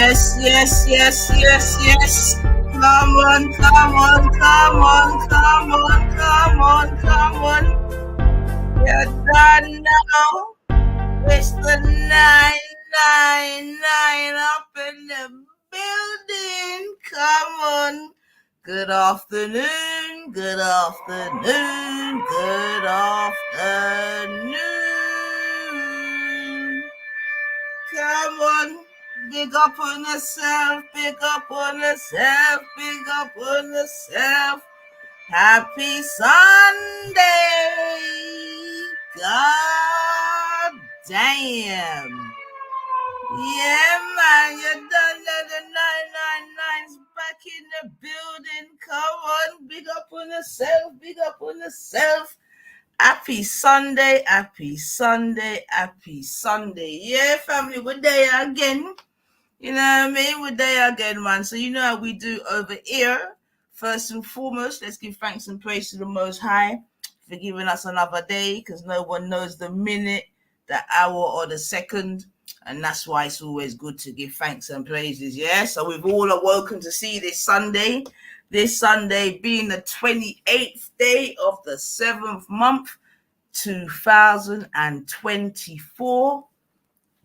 Yes, yes, yes, yes, yes. Come on, come on, come on, come on, come on, come on. You're done now. It's the 999 up in the building. Come on. Good afternoon, good afternoon, good afternoon. Come on. Big up on yourself, big up on yourself, big up on yourself. Happy Sunday. God damn. Yeah, man, you done that. The 999's back in the building. Come on, big up on yourself, big up on yourself. Happy Sunday, happy Sunday, happy Sunday. Yeah, family, we're there again. You know what I mean? We're there again, man. So you know how we do over here. First and foremost, let's give thanks and praise to the Most High for giving us another day, because no one knows the minute, the hour, or the second. And that's why it's always good to give thanks and praises, yeah? So we've all awoken to see this Sunday being the 28th day of the 7th month, 2024.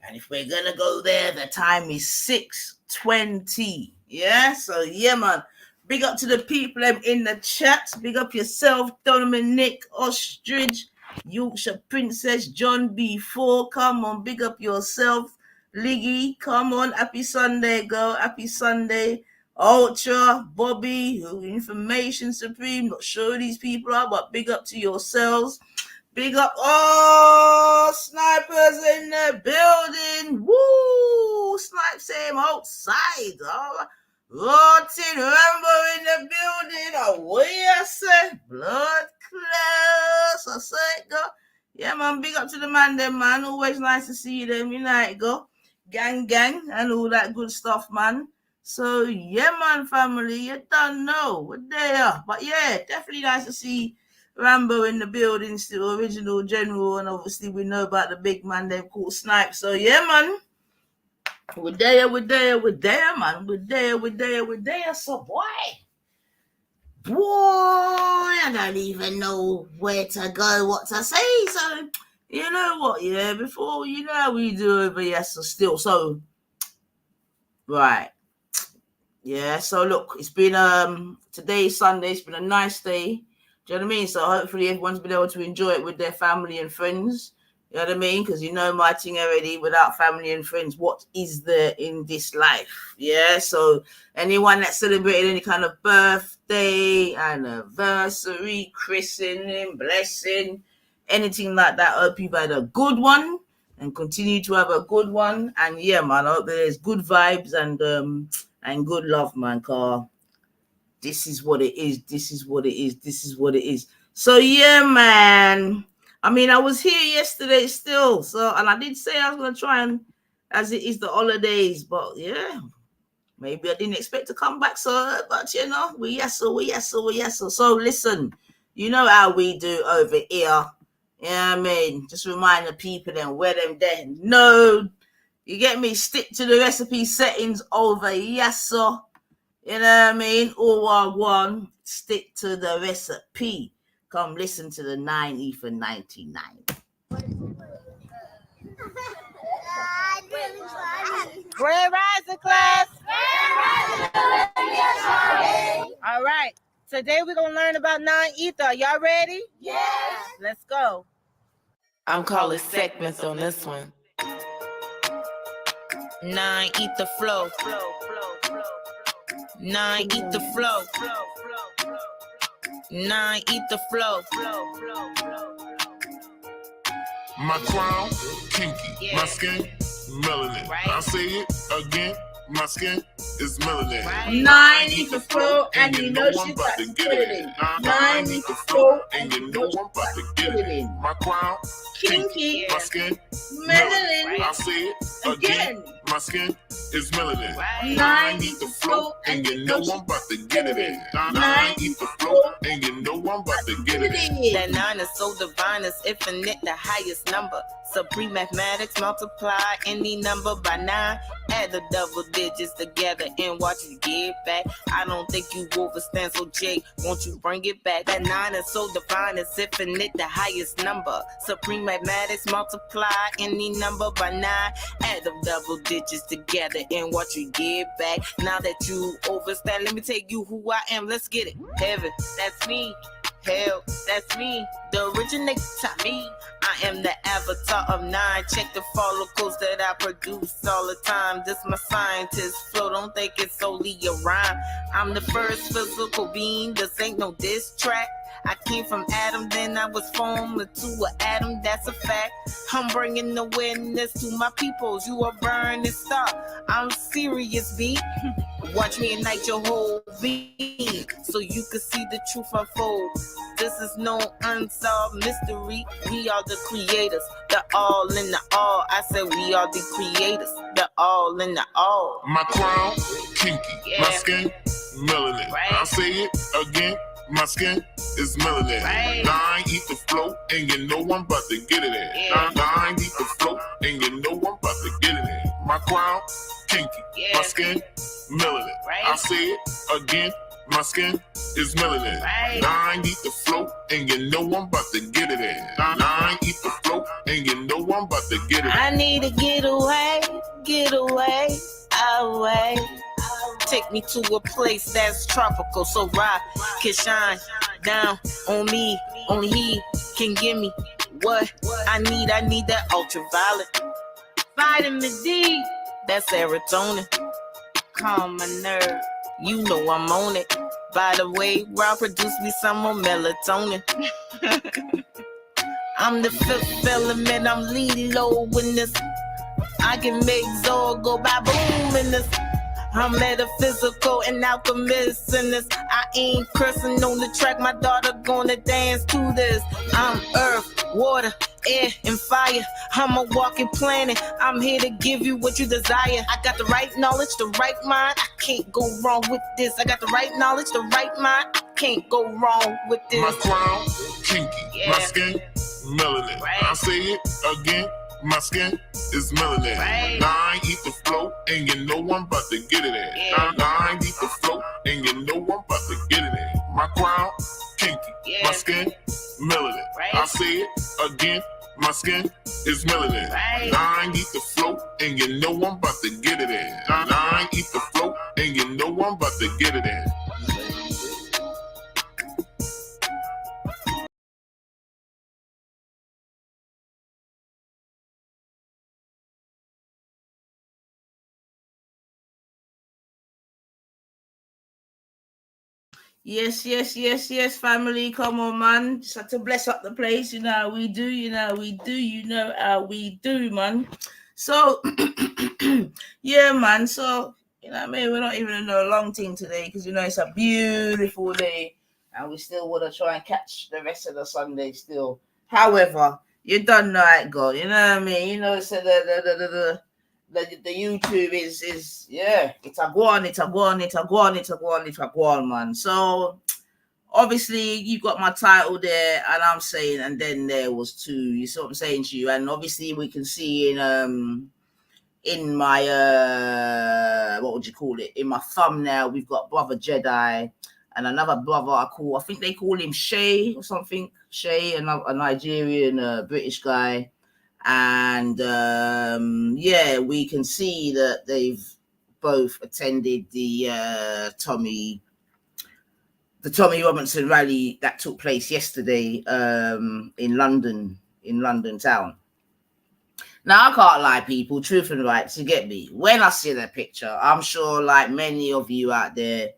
And if we're going to go there, the time is 6:20, yeah? So, yeah, man. Big up to the people in the chat. Big up yourself, Dominic Ostrich, Yorkshire Princess, John B4. Come on, big up yourself, Liggy. Come on, happy Sunday, girl. Happy Sunday. Ultra, Bobby, Information Supreme. Not sure who these people are, but big up to yourselves. Big up all snipers in the building. Woo! Snipe same outside. All right. Rotten Rambo in the building. Oh, yes, blood close. I say it, go. Yeah, man, big up to the man, them, man. Always nice to see them. You know it, go. Gang, and all that good stuff, man. So, yeah, man, family, you don't know. We're there. But, yeah, definitely nice to see Rambo in the building, still original general. And obviously, we know about the big man they called Snipe. So, yeah, man. We're there, man. We're there. So, boy, I don't even know where to go, what to say. So, you know what, yeah, before, you know how we do over here, so still. So, right. Yeah, so look, it's been, today's Sunday, it's been a nice day. Do you know what I mean? So, hopefully, everyone's been able to enjoy it with their family and friends. You know what I mean? Because you know my thing already, without family and friends, what is there in this life? Yeah, so anyone that celebrated any kind of birthday, anniversary, christening, blessing, anything like that, I hope you've had a good one and continue to have a good one. And yeah, man, I hope there's good vibes and good love, man, car. This is what it is. So yeah, man. I mean, I was here yesterday still, and I did say I was going to try and, as it is the holidays, but yeah, maybe I didn't expect to come back, but you know, we yes. So listen, you know how we do over here, yeah, I mean, just remind the people and where them there. No, you get me, stick to the recipe settings over, yes, sir. You know what I mean? All one, stick to the recipe. Come listen to the 90 for 99. Grand Rising class. All right. Today we're going to learn about non-ether. Y'all ready? Yes. Let's go. I'm calling segments on this one. Non-ether flow. Non-ether flow. Non-ether flow. My crown, kinky. Yeah. My skin, melanin. Right. I'll say it again. My skin is melanin. Right. 9 flow, and you know she's about to get it in. 9 flow, and you know she's about to get it in. My crown, Kinky, my skin, melanin. I'll say it again. My skin is melanin. Right. 9 flow, and you know she's I'm about to get it in. 9 flow, and you know I'm about to get it in. That 9 is so divine, it's infinite, the highest number. Supreme mathematics, multiply any number by 9. Add the double digits together and watch it get back. I don't think you overstand, so Jay, won't you bring it back? That 9 is so defined, it's infinite, the highest number. Supreme mathematics, multiply any number by 9. Add the double digits together and watch it get back. Now that you overstand, let me tell you who I am. Let's get it. Heaven, that's me. Hell, that's me. The originator, me. I am the avatar of 9. Check the follicles that I produce all the time. This my scientist flow. Don't think it's solely a rhyme. I'm the first physical being. This ain't no diss track. I came from Adam, then I was formed into an atom. That's a fact. I'm bringing awareness to my peoples. You a burning star. I'm serious, B. Watch me ignite your whole being so you can see the truth unfold. This is no unsolved mystery. We are the creators, the all in the all. I said we are the creators, the all in the all. My crown, kinky. Yeah. My skin, melanin. Right. I'll say it again. My skin is melanin. Right. 9 eat the flow, and you know I'm about to get it in. Yeah. 9 eat the flow, and you know I'm about to get it in. My crown, kinky. Yeah. My skin, melanin. Right. I'll say it again. My skin is melanin. Right. 9 eat the flow, and you know I'm about to get it in. 9 eat the flow, and you know I'm about to get it in. I need to get away, away. Take me to a place that's tropical so I can shine down on me. Only he can give me what I need. I need that ultraviolet, vitamin D, that's serotonin. Calm my nerve, you know I'm on it. By the way, Rob produced me some more melatonin. I'm the fifth element, I'm lean low in this. I can make Zor go by boom in this. I'm metaphysical and alchemist in this. I ain't cursing on the track, my daughter gonna dance to this. I'm earth, water, air, and fire. I'm a walking planet, I'm here to give you what you desire. I got the right knowledge, the right mind, I can't go wrong with this. I got the right knowledge, the right mind, I can't go wrong with this. My crown, kinky. Yeah. My skin, melanin. Right. I'll say it again. My skin is melanin. Right. 9 eat the flow, and you know I'm about to get it in. Yeah. 9 eat the flow, and you know I'm about to get it in. My crown, kinky. Yeah. My skin, melanin. Right. I'll say it again. My skin is melanin. Right. 9 eat the flow, and you know I'm about to get it in. 9 eat the flow, and you know I'm about to get it in. Yes, family. Come on, man. Just have to bless up the place. You know how we do. You know how we do, man. So, yeah, man. So, you know what I mean? We're not even in a long thing today because, you know, it's a beautiful day and we still want to try and catch the rest of the Sunday still. However, you don't know how it go. You know what I mean? You know, so the YouTube is yeah, it's a go on, man. So obviously you got my title there, and I'm saying, and then there was 2. You see what I'm saying to you? And obviously we can see in my what would you call it? In my thumbnail, we've got brother Jedi and another brother I think they call him Shay or something. Shay, a Nigerian British guy. And yeah, we can see that they've both attended the Tommy Robinson rally that took place yesterday in London town. Now I can't lie, people, truth and right, to get me. When I see that picture, I'm sure like many of you out there,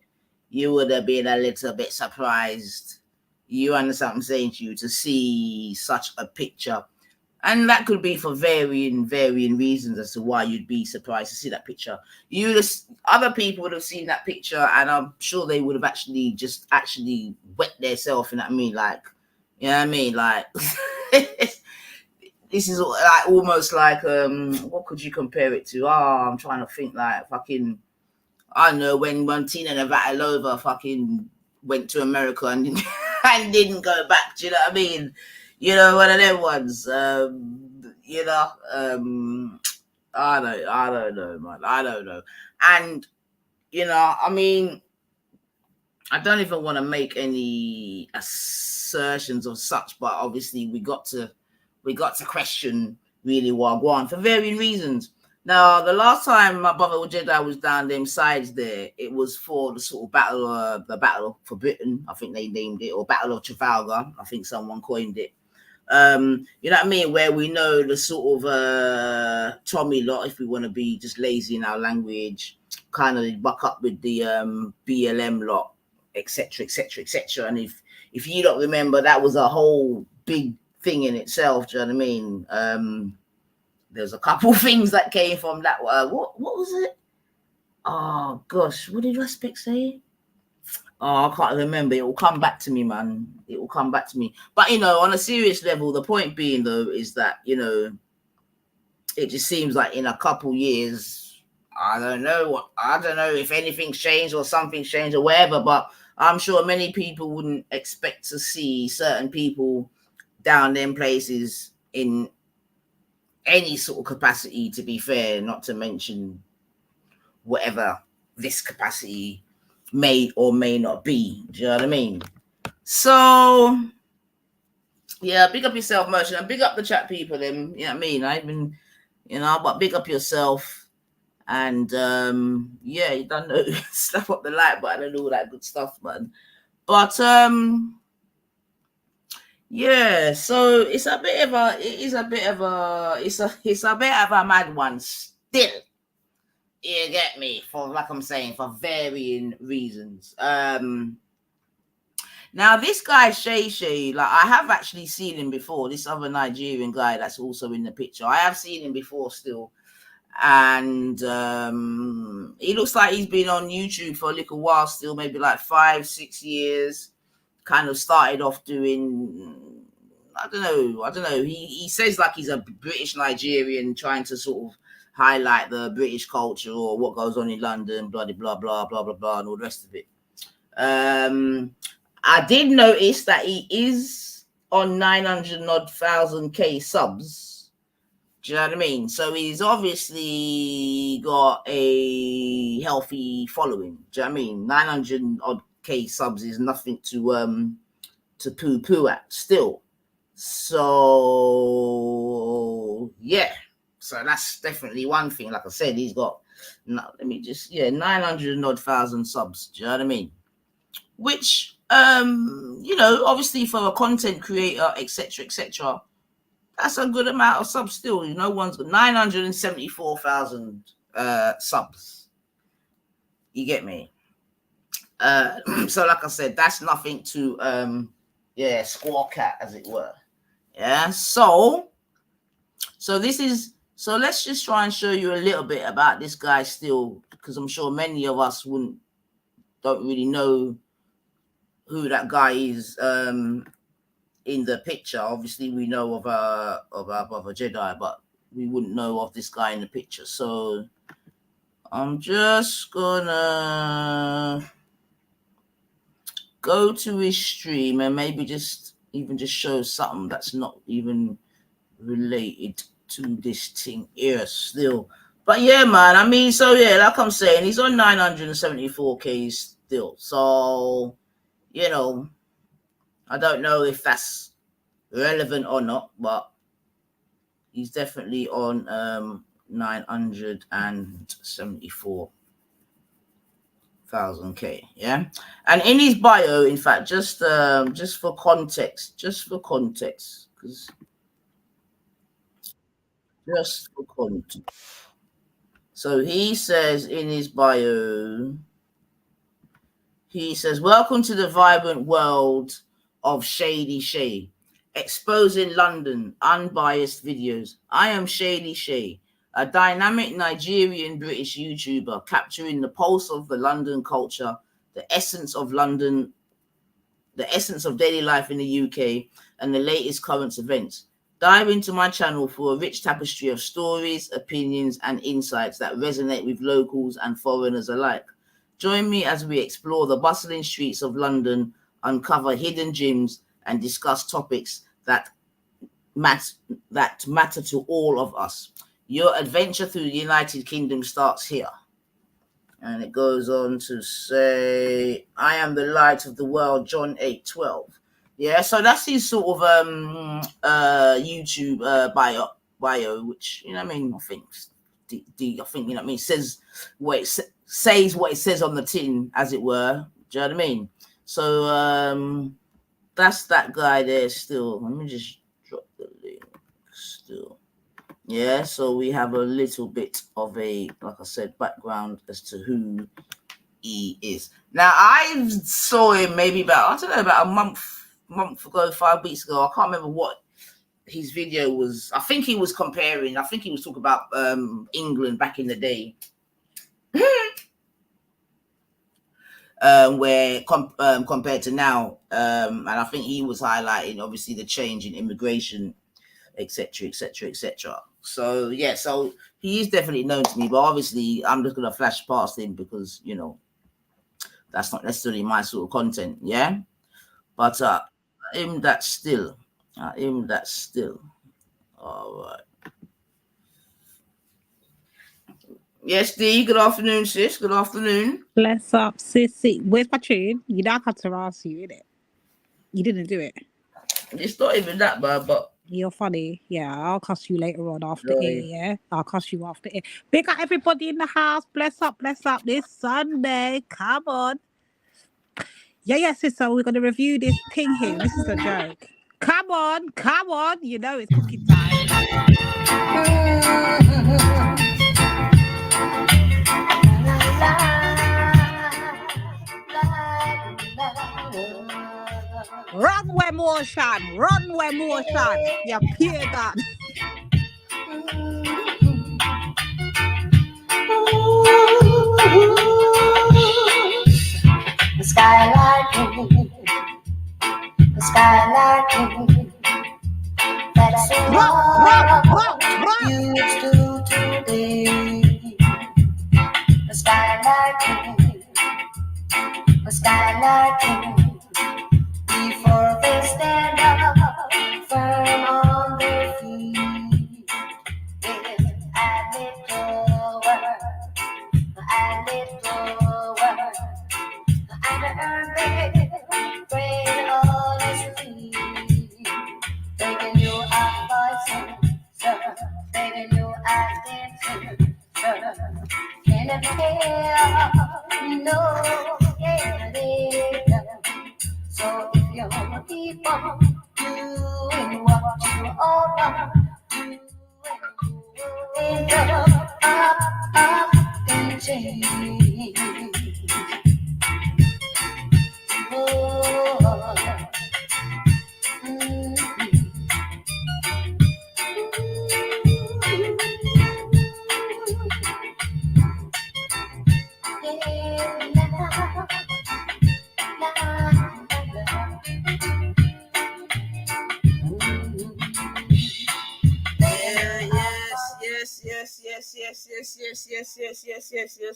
you would have been a little bit surprised. You understand what I'm saying to you, to see such a picture. And that could be for varying reasons as to why you'd be surprised to see that picture. Other people would have seen that picture, and I'm sure they would have actually wet themselves. You know what I mean? Like, you know what I mean? Like, this is like almost like what could you compare it to? I'm trying to think. Like fucking, I don't know, when Tina Navratilova fucking went to America and didn't go back. Do you know what I mean? You know, one of them ones. You know, I don't know, man. I don't know. And you know, I mean, I don't even want to make any assertions of such, but obviously we got to question really Wagwan for varying reasons. Now, the last time my brother Jedi was down them sides there, it was for the sort of the battle for Britain, I think they named it, or Battle of Trafalgar. I think someone coined it. You know what I mean? Where we know the sort of Tommy lot, if we want to be just lazy in our language, kind of buck up with the BLM lot, etc., etc., etc. And if you don't remember, that was a whole big thing in itself. Do you know what I mean? There's a couple things that came from that. What was it? Oh gosh, what did Respect say? Oh, I can't remember. It will come back to me, man. It will come back to me. But, you know, on a serious level, the point being, though, is that, you know, it just seems like in a couple years, I don't know if anything's changed or something's changed or whatever, but I'm sure many people wouldn't expect to see certain people down them places in any sort of capacity, to be fair, not to mention whatever this capacity may or may not be. Do you know what I mean? So yeah, big up yourself, Merchant, and big up the chat people. Them, you know what I mean? I've been, you know, but big up yourself, and yeah, you don't know, stuff up the light button and all that good stuff, man. But yeah, so it's a bit of a mad one still. You get me? For, like I'm saying, for varying reasons. Now this guy Shay, like I have actually seen him before. This other Nigerian guy that's also in the picture, I have seen him before still, and he looks like he's been on YouTube for a little while still, maybe like 5-6 years. Kind of started off doing, I don't know. He says like he's a British Nigerian trying to sort of highlight the British culture or what goes on in London, blah blah blah blah blah blah, and all the rest of it. I did notice that he is on 900,000 subs. Do you know what I mean? So he's obviously got a healthy following. Do you know what I mean? 900 subs is nothing to poo-poo at still. So yeah. So that's definitely one thing. Like I said, he's got 900,000 subs. Do you know what I mean? Which you know, obviously for a content creator, etc., that's a good amount of subs still. You know, one's got 974,000 subs. You get me? So like I said, that's nothing to squawk at, as it were. Yeah. So let's just try and show you a little bit about this guy still, because I'm sure many of us don't really know who that guy is in the picture. Obviously we know of our brother Jedi, but we wouldn't know of this guy in the picture. So I'm just gonna go to his stream and maybe just show something that's not even related to this thing here still. But yeah, man, I mean, so yeah, like I'm saying, he's on 974k still. So, you know, I don't know if that's relevant or not, but he's definitely on 974,000k, yeah. And in his bio, in fact, just for context, because just for context. So he says in his bio, he says, "Welcome to the vibrant world of Shady Shay, exposing London, unbiased videos. I am Shady Shay, a dynamic Nigerian British YouTuber capturing the pulse of the London culture, the essence of London, the essence of daily life in the UK, and the latest current events. Dive into my channel for a rich tapestry of stories, opinions, and insights that resonate with locals and foreigners alike. Join me as we explore the bustling streets of London, uncover hidden gems, and discuss topics that matter to all of us. Your adventure through the United Kingdom starts here. And it goes on to say, I am the light of the world, John 8:12. Yeah, so that's his sort of YouTube bio, which, you know what I mean, I think I think, you know what I mean, says what it says what it says on the tin, as it were. Do you know what I mean? So that's that guy there still. Let me just drop the link still. Yeah, so we have a little bit of a, like I said, background as to who he is. Now, I saw him maybe about a month ago, 5 weeks ago. I can't remember what his video was. I think he was talking about England back in the day. Where compared to now, and I think he was highlighting obviously the change in immigration, etc. So yeah, so he is definitely known to me, but obviously I'm just gonna flash past him because, you know, that's not necessarily my sort of content, yeah. But him that still. All right. Yes, D. Good afternoon, sis. Good afternoon. Bless up, sissy. Where's my tune? You don't have to ask you, innit? You didn't do it. It's not even that bad, but you're funny. Yeah, I'll cuss you later on after Right. it. Yeah, I'll cuss you after it. Big up everybody in the house. Bless up this Sunday. Come on. Yeah, sister. We're gonna review this thing here. This is a joke. Come on. You know it's cooking time. Runway motion. You peer that. The skylight, that's what you do today. The skylight, before they stand up firm on their feet. I little work, and earn bread honestly. Begging you a voice, sir. Begging you a dancing, sir. Can it be? No, can't it? So if you keep on doing what you ought to do, end up and change.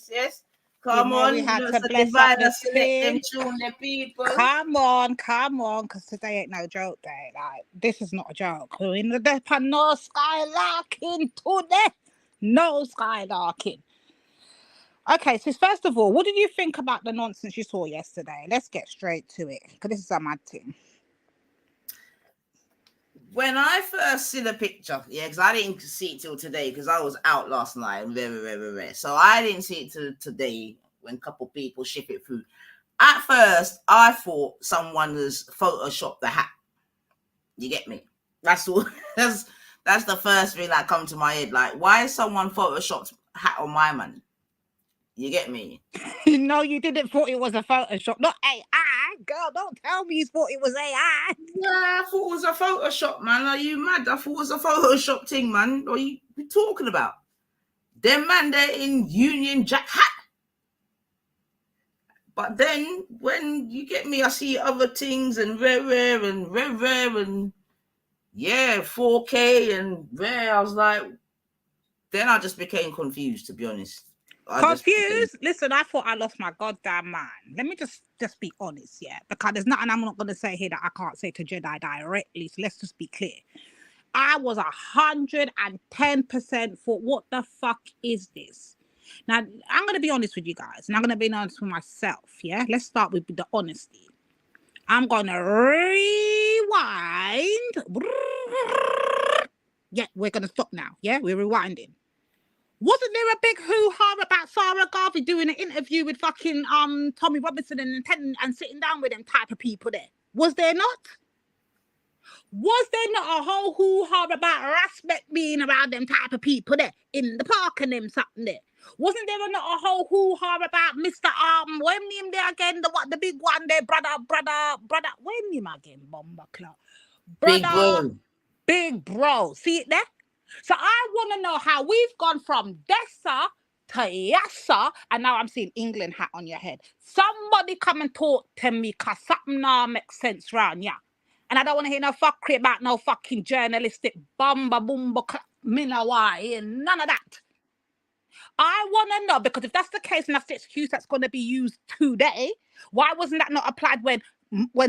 Yes. Come on, we had you know, to so bless divide up the us, select them, tin. tune the people. Come on, because today ain't no joke day. Like, this is not a joke. We're in the depot, no skylarking today. No skylarking. Okay, so first of all, what did you think about the nonsense you saw yesterday? Let's get straight to it, because this is a mad thing. When I first see the picture, yeah, because I didn't see it till today because I was out last night and very. So I didn't see it till today when a couple people ship it through. At first, I thought someone has photoshopped the hat. You get me? That's all. That's the first thing that come to my head. Like, why is someone photoshopped hat on my man? You get me? No, you didn't thought it was a Photoshop. Not AI. Girl, don't tell me you thought it was AI. Yeah, I thought it was a Photoshop, man. Are you mad? I thought it was a Photoshop thing, man. What are you talking about? Them man, they're in Union Jack hat. But then when you get me, I see other things and rare and yeah, 4K and rare. I was like, then I just became confused, to be honest. Confused? Listen, I thought I lost my goddamn mind. Let me just be honest, yeah? Because there's nothing I'm not going to say here that I can't say to Jedi directly, so let's just be clear. I was 110% for what the fuck is this? Now, I'm going to be honest with you guys, and I'm going to be honest with myself, yeah? Let's start with the honesty. I'm going to rewind. Yeah, we're going to stop now, yeah? We're rewinding. Wasn't there a big hoo-ha about Sarah Garvey doing an interview with fucking Tommy Robinson and sitting down with them type of people there? Was there not? Was there not a whole hoo-ha about harassment being around them type of people there in the park and them something there? Wasn't there not a whole hoo-ha about Mr. When him there again, the big one there, brother, when him again, Bomber Club? Brother, big bro. See it there? So I want to know how we've gone from Dessa to Yassa, and now I'm seeing England hat on your head. Somebody come and talk to me, cause something now makes sense round, yeah. And I don't want to hear no fuckery about no fucking journalistic bumba boomba minawai and none of that. I want to know, because if that's the case and that's the excuse that's going to be used today, why wasn't that not applied when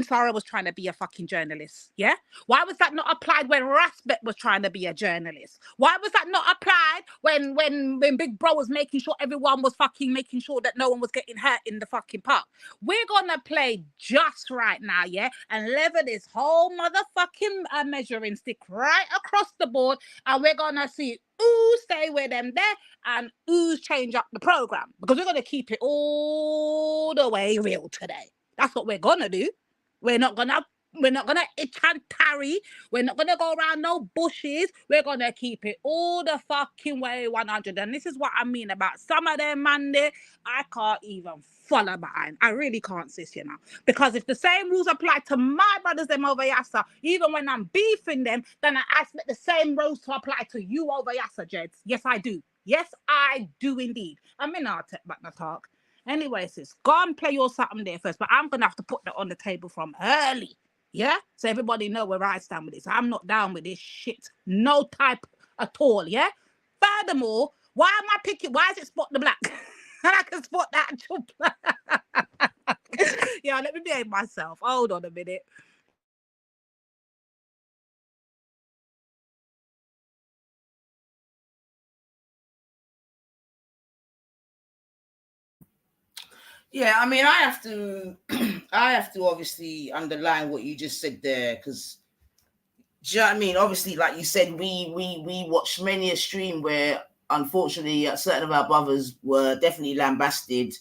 Sarah was trying to be a fucking journalist? Yeah? Why was that not applied when Rasbet was trying to be a journalist? Why was that not applied when Big Bro was making sure everyone was fucking making sure that no one was getting hurt in the fucking park? We're gonna play just right now, yeah? And level this whole motherfucking measuring stick right across the board, and we're gonna see who stay with them there and who's change up the program, because we're gonna keep it all the way real today. That's what we're gonna do. We're not gonna itch and tarry. We're not gonna go around no bushes. We're gonna keep it all the fucking way 100. And this is what I mean about some of them, man. I can't even follow behind. I really can't, sis, you know. Because if the same rules apply to my brothers them over Yassa, even when I'm beefing them, then I expect the same rules to apply to you over Yassa, Jeds. Yes, I do. Yes, I do indeed. I'm in our back the talk. Anyway, sis, go and play your something there first, but I'm going to have to put that on the table from early, yeah? So everybody know where I stand with this. I'm not down with this shit, no type at all, yeah? Furthermore, why is it Spot the Black? And I can spot the actual black. Yeah, let me behave myself. Hold on a minute. Yeah, I mean, I have to obviously underline what you just said there, because, do you know what I mean? Obviously, like you said, we watched many a stream where, unfortunately, certain of our brothers were definitely lambasted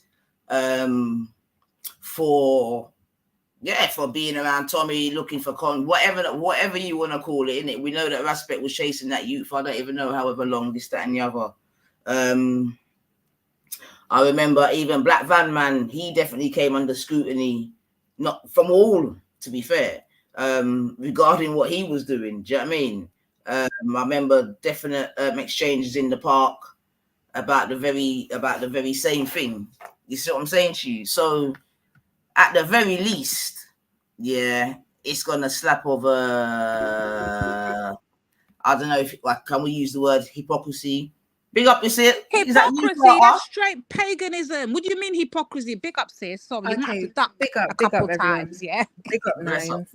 for being around Tommy, looking for whatever you want to call it, innit? We know that Raspet was chasing that youth. I don't even know however long, this, that, and the other. I remember even Black Van Man, he definitely came under scrutiny, not from all, to be fair, regarding what he was doing. Do you know what I mean? I remember definite exchanges in the park about the very same thing. You see what I'm saying to you? So at the very least, yeah, it's gonna slap over. I don't know if can we use the word hypocrisy? Big up, is it? Hypocrisy, that's straight paganism. What do you mean hypocrisy? Big up, sis. Sorry, you might have to duck a couple times, yeah. Big up, Nines.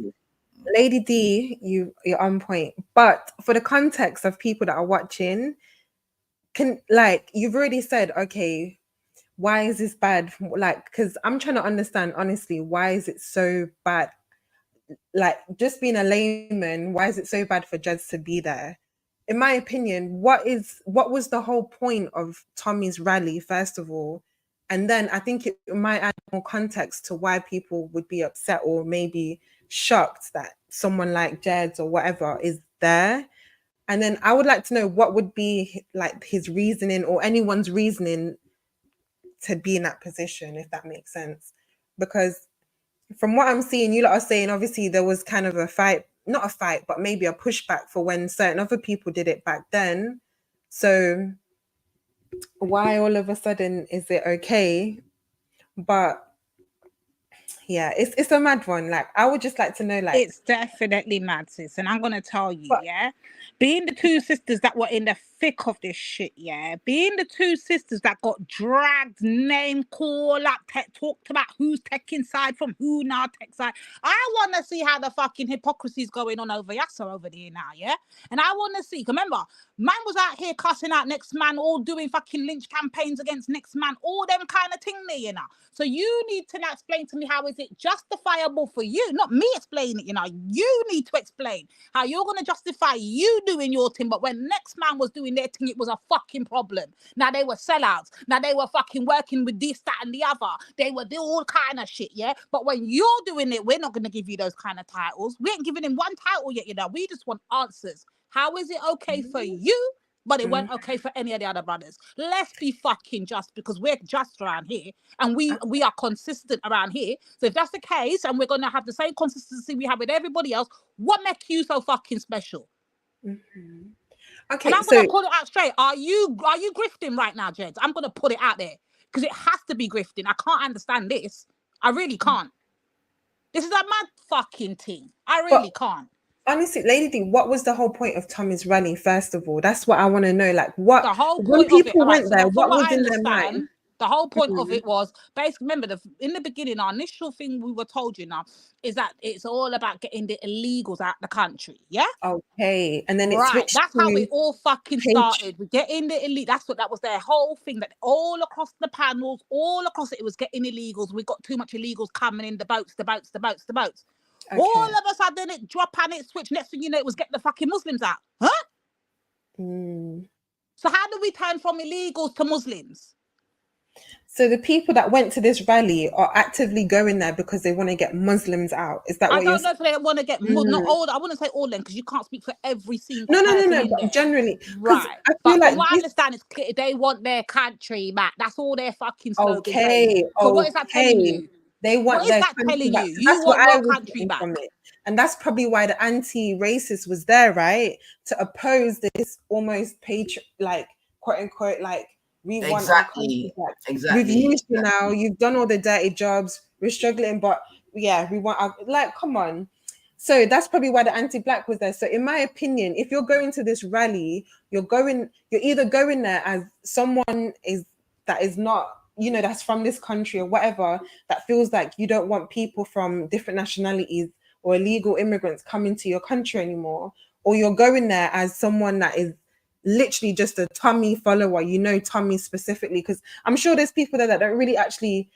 Lady D, you're on point. But for the context of people that are watching, you've already said, okay, why is this bad? Like, because I'm trying to understand, honestly, why is it so bad? Like, just being a layman, why is it so bad for Jeds to be there? In my opinion, what was the whole point of Tommy's rally, first of all? And then I think it might add more context to why people would be upset or maybe shocked that someone like Jeds or whatever is there. And then I would like to know what would be like his reasoning or anyone's reasoning to be in that position, if that makes sense. Because from what I'm seeing, you lot are saying, obviously there was kind of a fight, not a fight, but maybe a pushback for when certain other people did it back then. So why all of a sudden is it okay? But yeah, it's a mad one. Like, I would just like to know, like, it's definitely mad, sis. And I'm gonna tell you, yeah, being the two sisters that were in the thick of this shit, yeah. Being the two sisters that got dragged, name call up, talked about who's taking side from who now tech side. I want to see how the fucking hypocrisy is going on over Yasser over there now, yeah. And I want to see. Remember, man was out here cussing out next man, all doing fucking lynch campaigns against next man, all them kind of thing there, you know. So you need to now explain to me how is it justifiable for you, not me explaining it, you know. You need to explain how you're going to justify you doing your thing, but when next man was doing their thing, it was a fucking problem. Now they were sellouts. Now they were fucking working with this, that, and the other. They were doing all kind of shit, yeah? But when you're doing it, we're not going to give you those kind of titles. We ain't giving him one title yet, you know. We just want answers. How is it okay for you, but it weren't okay for any of the other brothers? Let's be fucking just, because we're just around here and we are consistent around here. So if that's the case and we're going to have the same consistency we have with everybody else, what makes you so fucking special? Okay, And I'm going to put it out straight. Are you grifting right now, Jeds? I'm going to put it out there because it has to be grifting. I can't understand this. I really can't. This is a mad fucking thing. I really can't. Honestly, Lady D, what was the whole point of Tommy's rally? First of all, that's what I want to know. Like, what the whole when point people of it, went there, what was in their mind? The whole point of it was basically, remember, in the beginning, our initial thing we were told, you know, is that it's all about getting the illegals out the country. Yeah. Okay, and then it Right. switched. That's how it all fucking started. We getting the elite. That was their whole thing. That all across the panels, all across it was getting illegals. We got too much illegals coming in, the boats. Okay. All of a sudden it drop and it switch. Next thing you know, it was getting the fucking Muslims out. Huh? So how do we turn from illegals to Muslims? So the people that went to this rally are actively going there because they want to get Muslims out. Is that what you're saying? I don't know if they want to get not all. I wouldn't say all them because you can't speak for every single No. But generally, right? I but feel from like what I understand, is they want their country back. That's all their fucking slogan. Okay. So what is that telling you? They want what is that telling you? So you want your country back. From it. And that's probably why the anti-racist was there, right? To oppose this almost like quote unquote, like we want our country back. Exactly. We've used you now. You've done all the dirty jobs. We're struggling, but yeah, we want our, like, come on. So that's probably why the anti-black was there. So in my opinion, if you're going to this rally, you're either going there as someone that is not, you know, that's from this country or whatever, that feels like you don't want people from different nationalities or illegal immigrants coming to your country anymore, or you're going there as someone that is literally just a Tommy follower, you know, Tommy specifically, because I'm sure there's people there that don't really actually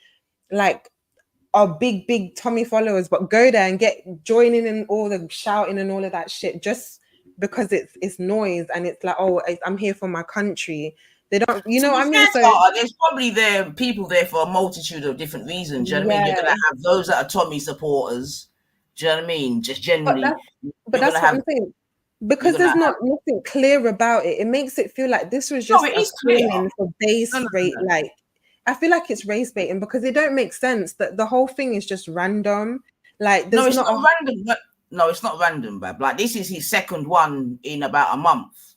like are big Tommy followers, but go there and joining in all the shouting and all of that shit just because it's noise and it's like, oh, I'm here for my country. They don't, you know what I mean? So there's probably people there for a multitude of different reasons. Do you know what I mean? You're gonna have those that are Tommy supporters. Do you know what I mean? Just generally. But that's what I'm saying. Because there's nothing clear about it. It makes it feel like this was just a calling for base rate. Like, I feel like it's race baiting because it don't make sense that the whole thing is just random. Like, there's not random. No, it's not random, Bab. Like, this is his second one in about a month.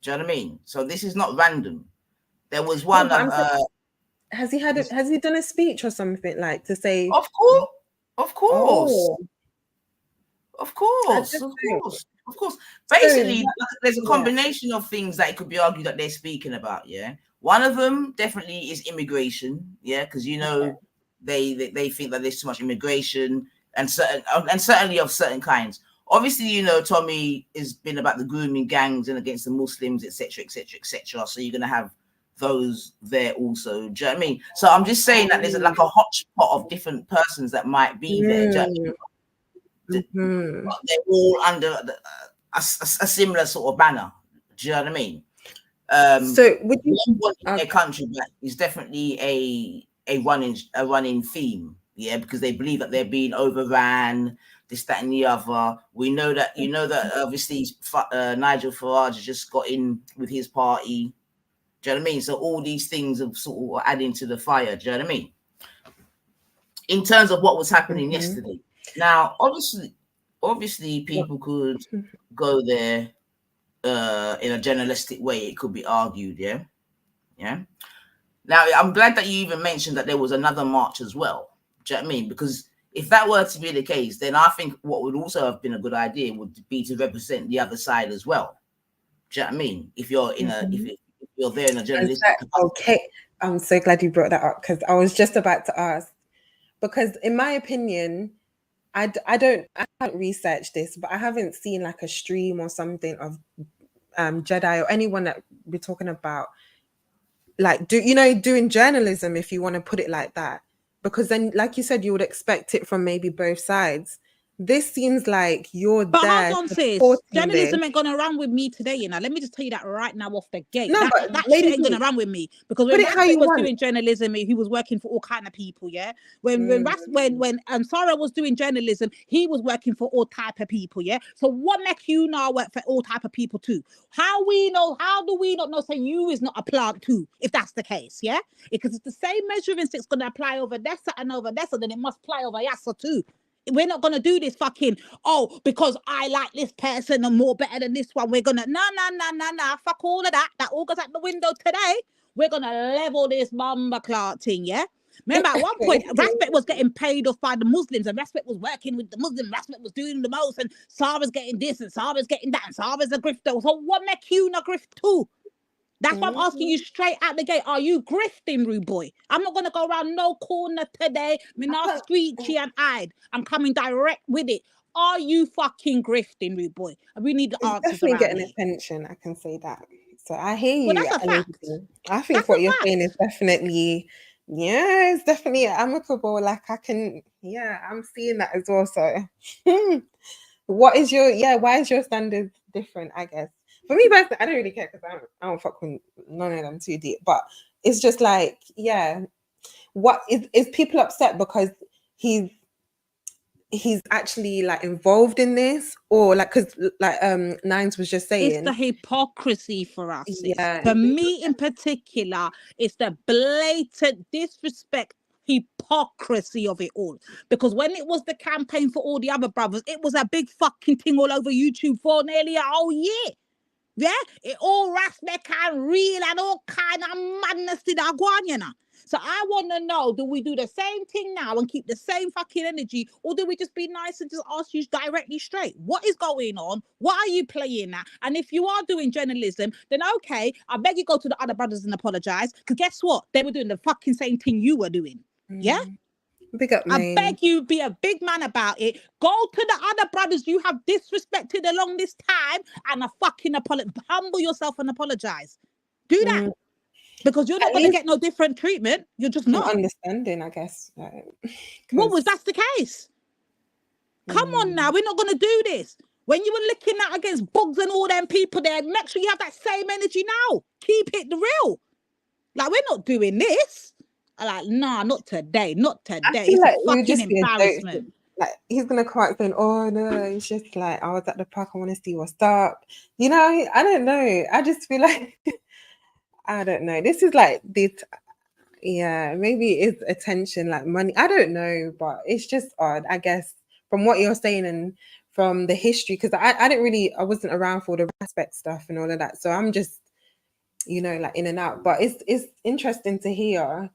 Do you know what I mean? So this is not random. There was one. Has he done a speech or something, like, to say? Of course. Basically, there's a combination of things that it could be argued that they're speaking about. Yeah, one of them definitely is immigration. Yeah, because you know they think that there's too much immigration and certainly of certain kinds. Obviously, you know, Tommy has been about the grooming gangs and against the Muslims, etc. So you're gonna have those there also. Do you know what I mean? So I'm just saying that there's like a hotspot of different persons that might be there. Do you know what I mean? They're all under a similar sort of banner. Do you know what I mean? So would you want their country back is definitely a running theme, yeah, because they believe that they're being overran, this, that, and the other. We know that obviously Nigel Farage has just got in with his party. Do you know what I mean? So all these things are sort of adding to the fire. Do you know what I mean? In terms of what was happening yesterday. Now, obviously, people could go there in a journalistic way. It could be argued, yeah. Now, I'm glad that you even mentioned that there was another march as well. Do you know what I mean? Because if that were to be the case, then I think what would also have been a good idea would be to represent the other side as well. Do you know what I mean? If you're in a if you're there in a journalistic capacity. Okay, I'm so glad you brought that up because I was just about to ask. Because in my opinion, I haven't researched this, but I haven't seen like a stream or something of Jedi or anyone that we're talking about, like doing journalism, if you want to put it like that. Because then, like you said, you would expect it from maybe both sides. This seems like you're But there hold on, sis. supporting Journalism this. ain't gonna run with me today, you know. Let me just tell you that right now off the gate. No, but that Lady shit ain't B, gonna run with me. Because put when it how Raspet you was want. doing journalism, he was working for all kind of people, yeah. When Sarah was doing journalism, he was working for all type of people, yeah. So what make you now work for all type of people too? How do we not know say you is not a plant too, if that's the case, yeah? Because it's the same measuring stick's gonna apply over Dessa and over Dessa, then it must apply over Yassa too. We're not gonna do this fucking, oh, because I like this person and more better than this one. We're gonna no. Fuck all of that. That all goes out the window today. We're gonna level this mamba clout thing, yeah? Remember, at one point, Raspet was getting paid off by the Muslims, and Raspet was working with the Muslims. Raspet was doing the most, and Sarah's getting this, and Sarah's getting that, and Sarah's a grifter. So what make you not grift too? That's why I'm asking you straight out the gate. Are you grifting, rude boy? I'm not going to go around no corner today. Me not screechy and hide. I'm coming direct with it. Are you fucking grifting, rude boy? We need the answers Definitely around getting here. attention. I can say that. So I hear you. Well, that's a fact. I think That's what a you're fact. saying is definitely, it's definitely amicable. Like I'm seeing that as well. So why is your standard different? I guess for me personally, I don't really care because I don't fuck with none of them too deep. But it's just like, what is people upset because he's actually like involved in this, or like, because like Nines was just saying, it's the hypocrisy for us. Yeah, For me in particular, it's the blatant disrespect, hypocrisy of it all. Because when it was the campaign for all the other brothers, it was a big fucking thing all over YouTube for nearly a whole year. Yeah, it all Raspek and real and all kind of madness to the you know. So I want to know, do we do the same thing now and keep the same fucking energy, or do we just be nice and just ask you directly straight? What is going on? What are you playing at? And if you are doing journalism, then okay, I beg you go to the other brothers and apologize. Because guess what? They were doing the fucking same thing you were doing. Yeah? Big up, I beg you, be a big man about it. Go to the other brothers you have disrespected along this time and humble yourself and apologize. Do that. Because you're not going to get no different treatment. You're just not. Understanding, I guess. What was that's the case? Come on now, we're not going to do this. When you were looking out against Bugs and all them people there, make sure you have that same energy now. Keep it real. Like, we're not doing this. Like, nah, not today. Not today. I feel it's like a fucking embarrassment. Like, he's gonna come out saying, "Oh no, it's just like I was at the park. I want to see what's up." You know, I don't know. I just feel like I don't know. This is like maybe it's attention, like money. I don't know, but it's just odd, I guess, from what you're saying and from the history, because I wasn't around for the Raspet stuff and all of that. So I'm just, like in and out. But it's interesting to hear.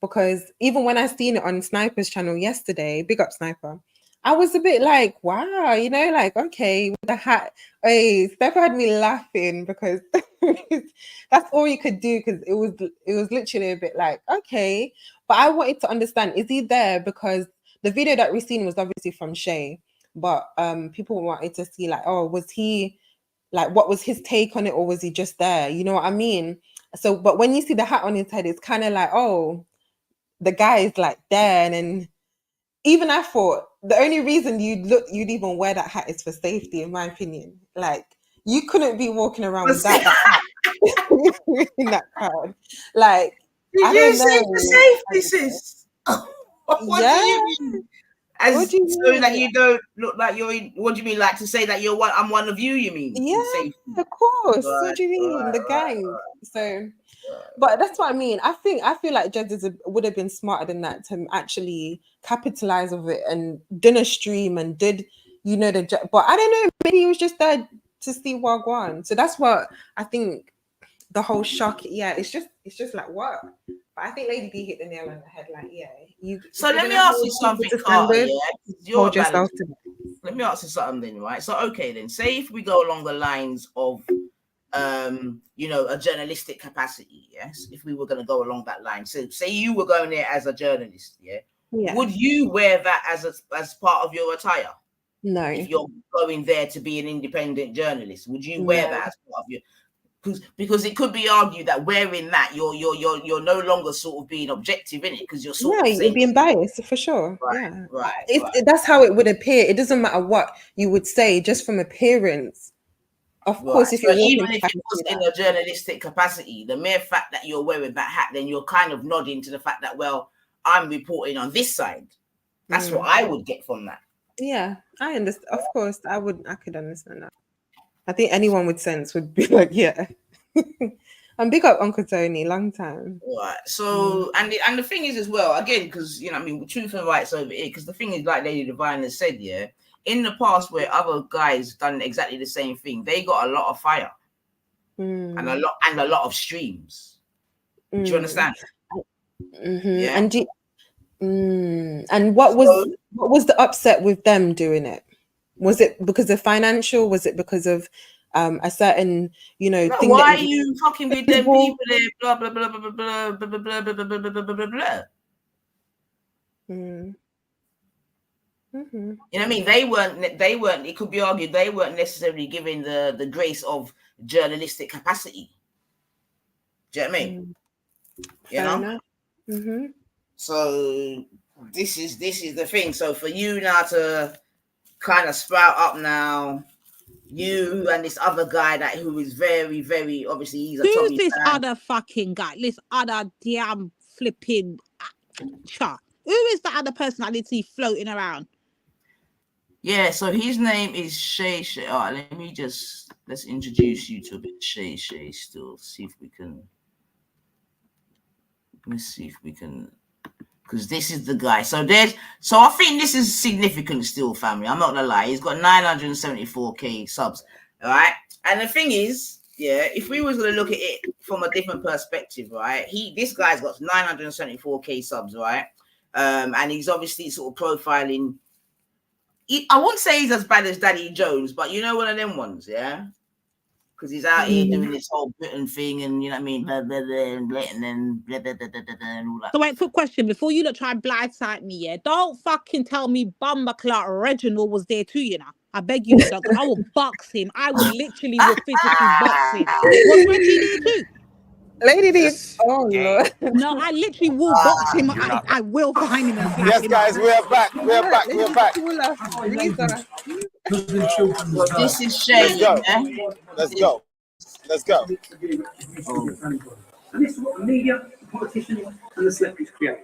Because even when I seen it on Sniper's channel yesterday, big up Sniper, I was a bit like, wow, like, okay, with the hat. Hey, Sniper had me laughing because that's all you could do, because it was literally a bit like, okay. But I wanted to understand, is he there? Because the video that we seen was obviously from Shay, but people wanted to see like, oh, was he, like, what was his take on it, or was he just there? You know what I mean? So, but when you see the hat on his head, it's kind of like, oh, the guy is like there. And then even I thought the only reason you'd even wear that hat is for safety, in my opinion. Like, you couldn't be walking around without that hat in that crowd. Like, did you say for safety, sis? What do you mean? So that you don't look like you're in, what do you mean? Like, to say that I'm one of you, you mean? Yeah, of course. Right, what do you mean? The gang. Right. So, but that's what I mean. I feel like Jedi would have been smarter than that to actually capitalize of it and did a stream and did, but I don't know, maybe he was just there to see Wagwan. So that's what I think. The whole shock, it's just like, what? But I think Lady B hit the nail on the head. Like, so let me ask you something, Carter. Hold yourself to. Let me ask you something then, right? So, okay, then, say if we go along the lines of you know, a journalistic capacity, yes, if we were going to go along that line. So say you were going there as a journalist, yeah, would you wear that as part of your attire? No. If you're going there to be an independent journalist, would you wear that as part of your? Because it could be argued that wearing that you're no longer sort of being objective in it, because you're sort of saying, you're being biased for sure. Right. That's how it would appear. It doesn't matter what you would say, just from appearance. Of course, if you're even if it was in a journalistic capacity, the mere fact that you're wearing that hat, then you're kind of nodding to the fact that, well, I'm reporting on this side. That's what I would get from that. Yeah, I understand. Of course, I could understand that. I think anyone with sense would be like, yeah. And big up Uncle Tony, long time. Right. So, and the thing is as well, again, because, you know, I mean, truth and rights over here, because the thing is, like Lady Divine has said, yeah, in the past where other guys done exactly the same thing, they got a lot of fire and a lot of streams. Do you understand? Yeah. And what was the upset with them doing it? Was it because of financial? Was it because of a certain, you know, thing? Why are you fucking with them people there? Blah blah blah blah blah blah blah blah blah blah blah blah blah blah. You know what I mean? They weren't. It could be argued they weren't necessarily given the grace of journalistic capacity. Do you know what I mean? You know. So this is the thing. So for you now to kind of sprout up now, you and this other guy who is very, very obviously he's a Tommy this fan. other fucking guy? This other damn flipping actor. Who is the other person I did see floating around? Yeah, so his name is Shay. All right, let's introduce you to a bit Shay still. See if we can. Let's see if we can, because this is the guy. So I think this is significant still, family. I'm not gonna lie. He's got 974k subs. All right, and the thing is, yeah, if we was gonna look at it from a different perspective, right? This guy's got 974k subs, right? And he's obviously sort of profiling. I won't say he's as bad as Daddy Jones, but you know, one of them ones, yeah? Because he's out here doing this whole Britain thing and, you know what I mean, blah, blah, blah, and then blah, blah, blah, blah, blah, and all that. So wait, quick question. Before you try and blindside me, yeah, don't fucking tell me Bumba Reginald was there too, you know. I beg you, because I will box him. I will physically box him. Was Reggie there too? Lady D. Oh, Lord. No, I literally will box him. I will find him and slap him. Yes, guys, we're back. We're back. Well, this is Shay. Let's go. Let's go. And this is what the media, the politicians, and the celebrities create.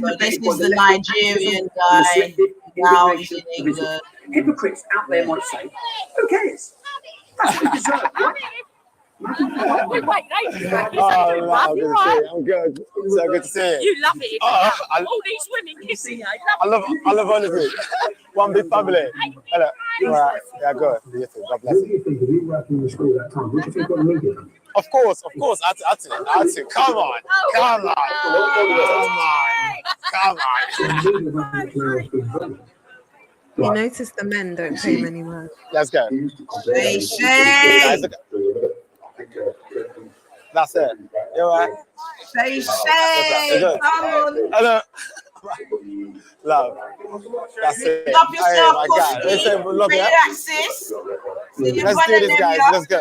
So this is the Nigerian guy. Now he's in England. Hypocrites out there might say, who cares? That's what we deserve, right? I'm good. So good to see you. You love it. All these women kissing you. I love honesty. One big family. Hello. All right. Yeah, good. God bless you. Of course. I to. Come on. You notice the men don't pay many words. Let's go. Shay. That's it. You all right? Shay. Come on. Hello. Love. That's it. Love yourself, my God. Listen, love you. Sis. Let's do this, guys. Let's go.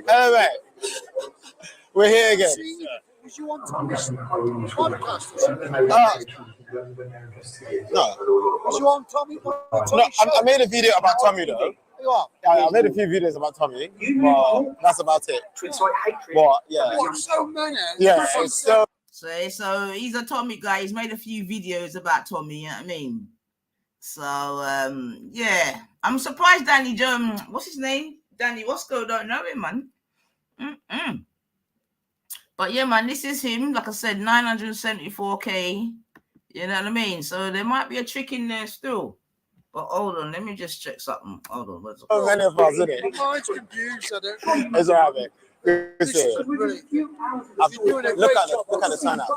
Anyway, we're here again. Was you on Tommy's podcast? No. Was you on Tommy? No, I made a video about Tommy though. Yeah, I made a few videos about Tommy, but that's about it. But yeah. So many. Yeah, so he's a Tommy guy. He's made a few videos about Tommy, you know what I mean? So yeah. I'm surprised Danny Jones, what's his name? Danny Wasco, don't know him, man. But yeah, man, this is him. Like I said, 974k. You know what I mean? So there might be a trick in there still. But hold on, let me just check something. Hold on. So many of us, isn't it? My mind's confused. I don't. It's all right, man. This is really, you're doing a great job. Look at the turnout.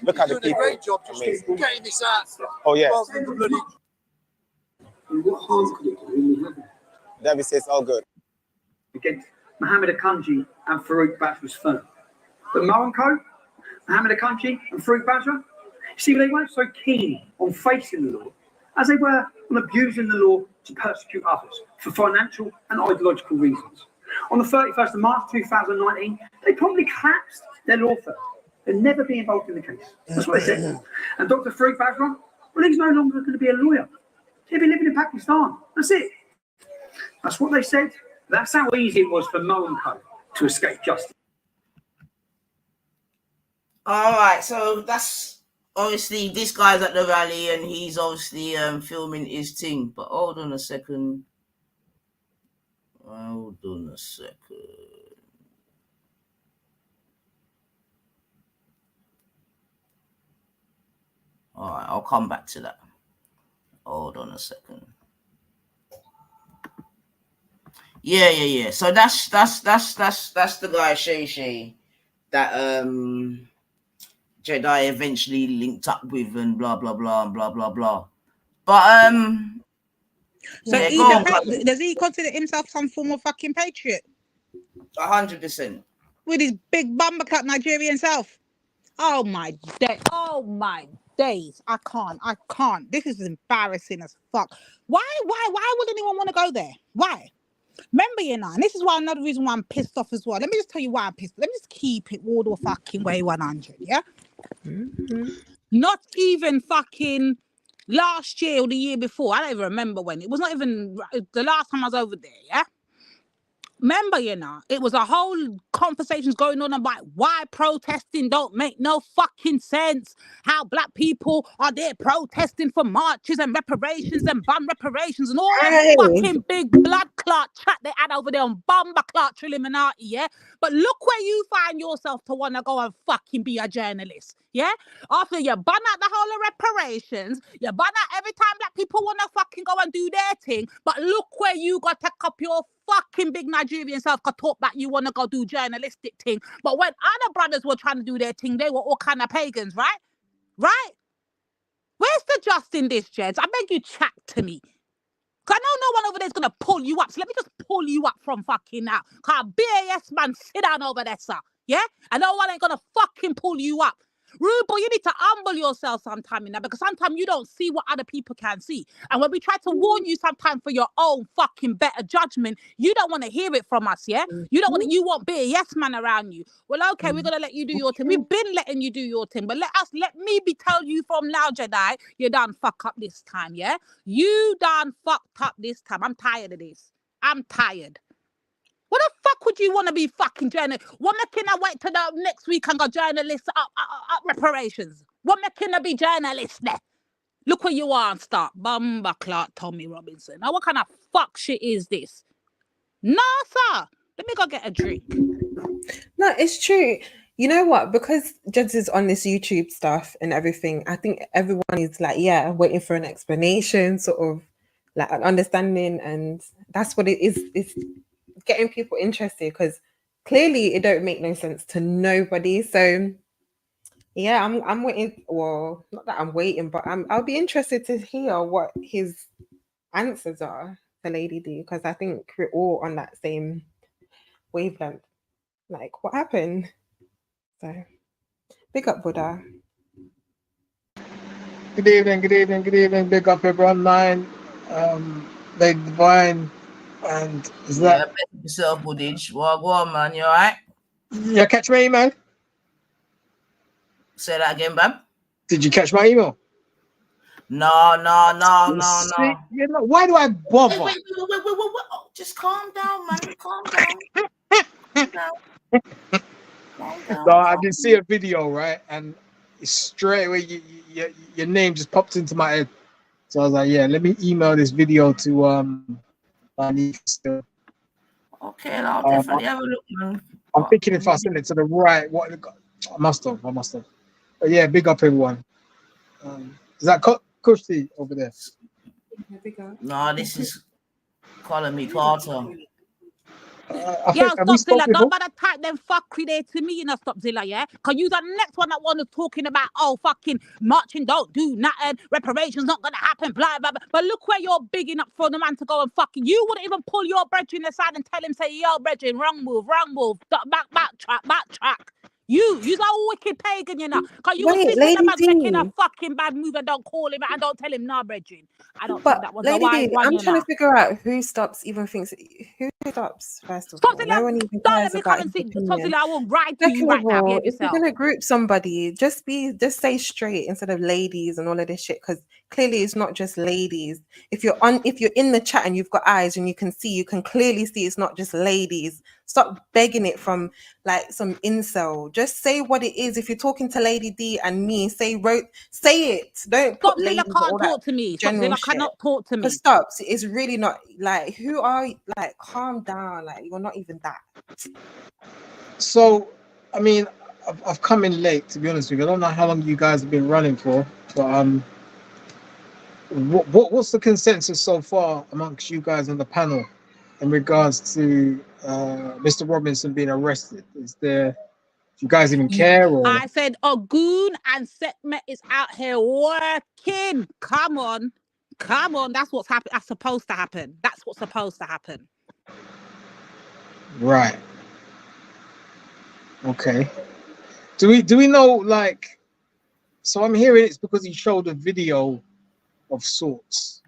Look at the you're doing people. a great job just getting this out. Oh yeah. Rather than the bloody. David says all good. Again, Mohammed Akanji and Farouk Bajwa's firm. But Mo & Co, Mohammed Akanji and Farouk Bajwa, see, they weren't so keen on facing the law as they were on abusing the law to persecute others for financial and ideological reasons. On the 31st of March 2019, they probably collapsed their law firm. They'll never be involved in the case. That's what they said. And Dr. Farouk Bajwa, well, he's no longer going to be a lawyer. He'll be living in Pakistan. That's it. That's what they said. That's how easy it was for Mo & Co to escape justice. All right, so that's obviously this guy's at the rally and he's obviously filming his thing. But hold on a second. Hold on a second. All right, I'll come back to that. Hold on a second. Yeah. So that's the guy Shay that Jedi eventually linked up with and blah blah blah and blah blah blah. But so yeah, does he consider himself some form of fucking patriot? 100%. With his big bumperclap Nigerian self. Oh my days. I can't. This is embarrassing as fuck. Why would anyone want to go there? Why? Remember, and this is why another reason why I'm pissed off as well. Let me just tell you why I'm pissed. Let me just keep it all the fucking way 100, yeah? Mm-hmm. Not even fucking last year or the year before. I don't even remember when. It was not even the last time I was over there, yeah? Remember, it was a whole conversations going on about why protesting don't make no fucking sense. How black people are there protesting for marches and reparations and bum reparations and all that fucking big blood clot chat they had over there on Bumba Clot Illuminati, yeah? But look where you find yourself to want to go and fucking be a journalist, yeah? After you ban out the whole of reparations, you ban out every time black people want to fucking go and do their thing, but look where you got to up your fucking big Nigerian self could talk that you want to go do journalistic thing. But when other brothers were trying to do their thing, they were all kind of pagans, right? Right? Where's the just in this, Jeds? I beg you, chat to me. Because I know no one over there is going to pull you up. So let me just pull you up from fucking now. Because BAS man, sit down over there, sir. Yeah? And no one ain't going to fucking pull you up. Rude boy, you need to humble yourself sometime in that, because sometimes you don't see what other people can see. And when we try to warn you sometimes for your own fucking better judgment, you don't want to hear it from us, yeah? You don't want to, you want be a yes man around you. Well, okay, we're gonna let you do your thing. We've been letting you do your thing, but let me tell you from now, Jedi, you done fuck up this time, yeah? You done fucked up this time. I'm tired of this. I'm tired. What the fuck would you want to be fucking journalist? What making I wait till the next week and go journalists up reparations? What making I be journalist there? Look where you are and start. Bumba Clark, Tommy Robinson. Now what kind of fuck shit is this? No, sir. Let me go get a drink. No, it's true. You know what? Because Judge is on this YouTube stuff and everything, I think everyone is like, waiting for an explanation, sort of like an understanding, and that's what it is. It's getting people interested, because clearly it don't make no sense to nobody. So yeah, I'm waiting. Well, not that I'm waiting, but I'll be interested to hear what his answers are to Lady D, because I think we're all on that same wavelength. Like, what happened? So big up, Buddha. Good evening. Big up everyone online. Lady Divine. And is that yourself, Buddhage? Well, go on, man. You all right? You catch my email? Say that again, Bab. Did you catch my email? No. See, you know, why do I bother? Wait. Oh, just calm down, man. Calm down. No, I did see a video, right? And straight away, your name just popped into my head. So I was like, yeah, let me email this video to my niece. Okay, I'll definitely have a look, man. I'm thinking if I send it to the right, what I must have. But yeah, big up everyone. Is that Kushti over there? No, this is calling me Carter. I Yo, think, have we stop spoke Zilla. Don't before? bother type them fuckery there to me, you know, stop Zilla, yeah? Cause you the next one that wanna talking about, oh, fucking marching don't do nothing, reparations not gonna happen, blah, blah, blah. But look where you're bigging up for the man to go and fucking, you wouldn't even pull your brethren aside and tell him, say, yo, brethren, wrong move, backtrack. You's a wicked pagan, you know. Cause you would Wait, see when the Lady man's making a D. fucking bad move and don't call him and don't tell him, nah, brethren. I don't But think that was a Lady wise D, one, I'm you trying know. to figure out who stops even thinks who stops, first of Stop all. Zilla. No one even Don't let cares me come about and his see. Stop opinion. Zilla. I will write to you Second right of now. all, Behave if you're yourself. gonna group somebody, just say straight instead of ladies and all of this shit, because clearly it's not just ladies. If you're in the chat and you've got eyes and you can clearly see it's not just ladies. Stop begging it from like some incel. Just say what it is. If you're talking to Lady D and me, say it. Don't put Stop Zilla ladies and all can't that talk to me. Stop general Zilla shit. cannot talk to But me. stop. It's really not like who are you? Like calm down. Like you're not even that. So, I mean, I've come in late, to be honest with you. I don't know how long you guys have been running for, but what's the consensus so far amongst you guys on the panel in regards to Mr. Robinson being arrested? Is there, do you guys even care, or? I said Ogun and Sekhmet is out here working. Come on. That's what's happening. That's supposed to happen. That's what's supposed to happen. Right. Okay. Do we know, like, so I'm hearing it's because he showed a video of sorts,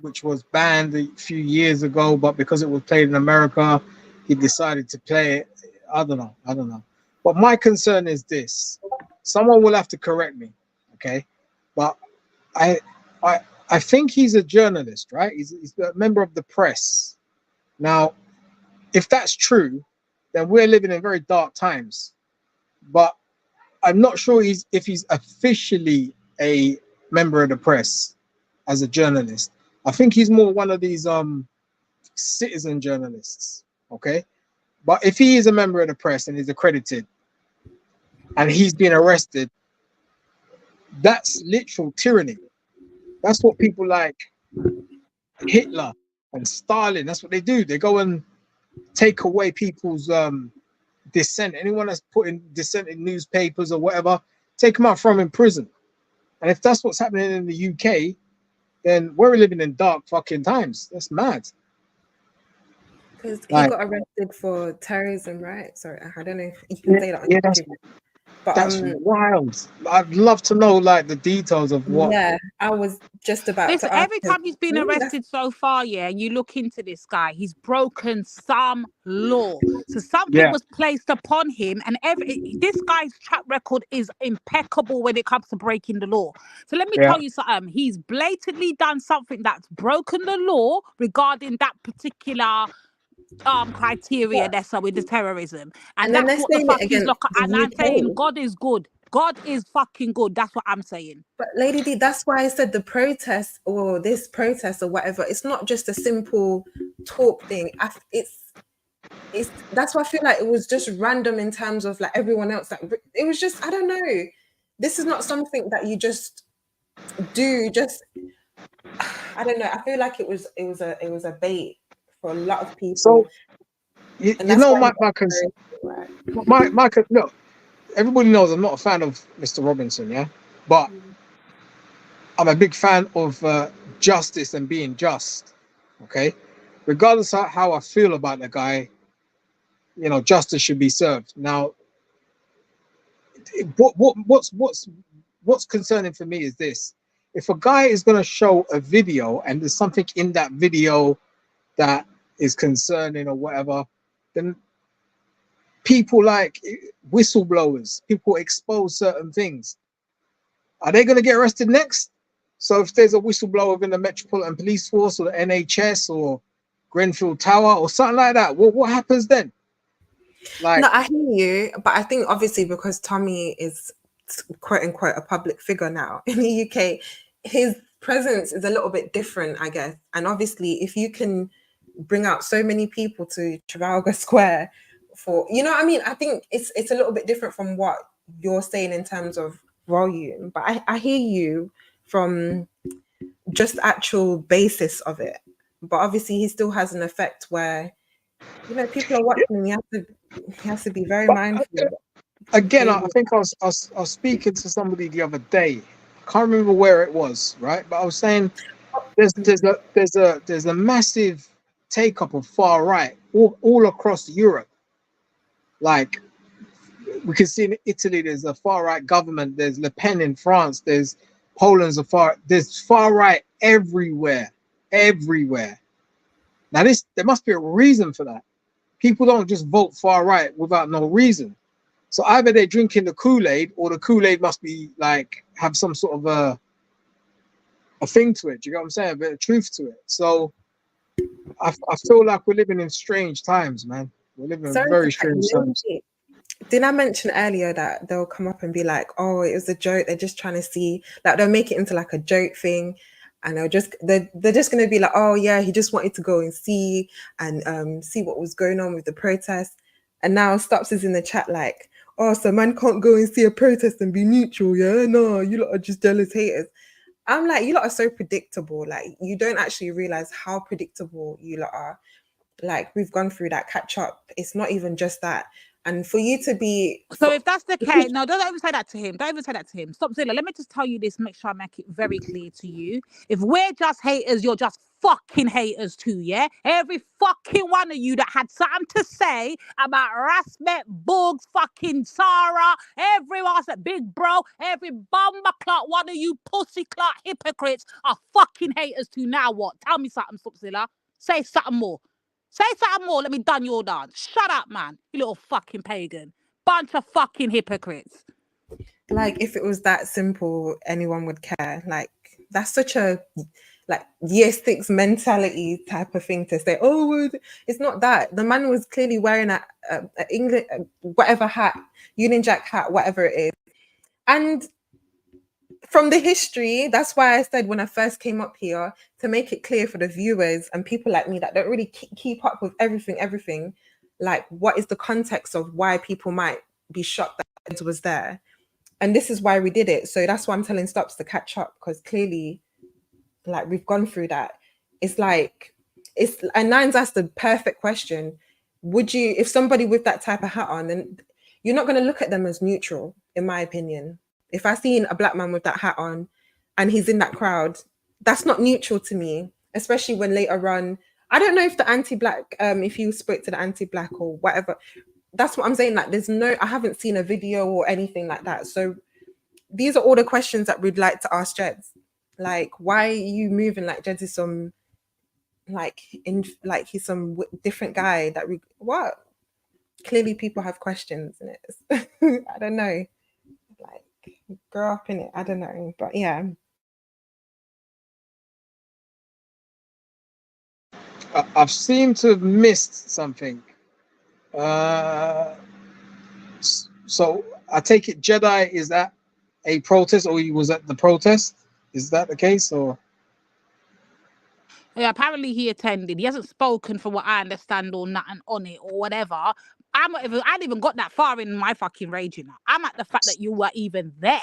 which was banned a few years ago, but because it was played in America, he decided to play it. I don't know. But my concern is this. Someone will have to correct me, okay? But I think he's a journalist, right? He's a member of the press. Now, if that's true, then we're living in very dark times. But I'm not sure if he's officially a member of the press as a journalist. I think he's more one of these citizen journalists, okay? But if he is a member of the press and is accredited and he's been arrested, that's literal tyranny. That's what people like Hitler and Stalin, that's what they do. They go and take away people's dissent. Anyone that's putting dissent in newspapers or whatever, take them out from in prison. And if that's what's happening in the UK, then we're living in dark fucking times. That's mad. Because he got arrested for terrorism, right? Sorry, I don't know if you can say that on YouTube. But that's wild. I'd love to know like the details of what. Yeah, I was just about Listen, to ask every time he's been arrested so far, yeah, and you look into this guy, he's broken some law. So something was placed upon him, and this guy's track record is impeccable when it comes to breaking the law. So let me tell you something. He's blatantly done something that's broken the law regarding that particular criteria that's with the terrorism. And that's what the fuck he's looking. And I'm saying God is good. God is fucking good. That's what I'm saying. But Lady D, that's why I said the protest or this protest or whatever, it's not just a simple talk thing. It's that's why I feel like it was just random in terms of like everyone else. Like it was just, I don't know. This is not something that you just do. Just I don't know. I feel like it was a bait for a lot of people. So you know my concern. No, everybody knows I'm not a fan of Mr. Robinson, yeah, but I'm a big fan of justice and being just. Okay, regardless of how I feel about the guy, you know, justice should be served. Now, what's concerning for me is this: if a guy is going to show a video and there's something in that video that is concerning or whatever, then people like whistleblowers, people expose certain things. Are they going to get arrested next? So if there's a whistleblower within the Metropolitan Police Force or the NHS or Grenfell Tower or something like that, what happens then? Like, no, I hear you, but I think obviously because Tommy is quote unquote a public figure now in the UK, his presence is a little bit different, I guess. And obviously, if you can bring out so many people to Trafalgar Square for, you know what I mean? I think it's a little bit different from what you're saying in terms of volume, but I hear you from just actual basis of it. But obviously he still has an effect where You know, people are watching, and you have to be very mindful. Again, I think I was speaking to somebody the other day. I can't remember where it was, right? But I was saying there's a massive take up of far right all across Europe. Like we can see in Italy, there's a far right government. There's Le Pen in France. There's Poland's there's far right everywhere. Now there must be a reason for that. People don't just vote far right without no reason. So either they're drinking the Kool-Aid, or the Kool-Aid must be like have some sort of a thing to it. Do you get what I'm saying? A bit of truth to it. So I feel like we're living in strange times, man. We're living in very strange times. Didn't I mention earlier that they'll come up and be like, "Oh, it was a joke. They're just trying to see." Like they'll make it into like a joke thing, and they're just going to be like, "Oh yeah, he just wanted to go and see what was going on with the protest." And now Stops is in the chat like, "Oh, so man can't go and see a protest and be neutral, yeah? No, you lot are just jealous haters." I'm like, you lot are so predictable. Like you don't actually realize how predictable you lot are. Like we've gone through that catch up. It's not even just that. And for you to be so if that's the case, no, don't even say that to him. Don't even say that to him. Stop, Zilla. Let me just tell you this, make sure I make it very clear to you. If we're just haters, you're just fucking haters too, yeah? Every fucking one of you that had something to say about Rasmet, Bugs, fucking Sarah, everyone said Big Bro, every bumper clock, one of you pussy clock hypocrites are fucking haters too. Now what? Tell me something, Stopzilla. Say something more. Say something more, let me done your dance. Shut up, man. You little fucking pagan. Bunch of fucking hypocrites. Like, if it was that simple, anyone would care. Like, that's such a, like, year six mentality type of thing to say. Oh, it's not that. The man was clearly wearing a England, whatever hat, Union Jack hat, whatever it is. And from the history, that's why I said when I first came up here, to make it clear for the viewers and people like me that don't really keep up with everything, like what is the context of why people might be shocked that it was there. And this is why we did it. So that's why I'm telling Stops to catch up, because clearly, like, we've gone through that. It's like, and Nine's asked the perfect question. Would you, if somebody with that type of hat on, then you're not going to look at them as neutral, in my opinion. If I seen a black man with that hat on and he's in that crowd, that's not neutral to me, especially when later on, I don't know if the anti-black, if you spoke to the anti-black or whatever, that's what I'm saying. Like, I haven't seen a video or anything like that. So these are all the questions that we'd like to ask Jeds. Like, why are you moving like Jeds is some, like, he's some different guy that what? Clearly people have questions in it. I don't know. Like, grow up in it. I don't know. But yeah. I've seemed to have missed something. So I take it Jedi, is that a protest, or he was at the protest? Is that the case, or? Yeah, apparently he attended. He hasn't spoken from what I understand or nothing on it or whatever. I hadn't even got that far in my fucking rage, you know. I'm at the fact that you were even there.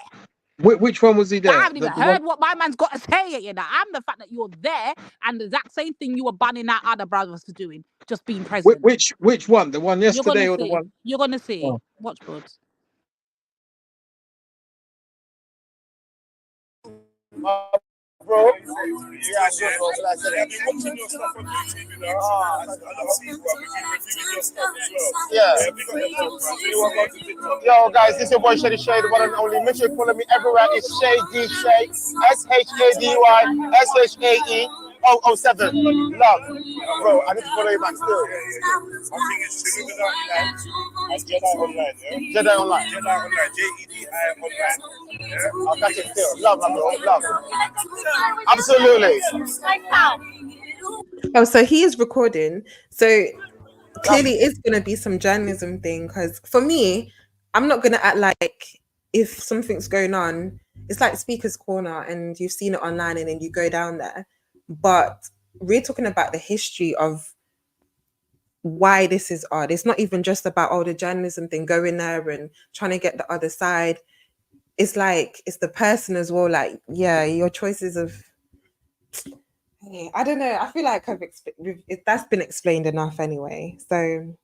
Which one was he there? I haven't even heard what my man's got to say yet, you know. I'm the fact that you're there and the exact same thing you were banning out other brothers for doing, just being present. Which one? The one yesterday or the one? You're gonna see. Oh. Watch, buds. Bro, yeah, bro, but I said I've been watching your stuff on YouTube, you know. I love seeing what we've been reviewing your stuff as well. Yeah. Yo, guys, this is your boy Shady Shay, the one and only. Make sure you follow me everywhere. It's Shady Shay, SHADY, SHAE 007. Love. Bro, I need to follow you back still. I think it's Illuminati and Jedi Online, yeah? Jedi Online. Jedi Online, JEDI Online. Yeah? I'll catch it still. Love, bro. Love. Absolutely. Oh, so he is recording. So clearly it's going to be some journalism thing, because for me, I'm not going to act like if something's going on, it's like Speaker's Corner and you've seen it online and then you go down there. But we're talking about the history of why this is odd. It's not even just about, the journalism thing, going there and trying to get the other side. It's like, it's the person as well. Like, yeah, your choices of, I don't know. I feel like that's been explained enough anyway. So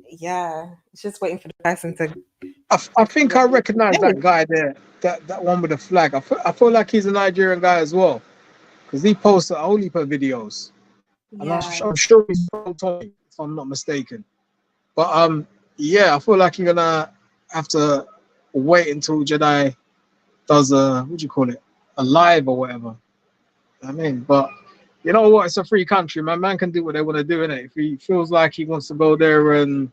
yeah, it's just waiting for the person to. I think I recognize that guy there, that one with the flag. I feel like he's a Nigerian guy as well, because he posts a whole heap of videos, and Yeah. I'm sure he's from Tommy, if I'm not mistaken. But yeah, I feel like you're gonna have to wait until Jedi does what do you call it, a live or whatever. I mean, but you know what? It's a free country, man. Man can do what they want to do, innit? If he feels like he wants to go there and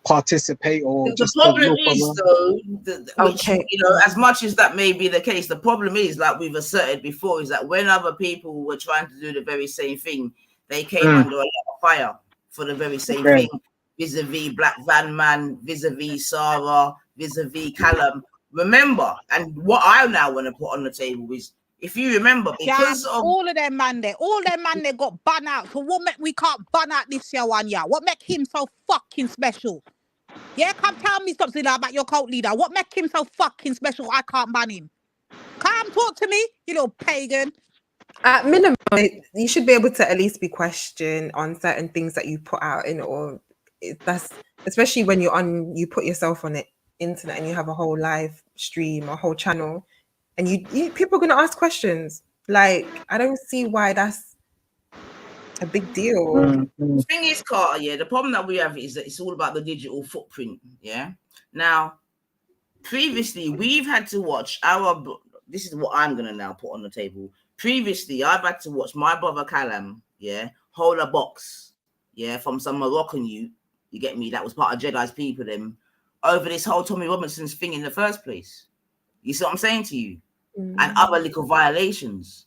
participate or The just to problem look is, around. though, which, Okay. you know, as much as that may be the case, the problem is, like we've asserted before, is that when other people were trying to do the very same thing, they came under a lot of fire for the very same thing, vis-a-vis Black Van Man, vis-a-vis Sarah, vis-a-vis Callum. Remember, and what I now want to put on the table is, if you remember, because of all of them man there got banned out. So what make we can't ban out this year one year? What make him so fucking special? Yeah, come tell me something about your cult leader. What make him so fucking special? I can't ban him. Come talk to me, you little pagan. At minimum, you should be able to at least be questioned on certain things that you put out in, or that's especially when you put yourself on the internet and you have a whole live stream, a whole channel, and you people are gonna ask questions. Like, I don't see why that's a big deal. The thing is, Carter, yeah, the problem that we have is that it's all about the digital footprint. Yeah. Now, previously, we've had to watch this is what I'm gonna now put on the table. Previously, I've had to watch my brother Callum, yeah, hold a box, yeah, from some Moroccan youth, you get me, that was part of Jedi's people, them, over this whole Tommy Robinson's thing in the first place. You see what I'm saying to you? And other little violations.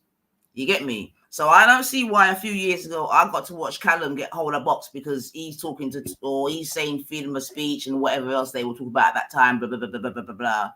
You get me? So I don't see why a few years ago I got to watch Callum get hold of box because he's talking to, or he's saying freedom of speech and whatever else they were talking about at that time, blah, blah, blah, blah, blah, blah, blah.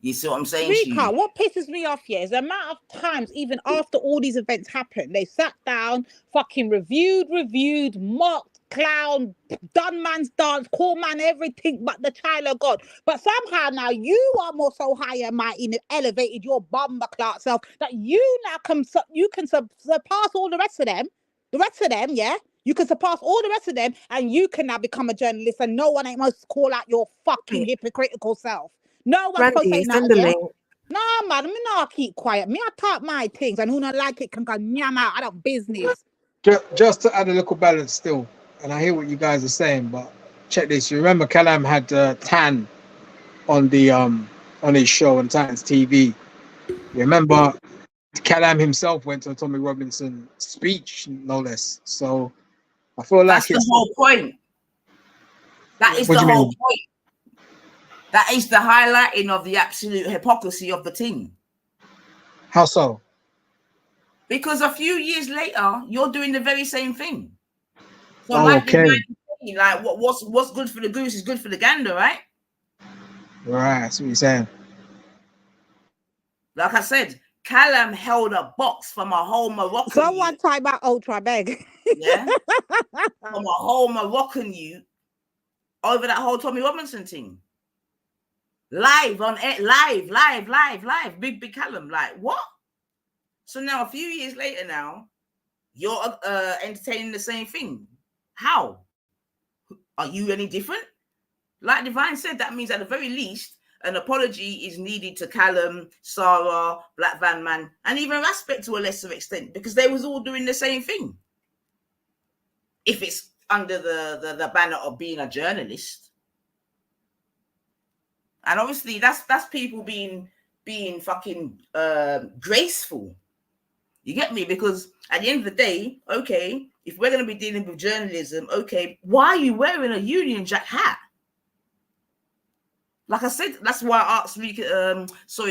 You see what I'm saying? Rika, what pisses me off here is the amount of times, even after all these events happened, they sat down, fucking reviewed, mocked, clown, done man's dance, call man everything but the child of God. But somehow now you are more so high and mighty and elevated your bomber clock self that you now can surpass all the rest of them. The rest of them, yeah? You can surpass all the rest of them and you can now become a journalist and no one ain't supposed to call out your fucking hypocritical self. No one's supposed to say Randy, nothing. send the link. No, man, me not keep quiet. Me, I talk my things, and who not like it can go nyam out. I don't business. Just to add a little balance still, and I hear what you guys are saying, but check this. You remember Callum had Tan on the on his show on Titans TV. You remember Callum himself went to a Tommy Robinson speech, no less. So I feel like that's the whole point. That is the whole point. That is the highlighting of the absolute hypocrisy of the team. How so? Because a few years later, you're doing the very same thing. So like what's good for the goose is good for the gander, right? Right, that's what you're saying. Like I said, Callum held a box from a whole Moroccan. Someone type out Ultra Beg. Yeah. From a whole Moroccan youth over that whole Tommy Robinson thing. Live on it, live. Big Callum. Like, what? So now a few years later now, you're entertaining the same thing. How? Are you any different? Like Divine said, that means at the very least, an apology is needed to Callum, Sarah, Black Van Man, and even Aspect to a lesser extent, because they was all doing the same thing. If it's under the banner of being a journalist. And obviously that's people being fucking graceful. You get me? Because at the end of the day, okay, if we're going to be dealing with journalism, okay, why are you wearing a Union Jack hat? Like I said, that's why I asked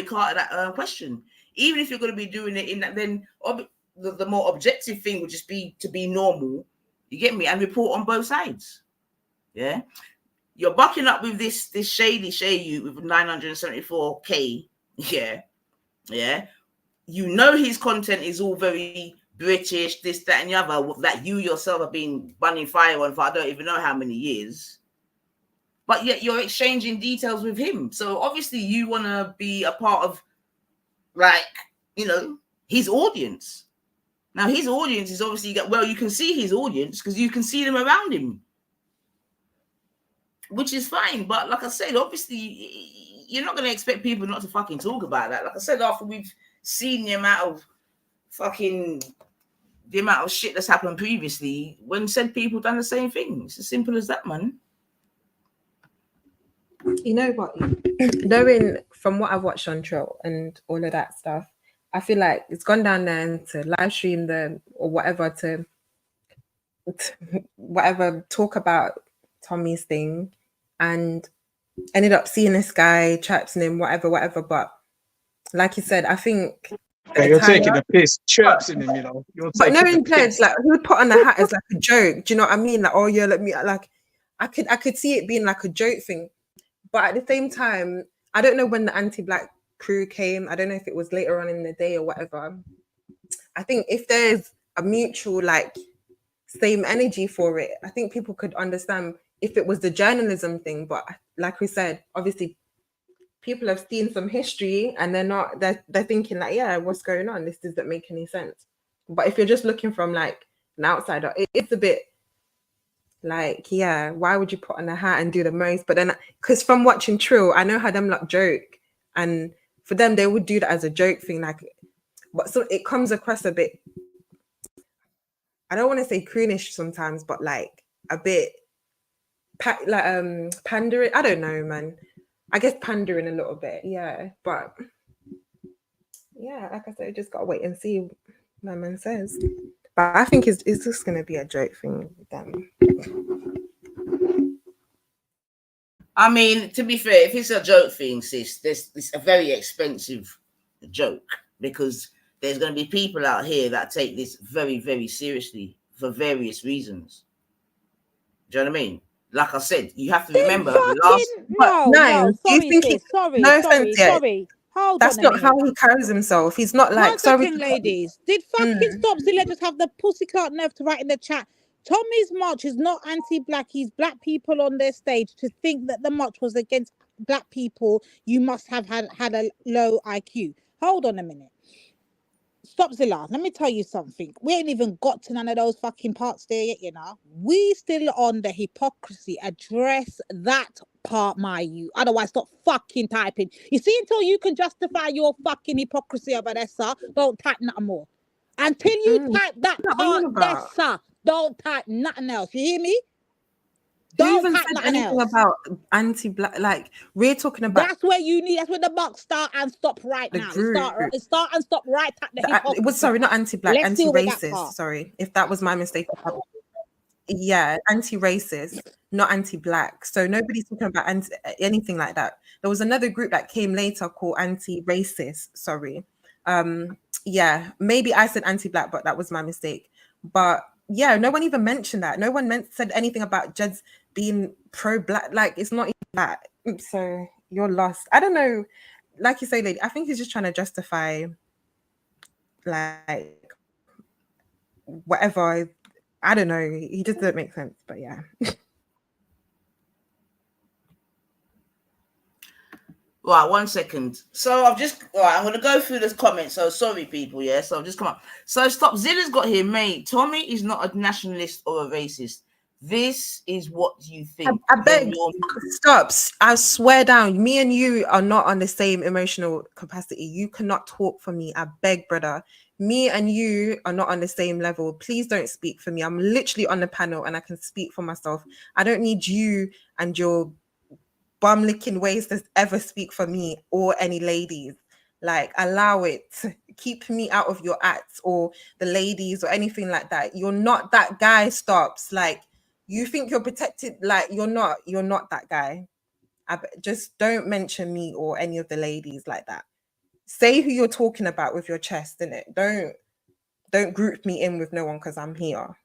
Carter that question. Even if you're going to be doing it in that, then the more objective thing would just be to be normal. You get me? And report on both sides. Yeah. You're bucking up with this shady you with 974K. Yeah. You know his content is all very British, this, that, and the other, that you yourself have been bunning fire on for I don't even know how many years. But yet you're exchanging details with him. So obviously you want to be a part of, like, you know, his audience. Now, his audience is obviously, well, you can see his audience because you can see them around him, which is fine. But like I said, obviously, you're not going to expect people not to fucking talk about that. Like I said, after we've seen the amount of shit that's happened previously, when said people done the same thing. It's as simple as that, man. You know what? Knowing from what I've watched on Trill and all of that stuff, I feel like it's gone down there to live stream them or whatever to whatever, talk about Tommy's thing, and ended up seeing this guy, chirping him, whatever. But like you said, I think you're taking the piss, chirping him, you know. But knowing Jed, like he would put on the hat as like a joke. Do you know what I mean? Like, oh yeah, let me like. I could see it being like a joke thing, but at the same time, I don't know when the anti-black crew came. I don't know if it was later on in the day or whatever. I think if there's a mutual like same energy for it, I think people could understand if it was the journalism thing. But like we said, obviously people have seen some history and they're thinking like, yeah, what's going on? This doesn't make any sense. But if you're just looking from like an outsider, it's a bit like, yeah, why would you put on a hat and do the most? But then, because from watching Trill, I know how them lot joke, and for them, they would do that as a joke thing. Like, but so it comes across a bit, I don't want to say croonish sometimes, but like a bit pandering. I don't know, man. I guess pandering a little bit, yeah. But yeah, like I said, just gotta wait and see what my man says. But I think it's just gonna be a joke thing with them. I mean, to be fair, if it's a joke thing, sis, it's a very expensive joke because there's going to be people out here that take this very, very seriously for various reasons. Do you know what I mean? Like I said, you have to remember Sorry. Hold That's on not minute. how he carries himself. He's not like, sorry, ladies. Did fucking Stopzilla just have the pussycat nerve to write in the chat? Tommy's march is not anti-black. He's black people on their stage. To think that the march was against black people, you must have had a low IQ. Hold on a minute. Stopzilla, let me tell you something. We ain't even got to none of those fucking parts there yet, you know. We still on the hypocrisy. Address that part, my you. Otherwise, stop fucking typing. You see, until you can justify your fucking hypocrisy over there, sir, don't type nothing more. Until you type that part there, sir, don't type nothing else. You hear me? Don't even said anything about anti-black. Like, we're talking about. That's where you need. That's where the box start and stop right now. It start and stop right at the hypocrisy. It was, sorry, not anti-black, anti-racist. Sorry, if that was my mistake. Yeah, anti-racist, not anti-black. So nobody's talking about anything like that. There was another group that came later called anti-racist. Sorry. Yeah, maybe I said anti-black, but that was my mistake. But yeah, no one even mentioned that. No one said anything about Jed's being pro-black. Like, it's not even that. So you're lost. I don't know. Like you say, lady, I think he's just trying to justify like whatever. I don't know. He just doesn't make sense. But yeah. Right, 1 second. So I'm going to go through this comment. So sorry, people. Yeah. So just come on. So Stopzilla's got here, mate. Tommy is not a nationalist or a racist. This is what you think. I beg, stop. I swear down. Me and you are not on the same emotional capacity. You cannot talk for me. I beg, brother. Me and you are not on the same level. Please don't speak for me. I'm literally on the panel and I can speak for myself. I don't need you and your bum licking ways to ever speak for me or any ladies. Like, allow it. Keep me out of your acts or the ladies or anything like that. You're not that guy, Stops. Like, you think you're protected, like you're not that guy. Just don't mention me or any of the ladies like that. Say who you're talking about with your chest, innit? Don't group me in with no one because I'm here.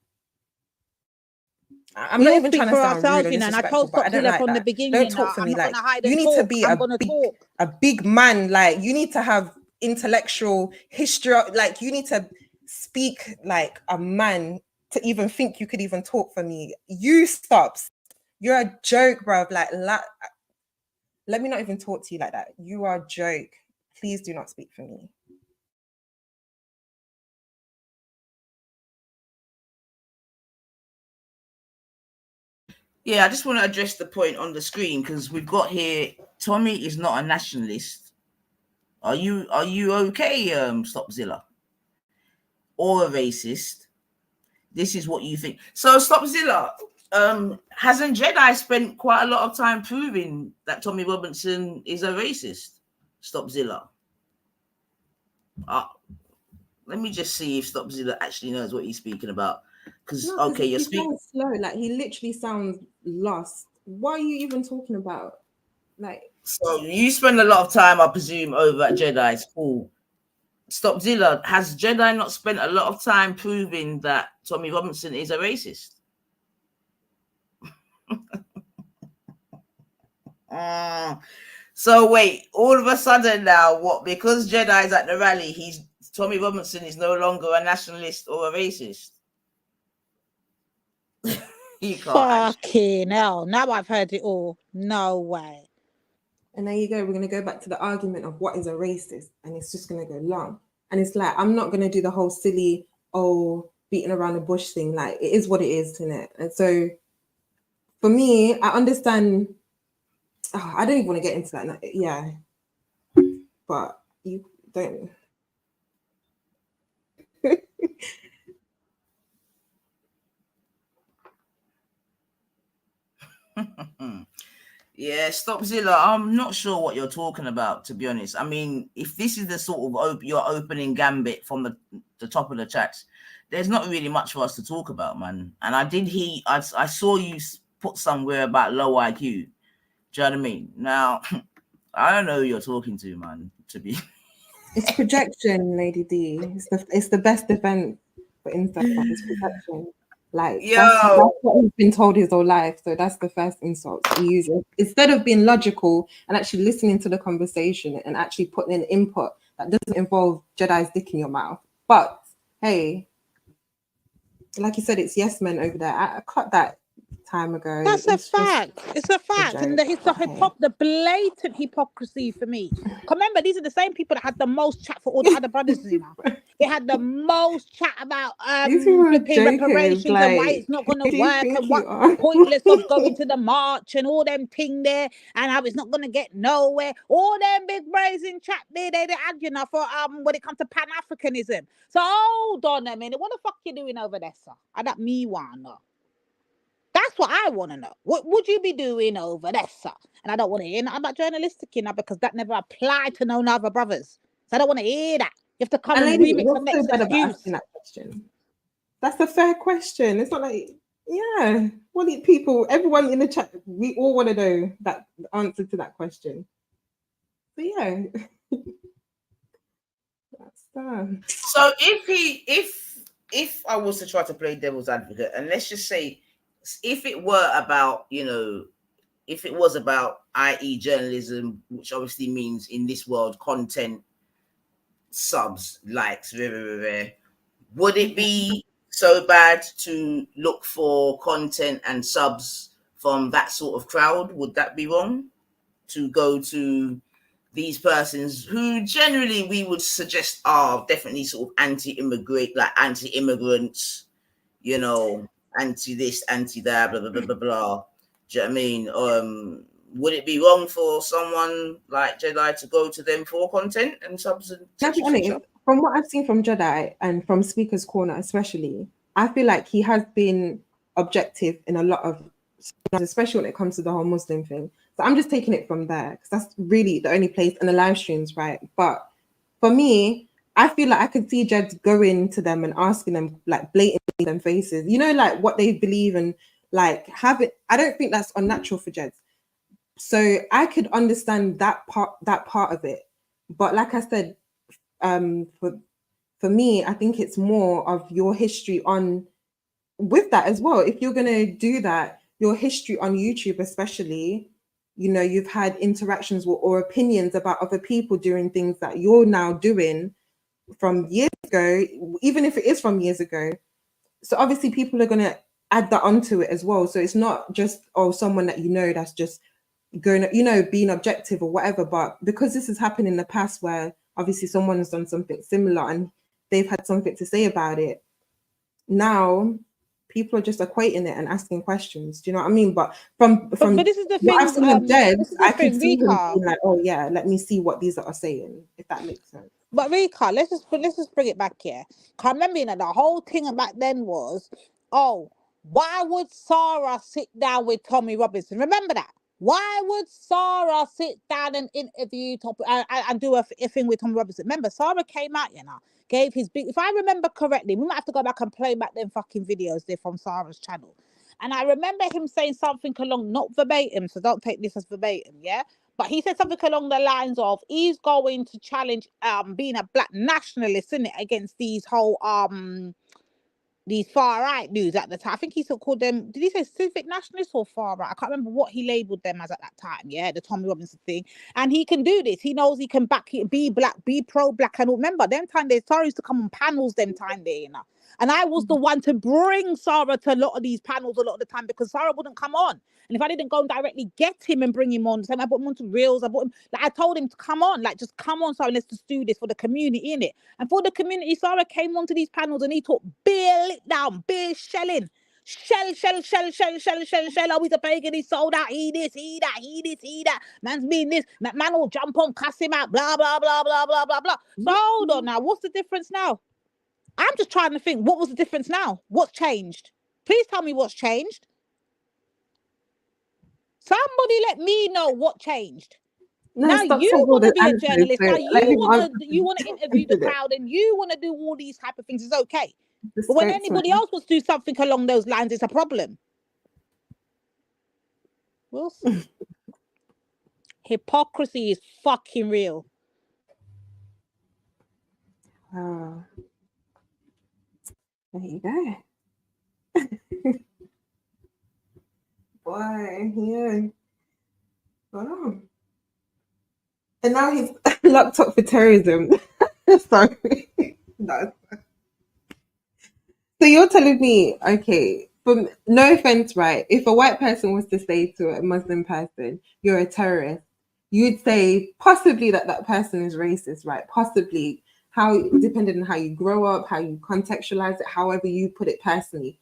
I'm not even trying to sound rude or disrespectful, but I don't like that. Don't talk for me. Like, you need to be a big man. Like, you need to have intellectual history. Like, you need to speak like a man to even think you could even talk for me. You Stops. You're a joke, bruv. Like, let me not even talk to you like that. You are a joke. Please do not speak for me. Yeah, I just want to address the point on the screen because we've got here Tommy is not a nationalist. Are you okay, Stopzilla? Or a racist? This is what you think. So Stopzilla, hasn't Jedi spent quite a lot of time proving that Tommy Robinson is a racist? Stopzilla. Let me just see if Stopzilla actually knows what he's speaking about. Because No, okay, you're he speaking sounds slow. Like he literally sounds lost. What are you even talking about? Like, so you spend a lot of time, I presume, over at Jedi school. Stopzilla, has Jedi not spent a lot of time proving that Tommy Robinson is a racist? So wait, all of a sudden now, what? Because Jedi's at the rally, Tommy Robinson is no longer a nationalist or a racist. You can't. Fucking hell. Now I've heard it all. No way. and there you go. We're gonna go back to the argument of what is a racist, and it's just gonna go long. And it's like I'm not gonna do the whole silly beating around the bush thing. Like it is what it is, isn't it? And so for me, I understand. I don't even want to get into that. Yeah, but you don't. Yeah, Stopzilla, I'm not sure what you're talking about, to be honest. I mean, if this is the sort of your opening gambit from the top of the chats, there's not really much for us to talk about, man. And I saw you put somewhere about low IQ. Do you know what I mean? Now, I don't know who you're talking to, man, to be. It's projection, Lady D. It's the best defense for insult. It's projection. Like that's what he's been told his whole life. So that's the first insult he uses. Instead of being logical and actually listening to the conversation and actually putting in input that doesn't involve Jedi's dick in your mouth. But hey, like you said, it's yes men over there. I cut that time ago. That's a fact. It's a fact. And the blatant hypocrisy for me. Remember, these are the same people that had the most chat for all the other brothers, you know. They had the most chat about flipping reparations and why it's not going to work and what pointless of going to the march and all them thing there and how it's not going to get nowhere. All them big brazen chat there, they had, you know, for when it comes to Pan-Africanism. So hold on a minute. What the fuck you doing over there, sir? I got me one, no. That's what I want to know. What would you be doing over there, sir? And I don't want to hear nothing about journalistic, you know, because that never applied to no other brothers. So I don't want to hear that. You have to come and remix the next excuse. Asking that question? That's a fair question. It's not like, yeah, what do people, everyone in the chat, we all want to know that answer to that question. But yeah, that's done. So if I was to try to play devil's advocate, and let's just say, if it were about, you know, if it was about, i.e. journalism, which obviously means in this world content, subs, likes, would it be so bad to look for content and subs from that sort of crowd? Would that be wrong to go to these persons who generally we would suggest are definitely sort of anti-immigrants, you know, anti this, anti that, blah, blah, blah, blah, blah. Do you know what I mean? Would it be wrong for someone like Jedi to go to them for content and subs? From what I've seen from Jedi and from Speaker's Corner especially, I feel like he has been objective in a lot of, especially when it comes to the whole Muslim thing. So I'm just taking it from there because that's really the only place, and the live streams, right? But for me, I feel like I could see Jed going to them and asking them like blatantly them faces, you know, like what they believe and like have it. I don't think that's unnatural for Jed. So I could understand that part of it. But like I said, for me, I think it's more of your history on with that as well. If you're gonna do that, your history on YouTube, especially, you know, you've had interactions with, or opinions about other people doing things that you're now doing from years ago, even if it is from years ago. So obviously people are going to add that onto it as well. So it's not just, someone that you know that's just going, you know, being objective or whatever. But because this has happened in the past where obviously someone has done something similar and they've had something to say about it, now people are just equating it and asking questions. Do you know what I mean? But from But this is the what thing. I've seen him dead, This is the I could thing, see him Rika. being like, oh yeah, let me see what these are saying, if that makes sense. But Rika, let's just bring it back here. Can't remember, you know, the whole thing back then was, oh, why would Sarah sit down with Tommy Robinson? Remember that? Why would Sarah sit down and interview and do a thing with Tommy Robinson? Remember, Sarah came out, you know, gave his big. If I remember correctly, we might have to go back and play back them fucking videos there from Sarah's channel. And I remember him saying something along, not verbatim, so don't take this as verbatim, yeah. But he said something along the lines of he's going to challenge being a black nationalist, isn't it, against these whole these far right news at the time. I think he still called them, did he say civic nationalists or far right? I can't remember what he labeled them as at that time, yeah, the Tommy Robinson thing. And he can do this. He knows he can back it, be black, be pro-black. And remember, them time they Sarah used to come on panels them time there, you know. And I was the one to bring Sarah to a lot of these panels a lot of the time because Sarah wouldn't come on. And if I didn't go and directly get him and bring him on, I brought him onto Reels, I told him to come on, like just come on, Sarah, let's just do this for the community, innit? And for the community, Sarah came onto these panels and he taught beer lit down, beer shelling. Shell. Oh, he's a pagan, he's sold out, he this, he that, he this, he that. Man's being this, that man will jump on, cuss him out, blah, blah, blah, blah, blah, blah, blah. So hold on now, what's the difference now? I'm just trying to think, what was the difference now? What's changed? Please tell me what's changed. Somebody let me know what changed. No, now you want to be a journalist. Now you want to interview the crowd and you want to do all these type of things. It's okay. But when anybody else wants to do something along those lines, it's a problem. We'll see. Hypocrisy is fucking real. Oh. There you go. Boy, yeah. Wow. And now he's locked up for terrorism. Sorry. No. So you're telling me, okay, from no offense, right? If a white person was to say to a Muslim person, you're a terrorist, you'd say possibly that person is racist, right? Possibly, how depending on how you grow up, how you contextualize it, however you put it personally.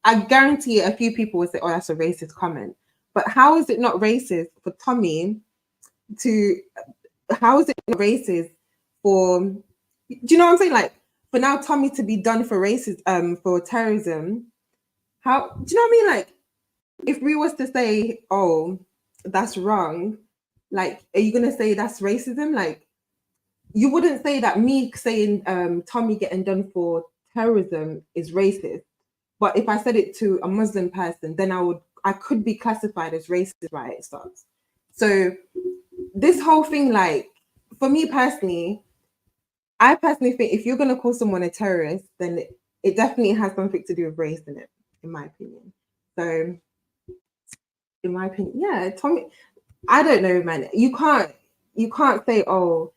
I guarantee a few people would say, oh, that's a racist comment. But how is it not racist for Tommy how is it not racist for, do you know what I'm saying? Like, for now Tommy to be done for racism, for terrorism, how, do you know what I mean? Like, if we was to say, oh, that's wrong, like, are you gonna say that's racism? Like, you wouldn't say that me saying Tommy getting done for terrorism is racist. But if I said it to a Muslim person, then I could be classified as racist, right? It starts. So this whole thing, like, for me personally, I personally think if you're gonna call someone a terrorist, then it definitely has something to do with race in it, in my opinion. So, in my opinion, yeah, Tommy, I don't know, man. You can't say, oh,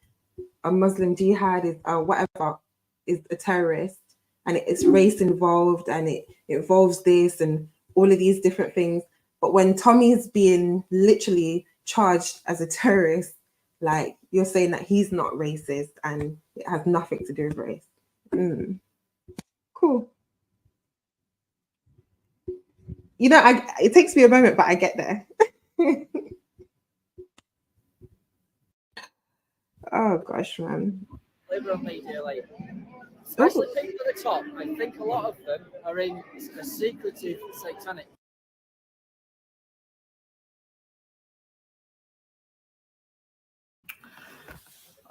a Muslim jihad is whatever is a terrorist, and it's race involved, and it involves this and all of these different things. But when Tommy's being literally charged as a terrorist, like, you're saying that he's not racist and it has nothing to do with race. Cool. You know, it takes me a moment, but I get there. Oh gosh, man. Liberal media, like, especially people at the top, I think a lot of them are in a secretive satanic.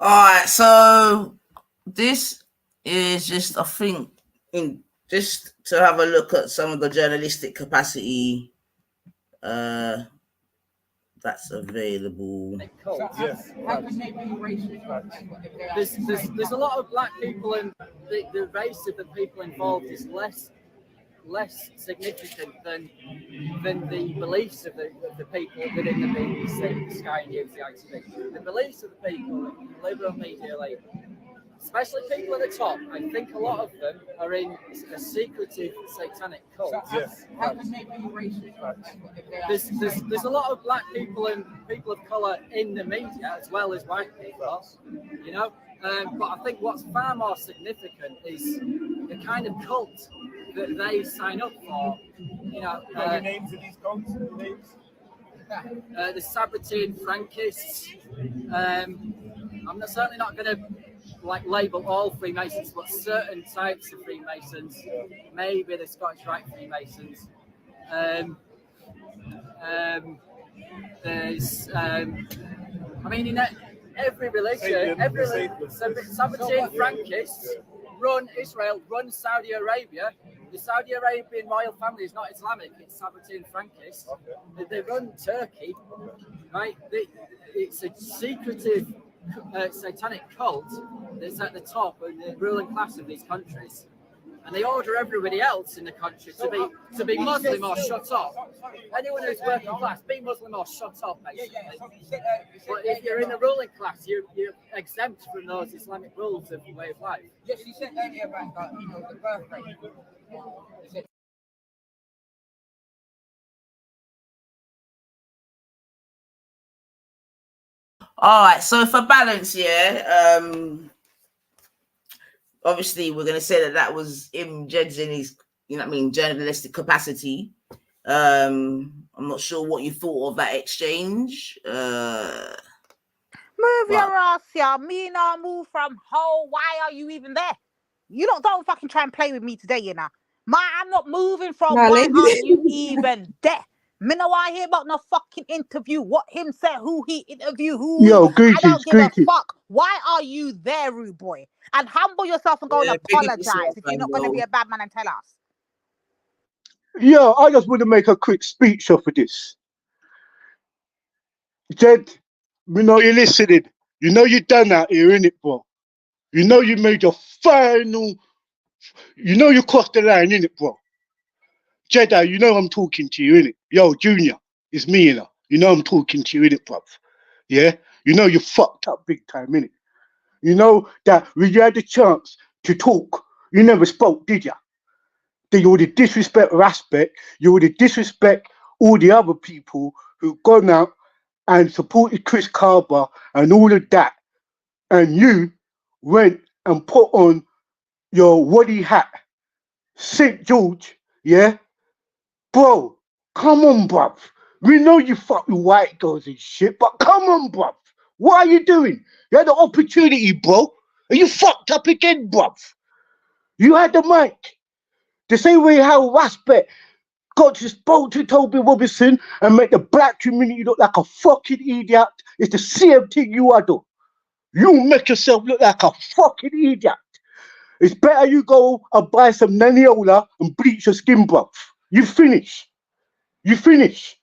All right, so this is just, I think, just to have a look at some of the journalistic capacity that's available. There's a lot of black people, and the race of the people involved is less significant than the beliefs of the people within the BBC, Sky News, the ITV. The beliefs of the people in liberal media, like, especially people at the top, I think a lot of them are in a secretive satanic cult. There's a lot of black people and people of colour in the media as well as white people, you know. But I think what's far more significant is the kind of cult that they sign up for. You know, the names of these cults, the names? The Sabbatine Frankists. I'm certainly not going to like label all Freemasons, but certain types of Freemasons, maybe the Scottish Rite Freemasons. There's, I mean, in every religion, Sabbatine Frankists run Israel, run Saudi Arabia. The Saudi Arabian royal family is not Islamic; it's Sabbatine Frankists. They run Turkey, right? It's a secretive satanic cult that's at the top of the ruling class of these countries, and they order everybody else in the country to be Muslim or shut up. Anyone who's working class, be Muslim or shut up, basically. But if you're in the ruling class, you're exempt from those Islamic rules of way of life. Yes, you said earlier about the birth rate. All right, so for balance, obviously we're gonna say that was him judging his, journalistic capacity. I'm not sure what you thought of that exchange. Move your ass, yeah. Me no move from home. Why are you even there? You don't fucking try and play with me today, you know. I'm not moving from. Nah, why lady. are you even there? Me no want hear about no fucking interview. What him said, who he interview, who. Yo, I don't give Greekies. a fuck. Why are you there, rude boy? And humble yourself and go and apologize if you're not going to be a bad man and tell us. Yeah, I just want to make a quick speech off of this. Jed, you know you're listening. You know you done out here, innit, bro? You know you made your final. You know you crossed the line, innit, bro? Jedi, you know I'm talking to you, innit? Yo, Junior, it's me, you know. You know I'm talking to you, innit, bruv? Yeah? You know you fucked up big time, innit? You know that when you had the chance to talk, you never spoke, did ya? Then you would have disrespect Raspect, you would have disrespect all the other people who've gone out and supported Chris Carver and all of that. And you went and put on your Waddy hat, St. George, yeah? Bro, come on, bruv. We know you fuck with white girls and shit, but come on, bruv. What are you doing? You had the opportunity, bro. And you fucked up again, bruv. You had the mic. The same way how Raspet got to spoke to Toby Robinson and make the black community look like a fucking idiot. It's the same thing you are doing. You make yourself look like a fucking idiot. It's better you go and buy some Naniola and bleach your skin, bruv. You finish. You finish.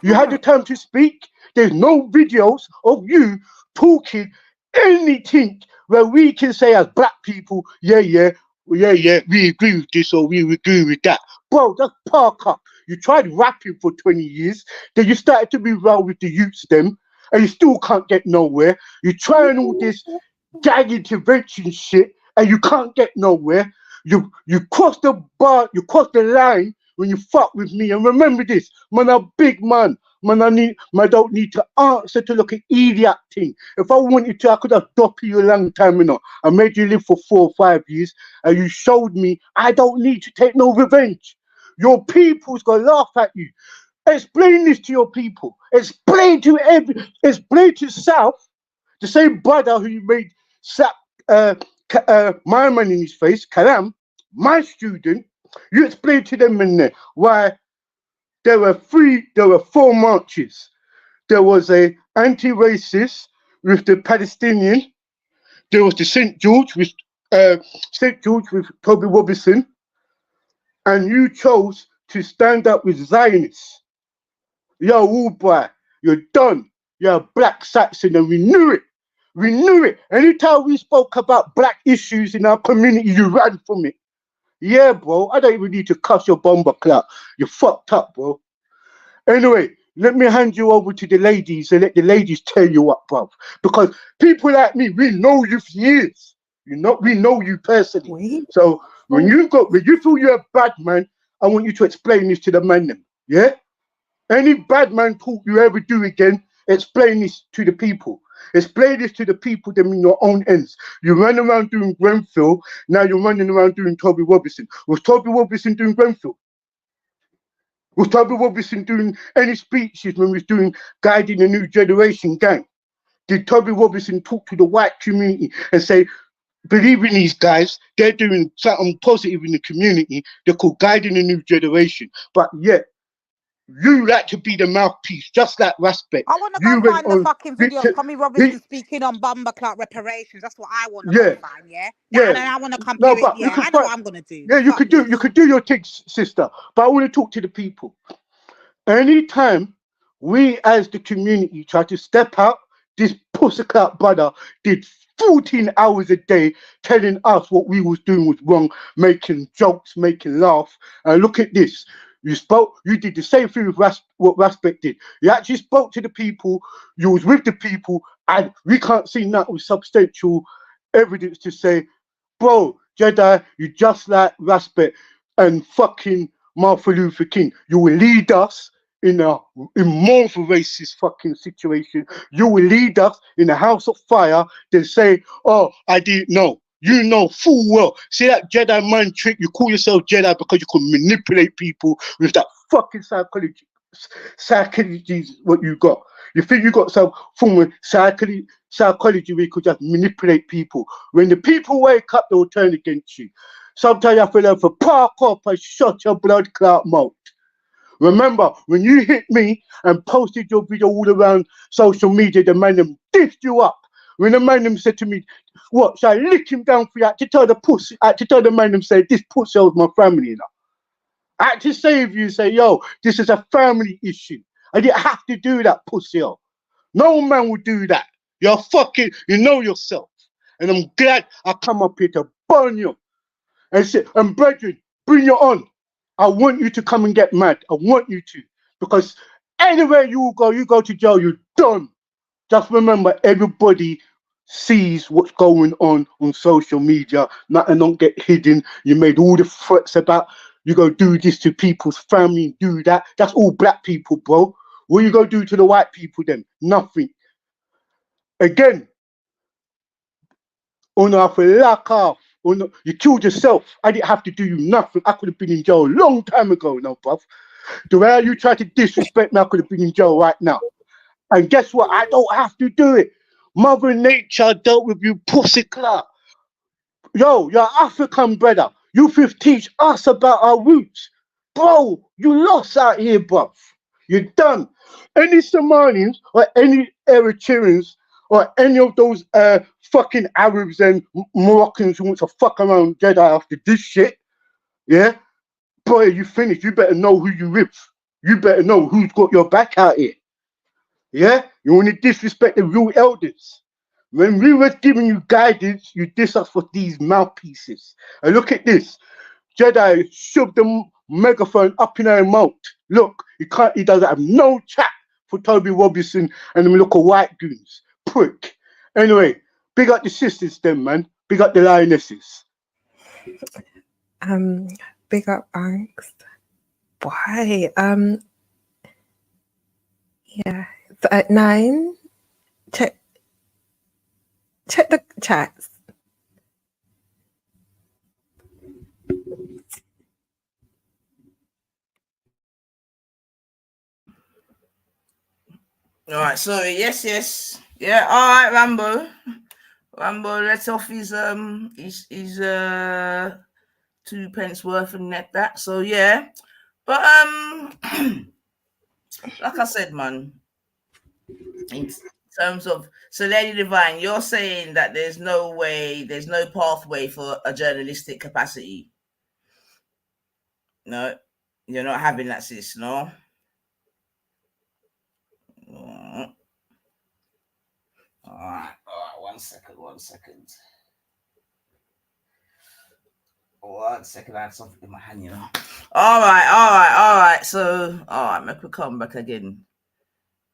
You had the time to speak. There's no videos of you talking anything where we can say as black people, yeah, we agree with this or we agree with that. Bro, just park up. You tried rapping for 20 years, then you started to move around with the youths them, and you still can't get nowhere. You're trying all this gang intervention shit, and you can't get nowhere. You cross the bar, you cross the line when you fuck with me. And remember this, man, I'm a big man. Man, I don't need to answer to look at idiot thing. If I wanted to, I could have dopped you a long time, you know. I made you live for 4 or 5 years, and you showed me I don't need to take no revenge. Your people's gonna laugh at you. Explain this to your people. Explain to South, the same brother who you made slap my man in his face, Kalam, my student. You explain to them in there why there were 4 marches. There was a anti-racist with the Palestinian. There was the St. George with Toby Robinson, and you chose to stand up with Zionists. Yo, boy, you're done. You're a black Saxon, and we knew it. We knew it. Anytime we spoke about black issues in our community, you ran from it. Yeah, bro, I don't even need to cuss your bomber clout. You're fucked up, bro. Anyway, let me hand you over to the ladies and let the ladies tell you up, bro. Because people like me, we know you for years. We know you personally. So when you feel you're a bad man, I want you to explain this to the man then. Yeah? Any bad man talk you ever do again, explain this to the people. Explain this to the people them in your own ends. You ran around doing Grenfell, now you're running around doing Toby Robinson. Was Toby Robinson doing Grenfell? Was Toby Robinson doing any speeches when we was doing Guiding the New Generation Gang? Did Toby Robinson talk to the white community and say, believe in these guys, they're doing something positive in the community, they're called Guiding the New Generation. But yet, you like to be the mouthpiece, just like Respect. I want to go You went find the on fucking video of Tommy Robinson speaking on Bumba Clock reparations. That's what I want to go yeah, find, yeah? yeah. And then I want to come No, view it. but you Yeah, could I know find, what I'm going to do. yeah, you Fuck could do your thing, sister. But I want to talk to the people. Anytime we as the community try to step out, this pussycat brother did 14 hours a day telling us what we was doing was wrong, making jokes, making laugh. And look at this. You did the same thing with what Respect did. You actually spoke to the people, you was with the people, and we can't see nothing with substantial evidence to say, bro, Jedi, you just like Respect and fucking Martin Luther King. You will lead us in a more of a racist fucking situation. You will lead us in a house of fire, then say, oh, I didn't know. You know full well. See that Jedi mind trick? You call yourself Jedi because you can manipulate people with that fucking psychology. Psychology is what you got. You think you got some form of psychology where you could just manipulate people. When the people wake up, they will turn against you. Sometimes you have to learn to park up and shut your blood clot mouth. Remember, when you hit me and posted your video all around social media, the man them dissed you up. When the man them said to me, what, shall I lick him down for you? I had to tell the man them say, this pussy was my family, you know. I had to save you and say, yo, this is a family issue. I didn't have to do that, pussy. No man would do that. You're fucking, you know yourself. And I'm glad I come up here to burn you. And say, and brethren, bring you on. I want you to come and get mad. I want you to. Because anywhere you go to jail, you're done. Just remember, everybody sees what's going on social media. Nothing don't get hidden. You made all the threats about you go do this to people's family, do that. That's all black people, bro. What you go do to the white people then? Nothing. Again, on our lack off. You killed yourself. I didn't have to do you nothing. I could have been in jail a long time ago now, bruv. The way you try to disrespect me, I could have been in jail right now. And guess what? I don't have to do it. Mother Nature dealt with you, pussy clout. Yo, you're African brother. You should teach us about our roots. Bro, you lost out here, bruv. You're done. Any Somalians or any Eritreans or any of those fucking Arabs and Moroccans who want to fuck around Jedi after this shit, yeah? Boy, you finished. You better know who you with. You better know who's got your back out here. Yeah? You want to disrespect the real elders. When we was giving you guidance, you diss us for these mouthpieces. And look at this. Jedi shoved the megaphone up in her mouth. Look, he doesn't have no chat for Toby Robinson and them little white goons. Prick. Anyway, big up the sisters then, man. Big up the lionesses. Big up angst. Why? Yeah. So at 9, check the chats. All right, so yes. Yeah, all right, Rambo lets off his 2 pence worth and net that. So yeah. But like I said, man, in terms of Lady Divine, you're saying that there's no pathway for a journalistic capacity. No, you're not having that, sis, no? All right, 1 second. 1 second, I had something in my hand, you know. All right. So, make we come back again.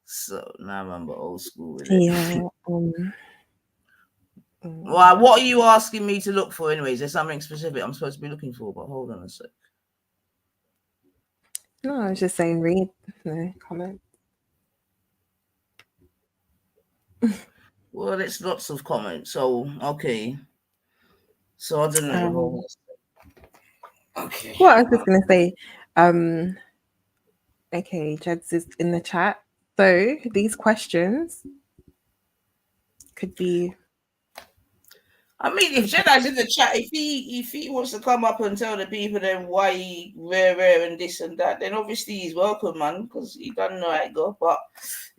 So now I remember old school with it. Yeah. Well, what are you asking me to look for, anyways? There's something specific I'm supposed to be looking for, but hold on a sec. No, I was just saying, read the comment. Well, it's lots of comments. So okay. So I don't know. Okay. What I was just gonna say, okay, Jed's is in the chat. So these questions could be. I mean, if Jedi's in the chat, if he wants to come up and tell the people then why he rare and this and that, then obviously he's welcome, man, because he doesn't know how it go. But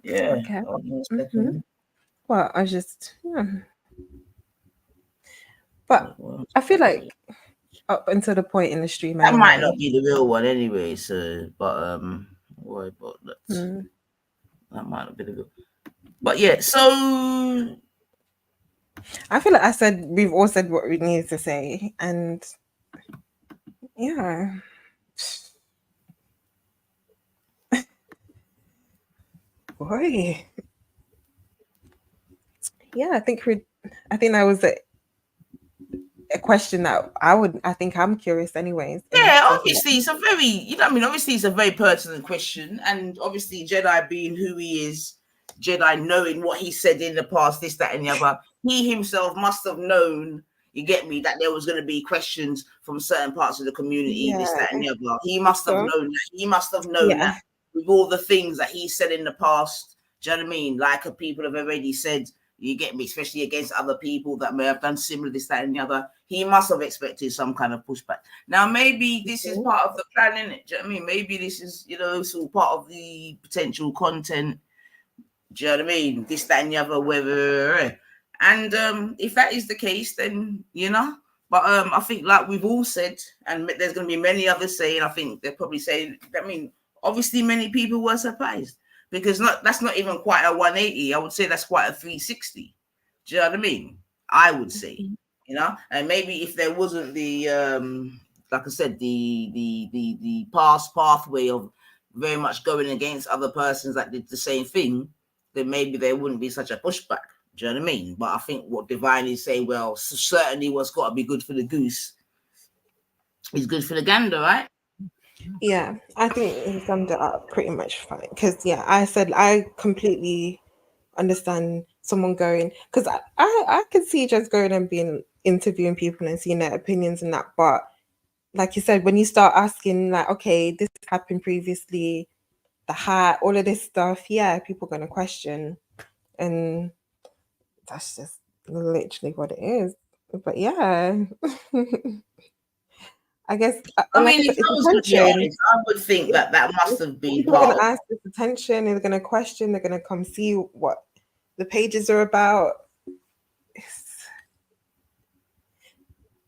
yeah, Okay. hold on a Mm-hmm. second. Well, I just. But I feel like up until the point in the stream, that anyway, might not be the real one anyway. So, but worry about that. That might not be the real. But yeah, so I feel like we've all said what we need to say, and yeah. Boy. Yeah, I think that was a question that I think I'm curious anyways. yeah, obviously it's a very, you know what I mean, obviously it's a very pertinent question, and obviously Jedi being who he is, Jedi knowing what he said in the past, this, that, and the other, he himself must have known, you get me, that there was going to be questions from certain parts of the community, this, that, and the other. He must have known that. He must have known that with all the things that he said in the past, do you know what I mean? Like people have already said, you get me, especially against other people that may have done similar, this, that, and the other. He must have expected some kind of pushback. Now, maybe this is part of the plan, isn't it? Do you know what I mean? Maybe this is, it's all part of the potential content. Do you know what I mean? This, that, and the other, whether. And if that is the case, then, But I think, like we've all said, and there's going to be many others saying, I think they're probably saying, I mean, obviously many people were surprised. Because that's not even quite a 180. I would say that's quite a 360. Do you know what I mean? I would say, and maybe if there wasn't the like I said, the past pathway of very much going against other persons that did the same thing, then maybe there wouldn't be such a pushback. Do you know what I mean? But I think what Divine is saying, well, certainly what's got to be good for the goose is good for the gander, right? Yeah, I think he summed it up pretty much fine. Because I said I completely understand someone going, because I could see just going and being interviewing people and seeing their opinions and that. But like you said, when you start asking, like, okay, this happened previously, the hat, all of this stuff, people are gonna question, and that's just literally what it is. But I guess, I like mean, if I was going to be honest, I would think that must have been people are part going to of. ask this attention, they're going to question, they're going to come see what the pages are about.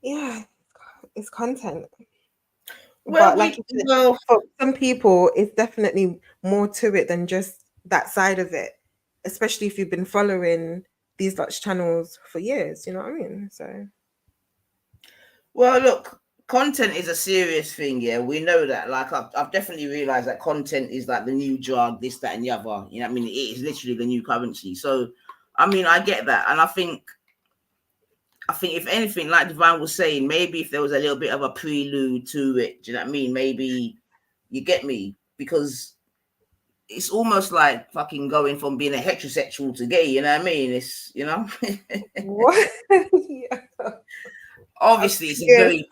It's content. Well, but like you said, for some people, it's definitely more to it than just that side of it, especially if you've been following these Dutch channels for years, you know what I mean? So, well, look, content is a serious thing. Yeah, we know that. Like, I've definitely realized that content is like the new drug, this, that, and the other. You know what I mean? It is literally the new currency. So, I mean, I get that. And I think if anything, like Divine was saying, maybe if there was a little bit of a prelude to it, do you know what I mean? Maybe you get me? Because it's almost like fucking going from being a heterosexual to gay, you know what I mean? It's, what? Obviously, it's a very.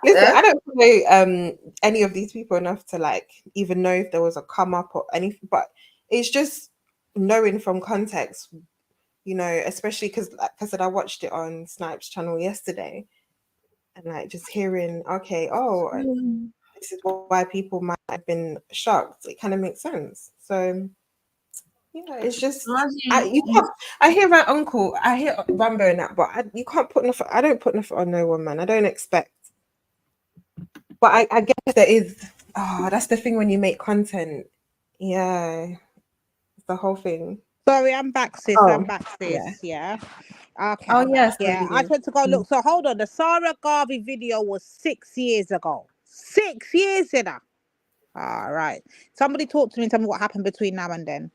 Listen, I don't know any of these people enough to like even know if there was a come up or anything, but it's just knowing from context, especially because, like I said, I watched it on Snipe's channel yesterday, and like just hearing, okay, this is why people might have been shocked. It kind of makes sense. So, it's just I hear my uncle, I hear Rambo and that, but you can't put nothing. I don't put nothing on no one, man. I don't expect. But I guess there is. Oh, that's the thing when you make content. Yeah, it's the whole thing. Sorry, I'm back, sis. I'm back, sis. Yeah. Okay. Oh yes. Yeah, I went to go look. So hold on. The Sarah Garvey video was 6 years ago. 6 years, you know. All right. Somebody talk to me and tell me what happened between now and then.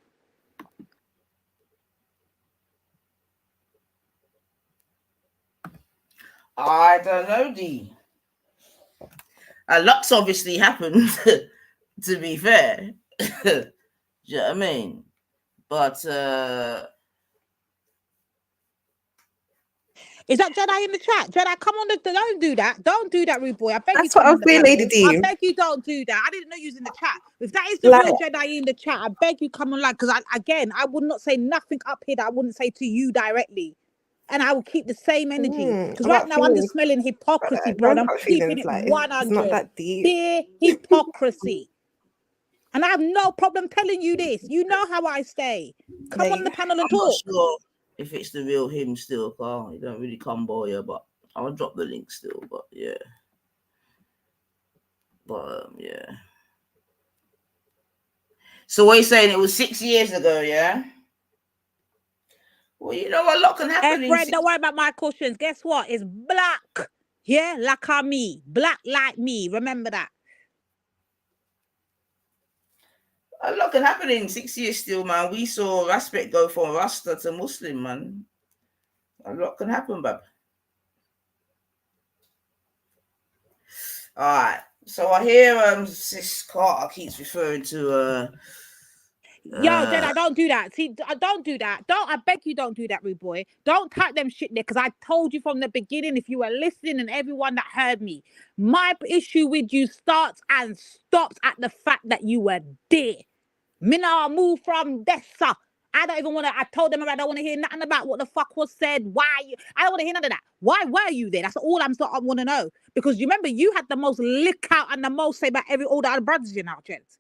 I don't know, D. A lot's obviously happened, to be fair. Do you know what I mean? But Is that Jedi in the chat? Jedi, come on. Don't do that. Don't do that, rude boy. I beg you, That's what come I on was the saying, panel. Lady D. I beg you, don't do that. I didn't know you was in the chat. If that is the Like, real Jedi in the chat, I beg you, come on, like, because I would not say nothing up here that I wouldn't say to you directly. And I will keep the same energy. Because right about now I'm just feelings, smelling hypocrisy, bro. don't And I'm touch keeping feelings. it Like, it's not 100. that deep. Dear hypocrisy. And I have no problem telling you this. You know how I stay. Come on the panel and I'm not talk. sure if it's the real him still, Carl. You don't really come by here, but I'll drop the link still. But yeah. But yeah. So what are you saying? It was 6 years ago, yeah? Well, you know, a lot can happen in Fred, don't worry about my cushions. Guess what? It's black. Yeah, like me. Black like me. Remember that. A lot can happen in 6 years still, man. We saw Aspect go from Rasta to Muslim, man. A lot can happen, bub. All right. So I hear Sis Carter keeps referring to Yo, Jedi, don't do that. See, don't do that. I beg you, don't do that, rude boy. Don't type them shit there, because I told you from the beginning, if you were listening and everyone that heard me, my issue with you starts and stops at the fact that you were there. Mina move from Dessa. I don't even want to. I told them I don't want to hear nothing about what the fuck was said. Why? I don't want to hear none of that. Why were you there? That's all I want to know. Because you remember, you had the most lick out and the most say about all the other brothers in our gents.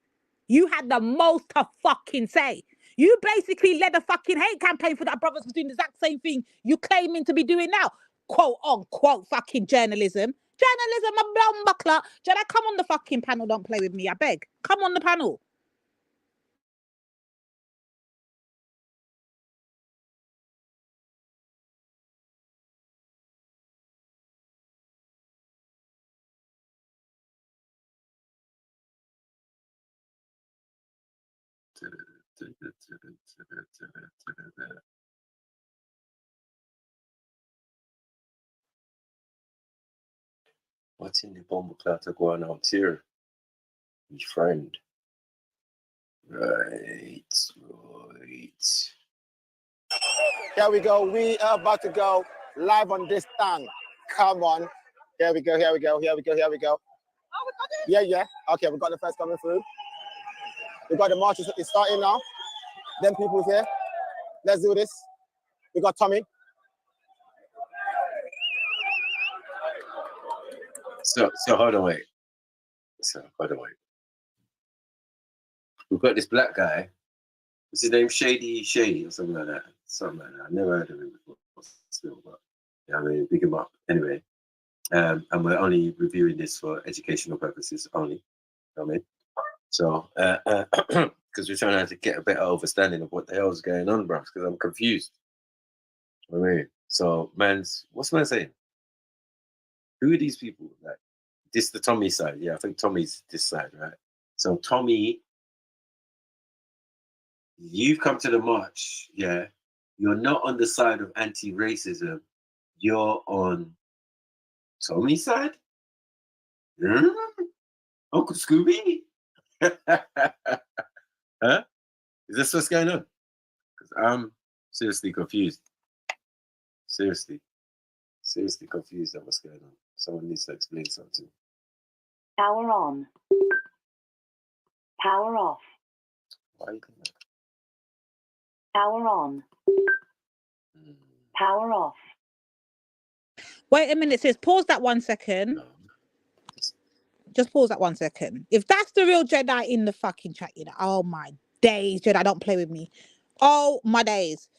You had the most to fucking say. You basically led a fucking hate campaign for that brothers was doing the exact same thing you claiming to be doing now. Quote unquote fucking journalism. Journalism, a brown buckler. Jedi, come on the fucking panel. Don't play with me, I beg. Come on the panel. What's in the bomb cloud to go on out here? My friend. Right. Here we go. We are about to go live on this thing. Come on. Here we go. Yeah. Okay, we got the first coming through. We got the march. It's starting now. Them people's here. Let's do this. We got Tommy. So hold on, wait. We've got this black guy. What's his name? Shady or something like that. I never heard of him before still, but yeah, I mean, big him up. Anyway. And we're only reviewing this for educational purposes only. You know what I mean? So because we're trying to get a better understanding of what the hell is going on, bro, because I'm confused. You know what I mean? So what's man saying? Who are these people? Like, this the Tommy side. Yeah, I think Tommy's this side, right? So Tommy, you've come to the march, yeah. You're not on the side of anti-racism. You're on Tommy's side? Uncle Scooby? Huh? Is this what's going on? Because I'm seriously confused. Seriously confused at what's going on. Someone needs to explain something. Power on. Power off. Why are you doing that? Power on. Power off. Wait a minute, sis. Pause that 1 second. No. Just pause that 1 second. If that's the real Jedi in the fucking chat, you know, oh my days, Jedi, don't play with me. Oh my days.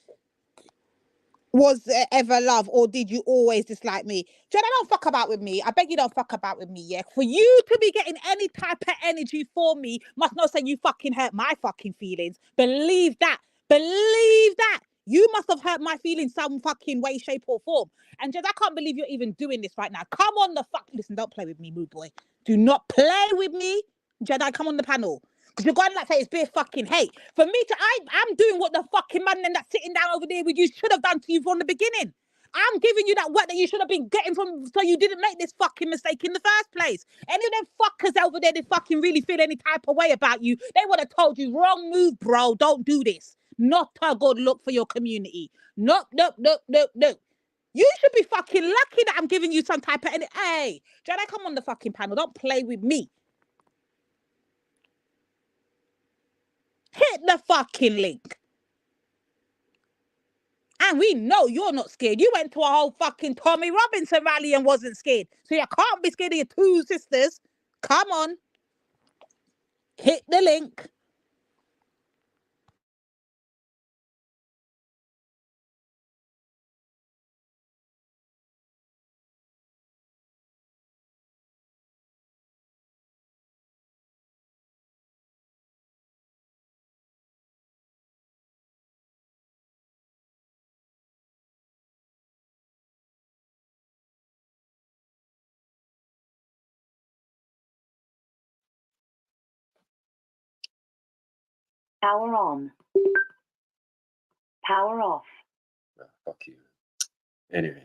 Was there ever love, or did you always dislike me? Jedi, don't fuck about with me. I beg you, don't fuck about with me, yeah? For you to be getting any type of energy for me must not say you fucking hurt my fucking feelings. Believe that. You must have hurt my feelings some fucking way, shape, or form. And Jedi, I can't believe you're even doing this right now. Come on the fuck. Listen, don't play with me, mood boy. Do not play with me. Jedi, come on the panel. Because you're going to say it's bare fucking hate. For me I'm doing what the fucking man then that's sitting down over there with you should have done to you from the beginning. I'm giving you that work that you should have been getting from, so you didn't make this fucking mistake in the first place. Any of them fuckers over there, they fucking really feel any type of way about you, they would have told you, wrong move, bro. Don't do this. Not a good look for your community. No. You should be fucking lucky that I'm giving you some type of... Hey, Jedi, come on the fucking panel. Don't play with me. Hit the fucking link. And we know you're not scared. You went to a whole fucking Tommy Robinson rally and wasn't scared. So you can't be scared of your two sisters. Come on. Hit the link. Power on. Power off. Oh, fuck you. Anyway.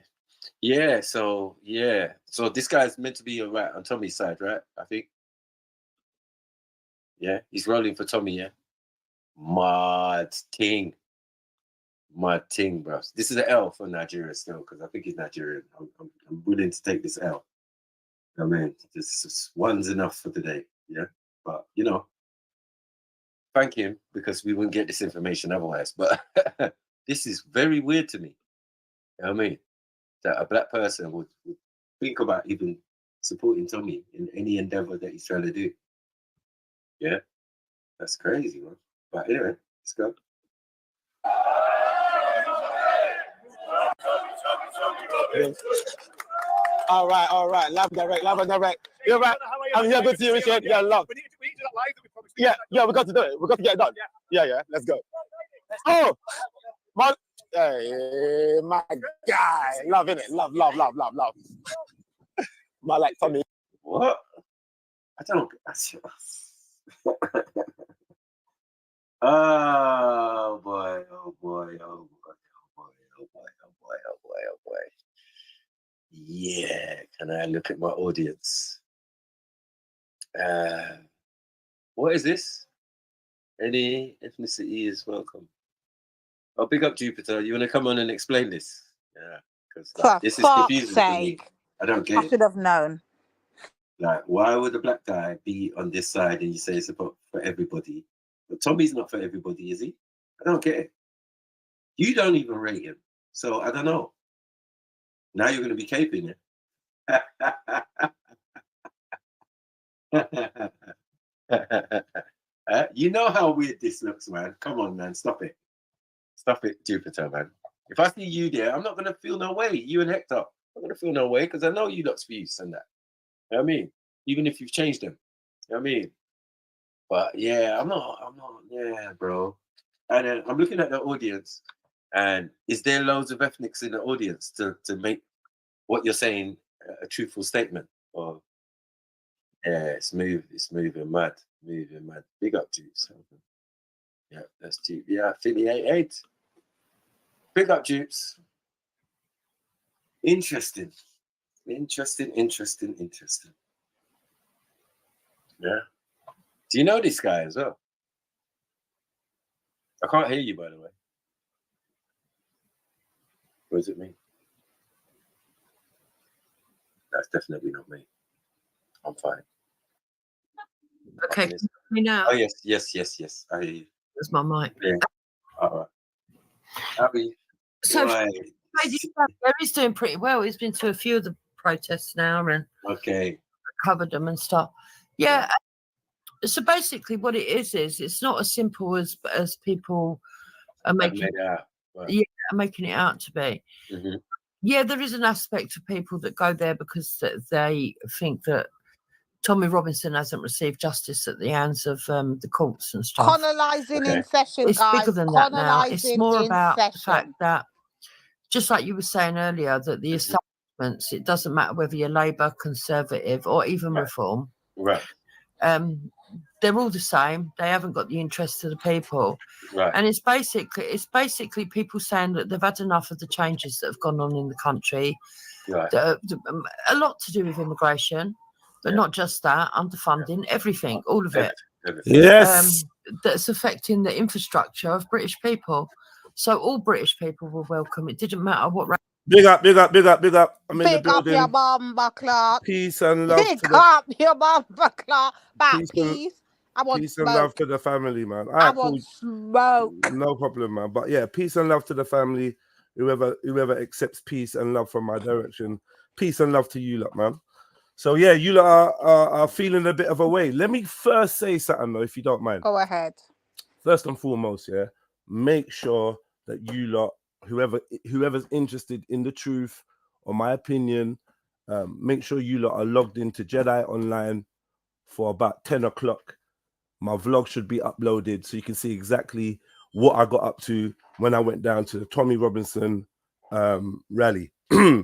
Yeah, so this guy's meant to be on Tommy's side, right? I think. Yeah, he's rolling for Tommy, yeah. Mad ting, bro. This is an L for Nigeria still, because I think he's Nigerian. I'm willing to take this L. I mean, just one's enough for today, yeah. But thank him, because we wouldn't get this information otherwise. But this is very weird to me. You know what I mean? That a black person would think about even supporting Tommy in any endeavor that he's trying to do. Yeah, that's crazy, man. But anyway, let's go. All right. Live and direct. You're right. I'm here. Good to see you, Richard. Yeah, love. We need to do that live. Yeah, we got to do it. We got to get it done. Yeah. Let's go. Oh, man. Hey, my guy. Love, innit? Love. My like Tommy. What? I don't. Oh boy. Yeah, can I look at my audience? What is this? Any ethnicity is welcome. Oh, big up Jupiter. You want to come on and explain this? Yeah, because this is confusing for me. I don't get it. I should have known. Like, why would a black guy be on this side and you say it's for everybody? But Tommy's not for everybody, is he? I don't get it. You don't even rate him. So I don't know. Now you're going to be caping it. You know how weird this looks, man. Come on, man. Stop it. Stop it, Jupiter, man. If I see you there, I'm not going to feel no way. You and Hector. I'm not going to feel no way because I know you lot's views and that. You know what I mean? Even if you've changed them. You know what I mean? But yeah, I'm not, bro. And then I'm looking at the audience, and is there loads of ethnics in the audience to make what you're saying a truthful statement? Or yeah, it's moving mad. Big up Jupes. Yeah, that's Jupe. Yeah, affiliated. Big up Jupes. Interesting. Yeah. Do you know this guy as well? I can't hear you, by the way. Or is it me? That's definitely not me. I'm fine. Okay, can you hear me now? Oh, yes. I hear you. That's my mic. Yeah. All right. Happy. So, right. He's doing pretty well. He's been to a few of the protests now and covered them and stuff. Yeah. So basically, what it is it's not as simple as people are making it out. Right. Yeah, making it out to be. Mm-hmm. Yeah, there is an aspect of people that go there because they think that Tommy Robinson hasn't received justice at the hands of the courts and stuff. Colonizing in session, it's guys. Bigger than that now. It's more about the fact that, just like you were saying earlier, that the establishments, it doesn't matter whether you're Labour, Conservative, or even Reform. Right. They're all the same. They haven't got the interests of the people. Right. And it's basically people saying that they've had enough of the changes that have gone on in the country. Right. A lot to do with immigration, but not just that, underfunding, everything, all of it. Yes. That's affecting the infrastructure of British people. So all British people were welcome. It didn't matter what race Big up, big up, big up, big up. I'm in the Big up your building. bomber clock. Peace and love Big to the up your bomber clock. Back peace peace. I want peace and love smoke. to the family, man. All I right, cool. want smoke. No problem, man. But yeah, peace and love to the family. Whoever accepts peace and love from my direction, peace and love to you lot, man. So yeah, you lot are feeling a bit of a way. Let me first say something though, if you don't mind. Go ahead. First and foremost, yeah, make sure that you lot, whoever's interested in the truth or my opinion, make sure you lot are logged into Jedi online for about 10 o'clock. My vlog should be uploaded so you can see exactly what I got up to when I went down to the Tommy Robinson rally.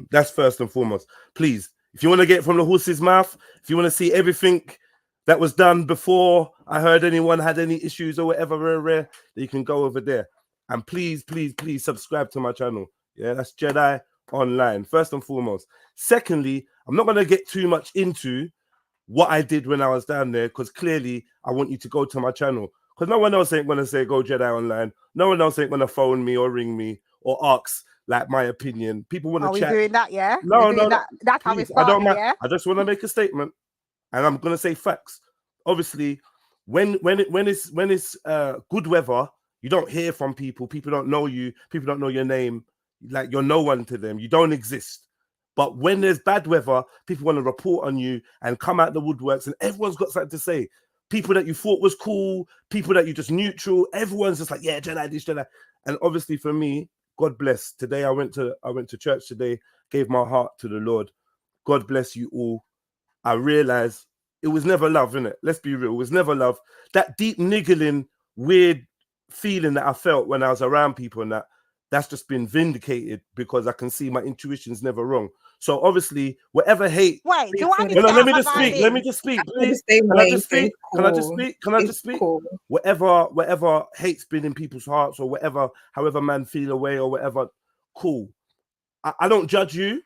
That's first and foremost. Please, if you want to get it from the horse's mouth, if you want to see everything that was done before I heard anyone had any issues or whatever, you can go over there. And please, please, please subscribe to my channel. Yeah, that's Jedi Online, first and foremost. Secondly, I'm not going to get too much into what I did when I was down there, because clearly I want you to go to my channel, because no one else ain't going to say go Jedi Online. No one else ain't going to phone me or ring me or ask like my opinion. People want to chat. Are we doing that, yeah? No, no, that. That's how we please, I don't started, mind. yeah? I just want to make a statement, and I'm going to say facts. Obviously, when it's good weather, you don't hear from people. People don't know you. People don't know your name. Like, you're no one to them. You don't exist. But when there's bad weather, people want to report on you and come out the woodworks, and everyone's got something to say. People that you thought was cool, people that you just neutral, everyone's just like, yeah, Jedi, this, Jedi. And obviously for me, God bless. Today I went to church today, gave my heart to the Lord. God bless you all. I realized it was never love, innit? Let's be real. It was never love. That deep niggling, weird feeling that I felt when I was around people and that's just been vindicated, because I can see my intuition's never wrong. So obviously, whatever hate. Wait, do I need No, to let me have just a speak. vibe Let me in? just speak, I feel please. the same Can I way, just so speak? it's Can I just cool. speak? Can I just It's speak? cool. Whatever hate's been in people's hearts, or however man feel away or whatever, cool. I don't judge you.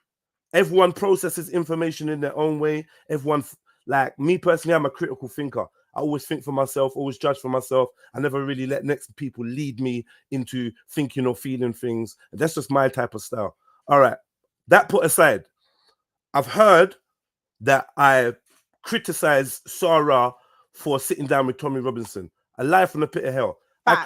Everyone processes information in their own way. Everyone, like me personally, I'm a critical thinker. I always think for myself, always judge for myself. I never really let next people lead me into thinking or feeling things. That's just my type of style. All right. That put aside, I've heard that I criticized Sarah for sitting down with Tommy Robinson. A lie from the pit of hell. I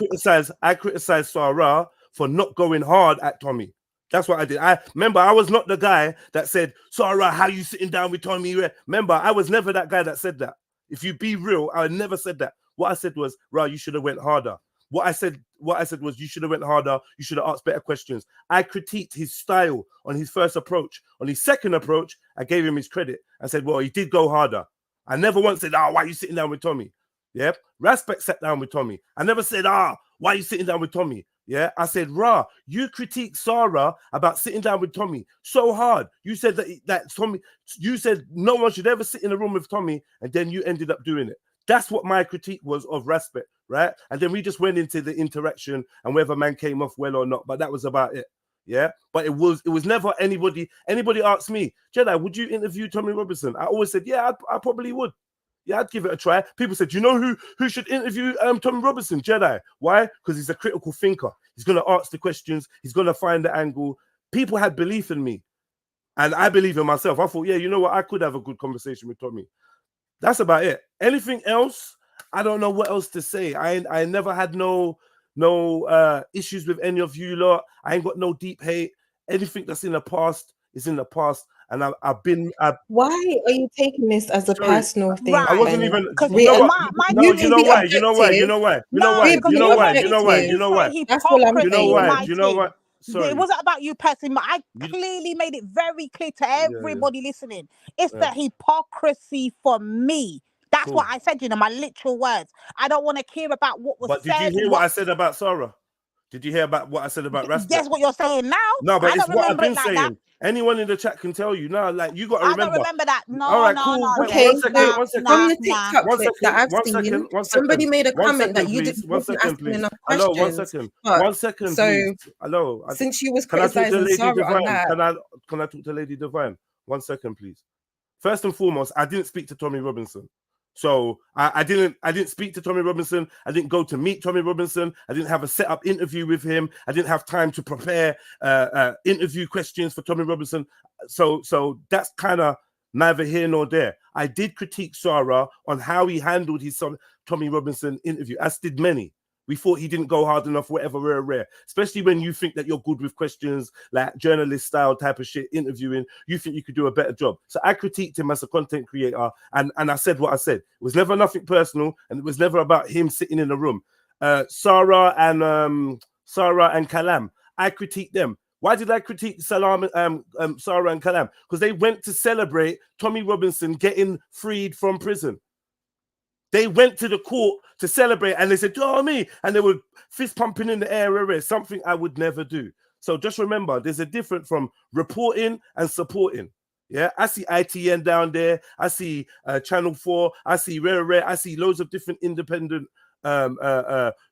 criticized Sarah for not going hard at Tommy. That's what I did. I remember I was not the guy that said, Sarah, how you sitting down with Tommy? Remember, I was never that guy that said that. If you be real, I never said that. What I said was, you should have went harder. What I said was, you should have went harder. You should have asked better questions. I critiqued his style on his first approach. On his second approach, I gave him his credit. I said, well, he did go harder. I never once said, why are you sitting down with Tommy? Yeah. Respect sat down with Tommy. I never said, why are you sitting down with Tommy? Yeah. I said, you critiqued Sarah about sitting down with Tommy so hard. You said that Tommy, you said no one should ever sit in a room with Tommy, and then you ended up doing it. That's what my critique was of respect, right? And then we just went into the interaction and whether man came off well or not, but that was about it. Yeah, but it was never anybody asked me, Jedi, would you interview Tommy Robinson? I always said, yeah, I probably would. Yeah, I'd give it a try. People said, you know who should interview Tommy Robinson? Jedi. Why? Because he's a critical thinker. He's going to ask the questions. He's going to find the angle. People had belief in me, and I believe in myself. I thought, yeah, you know what? I could have a good conversation with Tommy. That's about it. Anything else, I don't know what else to say. I never had no issues with any of you lot. I ain't got no deep hate. Anything that's in the past is in the past. And Why are you taking this as a personal thing? I wasn't even. Because You know what? You You know why? You know why? You know why? You know why? because You it know wasn't why? me You know why? You know why? saying That's all I'm hypocrisy You know saying. is why? my You know thing. what? Sorry. It wasn't about you personally, but I clearly made it very clear to everybody listening. It's the hypocrisy for me. That's what I said, my literal words. I don't want to hear about what was But said. did you hear what I said about Sarah? Did you hear about what I said about respect? Guess what you're saying now? No, but I it's don't what I've remember been it like saying. that. Anyone in the chat can tell you. No, like you got to I remember. don't remember that. No, All right, no, cool. no. Okay, One second. from the TikTok clip that I've One seen, second. somebody made a One comment that second, you please. didn't One wasn't second, asking please. enough Hello, questions. one second. But- 1 second, so, please. Hello. Since you was Can I talk to criticizing Lady Sarah on Divine? that, Can I talk to Lady Divine? 1 second, please. First and foremost, I didn't speak to Tommy Robinson. So I didn't speak to Tommy Robinson. I didn't go to meet Tommy Robinson. I didn't have a set up interview with him. I didn't have time to prepare interview questions for Tommy Robinson. So that's kind of neither here nor there. I did critique Sarah on how he handled his Tommy Robinson interview, as did many. We thought he didn't go hard enough, whatever, rare. Especially when you think that you're good with questions, like journalist style type of shit, interviewing, you think you could do a better job. So I critiqued him as a content creator, and I said what I said. It was never nothing personal, and it was never about him sitting in a room. Sarah and Kalam, I critiqued them. Why did I critique Sarah and Kalam? Because they went to celebrate Tommy Robinson getting freed from prison. They went to the court to celebrate, and they said, "Oh me," and they were fist pumping in the air, something I would never do. So just remember, there's a difference from reporting and supporting. Yeah, I see ITN down there. I see Channel 4. I see Rare. I see loads of different independent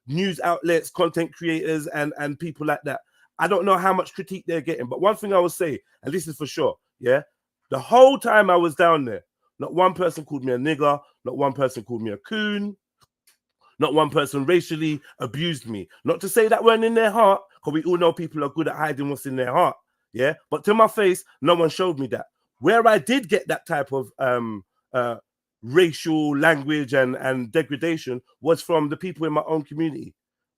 news outlets, content creators, and people like that. I don't know how much critique they're getting, but one thing I will say, and this is for sure, yeah, the whole time I was down there, not one person called me a nigger, not one person called me a coon, not one person racially abused me. Not to say that weren't in their heart, because we all know people are good at hiding what's in their heart, yeah? But to my face, no one showed me that. Where I did get that type of racial language and degradation was from the people in my own community.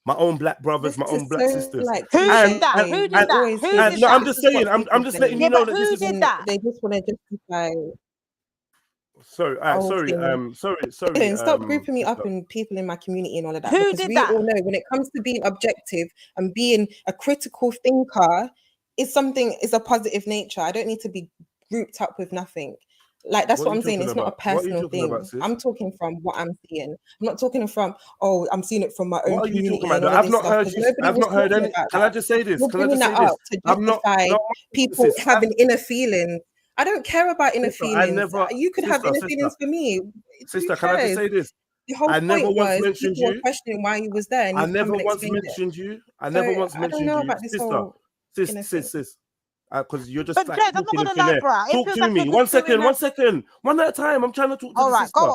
My own black brothers, my own black sisters. Who did that? Who did that? No, I'm just saying. I'm just letting you know that this is. Who did that? They just want to justify. Sorry. Stop grouping me up in people in my community and all of that. Who because did we that? all know when it comes to being objective and being a critical thinker, it's a positive nature. I don't need to be grouped up with nothing. Like that's what I'm saying. It's not a personal thing. I'm talking from what I'm seeing. I'm not talking from I'm seeing it from my own community. What are you talking about? I've not heard you. I've not heard any. Can I just say this? You're bringing that up to justify people having inner feelings. I don't care about inner feelings. You could have inner feelings for me. Sister, can I just say this? The whole I never point once was mentioned people were you. questioning why you was there. And I never once mentioned you. I never once mentioned you. I don't know about this whole sis. Because you're just But like Jed, I'm not talking gonna in thin air. lie, Talk to me. 1 second. One at a time. I'm trying to talk to all the right, sister. go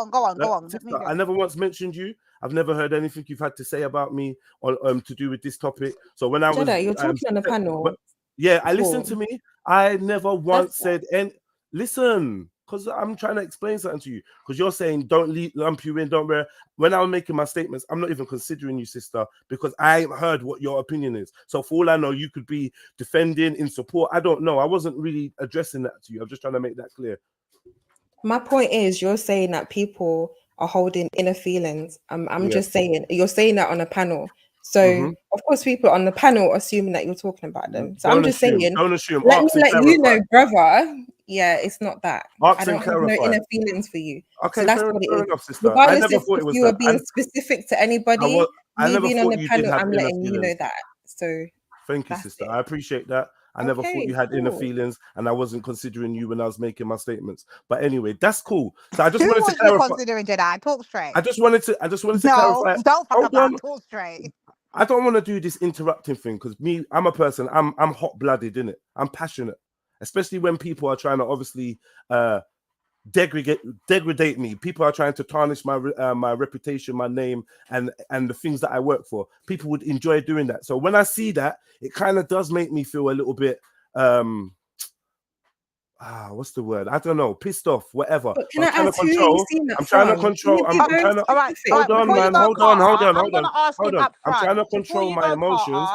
on. Sister, I never once mentioned you. I've never heard anything you've had to say about me on to do with this topic. So when I was Jedi, you're talking on the panel. Yeah, I listened to me. I never once said and listen, because I'm trying to explain something to you. Because you're saying don't lump you in, don't wear. When I was making my statements, I'm not even considering you, sister, because I ain't heard what your opinion is. So for all I know, you could be defending in support. I don't know. I wasn't really addressing that to you. I'm just trying to make that clear. My point is, you're saying that people are holding inner feelings. I'm just saying, you're saying that on a panel. So of course, people on the panel assuming that you're talking about them. So I'm just saying, don't assume. Let me let you know, brother. Yeah, it's not that. I don't have no inner feelings for you. Okay, so that's what it is. Enough, sister. Regardless if you were being specific to anybody, me being on the panel, I'm letting you know that. So thank you, sister. I appreciate that. I never thought you had inner feelings, and I wasn't considering you when I was making my statements. But anyway, that's cool. So I just wanted to clarify. Considering Jedi, talk straight. I just wanted to clarify. No, don't fuck about. Talk straight. I don't want to do this interrupting thing because I'm a person. I'm hot-blooded, innit? I'm passionate, especially when people are trying to obviously degrade me. People are trying to tarnish my my reputation, my name, and the things that I work for. People would enjoy doing that. So when I see that, it kind of does make me feel a little bit what's the word? I don't know, pissed off, whatever. But can I ask who you've seen that from? I'm trying to control. All right, hold on, man. Hold on. I'm trying to control my emotions.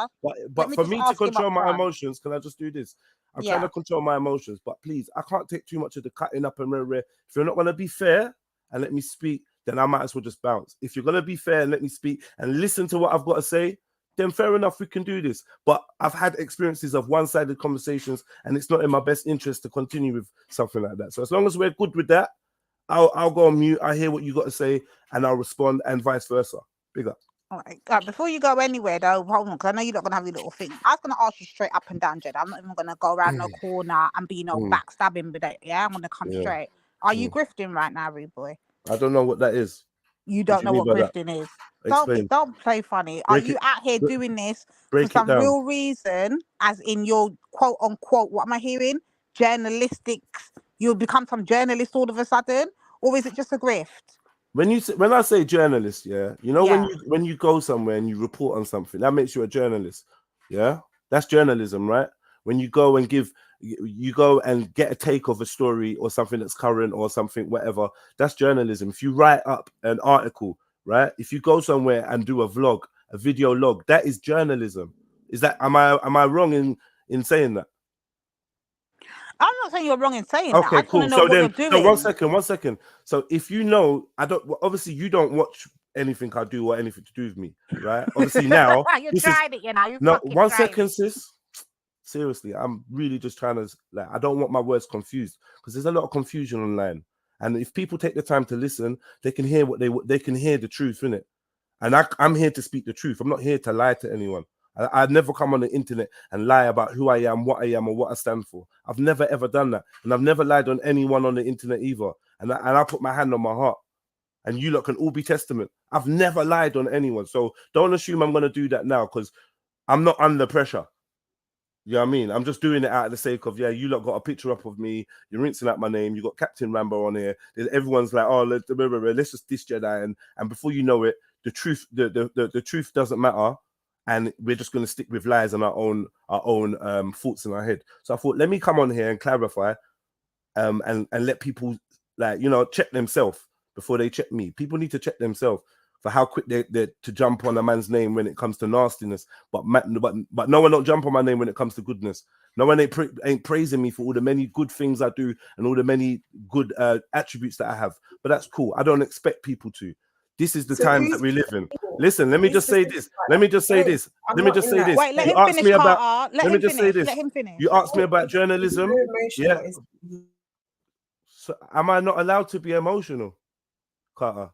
But for me to control my emotions, can I just do this? I'm trying to control my emotions, but please, I can't take too much of the cutting up and rare. If you're not going to be fair and let me speak, then I might as well just bounce. If you're going to be fair and let me speak and listen to what I've got to say, then fair enough, we can do this. But I've had experiences of one-sided conversations, and it's not in my best interest to continue with something like that. So as long as we're good with that, I'll go on mute. I hear what you got to say, and I'll respond, and vice versa. Big up. All right. Before you go anywhere, though, hold on, because I know you're not going to have your little thing. I was going to ask you straight up and down, Jed. I'm not even going to go around no corner and be backstabbing with it. Yeah, I'm going to come straight. Are you grifting right now, rude boy? I don't know what that is. You don't know what grifting is. Don't play funny. Are you out here doing this for some real reason, as in your quote unquote, what am I hearing? Journalistics. You'll become some journalist all of a sudden? Or is it just a grift? When I say journalist, yeah, you know, Yeah. when you go somewhere and you report on something, that makes you a journalist. Yeah, that's journalism, right? When you go and you go and get a take of a story or something that's current or something, whatever, that's journalism. If you write up an article, right? If you go somewhere and do a vlog, a video log, that is journalism. Is that am I wrong in saying that? I'm not saying you're wrong in saying that. I Okay, just want cool. to know So what then, you're so doing. one second. So if you know, obviously you don't watch anything I do or anything to do with me, right? Obviously now, You tried it, you know. You no, fucking 1 tried second, it. sis. Seriously, I'm really just trying to, like, I don't want my words confused because there's a lot of confusion online. And if people take the time to listen, they can hear they can hear the truth, innit? And I'm here to speak the truth. I'm not here to lie to anyone. I'd never come on the internet and lie about who I am, or what I stand for. I've never ever done that, and I've never lied on anyone on the internet either. And I put my hand on my heart, and you lot can all be testament. I've never lied on anyone, so don't assume I'm gonna do that now because I'm not under pressure. You know what I mean? I'm just doing it out of the sake of, yeah, you lot got a picture up of me, you're rinsing out my name, you got Captain Rambo on here. Everyone's like, oh, let's just diss Jedi, and before you know it, the truth, the truth doesn't matter, and we're just going to stick with lies and our own thoughts in our head. So I thought, let me come on here and clarify, and let people, like, you know, check themselves before they check me. People need to check themselves for how quick they're to jump on a man's name when it comes to nastiness, but no one don't jump on my name when it comes to goodness. No one ain't praising me for all the many good things I do and all the many good attributes that I have. But that's cool. I don't expect people to. This is the times that we live in. Listen, let me just say this. Let me just say this. Let me just say this. Wait, let You him asked finish, me about. Carter. Let me just say this. Let him finish. You asked me about journalism. Yeah. So am I not allowed to be emotional, Carter?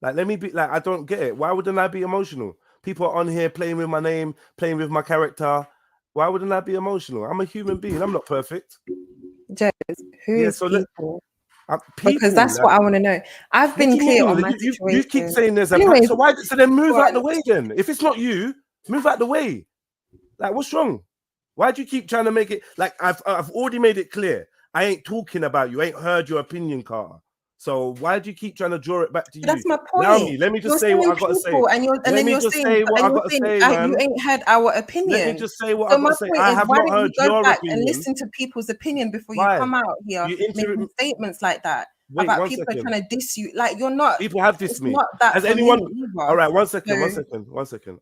Like, let me be, like, I don't get it. Why wouldn't I be emotional? People are on here playing with my name, playing with my character. Why wouldn't I be emotional? I'm a human being. I'm not perfect. Jez, who is people? People, because that's what I want to know. I've been clear on my situation. You keep saying there's a Anyways, so then move out the way then. If it's not you, move out the way. Like, what's wrong? Why do you keep trying to make it like I've already made it clear? I ain't talking about you. I ain't heard your opinion, Carter. So why do you keep trying to draw it back to you? That's my point. Allow me. Let me just say what I got to say. And you're saying you ain't heard our opinion. Let me just say what I got to say. I have not heard your opinion. And listen to people's opinion before you come out here making statements like that about people are trying to diss you. Like, you're not. People have dissed me. Has anyone? All right, one second. All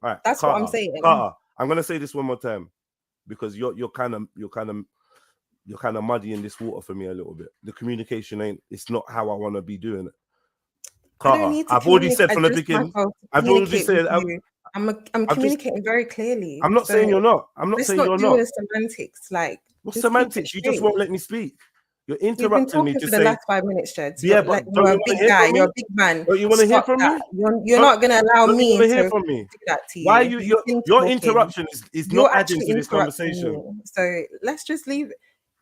right. That's Carter, what I'm saying. Carter, I'm gonna say this one more time because you're kind of muddy in this water for me a little bit. The communication it's not how I want to be doing it. Carter, I've already said from the beginning. I've already said I'm communicating very clearly. I'm not saying you're not. I'm not saying you're not. Let's not do the semantics. Like, what's semantics? You just won't let me speak. You're interrupting me to for say the last 5 minutes, Jed. Yeah, like, but you're a big guy. You're a big man. Don't you want to hear from me? You're not going to allow me to hear from me. do that to you. Why your interruption is not adding to this conversation. Me. So let's just leave.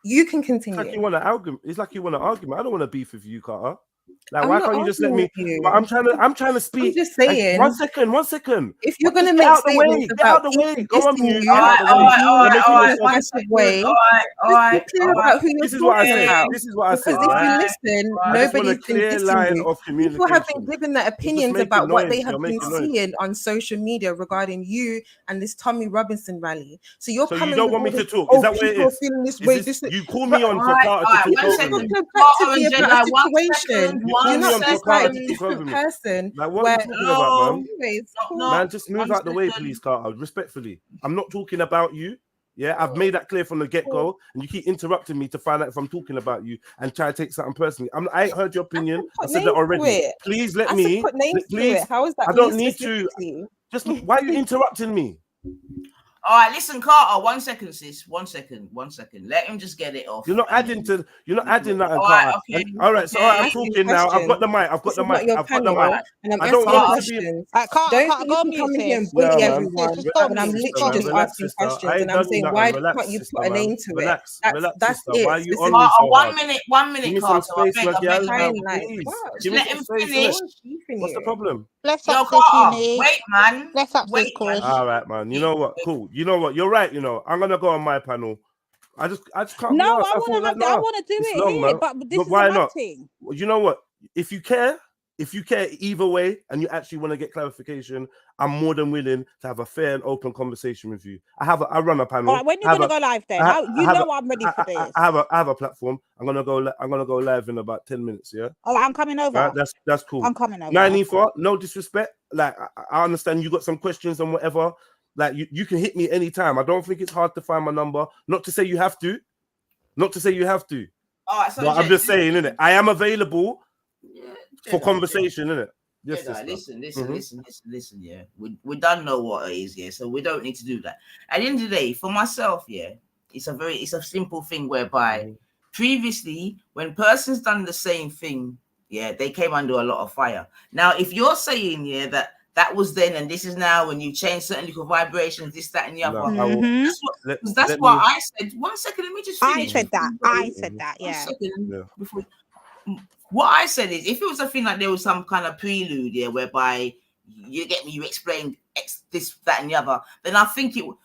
You can continue. It's like you want to argue. It's like you want to argue. I don't want to beef with you, Carter. Like, why can't you just let me? But I'm trying to speak. I'm just saying. One second. If you're gonna make statements get out the way. Go on mute. All right. This is what I said. This is what I said. Because if you listen, nobody's been dissing you. People have been giving their opinions about what they have been seeing on social media regarding you and this Tommy Robinson rally. So you're coming. You don't want me to talk? Is that what it is? Feeling this way. You call me on for Carter to talk over me. You're not just like a different person. Like, what are you talking about, man? Anyways, man, just move out the way, please, Carter. Respectfully, I'm not talking about you. Yeah, I've made that clear from the get-go, and you keep interrupting me to find out if I'm talking about you and try to take something personally. I ain't heard your opinion. I said that already. Please let me. Please, how is that? I don't need to. Just why are you interrupting me? All right, listen, Carter. 1 second, sis. 1 second. Let him just get it off. You're not adding nothing, Carter. Okay. All right, so I'm talking now. I've got the mic. I've got the mic. And I'm asking questions. Don't come here and bully everyone. And I'm literally just asking questions. And I'm saying, why can't you put a name to it? That's it. Why are you on me so hard? 1 minute, Carter. Give me some space. What's the problem? Let's wait, man. Let's up this course. All right, man. You know what? Cool. You know what? You're right. You know, I'm gonna go on my panel. I just can't. No, I want to do it here, but this is why a not? thing. You know what? If you care, if you care either way and you actually want to get clarification, I'm more than willing to have a fair and open conversation with you. I run a panel. All right, when you're gonna go live then? I'm ready for this. I have a platform. I'm gonna go live in about 10 minutes. Yeah. All right, I'm coming over. Right, that's cool. I'm coming over. 94, no disrespect. Like I understand you got some questions and whatever. Like you can hit me anytime. I don't think it's hard to find my number. Not to say you have to. All right, so but I'm just saying, innit? I am available for conversation, innit? Yes, listen, yeah. We don't know what it is, yeah, so we don't need to do that. At the end of the day, for myself, yeah, it's a simple thing whereby previously, when persons done the same thing, yeah, they came under a lot of fire. Now, if you're saying, yeah, that was then and this is now when you change certain little vibrations, this, that, and the other. That's what I said. 1 second, let me just finish. I said that, yeah. 1 second before. What I said is, if it was a thing like there was some kind of prelude, yeah, whereby you get me, you explain this, that, and the other, then I think it. 1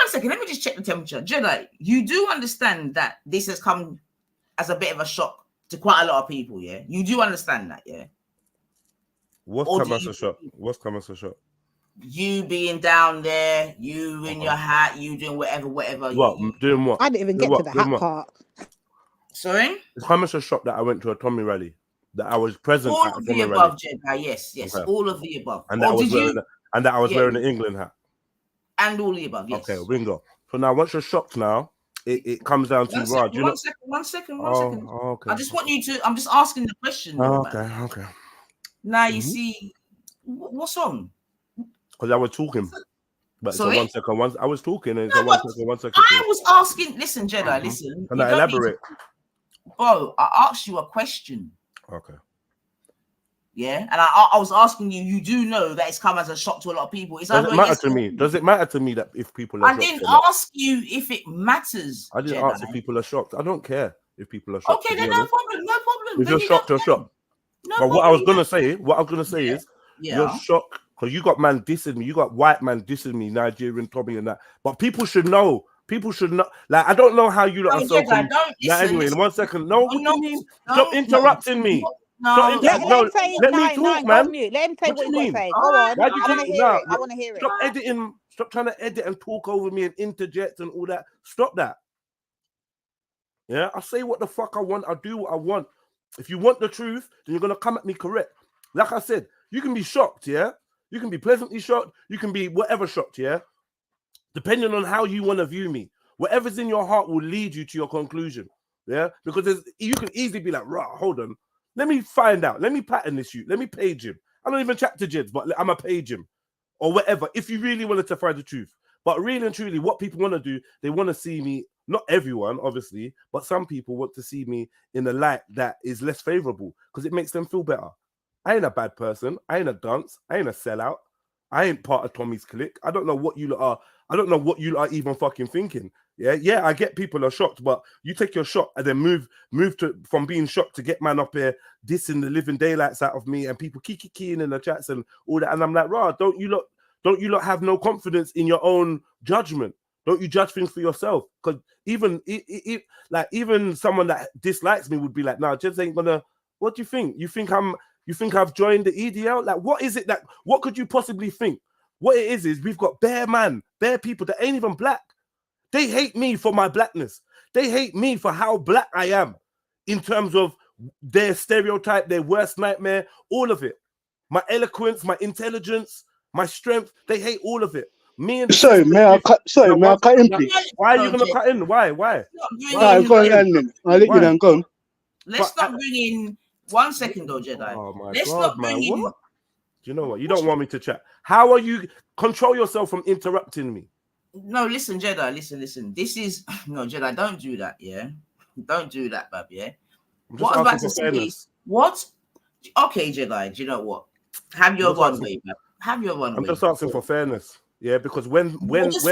second, let me just check the temperature. Jedi, you do understand that this has come as a bit of a shock to quite a lot of people, yeah? You do understand that, yeah? What's come as a shock? You being down there, you in your hat, you doing whatever. Doing what? I didn't even get to the hat part. Sorry? It's how much a shock that I went to a Tommy rally, that I was present all at a of Tommy the above, rally. Jedi, yes, Okay. All of the above. And that I was wearing an England hat. And all the above, yes. Okay, bingo. So now once you're shocked now, it comes down to Raj. One second. Oh, okay. I just want you to, I'm just asking the question. Okay. Now you see, what's wrong? Because I was talking. But Sorry? So 1 second. I was talking and No, 1 second. I was asking, listen, Jedi, listen. Can I elaborate? Bro, I asked you a question. Okay. Yeah, and I was asking you, you do know that it's come as a shock to a lot of people. Does it matter to me that if people are shocked? I didn't ask you if it matters. I didn't Jedi. ask if people are shocked. I don't care if people are shocked. Okay, then no problem. If you're shocked, you're shocked. But what I was gonna say is you're shocked because you got man dissing me. You got white man dissing me, Nigerian Tommy and that. But people should know. Like, I don't know how you lot are so. Anyway, in 1 second. No, what do you mean? Stop interrupting me. Let him say let me talk, man. Let him say what he's got to say. Go on. I want to hear it. Stop editing. Stop trying to edit and talk over me and interject and all that. Stop that. Yeah, I say what the fuck I want. I do what I want. If you want the truth, then you're gonna come at me correct. Like I said, you can be shocked, yeah. You can be pleasantly shocked. You can be whatever shocked, yeah. Depending on how you want to view me, whatever's in your heart will lead you to your conclusion, yeah. Because you can easily be like, right, hold on. Let me find out. Let me pattern this you. Let me page him. I don't even chat to Jeds, but I'm a page him or whatever. If you really wanted to find the truth, but really and truly, what people want to do, they want to see me. Not everyone, obviously, but some people want to see me in a light that is less favorable because it makes them feel better. I ain't a bad person. I ain't a dunce. I ain't a sellout. I ain't part of Tommy's clique. I don't know what you lot are. I don't know what you lot are even fucking thinking. Yeah. I get people are shocked, but you take your shot and then move to from being shocked to get man up here dissing the living daylights out of me and people keying in the chats and all that. And I'm like, rah, don't you lot have no confidence in your own judgment? Don't you judge things for yourself? Because even someone that dislikes me would be like, nah, Jeds ain't gonna. What do you think? You think I've joined the EDL? Like, what is it that? What could you possibly think? What it is we've got bare people that ain't even black. They hate me for my blackness. They hate me for how black I am in terms of their stereotype, their worst nightmare, all of it. My eloquence, my intelligence, my strength. They hate all of it. Me and may I cut in, please? Why are you gonna cut in? Why? Go on. I'll let you down. Go on. Let's stop bringing 1 second, though, Jedi. Oh my God, man! What? Do you know what? You don't want me to chat. How are you? Control yourself from interrupting me. No, listen, Jedi. Listen. This is no, Jedi. Don't do that. Yeah, don't do that, Bab. Yeah. What I'm about to say is what? Okay, Jedi. Do you know what? Have your one way, Bab. Have your one way. I'm just asking for fairness. Yeah, because when fairness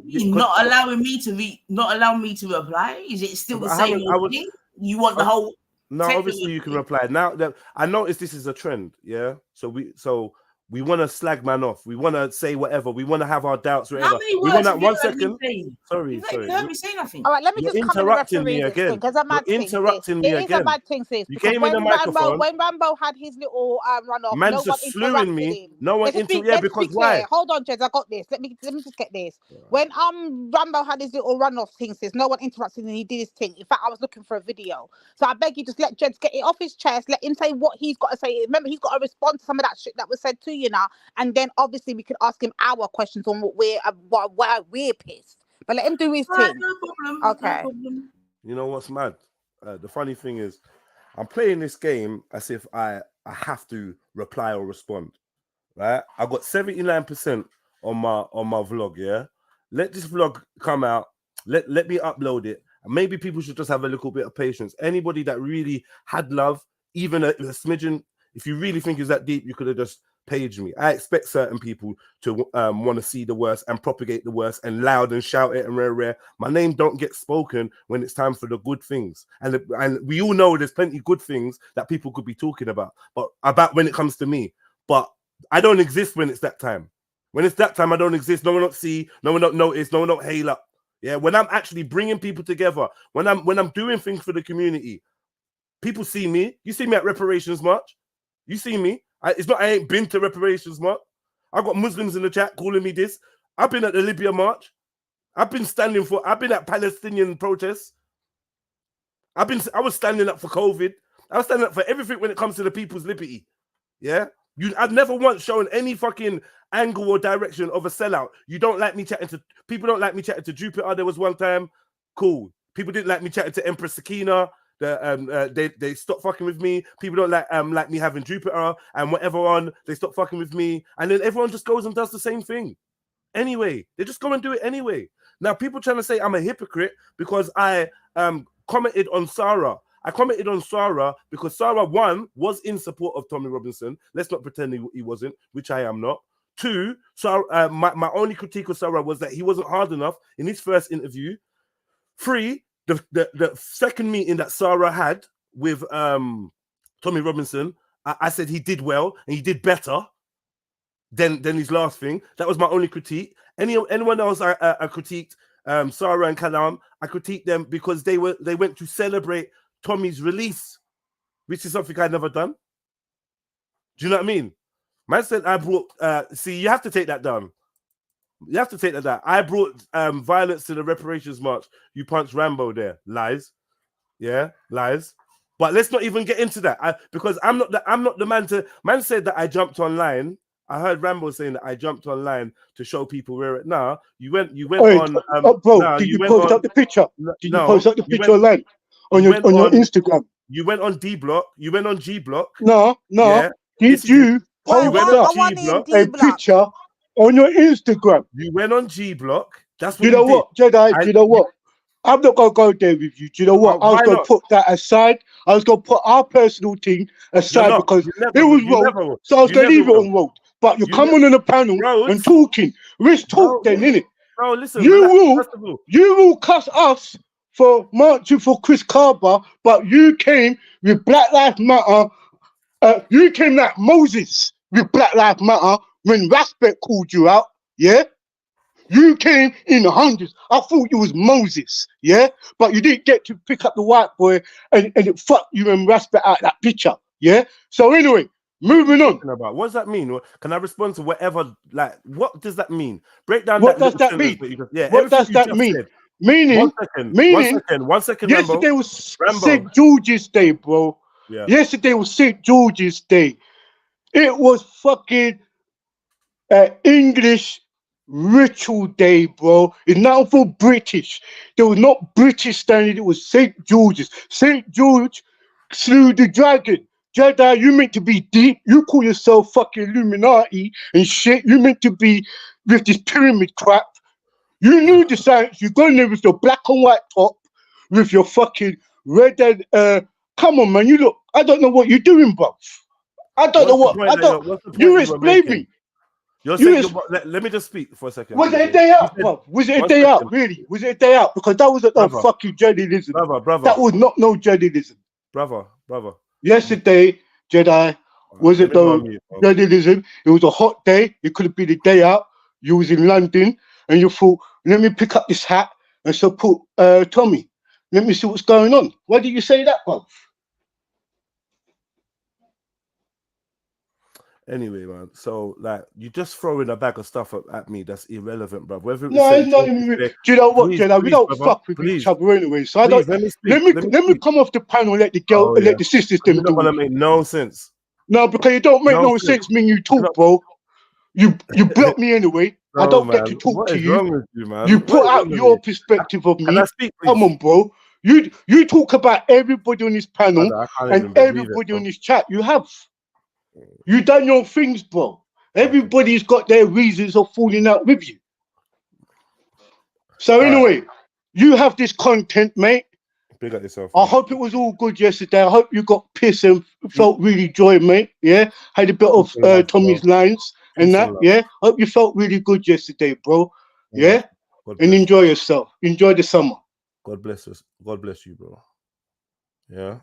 mean? Not allowing me to reply? Is it still the same thing? You want the whole? No, obviously you can reply. Now that I notice this is a trend, yeah. So we want to slag man off. We want to say whatever. We want to have our doubts, whatever. How many We words want that have you 1 heard me second. say? Sorry, You've not sorry. even heard me say nothing. All right, let me You're just come in and interrupting referee me this thing again. because a mad You're thing. Sis. interrupting me It is a again. mad thing, sis. You Because came in the microphone. when Rambo had his little runoff, Man's no one just slewing interrupted me. him. No one Let's be because clear. why? Hold on, Jez, I got this. Let me just get this. When Rambo had his little runoff thing, sis, no one interrupted him and he did his thing. In fact, I was looking for a video. So I beg you, just let Jez get it off his chest. Let him say what he's got to say. Remember, he's got to respond to some of that shit that was said to you now. And then obviously we can ask him our questions on why we're pissed. But let him do his thing. No problem. Okay. No problem. You know what's mad? The funny thing is, I'm playing this game as if I have to reply or respond. Right? I got 79% on my vlog. Yeah, let this vlog come out. Let me upload it. And maybe people should just have a little bit of patience. Anybody that really had love, even a smidgen, if you really think it's that deep, you could have just paged me. I expect certain people to want to see the worst and propagate the worst and loud and shout it and rare. My name don't get spoken when it's time for the good things. And we all know there's plenty good things that people could be talking about when it comes to me. But I don't exist when it's that time. When it's that time, I don't exist. No one don't see, no one don't notice, no one don't hail up. Yeah, when I'm actually bringing people together, when I'm doing things for the community, people see me. You see me at Reparations March. You see me. I ain't been to Reparations March. I got Muslims in the chat calling me this. I've been at the Libya March. I've been at Palestinian protests. I was standing up for COVID. I was standing up for everything when it comes to the people's liberty. Yeah. I've never once shown any fucking angle or direction of a sellout. You don't like me chatting to people. Don't like me chatting to Jupiter. There was one time, cool. People didn't like me chatting to Empress Sakina. They stopped fucking with me. People don't like me having Jupiter and whatever on. They stop fucking with me, and then everyone just goes and does the same thing. Anyway, they just go and do it anyway. Now people trying to say I'm a hypocrite because I commented on Sarah. I commented on Sarah because Sarah, one, was in support of Tommy Robinson. Let's not pretend he wasn't, which I am not. Two, my only critique of Sarah was that he wasn't hard enough in his first interview. Three, the second meeting that Sarah had with Tommy Robinson, I said he did well and he did better than his last thing. That was my only critique. Anyone else I critiqued, Sarah and Kalam, I critiqued them because they went to celebrate Tommy's release, which is something I'd never done. Do you know what I mean? Man said I brought see, you have to take that down. You have to take that down. I brought violence to the Reparations March. You punched Rambo there. Lies. Yeah, lies. But let's not even get into that. Because I'm not the man to. Man said that I jumped online. I heard Rambo saying that I jumped online to show people where it. Nah, you went on. Bro, did you post up the picture? Did you post up the picture online on your Instagram? You went on D Block. You went on G Block. No. Yeah. Did you post up a picture on your Instagram? You went on G Block. That's what you know what, Jedi? Do you know what? I'm not gonna go there with you. Do you know what? I was gonna put that aside. I was gonna put our personal thing aside because it was wrong. So I was gonna leave it on road. But you're coming on the panel and talking. Let's talk then, innit? Bro, listen. You will cuss us for marching for Chris Carver, but you came with Black Lives Matter. You came like Moses with Black Lives Matter when Raspet called you out, yeah? You came in the hundreds. I thought you was Moses, yeah? But you didn't get to pick up the white boy and it fucked you and Raspet out that picture, yeah? So anyway, moving on. What does that mean? Can I respond to whatever, like, what does that mean? Break down what does that mean? What does that mean? Said. Meaning, one second, yesterday Rambo. was St. George's Day, bro. Yeah. Yesterday was St. George's Day. It was fucking English ritual day, bro. It's not for British. There was not British standing. It was St. George's. St. George slew the dragon. Jedi, you meant to be deep. You call yourself fucking Illuminati and shit. You meant to be with this pyramid crap. You knew the science. You got in there with your black and white top, with your fucking red and come on, man. You look. I don't know what you're doing, bro. I don't know what. I don't. You explain me. Let me just speak for a second. Was it a day out, bro? Was it a day out? Really? Was it a day out? Because that wasn't no fucking journalism. Brother. That was not no journalism. Brother. Yesterday, Jedi, Was it the journalism? It was a hot day. It could have been a day out. You was in London and you thought, let me pick up this hat and support Tommy. Let me see what's going on. Why did you say that, bro? Anyway, man. So like, you just throwing a bag of stuff at me that's irrelevant, bro. Whether it was No, it's not even. Do you know what, Jedi? We don't fuck with each other anyway. So I don't. Let me come off the panel. Let the girl, let the sisters them do it. Not gonna make no sense. No, because it don't make no sense when you talk, bro. You block me anyway. I don't get to talk to you. Wrong with you, man? You put out your perspective of me. Come on, bro. You talk about everybody on this panel and everybody on this chat. You have. You done your things, bro. Everybody's got their reasons of falling out with you. So anyway, you have this content, mate. Big up yourself. I hope it was all good yesterday. I hope you got pissed and felt really joy, mate. Yeah, had a bit of Tommy's lines and that. Yeah, hope you felt really good yesterday, bro. Yeah, and enjoy yourself. Enjoy the summer. God bless us. God bless you, bro. Yeah.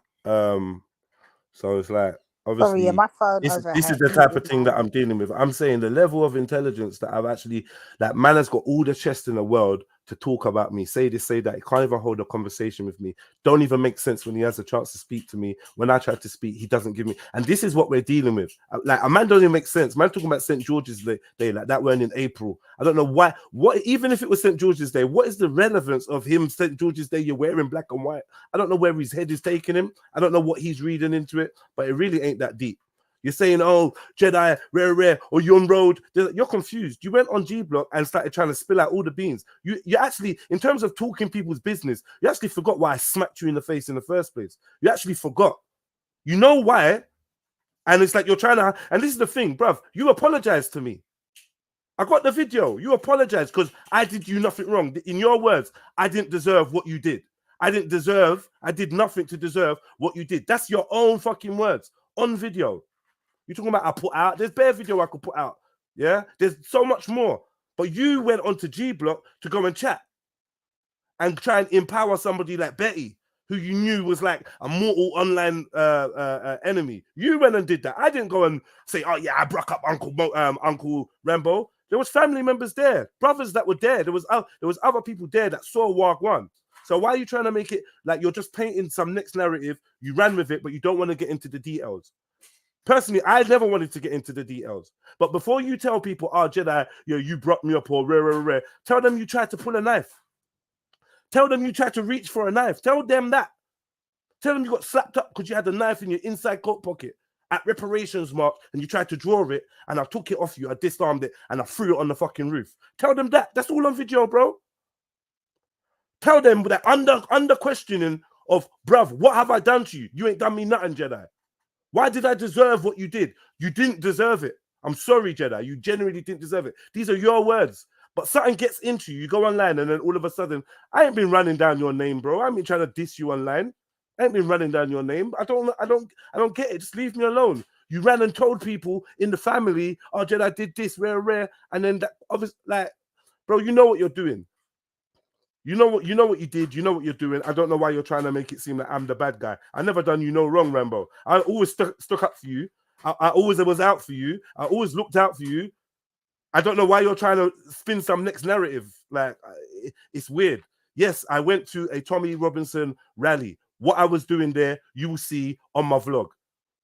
So it's like, obviously, yeah, my phone this is the type of thing that I'm dealing with. I'm saying the level of intelligence that I've actually, that man has got all the chest in the world to talk about me, say this, say that. He can't even hold a conversation with me. Don't even make sense when he has a chance to speak to me. When I try to speak, he doesn't give me. And this is what we're dealing with. Like, a man don't even make sense. Man talking about St. George's Day, like that weren't in April. I don't know why. What, even if it was St. George's Day, what is the relevance of him St. George's Day? You're wearing black and white. I don't know where his head is taking him. I don't know what he's reading into it, but it really ain't that deep. You're saying, oh, Jedi, rare, or you're on road. You're confused. You went on G Block and started trying to spill out all the beans. You actually, in terms of talking people's business, you actually forgot why I smacked you in the face in the first place. You actually forgot. You know why? And it's like you're trying to, and this is the thing, bruv, you apologized to me. I got the video. You apologized because I did you nothing wrong. In your words, I didn't deserve what you did. I did nothing to deserve what you did. That's your own fucking words on video. You're talking about I put out. There's bare video I could put out. Yeah? There's so much more. But you went onto G Block to go and chat and try and empower somebody like Betty, who you knew was like a mortal online enemy. You went and did that. I didn't go and say, oh yeah, I broke up Uncle Rambo. There was family members there, brothers that were there. There was other people there that saw Wagwan. So why are you trying to make it like you're just painting some next narrative? You ran with it, but you don't want to get into the details. Personally, I never wanted to get into the details. But before you tell people, oh, Jedi, you brought me up or rare, tell them you tried to pull a knife. Tell them you tried to reach for a knife. Tell them that. Tell them you got slapped up because you had a knife in your inside coat pocket at reparations mark and you tried to draw it and I took it off you, I disarmed it and I threw it on the fucking roof. Tell them that. That's all on video, bro. Tell them that under questioning of, bruv, what have I done to you? You ain't done me nothing, Jedi. Why did I deserve what you did? You didn't deserve it. I'm sorry, Jedi. You genuinely didn't deserve it. These are your words. But something gets into you. You go online and then all of a sudden, I ain't been running down your name, bro. I ain't been trying to diss you online. I ain't been running down your name. I don't get it. Just leave me alone. You ran and told people in the family, oh, Jedi did this, rare. And then that obviously, like, bro, you know what you're doing. You know what you did. You know what you're doing. I don't know why you're trying to make it seem like I'm the bad guy. I never done you no wrong, Rambo. I always stuck up for you. I always was out for you. I always looked out for you. I don't know why you're trying to spin some next narrative. Like, it's weird. Yes, I went to a Tommy Robinson rally. What I was doing there, you will see on my vlog.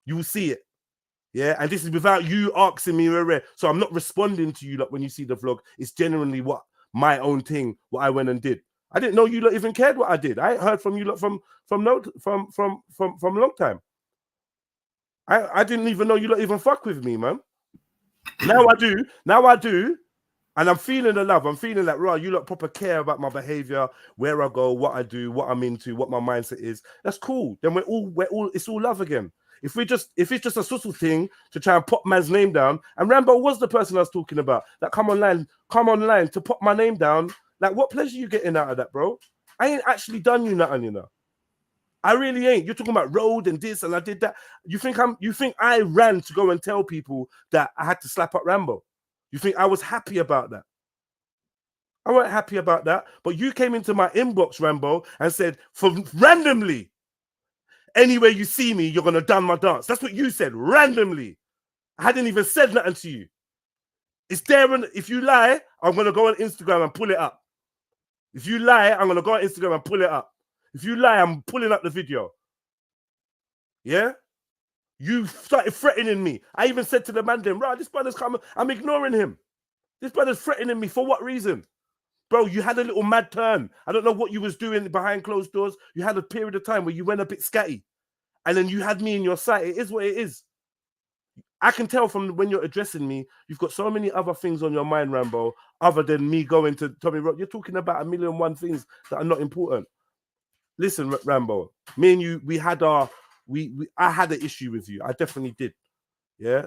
You will see it. Yeah, and this is without you asking me, so I'm not responding to you like when you see the vlog. It's genuinely what my own thing, what I went and did. I didn't know you lot even cared what I did. I ain't heard from you lot from a long time. I didn't even know you lot even fuck with me, man. Now I do. And I'm feeling the love. I'm feeling like, right, you lot proper care about my behavior, where I go, what I do, what I'm into, what my mindset is. That's cool. Then it's all love again. If it's just a subtle thing to try and pop man's name down, and Rambo was the person I was talking about that come online to pop my name down. Like, what pleasure you getting out of that, bro? I ain't actually done you nothing, you know. I really ain't. You're talking about road and this and I did that. You think I ran to go and tell people that I had to slap up Rambo? You think I was happy about that? I wasn't happy about that. But you came into my inbox, Rambo, and said, randomly, Anywhere you see me, you're gonna done my dance. That's what you said randomly. I hadn't even said nothing to you. It's there. And if you lie, I'm gonna go on Instagram and pull it up. If you lie, I'm gonna go on Instagram and pull it up. If you lie, I'm pulling up the video. Yeah? You started threatening me. I even said to the man then, right, this brother's coming. I'm ignoring him. This brother's threatening me. For what reason? Bro, you had a little mad turn. I don't know what you was doing behind closed doors. You had a period of time where you went a bit scatty. And then you had me in your sight. It is what it is. I can tell from when you're addressing me, you've got so many other things on your mind, Rambo, other than me going to Tommy Rock. You're talking about 1,000,001 things that are not important. Listen, Rambo, me and you, we had our, I had an issue with you. I definitely did. Yeah.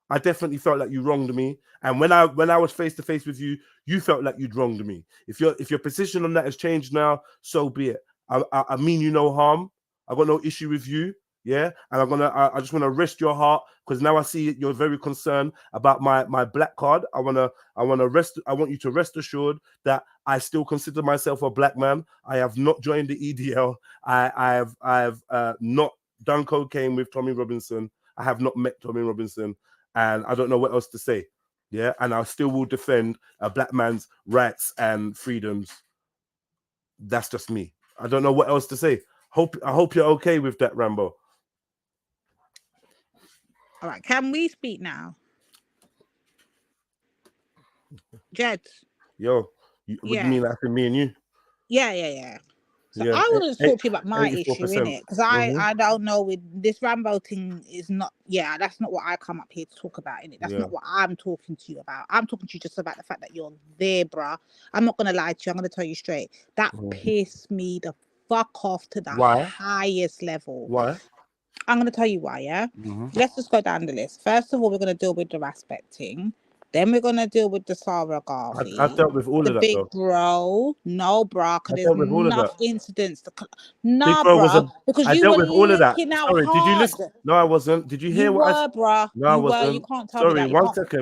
I definitely felt like you wronged me. And when I was face to face with you, you felt like you'd wronged me. If your position on that has changed now, so be it. I mean you no harm. I got no issue with you. Yeah, and I just want to rest your heart, because now I see you're very concerned about my black card. I want you to rest assured that I still consider myself a black man. I have not joined the EDL. I have not done cocaine with Tommy Robinson. I have not met Tommy Robinson, and I don't know what else to say. Yeah, and I still will defend a black man's rights and freedoms. That's just me. I don't know what else to say. I hope you're okay with that, Rambo. All right, can we speak now? Jed. Yo, what do you mean after me and you? Yeah. So Yeah, I want to talk to you about my issue, 84%. innit? Because I don't know, with this Rambo thing is not, that's not what I come up here to talk about, innit? That's not what I'm talking to you about. I'm talking to you just about the fact that you're there, bruh. I'm not going to lie to you. I'm going to tell you straight. That pissed me the fuck off to the highest level. Why? I'm going to tell you why, yeah? Let's just go down the list. First of all, we're going to deal with the respect thing. Then we're going to deal with the Sarah Garvey. I've dealt with all of that, big though. bro. No, bro, because there's enough incidents. Big bro was because I you dealt were with all of that. licking out Sorry, hard. did you listen? No, I wasn't. Did you hear You what were, I said? bruh. No, I wasn't. You can't tell me that.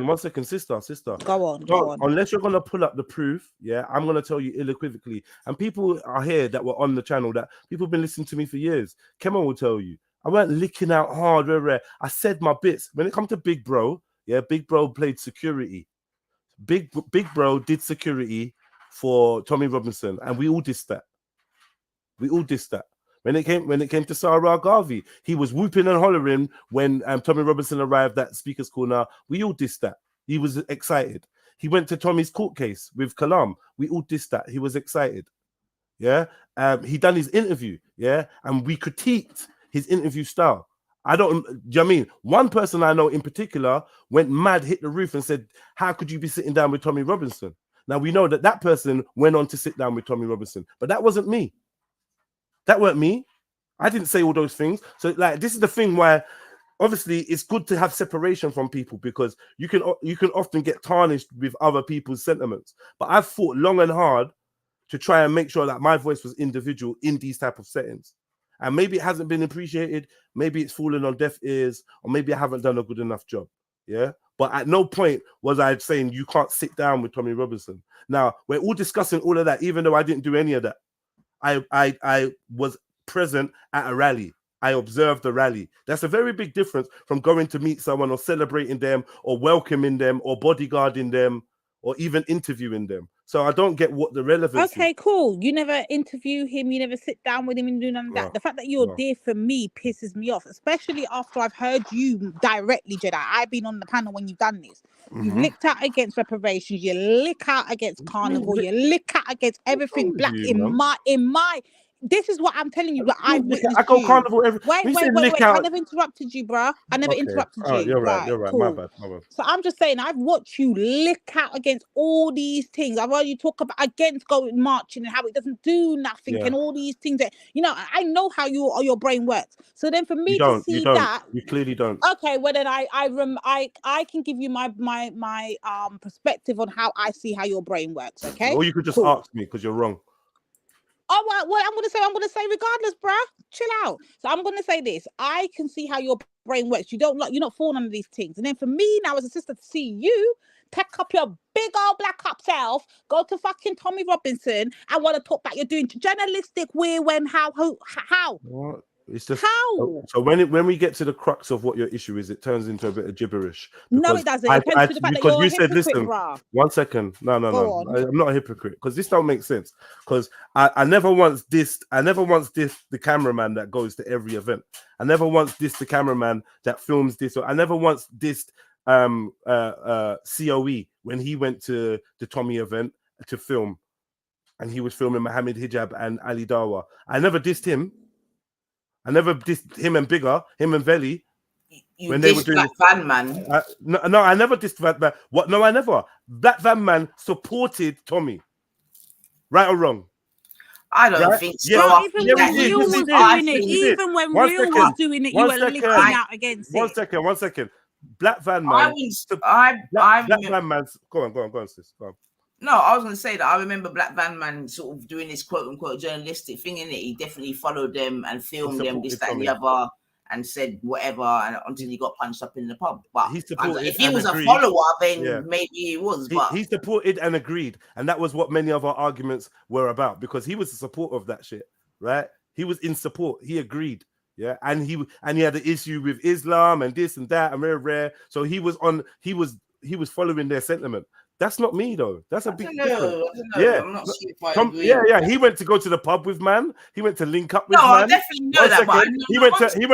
One second, sister. Go on. Unless you're gonna pull up the proof, I'm gonna tell you unequivocally. And people are here that were on the channel, that people have been listening to me for years. Kemon will tell you, I weren't licking out hard. I said my bits. When it comes to Big Bro, Big Bro played security. Big Bro did security for Tommy Robinson, and we all dissed that. When it came to Sarah Garvey, he was whooping and hollering when Tommy Robinson arrived at Speaker's Corner. We all dissed that. He was excited. He went to Tommy's court case with Kalam. We all dissed that. He was excited. Yeah. He done his interview. Yeah. And we critiqued his interview style. Do you know what I mean? One person I know in particular went mad, hit the roof and said, how could you be sitting down with Tommy Robinson? Now, we know that person went on to sit down with Tommy Robinson, but that wasn't me. That weren't me. I didn't say all those things. So, this is the thing why, obviously, it's good to have separation from people, because you can often get tarnished with other people's sentiments. But I've fought long and hard to try and make sure that my voice was individual in these type of settings. And maybe it hasn't been appreciated. Maybe it's fallen on deaf ears, or maybe I haven't done a good enough job. Yeah. But at no point was I saying you can't sit down with Tommy Robinson. Now, we're all discussing all of that, even though I didn't do any of that. I was present at a rally. I observed the rally. That's a very big difference from going to meet someone or celebrating them or welcoming them or bodyguarding them or even interviewing them. So I don't get what the relevance is. Okay, cool. You never interview him. You never sit down with him and do none of that. The fact that you're there for me pisses me off, especially after I've heard you directly, Jedi. I've been on the panel when you've done this. You've licked out against reparations. You lick out against carnival. You lick out against everything black in my. This is what I'm telling you. What I've witnessed. I go carnival every. Wait. I never interrupted you, bruh. I never interrupted you. You're right. Cool. My bad. So I'm just saying, I've watched you lick out against all these things. I've heard you talk about against going marching and how it doesn't do nothing and all these things that, I know how your brain works. So then for me to see that, you clearly don't. Okay, well then I can give you my perspective on how I see how your brain works. Okay. Or you could just ask me, because you're wrong. Oh, well, I'm gonna say regardless, bruh. Chill out. So I'm gonna say this. I can see how your brain works. You're not for none of these things. And then for me now as a sister to see you pack up your big old black up self, go to fucking Tommy Robinson and want to talk about you're doing journalistic where, when, how, who, how. What? It's just How? so when we get to the crux of what your issue is, it turns into a bit of gibberish. No, Because it doesn't. It depends to the fact that because you're you a said, hypocrite, listen, bruh. 1 second. No, Go on. I'm not a hypocrite because this don't make sense. Because I never once dissed the cameraman that goes to every event. I never once dissed the cameraman that films this. Or I never once dissed COE when he went to the Tommy event to film, and he was filming Mohammed Hijab and Ali Dawa. I never dissed him. I never dissed him and Bigger, him and Veli. You dissed Black Van Man. No, I never dissed Black Van. What? No, I never. Black Van Man supported Tommy. Right or wrong? I don't think so. Yeah, Even when Real was doing it, even when Real was doing it, you were licking out against it. 1 second. Black Van Man. Black Van Man. Go on, sis. Go on. No, I was going to say that I remember Black Van Man sort of doing this quote unquote journalistic thing in it. He definitely followed them and filmed them, this, that, and the other, and said whatever, and until he got punched up in the pub. But if he was a follower, then maybe he was. But he supported and agreed, and that was what many of our arguments were about, because he was the support of that shit, right? He was in support. He agreed. Yeah, and he had the issue with Islam and this and that and rare. So he was following their sentiment. That's not me though. That's a big difference. Yeah, I'm not sure if I agree. Yeah. He went to go to the pub with man. He went to link up with man. I definitely know that. But he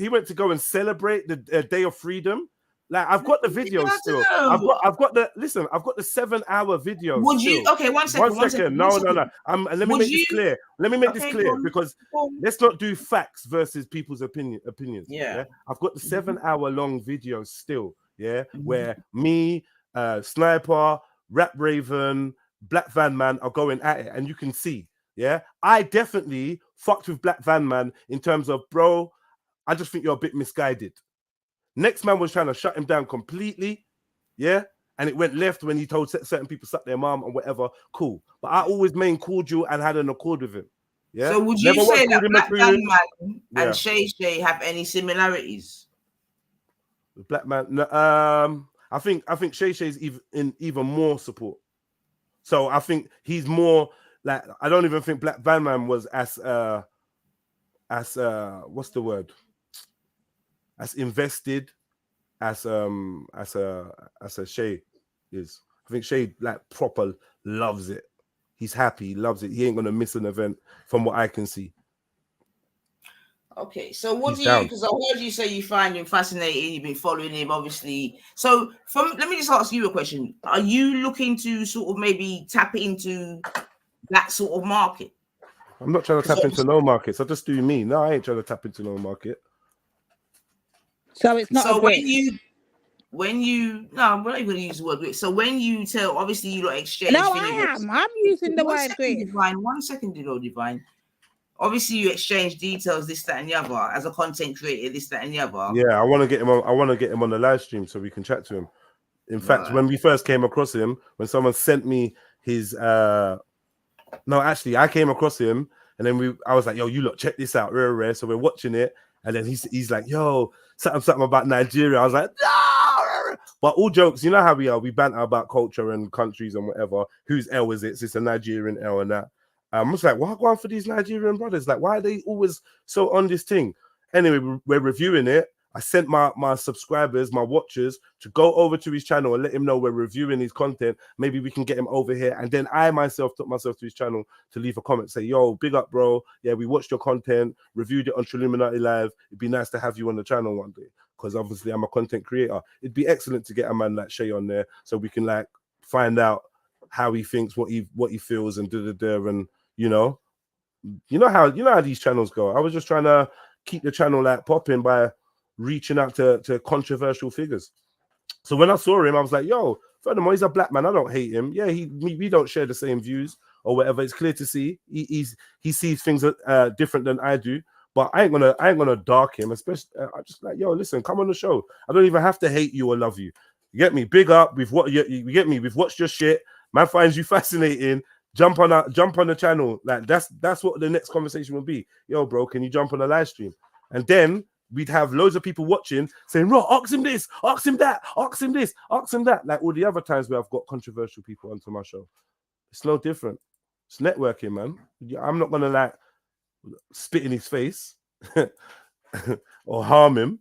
went to go and celebrate the Day of Freedom. Like, I've got the video still. I've got the 7-hour video. Would you? Okay, 1 second. 1 second. No. Let me make this clear. Let me make this clear, because let's not do facts versus people's opinions. Yeah. I've got the 7-hour long video still. Yeah, where me, Sniper, Rap Raven, Black Van Man are going at it, and you can see. Yeah, I definitely fucked with Black Van Man in terms of, bro, I just think you're a bit misguided. Next man was trying to shut him down completely, yeah, and it went left when he told certain people suck their mom and whatever. Cool, but I always remained cordial and had an accord with him. Yeah. So would you say that Black Van Man and Shay Shay have any similarities? Black Man, no, I think Shay Shay's even more support. So I think he's more like, I don't even think Black Van Man was as what's the word? As invested as a Shay is. I think Shay like proper loves it. He's happy, he loves it. He ain't gonna miss an event from what I can see. Okay, so what do you? Because I heard you say you find him fascinating. You've been following him, obviously. So let me just ask you a question. Are you looking to sort of maybe tap into that sort of market? I'm not trying to tap into no markets. I just do me. No, I ain't trying to tap into no market. So it's not. So when you no, we're not even going to use the word grit. So when you tell, obviously you like exchange. No, I am. I'm using the word grit. Divine. 1 second, Divine. Obviously, you exchange details, this, that, and the other, as a content creator, this, that, and the other. Yeah, I want to get him on. I want to get him on the live stream so we can chat to him. In fact, when we first came across him, when someone sent me his, no, actually, I came across him, and then I was like, "Yo, you look, check this out, rare." So we're watching it, and then he's like, "Yo, something about Nigeria." I was like, "No!" But all jokes, you know how we are. We banter about culture and countries and whatever. Whose L is it? It's a Nigerian L and that. I'm just like, why go on for these Nigerian brothers? Like, why are they always so on this thing? Anyway, we're reviewing it. I sent my subscribers, my watchers, to go over to his channel and let him know we're reviewing his content. Maybe we can get him over here. And then I myself took myself to his channel to leave a comment, say, yo, big up, bro. Yeah, we watched your content, reviewed it on Triluminati Live. It'd be nice to have you on the channel one day, because obviously I'm a content creator. It'd be excellent to get a man like Shay on there so we can like find out how he thinks, what he feels, and and you know how these channels go. I was just trying to keep the channel like popping by reaching out to controversial figures. So when I saw him, I was like, yo, furthermore, he's a black man. I don't hate him. Yeah, we don't share the same views or whatever. It's clear to see he sees things different than I do. But I ain't gonna dark him. Especially, I'm just like, yo, listen, come on the show. I don't even have to hate you or love you. You get me? Big up. We've watched your shit. Man finds you fascinating. Jump on the channel. Like that's what the next conversation will be. Yo, bro, can you jump on a live stream? And then we'd have loads of people watching saying, "Bro, ask him this, ask him that, ask him this, ask him that." Like all the other times where I've got controversial people onto my show. It's no different. It's networking, man. I'm not gonna like spit in his face. or harm him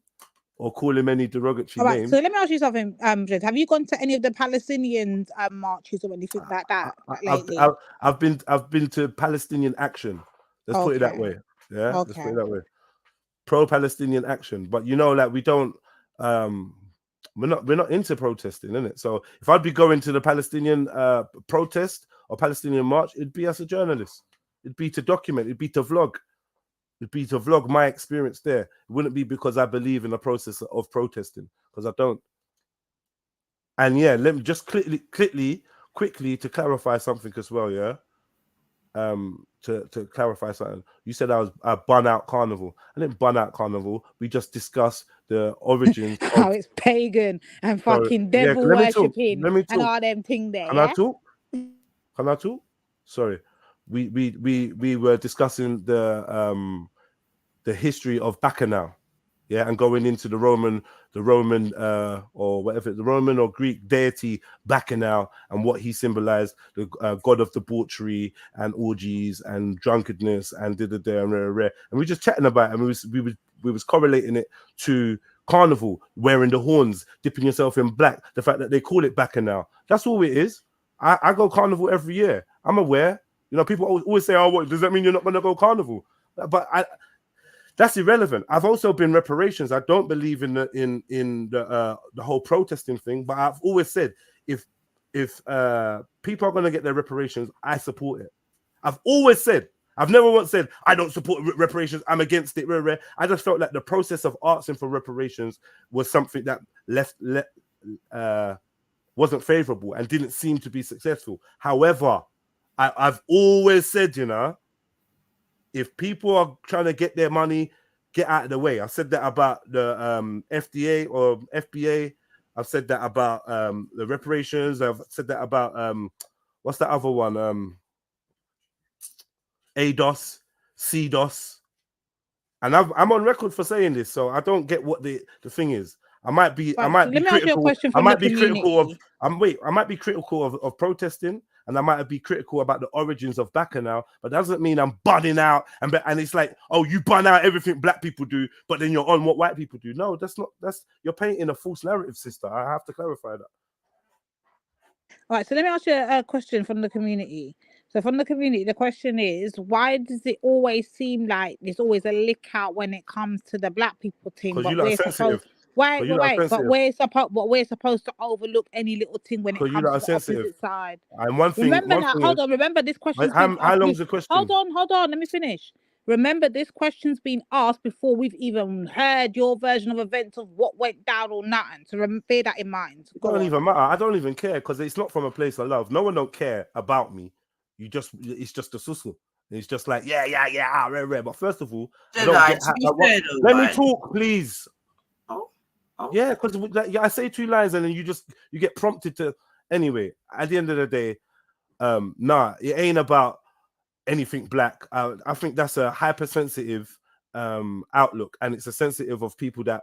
or call him any derogatory All right, name. so let me ask you something, Jed. Have you gone to any of the Palestinian marches or anything like that lately? I've been to Palestinian action. Let's put it that way. Yeah, let's put it that way. Pro-Palestinian action, but you know, like we don't. We're not into protesting, innit? So if I'd be going to the Palestinian protest or Palestinian march, it'd be as a journalist. It'd be to document. It'd be to vlog. It'd be to vlog my experience there. It wouldn't be because I believe in the process of protesting, because I don't. And yeah, let me just quickly to clarify something as well. Yeah, to clarify something. You said I bun out carnival. I didn't bun out carnival. We just discussed the origins. How it's pagan and fucking devil worshipping and all them thing there. Can I talk? Can I talk? Sorry, we were discussing the history of Bacchanal, yeah, and going into the Roman or whatever, the Roman or Greek deity Bacchanal and what he symbolized, the god of debauchery and orgies and drunkenness and and we just chatting about it, and we was correlating it to carnival, wearing the horns, dipping yourself in black, the fact that they call it Bacchanal. That's all it is. I go carnival every year. I'm aware. You know, people always say, "Oh, what does that mean you're not going to go carnival?" But that's irrelevant. I've also been reparations. I don't believe in the whole protesting thing, but I've always said if people are going to get their reparations, I support it. I've always said. I've never once said I don't support reparations. I'm against it. I just felt like the process of asking for reparations was something that wasn't favorable and didn't seem to be successful. However, I've always said, you know, if people are trying to get their money, get out of the way. I said that about the FDA or FBA. I've said that about the reparations. I've said that about what's that other one? ADOS, CDOS. And I'm on record for saying this, so I don't get what the thing is. I might be critical. I might be critical of protesting, and I might be critical about the origins of Bacchanal, but that doesn't mean I'm bunning out and it's like, oh, you bun out everything black people do, but then you're on what white people do. No, that's you're painting a false narrative, sister. I have to clarify that. All right, so let me ask you a question from the community. So from the community, the question is, why does it always seem like there's always a lick out when it comes to the black people thing? Because But you lot are sensitive. but we're supposed to overlook any little thing when it comes to the opposite side. And one thing, remember this question's been asked. How long's the question? Hold on, let me finish. Remember, this question's been asked before we've even heard your version of events of what went down or nothing. So bear that in mind. It doesn't even matter. I don't even care because it's not from a place of love. No one don't care about me. It's just a sussel. It's just like, yeah, rare. But first of all, let me talk, please. Oh. Yeah, because I say two lines and then you get prompted to. Anyway, at the end of the day, nah, it ain't about anything black. I think that's a hypersensitive outlook, and it's a sensitive of people that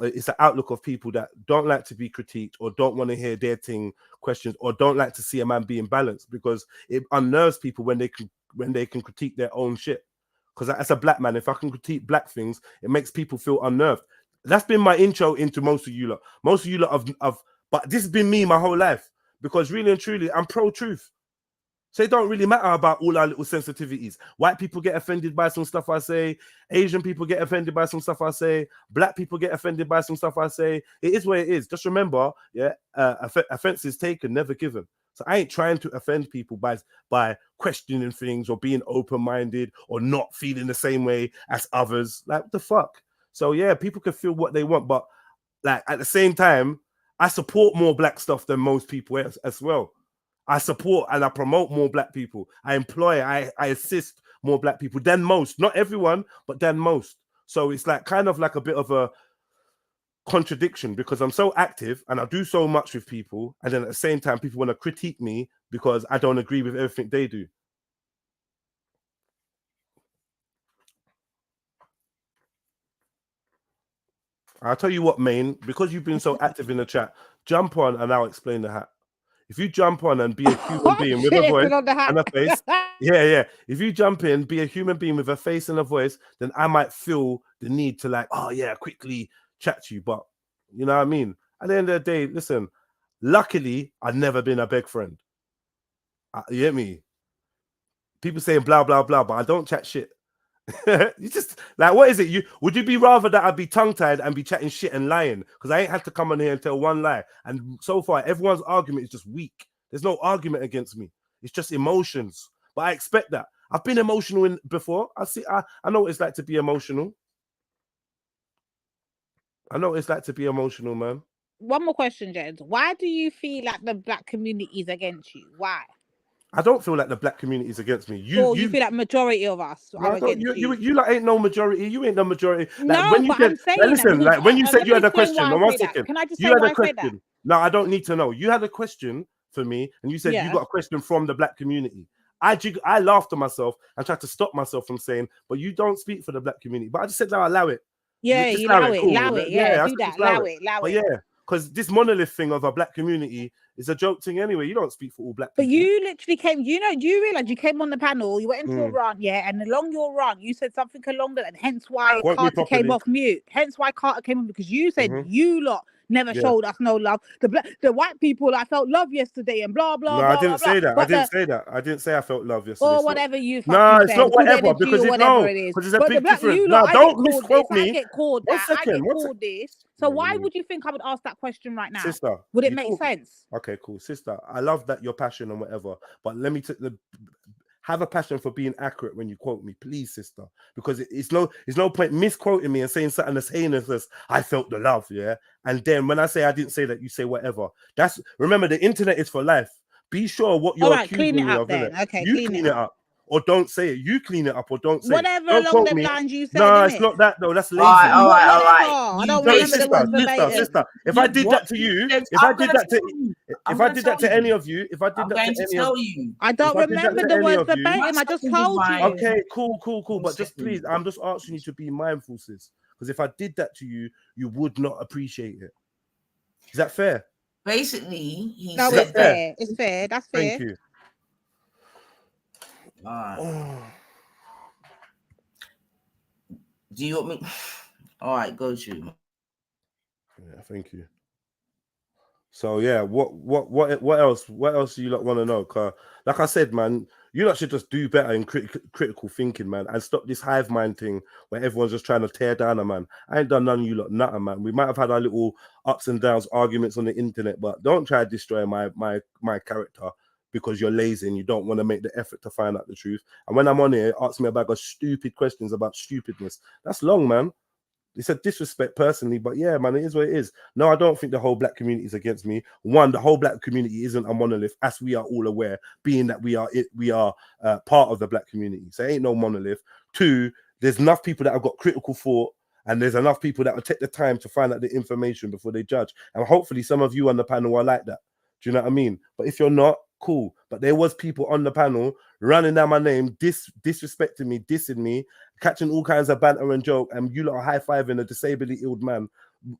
it's an outlook of people that don't like to be critiqued or don't want to hear their thing questions or don't like to see a man being balanced, because it unnerves people when they can critique their own shit. Because as a black man, if I can critique black things, it makes people feel unnerved. That's been my intro into most of you lot. Most of you lot but this has been me my whole life, because really and truly, I'm pro-truth. So it don't really matter about all our little sensitivities. White people get offended by some stuff I say. Asian people get offended by some stuff I say. Black people get offended by some stuff I say. It is what it is. Just remember, offense is taken, never given. So I ain't trying to offend people by questioning things or being open-minded or not feeling the same way as others. Like, what the fuck? So yeah, people can feel what they want, but like at the same time, I support more black stuff than most people as well. I support and I promote more black people. I employ, I assist more black people than most. Not everyone, but than most. So it's like kind of like a bit of a contradiction, because I'm so active and I do so much with people, and then at the same time people want to critique me because I don't agree with everything they do. I'll tell you what, Maine, because you've been so active in the chat, jump on and I'll explain the hat. If you jump on and be a human being with a voice and a face, yeah. If you jump in, be a human being with a face and a voice, then I might feel the need to like, oh yeah, quickly chat to you. But you know what I mean? At the end of the day, listen, luckily, I've never been a beg friend. You get me? People saying blah, blah, blah, but I don't chat shit. You just like, what is it? Would you be rather that I'd be tongue-tied and be chatting shit and lying? Because I ain't had to come on here and tell one lie. And so far, everyone's argument is just weak. There's no argument against me. It's just emotions. But I expect that. I've been emotional before. I know what it's like to be emotional. I know what it's like to be emotional, man. One more question, Jed. Why do you feel like the black community is against you? Why? I don't feel like the black community is against me. You feel like majority of us are against you. You like ain't no majority. You ain't no majority. Like, No, when you but said, I'm saying like, listen, that like when you said you had a explain question. why I One say that. second. Can I just You say had why a I say that? question. No, I don't need to know. You had a question for me, and you said you Yeah. got a question from the black community. I laughed at myself and tried to stop myself from saying, but you don't speak for the black community. But I just said, no, allow it. Yeah, Just you allow allow it. it, Cool. allow it. Yeah, I do said that. just allow Allow it. But yeah, because this monolith thing of a black community is a joke thing anyway. You don't speak for all black people. But you literally came, do you realize you came on the panel, you went into a rant, yeah, and along your rant, you said something along that, and hence why Carter came off mute. Hence why Carter came on, because you said you lot never showed us no love. The white people, I felt love yesterday, and blah, blah, No, blah, I didn't blah, say that. blah. I didn't say that. I didn't say I felt love yesterday. Or whatever you No, fucking it's said, not good whatever, energy because or whatever it is. because there's a But the big black, difference. you No, lot, I don't get called this, misquote me. I get called One that, I second, get called this. So why would you think I would ask that question right now? Sister, Would it you make talk- sense? Okay, cool. Sister, I love that your passion and whatever, but let me have a passion for being accurate when you quote me, please, sister, because it's no point misquoting me and saying something that's heinous as I felt the love, yeah. And then when I say I didn't say that, you say whatever. Remember, the internet is for life. Be sure what you're accusing me of, innit? Okay, you clean it up. Or don't say it. You clean it up or don't say whatever it. Don't along quote them me. lines you said. No, it's not that though. That's lazy. All right. I don't remember the words verbatim. Sister, if I did that to you, if I did that to any of you, I don't remember the words verbatim. I just told you. Okay, cool. But just please, I'm just asking you to be mindful, sis. Because if I did that to you, you would not appreciate it. Is that fair? Basically, he no, said it's fair. It's fair. That's fair. Thank you. All right. Do you want me? All right, go to. Yeah, thank you. So yeah, what else? What else do you lot want to know? Cause like I said, man, you lot should just do better in critical thinking, man, and stop this hive mind thing where everyone's just trying to tear down a man. I ain't done none of you lot nothing, man. We might have had our little ups and downs, arguments on the internet, but don't try to destroy my character because you're lazy and you don't want to make the effort to find out the truth. And when I'm on here, ask me about stupid questions about stupidness. That's long, man. It's a disrespect personally, but yeah, man, it is what it is. No, I don't think the whole black community is against me. One, the whole black community isn't a monolith, as we are all aware, being that we are part of the black community. So it ain't no monolith. Two, there's enough people that have got critical thought, and there's enough people that will take the time to find out the information before they judge. And hopefully some of you on the panel are like that. Do you know what I mean? But if you're not, cool. But there was people on the panel running down my name, disrespecting me, dissing me, catching all kinds of banter and joke, and you lot are high-fiving a disably ill man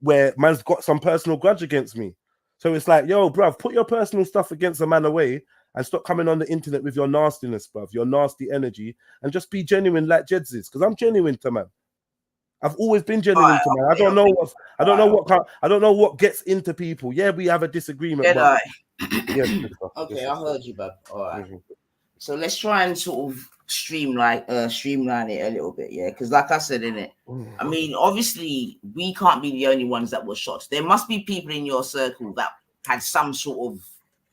where man's got some personal grudge against me. So it's like, yo, bruv, put your personal stuff against a man away and stop coming on the internet with your nastiness, bruv, your nasty energy, and just be genuine like Jeds is, because I'm genuine to man. I've always been genuine to man. I don't know what gets into people. Yeah, we have a disagreement. Jedi. But yes, Okay, I heard you, bud. All right. So let's try and sort of streamline it a little bit, yeah. Because like I said in it, I mean, obviously we can't be the only ones that were shot. There must be people in your circle that had some sort of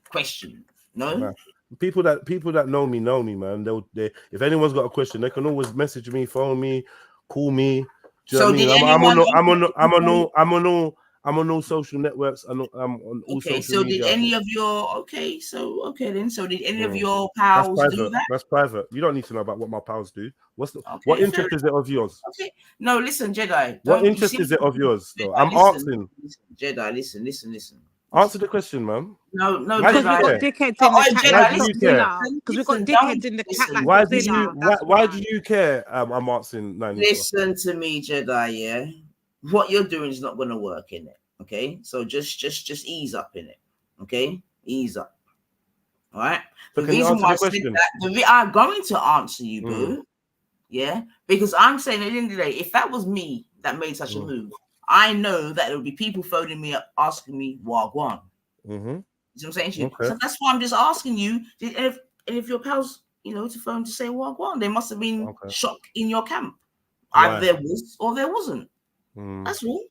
question. No, nah. People that know me, man. They if anyone's got a question, they can always message me, phone me, call me. Do you know what I mean? I'm on all social networks. I'm on all social media. Did any of your So did any of your pals do that? That's private. You don't need to know about what my pals do. What interest is it of yours? Okay. No, listen, Jedi. What interest is it of yours, though? I'm asking. Jedi, listen. Answer the question, man. No, Why because we've got dickheads in the cat. Because we've got dickheads in the cat like Godzilla. Why do you care? I'm asking. Listen to me, Jedi. Yeah, what you're doing is not going to work in it. Okay, so just ease up in it. Okay, ease up. All right. So The can you reason answer why the I said question? that, I'm going to answer you, boo. Yeah, because I'm saying at the end of the day, if that was me that made such a move, I know that there would be people phoning me up asking me wagwan. You know what I'm saying to you? Okay. So that's why I'm just asking you if your pals, you know, to phone to say wagwan, they must have been shock in your camp. Either there was or there wasn't. That's all.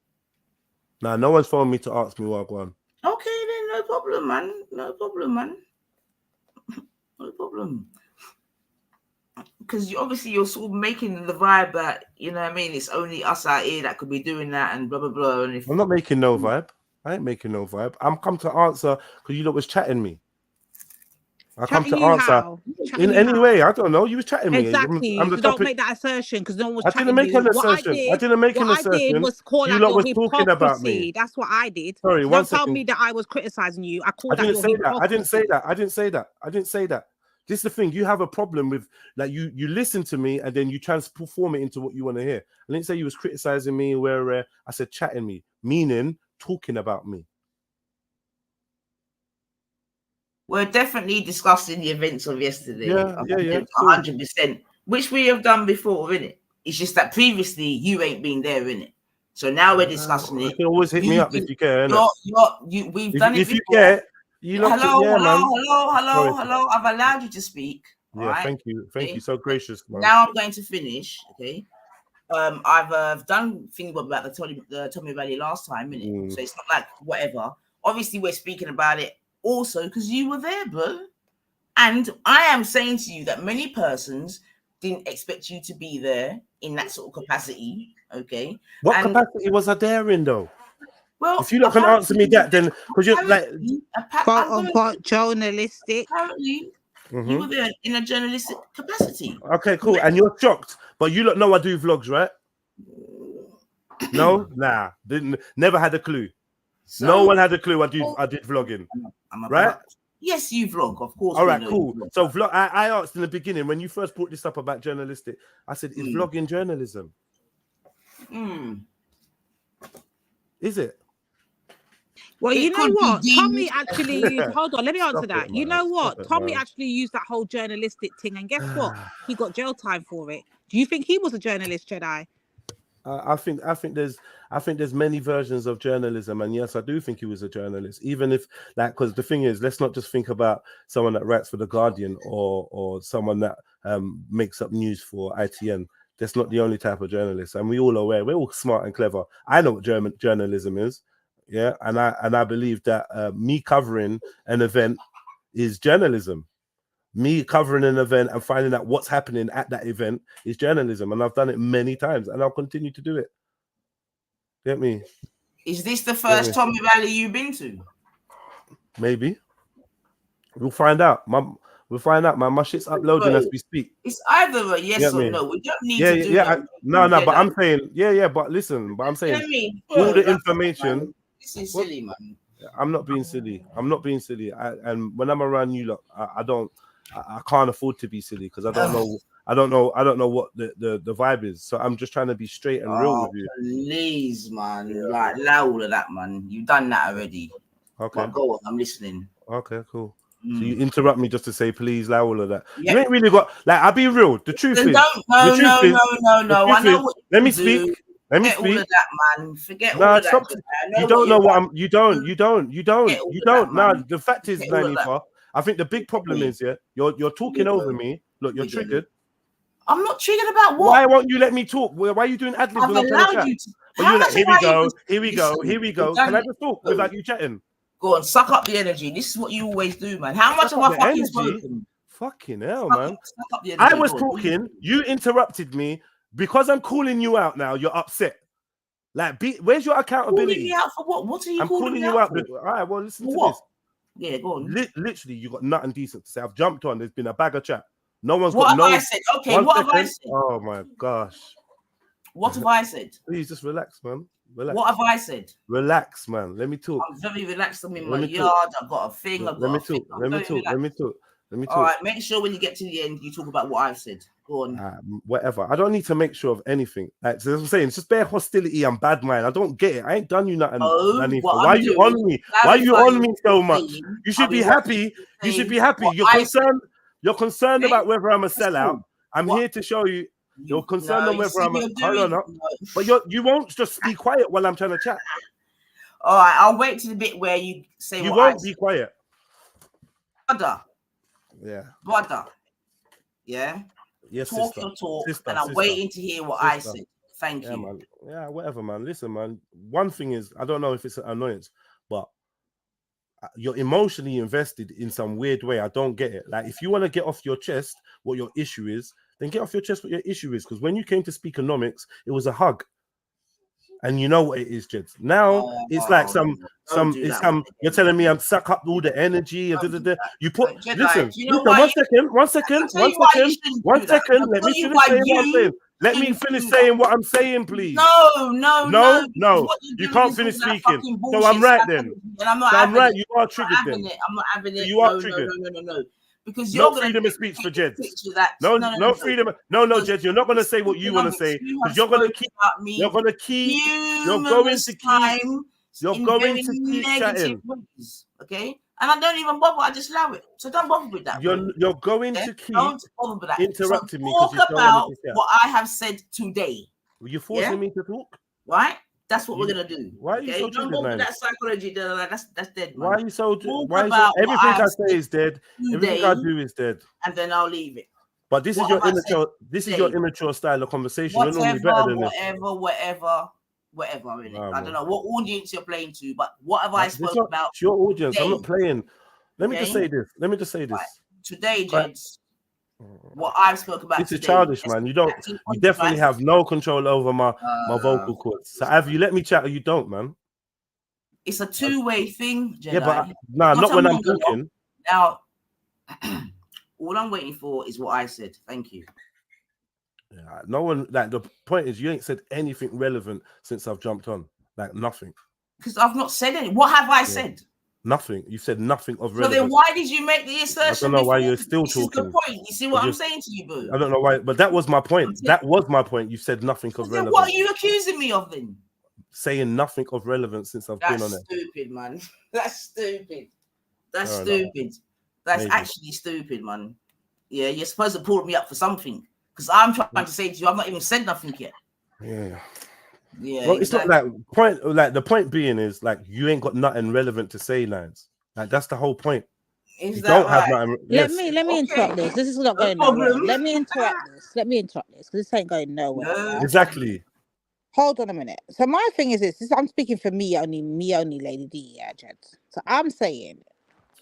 Nah, no one's phoned me to ask me wagwan. Okay, then no problem, man. No problem, man. No problem. Because you're sort of making the vibe that, you know what I mean, it's only us out here that could be doing that and blah blah blah. And I'm not making no vibe. I ain't making no vibe. I'm come to answer because you lot was chatting me. I come to answer in any way. I don't know. You was chatting me. Exactly. I'm the So topic. don't make that assertion because no one was I chatting didn't make you. an assertion. I didn't make an assertion. What I did was call You out lot your was talking about me. hypocrisy. That's what I did. Sorry, Don't one tell second. me that I was criticizing you. I called I out didn't your say that. hypocrisy. I didn't say that. I didn't say that. I didn't say that. This is the thing. You have a problem with like you listen to me and then you transform it into what you want to hear. I didn't say you was criticizing me where I said chatting me, meaning talking about me. We're definitely discussing the events of yesterday. Yeah. 100%, which we have done before, innit? It's just that previously you ain't been there, innit? So now we're discussing it. You can always hit me up if you care, innit? We've done it if before. you care, you lot Hello. I've allowed you to speak. Yeah, right? thank you. Thank you. So gracious, man. Now I'm going to finish, okay? I've done things about the Tommy Valley last time, innit? So it's not like whatever. Obviously, we're speaking about it also because you were there, bro. And I am saying to you that many persons didn't expect you to be there in that sort of capacity, okay? What capacity was I there in, though? Well, if you not can answer me that, then because you're like quote unquote journalistic. Apparently, you were there in a journalistic capacity. Okay, cool. And you're shocked, but you lot know I do vlogs, right? No, nah, never had a clue. So, no one had a clue I did vlogging, right? Yes, you vlog, of course. All right, cool. So vlog. I asked in the beginning when you first brought this up about journalistic. I said, "Is vlogging journalism? Is it?" Well, you know what? Tommy actually used. Hold on, let me answer that. You know what? Tommy actually used that whole journalistic thing, and guess what? He got jail time for it. Do you think he was a journalist, Jedi? I think there's many versions of journalism, and yes, I do think he was a journalist. Even if because the thing is, let's not just think about someone that writes for the Guardian or someone that makes up news for ITN. That's not the only type of journalist, and we all are aware. We're all smart and clever. I know what journalism is. Yeah, and I believe that me covering an event is journalism. Me covering an event and finding out what's happening at that event is journalism, and I've done it many times, and I'll continue to do it. Get me? Is this the first Tommy Valley you've been to? Maybe. We'll find out. We'll find out, man. My shit's uploading as we speak. It's either a yes or no. We don't need to do that. No, but I'm saying, but listen, I'm saying all the information. This is silly, man. I'm not being silly. And when I'm around you lot, I can't afford to be silly because I don't know what the vibe is. So I'm just trying to be straight and real with you. Please, man. Like, allow all of that, man. You've done that already. Okay. But go on, I'm listening. Okay, cool. So you interrupt me just to say, please, allow all of that. Yep. You ain't really got I'll be real. The truth is, no. Let me speak. Let me speak. All of that, man. Forget all of that. You don't know what I'm. You don't. No, the fact is, Nanifa, I think the big problem is, you're talking over me. Look, you're triggered. I'm not triggered about what? Why won't you let me talk? Why are you doing ad-libs when I'm trying to chat? You're like, here we go. Can I just talk without you chatting? Go on, suck up the energy. This is what you always do, man. How much have I fucking spoken? Fucking hell, man. I was talking. You interrupted me. Because I'm calling you out now, you're upset. Where's your accountability? Calling me out for what? What are you calling you out? All right, well, listen to this. Yeah, go on. Literally, you got nothing decent to say. I've jumped on. There's been a bag of chat. No one's got no. What have I said? Okay, what have I said? Oh my gosh. What have I said? Please just relax, man. Relax. What have I said? Relax, man. Let me talk. I'm very relaxed. I'm in my yard. I've got a thing. Let me talk. Let me All talk. right, make sure when you get to the end, you talk about what I've said. Go on. Whatever. I don't need to make sure of anything. Like, so as I'm saying, it's just bare hostility and bad mind. I don't get it. I ain't done you nothing. Why are you on me? Why are you on me so much? You should be happy. You should be happy. You're concerned. You're concerned about whether I'm a sellout. I'm here to show you. You're concerned on whether I'm a. Hold on. But you won't just be quiet while I'm trying to chat. All right, I'll wait to the bit where you say you what I won't be quiet. Brother. Yeah. Brother. Yeah. Yes, talk sister. your talk, Sister, and I'm waiting to hear what I said. Thank you. Man. Yeah, whatever, man. Listen, man. One thing is, I don't know if it's an annoyance, but you're emotionally invested in some weird way. I don't get it. Like, if you want to get off your chest what your issue is, then get off your chest what your issue is. Because when you came to Speakonomics, it was a hug. And you know what it is, Jed. Now it's like you're telling me I'm suck up all the energy and you put listen, one second. Let me finish saying what I'm saying. Let me finish saying what I'm saying, please. No. You can't finish speaking. So I'm right then. I'm right. You are triggered then. I'm not having it. You are triggered. No. Because no freedom of speech for Jed. No freedom. No, Jed. You're not going to say what you want to say because you're going to keep. You're going to keep. You're going to keep chatting. Okay, and I don't even bother. I just allow it. So don't bother with that. You're going to keep interrupting me. Talk about what I have said today. You're forcing me to talk, right? That's what we're gonna do. Why are you so don't go with that psychology? That's dead, man. Why are you so? Everything I say is dead. Everything I do is dead. And then I'll leave it. But this is your immature. This is your immature style of conversation. You're normally better than this. Whatever. Really. I don't know what audience you're playing to, but what have I spoken about? It's your audience. I'm not playing. Let me just say this. Right. Today, Jeds. What I've spoken about. This is childish, man. You definitely have no control over my vocal cords. So either you let me chat or you don't, man. It's a two-way thing, Jedi. Yeah, but not when I'm talking. Now, all I'm waiting for is what I said. Thank you. Yeah, no one. Like, the point is, you ain't said anything relevant since I've jumped on. Like, nothing. Because I've not said anything. What have I said? Nothing. You said nothing of relevance. So then why did you make the assertion? I don't know why you're still this talking. Is the point. You see what I'm saying to you, boo? I don't know why, but that was my point. That was my point. You said nothing of relevance. What are you accusing me of then? Saying nothing of relevance since I've been on it. That's stupid, man. That's stupid. That's stupid. That's actually stupid, man. Yeah, you're supposed to pull me up for something. Because I'm trying to say to you, I've not even said nothing yet. Yeah. Well, it's not like point. Like, the point being is, like, you ain't got nothing relevant to say, Lance. Like, that's the whole point. You don't have nothing. Let me interrupt this. This is not going nowhere. Let me interrupt this because this ain't going nowhere. Exactly. Hold on a minute. So my thing is this. I'm speaking for me only, Lady D, yeah, Jed. So I'm saying,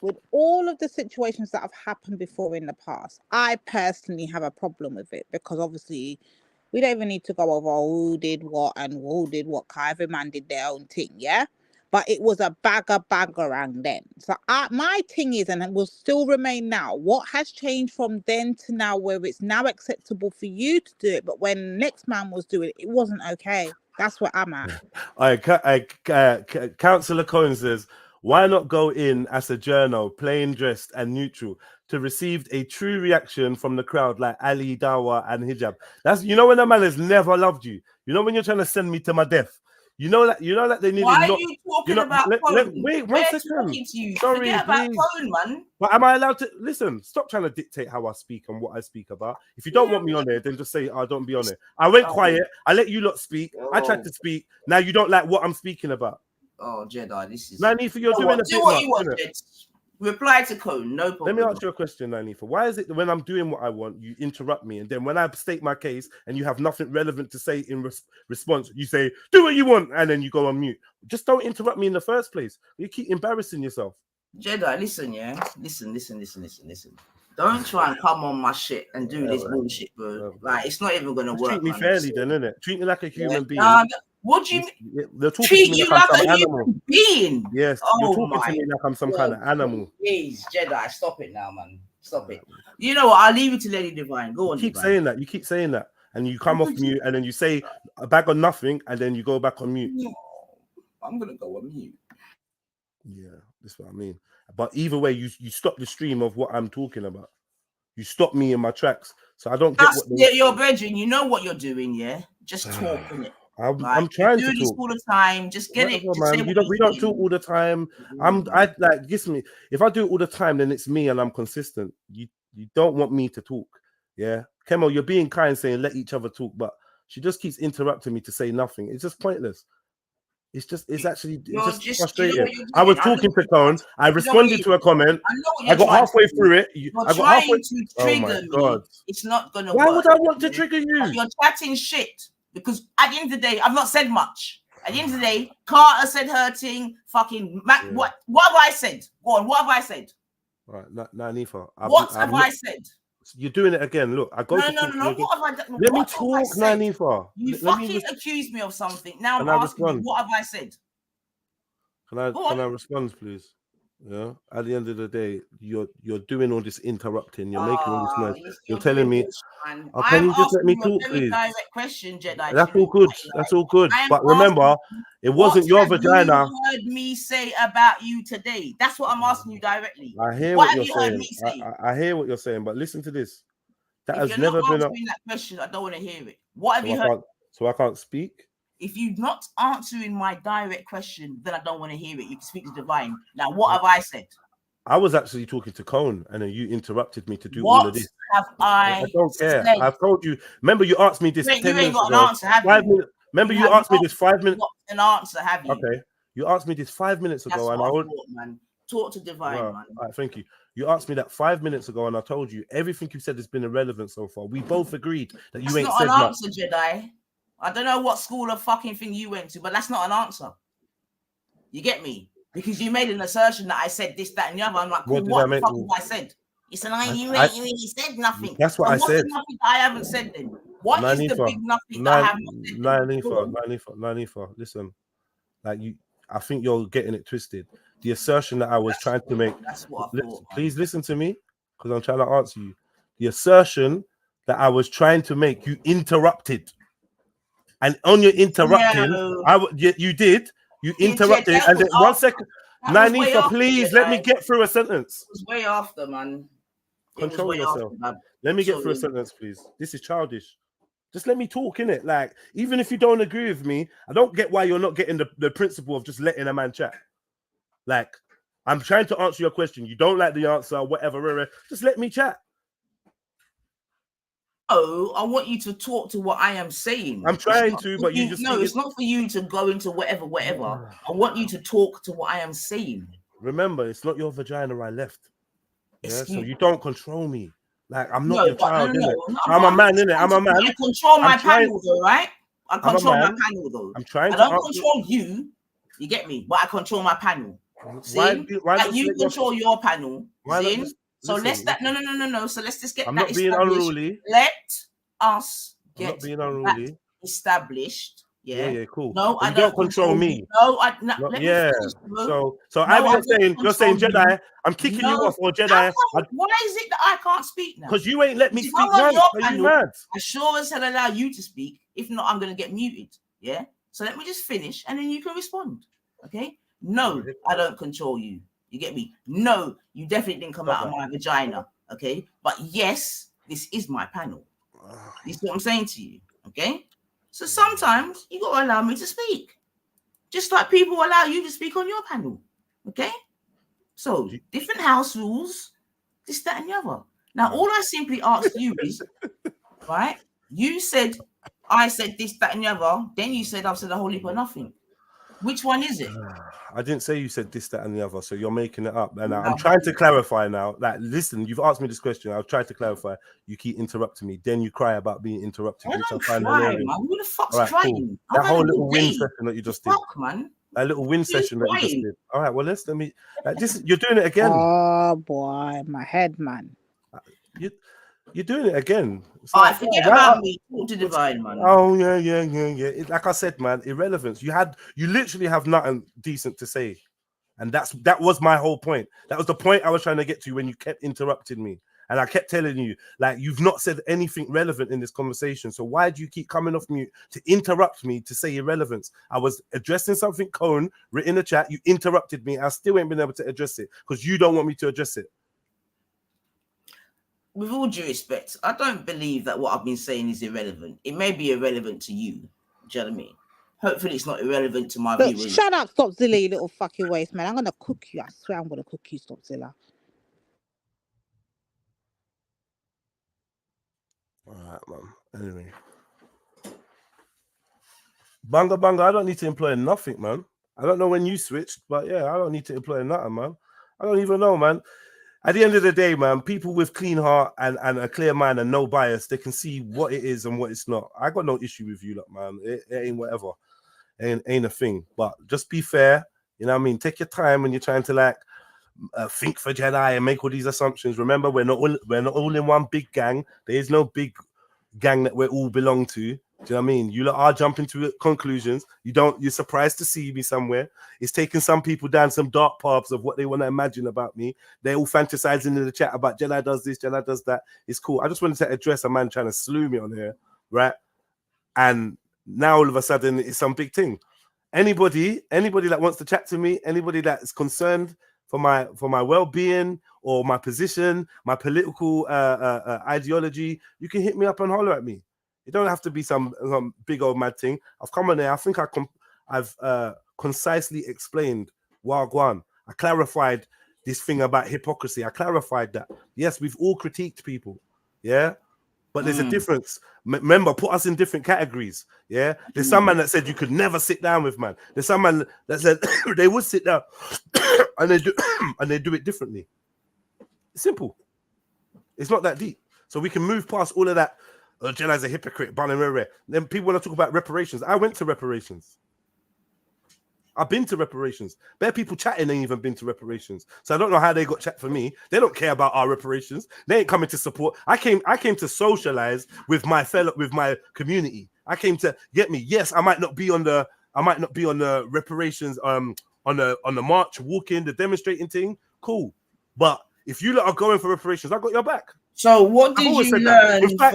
with all of the situations that have happened before in the past, I personally have a problem with it because obviously we don't even need to go over who did what and who did what. Every man did their own thing, yeah? But it was a baggerang then. So my thing is, and it will still remain now, what has changed from then to now where it's now acceptable for you to do it, but when next man was doing it, it wasn't okay. That's where I'm at. Councillor Cohen says, why not go in as a journo, plain dressed and neutral, to receive a true reaction from the crowd like Ali, Dawa and Hijab? That's, you know, when a man has never loved you. You know, when you're trying to send me to my death. You know that they nearly. Why are you talking about Cohen? Wait, 1 second. Sorry, forget about Cohen, man. But am I allowed to listen? Stop trying to dictate how I speak and what I speak about. If you don't want me on there, then just say, don't be on there. I went quiet. I let you lot speak. I tried to speak. Now you don't like what I'm speaking about. Oh, Jedi, this is. Nanifa, you're doing a bit much, you want, reply to Cohen, no problem. Let me ask you a question, Nanifa. Why is it that when I'm doing what I want, you interrupt me, and then when I state my case and you have nothing relevant to say in response, you say, do what you want, and then you go on mute? Just don't interrupt me in the first place. You keep embarrassing yourself. Jedi, listen, yeah? Listen. Don't try and come on my shit and do this bullshit, bro. Like, it's not even going to work. Treat me fairly then, innit? Treat me like a human being. What do you mean? They're talking treat to me you like like I'm a some human animal. being? Yes, you're talking to me like I'm some kind of animal. Please, Jedi, stop it now, man. Stop it. You know what? I'll leave it to Lady Divine. Go on. You keep saying that. And you come off mute and then you say a bag of nothing and then you go back on mute. No, I'm going to go on mute. Yeah, that's what I mean. But either way, you stop the stream of what I'm talking about. You stop me in my tracks. So I don't get what your brethren. You know what you're doing, yeah? Just talking it. I'm trying to do this talk all the time. Just get Whatever, it. Just man. say We don't talk all the time. I like listen me. If I do it all the time, then it's me and I'm consistent. You don't want me to talk. Yeah. Kemo, you're being kind saying let each other talk, but she just keeps interrupting me to say nothing. It's just pointless. It's just frustrating. I was talking to Cone. I responded to a comment. I got halfway through it. You're trying to trigger me. It's not gonna work. Why would I want to trigger you? You're chatting shit because at the end of the day, I've not said much. At the end of the day, Carter said her thing. Fucking Mac. Yeah. What have I said? Go on. What have I said? All right, Nifa. What have I said? You're doing it again. Look, I go. No. What have I done? Let me talk, Nifa. You fucking accused me of something. Now I'm asking you, what have I said? Can I respond, please? Yeah. At the end of the day, you're doing all this interrupting. You're making all this noise. You're telling me. Can you just let me talk, please? Direct question, Jedi. That's all good. That's all good. But remember, it wasn't your vagina. What you heard me say about you today? That's what I'm asking you directly. I hear what you're saying. I hear what you're saying, but listen to this. That has never been answering that question. I don't want to hear it. What have you heard? So I can't speak. If you're not answering my direct question, then I don't want to hear it. You can speak to Divine. Now, what have I said? I was actually talking to Cone, and then you interrupted me to do all of this. What have I don't care. said? I've told you. Remember, you asked me this 10 minutes ago. You ain't got an answer, have you? Remember, you asked me this 5 minutes. An answer, have you? Okay. You asked me this 5 minutes ago, and I would. Man. Talk to Divine, man. All right, thank you. You asked me that 5 minutes ago, and I told you everything you said has been irrelevant so far. We both agreed that you ain't said not an answer, Jedi. I don't know what school of fucking thing you went to, but that's not an answer. You get me? Because you made an assertion that I said this, that, and the other. I'm like, cool, what the fuck have I said? You said, you really said nothing. That's what I said. Nothing I haven't said then? What is the big nothing that I haven't said? Nifa, listen. Like I think you're getting it twisted. The assertion that I was trying to make. That's what I thought. Please listen to me, because I'm trying to answer you. The assertion that I was trying to make, you interrupted. And on your interrupting, you did. You interrupted. And then 1 second. Nifa, please let me get through a sentence. It was way after, man. Control yourself. Let me get through a sentence, please. This is childish. Just let me talk, innit? Like, even if you don't agree with me, I don't get why you're not getting the principle of just letting a man chat. Like, I'm trying to answer your question. You don't like the answer, whatever. Just let me chat. Oh, I want you to talk to what I am saying. I'm trying to, but you just... No, it's not for you to go into whatever. I want you to talk to what I am saying. Remember, it's not your vagina I left. Yeah, so you don't control me. Like, I'm not your child, innit? I'm a man, innit? I'm a man. I control my panel, though, right? I control my panel, though. I'm trying to... I don't control you. You get me? But I control my panel. See? Why you control your panel. So let's that no. So let's just get I'm that not being unruly. Let us get not being unruly. That established. Yeah, cool. No, I don't control me. No, yeah. So you're saying Jedi, I'm kicking you off, or Jedi. Why is it that I can't speak now? Because you ain't let me speak. Are you mad? I sure as hell allow you to speak. If not, I'm gonna get muted. Yeah. So let me just finish, and then you can respond. Okay. No, I don't control you. You get me? No, you definitely didn't come out of my vagina. Okay. But yes, this is my panel. This is what I'm saying to you. Okay. So sometimes you got to allow me to speak. Just like people allow you to speak on your panel. Okay. So different house rules, this, that, and the other. Now, all I simply asked you is, right? You said, I said this, that, and the other. Then you said, I've said a whole heap of nothing. Which one is it? I didn't say you said this, that, and the other, so you're making it up. And I'm trying to clarify now. Like, listen, you've asked me this question. I'll try to clarify. You keep interrupting me. Then you cry about being interrupted. I don't cry, man. Who the fuck's crying? Cool. That whole little win session that you just did. Fuck, man. That little win session that you just did. All right, well, let me... you're doing it again. Oh, boy, my head, man. You're doing it again. I forget about me. Talk to Divine, man. Oh, yeah. Like I said, man, irrelevance. You literally have nothing decent to say. And that was my whole point. That was the point I was trying to get to when you kept interrupting me. And I kept telling you, like, you've not said anything relevant in this conversation. So why do you keep coming off mute to interrupt me to say irrelevance? I was addressing something, Cone, written in the chat. You interrupted me. I still ain't been able to address it because you don't want me to address it. With all due respect, I don't believe that what I've been saying is irrelevant. It may be irrelevant to you. Do you know what I mean? Hopefully it's not irrelevant to my Look, viewers. shut up, Stopzilla, you little fucking waste, man. I'm going to cook you. I swear I'm going to cook you, Stopzilla. All right, man. Anyway. Banga, I don't need to employ nothing, man. I don't know when you switched, but yeah, I don't need to employ nothing, man. I don't even know, man. At the end of the day, man, people with clean heart and a clear mind and no bias, they can see what it is and what it's not. I got no issue with you, look, man. It ain't whatever. Ain't a thing. But just be fair. You know what I mean? Take your time when you're trying to, like, think for Jedi and make all these assumptions. Remember, we're not all in one big gang. There is no big gang that we all belong to. Do you know what I mean? You lot are jumping to conclusions. You're surprised to see me somewhere. It's taking some people down some dark paths of what they want to imagine about me. They're all fantasizing in the chat about Jedi does this, Jedi does that. It's cool. I just wanted to address a man trying to slew me on here, right? And now all of a sudden it's some big thing. Anybody that wants to chat to me, anybody that is concerned for my well-being or my position, my political ideology, you can hit me up and holler at me. It don't have to be some big old mad thing. I've come on there. I think I've concisely explained Wagwan. I clarified this thing about hypocrisy. I clarified that. Yes, we've all critiqued people. Yeah. But there's a difference. Remember, put us in different categories. Yeah. There's some man that said you could never sit down with man. There's some man that said they would sit down and they do it differently. It's simple. It's not that deep. So we can move past all of that. Jedi's a hypocrite. Then people want to talk about reparations. I went to reparations. I've been to reparations. Bare people chatting ain't even been to reparations. So I don't know how they got chat for me. They don't care about our reparations. They ain't coming to support. I came to socialize with my community. I came to get me. Yes, I might not be on the reparations on the march, walking, the demonstrating thing. Cool. But if you lot are going for reparations, I got your back. So what did you learn? In fact,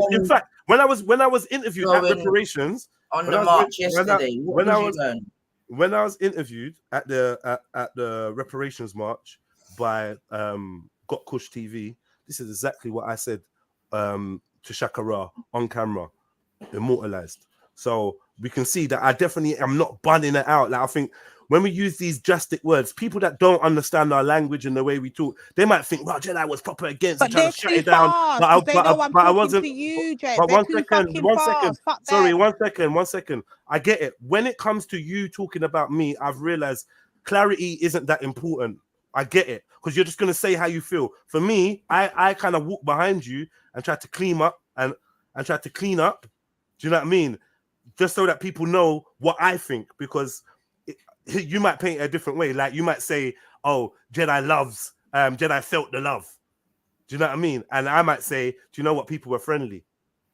when I was interviewed at reparations on the march yesterday, what did you learn? When I was interviewed at the reparations march by Got Kush TV, this is exactly what I said to Shakara on camera, immortalized. So we can see that I definitely am not bunning it out. Like, I think when we use these drastic words, people that don't understand our language and the way we talk, they might think, well, Jedi was proper against it, trying to shut it down. But I wasn't. But one second. I get it. When it comes to you talking about me, I've realized clarity isn't that important. I get it. Because you're just going to say how you feel. For me, I kind of walk behind you and try to clean up and try to clean up. Do you know what I mean? Just so that people know what I think, because you might paint it a different way. Like, you might say, oh, Jedi felt the love. Do you know what I mean? And I might say, do you know what? People were friendly.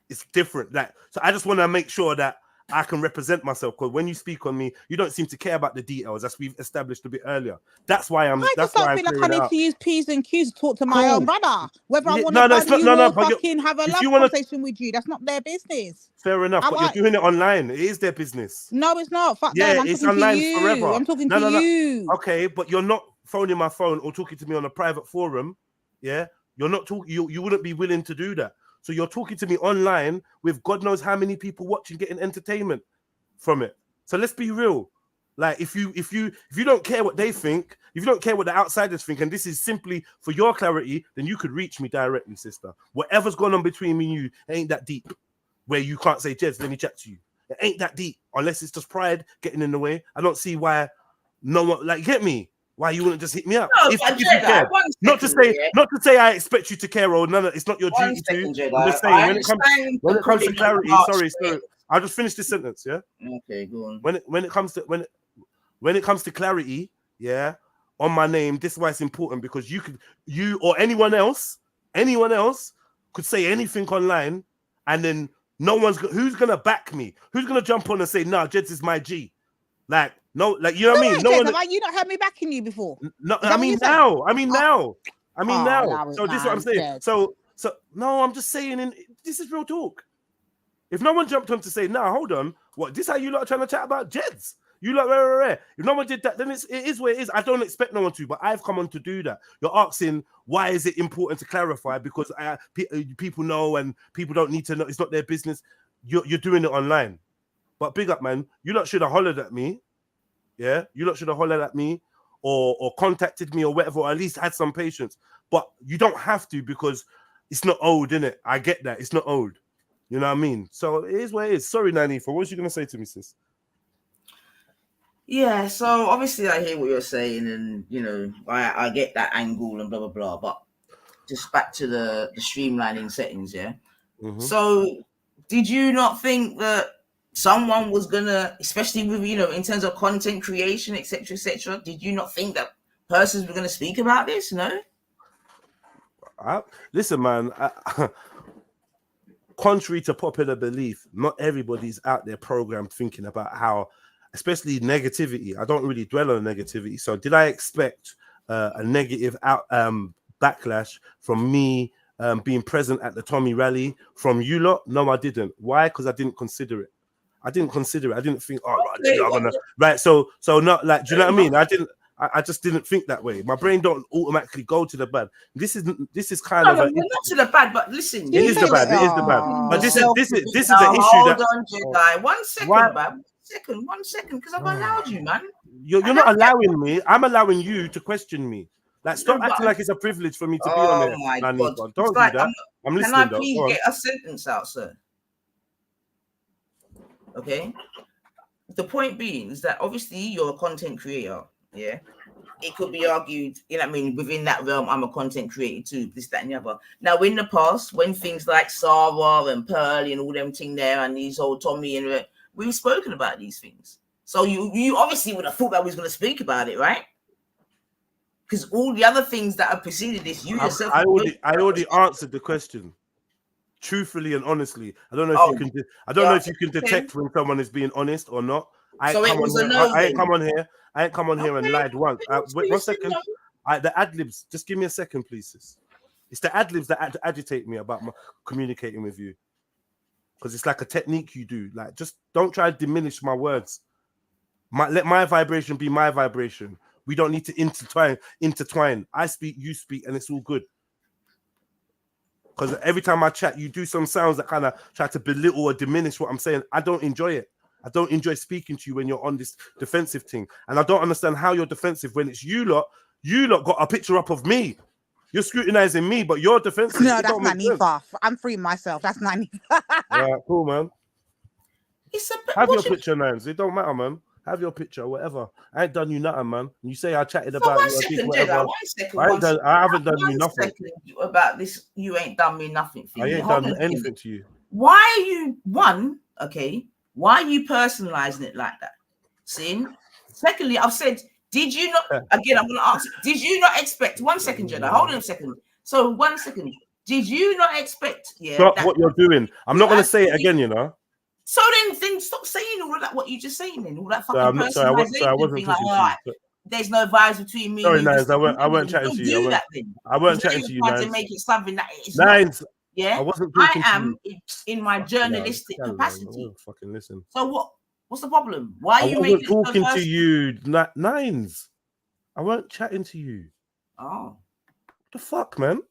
It's different. Like, so I just want to make sure that I can represent myself, because when you speak on me, you don't seem to care about the details, as we've established a bit earlier. That's why I just don't feel like I need to use P's and Q's to talk to my own brother. Whether I want to fucking have a love conversation with you, that's not their business. Fair enough, but you're doing it online. It is their business. No, it's not. Fuck them. I'm talking to you. Forever. I'm talking to you. Okay, but you're not phoning my phone or talking to me on a private forum. Yeah, you're not talking. You wouldn't be willing to do that. So you're talking to me online with God knows how many people watching, getting entertainment from it. So let's be real. Like, if you don't care what they think, if you don't care what the outsiders think, and this is simply for your clarity, then you could reach me directly, sister. Whatever's going on between me and you, it ain't that deep. Where you can't say, Jeds, let me chat to you. It ain't that deep, unless it's just pride getting in the way. I don't see why no one, like, get me. Why you wouldn't just hit me up? No, if you care. Not to say I expect you to care, or none of it's not your duty to. I'm just saying, when it comes to clarity, sorry, I'll just finish this sentence, yeah? Okay, go on. When it comes to clarity, yeah, on my name, this is why it's important, because you or anyone else could say anything online, and then who's gonna back me? Who's gonna jump on and say, nah, Jeds is my G? Like, no, like, you know what I mean? Have you not heard me backing you before? No, I mean now. So this is what I'm saying. So So no, I'm just saying, this is real talk. If no one jumped on to say, "Nah, hold on, what? This how you lot are trying to chat about Jeds? You lot rare. If no one did that, then it is what it is. I don't expect no one to, but I've come on to do that. You're asking why is it important to clarify? Because people know and people don't need to know. It's not their business. You're doing it online. But big up, man. You lot should have hollered at me. Yeah, you lot should have hollered at me or contacted me or whatever, or at least had some patience. But you don't have to because it's not old, innit? I get that. It's not old. You know what I mean? So it is what it is. Sorry, Nani, for what was you going to say to me, sis? Yeah, so obviously I hear what you're saying, and you know, I get that angle and blah blah blah. But just back to the streamlining settings, yeah. Mm-hmm. So did you not think that someone was gonna, especially with, you know, in terms of content creation, etc., did you not think that persons were gonna speak about this? No. Listen, man. Contrary to popular belief, not everybody's out there programmed thinking about how, especially negativity. I don't really dwell on negativity. So did I expect a negative backlash from me being present at the Tommy rally from you lot? No, I didn't. Why? Because I didn't consider it. I didn't think, right. So not like, do you know what I mean? I just didn't think that way. My brain don't automatically go to the bad. This is kind of not to the bad, but listen, it is the bad. But this is an issue hold on, Jedi. 1 second, man. 1 second, because I've allowed you, man. You're not allowing me. I'm allowing you to question me. Like, stop acting like it's a privilege for me to be on there. Oh my God. Don't do that. I'm listening. Can I please get a sentence out, sir? Okay. The point being is that obviously you're a content creator. Yeah. It could be argued, you know what I mean, within that realm, I'm a content creator too, this, that, and the other. Now, in the past, when things like Sarah and Pearly and all them thing there and these old Tommy and we've spoken about these things. So you obviously would have thought that we was going to speak about it, right? Because all the other things that have preceded this, you yourself. I already answered the question. Truthfully and honestly, I don't know if you can. I don't know if you can detect when someone is being honest or not. I ain't come on here and lied once. Wait 1 second. The ad libs. Just give me a second, please, sis. It's the ad libs that agitate me about communicating with you, because it's like a technique you do. Like, just don't try to diminish my words. Let my vibration be my vibration. We don't need to intertwine. I speak, you speak, and it's all good. Because every time I chat, you do some sounds that kind of try to belittle or diminish what I'm saying. I don't enjoy it. I don't enjoy speaking to you when you're on this defensive thing. And I don't understand how you're defensive when it's you lot. You lot got a picture up of me. You're scrutinizing me, but you're defensive. No, that's Nanifa. I'm freeing myself. That's Nanifa. Yeah, cool, man. Have your picture, Nines. It don't matter, man. Have your picture, whatever. I ain't done you nothing, man. You say I chatted about you. I haven't done you nothing. About this, you ain't done me nothing. I ain't done anything to you. Why are you why are you personalizing it like that? See? Secondly, I've said, did you not, again, I'm going to ask, did you not expect, 1 second, Jedi, hold on a second. So 1 second, did you not expect, stop what you're doing. I'm not going to say it again, you know. So then stop saying all of that, what you just saying then, all that fucking personalization I wasn't thing, like, all right, there's no vibes between me and you. Nines, I weren't chatting to you. I weren't chatting to you, Nines. To make it something that it's Nines. Not. Yeah, I am in my journalistic capacity. Fucking listen. So what's the problem? Why are you making talking to you, Nines? I weren't chatting to you. Oh, what the fuck, man?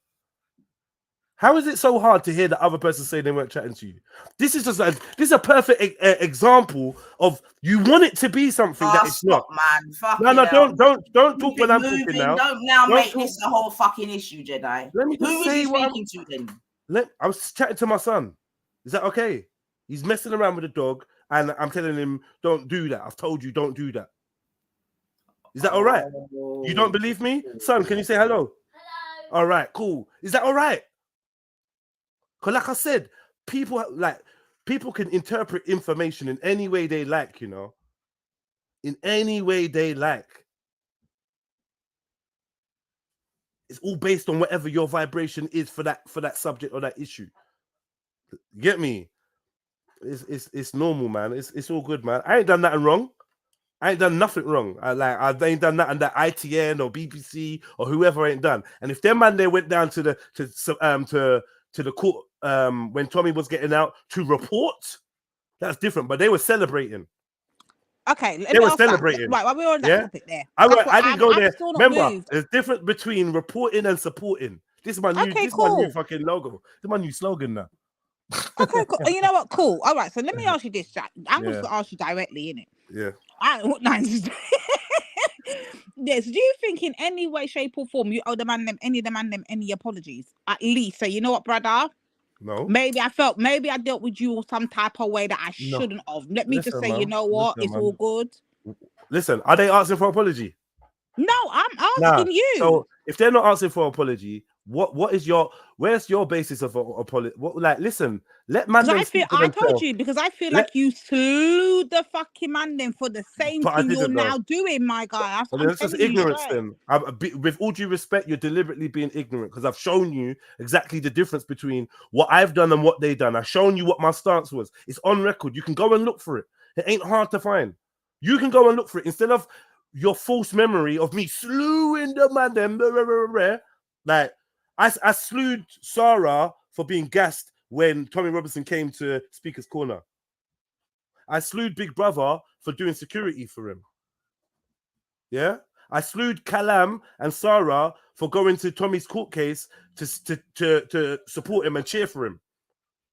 How is it so hard to hear the other person say they weren't chatting to you? This is just this is a perfect example of you want it to be something that it's not. Man, fuck no, don't talk when I'm talking now. Don't make this a whole fucking issue, Jedi. Let me just Who say is he speaking to then? I was chatting to my son. Is that okay? He's messing around with the dog, and I'm telling him, don't do that. I've told you, don't do that. Is that all right? You don't believe me? Son, can you say hello? Hello. All right, cool. Is that all right? Because like I said, people can interpret information in any way they like, you know? In any way they like. It's all based on whatever your vibration is for that subject or that issue. You get me? It's normal, man. It's all good, man. I ain't done nothing wrong. I ain't done nothing wrong. I ain't done nothing that ITN or BBC or whoever ain't done. And if them man they went down to to the court when Tommy was getting out to report, that's different. But they were celebrating. Okay, They were celebrating. Right, well, we're on that topic there. I didn't go there. Still not Remember, moved. there's difference between reporting and supporting. This is my new, Okay, this is my new cool. fucking logo. This is my new slogan now. Okay, cool. You know what? Cool. All right, so let me ask you this, Jack. I'm just gonna ask you directly, innit? Yeah. What Nines? Yes. Do you think in any way, shape, or form you owe the man them any apologies? At least, say, you know what, brother? No. Maybe I dealt with you some type of way that I shouldn't have. Let me just say, you know what? It's all good. Listen, are they asking for apology? No, I'm asking you. So if they're not asking for apology, where's your basis of apology? Listen, let man. I told you because I feel like you slew the fucking man then for the same thing you're now doing, my guy. That's just ignorance then. With all due respect, you're deliberately being ignorant because I've shown you exactly the difference between what I've done and what they done. I've shown you what my stance was. It's on record. You can go and look for it. It ain't hard to find. You can go and look for it instead of your false memory of me slewing the man them. Like I slewed Sarah for being gassed when Tommy Robinson came to Speaker's Corner. I slewed Big Brother for doing security for him. Yeah, I slewed Kalam and Sarah for going to Tommy's court case to support him and cheer for him.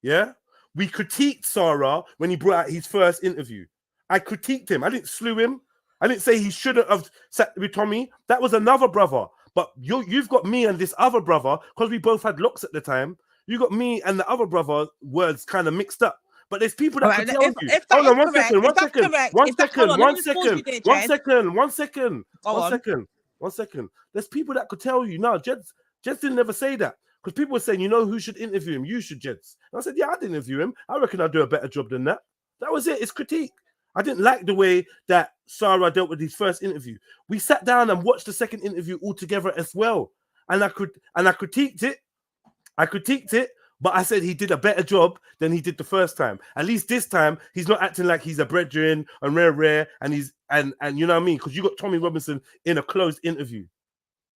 Yeah, we critiqued Sarah when he brought out his first interview. I critiqued him. I didn't slew him. I didn't say he shouldn't have sat with Tommy. That was another brother. But you've got me and this other brother, because we both had locks at the time. You got me and the other brother words kind of mixed up. But there's people that could tell you. Hold on, one second. There's people that could tell you, no, Jeds didn't never say that. Because people were saying, you know who should interview him? You should, Jeds. And I said, yeah, I didn't interview him. I reckon I'll do a better job than that. That was it. It's critique. I didn't like the way that Sarah dealt with his first interview. We sat down and watched the second interview all together as well. And I critiqued it. But I said he did a better job than he did the first time. At least this time, he's not acting like he's a brethren and rare, and he's and you know what I mean? Because you got Tommy Robinson in a closed interview.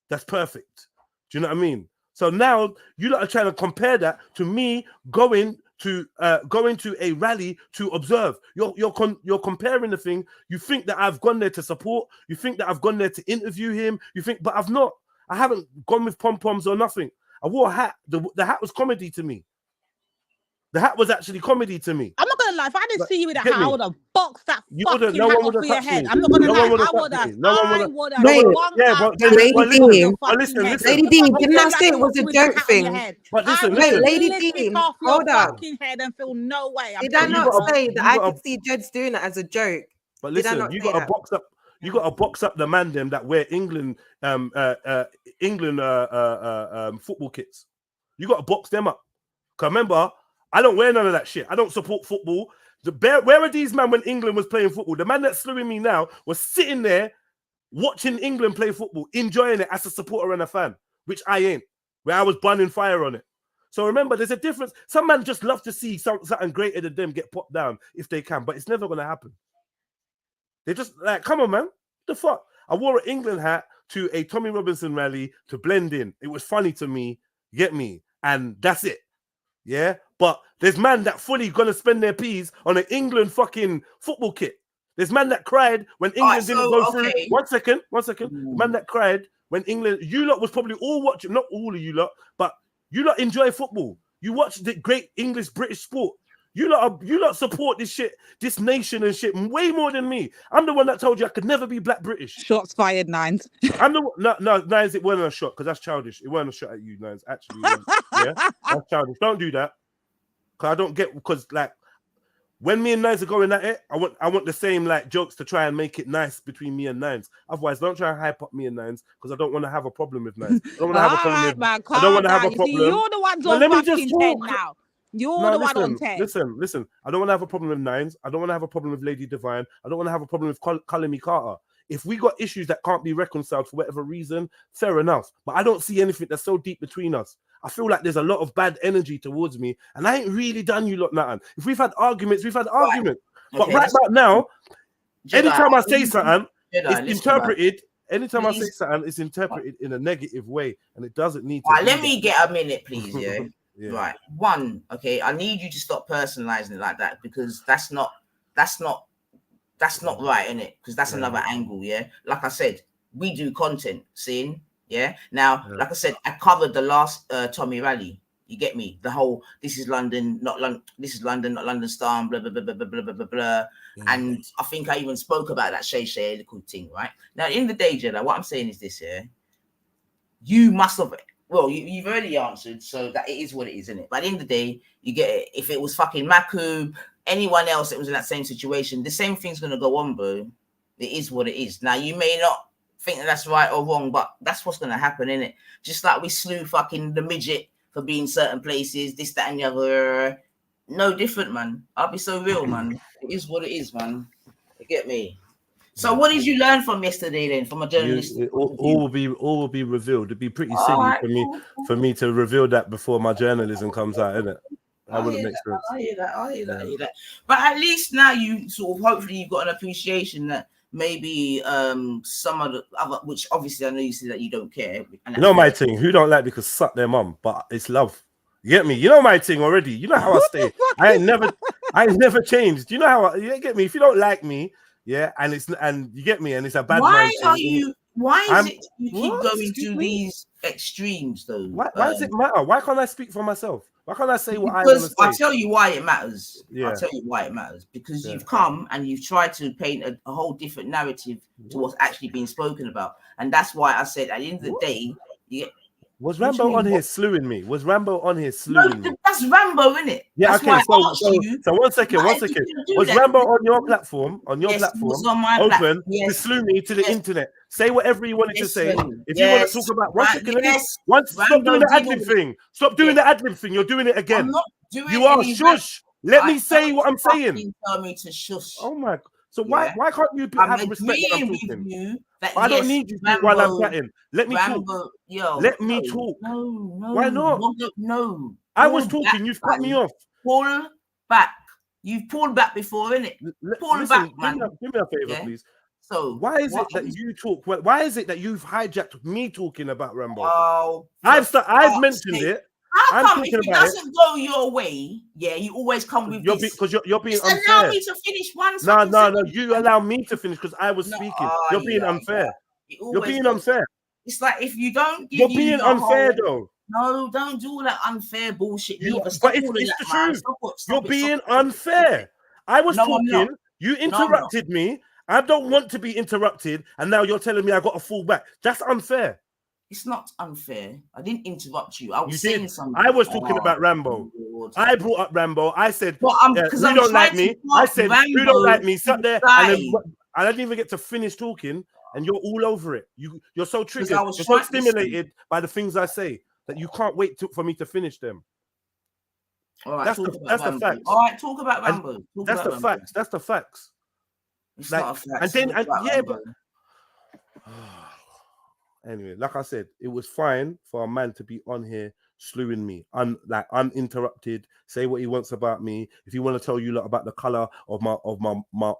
That's perfect. Do you know what I mean? So now you lot are trying to compare that to me going to a rally to observe. You're comparing the thing. You think that I've gone there to support. You think that I've gone there to interview him. You think, but I've not. I haven't gone with pom-poms or nothing. I wore a hat. The hat was comedy to me. The hat was actually comedy to me. I'm not gonna lie. If I didn't see you with a hat, I would have boxed that fucking no hat one off your head. I'm not gonna lie. I would have. Lady D, didn't I say it was a joke thing? But listen, Lady D, hold up. Head and feel no way. Did I not say that I could see Jeds doing it as a joke? But listen, you got to box up. You got to box up the man them that wear England football kits. You got to box them up. Cause remember, I don't wear none of that shit. I don't support football. Where are these men when England was playing football? The man that's slewing me now was sitting there watching England play football, enjoying it as a supporter and a fan, which I ain't. Where I was burning fire on it. So remember, there's a difference. Some men just love to see something greater than them get popped down if they can, but it's never gonna happen. They just like, come on, man. What the fuck? I wore an England hat to a Tommy Robinson rally to blend in. It was funny to me, get me, and that's it. Yeah, but there's man that fully gonna spend their peas on an England fucking football kit. There's man that cried when England didn't go through. One second. Man that cried when England. You lot was probably all watching. Not all of you lot, but you lot enjoy football. You watch the great British sport. You lot support this shit, this nation and shit way more than me. I'm the one that told you I could never be Black British. Shots fired, Nines. I'm the no Nines. It wasn't a shot because that's childish. It wasn't a shot at you, Nines. Actually, yeah, that's childish. Don't do that. Cause I don't get because like when me and Nines are going at it, I want the same like jokes to try and make it nice between me and Nines. Otherwise, don't try and hype up me and Nines because I don't want to have a problem with Nines. I don't want to have a problem. I don't want to have a problem. You're the ones on fucking 10 now. You're the one on 10. Listen. I don't want to have a problem with Nines. I don't want to have a problem with Lady Divine. I don't want to have a problem with Kalimi Carter. If we got issues that can't be reconciled for whatever reason, fair enough. But I don't see anything that's so deep between us. I feel like there's a lot of bad energy towards me, and I ain't really done you lot nothing. If we've had arguments, we've had arguments. But right about now, anytime I say something, it's interpreted. Anytime I say something, it's interpreted in a negative way, and it doesn't need to. Let me get a minute, please. Yeah. Yeah. Right. One, okay, I need you to stop personalizing it like that, because that's not right, innit? Because that's another angle, yeah. Like I said, we do content, seeing, yeah. Now, like I said, I covered the last Tommy rally. You get me? The whole this is London, not London. This is London, not London Star, blah blah blah blah blah blah blah blah. And I think I even spoke about that Shay little thing, right? Now, in the day, Jedi, what I'm saying is this, yeah. You must have. Well, you've already answered, so that it is what it is, isn't it? But at the end of the day, you get it. If it was fucking Maku, anyone else that was in that same situation, the same thing's gonna go on, bro. It is what it is. Now, you may not think that that's right or wrong, but that's what's gonna happen, innit? Just like we slew fucking the midget for being certain places, this, that, and the other. No different, man. I'll be so real, man. It is what it is, man. You get me? So what did you learn from yesterday then, from a journalist? All will be revealed. It'd be pretty silly for me to reveal that before my journalism comes out, isn't it? That wouldn't make sense. I hear that. But at least now you sort of, hopefully you've got an appreciation that maybe some of the other, which obviously I know you say that you don't care. You know my thing, who don't like because suck their mum, but it's love. You get me? You know my thing already. You know how I stay. I ain't never changed. You know how you get me? If you don't like me, yeah, and you get me, and it's a bad. Why is it you keep going to these extremes though? Why does it matter? Why can't I speak for myself? Why can't I say what I want to say? I'll tell you why it matters. Yeah. I'll tell you why it matters. Because you've come and you've tried to paint a whole different narrative to what's actually being spoken about. And that's why I said at the end of the day, was Rambo on here slewing me? Was Rambo on here slewing me? That's Rambo, isn't it? Yeah, that's okay. So 1 second. Was Rambo on your platform? On your platform? On my open platform. to slew me to the internet. Say whatever you wanted to say. If you want to talk about 1 second, stop doing the ad-lib thing. Stop doing the ad-lib thing. You're doing it again. I'm not doing you are shush. Let me say what I'm saying. Tell me to shush. Oh my God. So why can't you have respect when I'm talking? I don't need you while I'm chatting. Let me talk. Let me talk. No. Why not? No. I was talking. You've cut me off. Pull back. You've pulled back before, innit? Pull back, man. Do me a favor, please. So why is it that you talk? Why is it that you've hijacked me talking about Rambo? Oh, I've mentioned it. How come if it doesn't go your way, you always come with this? Because you're being unfair. Allow me to finish one. No. You allow me to finish because I was speaking. You're being unfair. You're being unfair. It's like if you don't, you're being unfair though. No, don't do all that unfair bullshit. But it's the truth. You're being unfair. I was talking. You interrupted me. I don't want to be interrupted, and now you're telling me I got to fall back. That's unfair. It's not unfair. I didn't interrupt you. I was saying something. I was talking about Rambo. Lord. I brought up Rambo. I said, who don't like me? I said, who don't like me? Sat there, and I didn't even get to finish talking, and you're all over it. You're so triggered. You're so stimulated by the things I say that you can't wait for me to finish them. All right, that's the facts. All right, talk about Rambo. That's the facts. That's the facts. It's not a fact. And then, but anyway, like I said, it was fine for a man to be on here slewing me, uninterrupted, say what he wants about me. If you want to tell you about the color of my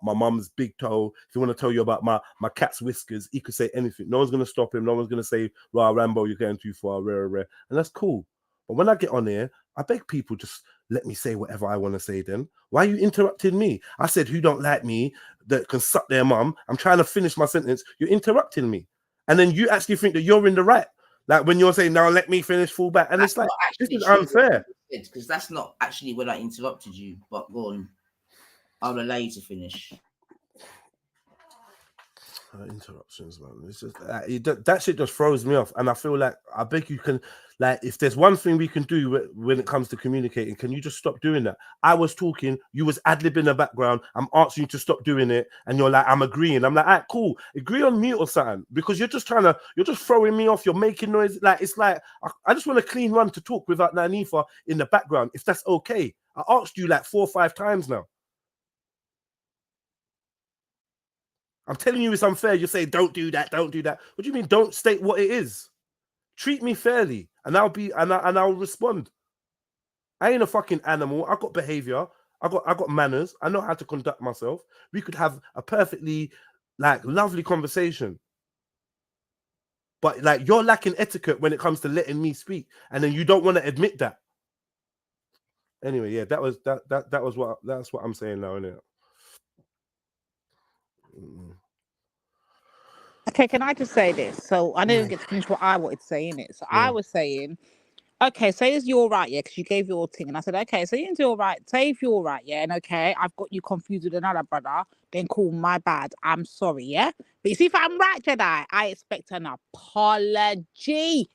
mum's big toe, if you want to tell you about my cat's whiskers, he could say anything. No one's gonna stop him. No one's gonna say, "Well, Rambo, you're going too far," rare, and that's cool. But when I get on here, I beg people just let me say whatever I want to say. Then why are you interrupting me? I said, who don't like me that can suck their mum? I'm trying to finish my sentence. You're interrupting me. And then you actually think that you're in the right. Like when you're saying, now let me finish, fall back. And that's it's like, this is unfair. Because that's not actually when I interrupted you. But go on. I'll allow you to finish. Interruptions, man. It's just that shit just throws me off. And I feel like I beg you can, like, if there's one thing we can do when it comes to communicating, can you just stop doing that? I was talking, you was ad-lib in the background. I'm asking you to stop doing it, and you're like, I'm agreeing. I'm like, all right, cool. Agree on mute or something, because you're just throwing me off. You're making noise. Like it's like I just want a clean run to talk without Nanifa in the background. If that's okay, I asked you like 4 or 5 times now. I'm telling you it's unfair. You say, don't do that, don't do that. What do you mean, don't state what it is? Treat me fairly, and I'll respond. I ain't a fucking animal. I got behavior. I got manners. I know how to conduct myself. We could have a perfectly, lovely conversation. But, you're lacking etiquette when it comes to letting me speak. And then you don't want to admit that. Anyway, yeah, that's what I'm saying now, innit? Okay, can I just say this? So I didn't get to finish what I wanted to say in it. So I was saying, okay, say if you're right, yeah, because you gave your thing, and I said, okay, so you're right. Say if you're right, yeah, and okay, I've got you confused with another brother, then cool, my bad. I'm sorry, yeah. But you see, if I'm right, Jedi, I expect an apology.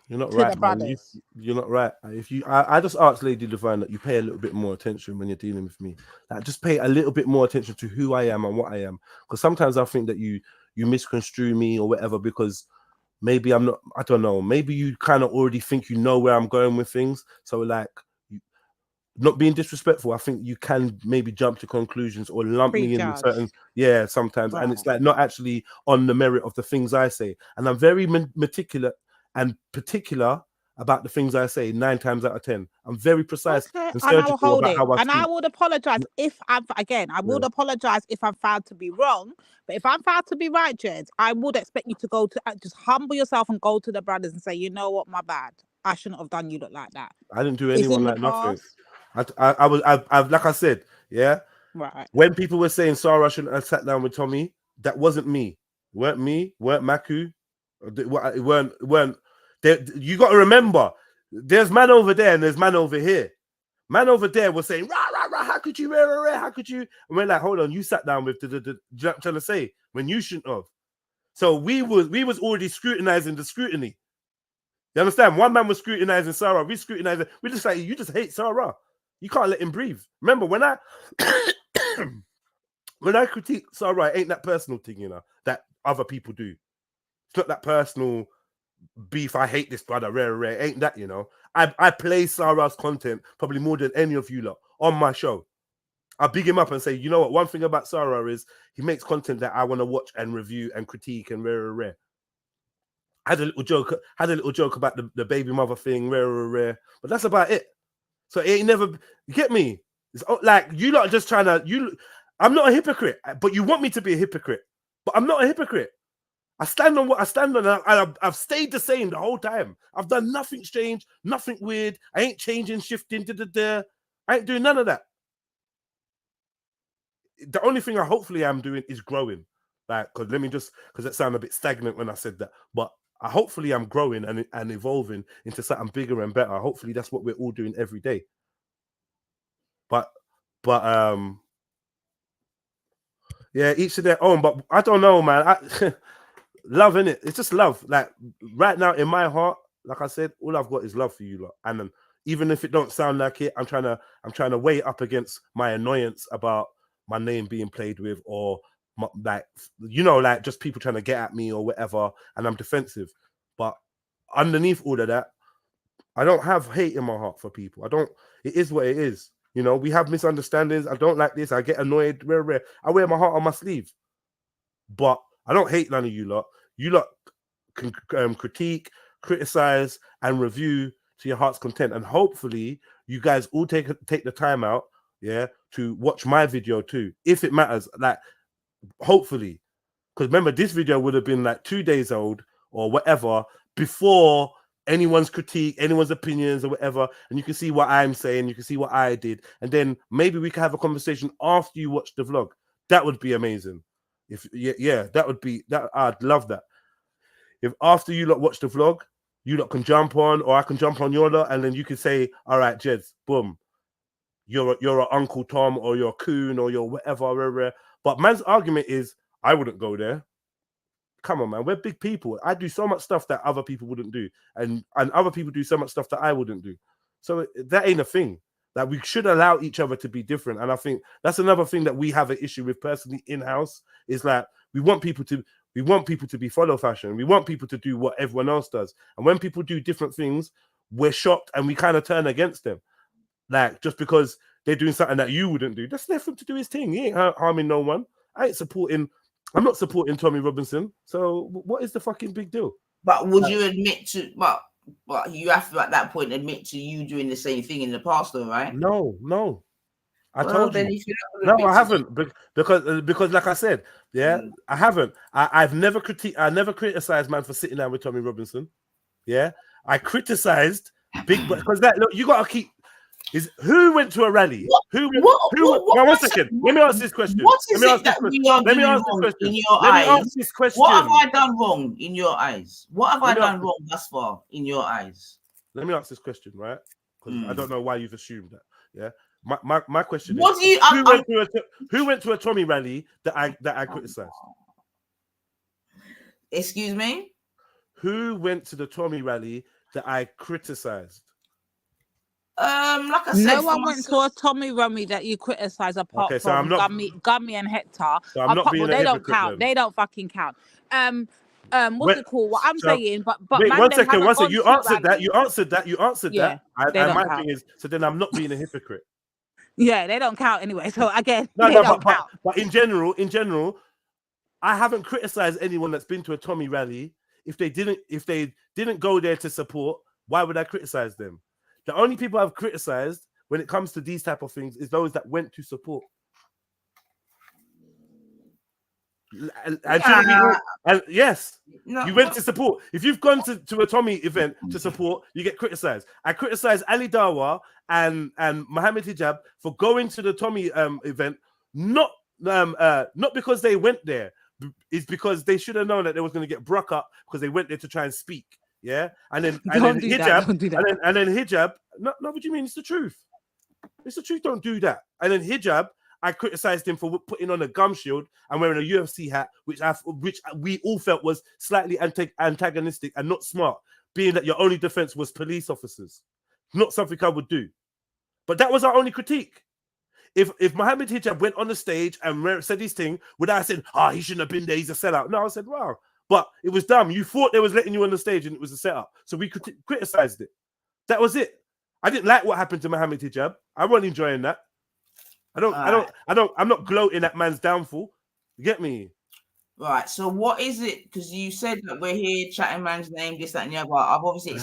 You're not to right, the man. brothers. You're not right. If you, I just asked Lady Divine that you pay a little bit more attention when you're dealing with me. Like, just pay a little bit more attention to who I am and what I am. Because sometimes I think that you misconstrue me or whatever because maybe I'm not. I don't know. Maybe you kind of already think you know where I'm going with things. So like, not being disrespectful, I think you can maybe jump to conclusions or lump me in with certain, sometimes, and it's like not actually on the merit of the things I say. And I'm very meticulous and particular about the things I say 9 times out of 10. I'm very precise and And I will surgical hold about it. how I And speak. I would apologize if I would apologize if I'm found to be wrong. But if I'm found to be right, Jed, I would expect you to go to just humble yourself and go to the brothers and say, you know what, my bad. I shouldn't have done you look like that. I didn't do It's anyone in the like nothing. past. I've like I said, yeah. Right. When people were saying Sarah shouldn't have sat down with Tommy, that wasn't me. Weren't Maku. It weren't. You got to remember, there's man over there and there's man over here. Man over there was saying, rah, rah, rah, how could you, how could you? And we're like, hold on, you sat down with the trying to say when you shouldn't have. So we was already scrutinizing the scrutiny. You understand? One man was scrutinizing Sarah. We scrutinizing. We just like, you just hate Sarah. You can't let him breathe. Remember, when I critique Sarah, it ain't that personal thing, you know, that other people do. It's not that personal beef. I hate this brother, rare. Ain't that, you know? I play Sarah's content probably more than any of you lot on my show. I big him up and say, you know what? One thing about Sarah is he makes content that I want to watch and review and critique and rare. Had a little joke about the baby mother thing, rare, but that's about it. So it ain't never, you get me? It's like you lot are just trying to, I'm not a hypocrite, but you want me to be a hypocrite, but I'm not a hypocrite. I stand on what I stand on, and I've stayed the same the whole time. I've done nothing strange, nothing weird. I ain't changing, shifting, I ain't doing none of that. The only thing I hopefully am doing is growing. Like, because it sounded a bit stagnant when I said that, but hopefully I'm growing and evolving into something bigger and better. Hopefully that's what we're all doing every day. But yeah, each to their own. But I don't know, man. Love, innit? It's just love. Like right now in my heart, like I said, all I've got is love for you lot. And even if it don't sound like it, I'm trying to weigh it up against my annoyance about my name being played with, or like just people trying to get at me or whatever, and I'm defensive. But underneath all of that, I don't have hate in my heart for people. It is what it is. You know, we have misunderstandings. I don't like this. I get annoyed. Rare. I wear my heart on my sleeve. But I don't hate none of you lot. You lot can critique, criticize, and review to your heart's content. And hopefully you guys all take the time out, to watch my video too, if it matters. Like, hopefully. Because remember, this video would have been like 2 days old or whatever before anyone's critique, anyone's opinions or whatever. And you can see what I'm saying, you can see what I did. And then maybe we can have a conversation after you watch the vlog. That would be amazing. That would be that. I'd love that. If after you lot watch the vlog, you lot can jump on, or I can jump on your lot, and then you can say, all right, Jeds, boom. You're an Uncle Tom, or you're a coon, or you're whatever. But man's argument is, I wouldn't go there. Come on, man. We're big people. I do so much stuff that other people wouldn't do. And other people do so much stuff that I wouldn't do. So that ain't a thing. That we should allow each other to be different. And I think that's another thing that we have an issue with personally in-house, is like we want people to be follow fashion. We want people to do what everyone else does. And when people do different things, we're shocked and we kind of turn against them. Like, just because they're doing something that you wouldn't do. That's left him to do his thing. He ain't harming no one. I'm not supporting Tommy Robinson. So what is the fucking big deal? But would you admit to, but you have to at that point admit to you doing the same thing in the past, though, right? No. I Well, told then you. if you're not No, gonna I admit haven't. Because like I said, I haven't. I've never criticized man for sitting down with Tommy Robinson. Yeah. I criticized Big Brother because look, you gotta keep. Is who went to a rally? Who went? Now, one second. Let me ask this question. What is it that we are doing wrong in your Let me eyes? ask this question. What have I done wrong in your eyes? What have I Let me done wrong thus far in your eyes? Let me ask this question, right? Because I don't know why you've assumed that. Yeah. My question What is: do you? who went to a Tommy rally that I criticized? Excuse me. Who went to the Tommy rally that I criticized? Like I said, no one went to a Tommy Rummy that you criticize apart Okay, so from I'm not- Gummy and Hector. So I'm not being a they don't hypocrite count. then. They don't fucking count. What's Wait, it called? What I'm so- saying, but Wait, man, one them second. haven't One second. gone You to answered that. rallies. You answered that. You answered Yeah, that. they And don't my count. thing is, so then I'm not being a hypocrite. Yeah, they don't count anyway. So again, No, they no, don't count. but in general, I haven't criticized anyone that's been to a Tommy rally. If they didn't go there to support, why would I criticize them? The only people I've criticized when it comes to these type of things is those that went to support. And yes, you went to support. If you've gone to a Tommy event to support, you get criticized. I criticize Ali Dawa and Mohammed Hijab for going to the Tommy event, not because they went there. It's because they should have known that they was going to get broke up because they went there to try and speak. Yeah, and then Hijab, and then Hijab. No, what do you mean? It's the truth. It's the truth. Don't do that. And then Hijab, I criticized him for putting on a gum shield and wearing a UFC hat, which we all felt was slightly antagonistic and not smart, being that your only defense was police officers. Not something I would do. But that was our only critique. If Mohammed Hijab went on the stage and said his thing, would I have said, he shouldn't have been there, he's a sellout? No, I said, wow. But it was dumb. You thought they was letting you on the stage and it was a setup. So we criticized it. That was it. I didn't like what happened to Mohammed Hijab. I wasn't enjoying that. I'm not gloating at man's downfall. You get me? Right. So what is it? Because you said that we're here chatting man's name, this, that, and the other. I've obviously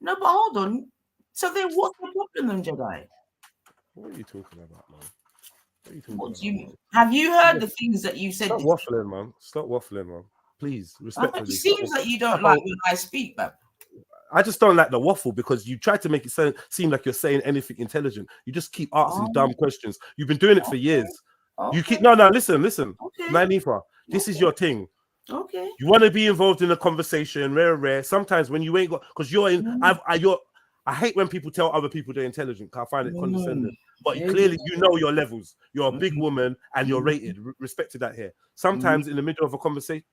no, but hold on. So then what's the problem then, Jedi? What are you talking about, man? What do you have you heard the things that you said? Stop waffling, man. Stop waffling, man. Please, respectfully. It seems like you don't like when I speak, man. I just don't like the waffle because you try to make it seem like you're saying anything intelligent. You just keep asking dumb questions. You've been doing it for years. You keep listen. Nanifa, this is your thing. Okay. You want to be involved in a conversation, rare. Sometimes when you ain't got, because you're in, I hate when people tell other people they're intelligent. I find it condescending. But clearly, you know your levels. You're a big woman and you're rated. Respect to that here. Sometimes in the middle of a conversation,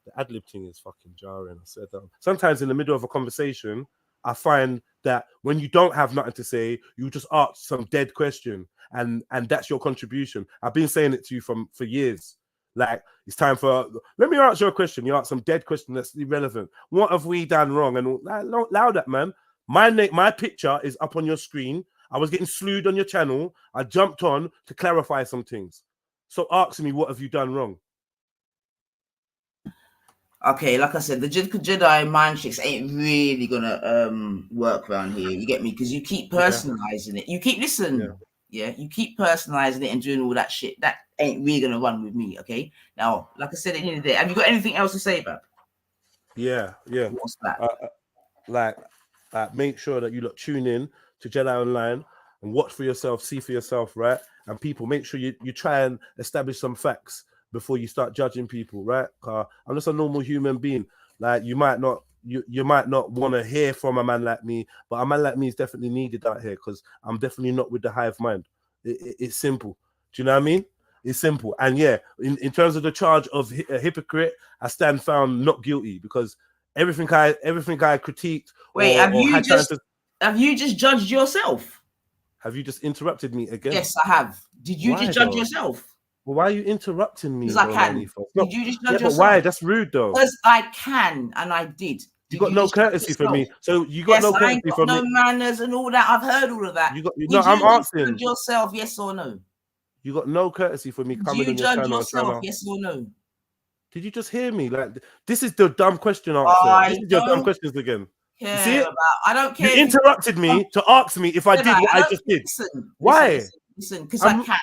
the ad-lib thing is fucking jarring. I said that. Sometimes in the middle of a conversation, I find that when you don't have nothing to say, you just ask some dead question, and that's your contribution. I've been saying it to you for years. Like, it's time for, let me answer a question. You ask some dead question that's irrelevant. What have we done wrong? And allow that, man. My picture is up on your screen. I was getting slewed on your channel. I jumped on to clarify some things. So ask me, what have you done wrong? Okay, like I said, the Jedi mind tricks ain't really gonna work around here. You get me? Because you keep personalizing it. You keep you keep personalizing it and doing all that shit. That ain't really gonna run with me. Okay. Now, like I said at the end of the day, have you got anything else to say about? Yeah. What's that? Make sure that you tune in to Jedi Online and watch for yourself, see for yourself, right? And people, make sure you try and establish some facts before you start judging people, right? I'm just a normal human being. Like, you might not want to hear from a man like me, but a man like me is definitely needed out here because I'm definitely not with the hive mind. It's simple. Do you know what I mean? It's simple. And yeah, in terms of the charge of a hypocrite, I stand found not guilty because everything I critiqued. Wait, have you just judged yourself? Have you just interrupted me again? Yes, I have. Did you just judge yourself? Well, why are you interrupting me? Because I can. Did you just judge yourself? But why? That's rude, though. Because I can, and I did. You got no courtesy for me. So you got no courtesy for me. No manners and all that. I've heard all of that. I'm asking. Judge yourself, yes or no? You got no courtesy for me coming on your channel. Did you judge yourself, yes or no? Did you just hear me? Like, this is the dumb question answer. This is your dumb questions again. You see it? I don't care. You interrupted me to ask me if I did what I just did. Why? Listen, because I can.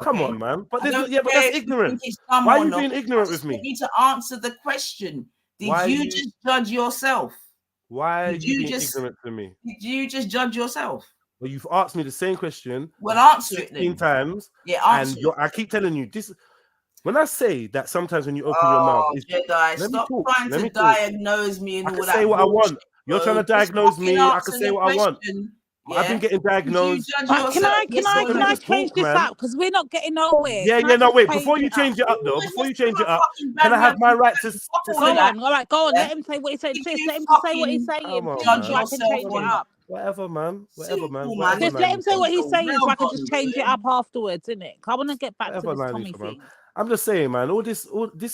Come on, man. But that's ignorant. Why are you being ignorant with me? You need to answer the question. Did you just judge yourself? Why are you being ignorant to me? Did you just judge yourself? But you've asked me the same question. Well, answer 16 it then. times. Yeah, answer And I keep telling you this. When I say that sometimes when you open your mouth, Jedi, let me stop talk. trying Let to me talk. diagnose me and I all can that say what I want. bullshit, You're trying to bro. Just diagnose fucking me. I can answer say the what I want. question. I've been getting diagnosed. Judge Can yourself? Yes or I no? change talk, this man. up? Because we're not getting nowhere. Yeah, Can yeah, I no, just wait. change Before you it change it up, though, before you change it up, fucking can I have my bandwagon right to all Go of that. on. All right, go on. Yeah? Let him say what he said. If Sis, you let him say what he's fucking saying, Come on, please, judge so I man. can yourself change it on that. up. Whatever, man. Whatever, man. Simple, Whatever, man. Sis, let him say what he's saying, so Well I can just done, change it bro. up afterwards, innit? I want to get back to Whatever, this Tommy Nanifa, man. thing. I'm just saying, man. All this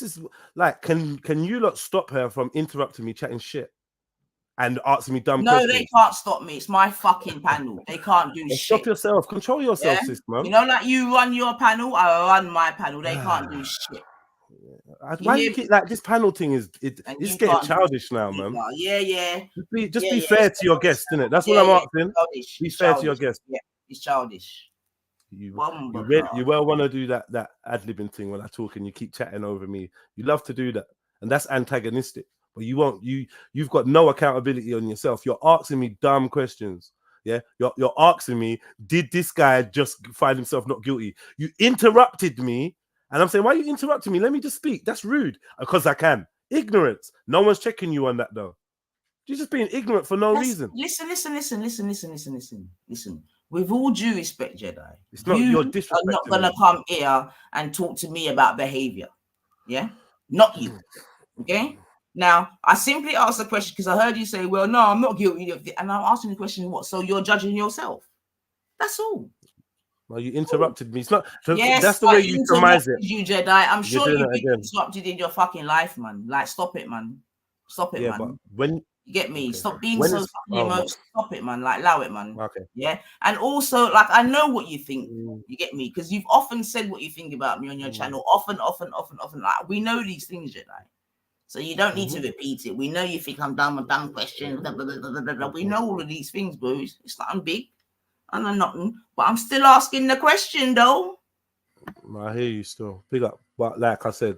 is like, can you lot stop her from interrupting me, chatting shit, and asking me dumb No, questions? they can't stop me. It's my fucking panel. They can't do Well, shit. stop yourself. Control yourself, Yeah? sis, man. You know, like you run your panel, I run my panel. They can't do shit. Why you keep like this panel thing is it's getting childish now, man. Yeah. Just be fair to your guest, innit? That's what I'm asking. Childish. Be fair to your guest. Yeah, it's childish. You well want to do that ad-libbing thing when I talk and you keep chatting over me. You love to do that, and that's antagonistic. But you won't. You've got no accountability on yourself. You're asking me dumb questions. Yeah, you're asking me, did this guy just find himself not guilty? You interrupted me, and I'm saying, why are you interrupting me? Let me just speak. That's rude because I can. Ignorance. No one's checking you on that though. You're just being ignorant for no reason. Listen. With all due respect, Jedi, it's not you're are disrespecting not gonna me. come here and talk to me about behavior. Yeah, not you. Okay. Now, I simply asked the question because I heard you say, "Well, no, I'm not guilty of it," and I'm asking the question, "What?" So you're judging yourself. That's all. Well, you interrupted me. It's not. Yes, that's the way you surmise it. You Jedi. I'm You're sure doing you've it been again. interrupted in your fucking life, man. Like, stop it, man. Stop it, Yeah, man. but when you get me, stop being when so it's- fucking oh my- emotional. Stop it, man. Like, allow it, man. Okay. Yeah, and also, like, I know what you think. You get me, because you've often said what you think about me on your channel. Often. Like, we know these things, Jedi. So you don't need to repeat it. We know you think I'm dumb question. Blah, blah, blah, blah, blah. We know all of these things, bro. It's nothing big. I know nothing, but I'm still asking the question, though. I hear you still. Big up. But like I said,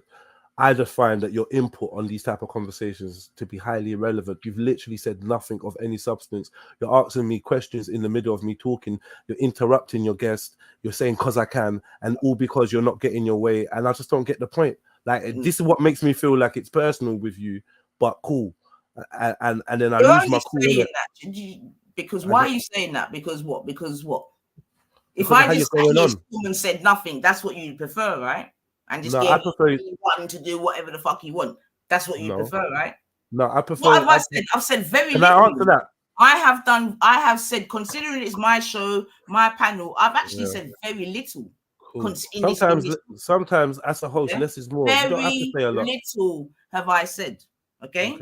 I just find that your input on these type of conversations to be highly irrelevant. You've literally said nothing of any substance. You're asking me questions in the middle of me talking. You're interrupting your guest. You're saying because I can, and all because you're not getting your way. And I just don't get the point. Like this is what makes me feel like it's personal with you, but cool. And then I lose my cool. Because why are you saying that? Because what? Because if because I just sat here and said nothing, that's what you prefer, right? And just I prefer one to do whatever the fuck you want. That's what you prefer, right? No, I prefer. What have I said? I've said very little. Can I answer that? I have said, considering it's my show, my panel, I've actually said very little. Cool. Sometimes as a host, less is more. You don't have to say a lot. Little have I said. Okay.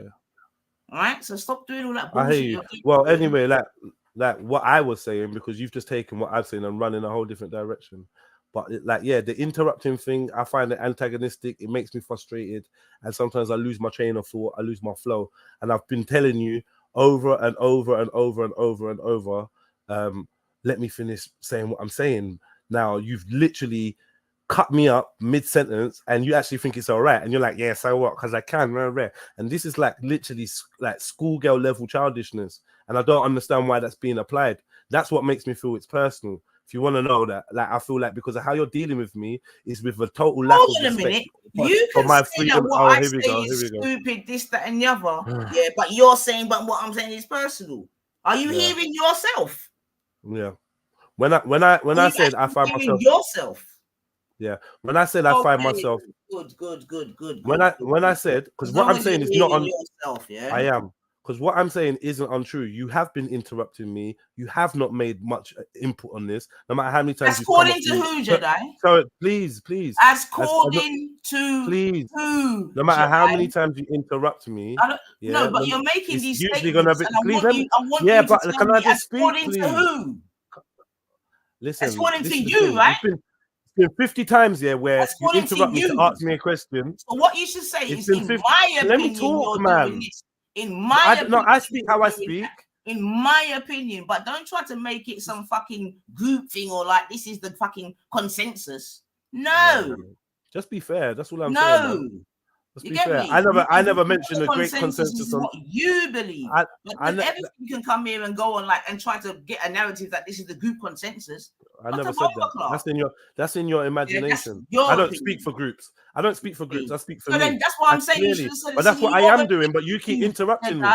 All right. So stop doing all that bullshit. I hear you. Well, anyway, like what I was saying, because you've just taken what I've saying and run in a whole different direction. But the interrupting thing, I find it antagonistic. It makes me frustrated, and sometimes I lose my train of thought. I lose my flow, and I've been telling you over and over and over and over and over. Let me finish saying what I'm saying. Now you've literally cut me up mid-sentence, and you actually think it's all right, and you're like, "Yeah, so what? Because I can." And this is like literally like schoolgirl level childishness, and I don't understand why that's being applied. That's what makes me feel it's personal. If you want to know that, like, I feel like because of how you're dealing with me is with a total lack of respect. Minute. You can my say that what I say is stupid, this, that, and the other. Yeah, but you're saying, but what I'm saying is personal. Are you hearing yourself? Yeah. When I said I find myself yourself. Yeah. When I said I find myself good. When I said, because what I'm saying is not on yourself, yeah. I am. Because what I'm saying isn't untrue. You have been interrupting me. You have not made much input on this, no matter how many times you've come up according to who, Jedi? So please. According to please. Who? No matter Jedi? how many times you interrupt me. No, but you're making these usually statements. Gonna be, and please, I want you to but tell can me I just speak, according please? to who? Listen, according this to is the you, thing. right? It's been 50 times where according you interrupt me to ask me a question. So what you should say is, in my opinion, let me talk, you're man. doing this. In my opinion, I speak how I speak. In my opinion, but don't try to make it some fucking group thing or like this is the fucking consensus. No. Just be fair. That's all I'm saying, man. Let's You be get fair. me? I never mentioned a great consensus consensus is on. what you believe. But everything you can come here and go on like and try to get a narrative that this is the group consensus. I never said that. That's in your imagination. Your I don't opinion. speak for groups. I don't speak for groups. I speak for So me. then that's what I'm saying. You should Clearly, have said it. but that's what I am doing. But you keep interrupting me.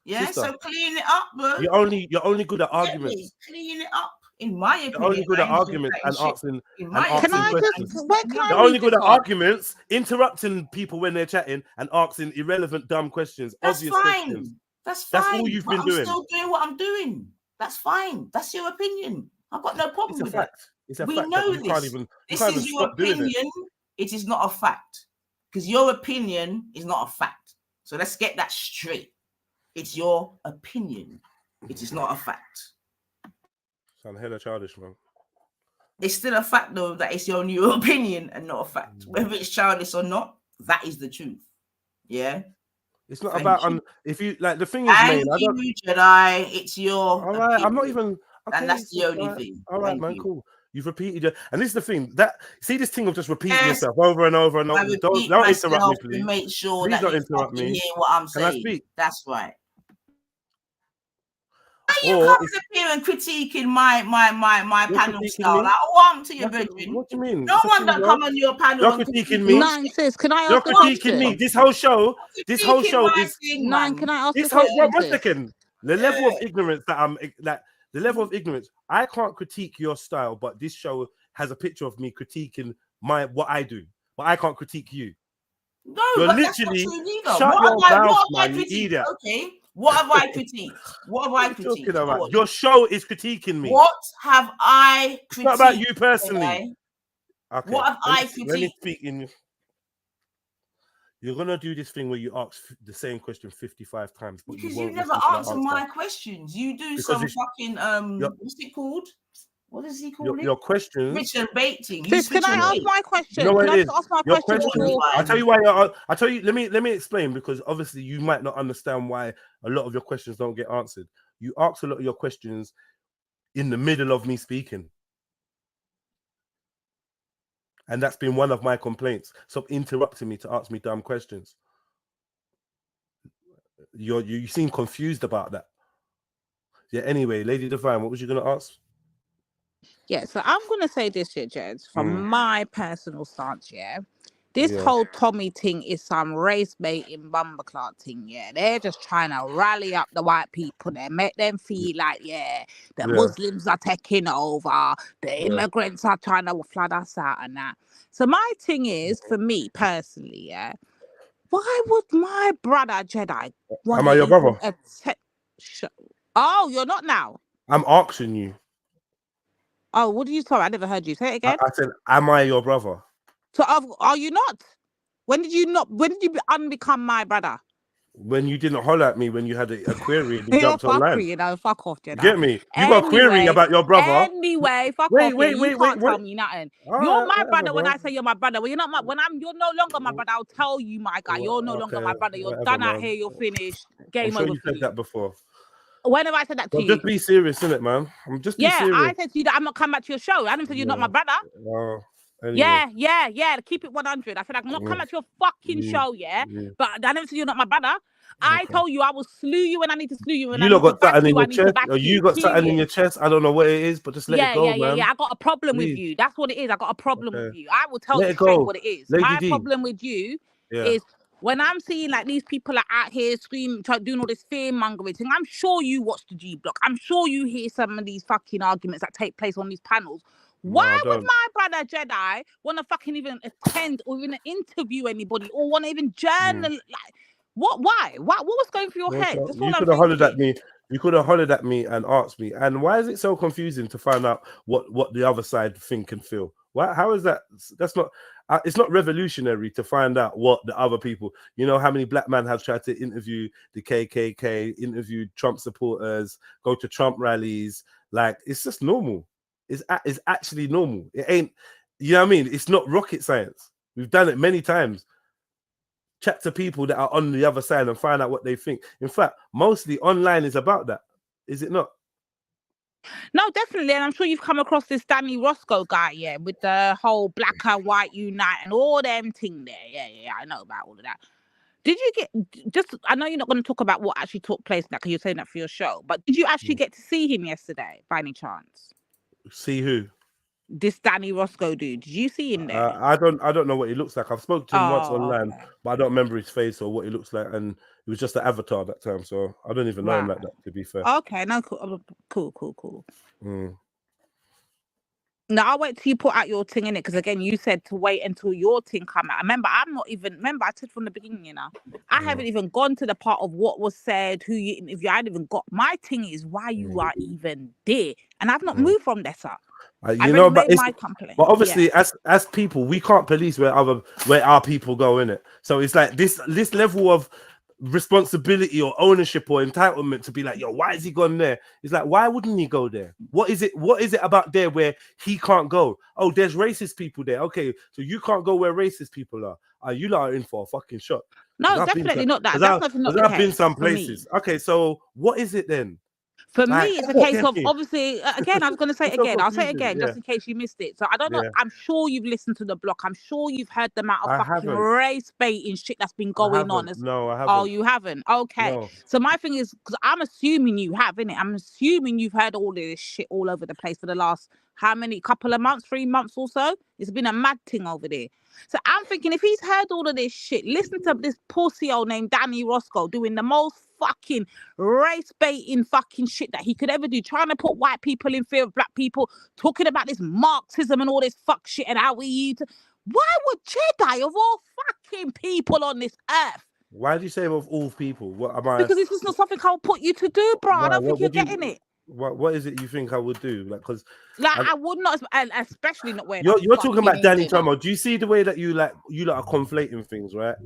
Yeah, Sister, so clean it up, bro. you're only good at arguments. Clean it up, in my opinion. You're only good at arguments and asking questions. Can You're only good at arguments, interrupting people when they're chatting, and asking irrelevant, dumb questions. That's obvious fine. questions. That's fine. That's all you've been doing. I'm still doing what I'm doing. That's fine. That's your opinion. I've got no problem with that. It's a we fact know that you can't even. This is your opinion. It is not a fact. Because your opinion is not a fact. So let's get that straight. It's your opinion. It is not a fact. Sound hella childish, man. It's still a fact, though, that it's your new opinion and not a fact. Whether it's childish or not, that is the truth. Yeah. It's not about if you like the thing is, Thank you, Jedi. It's your. All right, opinion. I'm not even. Okay, and that's the only thing. All right, man, cool. You've repeated it, and this is the thing that this thing of just repeating yourself over and over and over. Don't interrupt me, please. Make sure please that don't you interrupt me. Hear what I'm saying. Can I speak? That's right. Are you coming up here and critiquing my panel style? Like, what to your brethren? What do you mean? No one that come on your panel. You're critiquing me. Nine says, can I ask You're critiquing me. This whole show is Nine. Can I ask this whole? One second. The level of ignorance that I'm like. The level of ignorance, I can't critique your style, but this show has a picture of me critiquing what I do, but I can't critique you. No, you're but literally that's not shut your mouth, man, you idiot. Okay, what have I critiqued? What have I critiqued? Your show is critiquing me. What have I critiqued? It's not about you personally. Okay. What have I critiqued? Let me speak in. You're gonna do this thing where you ask the same question 55 times, but because you won't never answer my questions. You do some fucking what's it called? What does he call it? Your questions. Richard baiting. Can I ask my question? You know can I ask my your question? I'll tell you why. I'll tell you. Let me explain, because obviously you might not understand why a lot of your questions don't get answered. You ask a lot of your questions in the middle of me speaking. And that's been one of my complaints. Stop interrupting me to ask me dumb questions. You seem confused about that. Yeah, anyway, Lady Divine, what was you going to ask? Yeah, so I'm going to say this here, Jeds, from my personal stance, yeah. This whole Tommy thing is some race baiting bumbleclot thing, yeah. They're just trying to rally up the white people there, make them feel like, the Muslims are taking over, the immigrants are trying to flood us out and that. So my thing is, for me personally, yeah, why would my brother Jedi want Am I your brother? Oh, you're not now? I'm asking you. Oh, what did you say? I never heard you. Say it again. I said, am I your brother? So are you not? When did you unbecome my brother? When you didn't holler at me when you had a query and you jumped online. You know, fuck off, Jedi. Get me? You got a query about your brother. Anyway, fuck off. You can't tell me nothing. You're my brother when I say you're my brother. When you're not you're no longer my brother, I'll tell you, my guy. You're no longer my brother. You're done out here. You're finished. Game over. You said that before. When have I said that to you? Just be serious, innit, man? I'm just serious. I said to you that I'm not coming back to your show. I didn't say you're not my brother. Anyway. Yeah. Keep it 100. I said I'm not coming to your fucking show, but I never said you're not my brother. I told you I will slew you when I need to slew you. When you got something in your chest, or you got something in your chest. I don't know what it is, but just let it go, man. Yeah. I got a problem with you. That's what it is. I got a problem with you. I will tell you straight what it is. My problem with you is when I'm seeing like these people are out here screaming, doing all this fear mongering thing. I'm sure you watch the G Block. I'm sure you hear some of these fucking arguments that take place on these panels. Why would my brother Jedi want to fucking even attend or even interview anybody or want to even journal? Like, what? Why? What was going through your head? You could have hollered at me. You could have hollered at me and asked me. And why is it so confusing to find out what the other side think and feel? Why? How is that? That's not. It's not revolutionary to find out what the other people. You know how many black men have tried to interview the KKK, interview Trump supporters, go to Trump rallies. Like, it's just normal. It's actually normal. It ain't. You know what I mean? It's not rocket science. We've done it many times. Chat to people that are on the other side and find out what they think. In fact, mostly online is about that. Is it not? No, definitely, and I'm sure you've come across this Danny Roscoe guy, yeah, with the whole black and white unite and all them thing there. Yeah, I know about all of that. Did you get just? I know you're not going to talk about what actually took place now because you're saying that for your show, but did you actually get to see him yesterday by any chance? See who? This Danny Roscoe dude. Did you see him there? I don't know what he looks like. I've spoken to him once Oh, online, okay. but I don't remember his face or what he looks like, and it was just an avatar that time, so I don't even know him Right. like that. To be fair. Okay, no, cool. Mm. No, I'll wait till you put out your thing in it because again, you said to wait until your thing come out. Remember, I said from the beginning, you know, I haven't even gone to the part of what was said, who you interview. I hadn't even got my thing is why you are even there, and I've not moved from that, sir. You I've know, already but made my complaint. but obviously, Yeah. as people, we can't police where our people go in it. So it's like this level of responsibility or ownership or entitlement to be like, yo, why is he gone there? It's like, why wouldn't he go there? What is it about there where he can't go? Oh, there's racist people there. Okay, so you can't go where racist people are. You lot are in for a fucking shot. No, definitely not that. That's not the I've been case some for me. places. Okay, so what is it then? For me, Like, it's a case of okay. obviously. Again, I was going to say it It's so again. I'll say it confusing, again yeah. just in case you missed it. So I don't know. Yeah. I'm sure you've listened to the block. I'm sure you've heard the amount of I fucking haven't. race baiting shit that's been going on. No, I haven't. Oh, you haven't? Okay. No. So my thing is, because I'm assuming you have, innit? I'm assuming you've heard all of this shit all over the place for the last couple of months, 3 months or so. It's been a mad thing over there. So I'm thinking if he's heard all of this shit, listen to this pussy old named Danny Roscoe doing the most fucking race baiting fucking shit that he could ever do, trying to put white people in fear of black people, talking about this Marxism and all this fuck shit and how we use. Why would Jedi of all fucking people on this earth? Why do you say of all people? What am I? Because this is not something I'll put you to do, bro. I don't think you're getting it. What is it you think I would do? Like, because I would not, and especially not wearing. You're talking about Danny Tomo. Do you see the way that you lot are conflating things, right?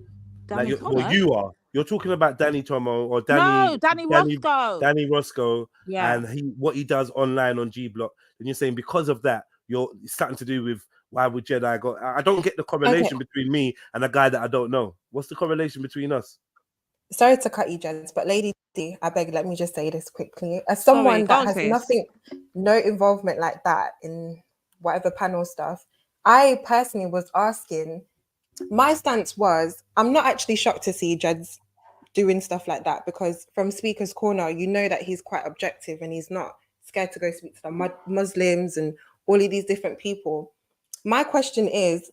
Danny Tomo? You are. You're talking about Danny Tomo or Danny Roscoe. Danny Roscoe, yeah, and what he does online on G Block. And you're saying because of that, it's something to do with why would Jedi go? I don't get the correlation between me and a guy that I don't know. What's the correlation between us? Sorry to cut you, gents, but Lady D, I beg, let me just say this quickly. As someone that has no involvement like that in whatever panel stuff, I personally was asking, my stance was, I'm not actually shocked to see Jeds doing stuff like that because from Speaker's Corner, you know that he's quite objective and he's not scared to go speak to the Muslims and all of these different people. My question is,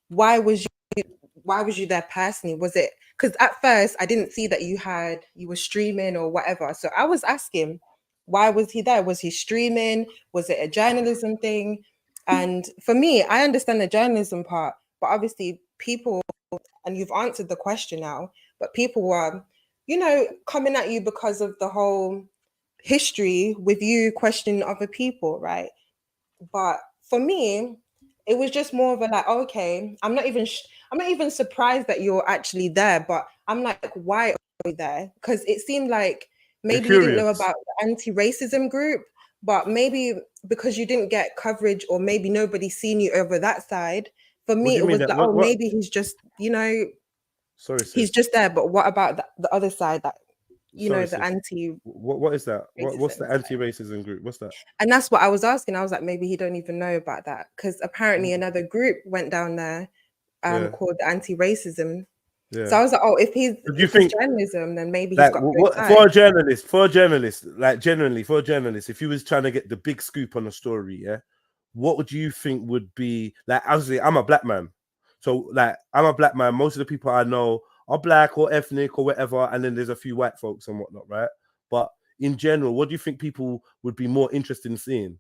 why was you there personally? Was it because at first I didn't see that you were streaming or whatever, so I was asking, why was he there? Was he streaming? Was it a journalism thing? And for me, I understand the journalism part, but obviously people, and you've answered the question now, but people were, coming at you because of the whole history with you questioning other people, right? But for me, it was just more of a like, okay, I'm not even surprised that you're actually there, but I'm like, why are you there? Because it seemed like maybe you didn't know about the anti-racism group, but maybe because you didn't get coverage or maybe nobody's seen you over that side. For me, it was like, maybe he's just, he's just there. But what about the other side that, the anti... What is that? What's the anti-racism group? What's that? And that's what I was asking. I was like, maybe he don't even know about that. Because apparently another group went down there called the anti-racism. Yeah. So I was like, oh, if he's journalism, then maybe he's got for a journalist, like generally for a journalist, if he was trying to get the big scoop on a story, yeah, what would you think would be like? Obviously, I'm a black man, so like I'm a black man. Most of the people I know are black or ethnic or whatever, and then there's a few white folks and whatnot, right? But in general, what do you think people would be more interested in seeing?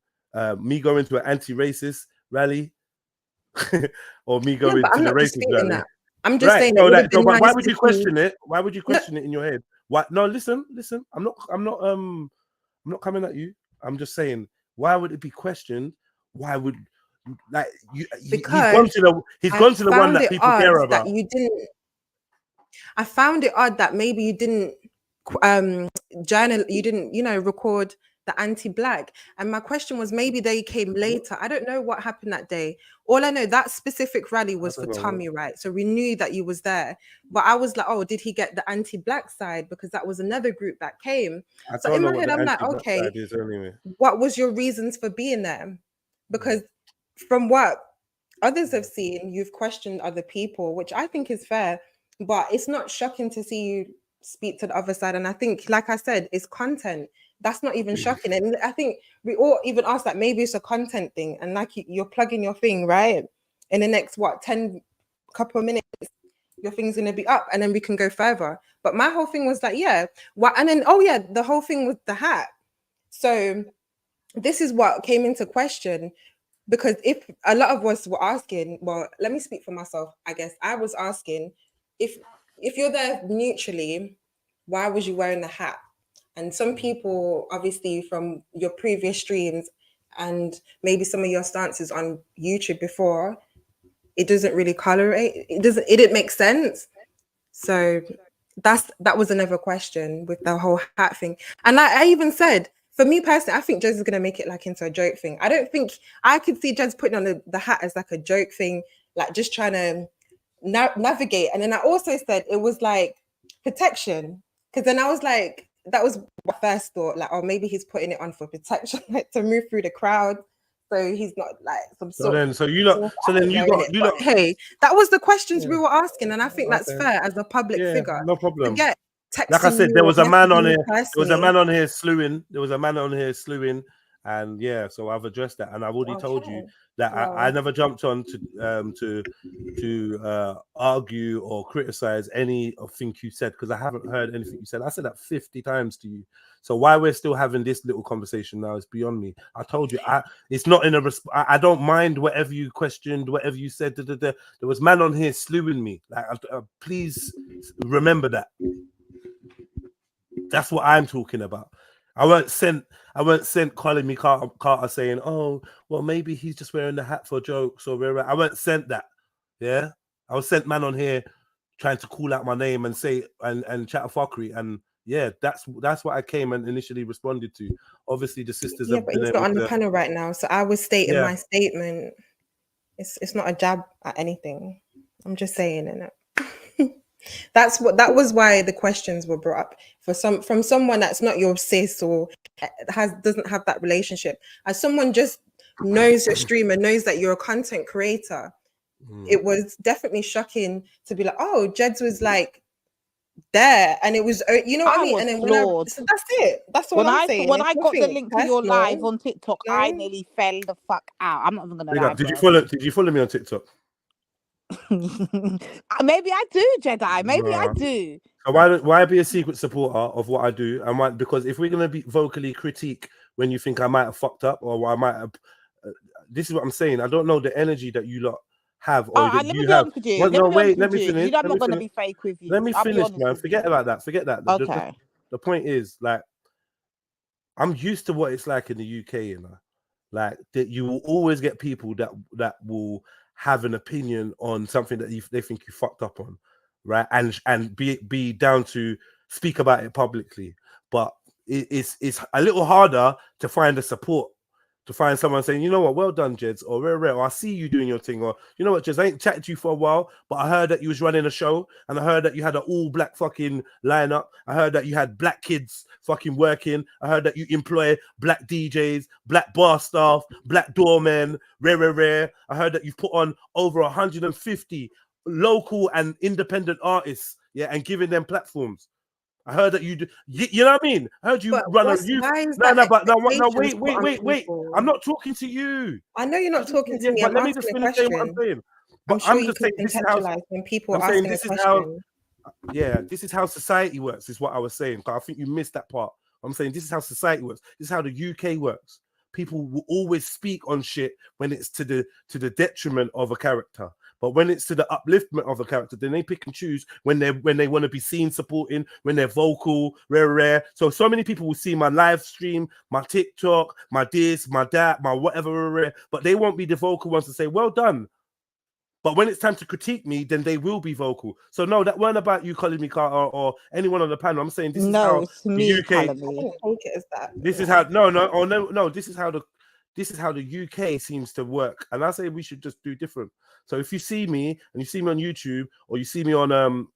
Me going to an anti-racist rally, or me going to the racist rally? That. I'm just saying. So why would you question it? Why would you question it in your head? Why? No, listen. I'm not coming at you. I'm just saying. Why would it be questioned? Why would he's gone to the one that people care about. You didn't. I found it odd that maybe you didn't journal. You didn't, record the anti-black. And my question was, maybe they came later. I don't know what happened that day. All I know, that specific rally was for Tommy, right? So we knew that you was there. But I was like, oh, did he get the anti-black side? Because that was another group that came. I So don't in know my what head, the I'm like, anti-black okay, side is anyway. what was your reasons for being there? Because from what others have seen, you've questioned other people, which I think is fair. But it's not shocking to see you speak to the other side. And I think, like I said, it's content. That's not even shocking. And I think we all even asked that maybe it's a content thing. And like you're plugging your thing, right? In the next, 10 couple of minutes, your thing's going to be up and then we can go further. But my whole thing was like, yeah. What? And then, oh yeah, the whole thing with the hat. So this is what came into question. Because if a lot of us were asking, well, let me speak for myself, I guess. I was asking, if you're there mutually, why was you wearing the hat? And some people, obviously, from your previous streams and maybe some of your stances on YouTube before, it doesn't really colorate. It didn't make sense. So that was another question with the whole hat thing. And I even said, for me personally, I think Jez is going to make it like into a joke thing. I don't think I could see Jez putting on the hat as like a joke thing, like just trying to navigate. And then I also said it was like protection, because then I was like, that was my first thought, like, oh, maybe he's putting it on for protection, like to move through the crowd. So he's not like some sort of. Hey, that was the questions we were asking, and I think that's fair as a public figure. No problem. Forget Like I said, there was a man on here. There was a personally. man on here slewing. There was a man on here slewing, and yeah, so I've addressed that, and I've already told you that I never jumped on to argue or criticize anything you said, because I haven't heard anything you said. I said that 50 times to you. So why we're still having this little conversation now is beyond me. I told you, it's not in a. I don't mind whatever you questioned, whatever you said. There was man on here slewing me. Like, please remember that. That's what I'm talking about. I weren't sent calling me Carter saying, oh, well, maybe he's just wearing the hat for jokes or whatever. I weren't sent that. Yeah. I was sent man on here trying to call out my name and say and chat fuckery. And yeah, that's what I came and initially responded to. Obviously the sisters but he's not on the panel right now. So I was stating my statement. It's not a jab at anything. I'm just saying it. That was why the questions were brought up from someone that's not your sis or doesn't have that relationship. As someone just knows your streamer, knows that you're a content creator. It was definitely shocking to be like, oh, Jeds was like there, and it was, you know what I mean? And then so that's it. That's all I'm saying. When I got the link to your live on TikTok, I nearly fell the fuck out. I'm not even gonna lie. Did you follow me on TikTok? Maybe I do, Jedi. Maybe I do. So why be a secret supporter of what I do? And why? Because if we're gonna be vocally critique when you think I might have fucked up or I might have, this is what I'm saying. I don't know the energy that you lot have or that you have. Let me finish. You know I'm not gonna be fake with you. Let me finish, man. Forget about that. Forget that. Okay. The point is, like, I'm used to what it's like in the UK, you know, like that you will always get people that will have an opinion on something that they think you fucked up on, right? And be down to speak about it publicly. But it's a little harder to find the support, to find someone saying, you know what, well done, Jeds, or I see you doing your thing, or you know what, Jeds, I ain't chatted to you for a while, but I heard that you was running a show, and I heard that you had an all-black fucking lineup. I heard that you had black kids fucking working. I heard that you employ black DJs, black bar staff, black doormen, rare. I heard that you've put on over 150 local and independent artists, yeah, and giving them platforms. I heard that you do, you know what I mean? I heard you run a youth. Wait. I'm not talking to you. I know you're not talking to me. But let me just finish saying what I'm saying. But I'm just saying this is how when people are asking a question. This is how society works, is what I was saying. I think you missed that part. I'm saying this is how society works. This is how the UK works. People will always speak on shit when it's to the detriment of a character. But when it's to the upliftment of a character, then they pick and choose when they want to be seen supporting, when they're vocal, rare. So many people will see my live stream, my TikTok, my this, my that, my whatever, but they won't be the vocal ones to say, well done. But when it's time to critique me, then they will be vocal. So no, that weren't about you calling me Carter or anyone on the panel. I'm saying this is how it's me, the UK. I didn't take it as that. This is how no. This is how the UK seems to work, and I say we should just do different. So if you see me and you see me on YouTube or you see me on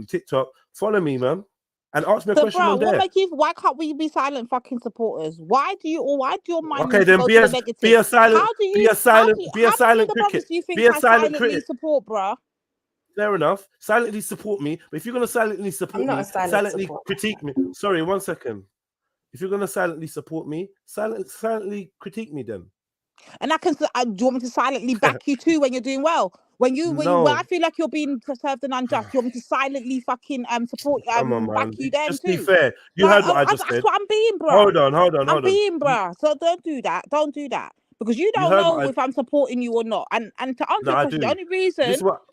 TikTok, follow me, man, and ask me a question on there. Why can't we be silent fucking supporters? Why do your mind Okay, need to then go be to a the negative? be a silent How do you be a silent how be a silent many critic. do you think Be a I silent silently critic. support, bruh? Fair enough. Silently support me, but if you're gonna silently support I'm not me, a silent silently supporter. critique me. Sorry, 1 second. If you're gonna silently support me, silently critique me then. And I can. Do you want me to silently back you too when you're doing well? When I feel like you're being served an unjust, you want me to silently fucking support Come on, back man. you then Just too? be fair. You Like, heard what I just that's said. what I'm being, bruh. Hold on. I'm being, bruh. So don't do that. Don't do that. Because you don't heard know what I- if I'm supporting you or not. And to answer No, your I question, do. the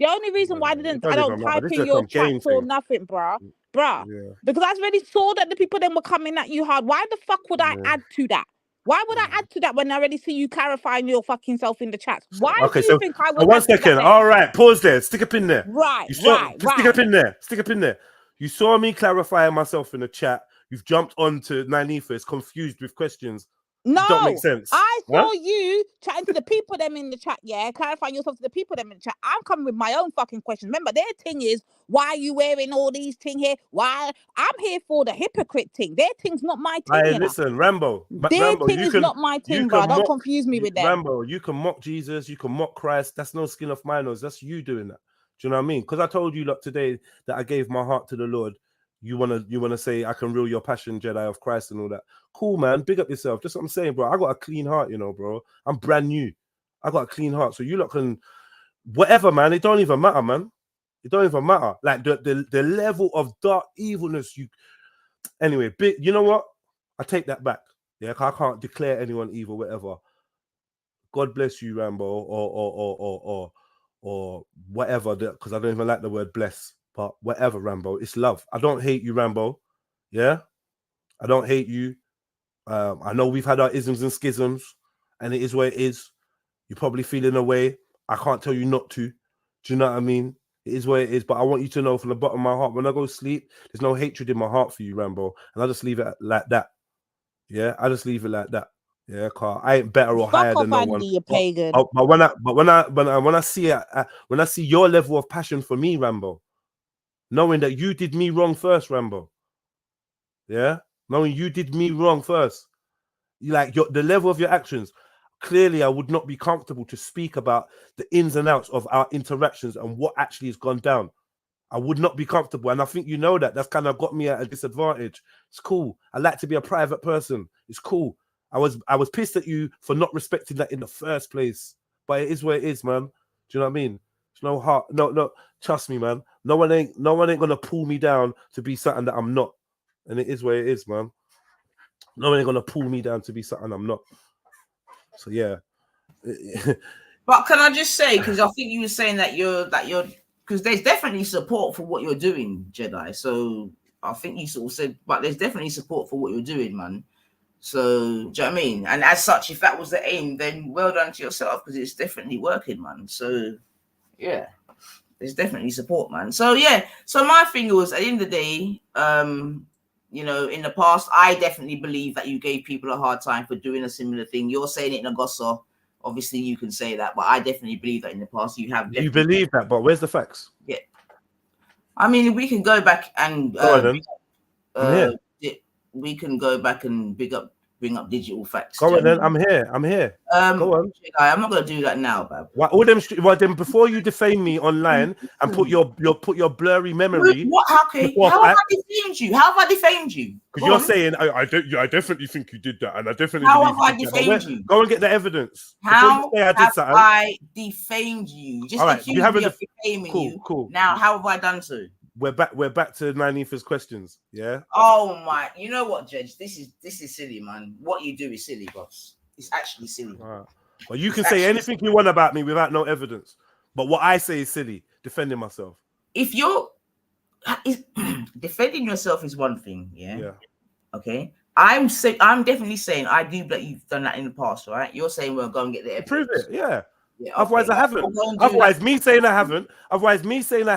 only reason why I It don't even matter. type This in is your some game chats or thing. nothing, bruh. Yeah. Because I already saw that the people then were coming at you hard. Why the fuck would I add to that? Why would I add to that when I already see you clarifying your fucking self in the chat? Why Okay, do you so think I would 1 add to that second. then? All right, pause there. Stick a pin there. Right, Stick right. up in there. Stick up in there. You saw me clarifying myself in the chat. You've jumped onto Nanifas, confused with questions. No, It don't make sense. I Huh? saw you chatting to the people them in the chat, yeah, clarifying yourself to the people them in the chat. I'm coming with my own fucking questions. Remember, their thing is, why are you wearing all these thing here? Why? I'm here for the hypocrite thing. Their thing's not my thing, Hey, you know. listen, Rambo. Their thing is not my thing, bro. Don't confuse me with them. Rambo, you can mock Jesus, you can mock Christ. That's no skin off my nose. That's you doing that. Do you know what I mean? Because I told you lot today that I gave my heart to the Lord. You wanna say I can rule your passion, Jedi of Christ and all that. Cool, man. Big up yourself. Just what I'm saying, bro. I got a clean heart, you know, bro. I'm brand new. I got a clean heart. So you lot can whatever, man. It don't even matter, man. It don't even matter. Like the level of dark evilness you anyway, big, you know what? I take that back. Yeah, I can't declare anyone evil, whatever. God bless you, Rambo, or whatever, because I don't even like the word bless, but whatever, Rambo. It's love. I don't hate you, Rambo. Yeah? I don't hate you. I know we've had our isms and schisms, and it is what it is. You're probably feeling away. I can't tell you not to. Do you know what I mean? It is what it is, but I want you to know from the bottom of my heart, when I go to sleep, there's no hatred in my heart for you, Rambo, and I just leave it like that. Yeah, I just leave it like that. Yeah, Carl, I ain't better or higher than no one. You pagan. But when I see your level of passion for me, Rambo, knowing that you did me wrong first, Rambo. Yeah, knowing you did me wrong first, the level of your actions. Clearly, I would not be comfortable to speak about the ins and outs of our interactions and what actually has gone down. I would not be comfortable, and I think you know that. That's kind of got me at a disadvantage. It's cool. I like to be a private person. It's cool. I was pissed at you for not respecting that in the first place, but it is what it is, man. Do you know what I mean? There's no heart. No. Trust me, man. No one ain't gonna pull me down to be something that I'm not, and it is what it is, man. No one ain't gonna pull me down to be something I'm not. So yeah. But can I just say, because I think you were saying that you're because there's definitely support for what you're doing, Jedi. So I think you sort of said, but there's definitely support for what you're doing, man. So do you know what I mean? And as such, if that was the aim, then well done to yourself, because it's definitely working, man. So yeah, there's definitely support, man. So yeah. So my thing was, at the end of the day, you know, in the past, I definitely believe that you gave people a hard time for doing a similar thing. You're saying it in a gossip. Obviously, you can say that, but I definitely believe that in the past you have. You believe that, but where's the facts? Yeah, I mean, we can go back and we can go back and bring up digital facts. Go on then. I'm here. Go on. I'm not gonna do that now, Bab. Why all them? Well, then before you defame me online and put your blurry memory. What? How have I defamed you? How have I defamed you? Because you're saying I definitely think you did that, and I definitely. How have I defamed you? Go and get the evidence. How have I defamed you? Just accused me of defaming you. Cool. Now, how have I done so? We're back to Nanif's questions. Yeah. Oh my! You know what, Judge? This is silly, man. What you do is silly, boss. It's actually silly. Right. Well, you can say anything you want about me without no evidence, but what I say is silly. Defending myself. If you're defending yourself is one thing, yeah. Okay. I'm definitely saying I do believe you've done that in the past, right? You're saying, well, go and get the evidence. Prove it, yeah. Otherwise, I haven't. Otherwise, me saying I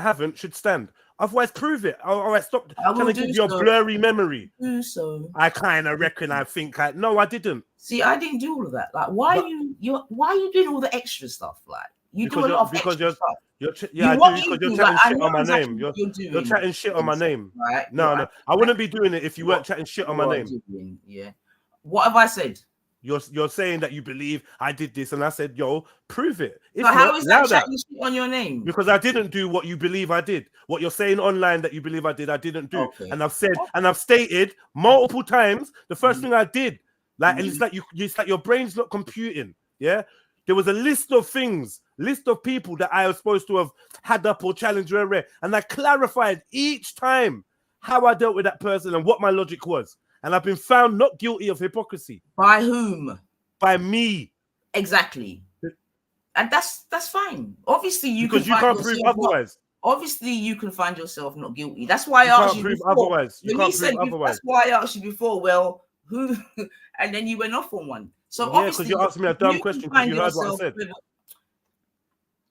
haven't should stand. Otherwise, prove it. All right, stop trying to give your blurry memory. Do so. I kind of reckon. I think. No, I didn't. See, I didn't do all of that. Like, why are you doing all the extra stuff? Like, you do a lot of extra stuff. I do, because you're chatting shit on my name. You're chatting shit on my name. Right? No. I wouldn't be doing it if you weren't chatting shit on my name. Yeah. What have I said? You're saying that you believe I did this, and I said, yo, prove it. So how is that chatting shit on your name? Because I didn't do what you believe I did. What you're saying online that you believe I didn't do. Okay. And I've said, and I've stated multiple times the first thing I did. Like, and it's like your brain's not computing. Yeah. There was a list of people that I was supposed to have had up or challenged or and I clarified each time how I dealt with that person and what my logic was. And I've been found not guilty of hypocrisy. By whom? By me. Exactly. And that's fine. Obviously, you can't prove otherwise. Obviously, you can find yourself not guilty. That's why I asked you before. Otherwise. That's why I asked you before. Well, who? And then you went off on one. So yeah, because you asked me a dumb question because you heard what I said.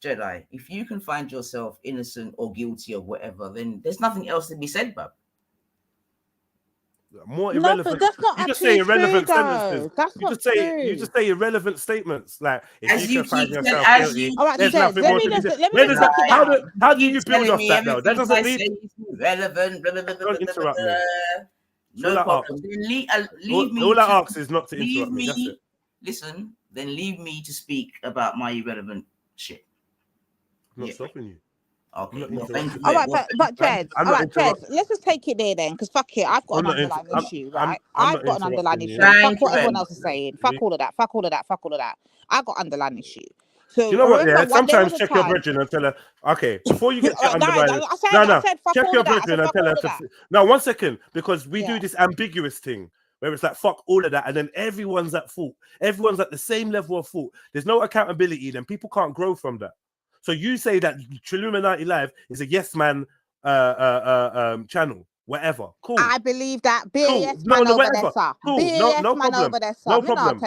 Jedi, if you can find yourself innocent or guilty or whatever, then there's nothing else to be said, bro. More irrelevant. No, but that's not you just say irrelevant sentences. That's not true. You just say irrelevant statements. Like if you can find yourself guilty, there's nothing more to be said. How do you build off that though? That doesn't mean relevant. Don't interrupt me. No problem. Leave me. All I ask is not to interrupt me. That's it. Listen, then leave me to speak about my irrelevant shit. I'm not stopping you. Okay. All right, but Jed, let's just take it there then, because fuck it, I've got an underlying issue, right? I've got an underlying issue. Fuck what everyone else is saying. Fuck all of that. I've got underlying issue. So you know what? Yeah, sometimes check your brethren and tell her. Okay, before you get to underlying, check your brethren and tell her. No, 1 second, because we do this ambiguous thing where it's like fuck all of that, and then everyone's at fault. Everyone's at the same level of fault. There's no accountability. Then people can't grow from that. So you say that Triluminati Live is a yes man channel, whatever. Cool. I believe that. Be a yes man over there, sir. Cool. Be a yes man over there, sir. No problem.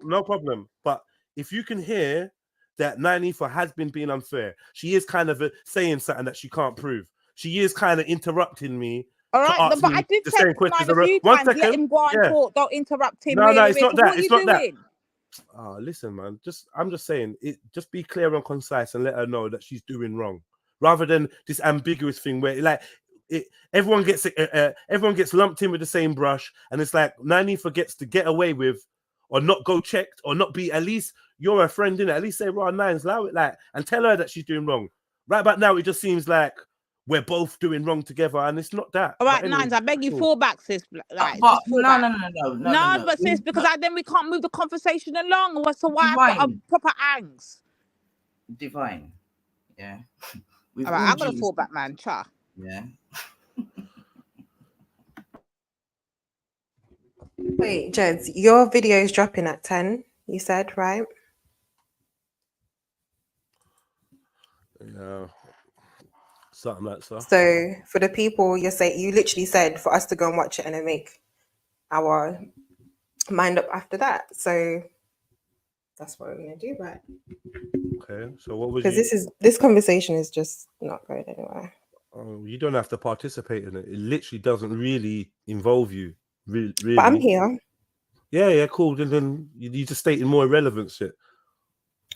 No problem. But if you can hear that Nanifa has been being unfair, she is kind of saying something that she can't prove. She is kind of interrupting me. All right, but I did say a few times, let him go on talk. Don't interrupt him. No, it's not that. It's not that. Listen, man. I'm just saying it. Just be clear and concise and let her know that she's doing wrong, rather than this ambiguous thing where everyone gets lumped in with the same brush, and it's like Nani forgets to get away with, or not go checked, or not be. At least you're a friend, innit? At least say raw nines, allow it, and tell her that she's doing wrong. Right about now, it just seems like we're both doing wrong together, and it's not that. All right, anyway, Nines, I beg you, fall back, sis. Like, but no, but sis, because then we can't move the conversation along. So why I've got a proper angst? Divine, yeah. All right, I'm gonna fall back, man. Cha. Yeah. Wait, Jed, your video is dropping at 10. You said, right? Yeah. Something like so. So for the people, you literally said for us to go and watch it and then make our mind up after that. So that's what we're gonna do, right? Okay. So what was? Because this conversation is just not going anywhere. Oh, you don't have to participate in it. It literally doesn't really involve you. Really. But I'm here. Yeah, cool. Then you just stating more irrelevant shit.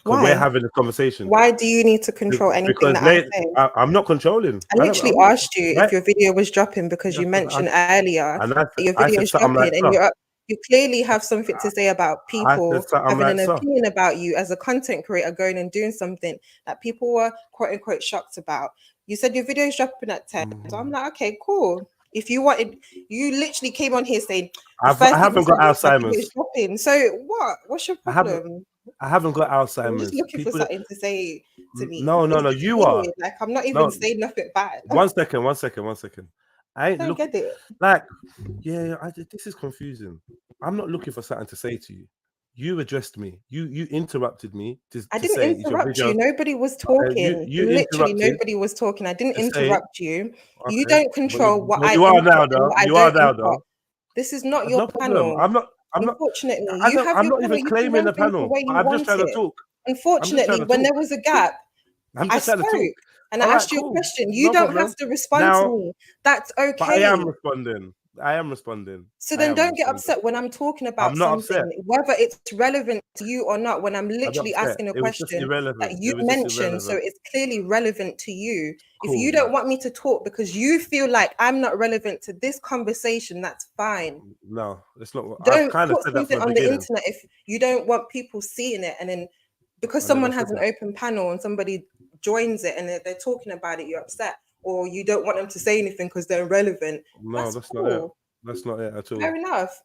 Why? We're having a conversation. Why do you need to control anything that I'm saying? I'm not controlling. I literally asked you if your video was dropping because you mentioned earlier that your video is dropping, and you clearly have something to say about people having an opinion about you as a content creator going and doing something that people were quote unquote shocked about. You said your video is dropping at 10. So I'm like, okay, cool. If you wanted, you literally came on here saying I haven't got Alzheimer's. So what? What's your problem? I haven't got Alzheimer's. I'm just looking for something to say to me. No. You are. Like, I'm not even saying nothing bad. One second. I don't get it. Like, this is confusing. I'm not looking for something to say to you. You addressed me. You interrupted me. I didn't interrupt you. Nobody was talking. Literally, nobody was talking. I didn't interrupt you. Okay. You don't control what I. You are now, though. You are now, though. This is not your panel. I'm not. Unfortunately, I'm not even claiming the panel. I'm just trying to talk. Unfortunately, when there was a gap, I spoke and I asked you a question. You don't have to respond to me. That's okay. But I am responding. So then don't get upset when I'm talking about something, whether it's relevant to you or not, when I'm literally asking a question that you mentioned. So it's clearly relevant to you. If you don't want me to talk because you feel like I'm not relevant to this conversation, that's fine. No, it's not. Don't put something on the internet if you don't want people seeing it. And then because someone has an open panel and somebody joins it and they're talking about it, you're upset. Or you don't want them to say anything because they're irrelevant. No, that's not it. That's not it at all. Fair enough.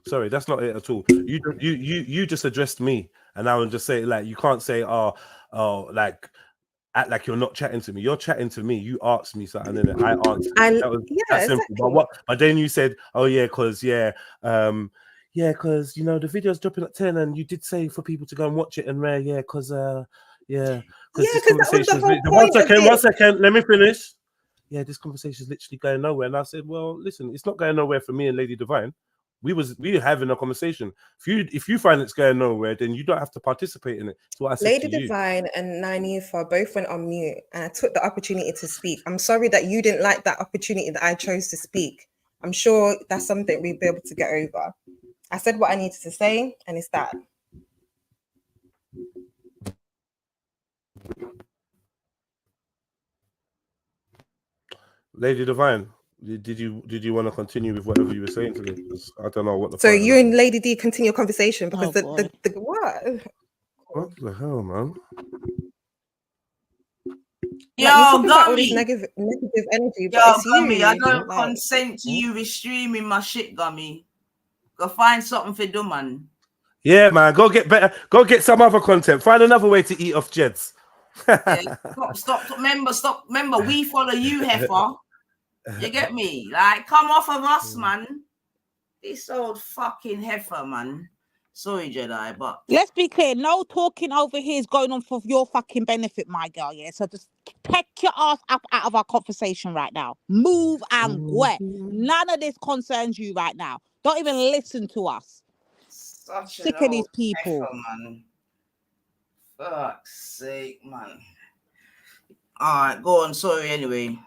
Sorry, that's not it at all. You just addressed me, and I would just say like you can't say like act like you're not chatting to me. You're chatting to me. You asked me something, and then I answered. That was that simple. Exactly. But then you said, oh yeah, because because you know the video's dropping at 10, and you did say for people to go and watch it and rare, because this conversation. One second, let me finish. Yeah, this conversation is literally going nowhere. And I said, well, listen, it's not going nowhere for me and Lady Divine. We were having a conversation. If you find it's going nowhere, then you don't have to participate in it. That's what I said Lady to you. Divine and Nanifa both went on mute, and I took the opportunity to speak. I'm sorry that you didn't like that opportunity that I chose to speak. I'm sure that's something we'll be able to get over. I said what I needed to say, and it's that. Lady Divine, did you want to continue with whatever you were saying today? Because I don't know what the. So you and Lady D continue your conversation because the what? What the hell, man? Yo, Gummy. Negative energy. Yo, Gummy, I don't consent to you restreaming my shit, Gummy. Go find something for do, man. Yeah, man. Go get better. Go get some other content. Find another way to eat off Jeds. Stop. Remember, we follow you, heifer. You get me? Like, come off of us, man. This old fucking heifer, man. Sorry, Jedi, but let's be clear. No talking over here is going on for your fucking benefit, my girl. Yeah, so just take your ass up out of our conversation right now. Move and go. None of this concerns you right now. Don't even listen to us. Sick of these people, man. Fuck's sake, man. All right, go on. Sorry, anyway.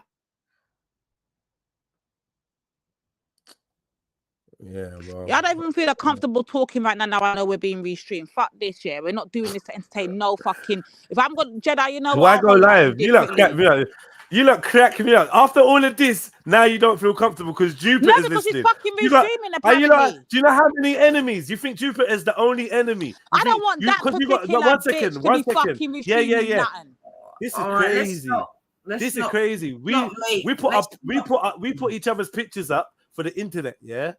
Yeah, well. I don't even feel comfortable talking right now. Now I know we're being restreamed. Fuck this, yeah. We're not doing this to entertain no fucking. If I'm going Jedi, you know why go live? You lot crack me up. You lot crack me up. After all of this, now you don't feel comfortable because Jupiter's listening. No, because he's fucking restreaming apparently. Do you know how many enemies? You think Jupiter's the only enemy? I don't want that particular bitch to be fucking restreaming nothing. This is crazy. This is crazy. We put each other's pictures up for the internet, yeah?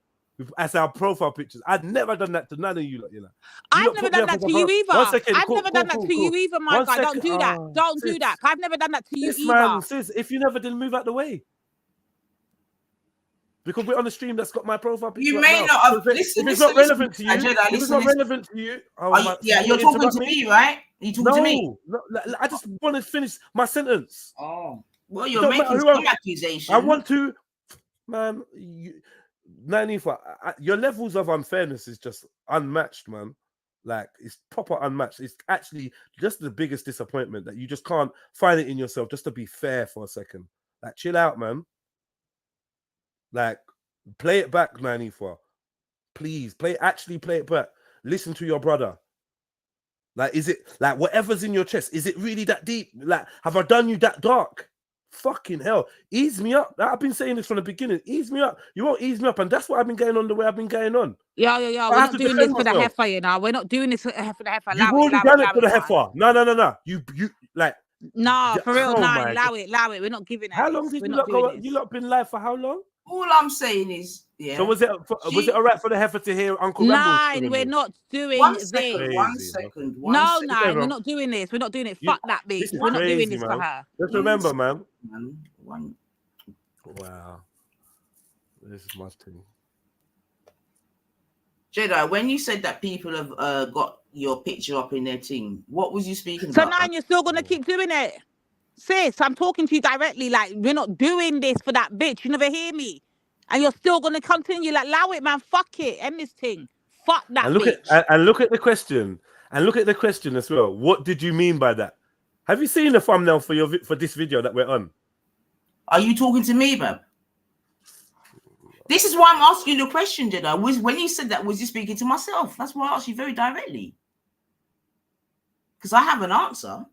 As our profile pictures. I've never done that to none of you lot, you know. I've never done that to you either. I've never done that to you either, my guy. Don't do that. Don't do that. I've never done that to you either. Man, sis, if you never did, move out the way. Because we're on the stream that's got my profile picture. You may not have listened. If it's not relevant to you, if it's not relevant to you, you're talking to me, right? Are you talking to me? No, I just want to finish my sentence. Oh, well, you're making some accusations. I want to, man. Nanifa, your levels of unfairness is just unmatched, man. Like, it's proper unmatched. It's actually just the biggest disappointment that you just can't find it in yourself just to be fair for a second. Like, chill out, man. Like, play it back, Nanifa. Please, actually play it back. Listen to your brother. Like, is it, like, whatever's in your chest, is it really that deep? Like, have I done you that dark? Fucking hell, ease me up. I've been saying this from the beginning. Ease me up. You won't ease me up, and that's what I've been going on the way I've been going on. Yeah. We're not doing this for the heifer, you know. We're not doing this for the heifer. You've already done it for the heifer. No. You like. No, for real. No, allow it. We're not giving it. How long did you lot go? You lot been live for how long? All I'm saying is, yeah. So was it all right for the heifer to hear Uncle Rambo? Nine, we're not doing this. 1 second. No, Nine, we're not doing this. We're not doing it. Fuck that bitch. We're not doing this for her. Just remember, man. Wow. This is my thing. Jedi, when you said that people have got your picture up in their team, what was you speaking about? So Nine, you're still gonna keep doing it? Sis, I'm talking to you directly. Like, we're not doing this for that bitch. You never hear me. And you're still going to continue. Like, allow it, man. Fuck it. End this thing. Fuck that bitch. And look at the question. And look at the question as well. What did you mean by that? Have you seen the thumbnail for this video that we're on? Are you talking to me, bab? This is why I'm asking you the question, Jedi. When you said that, was you speaking to myself? That's why I asked you very directly. Because I have an answer.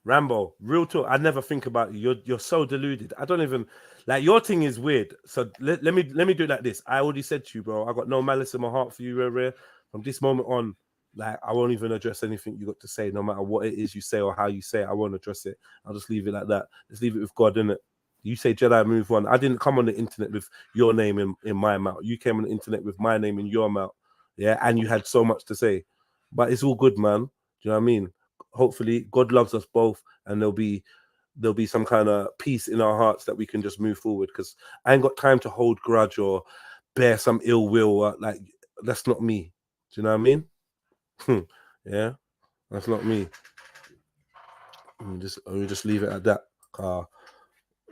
Rambo, real talk. I never think about you. You're so deluded. I don't even like your thing is weird. So let me do it like this. I already said to you, bro. I got no malice in my heart for you, Rare. From this moment on, like I won't even address anything you got to say, no matter what it is you say or how you say it. I won't address it. I'll just leave it like that. Just leave it with God, innit? You say Jedi, move on. I didn't come on the internet with your name in my mouth. You came on the internet with my name in your mouth. Yeah, and you had so much to say. But it's all good, man. Do you know what I mean? Hopefully God loves us both and there'll be some kind of peace in our hearts that we can just move forward, because I ain't got time to hold grudge or bear some ill will. Like that's not me. Do you know what I mean? Yeah, that's not me. We just leave it at that.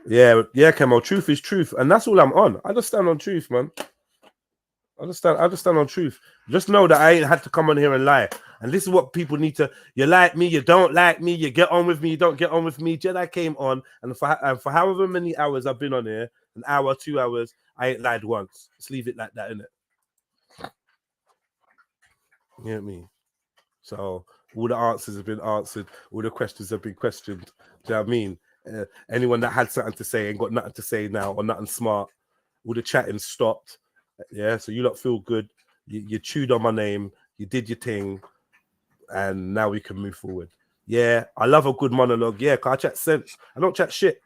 Yeah, Kemal, truth is truth, and that's all I'm on. I just stand on truth, man. I just stand on truth. Just know that I ain't had to come on here and lie. And this is what people need to. You like me, you don't like me, you get on with me, you don't get on with me. Jedi came on, and for however many hours I've been on here, an hour, 2 hours, I ain't lied once. Let's leave it like that, innit? You know what I mean? So all the answers have been answered, all the questions have been questioned. Do you know what I mean? Anyone that had something to say ain't got nothing to say now or nothing smart. All the chatting stopped. Yeah, so you lot feel good. You chewed on my name. You did your thing, and now we can move forward. Yeah, I love a good monologue. Yeah, cause I chat sense. I don't chat shit.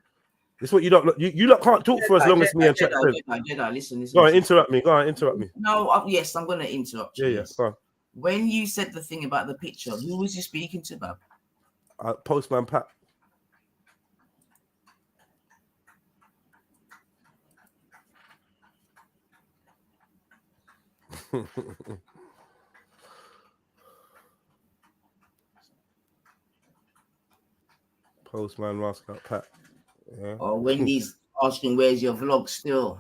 This is what you don't. You lot can't talk for as long as me and chat sense. Jedi, listen. Go on, interrupt me. Go on, interrupt me. No, yes, I'm going to interrupt you. Yeah, go on. When you said the thing about the picture, who was you speaking to, Bab? Postman Pat. Postman Rascal Pat. Yeah. Or Wendy's asking, where's your vlog still?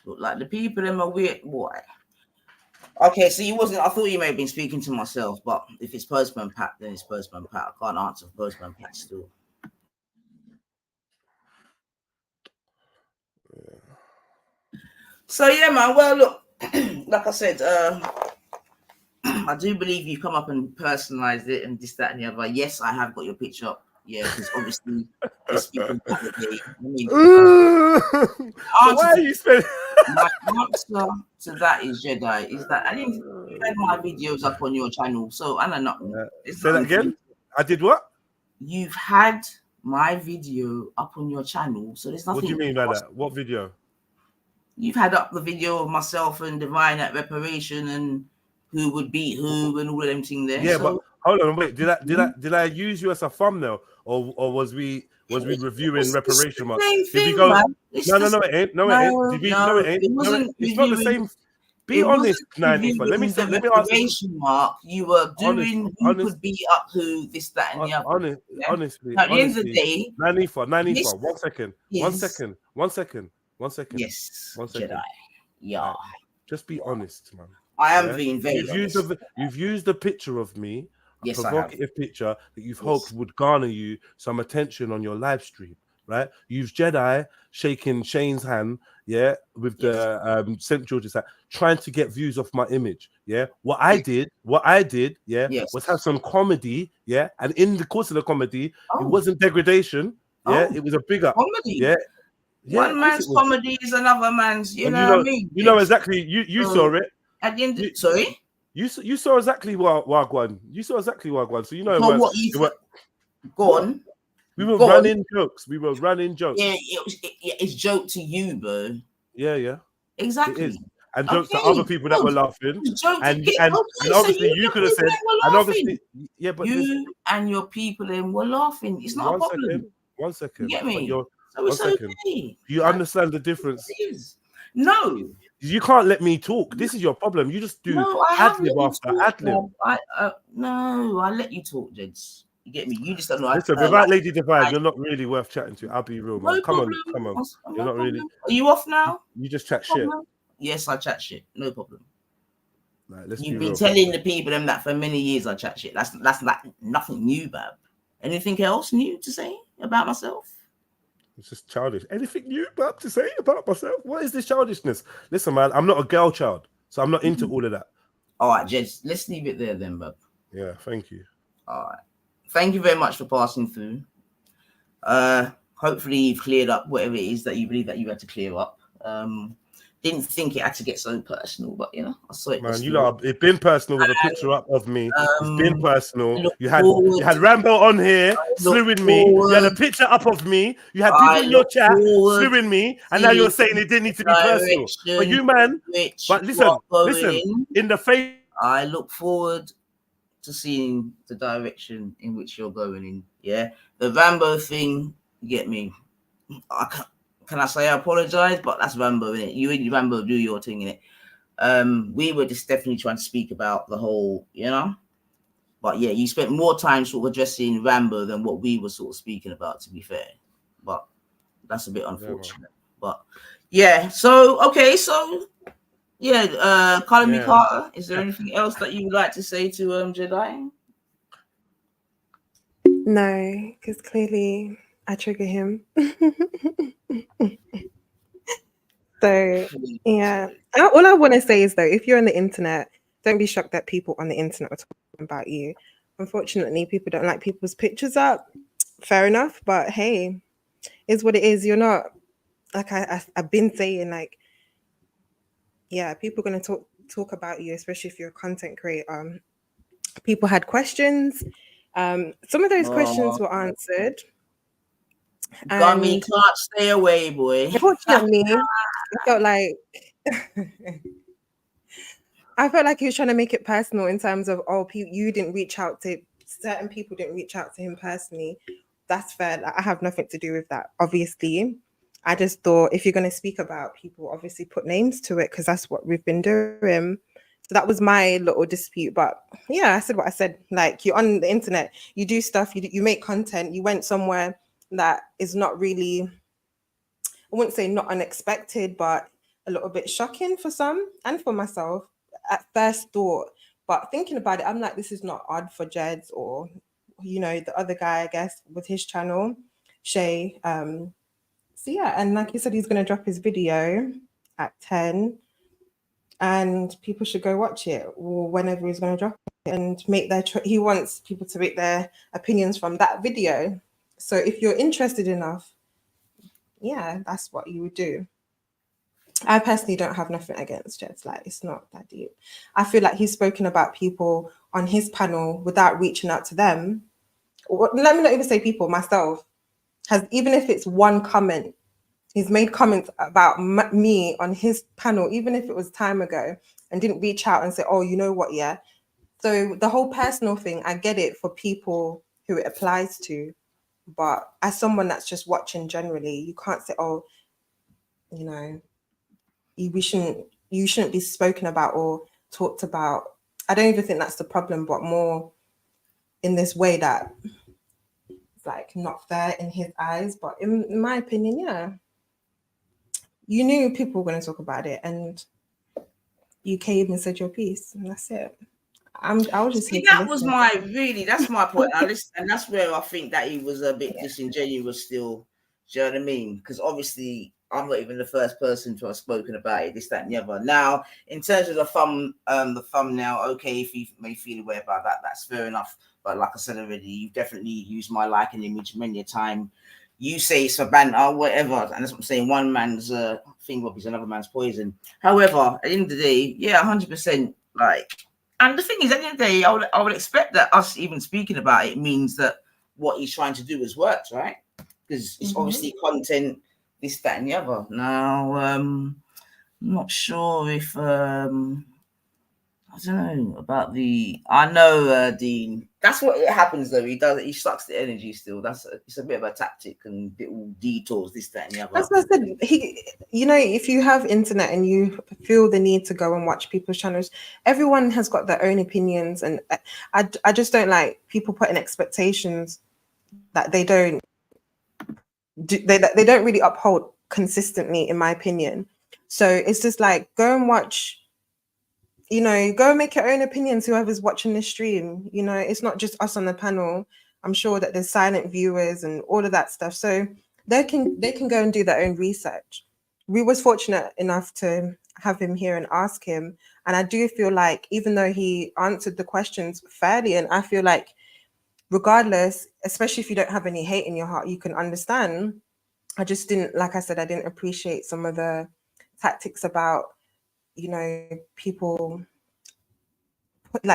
Look like the people in my weird boy. Okay, so you wasn't. I thought you may have been speaking to myself, but if it's Postman Pat, then it's Postman Pat. I can't answer Postman Pat still. Yeah. So yeah, man. Well, look, like I said, I do believe you've come up and personalized it and this, that, and the other. Yes, I have got your picture up. Yeah, because obviously you're speaking about the day. I mean, so why are you spending? My answer to that is Jedi. Is that I didn't had my videos up on your channel, so I don't know. Say that again. I did what? You've had my video up on your channel, so there's nothing. What do you mean by that? What video? You've had up the video of myself and Divine at Reparation and who would beat who and all of them things there. Yeah, so, but hold on, wait. Did I use you as a thumbnail, or was we reviewing Reparation Mark? Did we go? No, it ain't. No, it ain't. Did we? No, it ain't. It's not the same. Be honest, 94. Let me answer. Mark, you were doing who could beat up who, this, that, and the other. Honestly, at the end of the day, 94. 1 second. Yes, 1 second. Jedi. Yeah. Just be honest, man. I am being very honest. You've used a picture of me, a yes, provocative picture that you've hoped would garner you some attention on your live stream, right? You've Jedi shaking Shane's hand, yeah, with the St. George's hat, trying to get views off my image, yeah. What I did, yeah, was have some comedy, yeah, and in the course of the comedy, it wasn't degradation, yeah, it was a bigger comedy, yeah. One man's comedy is another man's, you know what I mean? You know exactly. You saw it. At the end, sorry. You saw exactly Wagwan. You saw exactly Wagwan. So you know what you go on. We were running jokes. Yeah, it's joke to you, bro. Yeah. Exactly. It is. And jokes to other people that were laughing. And obviously you could have said, and obviously, yeah, but you and your people were laughing. It's not a problem. 1 second. You get me? So it's okay. You understand the difference? No. You can't let me talk. This is your problem. You just do ad-lib after ad-lib. No, I let you talk, Jeds. You get me? You just don't know. Listen, without Lady Divine, you're not really worth chatting to. I'll be real, man. Come on. You're not really. Are you off now? You just chat shit. Yes, I chat shit. No problem. Right, let's You've be been real. telling the people them that for many years I chat shit. That's like nothing new, Bab. Anything else new to say about myself? It's just childish. Anything new Bab, to say about myself? What is this childishness? Listen, man, I'm not a girl child, so I'm not into all of that. All right, Jed, let's leave it there then, Bab. Yeah, thank you. All right. Thank you very much for passing through. Hopefully you've cleared up whatever it is that you believe that you had to clear up. Didn't think it had to get so personal, but you know, I saw it. Man, you know, it's been personal with a picture up of me. It's been personal. You had Rambo on here slewing me. You had a picture up of me. You had people in your chat slewing me, and now you're saying it didn't need to be personal. But you, man, but listen, in the face. I look forward to seeing the direction in which you're going in. Yeah, the Rambo thing, you get me. Can I say I apologize? But that's Rambo, innit? You and Rambo do your thing, innit? We were just definitely trying to speak about the whole, you know. But yeah, you spent more time sort of addressing Rambo than what we were sort of speaking about, to be fair. But that's a bit unfortunate. But yeah, so okay, so yeah, Colin Yeah. Carter, is there anything else that you would like to say to Jedi? No, because clearly I trigger him. So yeah, all I want to say is though, if you're on the internet, don't be shocked that people on the internet are talking about you. Unfortunately, people don't like people's pictures up. Fair enough, but hey, is what it is. You're not like I've been saying, like, yeah, people are gonna talk about you, especially if you're a content creator. People had questions. Some of those questions were answered. Got me, can't stay away, boy. Unfortunately, I felt like he was trying to make it personal in terms of, oh, you didn't reach out to certain people, didn't reach out to him personally. That's fair. Like, I have nothing to do with that. Obviously, I just thought if you're going to speak about people, obviously put names to it because that's what we've been doing. So that was my little dispute. But yeah, I said what I said. Like, you're on the internet, you do stuff, you make content. You went somewhere that is not really, I wouldn't say not unexpected, but a little bit shocking for some and for myself at first thought. But thinking about it, I'm like, this is not odd for Jeds or, you know, the other guy, I guess, with his channel, Shay. So yeah, and like you said, he's going to drop his video at 10 and people should go watch it or whenever he's going to drop it and make their he wants people to make their opinions from that video. So if you're interested enough, yeah, that's what you would do. I personally don't have nothing against Jeds. Like, it's not that deep. I feel like he's spoken about people on his panel without reaching out to them. Or, let me not even say people, myself. Even if it's one comment, he's made comments about me on his panel, even if it was time ago, and didn't reach out and say, oh, you know what, yeah. So the whole personal thing, I get it for people who it applies to. But as someone that's just watching generally, you can't say, oh, you know, you shouldn't be spoken about or talked about. I don't even think that's the problem, but more in this way that it's like not fair in his eyes. But in my opinion, yeah, you knew people were going to talk about it, and you came and said your piece, and that's it. I was just See, that's my point. And that's where I think that he was a bit disingenuous still. Do you know what I mean? Because obviously I'm not even the first person to have spoken about it, this, that, and the other. Now, in terms of the thumbnail, okay, if you may feel away about that, that's fair enough. But like I said already, you definitely used my like and image many a time. You say it's for banter, whatever, and that's what I'm saying. One man's finger is another man's poison. However, at the end of the day, yeah, 100%. Like, and the thing is, at the end of the day, I would expect that us even speaking about it means that what he's trying to do has worked, right? Because it's obviously content, this, that, and the other. Now, I'm not sure if I don't know about I know Dean. That's what it happens though. He sucks the energy still. It's a bit of a tactic and little detours, this, that, and the other. That's what I said. You know, if you have internet and you feel the need to go and watch people's channels, everyone has got their own opinions, and I just don't like people putting expectations that they don't really uphold consistently, in my opinion. So it's just like, go and watch, you know, go and make your own opinions, whoever's watching this stream. You know, it's not just us on the panel. I'm sure that there's silent viewers and all of that stuff. So they can go and do their own research. We was fortunate enough to have him here and ask him. And I do feel like, even though he answered the questions fairly, and I feel like regardless, especially if you don't have any hate in your heart, you can understand. I just didn't, like I said, I didn't appreciate some of the tactics about, you know, people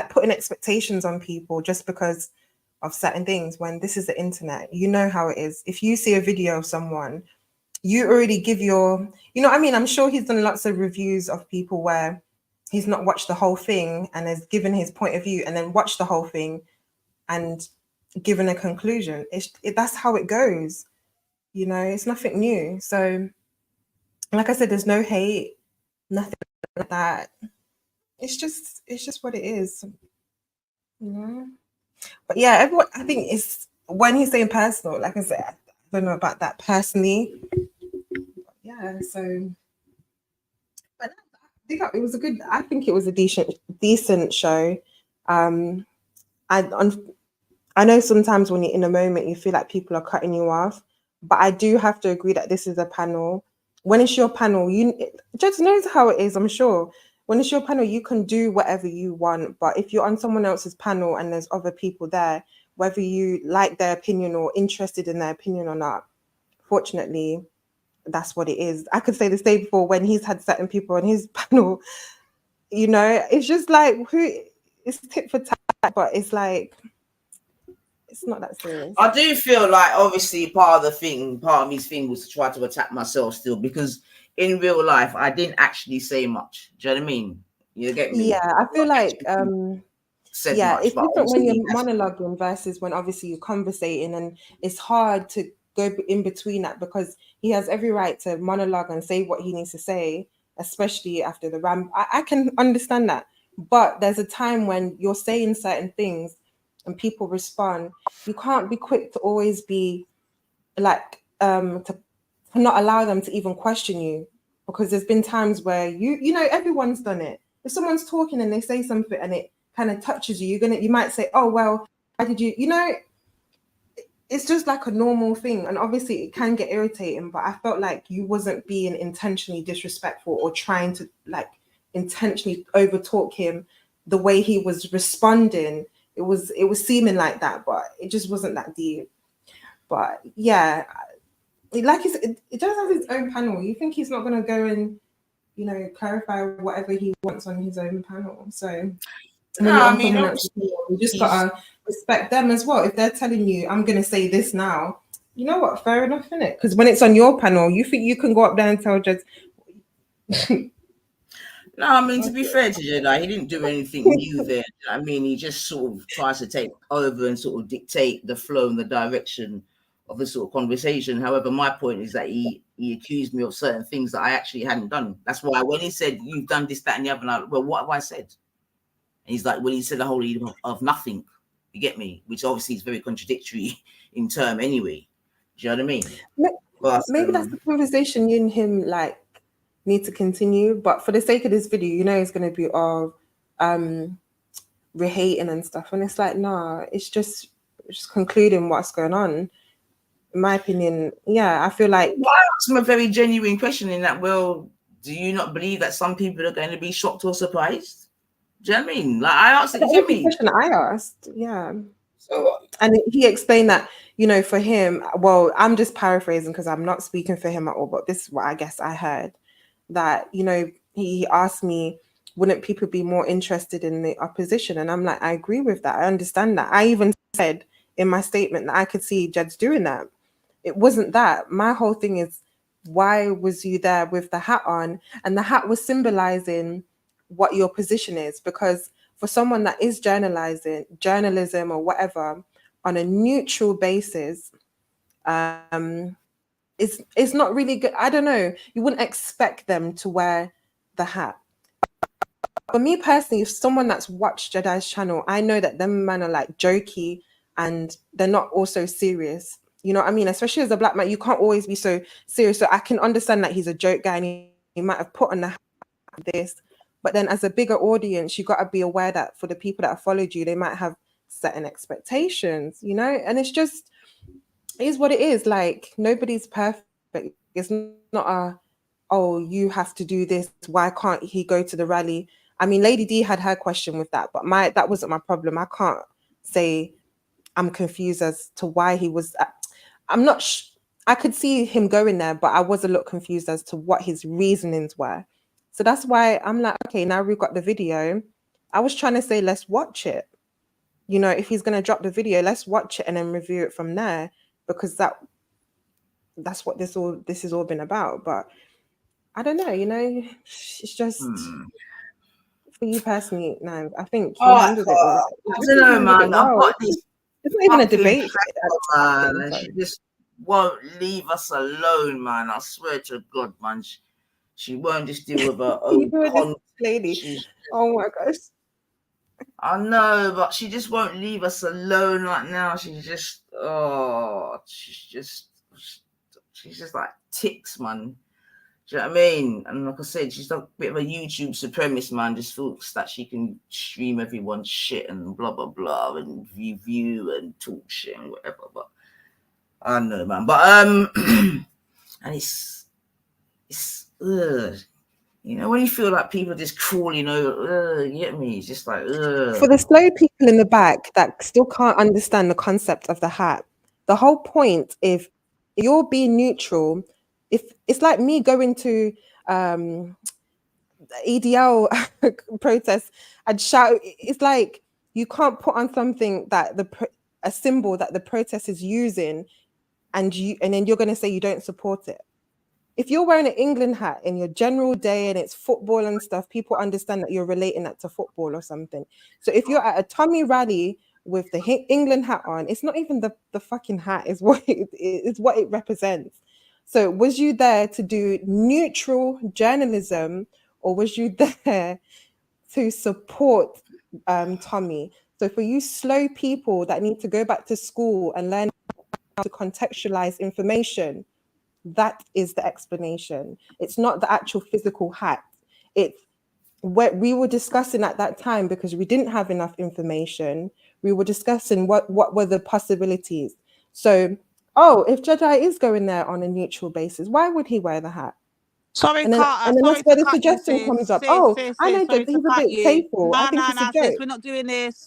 putting expectations on people just because of certain things, when this is the internet. You know how it is. If you see a video of someone, you already give your, you know what I mean? I'm sure he's done lots of reviews of people where he's not watched the whole thing and has given his point of view and then watched the whole thing and given a conclusion. That's how it goes. You know, it's nothing new. So, like I said, there's no hate, nothing like that. It's just what it is. You know? But yeah, everyone, I think it's when he's saying personal, like I said, I don't know about that personally. Yeah, so but it was a good, I think it was a decent show. I know sometimes when you're in a moment you feel like people are cutting you off, but I do have to agree that this is a panel. When it's your panel, just knows how it is, I'm sure. When it's your panel, you can do whatever you want, but if you're on someone else's panel and there's other people there, whether you like their opinion or interested in their opinion or not, fortunately, that's what it is. I could say the same for when he's had certain people on his panel. You know, it's just like, it's tit for tat, but it's like, it's not that serious. I do feel like, obviously, part of his thing was to try to attack myself still, because in real life, I didn't actually say much. Do you know what I mean? You get me? Yeah, I feel like, it's different when you're monologuing versus when obviously you're conversating, and it's hard to go in between that because he has every right to monologue and say what he needs to say, especially after the ram. I can understand that, but there's a time when you're saying certain things and people respond. You can't be quick to always be like to not allow them to even question you, because there's been times where you know, everyone's done it. If someone's talking and they say something and it kind of touches you, you might say, oh well, why did you know, it's just like a normal thing. And obviously it can get irritating, but I felt like you wasn't being intentionally disrespectful or trying to like intentionally overtalk him. The way he was responding, it was seeming like that, but it just wasn't that deep. But yeah, like it does have his own panel. You think he's not going to go and, you know, clarify whatever he wants on his own panel? So when you're on someone else's panel, you just gotta respect them as well. If they're telling you, I'm going to say this now, you know what? Fair enough, innit? Because when it's on your panel, you think you can go up there and tell judge. No, I mean, to be fair to Jedi, he didn't do anything new there. I mean, he just sort of tries to take over and sort of dictate the flow and the direction of the sort of conversation. However, my point is that he accused me of certain things that I actually hadn't done. That's why when he said, you've done this, that, and the other, and I, well, what have I said? And he's like, well, he said a whole heap of nothing. You get me? Which obviously is very contradictory in term anyway. Do you know what I mean? Maybe that's the conversation you and him like need to continue, but for the sake of this video, you know, it's going to be all rehating and stuff, and it's like, nah, it's just concluding what's going on. In my opinion, yeah, I feel like, well, I asked him a very genuine question in that, well, do you not believe that some people are going to be shocked or surprised? Do you know what I mean? Like, I asked the question I asked, yeah. So, and he explained that, you know, for him, well, I'm just paraphrasing because I'm not speaking for him at all, but this is what I guess I heard, that, you know, he asked me, wouldn't people be more interested in the opposition? And I'm like, I agree with that. I understand that. I even said in my statement that I could see Jeds doing that. It wasn't that. My whole thing is, why was you there with the hat on? And the hat was symbolizing what your position is, because for someone that is journalism or whatever on a neutral basis, it's not really good. I don't know. You wouldn't expect them to wear the hat. For me personally, if someone that's watched Jedi's channel, I know that them men are like jokey and they're not also serious. You know what I mean? Especially as a black man, you can't always be so serious. So I can understand that he's a joke guy and you might have put on the hat this, but then as a bigger audience, you got to be aware that for the people that have followed you, they might have certain expectations, you know, and it's just, it is what it is. Like, nobody's perfect. It's not a, oh, you have to do this, why can't he go to the rally? I mean, Lady D had her question with that, but that wasn't my problem. I can't say I'm confused as to why he was. I'm not. I could see him going there, but I was a little confused as to what his reasonings were. So that's why I'm like, okay, now we've got the video. I was trying to say, let's watch it. You know, if he's gonna drop the video, let's watch it and then review it from there, because that's what this has all been about. But I don't know, you know, it's just for you personally, no, I think you handled it well. I don't know, man. I've got these. It's not even a debate. Man, and she just won't leave us alone, man. I swear to God, man. She won't just deal with her own content. Lady. Oh my gosh. I know, but she just won't leave us alone right now. She's just like ticks, man. Do you know what I mean? And like I said, she's a bit of a YouTube supremacist, man. Just thinks that she can stream everyone's shit and blah, blah, blah, and review and talk shit and whatever. But I don't know, man. But, and it's you know, when you feel like people are just crawling over, you get me? It's just like, For the slow people in the back that still can't understand the concept of the hat, the whole point, if you're being neutral, if it's like me going to EDL protest and shout, it's like you can't put on something that a symbol that the protest is using, and then you're going to say you don't support it. If you're wearing an England hat in your general day and it's football and stuff, people understand that you're relating that to football or something. So if you're at a Tommy rally with the England hat on, it's not even the fucking hat, is what it represents. So was you there to do neutral journalism, or was you there to support Tommy? So for you slow people that need to go back to school and learn how to contextualize information, that is the explanation. It's not the actual physical hat. It's what we were discussing at that time, because we didn't have enough information. We were discussing what were the possibilities. So, if Jedi is going there on a neutral basis, why would he wear the hat? Sorry, and then Carter. that's Sorry where to the cut you, suggestion sis. comes up. Sis, I know sorry that to he's a cut bit you. playful. I No, think it's a sis. joke. We're not doing this.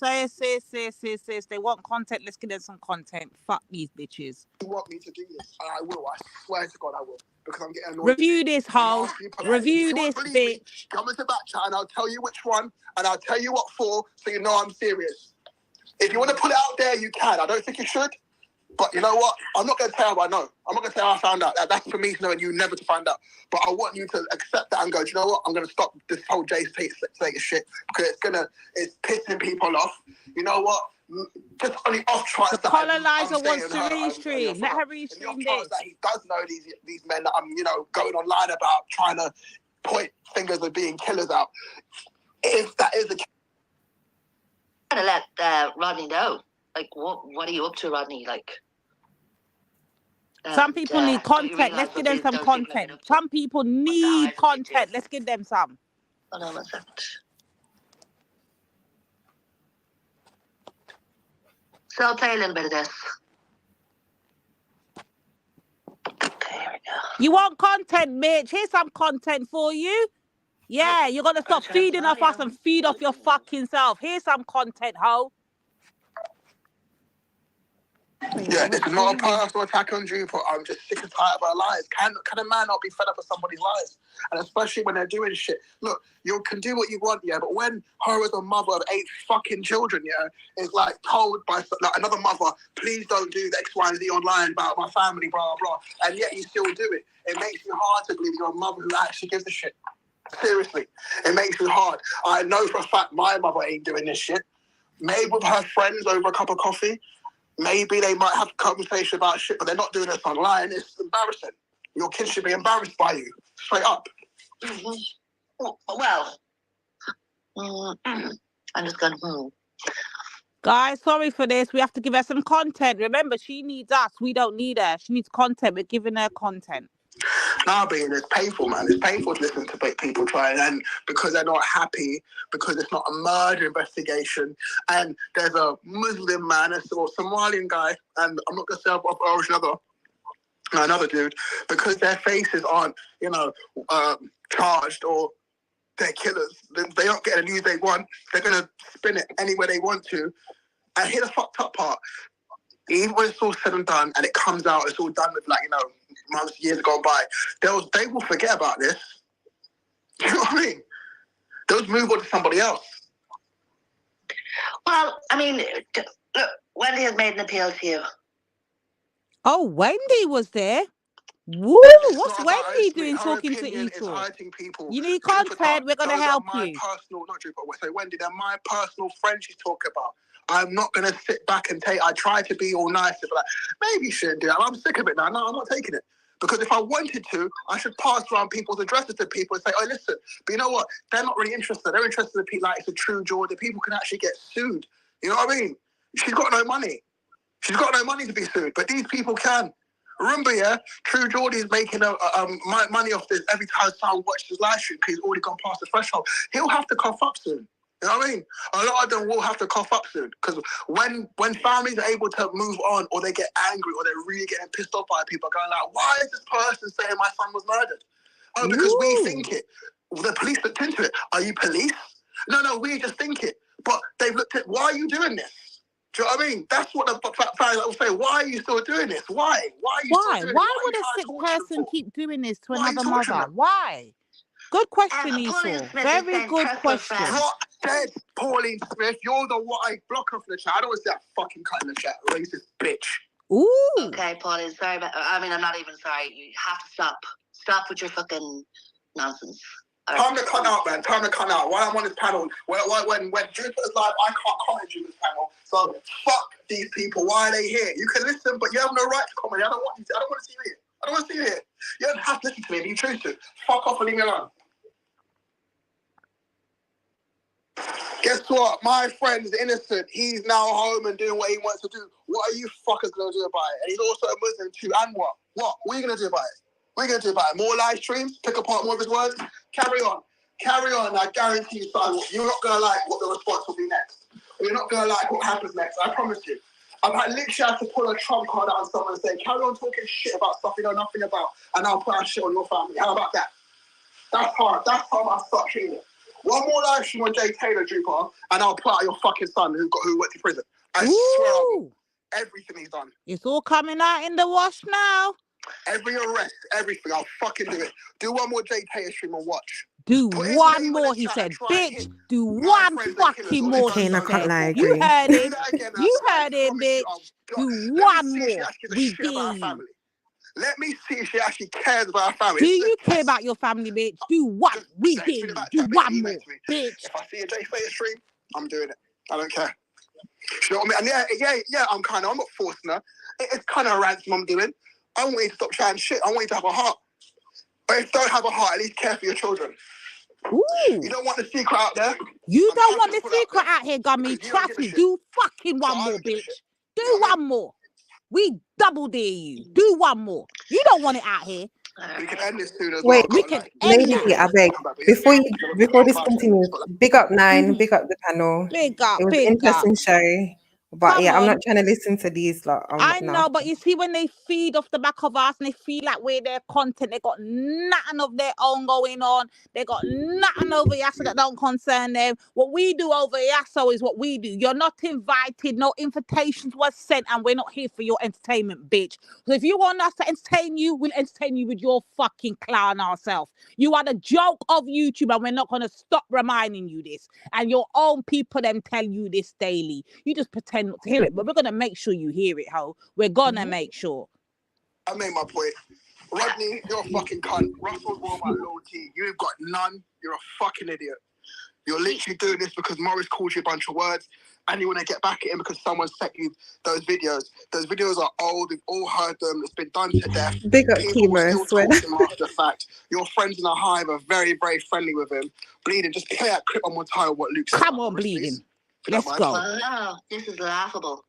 Sis. They want content. Let's give them some content. Fuck these bitches. You want me to do this? And I will. I swear to God I will. Because I'm getting annoyed. Review this, hoe. Review this, bitch. Come into back chat and I'll tell you which one and I'll tell you what for, so you know I'm serious. If you want to put it out there, you can. I don't think you should. But you know what? I'm not going to tell you how I know. I'm not going to tell you how I found out. That's for me to know and you never to find out. But I want you to accept that and go, do you know what? I'm going to stop this whole Jay status shit, because it's pissing people off. You know what? Just only off chance the that colonizer wants to restream. Let her restream this. That he does know these men that I'm, going online about, trying to point fingers of being killers out. If that is the case, I'm gonna let Rodney know. Like, what are you up to, Rodney? Like, some people need content. Let's give them some content. Some people need content. Let's give them some. Hold on a second. So I'll play a little bit of this. Okay, here we go. You want content, bitch? Here's some content for you. Yeah, you're gonna stop feeding off us and feed off your fucking self. Here's some content, ho. Yeah, this is not a personal attack on Jupiter. I'm just sick and tired of our lies. Can a man not be fed up with somebody's lies? And especially when they're doing shit. Look, you can do what you want, yeah, but when her as a mother of 8 fucking children, yeah, is like told by another mother, please don't do the X, Y, and Z online about my family, blah, blah, and yet you still do it. It makes me hard to believe you're a mother who actually gives a shit. Seriously, it makes me hard. I know for a fact my mother ain't doing this shit. Maybe with her friends over a cup of coffee. Maybe they might have a conversation about shit, but they're not doing this online. It's embarrassing. Your kids should be embarrassed by you. Straight up. Mm-hmm. Well, I'm just going, Guys, sorry for this. We have to give her some content. Remember, she needs us. We don't need her. She needs content. We're giving her content. Nah, but it's painful, man. It's painful to listen to people trying, and because they're not happy, because it's not a murder investigation, and there's a Muslim man or Somalian guy, and I'm not gonna say of another dude, because their faces aren't, charged or they're killers. They don't get the news they want. They're gonna spin it any way they want to. And here's the fucked up part. Even when it's all said and done, and it comes out, it's all done with months, years gone by. They will forget about this. Do you know what I mean? They'll move on to somebody else. Well, I mean, look, Wendy has made an appeal to you. Oh, Wendy was there. Woo! What's Wendy doing talking to Esau? You need content. We're gonna help you. Wendy, they're my personal friends she's talking about. I'm not gonna sit back and I try to be all nice and be like, maybe you shouldn't do that. I'm sick of it now. No, I'm not taking it. Because if I wanted to, I should pass around people's addresses to people and say, oh, listen, but you know what? They're not really interested. They're interested in people like it's a true Geordie. People can actually get sued. You know what I mean? She's got no money. She's got no money to be sued, but these people can. Remember, yeah, True Geordie is making money off this every time someone watches his live stream because he's already gone past the threshold. He'll have to cough up soon. You know what I mean? A lot of them will have to cough up soon because when families are able to move on or they get angry or they're really getting pissed off by people going like, why is this person saying my son was murdered? Oh, because we think it. The police looked into it. Are you police? No, we just think it. But they've looked at, why are you doing this? Do you know what I mean? That's what the fans will say. Why are you still doing this? Why? Why are you still doing this? Why would a sick person keep doing this to another mother? Why? Good question, Esau. Very good question. What dead Pauline Smith? You're the what I block her from the chat. I don't want to see that fucking cut in the chat. Racist bitch. Ooh. Okay, Pauline, sorry, but I'm not even sorry. You have to stop. Stop with your fucking nonsense. Time to cut out, man. Time to cut out. While I'm on this panel, when Jupiter's live, I can't comment on this panel. So fuck these people. Why are they here? You can listen, but you have no right to comment. I don't want you to. I don't want to see you here. I don't want to see you here. You don't have to listen to me if you choose to. Fuck off and leave me alone. Guess what? My friend's innocent. He's now home and doing what he wants to do. What are you fuckers going to do about it? And he's also a Muslim too. And what? What are you going to do about it? What are you going to do about it? More live streams? Pick apart more of his words? Carry on. Carry on. I guarantee you, son, you're not going to like what the response will be next. You're not going to like what happens next. I promise you. I've literally had to pull a trump card out on someone and say, carry on talking shit about stuff you know nothing about, and I'll put our shit on your family. How about that? That's hard. That's how I start treating it. One more live stream on Jay Taylor, Drupal, and I'll put out your fucking son who went to prison. I swear everything he's done. It's all coming out in the wash now. Every arrest, everything. I'll fucking do it. Do one more Jay Taylor stream and watch. Do one more, he said. Bitch, do one fucking more, he said. You heard him. You heard him, bitch. Do one more. We dare you. Let me see if she actually cares about her family. Do you care about your family, bitch? Do one. We dare you. Do one more, bitch. If I see a Jay Taylor stream, I'm doing it. I don't care. You know what I mean? And yeah, I'm not forcing her. It's kind of a ransom I'm doing. I want you to stop trying shit. I want you to have a heart. But if you don't have a heart, at least care for your children. Ooh. You don't want the secret out there? You don't want the secret out here, Gummy. Trust me. Do fucking one more, bitch. Do one more. We double dare you. Do one more. You don't want it out here. We can end this soon as well. We can Lady, I beg. Before this continues, big up Nine, big up the panel. Big up, it was big an interesting up. show. But Come yeah, on. I'm not trying to listen to these lot. I know, but you see, when they feed off the back of us and they feel like we're their content, they got nothing of their own going on. They got nothing over Yasso that don't concern them. What we do over Yasso is what we do. You're not invited, no invitations were sent, and we're not here for your entertainment, bitch. So if you want us to entertain you, we'll entertain you with your fucking clown ourselves. You are the joke of YouTube, and we're not going to stop reminding you this. And your own people then tell you this daily. You just pretend not to hear it, but we're going to make sure you hear it, ho. We're going to make sure. I made my point. Rodney, you're a fucking cunt. Russell's wrong about loyalty. You've got none. You're a fucking idiot. You're literally doing this because Morris called you a bunch of words and you want to get back at him because someone sent you those videos. Those videos are old. We've all heard them. It's been done to death. Big up People Chemo, will still talk to him after the fact. Your friends in the hive are very, very friendly with him. Bleeding, just play that clip one more time of what Luke said. Come on, Bleeding. Let's go. Wow, this is laughable.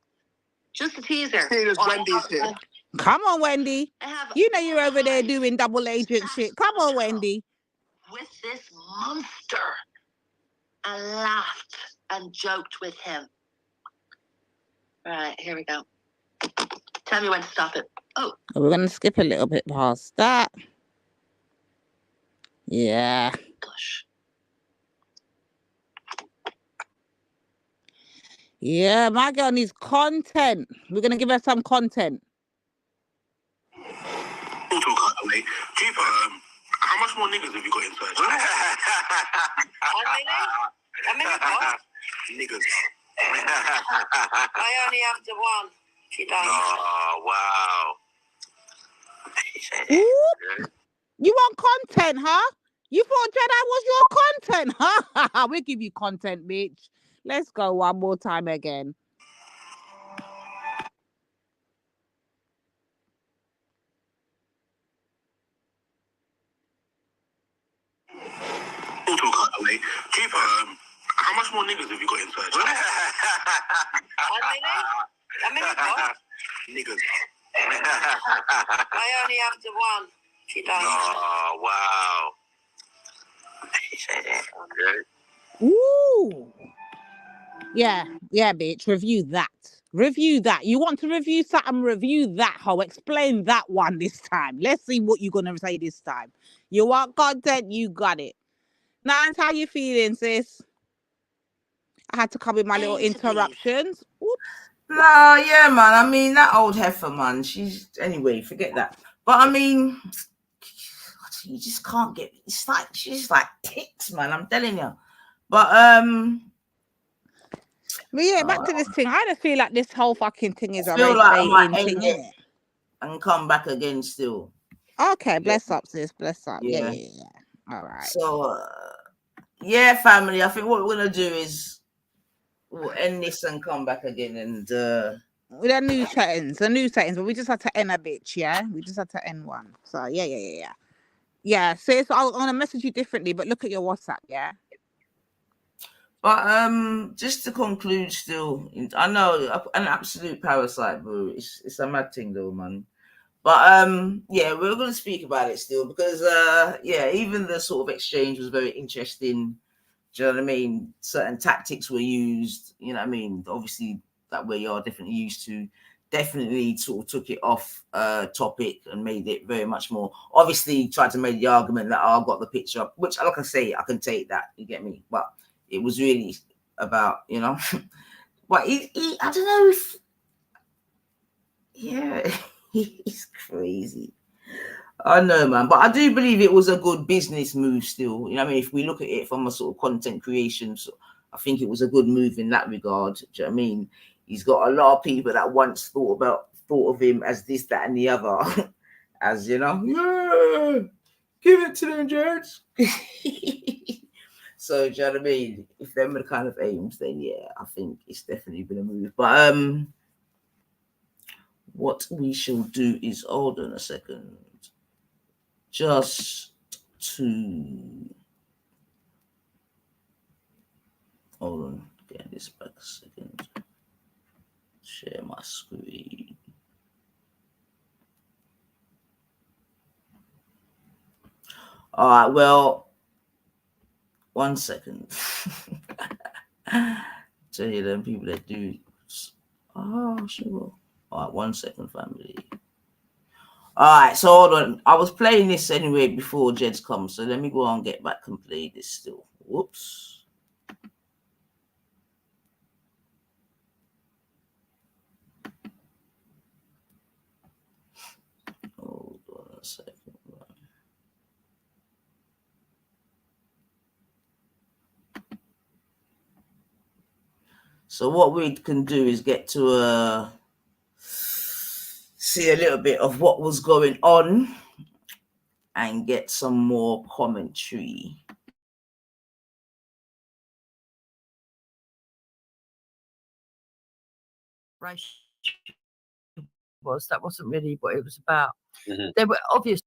Just a teaser. Wendy's here. Come on, Wendy. You know you're over there doing double agent shit. Come on, Wendy. With this monster. I laughed and joked with him. All right, here we go. Tell me when to stop it. Oh. We're going to skip a little bit past that. Yeah. Gosh. Yeah, my girl needs content. We're going to give her some content. We'll talk out the way. Chief, how much more niggas have you got inside? How many what? Niggas. I only have the one. Jedi. Oh, wow. Ooh. You want content, huh? You thought Jedi was your content, huh? We'll give you content, bitch. Let's go one more time again. We'll talk out the way. Chief, how much more niggas have you got inside? How many what? Niggas. I only have the one. Jedi. Oh, wow. Ooh. Yeah, bitch. Review that. Review that. You want to review something? Review that, ho. Explain that one this time. Let's see what you're going to say this time. You want content? You got it. Nance, how you feeling, sis? I had to come with my little interruptions. Oops. No, yeah, man. I mean, that old heifer, man. She's anyway. Forget that. But I mean, you just can't get. It's like she's like ticks, man. I'm telling you. But yeah, back to this thing. I just feel like this whole fucking thing is a feel race like I might baiting thing, end it innit? and come back again still. Okay, bless up, sis. Bless up. Yeah. Yeah. All right. So, yeah, family. I think what we're gonna do is we'll end this and come back again, and with our new settings, but we just had to end a bitch, yeah. We just had to end one. So yeah. Sis, I'm gonna message you differently, but look at your WhatsApp, yeah. But just to conclude, still, I know an absolute parasite, bro. It's a mad thing, though, man. But yeah, we're gonna speak about it still because yeah, even the sort of exchange was very interesting. Do you know what I mean? Certain tactics were used. You know what I mean? Obviously, that we are definitely used to. Definitely sort of took it off topic and made it very much more. Obviously, tried to make the argument that I got the picture up, which, like I say, I can take that. You get me? But it was really about, you know. But he I don't know if, yeah, he's crazy. I know, man, but I do believe it was a good business move still. You know what I mean? If we look at it from a sort of content creation, so I think it was a good move in that regard. Do you know what I mean? He's got a lot of people that once thought of him as this, that, and the other. As, you know, yeah, give it to them, Judge. So, do you know what I mean? If them are the kind of aims, then yeah, I think it's definitely been a move. But what we shall do is, hold on a second. Just to hold on, get this back a second. Share my screen. All right, well, 1 second. Tell you them people that do. Oh, sure. All right, 1 second, family. All right, so hold on. I was playing this anyway before Jed's come, so let me go on and get back and play this still. Whoops. Hold on a second. So what we can do is get to see a little bit of what was going on and get some more commentary. That wasn't really what it was about. There were obviously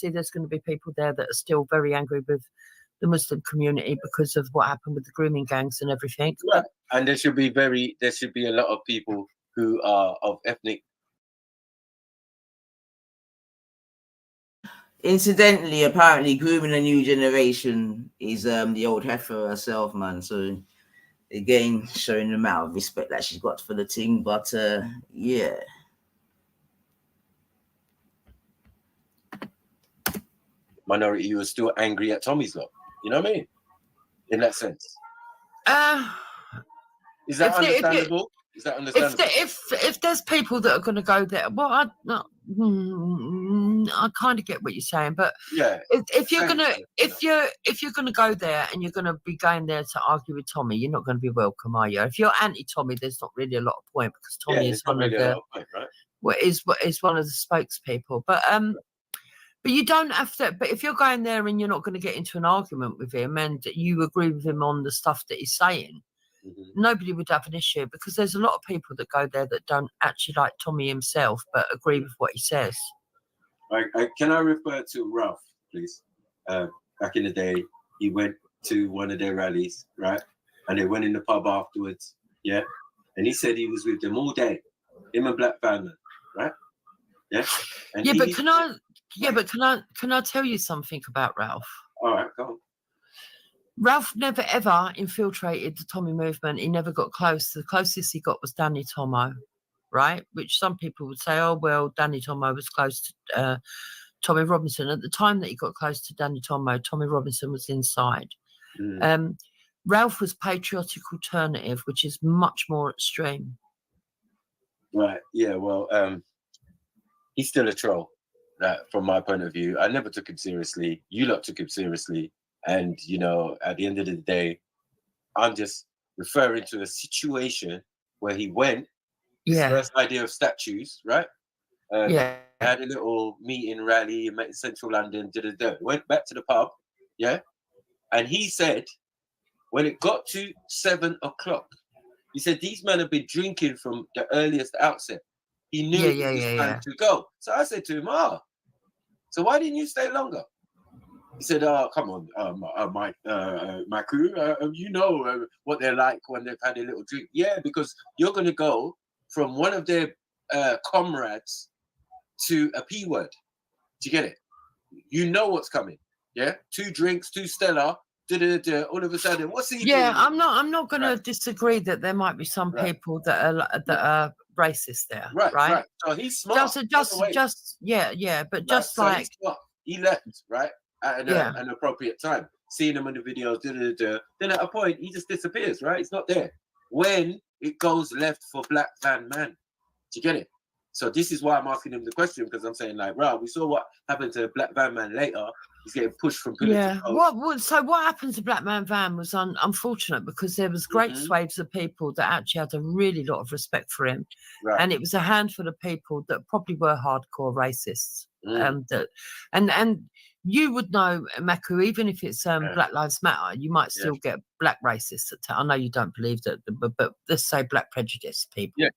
there's going to be people there that are still very angry with the Muslim community because of what happened with the grooming gangs and everything. Yeah. And there should be a lot of people who are of ethnic Incidentally, apparently grooming a new generation is the old heifer herself, man. So again, showing the amount of respect that she's got for the team. But yeah. Minority, you were still angry at Tommy's lot. You know what I mean? In that sense. Is that understandable? Is that understandable? If there's people that are going to go there, well, I kind of get what you're saying, but yeah, if you're gonna go there and you're gonna be going there to argue with Tommy, you're not going to be welcome, are you? If you're anti-Tommy, there's not really a lot of point because Tommy is one of the is one of the spokespeople, but you don't have to. But if you're going there and you're not going to get into an argument with him and you agree with him on the stuff that he's saying. Nobody would have an issue because there's a lot of people that go there that don't actually like Tommy himself but agree with what he says. Can I refer to Ralph, please? Back in the day, he went to one of their rallies, right? And they went in the pub afterwards, yeah? And he said he was with them all day, him and Black Family, right? Yeah? And but can I tell you something about Ralph? All right, go on. Ralph never ever infiltrated the Tommy movement. He never got close. The closest he got was Danny Tomo, right? Which some people would say, oh, well, Danny Tomo was close to Tommy Robinson. At the time that he got close to Danny Tomo, Tommy Robinson was inside. Ralph was Patriotic Alternative, which is much more extreme. Right, yeah, well, he's still a troll, from my point of view. I never took him seriously. You lot took him seriously. And, you know, at the end of the day, I'm just referring to a situation where he went, his first idea of statues, right? Had a little meeting rally in central London, went back to the pub, yeah? And he said, when it got to 7 o'clock, he said, these men have been drinking from the earliest outset. He knew it was time to go. So I said to him, so why didn't you stay longer? He said, come on, my crew, you know what they're like when they've had a little drink. Yeah, because you're going to go from one of their comrades to a P word. Do you get it? You know what's coming. Yeah? 2 drinks, 2 Stella, all of a sudden, what's he doing? I'm not going to disagree that there might be some people that are racist there. Right. So he's smart. But just like... He left, right? At an appropriate time, seeing him in the videos, then at a point he just disappears, right? It's not there. When it goes left for Black Van Man, do you get it? So this is why I'm asking him the question, because I'm saying, like, we saw what happened to Black Van Man later. He's getting pushed from political. What happened to Black Man Van was unfortunate because there was great swathes of people that actually had a really lot of respect for him, and it was a handful of people that probably were hardcore racists. And you would know, Maku, even if it's Black Lives Matter, you might still get black racists. I know you don't believe that, but let's say black prejudice people,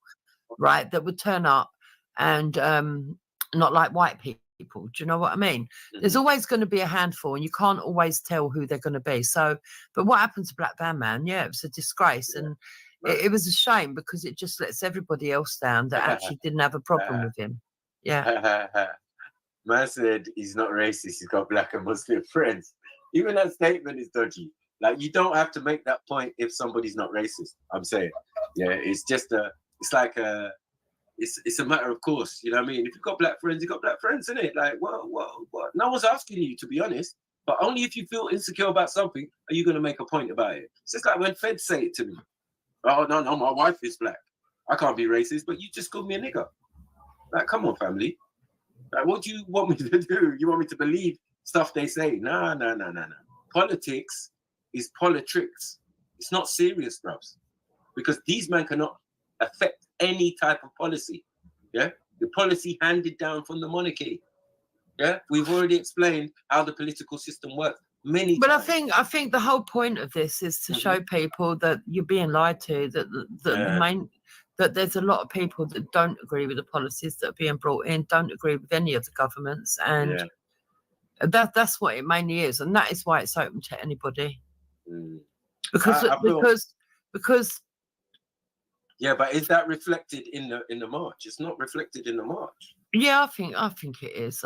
right, that would turn up and not like white people. Do you know what I mean? There's always going to be a handful, and you can't always tell who they're going to be. So, but what happened to Black Van Man? Yeah, it was a disgrace, and it was a shame because it just lets everybody else down that actually didn't have a problem with him. Yeah. Man said he's not racist, he's got black and Muslim friends. Even that statement is dodgy. Like, you don't have to make that point if somebody's not racist. I'm saying, it's just it's a matter of course. You know what I mean? If you've got black friends, you've got black friends, isn't it? Like, what? No one's asking you, to be honest. But only if you feel insecure about something are you going to make a point about it. It's just like when feds say it to me. Oh, no, my wife is black. I can't be racist, but you just called me a nigger. Like, come on, family. Like, what do you want me to do? You want me to believe stuff they say? No. Politics is politics. It's not serious, bros. Because these men cannot affect any type of policy. Yeah? The policy handed down from the monarchy. Yeah? We've already explained how the political system works many times. I think the whole point of this is to show people that you're being lied to, that there's a lot of people that don't agree with the policies that are being brought in, don't agree with any of the governments, and that's what it mainly is, and that is why it's open to anybody. Because but is that reflected in the march? It's not reflected in the march. Yeah, I think it is.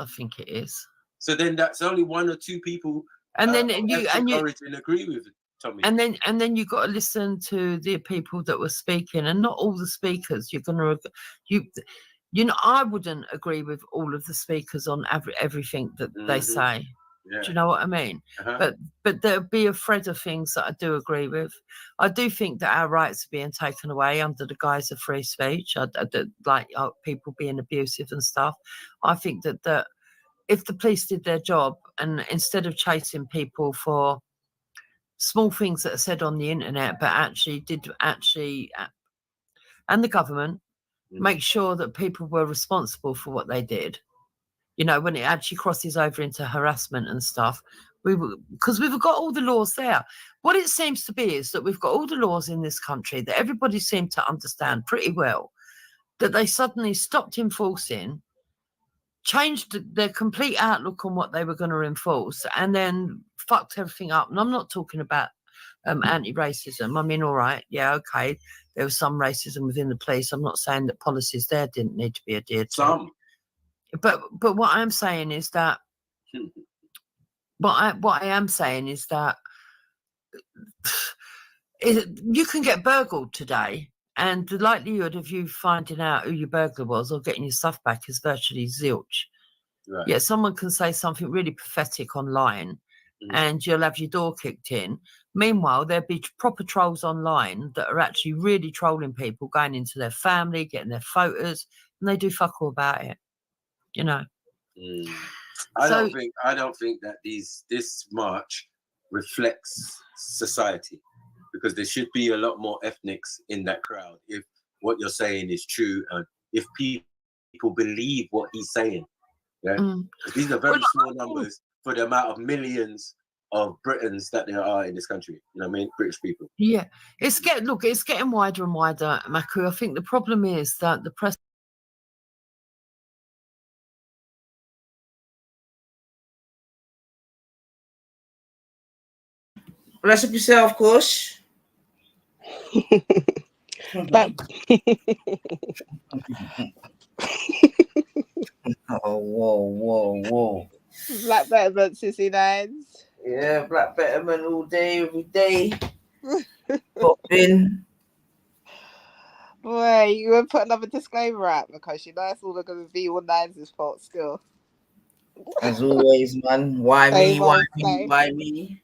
So then that's only 1 or 2 people. And then you encourage and agree with Tommy. And then you got to listen to the people that were speaking, and not all the speakers. You're gonna I wouldn't agree with all of the speakers on everything that they say. Yeah. Do you know what I mean? But there'll be a thread of things that I do agree with. I do think that our rights are being taken away under the guise of free speech. I like people being abusive and stuff. I think that if the police did their job, and instead of chasing people for small things that are said on the internet, but and the government make sure that people were responsible for what they did. You know, when it actually crosses over into harassment and stuff, because we've got all the laws there. What it seems to be is that we've got all the laws in this country that everybody seemed to understand pretty well, that they suddenly stopped enforcing, changed their complete outlook on what they were going to enforce, and then fucked everything up. And I'm not talking about anti-racism. I mean, all right, yeah, okay, there was some racism within the police. I'm not saying that policies there didn't need to be adhered to. Some. But what I'm saying is that what I am saying is that you can get burgled today, and the likelihood of you finding out who your burglar was or getting your stuff back is virtually zilch. Right. Yeah, someone can say something really pathetic online, and you'll have your door kicked in. Meanwhile, there'll be proper trolls online that are actually really trolling people, going into their family, getting their photos, and they do fuck all about it. You know. I don't think that this march reflects society, because there should be a lot more ethnics in that crowd if what you're saying is true, and if people believe what he's saying. Yeah, these are very small numbers for the amount of millions of Britons that there are in this country. You know what I mean? British people. Yeah, it's getting wider and wider, Maku. I think the problem is that the press. Rest up yourself, Kush. Oh, whoa. Black Betterment, Sissy Nines. Yeah, Black Betterment all day, every day. Popping. Boy, you would put another disclaimer out, because you know it's all going to be V19's fault still. As always, man. Why me? Why me?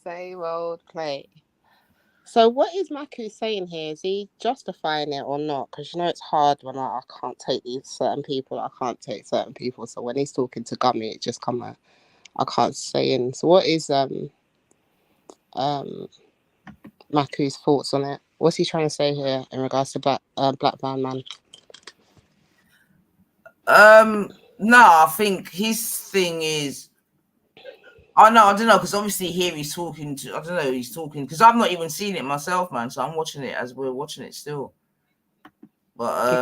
Same old play. So what is Maku saying here? Is he justifying it or not? Because you know it's hard when I can't take these certain people. I can't take certain people. So when he's talking to Gummy, it just come out. I can't say in. So what is Maku's thoughts on it? What's he trying to say here in regards to Black Band Man? No, I think his thing is. Oh no, I don't know, because obviously here he's talking to. I don't know, he's talking because I've not even seen it myself, man. So I'm watching it as we're watching it still. But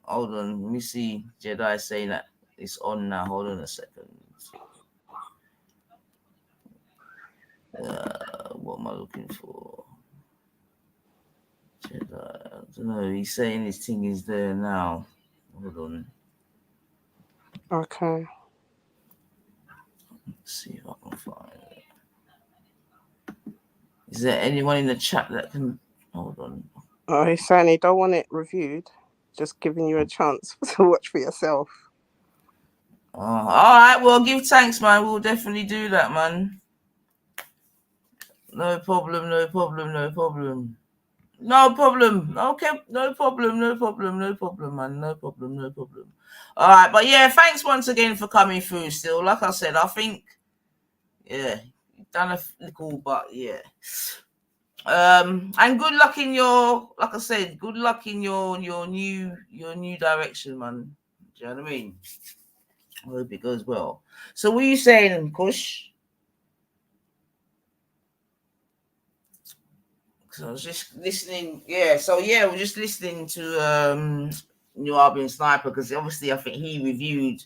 hold on, let me see. Jedi saying that it's on now. Hold on a second. What am I looking for? Jedi, I don't know. He's saying his thing is there now. Hold on. Okay. Let's see if I can find it. Is there anyone in the chat that can hold on? Oh, he's saying he don't want it reviewed. Just giving you a chance to watch for yourself. All right, well, give thanks, man. We'll definitely do that, man. No problem. Okay, no problem, man. No problem. All right, but yeah, thanks once again for coming through still. Like I said, I think, yeah, you've done a little, but yeah. And good luck in your, like I said, good luck in your new direction, man. Do you know what I mean? I hope it goes well. So what are you saying, Kush? So I was just listening. Yeah, so yeah, we're just listening to New Albion Sniper, because obviously I think he reviewed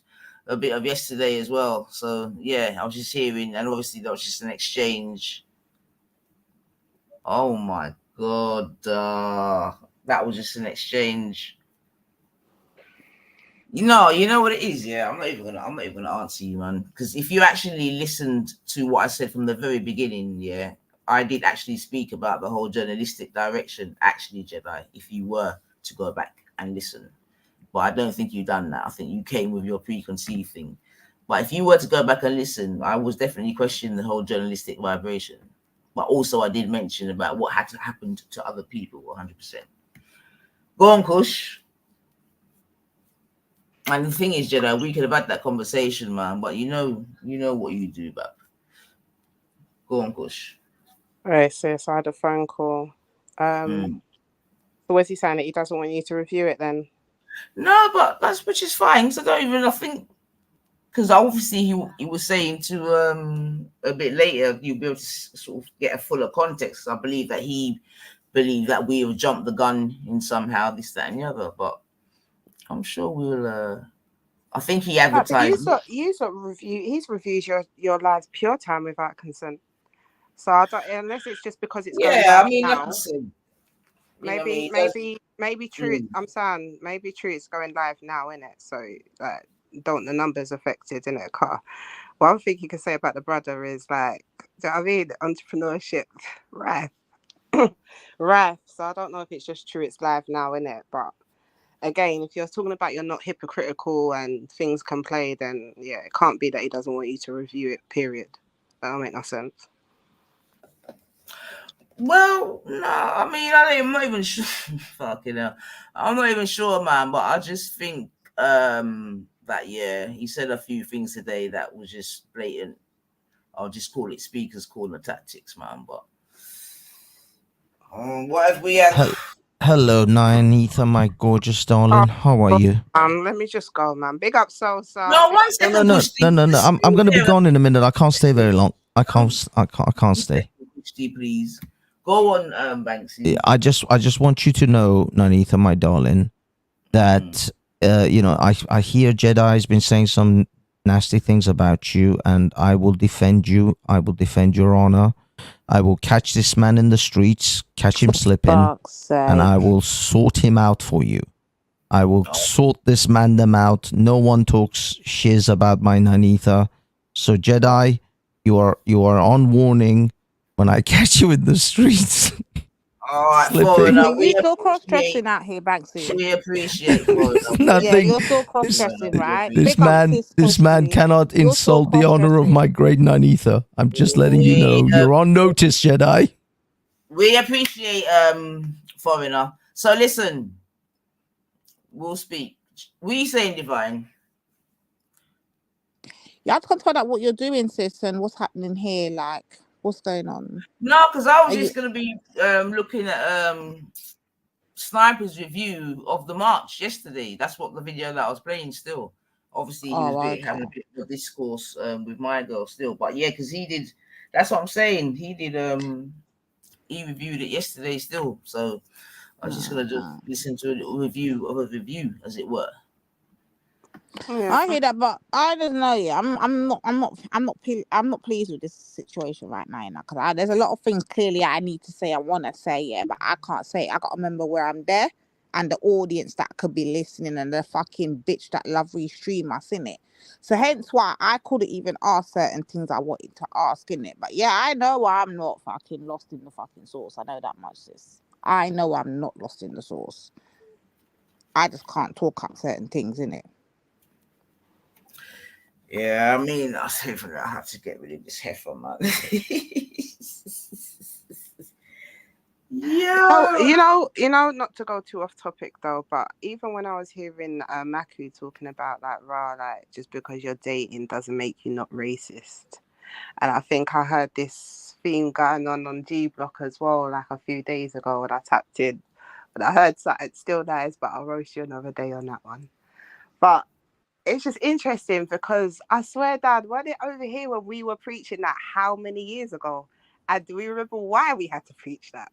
a bit of yesterday as well. So yeah, I was just hearing, and obviously that was just an exchange. Oh my god, that was just an exchange. You know what it is, yeah. I'm not even gonna answer you, man. Because if you actually listened to what I said from the very beginning, yeah, I did actually speak about the whole journalistic direction, actually, Jedi, if you were to go back and listen. But I don't think you done that. I think you came with your preconceived thing. But if you were to go back and listen, I was definitely questioning the whole journalistic vibration. But also I did mention about what had to happen to other people 100%. Go on, Kush. And the thing is, Jedi, we could have had that conversation, man. But you know what you do, Bab. Go on, Kush. Right, sis, I had a phone call. Mm. So what's he saying, that he doesn't want you to review it then? No, but that's which is fine. So I think because obviously he was saying to a bit later you'll be able to sort of get a fuller context. I believe that he believed that we have jumped the gun in somehow, this, that, and the other. But I'm sure we'll. I think he No, but advertised. he's reviews your live's pure time without consent. So I don't, unless it's just because it's going Yeah, I live mean, like I now. said, Maybe true. I'm saying maybe true. It's going live now, innit? So like, don't the numbers affected in it? Car. One thing you can say about the brother is like, do you know what I mean? Entrepreneurship, right? Right. So I don't know if it's just true. It's live now, innit? But again, if you're talking about you're not hypocritical and things can play, then yeah, it can't be that he doesn't want you to review it. Period. That don't make no sense. Well, no, I mean, I'm not even sure. Fucking hell, I'm not even sure, man. But I just think that yeah, he said a few things today that was just blatant. I'll just call it speakers corner tactics, man. But what if we had? Hello, Nyanita, my gorgeous darling. How are you? Let me just go, man. Big up, Sosa. No, one No, second, no. Kushti. I'm gonna be gone in a minute. I can't stay very long. I can't stay. Kushti, please go on, Banksy. I just want you to know, Nyanita, my darling, that I hear Jedi has been saying some nasty things about you, and I will defend you. I will defend your honor. I will catch this man in the streets, catch him slipping, and I will sort him out for you. I will sort this man them out. No one talks shiz about my Nyanita. So Jedi, you are on warning when I catch you in the streets. All right, Slipping. You still cross-dressing out here, Banksy? We appreciate Foreigner. Nothing. Yeah, you're still cross-dressing, right? This Big up, man, sis, this man Kushti. cannot You're still insult the honor of my great Nyanita. I'm just letting you know. You're on notice, Jedi. We appreciate Foreigner. So listen, we'll speak. What are you saying, Divine? You have to find out what you're doing, sis, and what's happening here. Like, what's going on? No, because I was Are just gonna be looking at Sniper's review of the march yesterday. That's what the video that I was playing still. Obviously, he was having a bit of a discourse with my girl still. But yeah, because he did. That's what I'm saying. He did. He reviewed it yesterday still. So I was just gonna just listen to a review of a review, as it were. I hear that, but I don't know. Yeah, I'm not pleased with this situation right now. Because there's a lot of things clearly I need to say. I want to say, yeah, but I can't say it. I got to remember where I'm there and the audience that could be listening and the fucking bitch that love restream us in it. So hence why I couldn't even ask certain things I wanted to ask in it. But yeah, I know I'm not fucking lost in the fucking sauce. I know that much, sis. I know I'm not lost in the sauce. I just can't talk up certain things in it. Yeah, I mean, I definitely have to get rid of this heifer, man. Yeah. You know, not to go too off topic though, but even when I was hearing Maku talking about like just because you're dating doesn't make you not racist. And I think I heard this theme going on G Block as well, like a few days ago when I tapped in. But I heard something still nice, but I'll roast you another day on that one. But it's just interesting because I swear, Dad, weren't it over here when we were preaching that how many years ago? And do we remember why we had to preach that?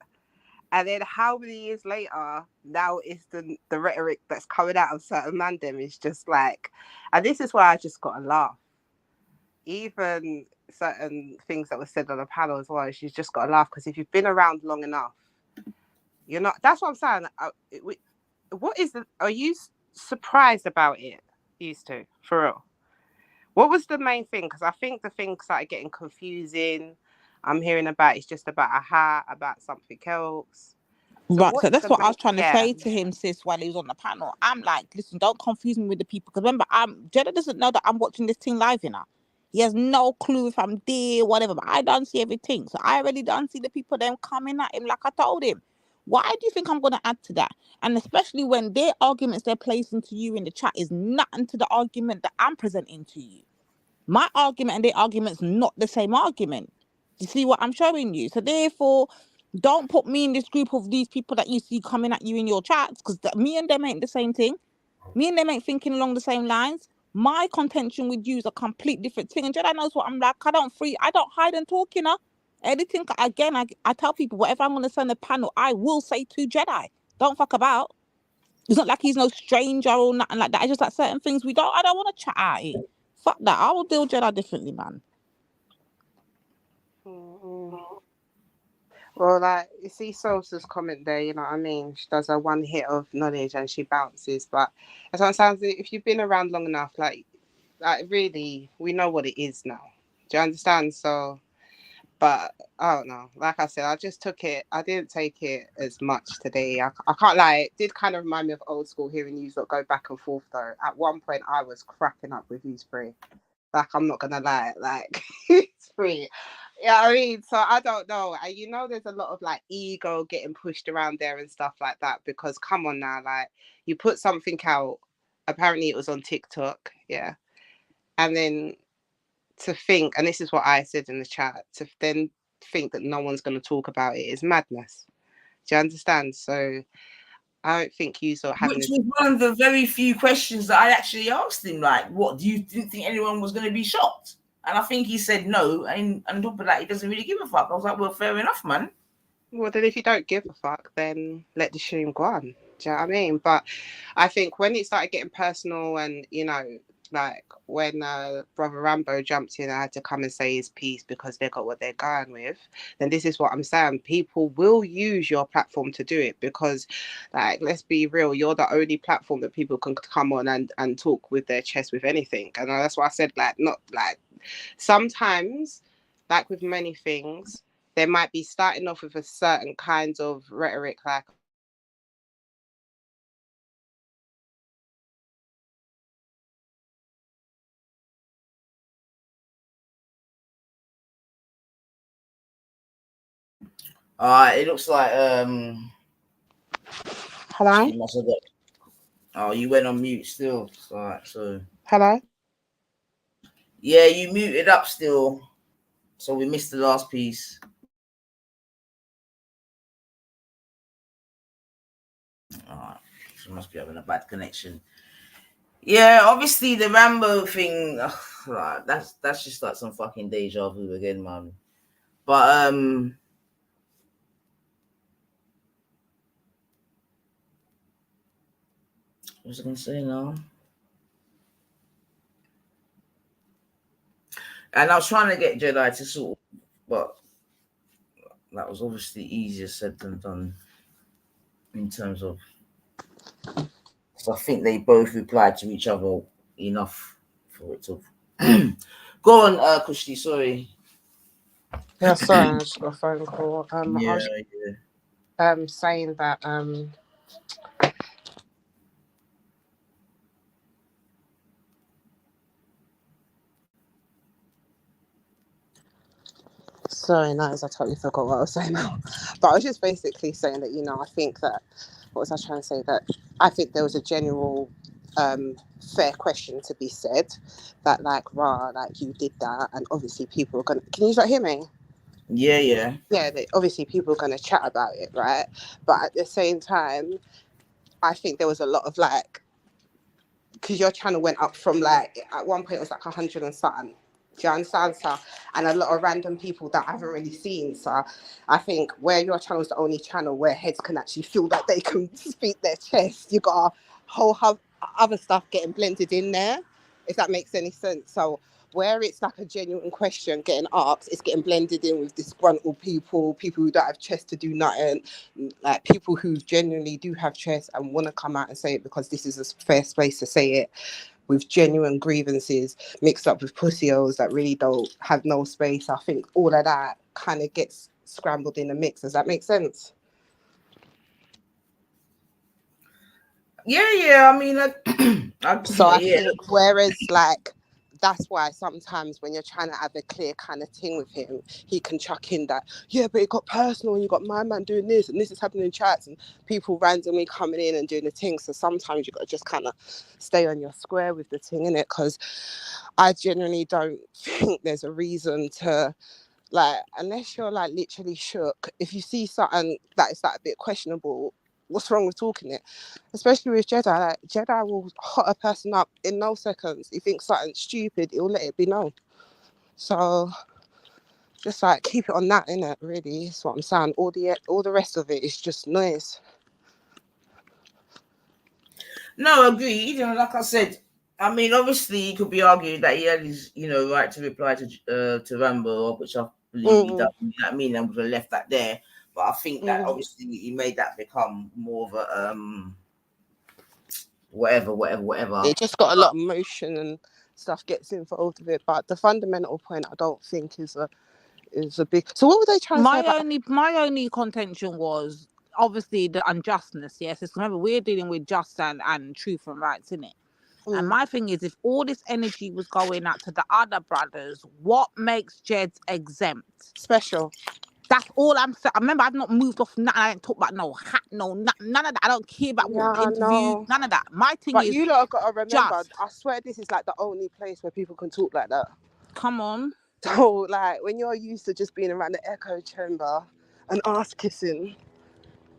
And then how many years later, now it's the rhetoric that's coming out of certain mandem is just like, and this is why I just got to laugh. Even certain things that were said on the panel as well, she's just got to laugh because if you've been around long enough, you're not, that's what I'm saying. What is are you surprised about it? Used to, for real. What was the main thing? Because I think the thing started getting confusing. I'm hearing about it's just about a hat, about something else. So Right, so what's that's the what I main? was trying to Yeah. say to him, sis, while he was on the panel. I'm like, listen, don't confuse me with the people. Because remember, Jedi doesn't know that I'm watching this thing live, you know. He has no clue if I'm there, whatever. But I don't see everything. So I already don't see the people them coming at him like I told him. Why do you think I'm going to add to that? And especially when their arguments they're placing to you in the chat is nothing to the argument that I'm presenting to you. My argument and their argument's not the same argument. You see what I'm showing you? So therefore, don't put me in this group of these people that you see coming at you in your chats, because me and them ain't the same thing. Me and them ain't thinking along the same lines. My contention with you is a complete different thing. And Jedi knows what I'm like. I don't hide and talk, you know. Anything, again, I tell people, whatever I'm going to send a panel, I will say to Jedi. Don't fuck about. It's not like he's no stranger or nothing like that. It's just like certain things I don't want to chat at it. Fuck that. I will deal with Jedi differently, man. Well, like, you see Sosa's comment there, you know what I mean? She does a one hit of knowledge and she bounces. But as it sounds, if you've been around long enough, like really, we know what it is now. Do you understand? So, but I don't know. Like I said, I just took it. I didn't take it as much today. I can't lie. It did kind of remind me of old school hearing you go back and forth, though. At one point, I was cracking up with you, Spree. Like, I'm not gonna lie, like it's free. Yeah, I mean, so I don't know. You know, there's a lot of like ego getting pushed around there and stuff like that. Because come on now, like you put something out. Apparently, it was on TikTok, yeah, and then to think, and this is what I said in the chat, to then think that no one's going to talk about it is madness. Do you understand? So I don't think you sort of having Which was one of the very few questions that I actually asked him, like, what do you think anyone was going to be shocked? And I think he said no, and on top of that, he doesn't really give a fuck. I was like, well, fair enough, man. Well, then if you don't give a fuck, then let the stream go on. Do you know what I mean? But I think when it started getting personal and, you know, like when Brother Rambo jumped in and had to come and say his piece because they got what they're going with, then this is what I'm saying. People will use your platform to do it because, like, let's be real, you're the only platform that people can come on and talk with their chest with anything. And that's why I said, like, not like sometimes, like with many things, they might be starting off with a certain kind of rhetoric, like, It looks like hello? You must have got. Oh, you went on mute still. Alright, so Hello? yeah, you muted up still. So we missed the last piece. Alright, she must be having a bad connection. Yeah, obviously the Rambo thing, that's just like some fucking deja vu again, man. But what was I gonna say now? And I was trying to get Jedi to sort of, but that was obviously easier said than done in terms of. So I think they both replied to each other enough for it to go on, Kushti, sorry. Yeah, sorry, I just got a phone call. I was saying that sorry, nice, I totally forgot what I was saying now. But I was just basically saying that, you know, I think that what was I trying to say? That I think there was a general fair question to be said that like you did that and obviously people are gonna can you not hear me? Yeah, obviously people are going to chat about it, right? But at the same time, I think there was a lot of like, because your channel went up from like at one point it was like 100 and something. Do you understand, sir? And a lot of random people that I haven't really seen. So I think where your channel is the only channel where heads can actually feel that they can speak their chest, you got a whole other stuff getting blended in there, if that makes any sense. So where it's like a genuine question getting asked, it's getting blended in with disgruntled people who don't have chest to do nothing, like people who genuinely do have chest and want to come out and say it because this is a fair space to say it. with genuine grievances mixed up with pussios that really don't have no space. I think all of that kind of gets scrambled in the mix. Does that make sense? Yeah. I mean, So I think whereas like that's why sometimes when you're trying to have a clear kind of thing with him, he can chuck in that, yeah, but it got personal and you got my man doing this and this is happening in chats and people randomly coming in and doing the thing. So sometimes you got to just kind of stay on your square with the thing, innit? Because I genuinely don't think there's a reason to, like, unless you're like literally shook, if you see something that is like a bit questionable, what's wrong with talking it? Especially with Jedi. Like, Jedi will hot a person up in no seconds. He thinks something's stupid, he'll let it be known. So just like keep it on that, innit? Really, is what I'm saying. All the rest of it is just noise. No, agreed. You know, like I said, I mean, obviously, it could be argued that he had his, right to reply to Rambo, which I believe he does. You know what I mean? And would have left that there. But I think that obviously he made that become more of a whatever. It just got a lot of motion and stuff gets involved with it. But the fundamental point, I don't think is a big. So what were they trying to say about? My only contention was obviously the unjustness. Yes, it's, remember we're dealing with just and truth and rights, innit? And my thing is, if all this energy was going out to the other brothers, what makes Jeds exempt? Special. That's all I'm saying. Remember, I've not moved off nothing. I ain't talk about no hat, none of that. I don't care about what interview, none of that. My thing is, you lot have got to remember, I swear this is like the only place where people can talk like that. Come on. So, like, when you're used to just being around the echo chamber and ass kissing, you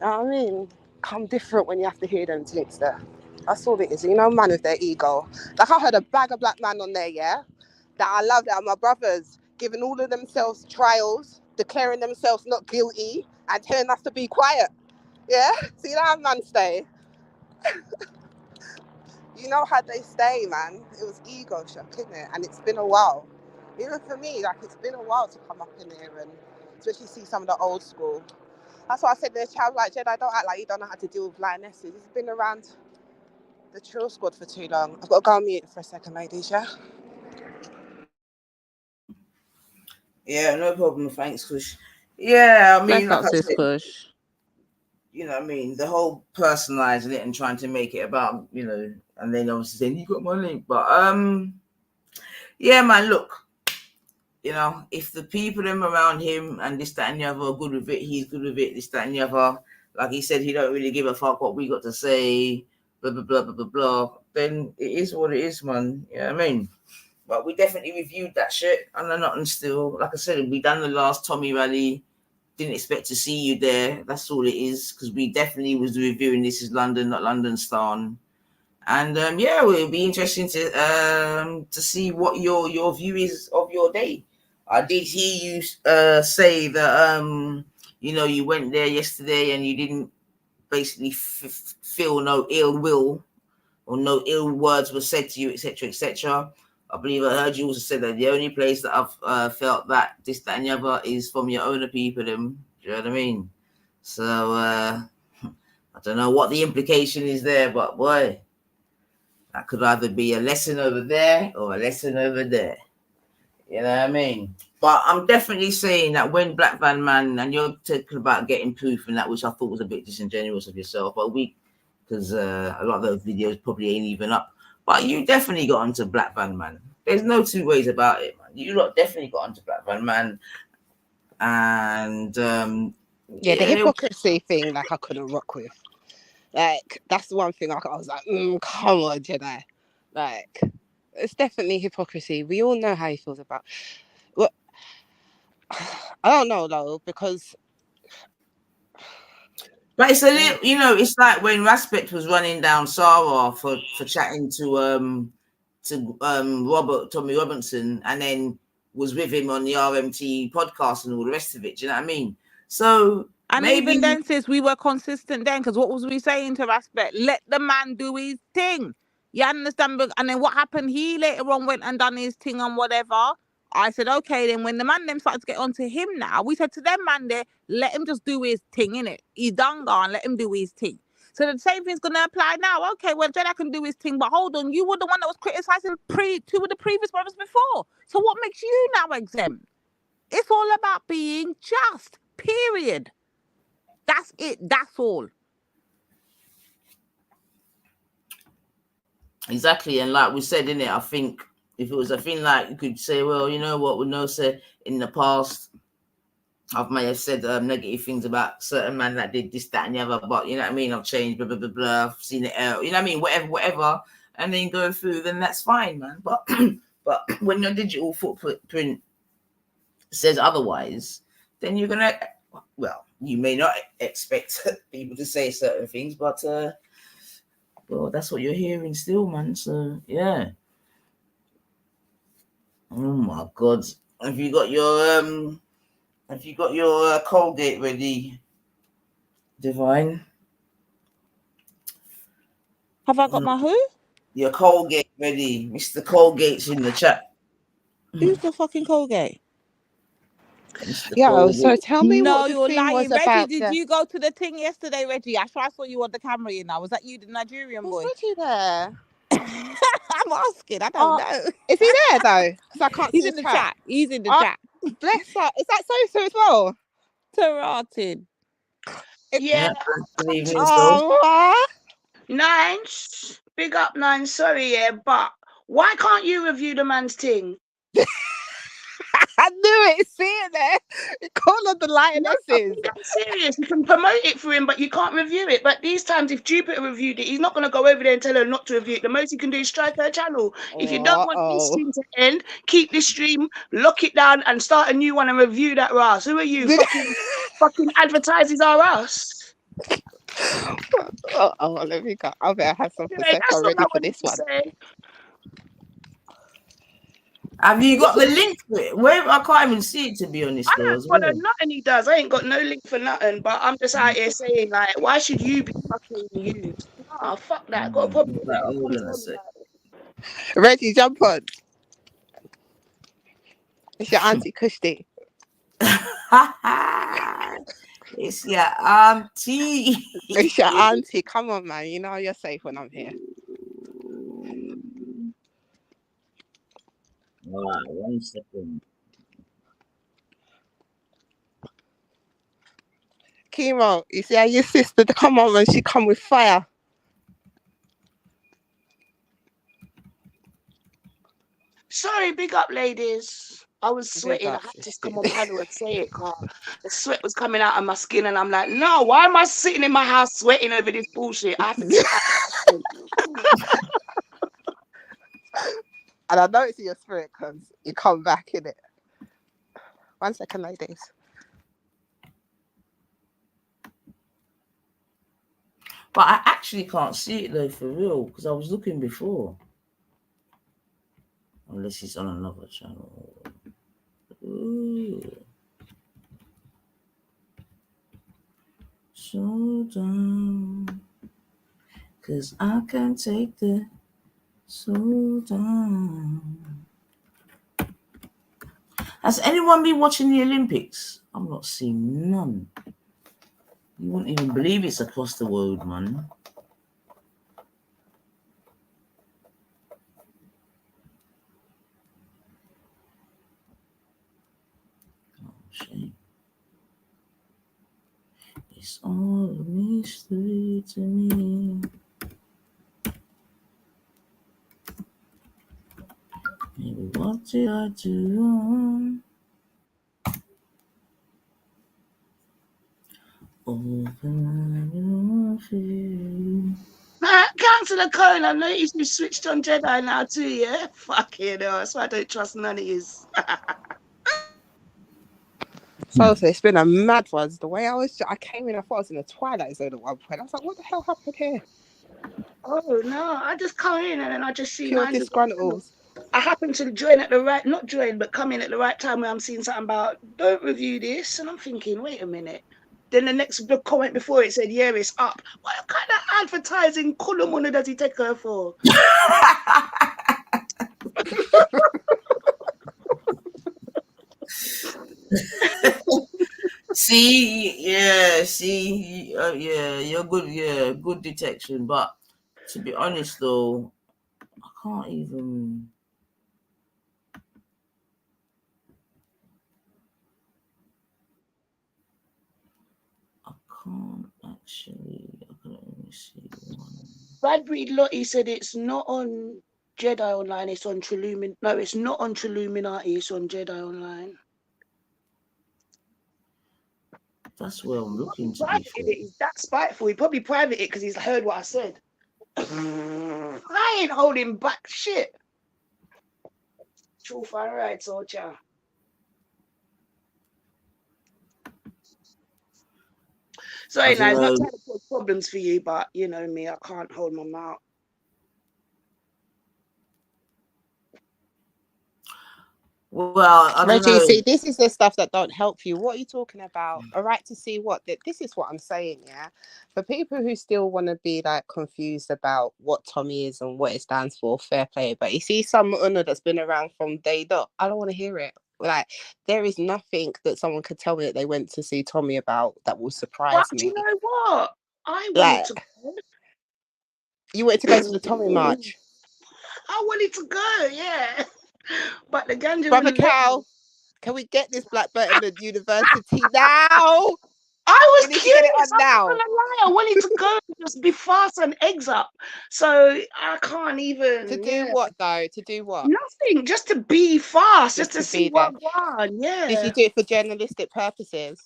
know what I mean? Come different when you have to hear them things there. That's all it is. You know, man with their ego. Like, I heard a bag of black man on there, yeah? That I love, that are my brothers, giving all of themselves trials, declaring themselves not guilty, and telling us to be quiet. Yeah? See that man stay? You know how they stay, man. It was ego shock, isn't it? And it's been a while. Even for me, like, it's been a while to come up in here and especially see some of the old school. That's why I said to the child, like, Jedi, don't act like you don't know how to deal with lionesses. It's been around the Trill Squad for too long. I've got to go on mute for a second, ladies, yeah? Yeah, no problem. Thanks, Kush. Yeah, I mean, Bless like up, I sis said, Kush. you know what I mean? The whole personalizing it and trying to make it about, and then obviously saying, you got my link. But, yeah, man, look, if the people them around him and this, that, and the other are good with it, he's good with it, this, that, and the other. Like he said, he don't really give a fuck what we got to say, blah, blah, blah, blah, blah, blah. Then it is what it is, man. You know what I mean? But we definitely reviewed that shit. And I'm not still, like I said, we done the last Tommy rally. Didn't expect to see you there. That's all it is. Because we definitely was reviewing This Is London, not London Stan. And yeah, it'll be interesting to see what your view is of your day. I did hear you say that you went there yesterday and you didn't basically feel no ill will or no ill words were said to you, etc., etc. I believe I heard you also say that the only place that I've felt that this, that, and the other is from your owner people. Do you know what I mean? So I don't know what the implication is there, but boy, that could either be a lesson over there or a lesson over there. You know what I mean? But I'm definitely saying that when Black Van Man, and you're talking about getting proof and that, which I thought was a bit disingenuous of yourself, but because a lot of those videos probably ain't even up. But you definitely got onto Black Van Man. There's no two ways about it, man. You lot definitely got onto Black Van Man. And the hypocrisy thing, like, I couldn't rock with. Like, that's the one thing I was like, come on, Jedi. Like, it's definitely hypocrisy. We all know how he feels about. Well, I don't know though, because. But it's a little, it's like when Raspect was running down Sarah for chatting to Tommy Robinson, and then was with him on the RMT podcast and all the rest of it. Do you know what I mean? So and maybe even then, sis, we were consistent then, because what was we saying to Raspect? Let the man do his thing. You understand? And then what happened? He later on went and done his thing and whatever. I said, okay, then when the man them started to get onto him now, we said to them man there, let him just do his thing, innit? He's done gone, let him do his thing. So the same thing's gonna apply now. Okay, well, Jedi can do his thing, but hold on, you were the one that was criticizing two of the previous brothers before. So what makes you now exempt? It's all about being just. Period. That's it. That's all. Exactly, and like we said in it, I think if it was a thing like you could say, well, you know what, we know said in the past, I may have said negative things about certain man that did this, that, and the other, but you know what I mean, I've changed, blah blah blah blah. I've seen it out, you know what I mean, whatever, and then go through, then that's fine, man. But but when your digital footprint says otherwise, then you're gonna, well, you may not expect people to say certain things, but well, that's what you're hearing still, man. So yeah. Oh my God! Have you got your Colgate ready, Divine? Have I got my who? Your Colgate ready, Mr. Colgate's in the chat. Who's the fucking Colgate? Yo, so tell me No, what the you're thing was lying. Reggie, about. did you go to the thing yesterday, Reggie? I saw you on the camera, you know. Was that you, the Nigerian boy? Was Reggie there? I'm asking. I don't know. Is he there though? Because I can't He's see in his the chat. He's in the chat. Bless her. Is that so as well? Taratin. Yeah. Good evening, Nines. Big up, Nines. Sorry, yeah, but why can't you review the man's thing? I knew it. See it there. Call on the lionesses. I'm serious. You can promote it for him, but you can't review it. But these times, if Jupiter reviewed it, he's not going to go over there and tell her not to review it. The most he can do is strike her channel. If you don't want this stream to end, keep this stream, lock it down, and start a new one and review that Ross. Who are you? fucking advertisers are us. Let me go. I better have some Anyway, Prosecco ready for this one. Have you got the link to it? Where I can't even see it, to be honest. I don't follow nothing he does. I ain't got no link for nothing, but I'm just out here saying, like, why should you be fucking used? Oh, fuck that. Got a problem with that. Hold on a sec. Reggie, jump on. It's your auntie Kushti. It's your auntie. It's your auntie. Come on, man. You know you're safe when I'm here. All right, 1 second. Chemo, you see how your sister come on and she come with fire. Sorry, big up, ladies. I was sweating. I had to come on panel and say it, Carl. The sweat was coming out of my skin, and I'm like, no, why am I sitting in my house sweating over this bullshit? I have to get out. And I know it's in your spirit because you come back in it. 1 second, ladies. But I actually can't see it though, for real, because I was looking before. Unless it's on another channel. Ooh. So down. Cause I can't take the so down. Has anyone been watching the Olympics? I'm not seeing none. You wouldn't even believe it's across the world, man. Oh, shame. It's all a mystery to me. Maybe what did I do wrong? Councillor Cohen, I noticed you switched on Jedi now too, yeah? Fucking hell, so I don't trust none of yous. So it's been a mad one. The way I came in, I thought I was in a Twilight Zone at one point. I was like, what the hell happened here? Oh no, I just come in and then I just see Pure disgruntles. I happen to join at the right, not join, but come in at the right time where I'm seeing something about don't review this, and I'm thinking, wait a minute. Then the next comment before it said, yeah, it's up. What kind of advertising column does he take her for? yeah, you're good, good detection. But to be honest, though, I can't even. I can't actually. I can only see one. Bradbury Lottie said it's not on Jedi Online, it's on Trilumin. No, it's not on Triluminati, it's on Jedi Online. That's where I'm looking to be Private fair. it. He's that spiteful. He probably private it because he's heard what I said. I ain't holding back shit. Truth and right, soldier. Sorry, now it's not trying to cause problems for you, but you know me, I can't hold my mouth. Well, I don't Reggie, know. see, this is the stuff that don't help you. What are you talking about? A right to see what? This is what I'm saying, yeah? For people who still want to be like confused about what Tommy is and what it stands for, fair play. But you see some Una that's been around from day dot, I don't want to hear it. Like, there is nothing that someone could tell me that they went to see Tommy about that will surprise But me. you know what? I wanted Like, to go. You wanted to go to the Tommy March? I wanted to go, yeah. But the ganja Brother wouldn't let Cal, me. can we get this Black Belt in the university now? I We was need to get it curious. on I'm not now. gonna lie. I wanted to go and just be fast and eggs up. So I can't even. To do what though? To do what? Nothing. Just to be fast. Just to To see be there. what one. Yeah. Did you do it for journalistic purposes?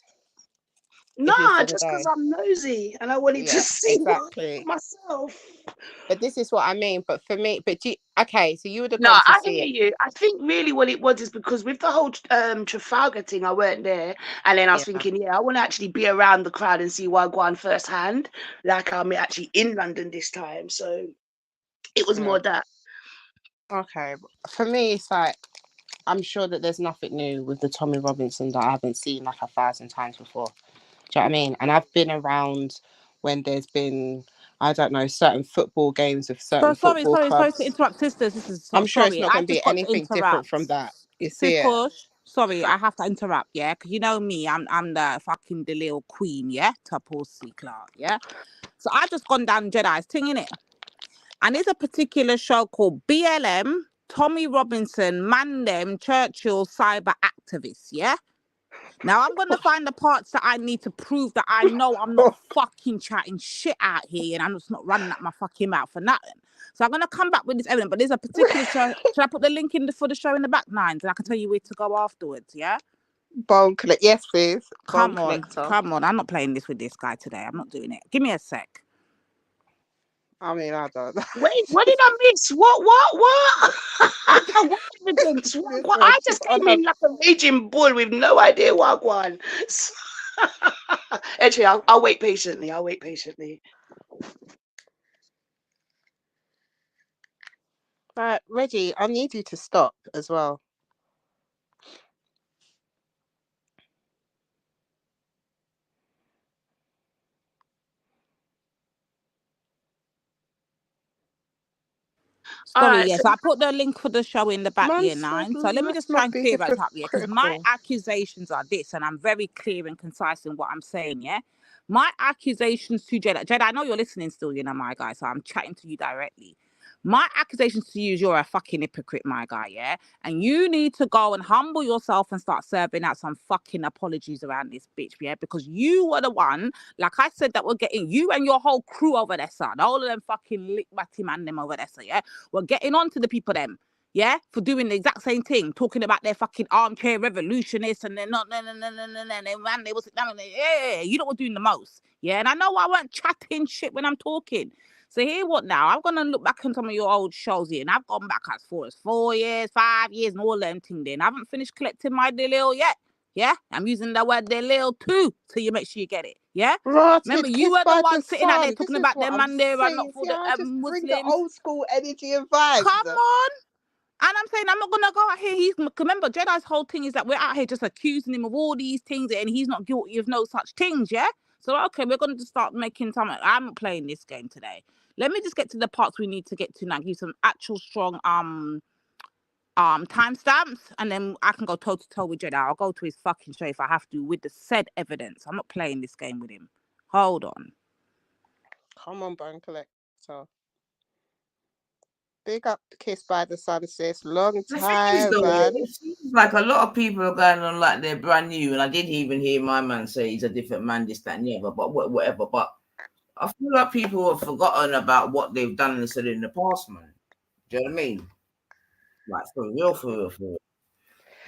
Nah, just because I'm nosy and I wanted to see exactly myself. But this is what I mean. But for me, okay, so you would have No, gone to I see hear it. you. I think really what it was is because with the whole Trafalgar thing, I weren't there, and then I was thinking, I want to actually be around the crowd and see Wagwan firsthand, like I'm actually in London this time. So it was more that. Okay, for me, it's like I'm sure that there's nothing new with the Tommy Robinson that I haven't seen like 1,000 times before. Do you know what I mean? And I've been around when there's been, I don't know, certain football games with certain Sorry football clubs. to interrupt, sisters. This is I'm sure it's sorry. not I going to just be got to anything different from interrupt. that. You see Sis it? Push, sorry, I have to interrupt, yeah, because you know me, I'm the fucking the little queen, yeah, to Pussy Clark, yeah. So I just gone down Jedi's thing, innit? And there's a particular show called BLM, Tommy Robinson, Mandem, Churchill, Cyber Activists, yeah? Now I'm gonna find the parts that I need to prove that I know I'm not fucking chatting shit out here and I'm just not running at my fucking mouth for nothing. So I'm gonna come back with this evidence, but there's a particular show. Should I put the link for the show in the back nines and I can tell you where to go afterwards, yeah? Bone collect, yes, please. Come on. I'm not playing this with this guy today. I'm not doing it. Give me a sec. I mean, I don't. Wait, what did I miss? What? What evidence? What? I just came in like a raging bull with no idea what one. Actually, I'll wait patiently. Reggie, I need you to stop as well. Sorry, yes. I put the link for the show in the back, year 9. So let me just try and clear it up, yeah? Because my accusations are this, and I'm very clear and concise in what I'm saying, yeah? My accusations to Jedi, I know you're listening still, you know, my guy, so I'm chatting to you directly. My accusations to you is you're a fucking hypocrite, my guy, yeah? And you need to go and humble yourself and start serving out some fucking apologies around this bitch, yeah? Because you were the one, like I said, that we're getting you and your whole crew over there, son. All of them fucking lick batty man them over there, so yeah? We're getting on to the people them, yeah? For doing the exact same thing, talking about their fucking armchair revolutionists and they're not, man, they was, yeah, you know what doing the most, yeah? And I know I weren't chatting shit when I'm talking. So here what now? I'm going to look back on some of your old shows here, and I've gone back as far as 4 years, 5 years, and all them things there. And I haven't finished collecting my delil yet. Yeah? I'm using the word delil too, so you make sure you get it. Yeah? Remember, you were the one sitting out there talking about them man there and not for the Muslims. Bring the old school energy and vibes. Come on. And I'm saying I'm not going to go out here. Remember, Jedi's whole thing is that we're out here just accusing him of all these things and he's not guilty of no such things, yeah? So, okay, we're going to just start making some. I'm not playing this game today. Let me just get to the parts we need to get to now. Give you some actual strong timestamps, and then I can go toe to toe with Jedi. I'll go to his fucking show if I have to with the said evidence. I'm not playing this game with him. Hold on. Come on, Bone Collector. Big up Kiss by the Sun, sis. Long The thing is, time, though, man. it seems like a lot of people are going on like they're brand new, and I did even hear my man say he's a different man, this, that, and the other, but whatever. But I feel like people have forgotten about what they've done and said in the past, man. Do you know what I mean? Like for real, for real, for real.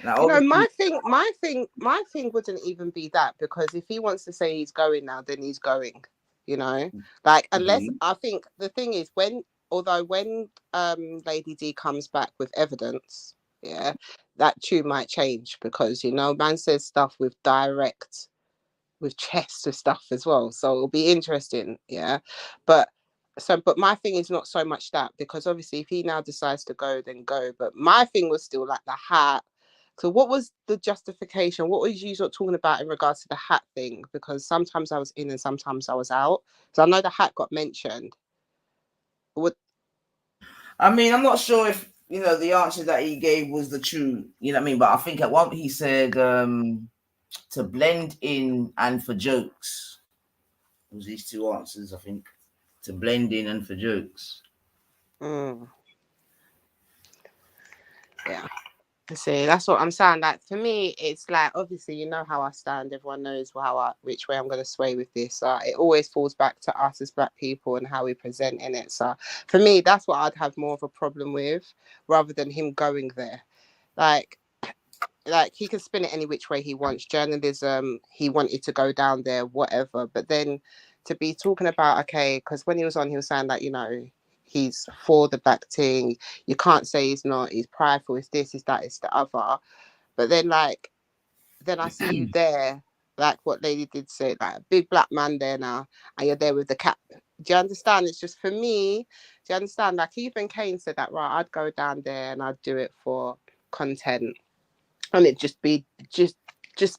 Now, You know, obviously, my thing wouldn't even be that, because if he wants to say he's going now, then he's going. You know, like, unless, I think the thing is, when Lady D comes back with evidence, yeah, that tune might change, because, you know, man says stuff with chest with stuff as well, so it'll be interesting, yeah. But my thing is not so much that, because obviously if he now decides to go, then go. But my thing was still like the hat. So what was the justification? What was you sort of talking about in regards to the hat thing? Because sometimes I was in and sometimes I was out. So I know the hat got mentioned. What? I mean, I'm not sure if the answer that he gave was the true. You know what I mean? But I think at one he said to blend in and for jokes. It was these two answers, I think. To blend in and for jokes. Yeah. See, that's what I'm saying. Like, for me, it's like, obviously, you know how I stand. Everyone knows which way I'm going to sway with this. It always falls back to us as Black people and how we present in it. So for me, that's what I'd have more of a problem with, rather than him going there. Like he can spin it any which way he wants. Journalism, he wanted to go down there, whatever. But then to be talking about, okay, because when he was on, he was saying that, you know, he's for the Black thing. You can't say he's not. He's prideful. It's this, it's that, it's the other. But then, like, then I see you there, like what Lady did say, like a big Black man there now, and you're there with the cap. Do you understand? It's just, for me, do you understand? Like, even Kane said that, right, I'd go down there and I'd do it for content. And it just be just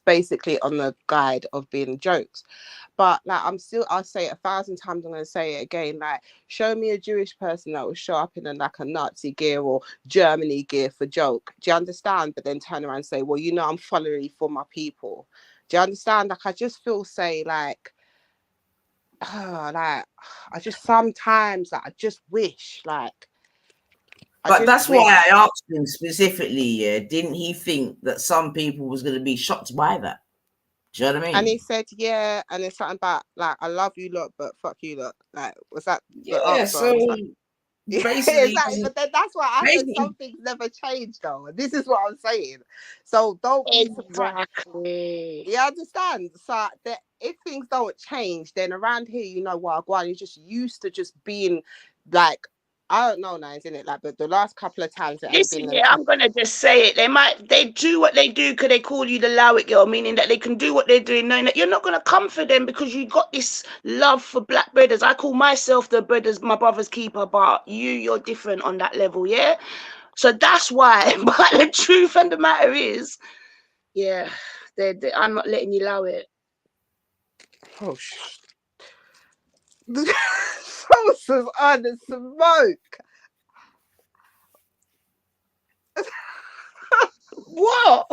basically on the guide of being jokes. But like, I'll say it 1,000 times, I'm going to say it again, like, show me a Jewish person that will show up in like a Nazi gear or Germany gear for joke. Do you understand? But then turn around and say, well, you know, I'm following for my people. Do you understand? Like, I just feel like I just sometimes, like, I just wish, like, But that's why I asked him specifically, yeah, didn't he think that some people was going to be shocked by that? Do you know what I mean? And he said, yeah, and it's something about, like, I love you lot, but fuck you lot. Like, was that the answer? So basically, exactly. But then that's why I said some things never change, though. And this is what I'm saying. So don't be surprised. You understand? So that if things don't change, then around here, you know what, you're just used to just being like, I don't know, Nines, innit? Like, but the last couple of times it ain't been. I'm gonna just say it. They do what they do because they call you the Lowit girl, meaning that they can do what they're doing, knowing that you're not gonna come for them because you got this love for Black brothers. I call myself my brother's keeper, but you're different on that level, yeah. So that's why. But the truth and the matter is, yeah, I'm not letting you allow it. Oh Sauces on the smoke. What?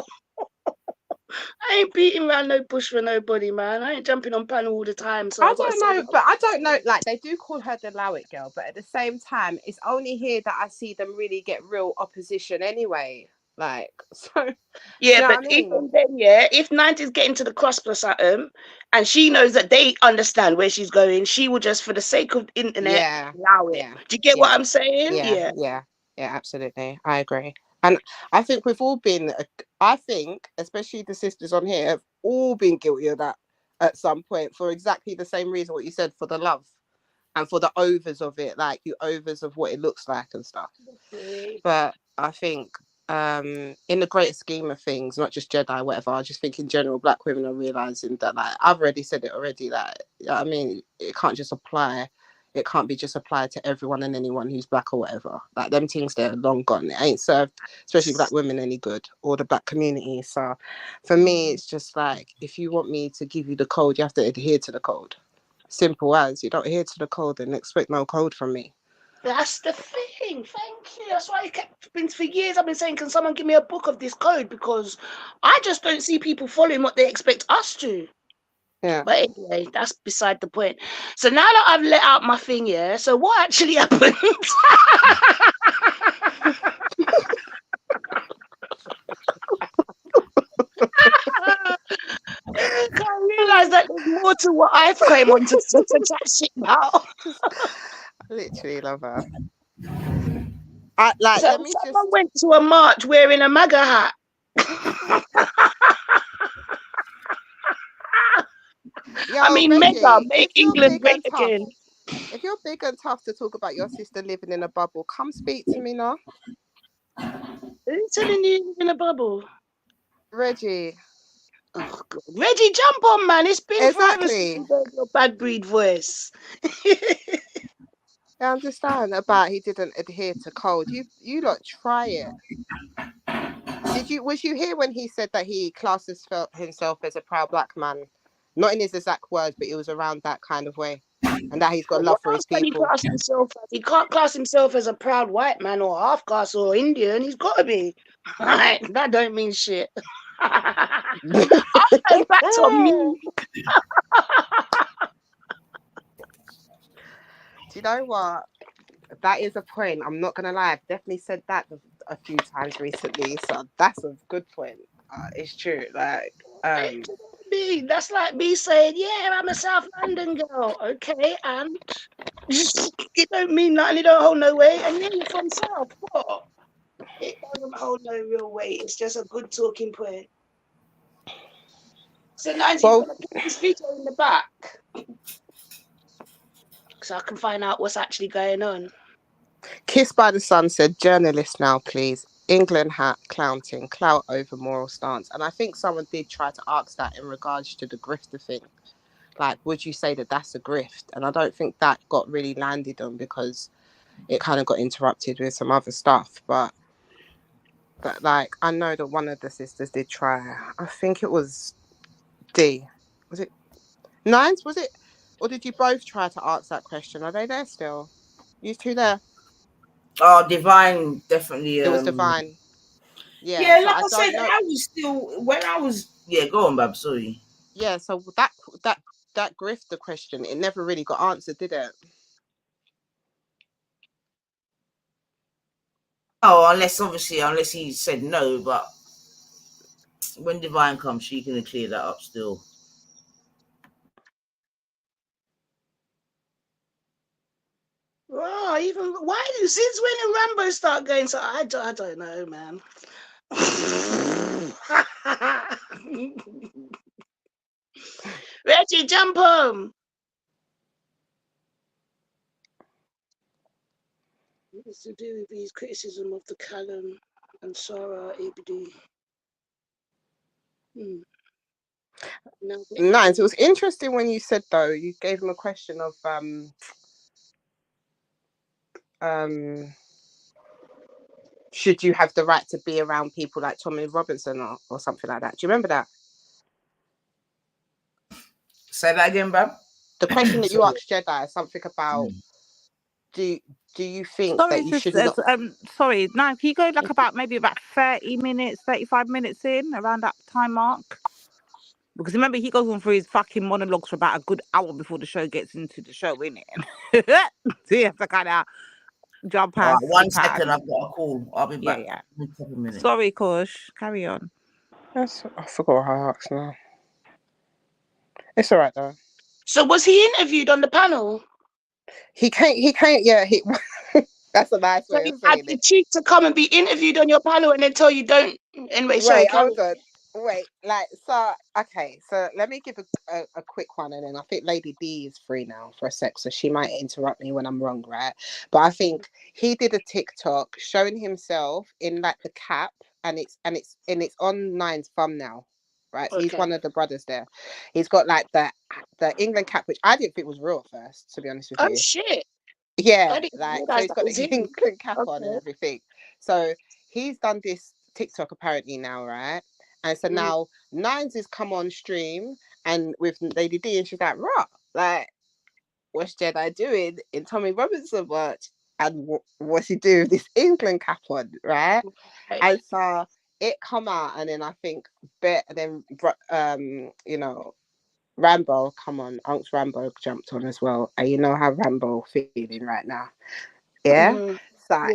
I ain't beating around no bush for nobody, man. I ain't jumping on panel all the time. So I don't know, but I don't know. Like, they do call her the Lowit girl, but at the same time, it's only here that I see them really get real opposition anyway. Like, so. Yeah, but even then, yeah, if 90's getting to the cusp or something, and she knows that they understand where she's going, she will just, for the sake of internet, allow it. Do you get what I'm saying? Yeah, absolutely. I agree. And I think we've all been, I think, especially the sisters on here, have all been guilty of that at some point, for exactly the same reason what you said, for the love and for the overs of it, like you overs of what it looks like and stuff. But I think in the greater scheme of things, not just Jedi, whatever, I just think in general, Black women are realizing that, like, I've already said it already, like, I mean, it can't just apply. It can't be just applied to everyone and anyone who's Black or whatever. Like, them things, they're long gone. It ain't served, especially Black women, any good, or the Black community. So for me, it's just like, if you want me to give you the code, you have to adhere to the code. Simple as. You don't adhere to the code, then expect no code from me. That's the thing. Thank you. That's why for years I've been saying, can someone give me a book of this code? Because I just don't see people following what they expect us to. Yeah. But anyway, that's beside the point. So now that I've let out my thing, yeah. So what actually happened? I can't realize that there's more to what I've came on to chat shit about. I literally love her. Like, So let me someone went to a march wearing a MAGA hat. Yo, I mean, Reggie, mega, make if you're England big and great tough, again. if you're big and tough to talk about your sister living in a bubble, come speak to me now. Who's telling you in a bubble? Reggie. Oh God. Reggie, jump on, man. It's been forever since Exactly. you heard your bad breed voice. I understand about he didn't adhere to code. You lot try it. Was you here when he said that he classes himself as a proud black man? Not in his exact words, but it was around that kind of way. And that he's got love for his people. He can't class himself as a proud white man or half caste or Indian. He's got to be. That don't mean shit. I'll turn back on me. Do you know what? That is a point. I'm not gonna lie. I've definitely said that a few times recently. So that's a good point. It's true. Like, That's like me saying, "Yeah, I'm a South London girl." Okay, and it don't mean nothing. It don't hold no weight. And yeah, you're from South. What? It doesn't hold no real weight. It's just a good talking point. So now you're gonna put this video in the back, so I can find out what's actually going on. Kiss by the Sun said, "Journalist now, please. England hat, clownting, clout over moral stance." And I think someone did try to ask that in regards to the grifter thing. Like, would you say that that's a grift? And I don't think that got really landed on because it kind of got interrupted with some other stuff. But like, I know that one of the sisters did try. I think it was D. Was it Nines? Was it? Or did you both try to answer that question? Are they there still? You two there? Oh, Divine, definitely. It was Divine. Yeah, so like I I said, don't know. I was still when I was. Yeah, go on, Bab. Sorry. Yeah, so that grifter question, it never really got answered, did it? Oh, unless he said no, but when Divine comes, she can clear that up still. Oh, even why since when did Rambo start going? So I don't know, man. Reggie, jump home. It's to do with his criticism of the Callum and Sarah Ibd. Nice. It was interesting when you said though, you gave him a question of should you have the right to be around people like Tommy Robinson or something like that? Do you remember that? Say that again, Bab. The question that you asked Jedi, something about do you think that you should not? Sorry, now can you go like maybe about 30 minutes, 35 minutes in around that time mark? Because remember, he goes on for his fucking monologues for about a good hour before the show gets into the show, innit? So you have to kind of jump out. 1 second, I've got a call. I'll be back. Yeah. In a couple of minutes. Sorry, Kush. Carry on. I forgot how I asked now. It's all right though. So was he interviewed on the panel? He can't. Yeah, he. That's a nice way of saying had the cheek to come and be interviewed on your panel and then tell you don't. Anyway, sorry. Hold on. Wait, okay, so let me give a quick one, and then I think Lady D is free now for a sec, so she might interrupt me when I'm wrong, right? But I think he did a TikTok showing himself in like the cap, and it's on Nine's thumbnail, right? So he's one of the brothers there. He's got like the England cap, which I didn't think was real at first, to be honest with you. Oh shit! Yeah, like so he's got the England cap on and everything. So he's done this TikTok apparently now, right? And so now Nines has come on stream and with Lady D, and she's like, "Right, like, what's Jedi doing in Tommy Robinson watch?" and what's he do with this England cap on, right? And so it come out, and then I think you know, Rambo, come on, Uncle Rambo jumped on as well, and you know how Rambo feeling right now, yeah. So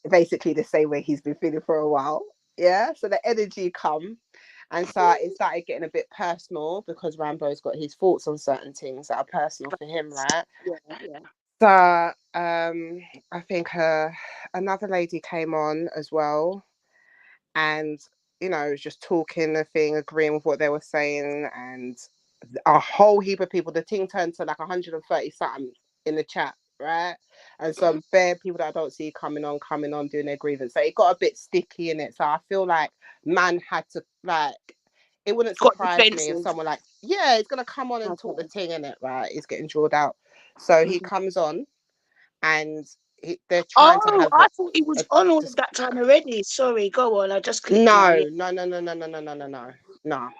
basically the same way he's been feeling for a while, yeah. So the energy come, and so it started getting a bit personal because Rambo's got his thoughts on certain things that are personal for him, right? Yeah. So I think another lady came on as well, and you know, was just talking the thing, agreeing with what they were saying, and a whole heap of people. The thing turned to like 130 something in the chat, right? And some bare people that I don't see coming on, doing their grievance. So it got a bit sticky in it. So I feel like man had to like. It wouldn't surprise me if someone like, yeah, he's gonna come on and talk the thing in it, right? He's getting drawed out. So he comes on, and they're trying to have. I thought he was on all of that time already. Sorry, go on. I just clicked No.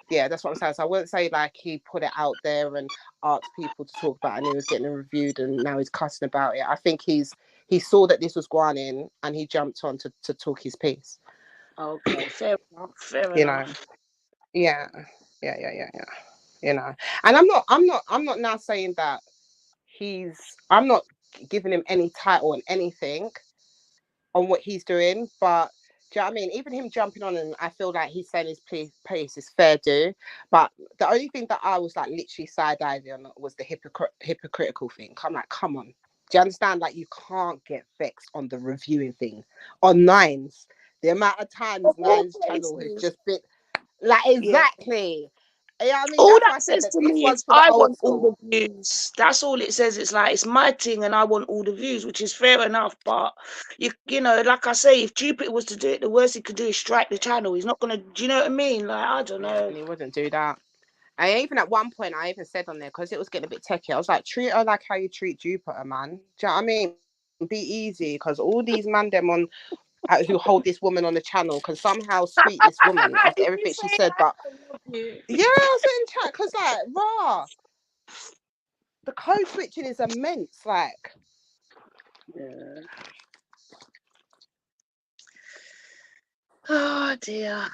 Yeah, that's what I'm saying. So I wouldn't say like he put it out there and asked people to talk about it and he was getting it reviewed and now he's cussing about it. I think he saw that this was going in and he jumped on to talk his piece. Okay, fair enough. Fair You enough. know. Yeah. You know. And I'm not now saying that I'm not giving him any title on anything on what he's doing, but do you know what I mean? Even him jumping on, and I feel like he's saying his piece is fair due. But the only thing that I was like literally side-eyeing on was the hypocritical thing. I'm like, come on. Do you understand? Like, you can't get vexed on the reviewing thing. On Nines, the amount of times Nines channel has just been like, exactly. Yeah, you know what I mean? All That's why that I said says that to this me one's is for the I old want all school. the views. That's all it says. It's like it's my thing and I want all the views, which is fair enough. But you know, like I say, if Jupiter was to do it, the worst he could do is strike the channel. He's not gonna. Do you know what I mean? Like I don't know. And he wouldn't do that. I even at one point I even said on there because it was getting a bit techie. I was like, treat her like how you treat Jupiter, man. Do you know what I mean? Be easy, because all these man them on who hold this woman on the channel can somehow sweet this woman after everything she said. But yeah, I was in chat because like raw, the code switching is immense. Like, yeah. Oh dear.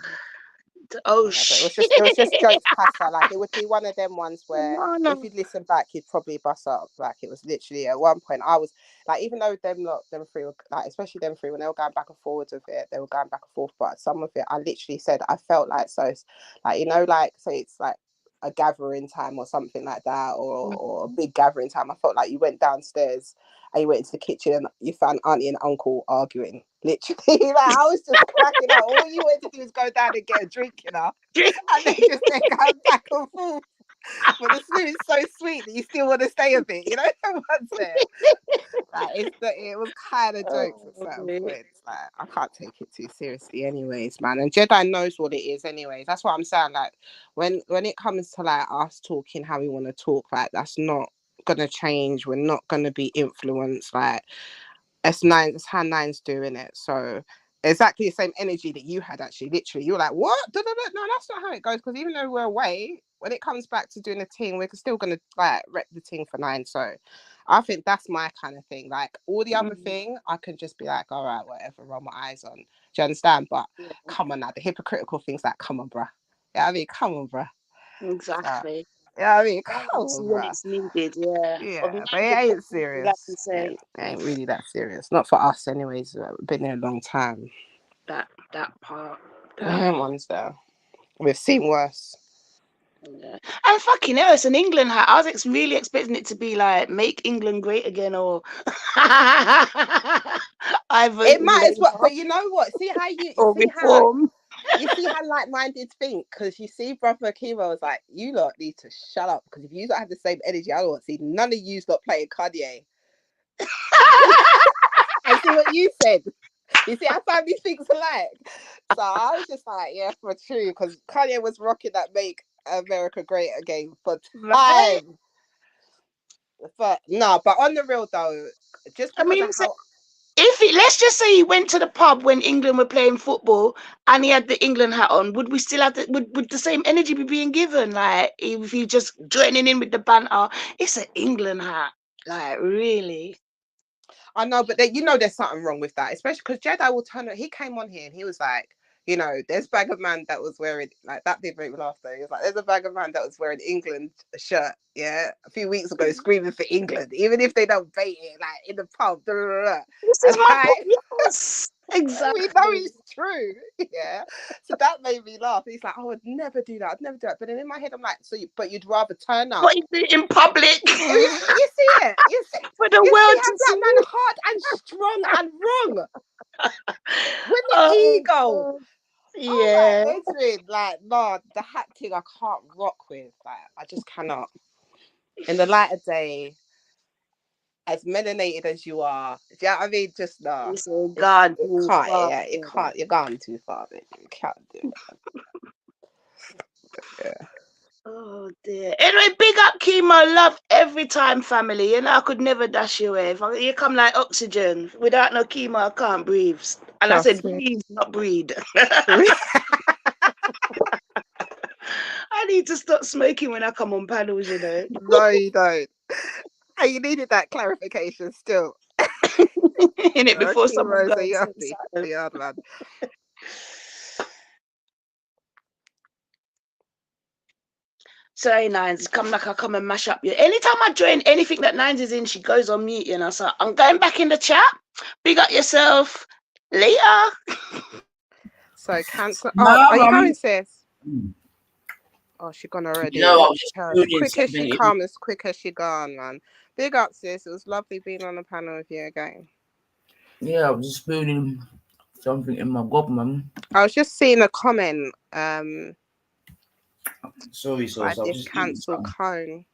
Oh shit. It was just jokes pasta. Like, it would be one of them ones where No. if you'd listen back, you'd probably bust up. Like, it was literally at one point I was like, even though them three were like, especially them three, when they were going back and forwards with it, they were going back and forth. But some of it, I literally said I felt like, so it's like, you know, like, say it's like a gathering time or something like that, or a big gathering time. I felt like you went downstairs and you went into the kitchen and you found auntie and uncle arguing. Literally, like, I was just cracking up. All you wanted to do is go down and get a drink, you know, and then just then go back and forth. But the smooth is so sweet that you still want to stay a bit, you know. Once there, like it was kind of jokes at certain points. Like, I can't take it too seriously, anyways, man. And Jedi knows what it is, anyways. That's what I'm saying. Like, when it comes to like us talking how we want to talk, like, that's not gonna change. We're not gonna be influenced. Like, S9, that's how Nine's doing it. So exactly the same energy that you had, actually. Literally, you were like, what? No, that's not how it goes. Because even though we're away, when it comes back to doing a team, we're still gonna like rep the team for Nine. So I think that's my kind of thing. Like, all the other thing, I can just be like, all right, whatever, roll my eyes on. Do you understand? But come on now, the hypocritical things, like, come on, bruh. Yeah, I mean, come on, bruh. Exactly. Yeah, I mean, come on, when bruh. it's needed, yeah. Yeah, but it ain't serious. It ain't really that serious. Not for us, anyways. We've been there a long time. That part. Ones there. We've seen worse. Yeah. And fucking hell, it's an England hat. I was really expecting it to be like "Make England Great Again" or I vote It might as well, Labour. but you know what? See how you Or see reform. you see how like-minded think, because you see, brother Akiva was like, you lot need to shut up, because if you don't have the same energy, I don't want to see none of you lot playing Kanye. And see what you said. You see, I found these things alike. So I was just like, yeah, for true, because Kanye was rocking that "Make America Great Again" for time. Right? But no, but on the real though, just because of how. Let's just say he went to the pub when England were playing football and he had the England hat on, would we still have would the same energy be being given? Like, if he just joining in with the banter, it's an England hat. Like, really? I know, but you know there's something wrong with that, especially because Jedi will turn it. He came on here and he was like, you know, there's a bag of man that was wearing, like, that did make me laugh though. He was like, there's a bag of man that was wearing England shirt, yeah, a few weeks ago, screaming for England, even if they don't bait it, like in the pub. Blah, blah, blah. This is my point. Yes, exactly. We know it's true, yeah. So that made me laugh. He's like, I would never do that. I'd never do that. But then in my head, I'm like, but you'd rather turn up. What you do in public? You see it? You see, for the you world see to how see. black man hard and strong and wrong. When the ego. Yeah. Oh, like, Edwin, like, no, the hat thing I can't rock with. Like, I just cannot. In the light of day, as melanated as you are, do you know what I mean? Just no. It's gone too can't, far. yeah, you can't. You're gone too far, baby. You can't do it. Yeah. Oh dear. Anyway, big up chemo, love every time, family. You know, I could never dash you away. You come like oxygen. Without no chemo, I can't breathe. And Trust I said, me. breathe, not breed. I need to stop smoking when I come on panels, you know. No, you don't. And you needed that clarification still. In it before someone goes. Yeah, man. Sorry, Nines, come like I come and mash up you. Anytime I join anything that Nines is in, she goes on mute, you know. So I'm going back in the chat. Big up yourself. Later. So cancel. Oh, are you going, sis? Oh, she gone already. No, I was just quick as she comes, quick as she gone, man. Big up, sis. It was lovely being on the panel with you again. Yeah, I was just spooning something in my gob, man. I was just seeing a comment. Sorry, I did cancel cone.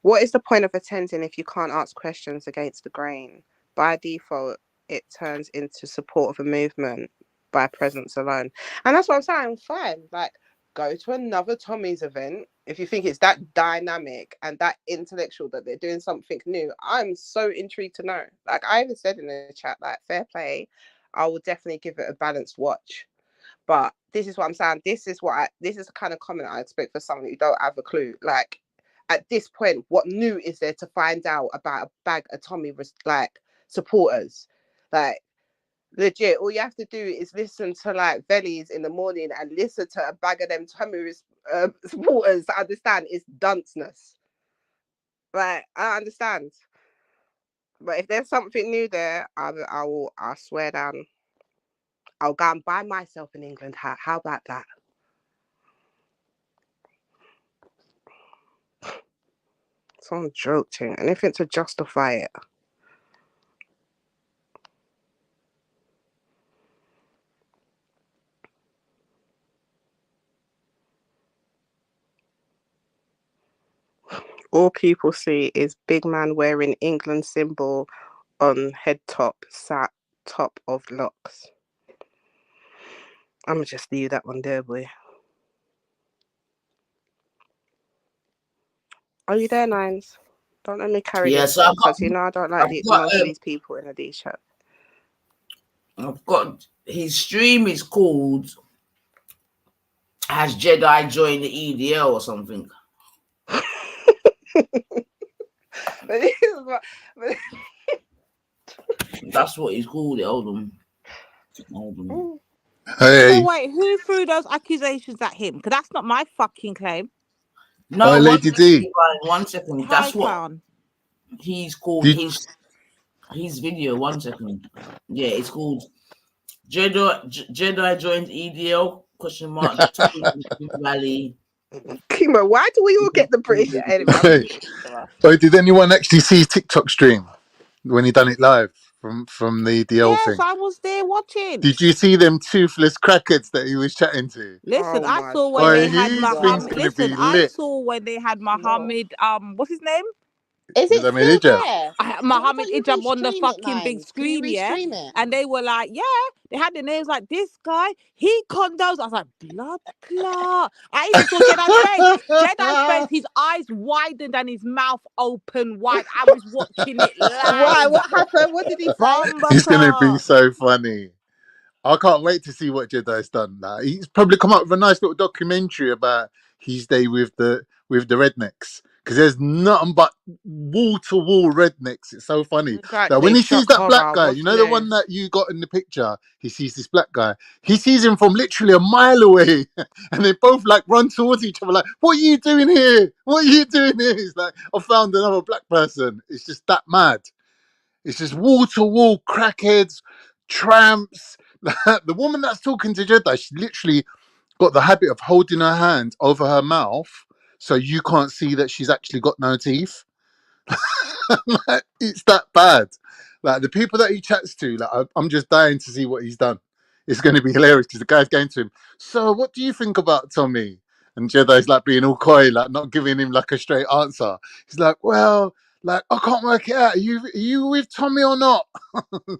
What is the point of attending if you can't ask questions against the grain? By default, it turns into support of a movement by presence alone. And that's what I'm saying. Fine. Like, go to another Tommy's event. If you think it's that dynamic and that intellectual that they're doing something new, I'm so intrigued to know. Like, I even said in the chat, like, fair play. I will definitely give it a balanced watch. But this is what I'm saying. This is the kind of comment I expect for someone who don't have a clue. Like, at this point, what new is there to find out about a bag of Tommy like supporters? Like, legit, all you have to do is listen to like Vellies in the morning and listen to a bag of them Tommy supporters to understand it's dunceness. Like, I understand. But if there's something new there, I'll swear down. I'll go and buy myself an England hat. How about that? Some joke thing. Anything to justify it. All people see is big man wearing England symbol on head top, sat top of locks. I'm gonna just leave that one there, boy. Are you there, Nines? Don't let me carry this so because you know I don't like most of these people in the chat. I've got his stream is called Has Jedi joined the EDL or something? That's what he's called it. Hold on. Hey. So wait, who threw those accusations at him? Because that's not my fucking claim. No, Lady D. 1 second. That's what he's called his video. 1 second. Yeah, it's called Jedi joined EDL ? Valley. Kimo, why do we all get the British? Anyway, did anyone actually see TikTok stream when he done it live from the DL thing? Yes, I was there watching. Did you see them toothless crackheads that he was chatting to? Listen, I saw when they had Muhammad. Listen, I saw when they had Muhammad. What's his name? Is it still there? Muhammad Ijab on the fucking big screen, yeah. And they were like, yeah, they had the names like this guy. He condos. I was like, blood clot. I even saw Jedi's face. Jedi's face. His eyes widened and his mouth open wide. I was watching it live. Why? What happened? What did he say? It's gonna be so funny. I can't wait to see what Jedi's done. Now he's probably come up with a nice little documentary about his day with the rednecks. because there's nothing but wall to wall rednecks. It's so funny. Like Exactly. when he sees Shock that black horror. guy, What's you know the new? one that you got in the picture. He sees this black guy. He sees him from literally a mile away, and they both like run towards each other. Like, what are you doing here? What are you doing here? He's like, I found another black person. It's just that mad. It's just wall to wall crackheads, tramps. The woman that's talking to Jedi, she literally got the habit of holding her hand over her mouth so you can't see that she's actually got no teeth. Like, it's that bad. Like the people that he chats to, like I'm just dying to see what he's done. It's going to be hilarious because the guy's going to him. So, what do you think about Tommy? And Jedi's like being all coy, like not giving him like a straight answer. He's like, well, like I can't work it out. Are you with Tommy or not?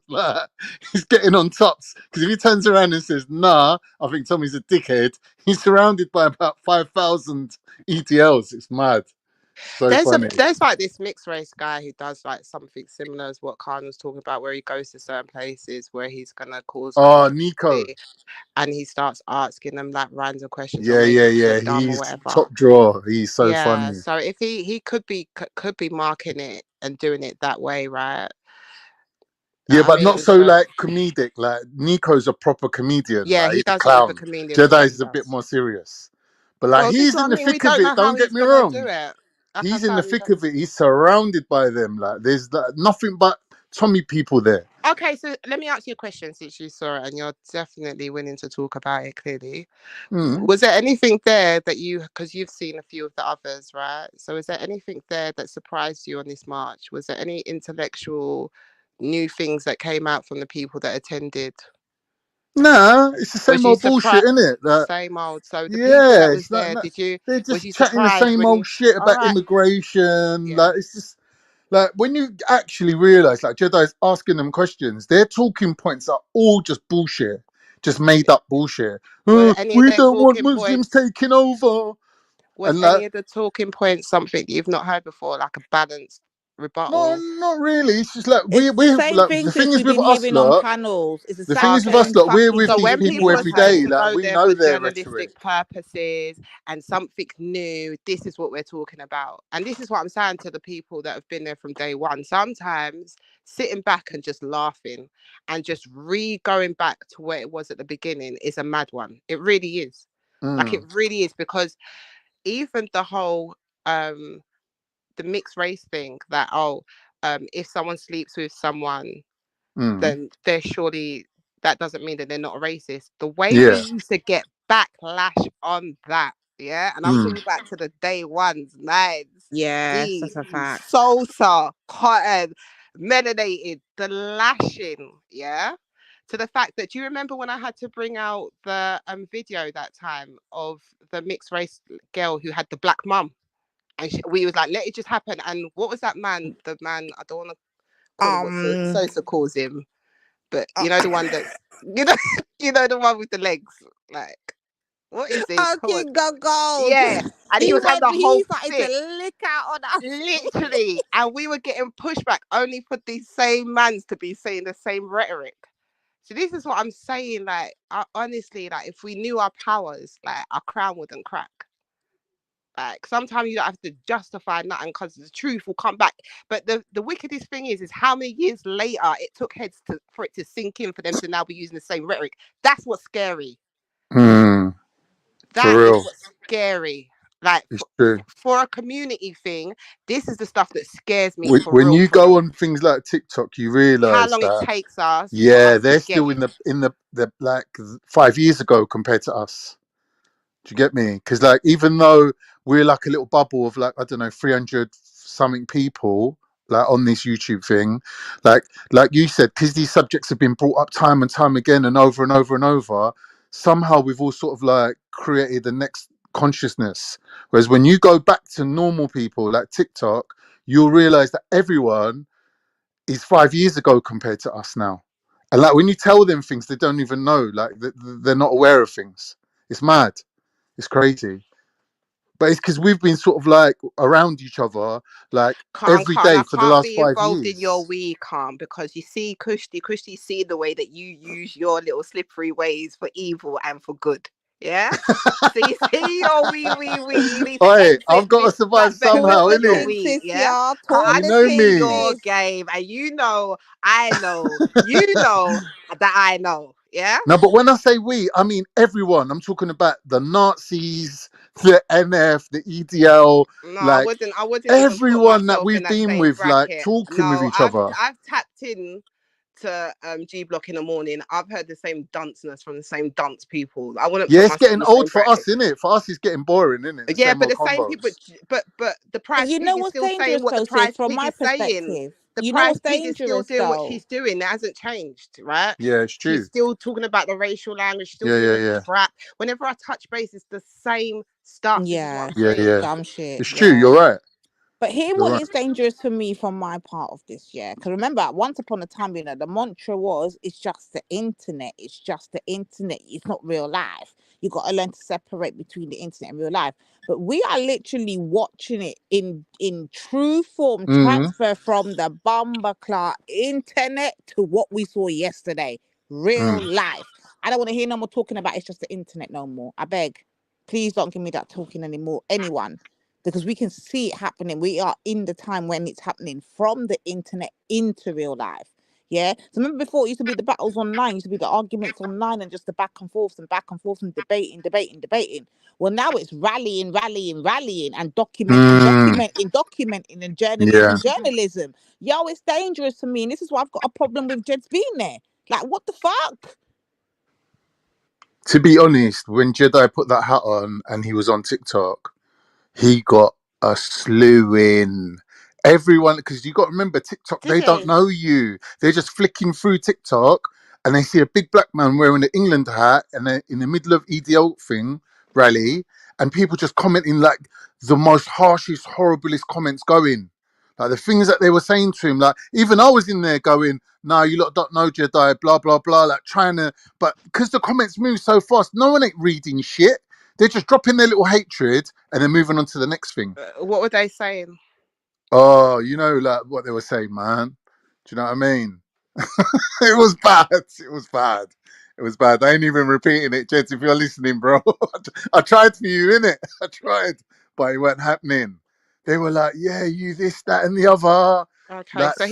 Like, he's getting on tops because if he turns around and says, "Nah, I think Tommy's a dickhead," he's surrounded by about 5,000 ETLs. It's mad. So funny. There's like this mixed race guy who does like something similar as what Khan was talking about, where he goes to certain places where he's gonna cause Nico. and he starts asking them like random questions or Yeah, making yeah, them yeah. look dumb or He's whatever. top drawer. He's so yeah, funny. so if he could be marking it and doing it that way, right? Yeah, but not so so like comedic. Like Nico's a proper comedian. yeah, like he he's a does it with a clown. comedian Jedi's way. is a bit more serious. But like Well, this is he's what in I the mean. We thick of don't know it. how Don't get he's me gonna do wrong. it. Like He's I in the said, thick of it. He's surrounded by them. Like there's like, nothing but Tommy people there. okay, so let me ask you a question since you saw it and you're definitely willing to talk about it clearly. Mm. Was there anything there that because you've seen a few of the others, right? So is there anything there that surprised you on this march? Was there any intellectual new things that came out from the people that attended? Nah, it's the same old bullshit, isn't it? Like, same old. So the people that yeah, was it's like there, they're was you just chatting the surprised same when old shit all about right, immigration. Like it's just like when you actually realize like Jedi's asking them questions, their talking points are all just bullshit, just made up bullshit. were any of We their don't want talking Muslims points taking over. was And any like, of the talking points something you've not heard before, like a balanced no, rebuttal? not really. It's just like It's the we're same like thing the thing since is we've with been us hearing on lot. panels. It's the The thing same is with us same lot, we're fucking with So these when bullshit. people people every say day. to Like go we there know for their rhetoric. journalistic purposes and something new, this is what we're talking about. And this is what I'm saying to the people that have been there from day one. Sometimes sitting back and just laughing and just going back to where it was at the beginning is a mad one. It really is. Like it really is, because even the whole the mixed race thing that if someone sleeps with someone, then they're surely, that doesn't mean that they're not a racist. The way we Yeah. used to get backlash on that, yeah, and I'm talking back to the day ones, man. Yes, The that's a fact. Sosa, Cotton, melanated, the lashing, yeah. To the fact that, do you remember when I had to bring out the video that time of the mixed race girl who had the black mum? And we was like, let it just happen. And what was that man? The man, I don't want to call him what Sosa calls him, but you know the one that's you know the one with the legs. Like, what is it? Come on. King Gold. Yeah, and he was having the whole He started fit, to lick out on us. literally, and we were getting pushback only for these same mans to be saying the same rhetoric. So this is what I'm saying. Like, honestly, like if we knew our powers, like our crown wouldn't crack. Like sometimes you don't have to justify nothing because the truth will come back. But the wickedest thing is how many years later it took heads for it to sink in for them to now be using the same rhetoric. That's what's scary. For That is real. what's scary. Like It's true. for a community thing, this is the stuff that scares me for When real. you go on things like TikTok, you How realize long it that takes us for yeah, us to they're get still it. in the like 5 years ago compared to us. Do you get me? Because like even though we're like a little bubble of like I don't know 300 something people like on this YouTube thing, like you said, because these subjects have been brought up time and time again and over and over and over, somehow we've all sort of like created the next consciousness. Whereas when you go back to normal people like TikTok, you'll realize that everyone is 5 years ago compared to us now. And like when you tell them things, they don't even know. Like they're not aware of things. It's mad. It's crazy. But it's because we've been sort of like around each other like Can't, every can't, day I for the can't last be 5 involved in your years. we can't, because you see, Kushti see the way that you use your little slippery ways for evil and for good. Yeah. See, we. You need to Oi, exit I've got to this survive black somehow, with your Talking, wheat, sis, yeah? y'all. I Talk can the see thing, your sis. game, and you know, I know, you know that I know, yeah? No, but when I say we, I mean everyone. I'm talking about the Nazis, the NF, the EDL, No, like I wouldn't even put everyone that myself in we've that been same with, like bracket. talking with No, each other. I've tapped in to G Block in the morning. I've heard the same dunceness from the same dunce people. I wouldn't Yeah, put it's myself in getting the old same for us, bracket. isn't it? For us, it's getting boring, isn't it? The Yeah, same but old the same people, combos. but the But prize you know pig is what's still saying dangerous what the though, sis, prize from pig my is saying. perspective? The You know prize what's pig is still dangerous doing what though? she's doing. It hasn't changed, right? Yeah, it's She's true. still talking about the racial language, still Yeah, doing yeah, the yeah. crap. Whenever I touch base, it's the same stuff. This is what Yeah. I'm Yeah, saying. yeah. Dumb shit. It's true. Yeah. You're right. But hear You're what right. is dangerous for me from my part of this, yeah. Because remember, once upon a time, you know, the mantra was, "It's just the internet. It's just the internet. It's not real life." You got to learn to separate between the internet and real life. But we are literally watching it in true form Mm-hmm. transfer from the bumperclaw internet to what we saw yesterday, real Mm. life. I don't want to hear no more talking about it's just the internet no more. I beg, please don't give me that talking anymore. Anyone, because we can see it happening. We are in the time when it's happening from the internet into real life. Yeah. So remember before it used to be the battles online, used to be the arguments online and just the back and forth and debating. Well, now it's rallying and Mm. documenting and Yeah. journalism. Yo, it's dangerous to me. And this is why I've got a problem with Jed's being there. Like, what the fuck? To be honest, when Jedi put that hat on and he was on TikTok, he got a slew in. Everyone, because you got to remember, TikTok, Did they don't he? know you. They're just flicking through TikTok and they see a big black man wearing an England hat and they're in the middle of EDL thing rally, and people just commenting like the most harshest, horriblest comments going. Like the things that they were saying to him, like even I was in there going, "No, you lot don't know Jedi," blah blah blah, like trying to. But because the comments move so fast, no one ain't reading shit. They're just dropping their little hatred and then moving on to the next thing. What were they saying? Oh, you know, like what they were saying, man. Do you know what I mean? It was bad. It was bad. It was bad. I ain't even repeating it, Jets. If you're listening, bro, I tried for you, innit? I tried, but it wasn't happening. They were like, "Yeah, you this, that, and the other, Okay, like so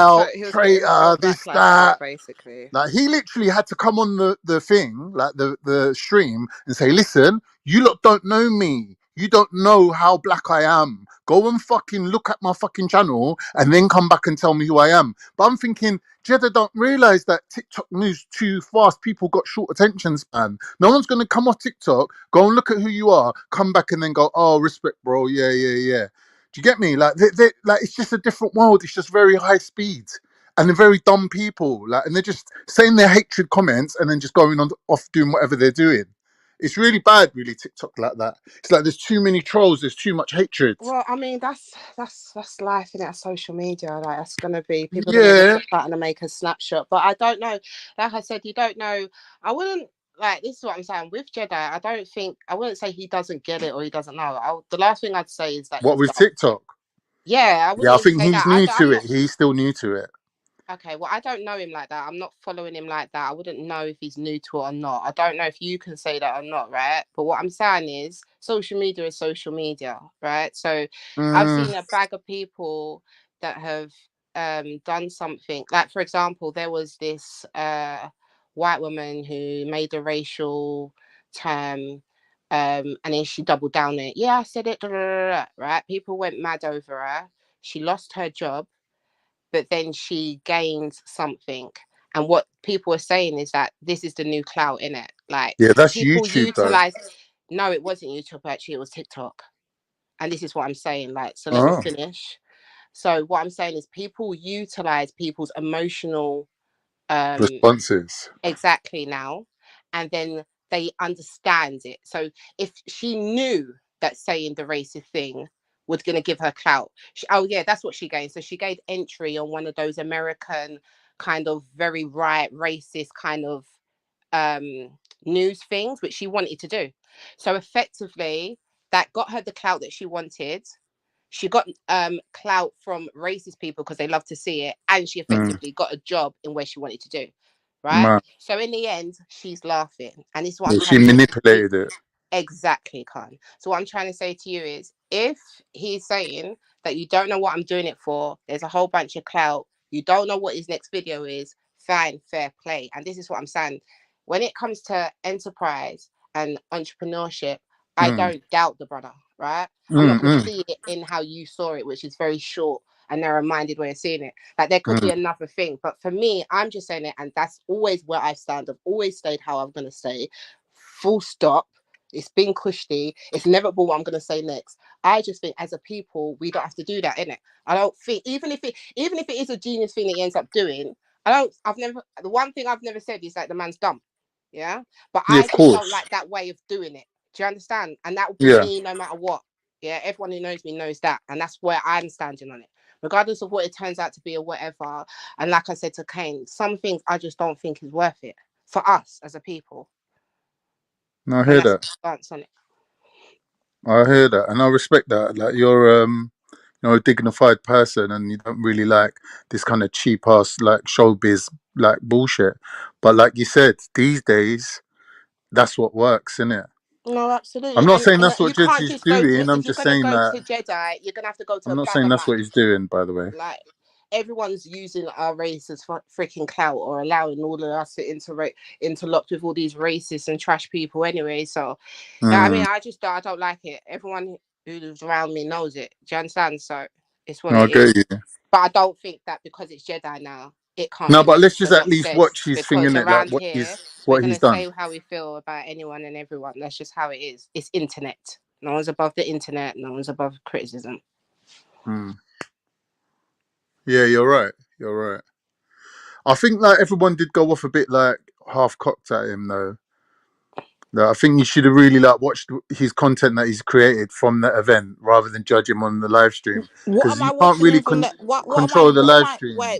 so sellout, he was getting traitor, real this, backlash for it, that." basically. Like he literally had to come on the thing, like the stream, and say, "Listen, you lot don't know me. You don't know how black I am. Go and fucking look at my fucking channel and then come back and tell me who I am." But I'm thinking, Jeddah don't realise that TikTok moves too fast. People got short attention span. No one's gonna come off TikTok, go and look at who you are, come back and then go, "Oh, respect, bro. Yeah, yeah, yeah." Do you get me? Like, like it's just a different world. It's just very high speed. And they're very dumb people, like, and they're just saying their hatred comments and then just going on off doing whatever they're doing. It's really bad, really, TikTok like that. It's like there's too many trolls, there's too much hatred. Well, I mean, that's life in it, social media. Like, that's gonna be people are gonna look Yeah. at that and make a snapshot. But I don't know. Like I said, you don't know. I wouldn't like. This is what I'm saying with Jedi. I wouldn't say he doesn't get it or he doesn't know. The last thing I'd say is that What he's with dumb. TikTok? Yeah, I Yeah, wouldn't I even think say he's that. new I'm to not. it. He's still new to it. Okay, well, I don't know him like that. I'm not following him like that. I wouldn't know if he's new to it or not. I don't know if you can say that or not, right? But what I'm saying is social media is social media, right? So I've Mm, seen a bag of people that have done something. Like, for example, there was this white woman who made a racial term and then she doubled down on it. Yeah, I said it, right? People went mad over her. She lost her job, but then she gains something. And what people are saying is that this is the new clout in it. Like, yeah, that's people YouTube though. utilize. No, it wasn't YouTube actually. It was TikTok. And this is what I'm saying. Like, so let me Oh, finish. So what I'm saying is people utilize people's emotional responses. exactly now, and then they understand it. So if she knew that saying the racist thing was going to give her clout, oh yeah, that's what she gained. So she gained entry on one of those American kind of very right racist kind of um news things which she wanted to do. So effectively that got her the clout that she wanted. She got clout from racist people because they love to see it, and she Mm. effectively got a job in where she wanted to do. right? Man. So in the end, she's laughing, and this is what Yeah, I'm she trying to say to you. manipulated it. Exactly, Khan. So what I'm trying to say to you is, if he's saying that you don't know what I'm doing it for, there's a whole bunch of clout, you don't know what his next video is, fine, fair play. And this is what I'm saying. When it comes to enterprise and entrepreneurship, I don't doubt the brother, right? I'm not going to see it in how you saw it, which is very short and narrow-minded way of seeing it. Like, there could be another thing, but for me, I'm just saying it, and that's always where I stand. I've always stayed how I'm going to stay. Full stop. It's been cushy. It's inevitable what I'm going to say next. I just think as a people, we don't have to do that, innit? I don't think, even if it is a genius thing that he ends up doing, the one thing I've never said is like the man's dumb. Yeah. But Yeah, I of just don't course. like that way of doing it. Do you understand? And that would be Yeah. me no matter what. Yeah. Everyone who knows me knows that. And that's where I'm standing on it. Regardless of what it turns out to be or whatever. And like I said to Kane, some things I just don't think is worth it for us as a people. No, I And hear that's that. my stance on it. I hear that, and I respect that. Like, you're a dignified person, and you don't really like this kind of cheap ass like showbiz like bullshit. But like you said, these days that's what works, isn't it? No, absolutely. I'm not And saying and that's what you Judge can't is just go to, doing. I'm if you're just gonna saying go that to Jedi, you're gonna have to go to I'm a not saying blagger that's man. what he's doing. By the way, Like, everyone's using our race as freaking clout, or allowing all of us to interlock with all these racists and trash people anyway. So yeah, I mean, I don't like it. Everyone who's around me knows it. Do you understand? So it's what I it get is. you. But I don't think that because it's Jedi now, it can't No, be but let's just at not least said, watch his thing because in it, like around here we're what gonna he's done. say how we feel about anyone and everyone. That's just how it is. It's internet. No one's above the internet. No one's above criticism. Yeah, you're right. You're right. I think like everyone did go off a bit like half cocked at him though. No, I think you should have really like watched his content that he's created from that event rather than judge him on the live stream, What because am you I can't watching really him from? What am I? control the What am live I? stream. Wait.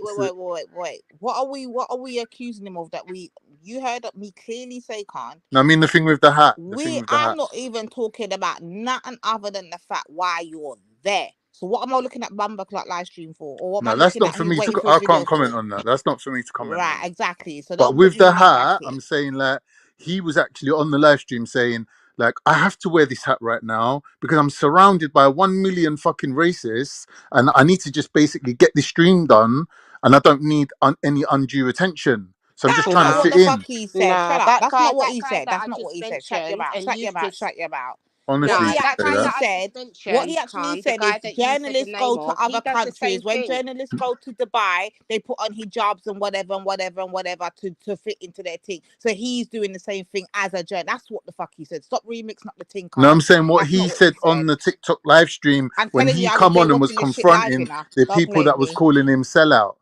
What are we accusing him of? That we? You heard me clearly say, Khan. I mean, the thing with the hat. The thing with the I'm hat. not even talking about nothing other than the fact why you're there. So what am I looking at Bumble Clock live stream for, or what am I No, that's looking not at for him me to. waiting for his I can't video comment for? on that. That's not for me to comment Right, on. exactly. So But don't put with me the in that hat, bracket. I'm saying like he was actually on the live stream saying like I have to wear this hat right now because I'm surrounded by 1 million fucking racists, and I need to just basically get this stream done, and I don't need any undue attention. So I'm just That's trying to not what fit the fuck in. he said. Shut Nah, up. that That's guy not what he that said. That's I not what just he said. Shut your mentioned, mouth. and Shut your you've mouth. just Shut your mouth. What Honestly, you nah, he should that say guy actually that. that I said, just what he mentioned, actually Khan, the said guy is that you said the journalists go name to of, he other does the same countries. When thing. journalists go to Dubai, they put on hijabs and whatever to fit into their thing. So he's doing the same thing as a journalist. That's what the fuck he said. Stop remixing up the thing, No, I'm Khan. saying what That's not he what he said said. on the TikTok live stream I'm when telling you, he I was come there on and was watching this shit live, you confronting know. the Don't people play with that was me. calling him sellout,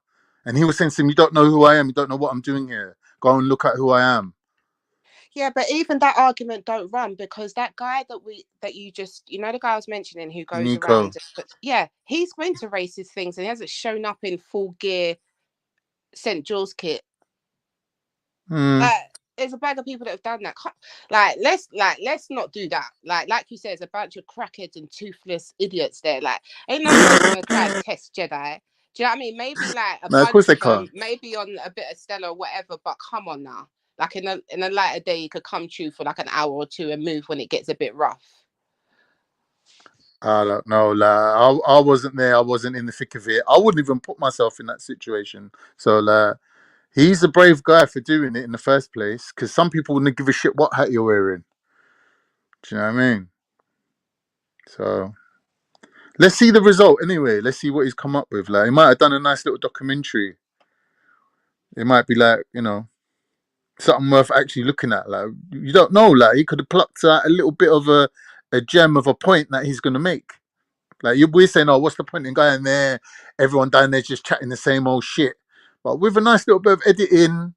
and he was saying to him, "You don't know who I am. You don't know what I'm doing here. Go and look at who I am." Yeah, but even that argument don't run, because that guy that you just, the guy I was mentioning who goes Nico. around, yeah, he's going to racist things and he hasn't shown up in full gear St. Jules kit. There's a bag of people that have done that. Let's not do that. Like you said, there's a bunch of crackheads and toothless idiots there. Like, ain't no one's gonna try and test Jedi. Do you know what I mean? Maybe like a No, of course bunch they of them, can't. maybe on a bit of Stella or whatever. But come on now, like in a lighter day, you could come true for like an hour or two and move when it gets a bit rough. I don't know. Like, I wasn't there. I wasn't in the thick of it. I wouldn't even put myself in that situation. So like, he's a brave guy for doing it in the first place. Because some people wouldn't give a shit what hat you're wearing. Do you know what I mean? So let's see the result anyway. Let's see what he's come up with. Like, he might have done a nice little documentary. It might be like, something worth actually looking at. Like, you don't know. Like, he could have plucked out a little bit of a gem of a point that he's gonna make. Like, we're saying, oh, what's the point in going there? Everyone down there just chatting the same old shit. But with a nice little bit of editing,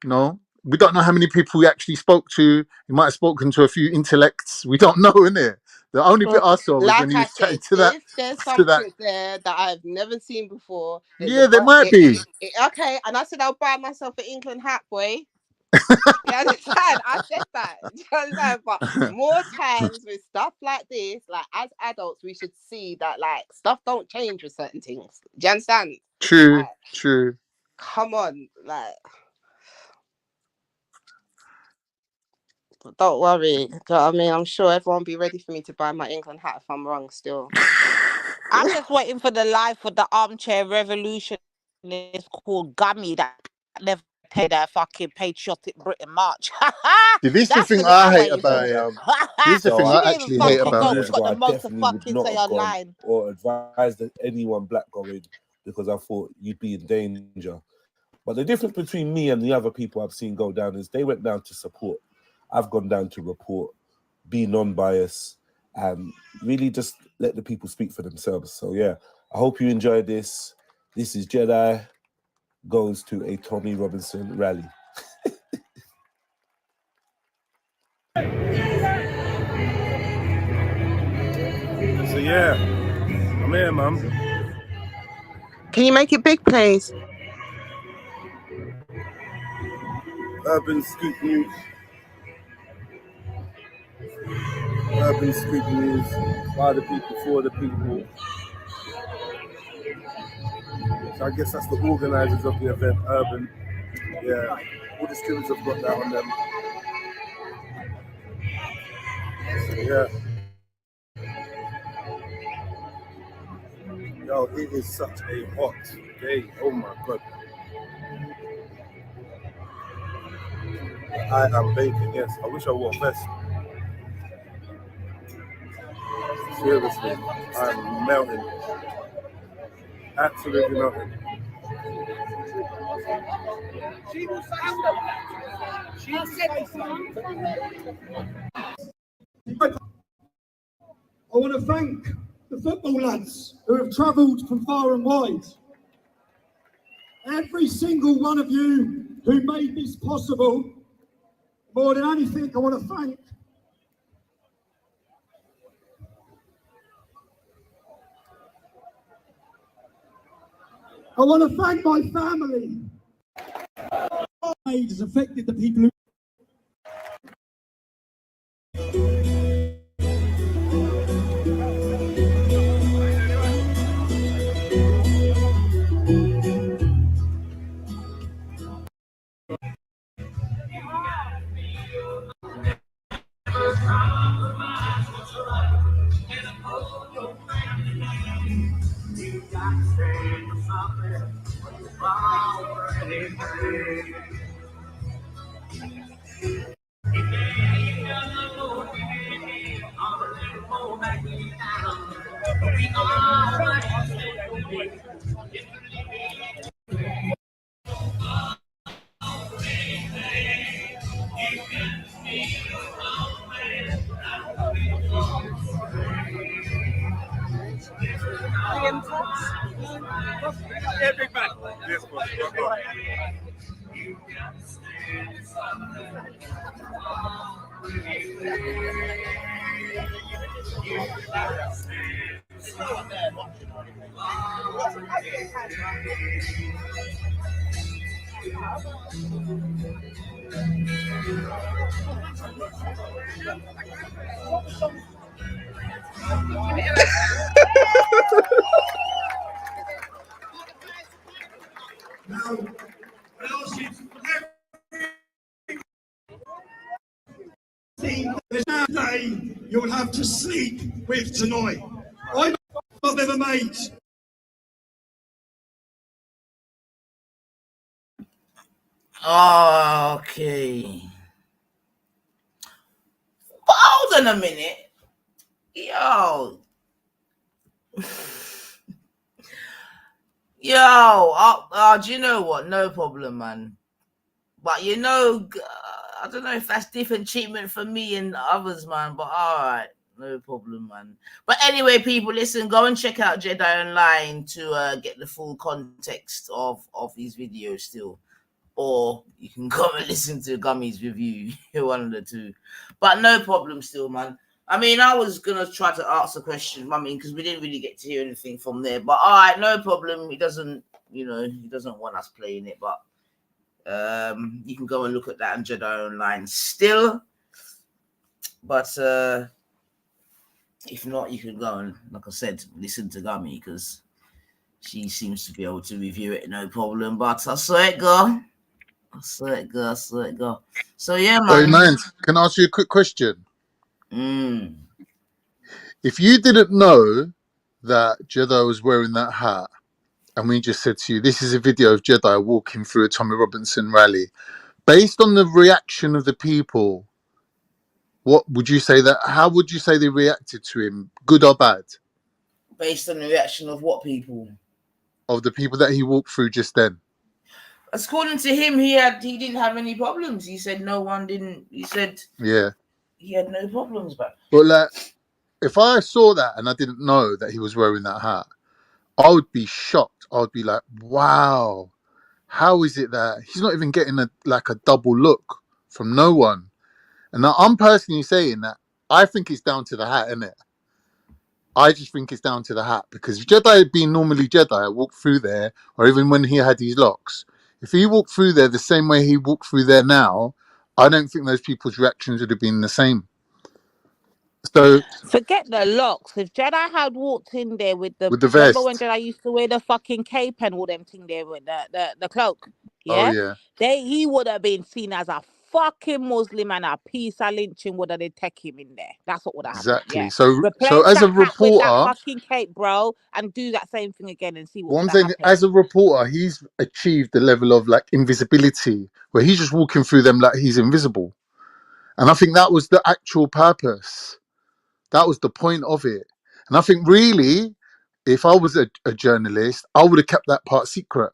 we don't know how many people he actually spoke to. He might have spoken to a few intellects. We don't know, innit? The only bit I saw was when Like he I was chatting said, to that, if there's to that. something there that I've never seen before, there's a Yeah, there might be. okay. And I said I'll buy myself an England hat, boy. You understand? I said that. Do you understand? But more times with stuff like this, like as adults, we should see that like stuff don't change with certain things. Do you understand? True, Like, true. come on, like. Don't worry. Do you know what I mean? I'm sure everyone will be ready for me to buy my England hat if I'm wrong still. I'm just waiting for the live for the armchair revolution. It's called Gummy that never paid their fucking patriotic Britain march. See, this is the That's thing the bit I I'm hate waiting about for. this is the So thing She I didn't actually fucking hate couple about go, years but it. got ago, the I most to definitely would fucking not say have gone online. or advised anyone black going because I thought you'd be in danger. But the difference between me and the other people I've seen go down is they went down to support. I've gone down to report, be non-biased, and really just let the people speak for themselves. So yeah, I hope you enjoyed this. This is Jedi goes to a Tommy Robinson rally. So yeah, I'm here, mum. Can you make it big, please? Urban Scoop News. Urban Scoop News. By the people, for the people. So I guess that's the organisers of the event, Urban. Yeah, all the students have got that on them. So yeah. Yo, it is such a hot day. Oh my God. I am baking, yes. I wish I wore a vest. Seriously, I'm melting. Absolutely melting. She will say something. She will say something. I want to thank the football lads who have travelled from far and wide. Every single one of you who made this possible. More than anything, I want to thank my family. It has affected the people who Big man. Yes, boss. there's no day you'll have to sleep with tonight. I've ever made. Okay. But hold on a minute. Yo. Do you know what? No problem, man. But I don't know if that's different treatment for me and others, man. But all right, no problem, man. But anyway, people, listen, go and check out Jedi online to get the full context of these videos still. Or you can go and listen to Gummy's review, one of the two. But no problem still, man. I mean, I was going to try to ask a question, because we didn't really get to hear anything from there. But all right, no problem. He doesn't want us playing it. But you can go and look at that on Jedi online still. But if not, you can go and, like I said, listen to Gummy because she seems to be able to review it, no problem. But I saw it go. I swear to God, I swear to God. So yeah, Oi, man. Nines, can I ask you a quick question? Mm. If you didn't know that Jedi was wearing that hat, and we just said to you, this is a video of Jedi walking through a Tommy Robinson rally, based on the reaction of the people, what would you say that? How would you say they reacted to him, good or bad? Based on the reaction of what people? Of the people that he walked through just then. According to him, he didn't have any problems. He said no one didn't. He said Yeah. he had no problems, but Like, if I saw that and I didn't know that he was wearing that hat, I would be shocked. I would be like, wow, how is it that he's not even getting a double look from no one? And I'm personally saying that I think it's down to the hat, innit? I just think it's down to the hat, because if Jedi had been normally Jedi, walked through there, or even when he had his locks, if he walked through there the same way he walked through there now, I don't think those people's reactions would have been the same. So Forget the locks. If Jedi had walked in there with the, with the remember when vest, Jedi used to wear the fucking cape and all them thing there with the cloak, oh yeah, yeah, he would have been seen as a fucking Muslim, and a piece of lynching would have they take him in there. That's what would have happened. exactly. Yeah, So replace as a that hat with that reporter, fucking cape, bro, and do that same thing again and see what what I'm would have saying, happened. as a reporter, he's achieved the level of like invisibility where he's just walking through them like he's invisible. And I think that was the actual purpose. That was the point of it. And I think really, if I was a journalist, I would have kept that part secret.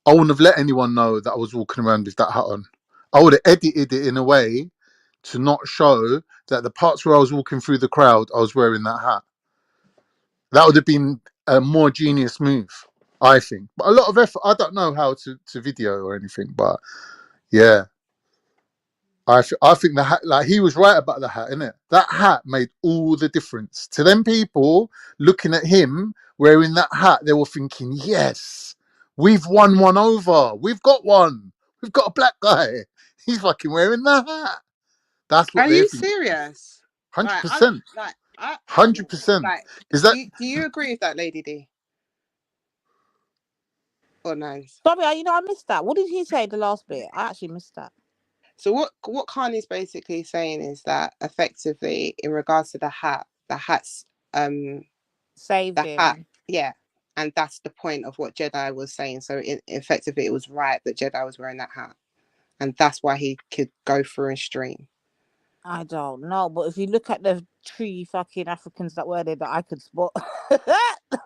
I wouldn't have let anyone know that I was walking around with that hat on. I would have edited it in a way to not show that the parts where I was walking through the crowd, I was wearing that hat. That would have been a more genius move, I think. But a lot of effort. I don't know how to video or anything, but yeah. I think the hat, like he was right about the hat, innit? That hat made all the difference. To them people looking at him wearing that hat, they were thinking, yes, we've won one over. We've got one. We've got a black guy. He's fucking wearing that hat. That's what Are they're you thinking. serious? 100%. I 100%. Is that do you agree with that, Lady D? Or Nines? Sorry, I missed that. What did he say the last bit? I actually missed that. So what Khan's basically saying is that effectively, in regards to the hat's saved him. yeah, and that's the point of what Jedi was saying. So effectively, it was right that Jedi was wearing that hat, and that's why he could go through and stream. I don't know, but if you look at the 3 fucking Africans that were there that I could spot,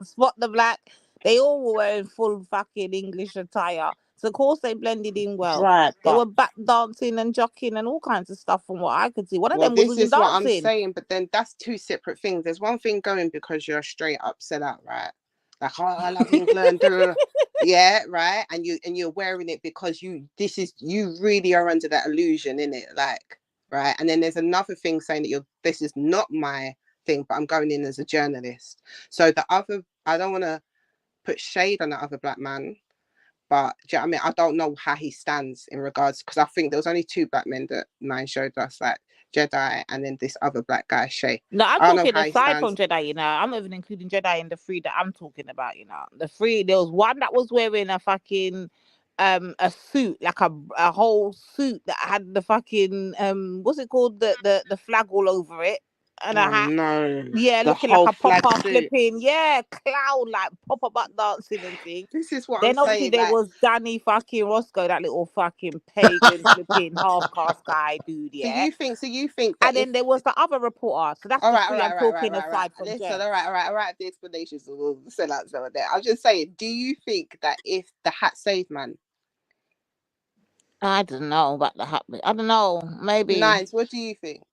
spot the black, they all were wearing full fucking English attire. So of course they blended in well. Right, They but were back dancing and jockeying and all kinds of stuff from what I could see. One of Well, them was this even is what I'm dancing. saying, but then that's 2 separate things. There's one thing going because you're a straight up sellout, right? Like, oh, I love England, yeah, right. And you're wearing it because you really are under that illusion, innit? Like, right. And then there's another thing saying that this is not my thing, but I'm going in as a journalist. So I don't want to put shade on the other black man. But do you know what I mean? I don't know how he stands in regards, because I think there was only 2 black men that Nine showed us, like Jedi and then this other black guy, Shay. No, I'm I don't know talking how he aside stands. from Jedi, I'm not even including Jedi in the 3 that I'm talking about, The 3, there was one that was wearing a fucking a suit, like a whole suit that had the fucking what's it called? The flag all over it. And a Oh hat. no. Yeah, The looking like whole a flag popper suit. flipping, clown, like popper butt dancing and thing. This is what Then I'm obviously saying. there Like, was Danny fucking Roscoe, that little fucking pagan flipping half caste guy dude, so yeah. you think that And then there was the other reporter. So that's all the right, 3 I'm talking right. aside from Listen, Jen. all right. The explanations will sell out some of that. I'm just saying, do you think that if the hat saved man? I don't know about the hat. I don't know. Maybe. Nines, what do you think?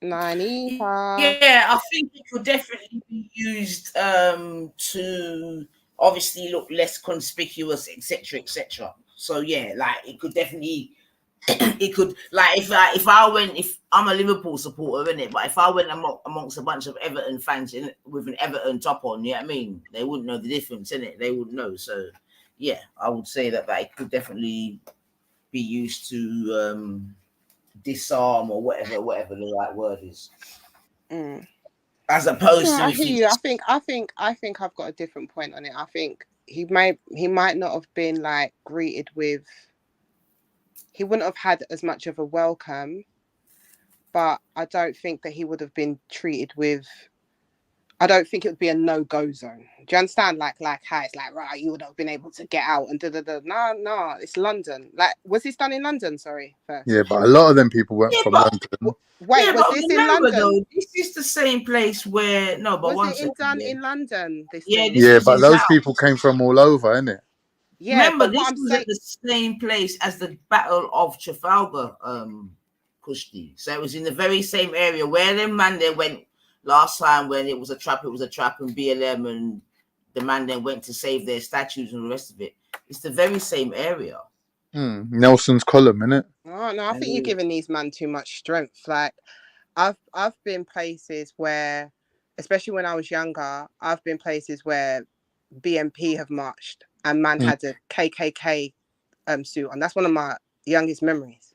Ninety-five. yeah, I think it could definitely be used to obviously look less conspicuous, etc. So yeah, like it could definitely it could, like, if I'm a Liverpool supporter, innit, but if I went amongst a bunch of Everton fans with an Everton top on, you know what I mean, they wouldn't know the difference, innit? They wouldn't know. So yeah, I would say that it could definitely be used to disarm or whatever the right word is. As opposed to I if hear you you. I think I've got a different point on it. I think he might not have been like greeted with. He wouldn't have had as much of a welcome, but I don't think that he would have been treated with. I don't think it would be a no-go zone. Do you understand? Like how it's like, right, you would have been able to get out and da. No, it's London. Like, was this done in London? Sorry, first. Yeah, but a lot of them people weren't from London. Wait, Yeah, was but this in remember London? though, this is the same place where no, but Was one it second, done yeah. in London? This Yeah, thing. this Yeah, was but in those South. people Came from all over, innit? Yeah, Remember, but what this I'm was saying, at the same place as the Battle of Trafalgar, Kushti. So it was in the very same area where them man they went last time when it was a trap, and BLM and the man then went to save their statues and the rest of it. It's the very same area. Nelson's column, innit? Oh no, I think you're giving these men too much strength. Like, I've been places where, especially when I was younger, I've been places where BNP have marched and man had a KKK suit on. That's one of my youngest memories.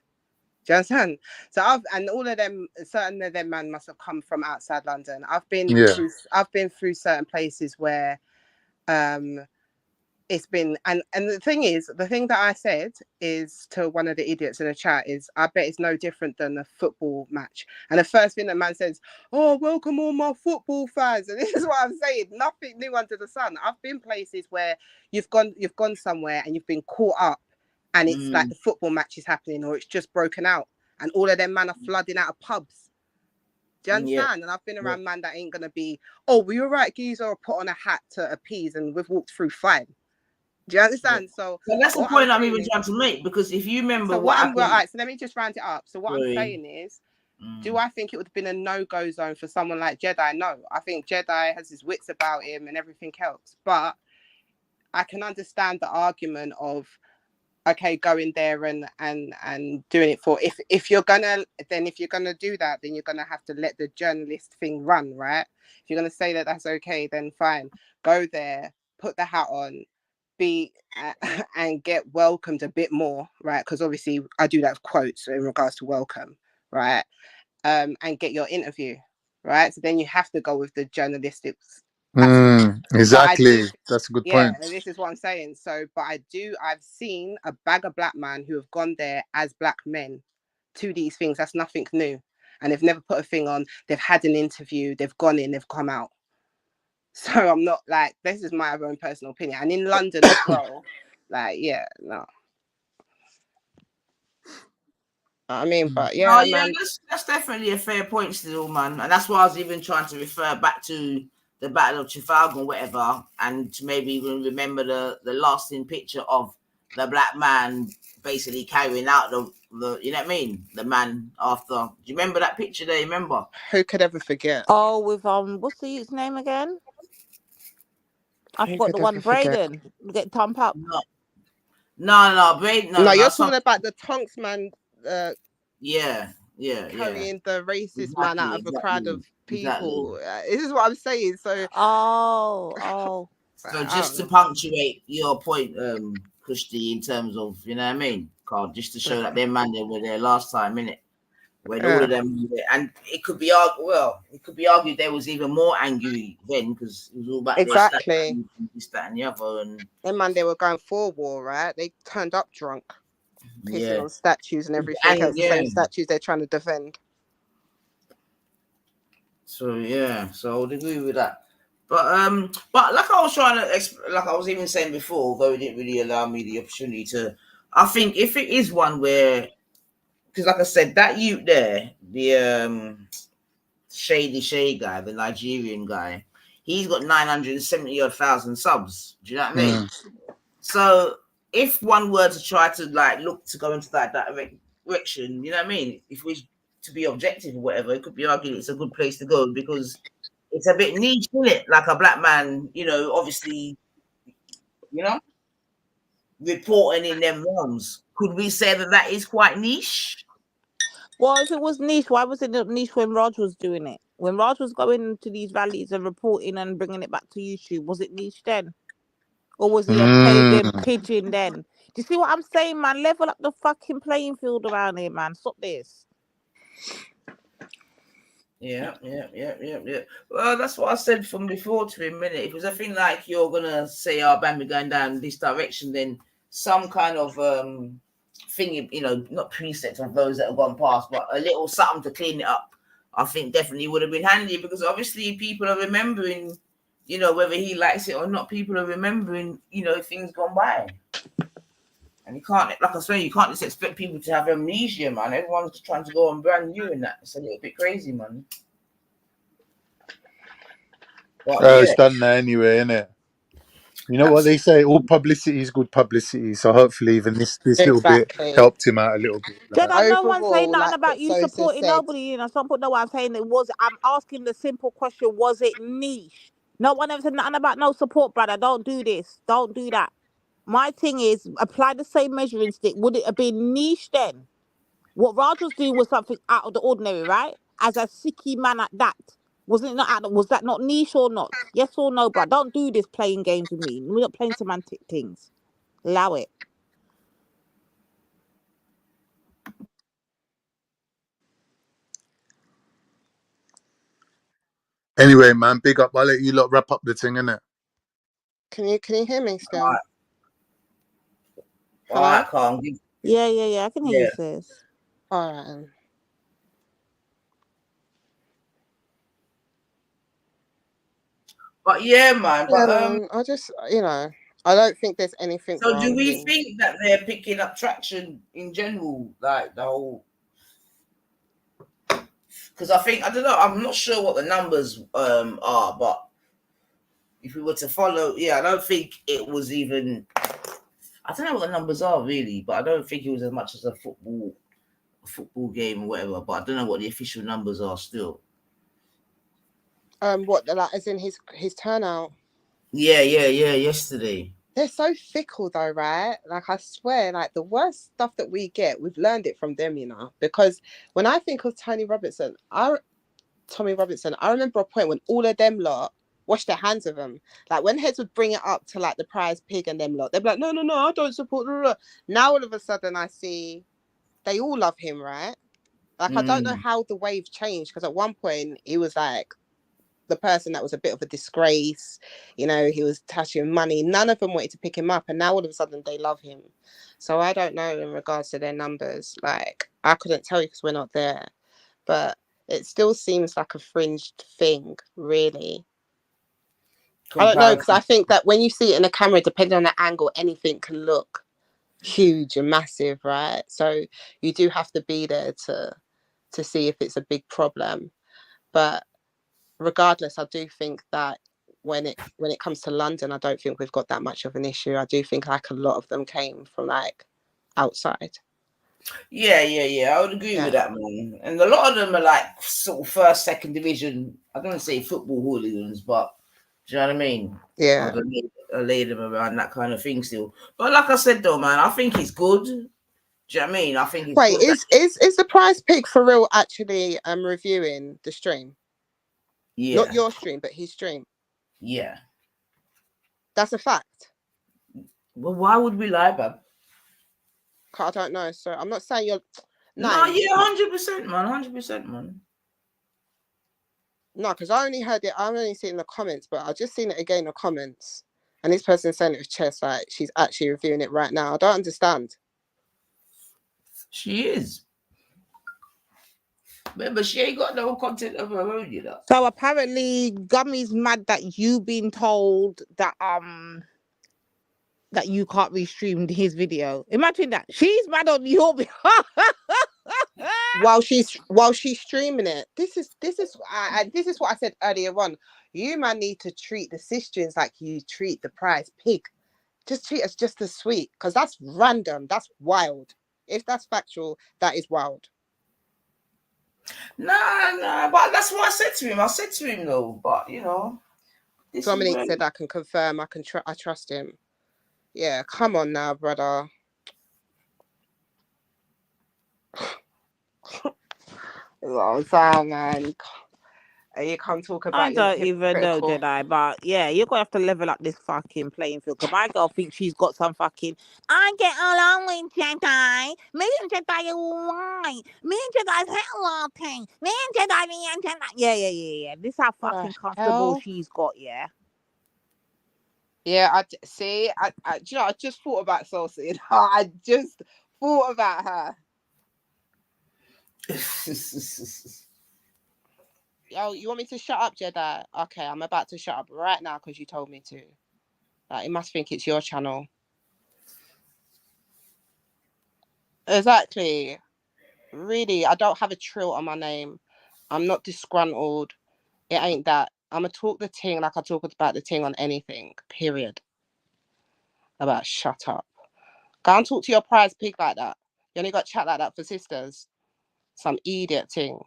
Do you understand? So and all of them, certain of them man must have come from outside London. I've been through certain places where it's been and the thing that I said is to one of the idiots in the chat is, I bet it's no different than a football match. And the first thing that man says, oh, welcome all my football fans. And this is what I'm saying, nothing new under the sun. I've been places where you've gone somewhere and you've been caught up and it's like the football match is happening or it's just broken out and all of them man are flooding out of pubs. Do you understand? And I've been around man that ain't gonna be, oh, well, you're right, geezer, or put on a hat to appease, and we've walked through fine. Do you understand? So that's the point I'm even trying to make, because if you remember what happened. Right, so let me just round it up. So what I'm saying is, do I think it would have been a no-go zone for someone like Jedi? No, I think Jedi has his wits about him and everything else. But I can understand the argument of, okay, going there and doing it for, if you're gonna do that, then you're gonna have to let the journalist thing run, right? If you're gonna say that that's okay, then fine, go there, put the hat on, be and get welcomed a bit more, right? Because obviously I do that with quotes in regards to welcome, right? And get your interview, right? So then you have to go with the journalistic exactly. That's a good point. point. This is what I'm saying. So, but I've seen a bag of black men who have gone there as black men to these things. That's nothing new. And they've never put a thing on. They've had an interview. They've gone in. They've come out. So I'm not like, this is my own personal opinion. And in London as well, like, yeah, no. I mean, but yeah, man. That's definitely a fair point still, man. And that's why I was even trying to refer back to the Battle of Trafalgar or whatever, and to maybe even remember the lasting picture of the black man basically carrying out the you know what I mean? The man after. Do you remember that picture there? You remember? Who could ever forget? Oh, with what's his name again? I forgot the one, Braden. Get Tom Pop. No, Braden. No, you're talking about the Tonks man. Yeah. Carrying the racist man out of a crowd of people. This is what I'm saying. So. So just to punctuate your point, Kushti, in terms of, you know what I mean, Carl, just to show that their man they were there last time, innit? When all of them, and it could be argued there was even more angry then, because it was all about exactly this, that, and the other. And then, man, they were going for war, right? They turned up drunk, pissing on statues and everything else. The same statues they're trying to defend. So so I would agree with that. But like I was trying to, like I was even saying before, although it didn't really allow me the opportunity to, I think if it is one where, because like I said, that youth there, the Shady guy, the Nigerian guy, he's got 970,000 subs. Do you know what I mean? So if one were to try to like look to go into that direction, you know what I mean? If we to be objective or whatever, it could be argued it's a good place to go because it's a bit niche, isn't it? Like a black man, you know, obviously, you know, reporting in them realms. Could we say that is quite niche? Well, if it was niche, why was it not niche when Raj was doing it? When Raj was going to these rallies and reporting and bringing it back to YouTube, was it niche then? Or was he a pagan pigeon then? Do you see what I'm saying, man? Level up the fucking playing field around here, man. Stop this. Yeah. Well, that's what I said from before to him, minute. If it was a thing like you're gonna say, "Oh, bam, we're going down this direction," then some kind of thing, not preset of those that have gone past, but a little something to clean it up. I think definitely would have been handy because obviously people are remembering, whether he likes it or not. People are remembering, things gone by. And you can't, like I say, you can't just expect people to have amnesia, man. Everyone's just trying to go on brand new and that. It's a little bit crazy, man. But It's yeah, done there anyway, innit? You know what they say? All publicity is good publicity. So hopefully, even this little bit Exactly. helped him out a little bit. Like. Jedi, no one saying Overall, nothing like about you Sosa supporting said, nobody. Some people know what I'm saying. I'm asking the simple question: was it niche? No one ever said nothing about no support, brother. Don't do this. Don't do that. My thing is apply the same measuring stick. Would it have been niche then? What Raj was doing was something out of the ordinary, right? As a sicky man at that. Wasn't it not? Was that not niche or not? Yes or no, bro? Don't do this playing games with me. We're not playing semantic things. Allow it. anyway, man, big up. I'll let you lot wrap up the thing, innit? Can you hear me still? all right, calm. Yeah. I can hear you, Yeah. sis. All right. But yeah, man. Yeah, But man. I just, I don't think there's anything so do wrong we in. think that they're picking up traction in general, like the whole? Because I don't know. I'm not sure what the numbers are, but if we were to follow, I don't think it was even. I don't know what the numbers are really, but I don't think it was as much as a football game or whatever. But I don't know what the official numbers are still. What like as in his turnout? Yeah. Yesterday. They're so fickle though, right? Like I swear, like the worst stuff that we get, we've learned it from them, Because when I think of Tommy Robinson, I remember a point when all of them lot washed their hands of him. Like when heads would bring it up to like the prize pig and them lot, they'd be like, no, I don't support. Blah, blah. Now all of a sudden I see they all love him, right? Like I don't know how the wave changed because at one point he was like the person that was a bit of a disgrace, he was touching money. None of them wanted to pick him up, and now all of a sudden they love him. So I don't know in regards to their numbers. Like I couldn't tell you because we're not there, but it still seems like a fringed thing, really. I don't know because I think that when you see it in a camera, depending on the angle, anything can look huge and massive, right? So you do have to be there to see if it's a big problem. But regardless, I do think that when it comes to London, I don't think we've got that much of an issue. I do think like a lot of them came from like outside. Yeah. I would agree with that, man. And a lot of them are like sort of first, second division. I don't want to say football hooligans, but do you know what I mean? Yeah. I lay them around that kind of thing still. But like I said though, man, I think it's good. Do you know what I mean? I think it's Wait, good. is the prize pick for real actually reviewing the stream? Yeah. Not your stream, but his stream. Yeah. That's a fact. Well, why would we lie, bab? I don't know. So I'm not saying you're. No, yeah, 100%, man. 100%, man. No, because I only heard it. I've only seen it in the comments, but I've just seen it again in the comments. And this person saying it with chest, like she's actually reviewing it right now. I don't understand. She is. Remember, she ain't got no content of her own, So apparently, Gummy's mad that you've been told that that you can't restream his video. Imagine that. She's mad on your behalf. while she's streaming it. This is what I said earlier on. You man need to treat the sisters like you treat the prize pig. Just treat us just as sweet, because that's random. That's wild. If that's factual, that is wild. Nah, but that's what I said to him. I said to him though, but Dominic said I can confirm. I trust him. Yeah, come on now, brother. Oh, man. And you come talk I about your don't even know, hypocritical. Jedi, but yeah, you're gonna have to level up this fucking playing field. Cause my girl thinks she's got some fucking. I get along with Jedi. Me and Jedi are white. Me and Jedi's hell thing. Me and Jedi. Yeah. This how What fucking the comfortable hell? she's got. Yeah. Yeah, I see. Do you know, I just thought about Saucy. I just thought about her. Yo, you want me to shut up, Jedi? Okay, I'm about to shut up right now because you told me to. Like, you must think it's your channel. Exactly. Really, I don't have a trill on my name. I'm not disgruntled. It ain't that. I'ma talk the ting like I talk about the ting on anything. Period. About shut up. Go and talk to your prize pig like that. You only got chat like that for sisters. Some idiot thing.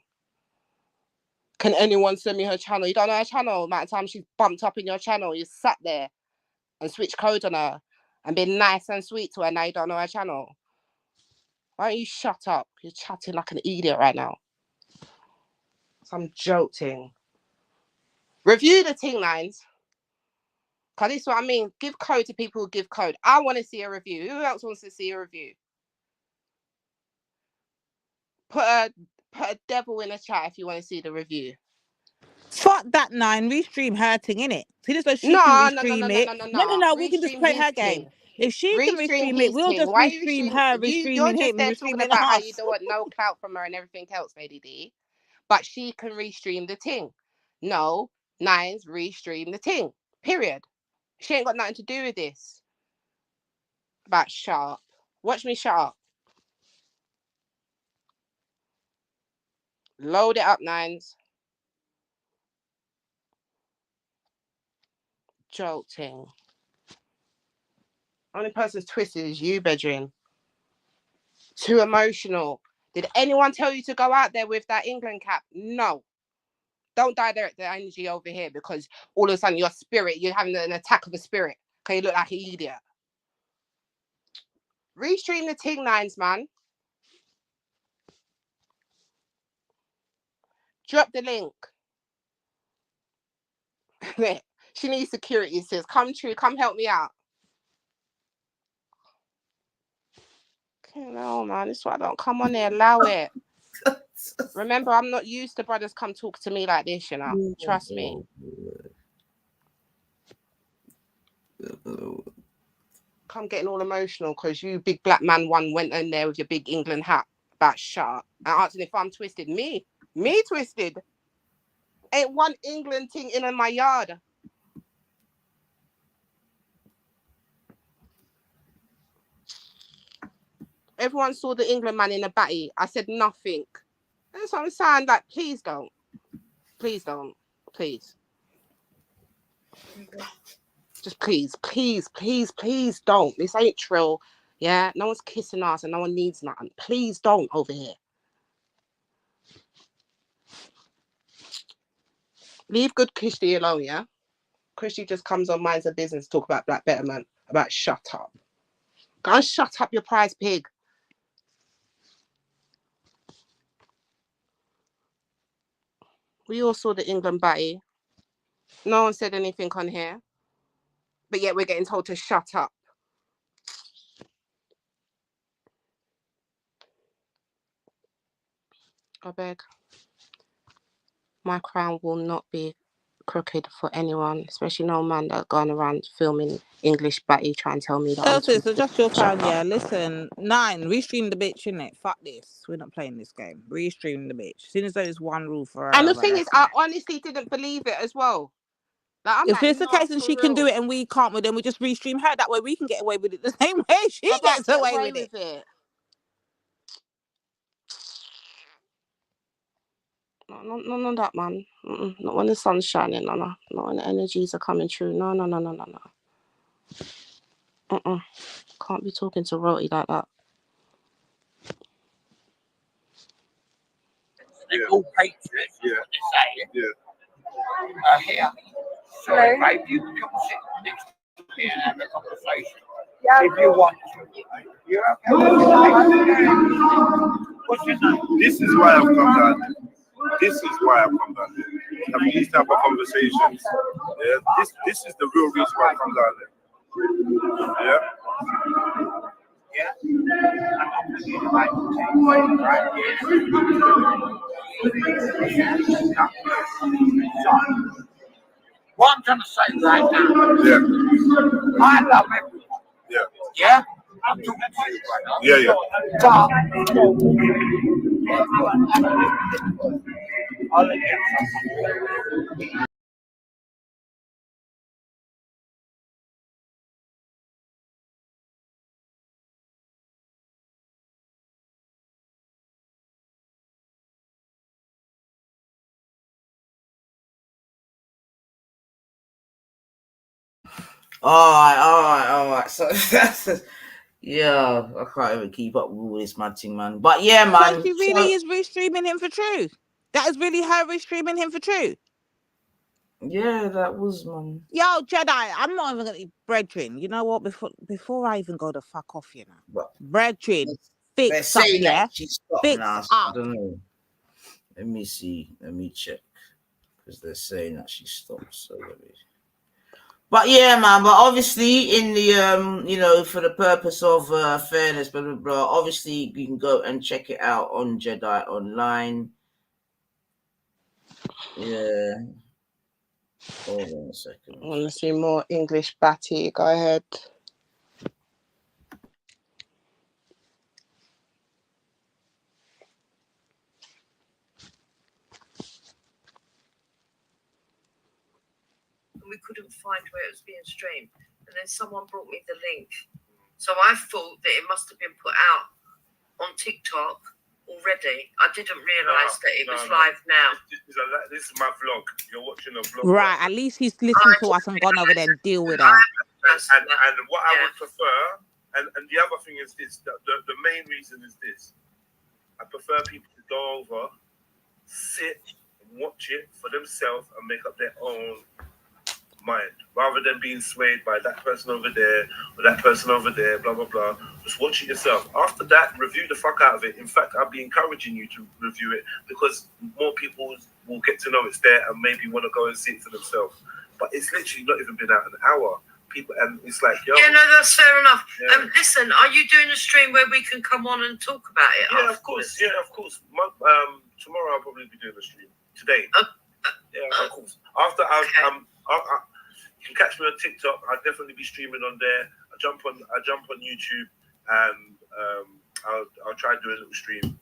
Can anyone send me her channel? You don't know her channel. Amount of time she's bumped up in your channel. You sat there and switched code on her and been nice and sweet to her. Now you don't know her channel. Why don't you shut up? You're chatting like an idiot right now. Some joke thing. Review the ting lines. Because this is what I mean. Give code to people who give code. I want to see a review. Who else wants to see a review? Put a devil in a chat if you want to see the review. Fuck that 9. Restream her thing, innit? See this, so she No, can no, no, restream no, no, it. no, no, No. We can just Restream play his her game. thing. If she can Restream restream it, his we'll thing. just Why are you restream restream? her, You're restreaming just him, there talking restreaming about how you us. don't want no clout from her and everything else, Lady D. But she can restream the ting. No, Nines restream the ting. Period. She ain't got nothing to do with this. About shut up. Watch me shut up. Load it up, Nines. Jolting. Only person's twisted is you, Bedrin. Too emotional. Did anyone tell you to go out there with that England cap? No. Don't direct the energy over here because all of a sudden your spirit, you're having an attack of a spirit because you look like an idiot. Restream the ting lines, man. Drop the link. She needs security, sis. Come true. Come help me out. No, man. This is why I don't come on there. Allow it. Remember, I'm not used to brothers come talk to me like this, you know. Trust me. Come getting all emotional because you big black man one went in there with your big England hat about shut up and asking if I'm twisted. Me twisted. Ain't one England thing in my yard. Everyone saw the England man in a batty. I said nothing. That's what I'm saying. Like, please don't. Please don't. Please. Just please don't. This ain't trill. Yeah, no one's kissing us and no one needs nothing. Please don't over here. Leave good Christy alone, yeah? Christy just comes on minds her business, talk about black betterment, about shut up. Go and shut up, your prize pig. We all saw the England batty. No one said anything on here. But yet we're getting told to shut up. I beg. My crown will not be crooked for anyone, especially no man that's gone around filming English batty trying to tell me that I'm So twisted. just your Shut crown, up. yeah. Listen, 9, restream the bitch, innit? Fuck this. We're not playing this game. Restream the bitch. As soon as there's one rule for her, And the but thing is, that's I it. honestly didn't believe it as well. Like, I'm If like, it's the no, case and for she can do real. it and we can't, well, then we just restream her. That way we can get away with it the same way she I gets get away away with it. with it. No, none of that, man. Not when the sun's shining, no. Not when the energies are coming through. No. Can't be talking to royalty like that. They're all patriots, what they're saying. Here. So maybe you can come sit next to me and have a conversation. If you want to. You're okay. What's your name? This is why I've come down. This is why I've come down. having these type of conversations. Yeah, this is the real reason why it comes out there. Yeah. What I'm trying to say right now, I love everyone. Yeah. Yeah? I'm talking to you right now. Yeah. But All right. So that's yeah, I can't even keep up with all this mad thing, man. But yeah, man. So she really is restreaming him for truth. That is really her restreaming him for truth. Yeah, that was, man. Yo, Jedi, I'm not even gonna brethren. You know what? Before I even go to fuck off, you know. But brethren, they're fix up, saying yeah. that she stopped Fix now. So I up. don't know. Let me see. Let me check. Because they're saying that she stopped. So let me. But yeah, man. But obviously, in the you know, for the purpose of fairness, blah blah blah. Obviously, you can go and check it out on Jedi Online. Yeah. Hold on a second. I want to see more English Batty. Go ahead. We couldn't find where it was being streamed, and then someone brought me the link. So I thought that it must have been put out on TikTok already. I didn't realise that it was live now. This is my vlog. You're watching a vlog. Right, at least he's listened to us and gone over there and deal with her. And what I would prefer, and the other thing is this, the main reason is this. I prefer people to go over, sit, and watch it for themselves and make up their own mind, rather than being swayed by that person over there or that person over there, blah, blah, blah. Just watch it yourself. After that, review the fuck out of it. In fact, I'll be encouraging you to review it because more people will get to know it's there and maybe want to go and see it for themselves. But it's literally not even been out an hour. People, and it's like, yo. Yeah, no, that's fair enough. Yeah. Listen, are you doing a stream where we can come on and talk about it? Yeah, of course. Yeah, of course. Tomorrow I'll probably be doing a stream. Today. Yeah, of course. After you can catch me on TikTok. I'll definitely be streaming on there. I jump on YouTube, and I'll try and do a little stream.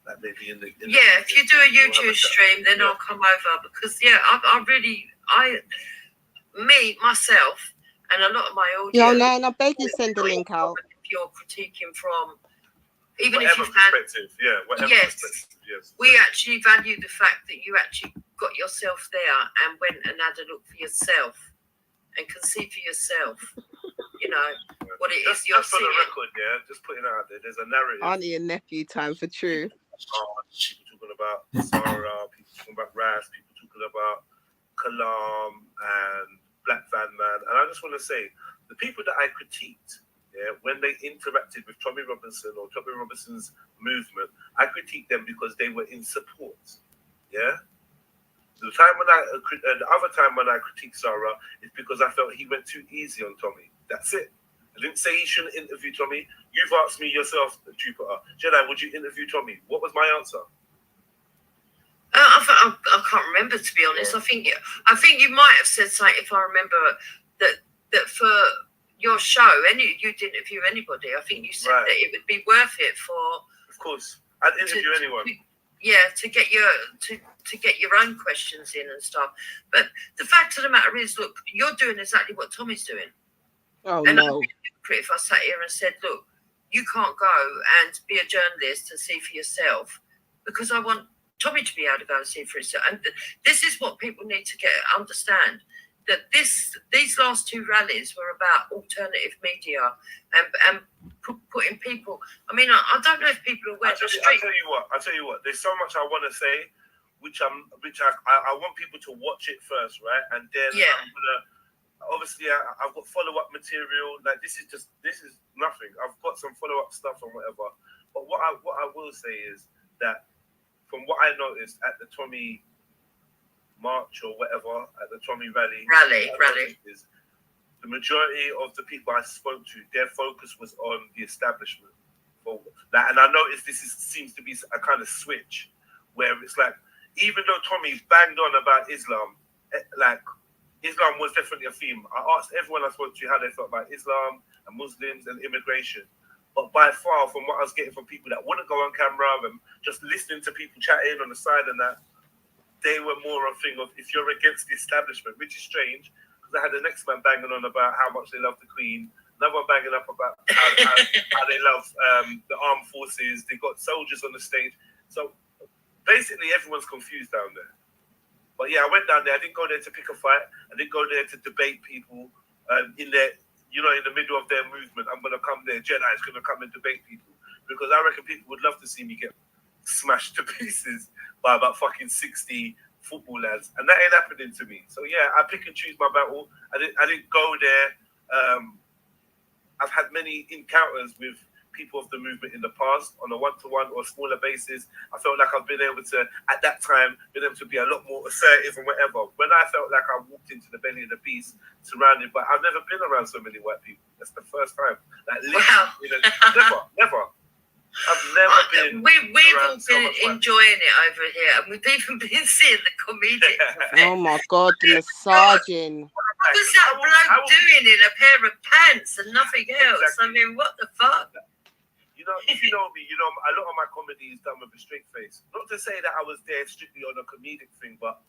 Like maybe in the if you do a YouTube stream, then I'll come over because myself, and a lot of my audience. Yo, Nan, I beg you send the link out. If you're critiquing from, even whatever if you can, perspective, whatever perspective, yes. We actually value the fact that you actually got yourself there and went and had a look for yourself and can see for yourself, you know, what it is you're just for seeing. the record, just putting it out there. There's a narrative. Auntie and nephew time for truth. People talking about Sarah, people talking about Raz, people talking about Kalam and Black Van Man. And I just want to say, the people that I critiqued, when they interacted with Tommy Robinson or Tommy Robinson's movement, I critiqued them because they were in support. Yeah? The other time when I critiqued Sarah is because I felt he went too easy on Tommy. That's it. I didn't say he shouldn't interview Tommy. You've asked me yourself, Jupiter. Jedi, would you interview Tommy? What was my answer? I can't remember, to be honest. I think you might have said something, if I remember, that for your show, and you didn't interview anybody. I think you said that it would be worth it for. Of course, I'd interview anyone. To get your own questions in and stuff. But the fact of the matter is, look, you're doing exactly what Tommy's doing. Oh, and no. I'd be hypocrite if I sat here and said, look, you can't go and be a journalist and see for yourself, because I want Tommy to be able to go and see for himself. And this is what people need to understand, that these last two rallies were about alternative media and putting people. I mean, I don't know if people are aware of the street. I'll tell you what. There's so much I want to say, which I want people to watch it first, right? And then I'm gonna. Obviously, I've got follow-up material. Like this is nothing. I've got some follow-up stuff and whatever. But what I will say is that from what I noticed at the Tommy march or whatever at the Tommy rally. Is the majority of the people I spoke to, their focus was on the establishment. And I noticed seems to be a kind of switch where it's like, even though Tommy banged on about Islam, like Islam was definitely a theme. I asked everyone I spoke to how they felt about Islam and Muslims and immigration. But by far, from what I was getting from people that wouldn't go on camera and just listening to people chatting on the side and that, they were more a thing of if you're against the establishment, which is strange, because I had the next man banging on about how much they love the Queen, another one banging up about how they love the armed forces, they've got soldiers on the stage. So basically everyone's confused down there. But yeah, I went down there, I didn't go there to pick a fight, I didn't go there to debate people in their, you know, in the middle of their movement. I'm going to come there, Jedi is going to come and debate people, because I reckon people would love to see me get smashed to pieces by about fucking 60 football lads, and that ain't happening to me. So yeah, I pick and choose my battle. I didn't go there. I've had many encounters with people of the movement in the past on a one-to-one or smaller basis. I felt like I've been able to, at that time, been able to be a lot more assertive and whatever. When I felt like I walked into the belly of the beast, surrounded by, I've never been around so many white people. That's the first time. Like, wow. Never. I've never been. We've all been enjoying it over here, and we've even been seeing the comedic. Oh my God, the massaging. What was that bloke doing in a pair of pants and nothing else? Exactly. I mean, what the fuck? You know, if you know me, you know a lot of my comedy is done with a straight face. Not to say that I was there strictly on a comedic thing, but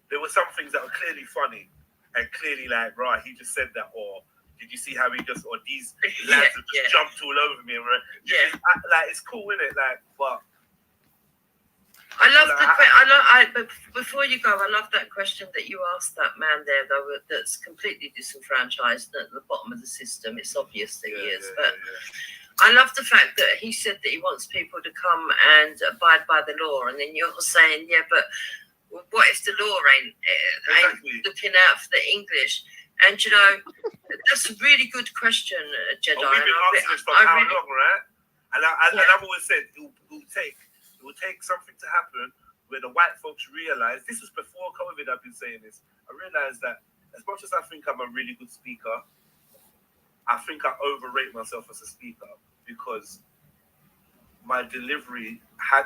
there were some things that were clearly funny and clearly like, right, he just said that, or did you see how he just, or these lads have just jumped all over me? Like, it's cool, isn't it? Like, but I love but before you go, I love that question that you asked that man there, though, that's completely disenfranchised at the bottom of the system. It's obvious that he is, but I love the fact that he said that he wants people to come and abide by the law, and then you're saying, yeah, but what if the law ain't looking out for the English? And you know, that's a really good question, Jedi. We've been asking this for how long, right? And I've always said it will take something to happen where the white folks realize, this was before COVID, I've been saying this, I realized that as much as I think I'm a really good speaker, I think I overrate myself as a speaker because my delivery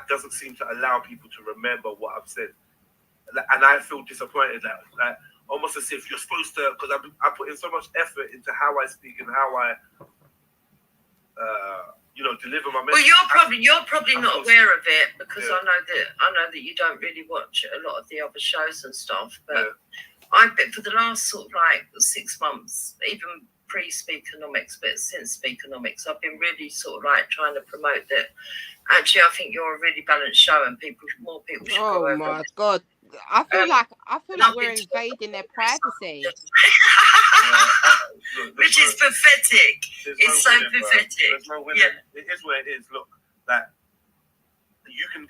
doesn't seem to allow people to remember what I've said. And I feel disappointed that, like, almost as if you're supposed to, because I put in so much effort into how I speak and how I, deliver my message. Well, you're probably not aware of it because I know that you don't really watch a lot of the other shows and stuff. But I've been for the last sort of like 6 months, even pre-Speakonomics, but since Speakonomics, I've been really sort of like trying to promote that. Actually, I think you're a really balanced show, and more people should go over. Oh my God. I feel like we're invading their privacy. Which is pathetic. It's so pathetic. It is where it is. Look, that you can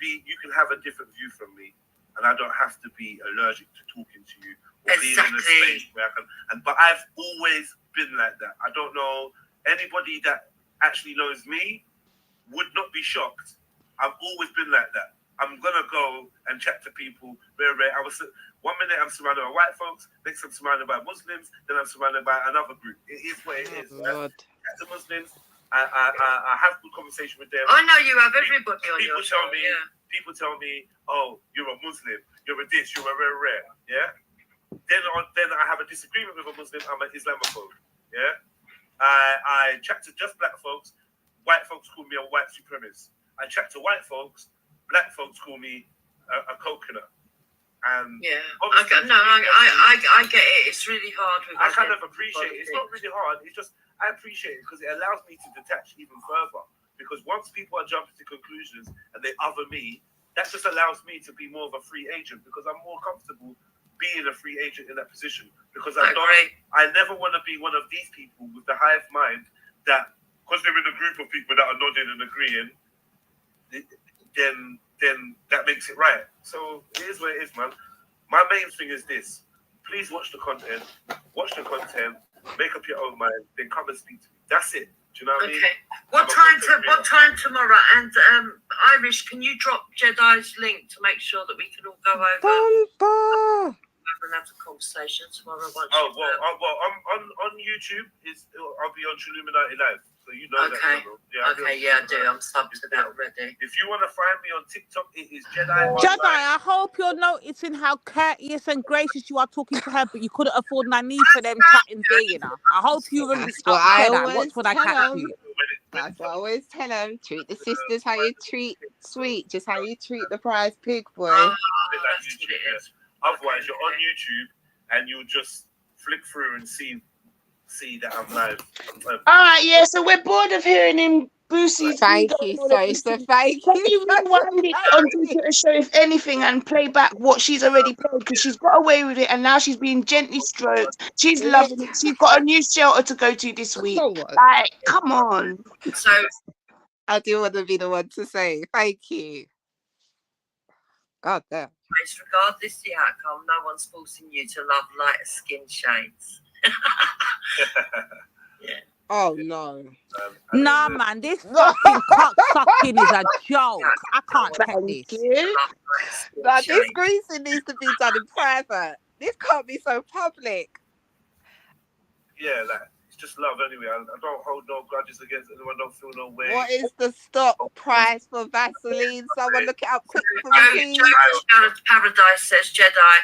have a different view from me, and I don't have to be allergic to talking to you or being in a space where I can. But I've always been like that. I don't know anybody that actually knows me would not be shocked. I've always been like that. I'm gonna go and chat to people very rare. 1 minute I'm surrounded by white folks, next I'm surrounded by Muslims, then I'm surrounded by another group. It is what it is. Right? Chat to Muslims, I have good conversation with them. I know you have everybody on your show. People tell me, oh, you're a Muslim, you're a this, you're a rare, yeah. Then I have a disagreement with a Muslim, I'm an Islamophobe, yeah. I chat to just black folks, white folks call me a white supremacist. I chat to white folks, black folks call me a coconut. And I get it. It's really hard. I kind of appreciate it. It's not really hard. It's just I appreciate it because it allows me to detach even further. Because once people are jumping to conclusions and they other me, that just allows me to be more of a free agent because I'm more comfortable being a free agent in that position. Because I never want to be one of these people with the hive mind that because they're in a group of people that are nodding and agreeing, then that makes it right. So it is what it is, man. My main thing is this. Please watch the content. make up your own mind, then come and speak to me. That's it. Do you know what I mean? Okay. What time tomorrow? And Irish, can you drop Jedi's link to make sure that we can all go over and have a conversation tomorrow? Once on YouTube I'll be on Illuminati Live, so you know that. I do. I'm subbed to that already. If you want to find me on TikTok, it is Jedi. Jedi, I hope you're noticing how courteous and gracious you are talking to her, but you couldn't afford no need for them chatting there, you know. I hope you were That's what I Jedi. always Watch what I tell catch them. you. That's what I always tell them. Treat the sisters how you treat sweet, just how you treat the prize pig, boy. Otherwise, you're on YouTube and you'll just flick through and see that I'm live. All right, yeah. So we're bored of hearing him. Boosie's thank you, so thank you. Rewind it onto the show, if anything, and play back what she's already played, because she's got away with it and now she's being gently stroked. She's loving it. She's got a new shelter to go to this week. Like, come on. So I do want to be the one to say thank you. God damn. Regardless the outcome, no one's forcing you to love lighter skin shades. Oh no. Nah, man, this fucking cocksucking is a joke. I can't take this. But this greasing needs to be done in private. This can't be so public. Yeah, like, it's just love anyway. I don't hold no grudges against anyone. Don't feel no way. What is the stock price for Vaseline? Someone look it up quick for me, please. Paradise says, Jedi,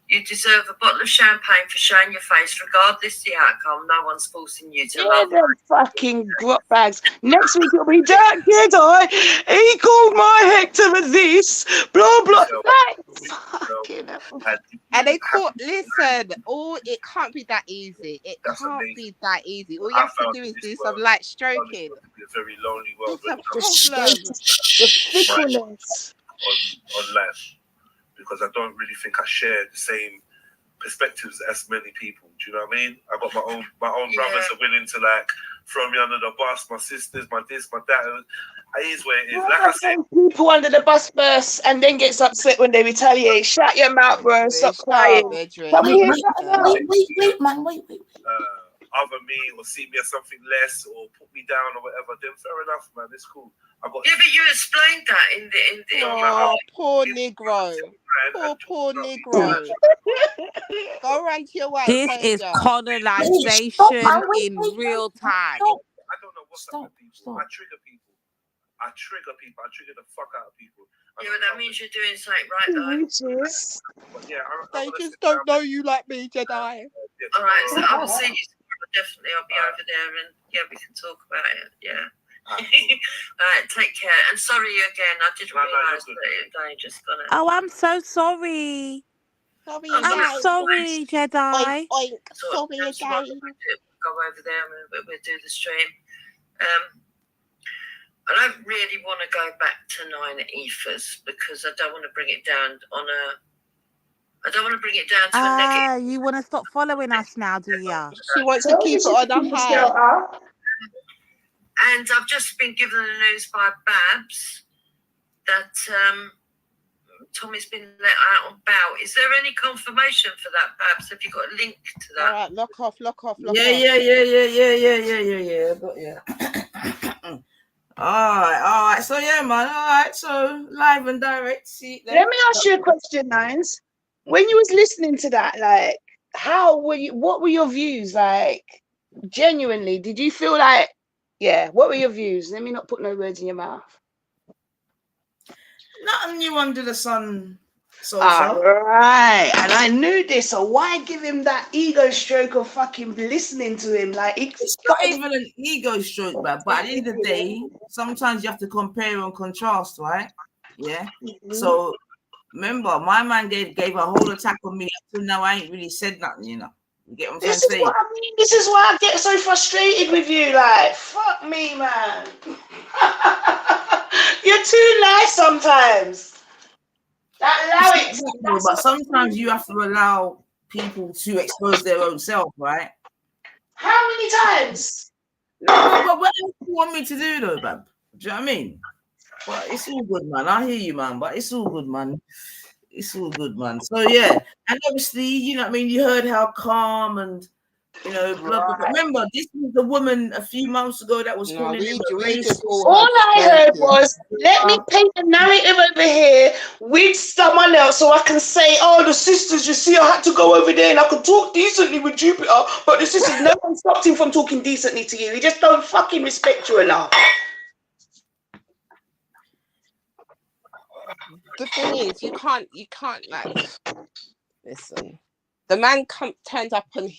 you deserve a bottle of champagne for showing your face. Regardless the outcome, no one's forcing you to love. Them fucking grot bags. Next week it'll be Jack Jedi. He called my Hector with this. Blah blah. And they caught. Listen, it can't be that easy. It can't be that easy. All you have to do is do some light stroking. It's a very lonely world. It's a problem. Ridiculous. On life. Because I don't really think I share the same perspectives as many people. Do you know what I mean? I got my own brothers are willing to like throw me under the bus, my sisters, my this, my that. It is where it is. Like I said, people under the bus first and then gets upset when they retaliate. Shut your mouth, bro. Stop crying. Wait, man. Other me or see me as something less or put me down or whatever, then fair enough, man. It's cool. Yeah, but you explained that in the Oh, poor Negro. Poor Negro. Go rank your white. This is colonization in real time. I don't know what's up with people. I trigger people. I trigger the fuck out of people. Yeah, but that means you're doing something right, though. They just don't know you like me, Jedi. All right, so I will see you. Definitely, I'll be over there, and yeah, we can talk about it. Yeah. All right, take care. And sorry again, I didn't realise that they just gonna. Oh, I'm so sorry. I'm sorry, Jedi. Sorry again. Go over there and we'll do the stream. I don't really want to go back to 9 ethers because I don't want to bring it down I don't want to bring it down to a negative. You want to stop following us now, do you? She wants to keep it on the high. And I've just been given the news by Babs that Tommy's been let out on bail. Is there any confirmation for that, Babs? Have you got a link to that? All right, lock off. Yeah. All right. So yeah, man. All right. So live and direct. See. Let me ask you a question, Nines. When you was listening to that, like, what were your views? Like, genuinely, did you feel like, what were your views? Let me not put no words in your mouth. Nothing new under the sun so far. far. Right. And I knew this, so why give him that ego stroke of fucking listening to him? Like, it's not even an ego stroke, man. But at the end of the day, sometimes you have to compare and contrast, right? Yeah. Mm-hmm. So remember, my man gave a whole attack on me. Until now, I ain't really said nothing, you know. You get what I'm trying to say? What I mean. This is why I get so frustrated with you. Like, fuck me, man. You're too nice sometimes. Allow it. But sometimes you have to allow people to expose their own self, right? How many times? No, but what else do you want me to do, though, Bab? Do you know what I mean? Well, it's all good, man. I hear you, man. But it's all good, man. It's all good, man. So yeah, and obviously, you know what I mean. You heard how calm and You know, blah, blah, blah. Remember, this was the woman a few months ago that was calling him a racist. All I heard was, let me paint the narrative over here with someone else so I can say, oh, the sisters, you see, I had to go over there and I could talk decently with Jupiter, but the sisters, no one stopped him from talking decently to you. He just don't fucking respect you enough. The thing is, you can't like listen. The man turned up on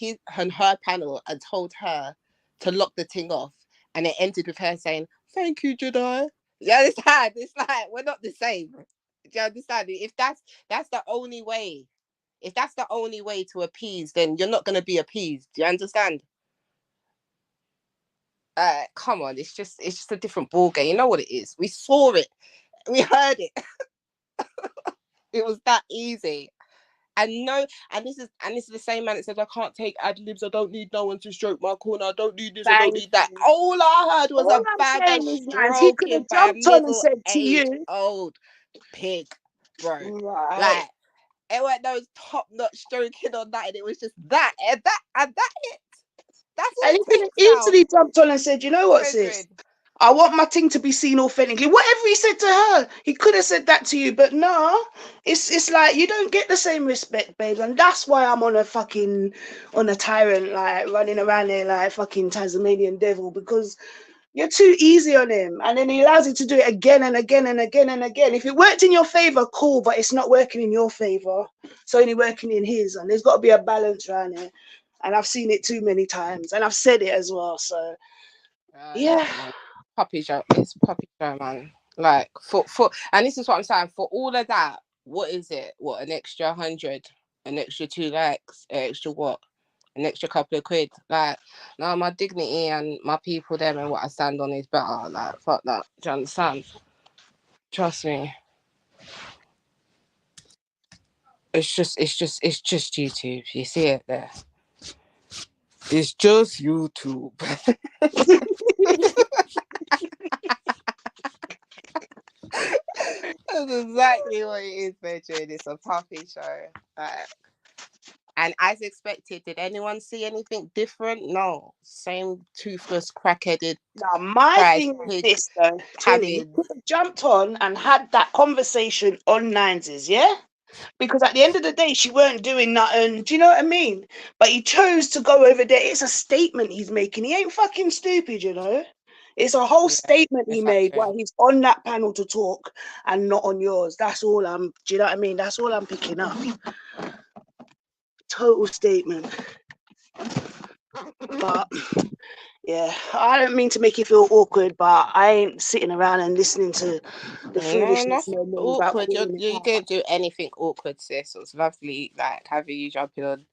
her panel and told her to lock the thing off, and it ended with her saying, "Thank you, Jedi." You understand? It's like we're not the same. Do you understand? If that's the only way, if that's the only way to appease, then you're not gonna be appeased. Do you understand? Come on, it's just a different ball game. You know what it is? We saw it, we heard it. It was that easy. And this is the same man that says, I can't take ad libs, I don't need no one to stroke my corner, I don't need this, I don't need that. All I heard was All a I'm bag of saying is, guys, he could stroking have by a jumped on and said to middle-aged you, old pig, bro. right. Like, it weren't those top-notch stroking or nothing, it was just that, and that it. That's all And it he could have takes now. easily jumped on and said, you know what, sis? I want my thing to be seen authentically. Whatever he said to her, he could have said that to you, but no, it's like you don't get the same respect, babe, and that's why I'm on a tyrant, like running around there like fucking Tasmanian devil, because you're too easy on him, and then he allows you to do it again and again and again and again. If it worked in your favor, cool, but it's not working in your favor. It's only working in his, and there's got to be a balance around here. And I've seen it too many times, and I've said it as well. So, yeah. Puppy show. It's puppy show, man. Like for and this is what I'm saying. For all of that, what is it? What, an extra 100, an extra 2 likes, an extra what? An extra couple of quid. Like, no, my dignity and my people there and what I stand on is better. Like, fuck that. Do you understand? Trust me. It's just YouTube. You see it there. It's just YouTube. That's exactly what it is, Bedroom. It's a puppy show. And as expected, did anyone see anything different? No. Same toothless, crack-headed. Now, my thing is this, though, Tilly. Could have jumped on and had that conversation on Nineses, yeah? Because at the end of the day, she weren't doing nothing. Do you know what I mean? But he chose to go over there. It's a statement he's making. He ain't fucking stupid, you know? It's a whole statement he made while he's on that panel to talk and not on yours. That's all do you know what I mean? That's all I'm picking up. Total statement. But yeah, I don't mean to make you feel awkward, but I ain't sitting around and listening to the foolishness no more. Awkward. You can't do anything awkward, sis. It was lovely, like having you jumping on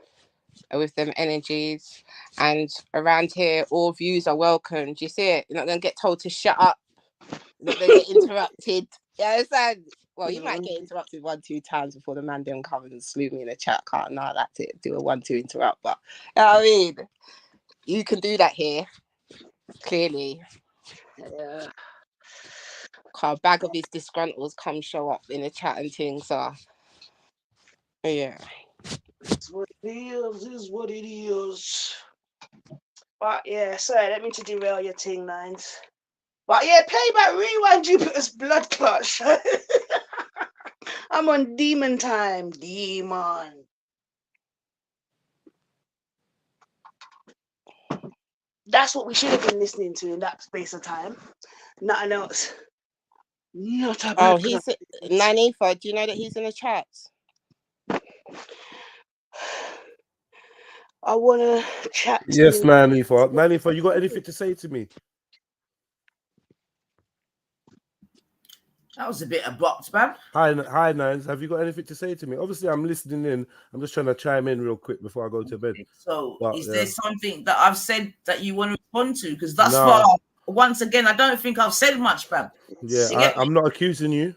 with them energies. And around here, all views are welcomed. You see it? You're not gonna get told to shut up. You're not gonna get interrupted. You understand? Well, you might get interrupted 1-2 times before the man then comes and slew me in the chat. Can't know that's it. Do a 1-2 interrupt, but you know what I mean, you can do that here. Clearly. Yeah. A bag of his disgruntles come show up in the chat and things. So yeah. It's what it is what it is. But yeah, sorry, I don't mean to derail your thing, Nines. But yeah, playback rewind Jupiter's blood clutch. I'm on demon time. Demon. That's what we should have been listening to in that space of time. Nothing else. Not a bad he's Nanifa, do you know that he's in the chats? I want to chat to Yes, Nanifa. Nanifa, you got anything to say to me? That was a bit abrupt, man. Hi, Nines. Have you got anything to say to me? Obviously, I'm listening in. I'm just trying to chime in real quick before I go to bed. So, is there something that I've said that you want to respond to? Because thus No. far, once again, I don't think I've said much, fam. Yeah, I'm not accusing you.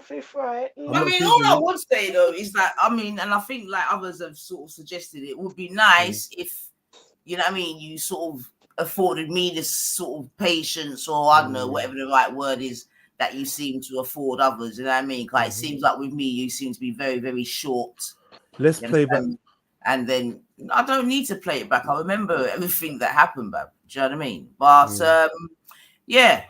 Fifth right. I mean, all I would say though is that and I think like others have sort of suggested, it would be nice if, you know what I mean, you sort of afforded me this sort of patience, or I don't know, whatever the right word is, that you seem to afford others. You know what I mean? Like it seems like with me, you seem to be very, very short. Let's play back. and then I don't need to play it back. I remember everything that happened, babe. Do you know what I mean? But yeah,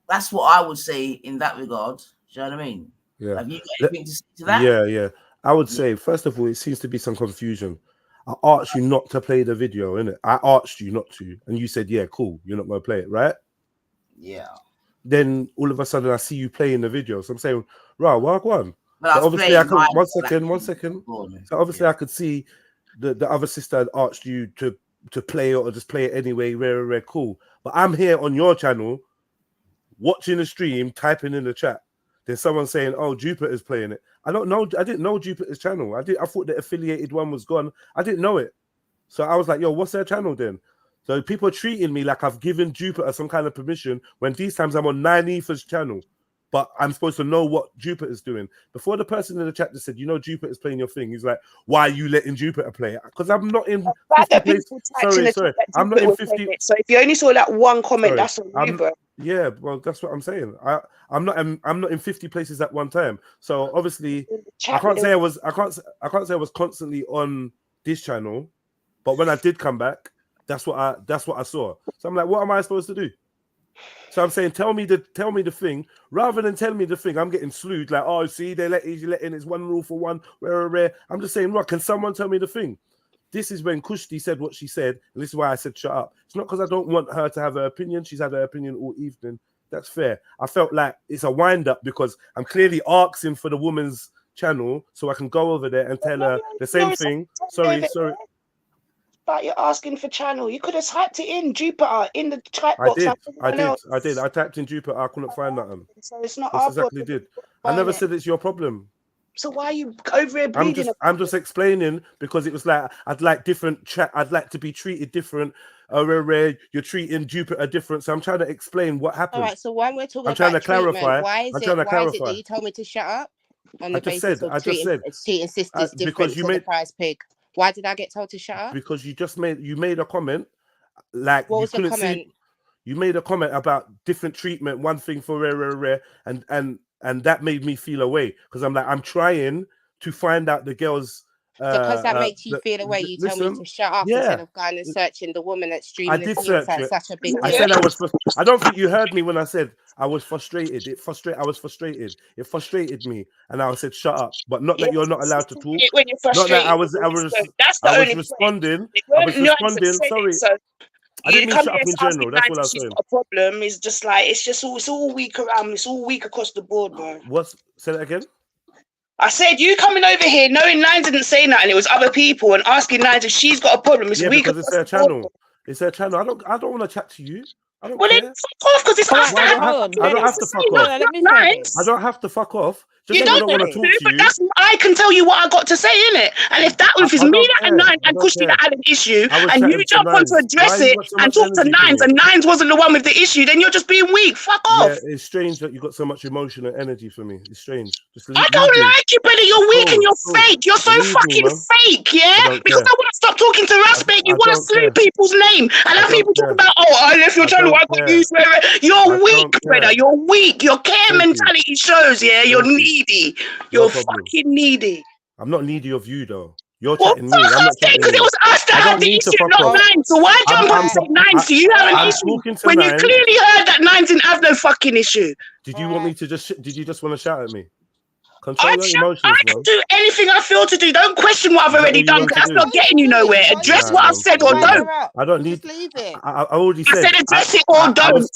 that's what I would say in that regard. Do you know what I mean? Yeah. Have you got anything to say to that? Yeah. I would say, first of all, it seems to be some confusion. I asked you not to play the video, innit? I asked you not to, and you said, yeah, cool, you're not going to play it, right? Yeah. Then all of a sudden I see you playing the video. So I'm saying, right, walk on. But So obviously I could, mine, one second. So obviously I could see the other sister had asked you to play it or just play it anyway, rare, cool. But I'm here on your channel, watching the stream, typing in the chat. There's someone saying, "Oh, Jupiter's playing it." I don't know. I didn't know Jupiter's channel. I thought the affiliated one was gone. I didn't know it. So I was like, "Yo, what's their channel then?" So people are treating me like I've given Jupiter some kind of permission when these times I'm on 9ether's channel, but I'm supposed to know what Jupiter's doing. Before the person in the chat just said, "You know, Jupiter's playing your thing." He's like, "Why are you letting Jupiter play it?" Because I'm not in 50 places. Sorry. I'm not in 50. So if you only saw that one comment, that's on you, bro. Yeah, well, that's what I'm saying. I'm not in 50 places at one time. So obviously, I can't say I was constantly on this channel, but when I did come back, that's what I saw. So I'm like, what am I supposed to do? So I'm saying, tell me the thing rather than tell me the thing. I'm getting slewed like, oh, see, they let in. It's one rule for one, rare. I'm just saying, right? Can someone tell me the thing? This is when Kushti said what she said, and this is why I said shut up. It's not because I don't want her to have her opinion. She's had her opinion all evening. That's fair. I felt like it's a wind-up because I'm clearly asking for the woman's channel so I can go over there and tell her the same thing. Sorry. But you're asking for channel. You could have typed it in Jupiter in the chat I box. did. I typed in Jupiter. I couldn't find nothing. So it's not That's our exactly problem. did. I never said it's your problem. So why are you over here bleeding? I'm just explaining because it was like I'd like different chat. I'd like to be treated different. You're treating Jupiter different. So I'm trying to explain what happened. All right. So when we're talking I'm trying about to clarify. treatment, why is it that you told me to shut up on the basis of treating sisters different to the prize pig? Why did I get told to shut up? Because you made a comment like what you was the couldn't comment? see. You made a comment about different treatment, one thing for rare, and that made me feel away because I'm like, I'm trying to find out the girls. Because that makes you feel away. You tell me to shut up instead of going and searching the woman that's streaming. I did search it. Such a big I said I was. I don't think you heard me when I said I was frustrated. I was frustrated. It frustrated me, and I said shut up. But not that you're not allowed to talk. When you're frustrated, not that I was responding. I was responding. Sorry. I didn't mean shut up in general. That's what I was saying. A problem is just like it's all weak around. It's all weak across the board, bro. Say that again? I said you coming over here knowing Nine didn't say nothing. It was other people and asking Nine if she's got a problem. It's weak because it's their channel. It's their channel. I don't want to chat to you. I don't care. Then fuck off because it's us. I don't have to fuck off. I don't have to fuck off. You don't want to talk to you. But I can tell you what I got to say, innit? And if is me that and Nine and Kushti that had an issue, and you jump on to address it and talk to Nines, and Nines wasn't the one with the issue, then you're just being weak. Fuck off. Yeah, it's strange that you got so much emotion and energy for me. It's strange. I don't like you, brother. You're weak and you're fake. You're so fucking fake, yeah? Because I want to stop talking to Raspberry. You want to slew people's name and have people talk about, oh, I left your channel. I got used. You're weak, brother. You're weak. Your care mentality shows, yeah? You're needy. You're fucking needy. I'm not needy of you, though. You're chatting me. I'm not chatting because it was us that had the issue, not Nines. So why jump on and say Nines? Do you have an issue when you clearly heard that Nines didn't have no fucking issue? Did you want me to did you just want to shout at me? Control your emotions, I can do anything I feel to do. Don't question what I've already done because that's not getting you nowhere. Address what I've said or don't. I don't need. Just leave it. I already said. I said address it or don't.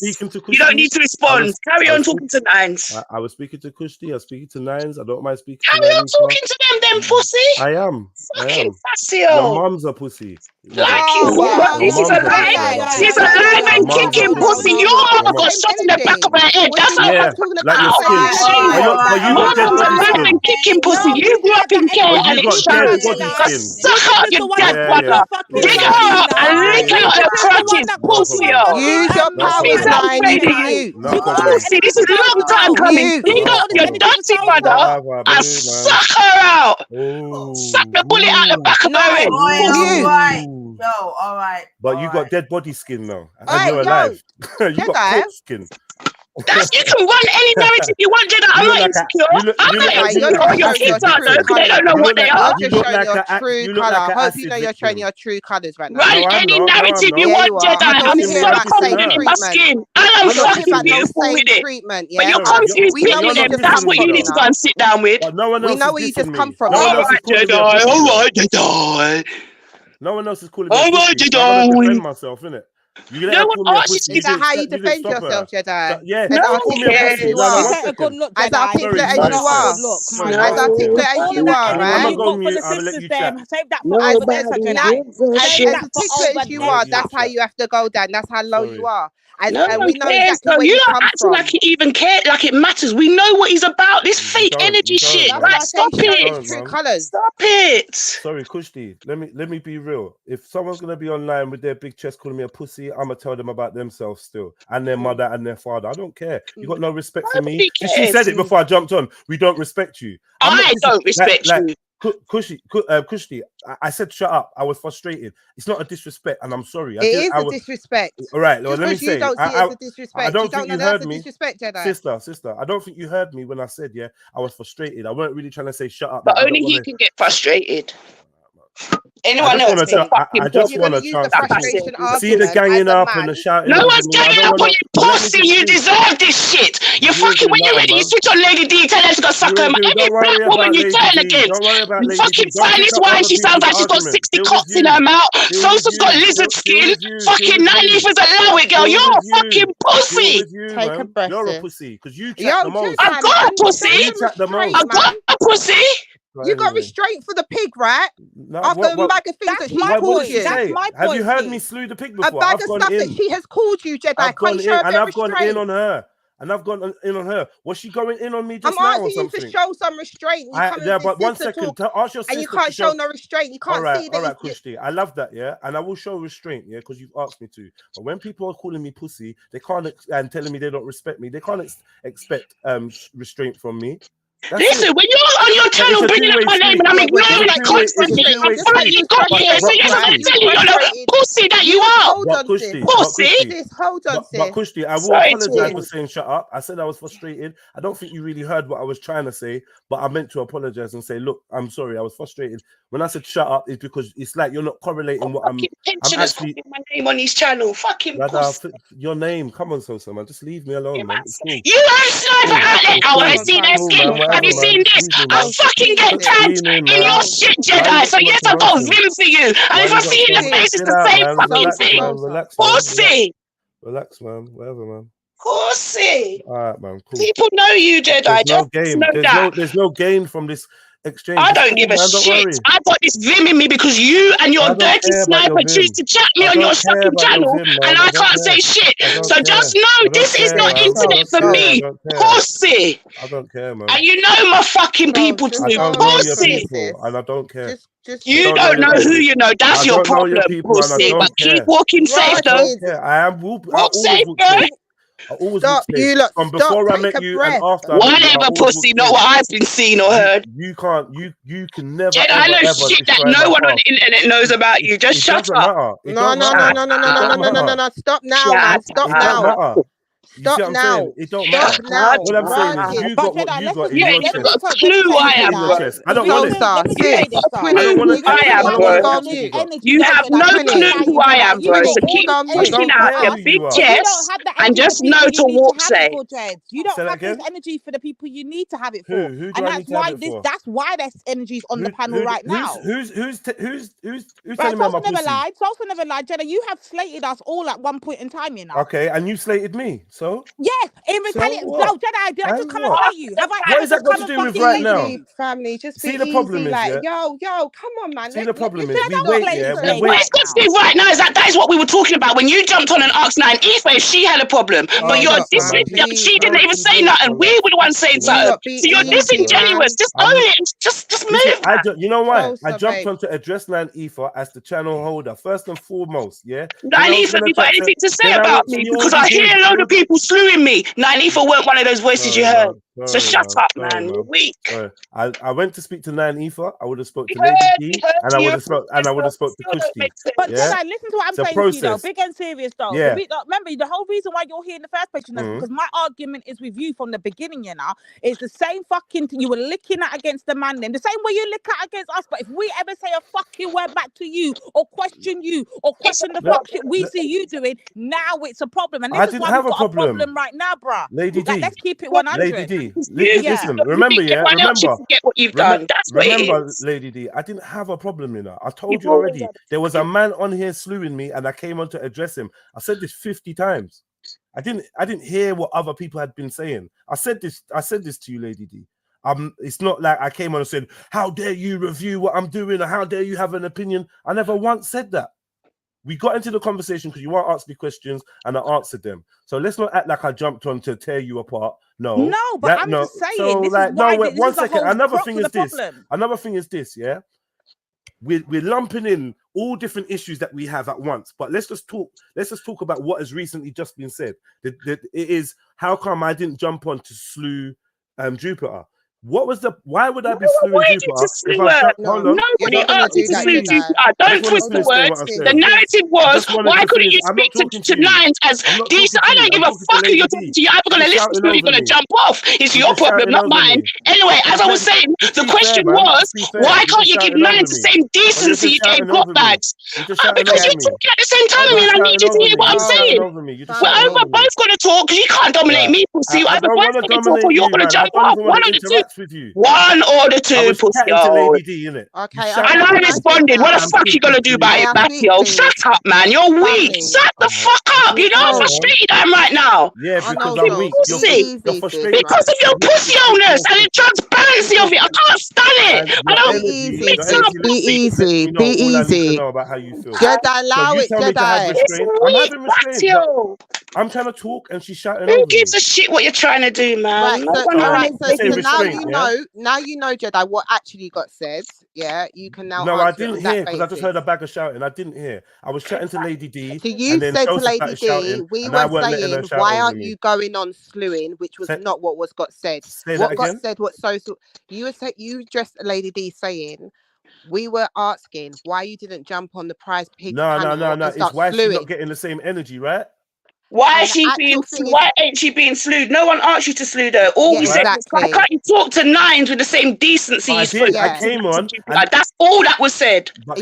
You don't need to respond. Carry on talking to Nines. I was speaking to Kushti. I was speaking to Nines. I don't mind speaking to Carry on talking to them, then pussy. I am. Fucking facio. Your mom's a pussy. Like you. She's alive. She's alive and kicking pussy. Your mama got shot in the back of her head. That's what I'm talking about. But you got dead body skin. Kicking pussy. You grew up in care and it shows. Suck out your dead brother. Dig her up and lick out her crotches. Pussy. Use your powers, Nine. Pussy. This is a long time coming. Dig up your dirty brother and suck her out. Suck the bullet out the back of her head. Yo, all right. But you got dead body skin now, and you're alive. You got corpse skin. That's you can run any narrative you want, Jedi. I'm not insecure. I'm not insecure. Your kids are though, because they don't know what they are. You're just showing your true colour. I hope you know you're showing your true colours right now. Run any narrative you want, Jedi. I'm so confident in my skin. And I'm fucking beautiful with it. But you're confused picking them. That's what you need to go and sit down with. We know where you just come from. All right, Jedi. All right, Jedi. No one else is calling me. All right, Jedi. I'm gonna defend myself, innit? You no one asks you. Is that how you defend yourself, Jedi? Yeah. As articulate as you are. As articulate as you are. As articulate as you are, right? You've got for the sisters, them. Save that for As Jedi. articulate as you are, that's how you have to go down. That's how low you are. And we know cares, exactly where you you don't come act from. like you even care, like it matters. We know what he's about. This fake energy shit. Right? Stop it. Stop it. Sorry, Kushti. Let me be real. If someone's gonna be online with their big chest calling me a pussy, I'm gonna tell them about themselves still and their mother and their father. I don't care. You got no respect for me. She said it before I jumped on. We don't respect you. I don't respect you. Kushti, I said shut up. I was frustrated. It's not a disrespect, and I'm sorry. It is a disrespect. All right, let me say. You don't see it as a disrespect. I don't think you heard me, disrespect, Jedi. Sister. I don't think you heard me when I said I was frustrated. I weren't really trying to say shut up. But only he can get frustrated. Anyone else? I just want to see the ganging up and the shouting. No one's ganging up on you, pussy. You deserve this shit. You fucking, when you're ready, you switch on Lady D, tell her to go suck her. Every black woman you turn against. You fucking find this wine, she sounds like she's got 60 cocks in her mouth. Sosa's got lizard skin. Fucking 90 for allow it, girl. You're a fucking pussy. Take a breath. You're a pussy because you chat the most. I got a pussy. I got a pussy. You got restraint for the pig, right? After a bag of things that she called you. That's my point. Have you heard me slew the pig before? A bag of stuff that she has called you, Jedi. I've gone in on her. And I've gone in on her. Was she going in on me just now or something? I'm asking you to show some restraint. But 1 second. Ask your sister. And you can't show no restraint. You can't see that. All right, Kushti. I love that, and I will show restraint, because you've asked me to. But when people are calling me pussy, they can't and telling me they don't respect me. They can't expect restraint from me. Listen, when you're on your channel bringing up my name and I'm ignoring it constantly, you got here, so you're not telling you're the pussy that you are. Pussy. Hold on, sis. But Kushti, I will apologize for saying shut up. I said I was frustrated. I don't think you really heard what I was trying to say, but I meant to apologize and say, look, I'm sorry, I was frustrated. When I said shut up, it's because it's like you're not correlating what I'm actually. My name on his channel, fucking pussy. Your name, come on, Sosa, man, just leave me alone, man. It's cool. You are sniper outlet. I want to see their skin. Have you seen this? I fucking get tagged in your shit, Jedi. So yes, I've got vim for you. And if I see you in the face, it's the same fucking thing. Pussy. Relax, man. Whatever, man. Pussy. All right, man. Cool. People know you, Jedi. There's no gain from this exchange. I don't give a shit. I got this vim in me because you and your dirty sniper choose to chat me on your fucking channel, and I can't say shit. So just know this is not internet for me, pussy. I don't care, man. And you know my fucking people too, pussy. And I don't care. You don't know who you know. That's your problem, pussy. But keep walking safe, though. I am. Walk safe, bro. I always from before I met you and after. Whatever, pussy, not what I've been seen or heard. You can't. You can never. Jedi, I know shit that no one on the internet knows about you. Just shut up. No. Stop now, man. Stop now. Stop now. It don't matter. What I'm saying is, you got what you got in your chest. Got a clue who I am, bro. I don't want it. You have no clue who I am, bro. So keep pushing out your big chest and just know to walk safe. You don't have this energy for the people you need to have it for, and that's why there's energies on the panel right now. Who's telling me I'm a pussy? Sosa never lied. Jedi, you have slated us all at one point in time, you know. Okay, and you slated me, so. Yes, in retaliation. No, Jedi, did I just come and say you? Have I? What is that got to do with right now? Family, just see the problem is, yo, come on, man. See the problem is, we wait. What it's got to do right now is that is what we were talking about when you jumped on and asked Afe if she had a problem, but you're she didn't even say nothing. We were the ones saying something. So you're disingenuous. Just own it. Just move. You know why? I jumped onto Address 9 Aoife as the channel holder first and foremost. Yeah. 9 Aoife, have you got anything to say about me? Because I hear a load of people slewing me. 9 Aoife weren't one of those voices you heard. So shut up, man. You're weak. Sorry. I went to speak to Nine Ether. I would have spoke to We Lady heard D, and I would have spoke to Kushti. But Yeah, Jedi, listen to what I'm it's a saying to you though. process. Big and serious though. Yeah. Remember, the whole reason why you're here in the first place is because my argument is with you from the beginning, you know. It's the same fucking thing you were licking at against the man then. The same way you lick at against us. But if we ever say a fucking word back to you or question the fuck shit we see you doing, now it's a problem. And this is why we've got a problem right now, bruh. Lady D. Let's keep it 100. Lady D. Listen, remember, Forget what you've done. That's what it remember, is. Lady D, I didn't have a problem, you know. I told you already. There was a man on here slewing me, and I came on to address him. I said this 50 times. I didn't hear what other people had been saying. I said this to you, Lady D. It's not like I came on and said, how dare you review what I'm doing, or how dare you have an opinion. I never once said that. We got into the conversation because you want to ask me questions, and I answered them. So let's not act like I jumped on to tear you apart. No, but I'm just saying. So this like, is why this one is the second. whole Another crux thing of is the this. problem. Another thing is this. Yeah, we're lumping in all different issues that we have at once. But let's just talk about what has recently just been said. It is how come I didn't jump on to slew Jupiter? Why would I be slewing Jupiter? Nobody asked you to slew Jupiter. Don't twist the words. The narrative was, why couldn't you speak to Nines as decent? I don't give a fuck who you're talking to. You're either going to listen to or you're going to jump off. It's your problem, not mine. Anyway, as I was saying, the question was, why can't you give Nines the same decency you gave Got Bags? Because you're talking at the same time and I need you to hear what I'm saying. We're both going to talk because you can't dominate me, pussy. You're either both going to talk or you're going to jump off. One of the two. One or the two, pussy. Okay, and I responded, what the fuck you gonna do about it back, yo? Shut up, man. You're weak. Shut the fuck up. You know how frustrated I am right now. Yeah, because I'm weak. You're frustrated. Because of your pussy-oness and the transparency of it. I can't stand it. I don't mix up. Be easy. Be easy. About how you feel. Jedi, allow it, Jedi. I'm having restraint. I'm trying to talk and she's shouting over me. Who gives a shit what you're trying to do, man? So now you know. Now you know, Jedi, what actually got said. Yeah, you can now. No, I didn't hear because I just heard a bag of shouting. I didn't hear. I was chatting to Lady D. So you said to Lady D, we were saying, why aren't you going on slewing, which was not what got said. What got said? What social? You addressed Lady D saying. We were asking why you didn't jump on the prize pig. No. It's why she's not getting the same energy, right? Why ain't she being slewed? No one asked you to slew her. All we said was, why can't you talk to Nines with the same decency? I came on. That's all that was said. But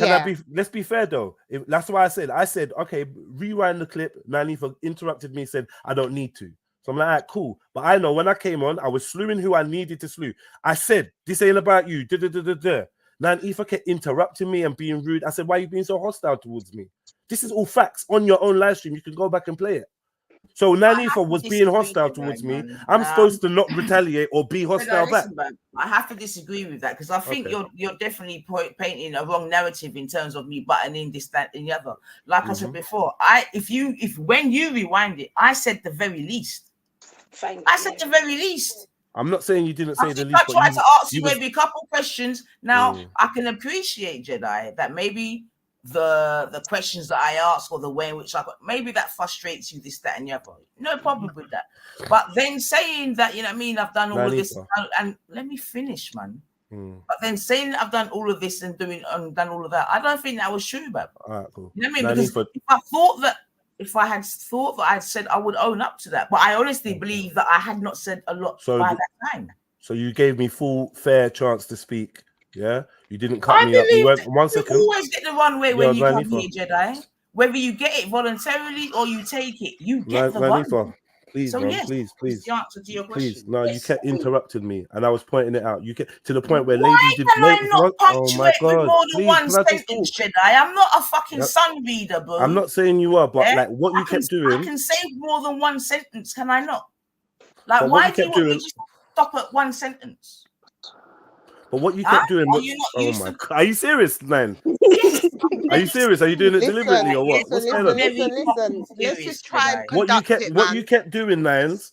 let's be fair though. That's why I said, okay, rewind the clip. Nanifa interrupted me, said, I don't need to. So I'm like, all right, cool. But I know when I came on, I was slewing who I needed to slew. I said, this ain't about you. Nanifa kept interrupting me and being rude. I said, why are you being so hostile towards me? This is all facts on your own live stream. You can go back and play it. So Nanifa was being hostile towards me. I'm supposed to not retaliate or be hostile back. I have to disagree with that because I think you're definitely painting a wrong narrative in terms of me butting in this, that, and the other. Like I said before, when you rewind it, I said the very least. I said the very least. I'm not saying you didn't say the least. I tried to ask you maybe a couple questions. Now I can appreciate, Jedi, that maybe the questions that I ask or the way in which maybe that frustrates you, this, that, and the other. No problem with that. But then saying that, you know what I mean, I've done all of this and let me finish, man. But then saying that I've done all of this and done all of that, I don't think that was true, man. All right, cool. You know what I mean? Because if I had thought that I'd said, I would own up to that. But I honestly believe that I had not said a lot by that time. So you gave me full, fair chance to speak. Yeah? You didn't cut me up. You went 1 second. You always get the runway when you come here, Jedi. Whether you get it voluntarily or you take it, you get the one. Please, so, man, please. The answer to your question. Please, no, you kept interrupting me, and I was pointing it out. You get to the point where Lady did. Why can I not punctuate with more than one sentence, Jedi? I'm not a fucking sun reader, bro. I'm not saying you are, but like what you kept doing. I can say more than one sentence, can I not? Like, why do you want me to stop at one sentence? But what you kept doing was, oh my God, are you serious, man? Are you serious? Are you doing it deliberately or what? What's going on? Listen. Let's just try and what you kept doing, Nines,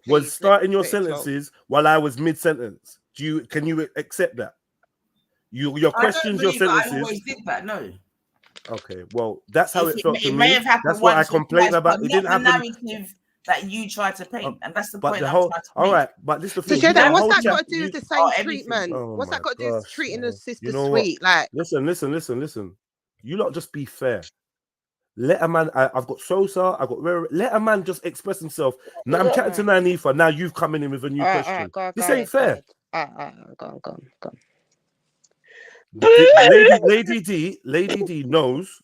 was starting your sentences while I was mid-sentence. Can you accept that? Your questions, your sentences. I always did that, no. Okay, well, that's how it felt to me. That's what I complained about. It didn't happen. that you try to paint, and that's the But point the I'm whole, trying to all make. right, but this is the So thing. You Jedi, got what's whole that chat. got to do with the Or same everything. treatment? Oh What's my that got to do with gosh, treating man. the sister You know what? sweet? Like, Listen. You lot just be fair. Let a man. I've got Sosa. I've got Rare. Let a man just express himself. Now I'm chatting to Nanifa. Now you've come in with a new question. This ain't fair. Go on. Lady D knows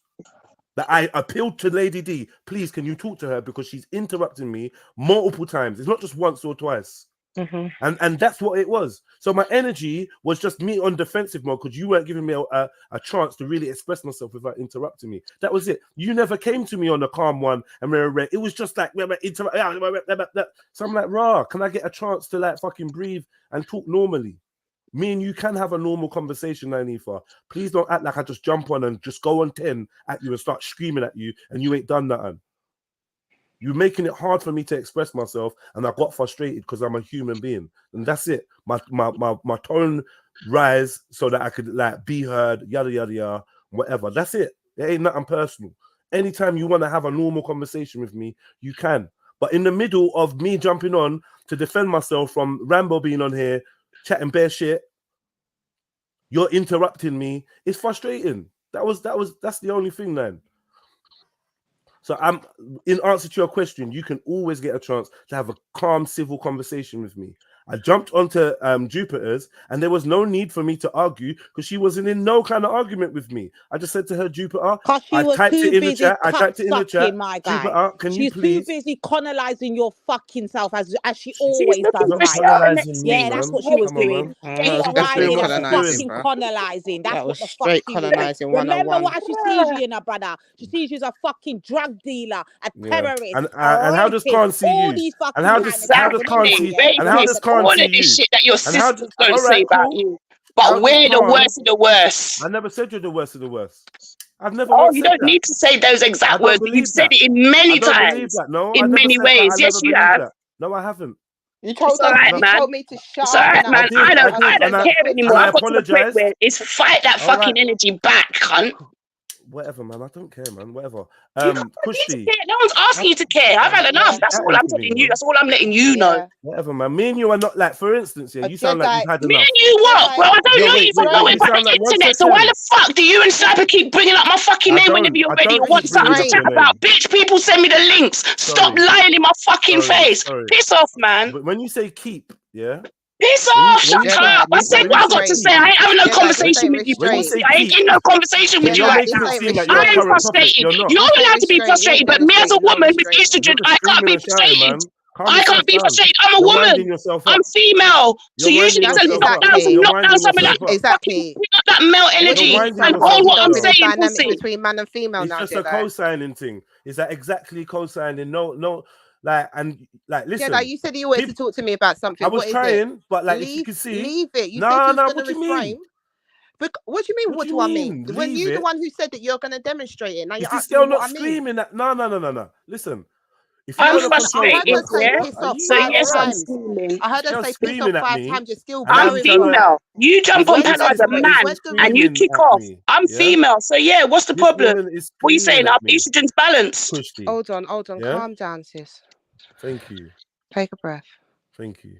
that I appealed to Lady D. Please, can you talk to her because she's interrupting me multiple times. It's not just once or twice. And that's what it was. So my energy was just me on defensive mode because you weren't giving me a chance to really express myself without interrupting me. That was it. You never came to me on the calm one and it was just like so I'm like, rah, can I get a chance to like fucking breathe and talk normally? Me and you can have a normal conversation, Nanifa. Please don't act like I just jump on and just go on 10 at you and start screaming at you and you ain't done nothing. You're making it hard for me to express myself, and I got frustrated because I'm a human being, and that's it. My tone rise so that I could like be heard, yada yada yada, whatever. That's it. It ain't nothing personal. Anytime you want to have a normal conversation with me, you can. But in the middle of me jumping on to defend myself from Rambo being on here chatting bare shit, you're interrupting me. It's frustrating. That's the only thing, man. So I'm in answer to your question, you can always get a chance to have a calm, civil conversation with me. I jumped onto Jupiter's and there was no need for me to argue because she wasn't in no kind of argument with me. I just said to her, Jupiter, Because she was too busy sucking, my guy. Jupiter, can you She's please? too busy colonizing your fucking self as she She's always looking does, for my guy. colonizing me, Yeah, that's man. what she was Come on, doing. man. She was That's riding doing on what the she's doing. fucking colonizing. That's That what was the fuck straight she was doing. colonizing Remember 101. why she sees you in her, brother? She sees you as a fucking drug dealer, a Yeah. terrorist, And a how does rapist, Khan see all you? these fucking And how kind does of things. Remember Khan that, see? yeah? And how does Khan all see of this you? shit that your And how sisters don't all say right, about cool. you. How But does we're the Khan? worst of the worst. I never said you're the worst of the worst. I've never Oh, once you said don't that. need to say those I exact don't words, but you've believe said that. it in many I don't believe times, that. No, I in never many said that. ways. I Yes, never you believe have. that. No, I haven't. You It's told all us. right, You man. told me to shut It's all up, right, and man. did, I and don't I care anymore. and I I've got to the point apologized. where it's fight that All fucking right. energy back, cunt. Whatever, man. I don't care, man. Whatever. You don't need to Kushti. care. No one's asking you to care. I've had enough. That's all I'm telling you. That's all I'm letting you know. Whatever, man. Me and you are not like, for instance, yeah, you sound like you've had Me enough. and you what? Well, I don't Yo, know you from nowhere you but sound the like 1 internet. So why second. the fuck do you and Sniper keep bringing up my fucking name whenever you're I ready or don't want keep bringing something to up chat your about? name. Bitch, people send me the links. Stop Sorry. lying in my fucking face. Sorry. Piss off, man. But when you say keep, yeah. Piss off! Shut up! I said what I got to say. I ain't having no conversation with you, pussy. I ain't in no conversation with you you're right making now. it seem like you're I a am current topic. frustrated. You're not. You're allowed to be frustrated, but me as a woman with estrogen, I can't Screaming be and shouting, frustrated. man. Calm I yourself can't be down. frustrated. I'm a You're woman. winding yourself I'm up. female. So You're you need winding to yourself knock up. down You're some of winding that yourself up. fucking bring up that male energy winding and yourself hold what up, I'm though. saying, dynamic pussy. between man and female It's now, just a Jedi. co-signing thing. Is that exactly co-signing? No, like, and like, listen. Jedi, you said you wanted to talk to me about something. I was What is trying, it? but like, if you could see, Leave it. You no, said you was no. going to What do you refrain. mean? But what do you mean? What do I mean? When Leave you the it. one who said that you're going to demonstrate it, now Is you're this asking me girl not what I mean. screaming at? No. Listen, if you I'm want to control, I heard frustrated, her say yeah? piss off So 5 yes, I'm times. screaming. I heard her say piss off screaming at 5 me, times. You're still and I'm I'm blowing her telling up. female. You jump on Where's panel as a woman is man and you screaming kick at off. me. I'm Yeah? female. So yeah, what's the This problem? woman is What are you saying? screaming Our at me. estrogen's balanced. Kushti. Hold on. Yeah? Calm down, sis. Thank you. Take a breath. Thank you.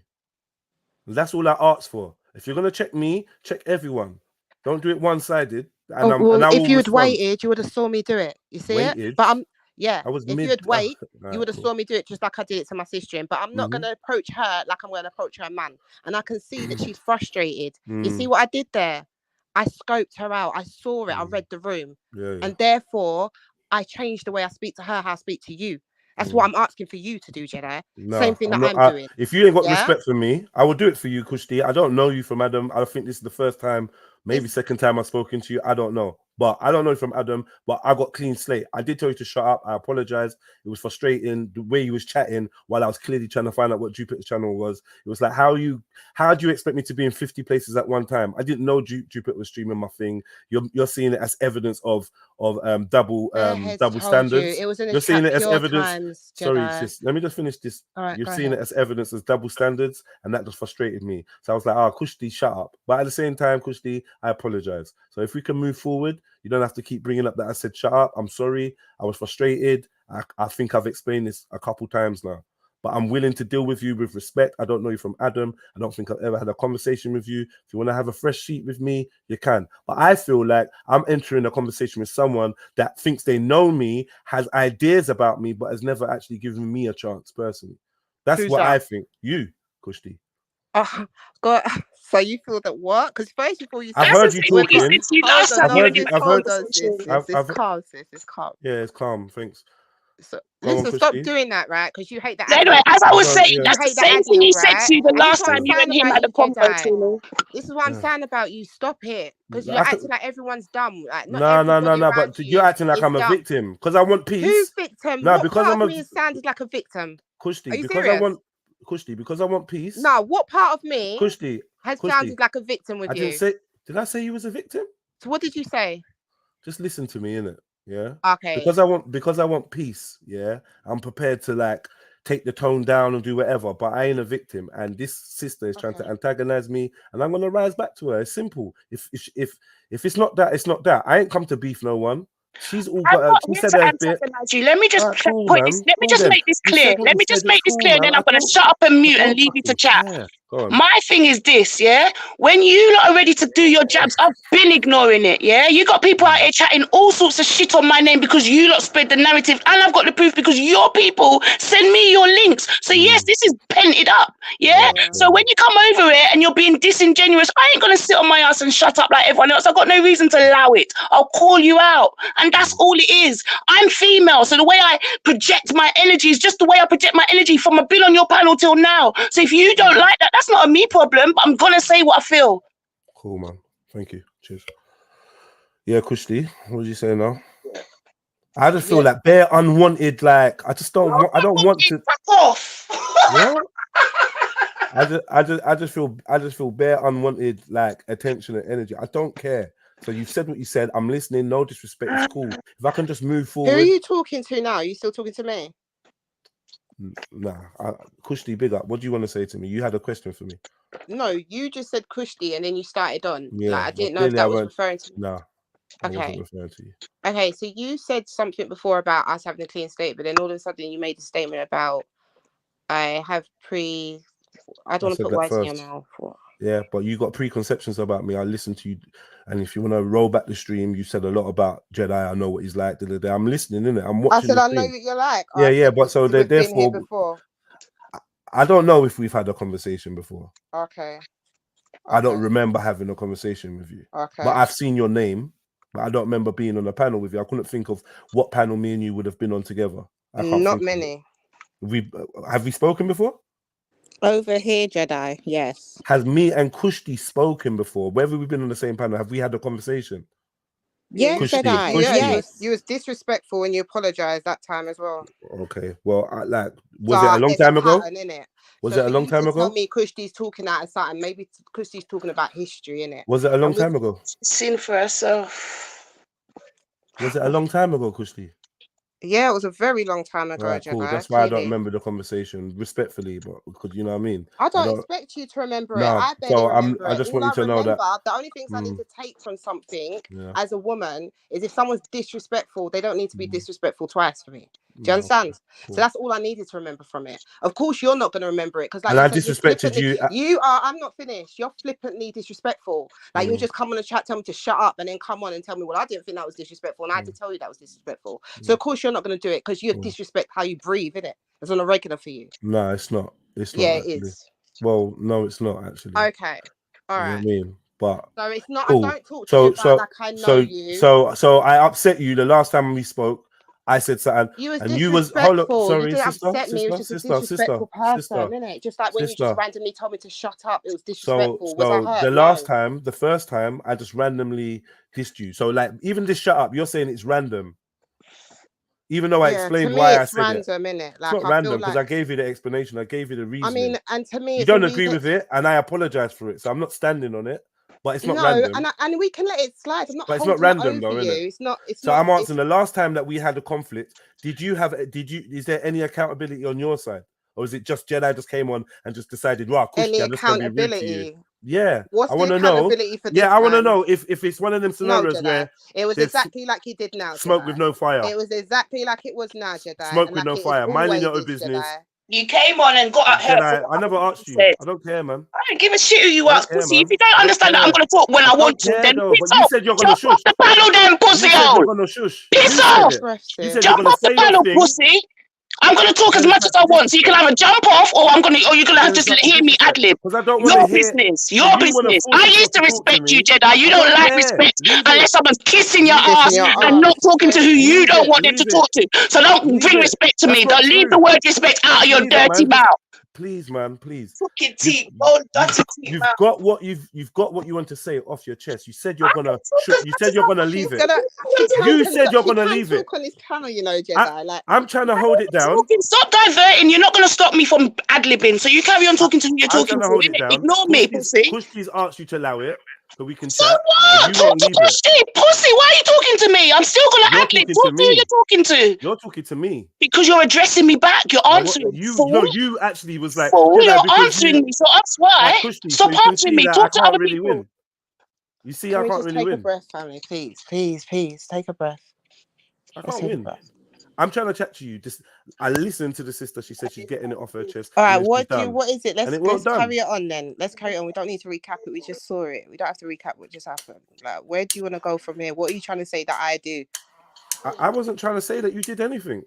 That's all I asked for. If you're gonna check me, check everyone. Don't do it one-sided. And I If will you'd respond. waited, you would have saw me do it. You see Waited? it? But I was if mid. you had waited, Right, you would have cool. saw me do it just like I did it to my sister. But I'm not going to approach her like I'm going to approach her man. And I can see that she's frustrated. You see what I did there? I scoped her out. I saw it. I read the room. Yeah. And therefore, I changed the way I speak to her, how I speak to you. That's what I'm asking for you to do, Jedi. No, Same thing I'm that not, I'm doing. If you ain't got Yeah? respect for me, I will do it for you, Kushti. I don't know you from Adam. I think this is the first time, maybe second time I've spoken to you. I don't know. But I don't know you from Adam, but I got clean slate. I did tell you to shut up. I apologize. It was frustrating the way you was chatting while I was clearly trying to find out what Jupiter's channel was. It was like, how do you expect me to be in 50 places at one time? I didn't know Jupiter was streaming my thing. You're seeing it as evidence of double standards. It was in You're seeing it as evidence. Times, Sorry, sis. Let me just finish this. Right, You're seeing it as evidence as double standards, and that just frustrated me. So I was like, Kushti, shut up. But at the same time, Kushti, I apologize. So if we can move forward, you don't have to keep bringing up that I said shut up. I'm sorry. I was frustrated. I think I've explained this a couple times now. But I'm willing to deal with you with respect. I don't know you from Adam. I don't think I've ever had a conversation with you. If you want to have a fresh sheet with me, you can. But I feel like I'm entering a conversation with someone that thinks they know me, has ideas about me, but has never actually given me a chance personally. That's Who's what that? I think. You, Kushti. Oh, God. So you feel that what? Because first before you I've said heard you talking. last time you and him had a hold on, sis. conversation. It's calm, sis. It's calm. Yeah, it's calm. Thanks. So Go on, listen, stop Kushti. doing that, right? Because you hate the Anyway, admin. as I was saying, You that's the hate the same thing he admin, said right? to you the And this is last what I'm time you saying and him about had a you, convo, Jedi. Tino. This is what I'm Yeah. saying about you. Stop it. Because you're I acting like everyone's dumb. Like not No. everybody around But you you're acting like is I'm a dumb. victim because I want peace. Who victim? No, What because part I'm of a me has sounded like a victim? Kushti. Are you Because serious? I want Kushti. Because I want peace. No, what part of me Kushti. has Kushti. sounded like a victim with I you? didn't say. Did I say you was a victim? So what did you say? Just listen to me, innit? Yeah. Okay. Because I want peace. Yeah. I'm prepared to like take the tone down and do whatever, but I ain't a victim. And this sister is trying to antagonize me, and I'm gonna rise back to her. It's simple. If it's not that, it's not that. I ain't come to beef no one. She's all I'm got. not She here said to her bit. antagonize you. Let me just Alright, cool, put man. this. Let me Cool just then. make this You clear. said what Let you me said. just It's make this cool, clear, and man. then I'm going to shut up and mute and leave you to chat. Yeah. Go on. My thing is this, yeah. When you lot are ready to do your jabs, I've been ignoring it, yeah. You got people out here chatting all sorts of shit on my name because you lot spread the narrative, and I've got the proof because your people send me your links. So yes, this is pented up, yeah. So when you come over here and you're being disingenuous, I ain't gonna sit on my ass and shut up like everyone else. I've got no reason to allow it. I'll call you out, and that's all it is. I'm female, so the way I project my energy is just the way I project my energy from I've been on your panel till now. So if you don't like that, that's not a me problem, but I'm gonna say what I feel. Cool, man. Thank you. Cheers. Yeah, Kushti, what did you say now? I just feel like bare unwanted. Like I just don't want. I don't want to. Fuck off. What? I just feel bare unwanted like attention and energy. I don't care. So you've said what you said. I'm listening. No disrespect. It's cool. If I can just move forward. Who are you talking to now? Are you still talking to me? Nah, Kushti, big up. What do you want to say to me? You had a question for me. No, you just said Kushti and then you started on. Yeah, Like I didn't know if that was referring to. No, I Okay. wasn't referring to you. Okay, so you said something before about us having a clean slate, but then all of a sudden you made a statement about I don't want to put words in your mouth. Yeah, but you got preconceptions about me. I listened to you, and if you want to roll back the stream, you said a lot about Jedi. I know what he's like. I'm listening, innit? I'm watching. I said I know what you're like. Yeah, but so we've been here therefore, before. I don't know if we've had a conversation before. Okay. I don't remember having a conversation with you. Okay. But I've seen your name, but I don't remember being on a panel with you. I couldn't think of what panel me and you would have been on together. Not many. Have we spoken before? Over here, Jedi. Yes. Has me and Kushti spoken before? Whether we've been on the same panel, have we had a conversation? Yeah, Kushti, Jedi. Kushti. Yeah, you was disrespectful and you apologized that time as well. Okay. Well, was it a long time ago? Was it a long time ago? Tell me Kushti's talking out of something. Maybe Kushti's talking about history, innit? Was it a long time ago? Sin for herself. Was it a long time ago, Kushti? Yeah, it was a very long time ago, Right, cool. Jedi. That's why I don't remember the conversation, respectfully, but because you know what I mean. I don't expect you to remember it. No, I barely so remember I it. just All want you to know that the only things I need to take from something as a woman is if someone's disrespectful, they don't need to be disrespectful twice for me. Do you understand? Okay, cool. So that's all I needed to remember from it. Of course, you're not going to remember it because, like, and I disrespected you. You are. I'm not finished. You're flippantly disrespectful. Like you'll just come on the chat, tell me to shut up, and then come on and tell me, well, I didn't think that was disrespectful, and I had to tell you that was disrespectful. So of course you're not going to do it because you have disrespect how you breathe, innit? It's on a regular for you. No, it's not. It's not. Yeah, actually. it is. Well, no, it's not actually. Okay. All right. You know what I mean? But so it's not. cool. I don't talk to you about like I know you. So I upset you the last time we spoke. I said something, you was and you was hold up. Sorry, you didn't sister, upset me. It was just a disrespectful person, innit? Just like when you just randomly told me to shut up, it was disrespectful. Was I hurt? The first time, I just randomly dissed you. So like, even this shut up, you're saying it's random. Even though I explained why I said random, it. Like, it's not random because I gave you the explanation. I gave you the reason. I mean, and to me, you don't agree with it, and I apologize for it. So I'm not standing on it. But it's not random. and we can let it slide. I'm not. But it's not random though, you. It's not. It's so not, I'm answering the last time that we had a conflict. Is there any accountability on your side, or is it just Jedi just came on and just decided, wow, Kushti, I'm just going to be rude to you? Yeah, What's I the want to know. accountability for this? Yeah, I want to man? know if it's one of them No, scenarios Jedi. where It was there's exactly like you did now, smoke Jedi. with no fire. It was exactly like it was now, Jedi. Smoke and with like no it fire. is Minding your own always, business. Jedi. You came on and got hurt for Jedi, what I never other asked people you. said. I don't care, man. I don't give a shit who you I ask, don't care, pussy. man. If you don't I don't understand that I'm care. going to talk when I I want don't to, care then though. piss But you off. said you're gonna Jump shush. off the panel then, pussy You said hole. you're gonna shush. Piss You off. said it. You said you're Jump gonna off the say your panel, thing. pussy. I'm going to talk as Then much as attach I want. So you can disrespect. either jump off or you're going to have Then to attach hear me disrespect. ad-lib. Because I don't want to Your hear. business. So Your you want to business. force I yourself used to to talk to respect you, me. Jedi. You I don't don't like care. respect Leave unless it. someone's kissing your Leave it. ass Leave it. and not talking to who you Leave don't it. want them to Leave it. talk to. So don't Leave bring it. respect to That's me. not Don't leave true. the word respect out of your Leave it, dirty man. mouth. Please, man. Please. Fucking teeth. Oh, dirty teeth, You've man. got what you've got what you want to say off your chest. You said you're gonna. You said you're gonna leave it. You said you're gonna leave it. Talk on this panel, you know, Jedi. I'm trying to hold it down. Stop diverting. You're not going to stop me from ad-libbing. So you carry on talking to who you're I'm talking trying to to. hold it Innit? down. Ignore me, pussy. Kushki's asked you to allow it, so we can So chat. what? You Talk won't to leave it. Kushki, pussy. Why are you talking to me? I'm still going to You're ad-lib. talking Talk to to who me. you're talking to. You're talking to me. Because you're addressing me back. You're answering. Fool. You actually was like, Fool, Jedi, you're because answering you me. So that's why. like Kushki, Stop so you can answering see me. that I Talk to can't other really people. win. You see, Can I we can't just really take a win. breath, family? Please. Take a breath. I Let's can't take a win. breath. I'm trying to chat to you. I listened to the sister. She said she's getting it off her chest. All right, and then she's done. what is it? And it won't done. Carry it on then. Let's carry on. We don't need to recap it. We just saw it. We don't have to recap what just happened. Like, where do you want to go from here? What are you trying to say that I do? I wasn't trying to say that you did anything.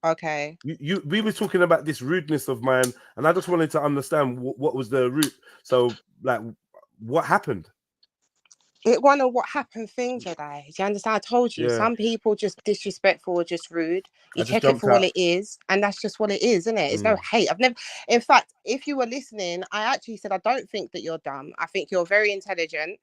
Okay. We were talking about this rudeness of mine, and I just wanted to understand what was the root. So, like, what happened? It one of what happened thing, Jedi. Do you understand? I told you, some people just disrespectful or just rude. You take it for what it is, and that's just what it is, isn't it? It's no hate. In fact, if you were listening, I actually said I don't think that you're dumb. I think you're very intelligent.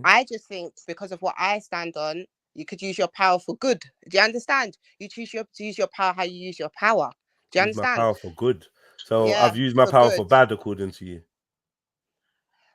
I just think because of what I stand on, you could use your power for good. Do you understand? You choose to use your power how you use your power. Do you Use understand? my power for good. So Yeah, I've used my power for bad, according to you.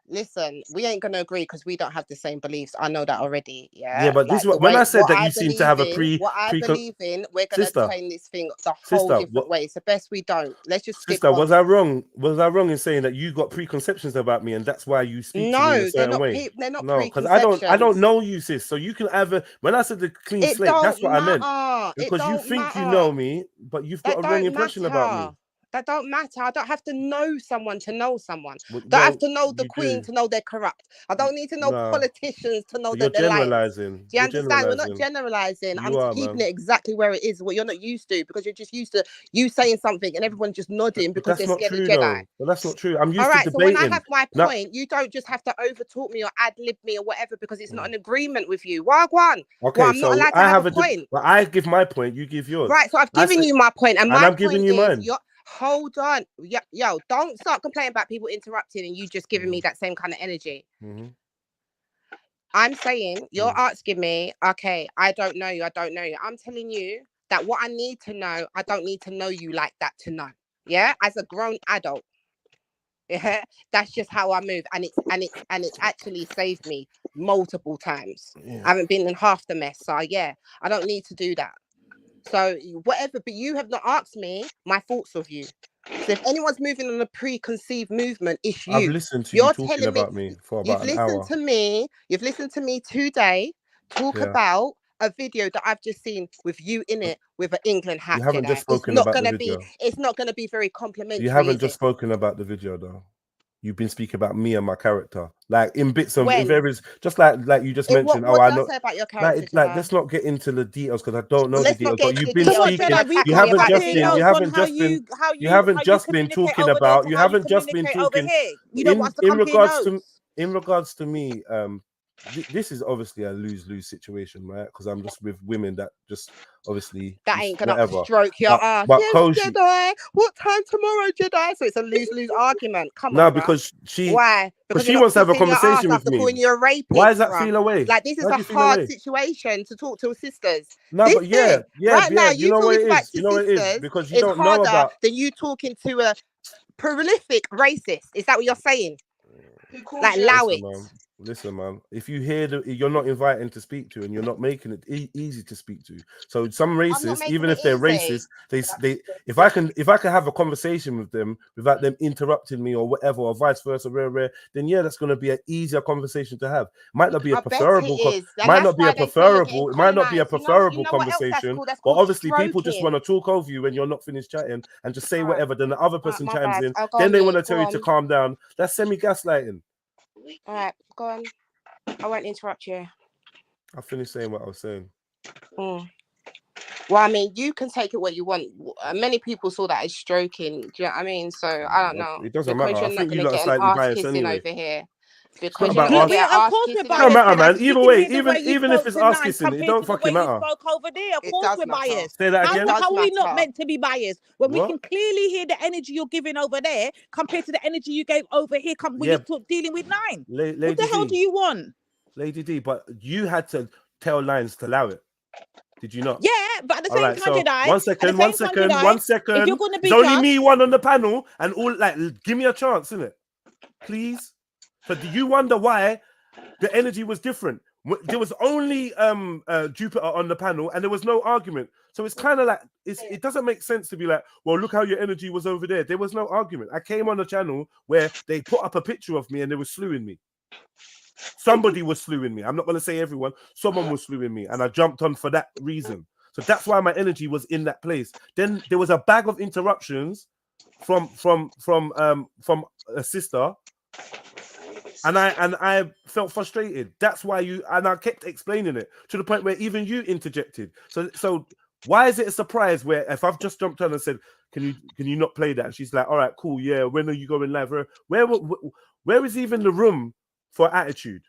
Listen, we ain't gonna agree because we don't have the same beliefs. I know that already. Yeah, but this when I said that you seem to have a what I believe in, we're gonna train this thing the whole different way. It's the best we don't. Let's just stick on. Was I wrong? Was I wrong in saying that you got preconceptions about me and that's why you speak to me in a certain way? They're not. No, because I don't know you, sis. So you can either when I said the clean slate, that's what I meant. Because you think you know me, but you've got a wrong impression about me. That don't matter. I don't have to know someone to know someone. Don't have to know the Queen to know they're corrupt. I don't need to know politicians to know that they're generalizing. Do you understand? We're not generalizing. I'm keeping it exactly where it is. What you're not used to, because you're just used to you saying something and everyone just nodding because they're scared of Jedi. But that's not true. I'm used to debating. So when I have my point, you don't just have to overtalk me or ad-lib me or whatever because it's not an agreement with you. Wagwan. Okay, I'm not allowed to have a point. But I give my point, you give yours. Right, so I've given you my point, and my I'm giving you mine. Hold on. Yo, don't start complaining about people interrupting and you just giving me that same kind of energy. I'm saying you're asking me, okay, I don't know you. I'm telling you that what I need to know, I don't need to know you like that to know. Yeah, as a grown adult. Yeah, that's just how I move, and it's actually saved me multiple times. I haven't been in half the mess, so yeah, I don't need to do that. So whatever, but you have not asked me my thoughts of you. So if anyone's moving on a preconceived movement, it's you. I've listened to you talking about me for about an hour. You've listened to me today talk about a video that I've just seen with you in it with an England hat. You haven't just spoken about the video. It's not going to be very complimentary. You haven't just spoken about the video though. You've been speaking about me and my character, like in bits of in various, just like you just mentioned. What did I say about your character? Like let's not get into the details because I don't know the details. But you've been speaking. You haven't just been talking about. You haven't just been talking. You don't want to come here. In regards to me, this is obviously a lose-lose situation, right? Because I'm just with women that just obviously that ain't gonna stroke your ass. But yes, Jedi. What time tomorrow, Jedi? So it's a lose-lose argument. Come on. No, because why? Because she wants to have a conversation with me. Calling you a rapist, why does that feel away? Like this is a hard situation to talk to sisters. No, but yeah. Now you know what it is. You know what it is because you don't know about than you talking to a prolific racist. Is that what you're saying? Like allow it. Listen, man. If you hear that you're not inviting to speak to, and you're not making it easy to speak to, so some racists, even if they're racist, they if I can have a conversation with them without them interrupting me or whatever, or vice versa, then yeah, that's going to be an easier conversation to have. Might not be a preferable, might not be a preferable conversation, but obviously people just want to talk over you when you're not finished chatting and just say whatever. Then the other person chimes in, then they want to tell you to calm down. That's semi-gaslighting. All right, go on. I won't interrupt you. I finished saying what I was saying. Well, I mean, you can take it what you want. Many people saw that as stroking. Do you know what I mean? So I don't know. It doesn't matter. You're I not think you going to lot are get slightly an ass biased kissing anyway. over here. Because You're you're going to get Of course we're biased. Don't matter, man. Either way, The way you even if spoke it's to ass Nine kissing, it compared don't to the way fucking you matter. spoke over there, of course we're biased. Say that again. How are we not meant to be biased when we What? can clearly hear the energy you're giving over there compared to the energy you gave over here when you're dealing with Nine? What the hell do you want? Lady D, but you had to tell Lines to allow it. Did you not? Yeah, but at the same time, Jedi. One second. If you're going to be It's only me one on the panel, and all give me a chance, innit? Please. So do you wonder why the energy was different? There was only Jupiter on the panel, and there was no argument. So it's kind of like it doesn't make sense to be like, well, look how your energy was over there. There was no argument. I came on a channel where they put up a picture of me and they were slewing me. Somebody was slewing me. I'm not going to say everyone. Someone was slewing me, and I jumped on for that reason. So that's why my energy was in that place. Then there was a bag of interruptions from a sister, and I felt frustrated. That's why I kept explaining it to the point where even you interjected. So why is it a surprise where if I've just jumped on and said, can you not play that? And she's like, all right, cool, yeah. When are you going live? Where is even the room for attitude?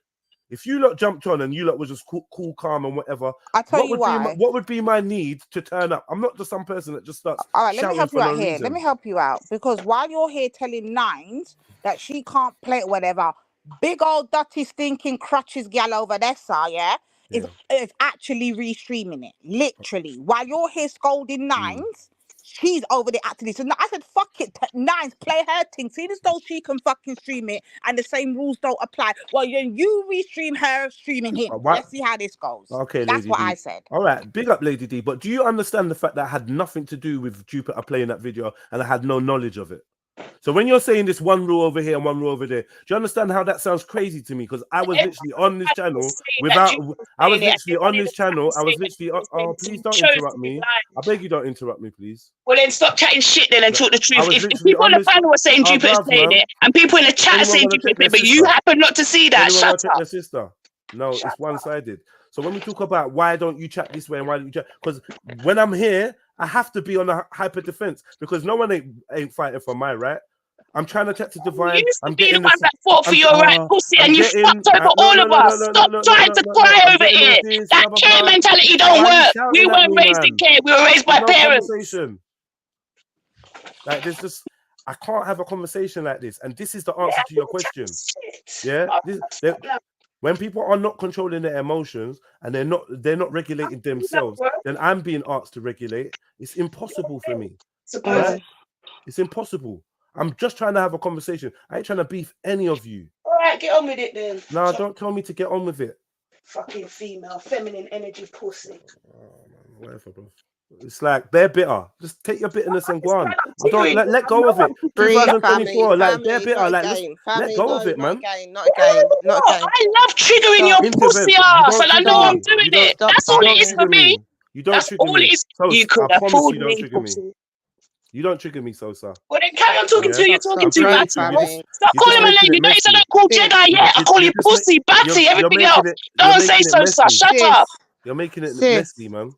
If you lot jumped on and you lot was just cool, calm, and whatever, what would be my need to turn up? I'm not just some person that just starts. All right, let shouting me help for you no out here. reason. Let me help you out because while you're here telling Nines that she can't play it, whatever, big old dirty stinking crutches gal over there, sir, is actually restreaming it, literally. While you're here scolding Nines. She's over there acting. So I said, fuck it, Nines, play her thing. See this though she can fucking stream it and the same rules don't apply. Well, you restream her, streaming him. Let's see how this goes. Okay, that's Lady what D. I said. All right, big up, Lady D. But do you understand the fact that had nothing to do with Jupiter playing that video and I had no knowledge of it? So when you're saying this one rule over here and one rule over there, do you understand how that sounds crazy to me? Because I was literally on this channel Oh, please don't interrupt me. I beg you, don't interrupt me, please. Well, then stop chatting shit then and talk the truth. If people on the panel are saying Jupiter's playing it and people in the chat are saying Jupiter's playing it, but you happen not to see that, shut up. Your sister. No, it's one-sided. So when we talk about why don't you chat this way and why don't you chat, because when I'm here, I have to be on the hyper defense because no one ain't fighting for my right. I'm trying to chat to Divine. I'm getting the one that fought for your right, pussy, and you fucked over all of us. Stop trying to cry over here. That care mentality don't work. We weren't raised in care. We were raised by parents. Like there's just I can't have a conversation like this, and this is the answer to your question. Yeah, when people are not controlling their emotions and they're not regulating themselves, then I'm being asked to regulate. It's impossible for me. Right? It's impossible. I'm just trying to have a conversation. I ain't trying to beef any of you. All right, get on with it then. No, don't tell me to get on with it. Fucking female, feminine energy pussy. Whatever, bro. It's like they're bitter. Just take your bitterness and go on. I don't let go of it. 2024, like they're bitter. Like let go of it, man. Not again. I love triggering your pussy ass, and I know I'm doing it. That's all it is for me. You don't trigger me. You could have fooled me, pussy. You don't trigger me, Sosa. Well, then carry on talking to who you're talking to, Batty. Stop calling my name. You know, I don't call Jedi yet. I call you pussy, Batty, everything else. Don't say Sosa. Shut up. You're making it messy, man.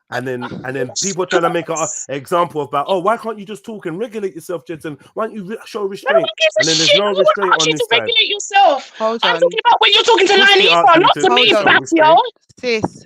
And then people trying to make an example about, oh, why can't you just talk and regulate yourself, Jensen? Why don't you show restraint? And then there's no restraint on this side. Regulate yourself. I'm talking about when you're talking to Line Eva, not to me, Batty. Sis,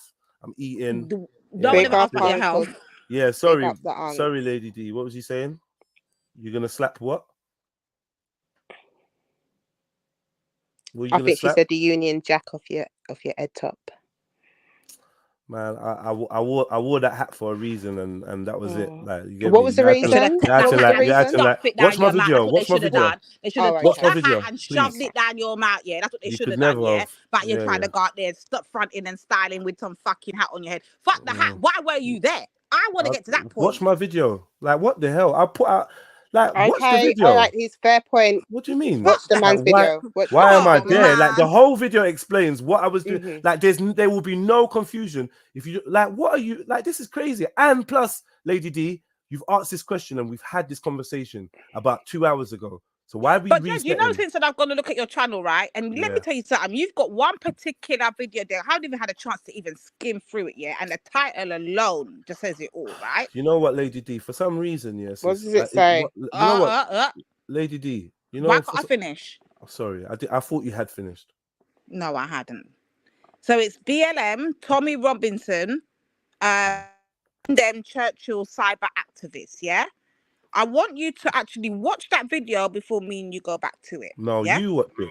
health. I'm eating. No one ever asked about your health. Yeah, sorry, up the aunt. sorry, Lady D. What was you saying? You're gonna slap what? What are you I gonna think she slap? said the Union Jack off your head top. Man, I wore that hat for a reason, and that was it. Like, you get What me? was the You had to- reason? you had to What was like, the you had to reason? like. Stuff it Watch down my your mouth. video. That's what they Watch my should have video. done. They should have Oh, took Watch my the video, hat and please. shoved it down your mouth. Yeah, that's what they You should could have done. never Yeah, have. but you're Yeah, trying yeah. to go out there, stop fronting and styling with some fucking hat on your head. Fuck the hat. Why were you there? I want to get to that point. Watch my video. Like, what the hell? I put out. Like, watch the Okay, video. all right, his fair point. What do you mean? Watch the man's video. Why am I Watch the there? Like, the man. whole video explains what I was doing. Like, there will be no confusion if you like. What are you like? This is crazy. And plus, Lady D, you've asked this question and we've had this conversation about 2 hours ago. So why are we But Jed, you know, resetting? since I've gone to look at your channel, right? And let me tell you something. You've got one particular video there. I haven't even had a chance to even skim through it yet, and the title alone just says it all, right? You know what, Lady D? For some reason, yes. What does it say? You know what, Lady D? You know. Why can't I finish? Oh, sorry, I thought you had finished. No, I hadn't. So it's BLM, Tommy Robinson, them Churchill cyber activists. Yeah. I want you to actually watch that video before me and you go back to it. No, yeah? you watch it.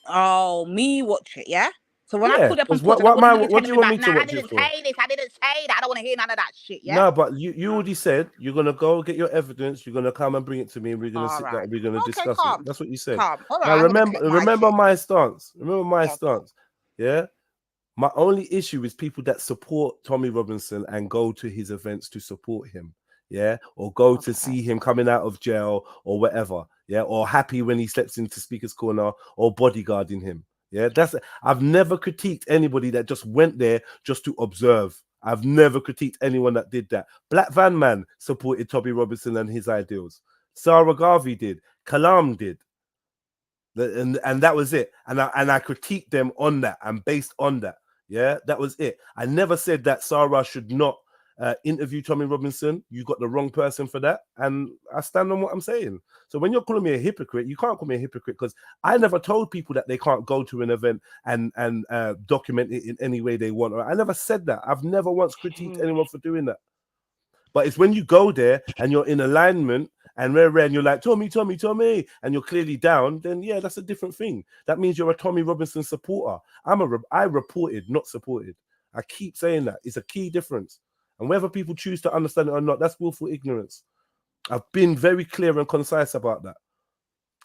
Oh, me watch it, yeah? So when I Yeah, pulled up and 'cause what put do you telling me want about, me to nah, I watch it didn't for? say this, I didn't say that, I don't want to hear none of that shit, yeah? No, but you already said you're gonna go get your evidence. You're gonna come and bring it to me, and we're gonna All sit down. right. And we're gonna Okay, discuss calm. it. That's what you said. Calm. All right, Now I'm gonna click my remember shit. my stance. Remember my Okay. stance. Yeah. My only issue is people that support Tommy Robinson and go to his events to support him. Yeah, or go to see him coming out of jail or whatever. Yeah, or happy when he steps into Speaker's Corner or bodyguarding him. Yeah, I've never critiqued anybody that just went there just to observe. I've never critiqued anyone that did that. Black Van Man supported Tommy Robinson and his ideals. Sarah Garvey did. Kalam did. And that was it. And I critiqued them on that and based on that. Yeah, that was it. I never said that Sarah should not interview Tommy Robinson. You got the wrong person for that. And I stand on what I'm saying. So when you're calling me a hypocrite, you can't call me a hypocrite because I never told people that they can't go to an event and document it in any way they want. I never said that. I've never once critiqued anyone for doing that. But it's when you go there and you're in alignment and and you're like, Tommy, and you're clearly down, then yeah, that's a different thing. That means you're a Tommy Robinson supporter. I reported, not supported. I keep saying that. It's a key difference. And whether people choose to understand it or not, that's willful ignorance. I've been very clear and concise about that.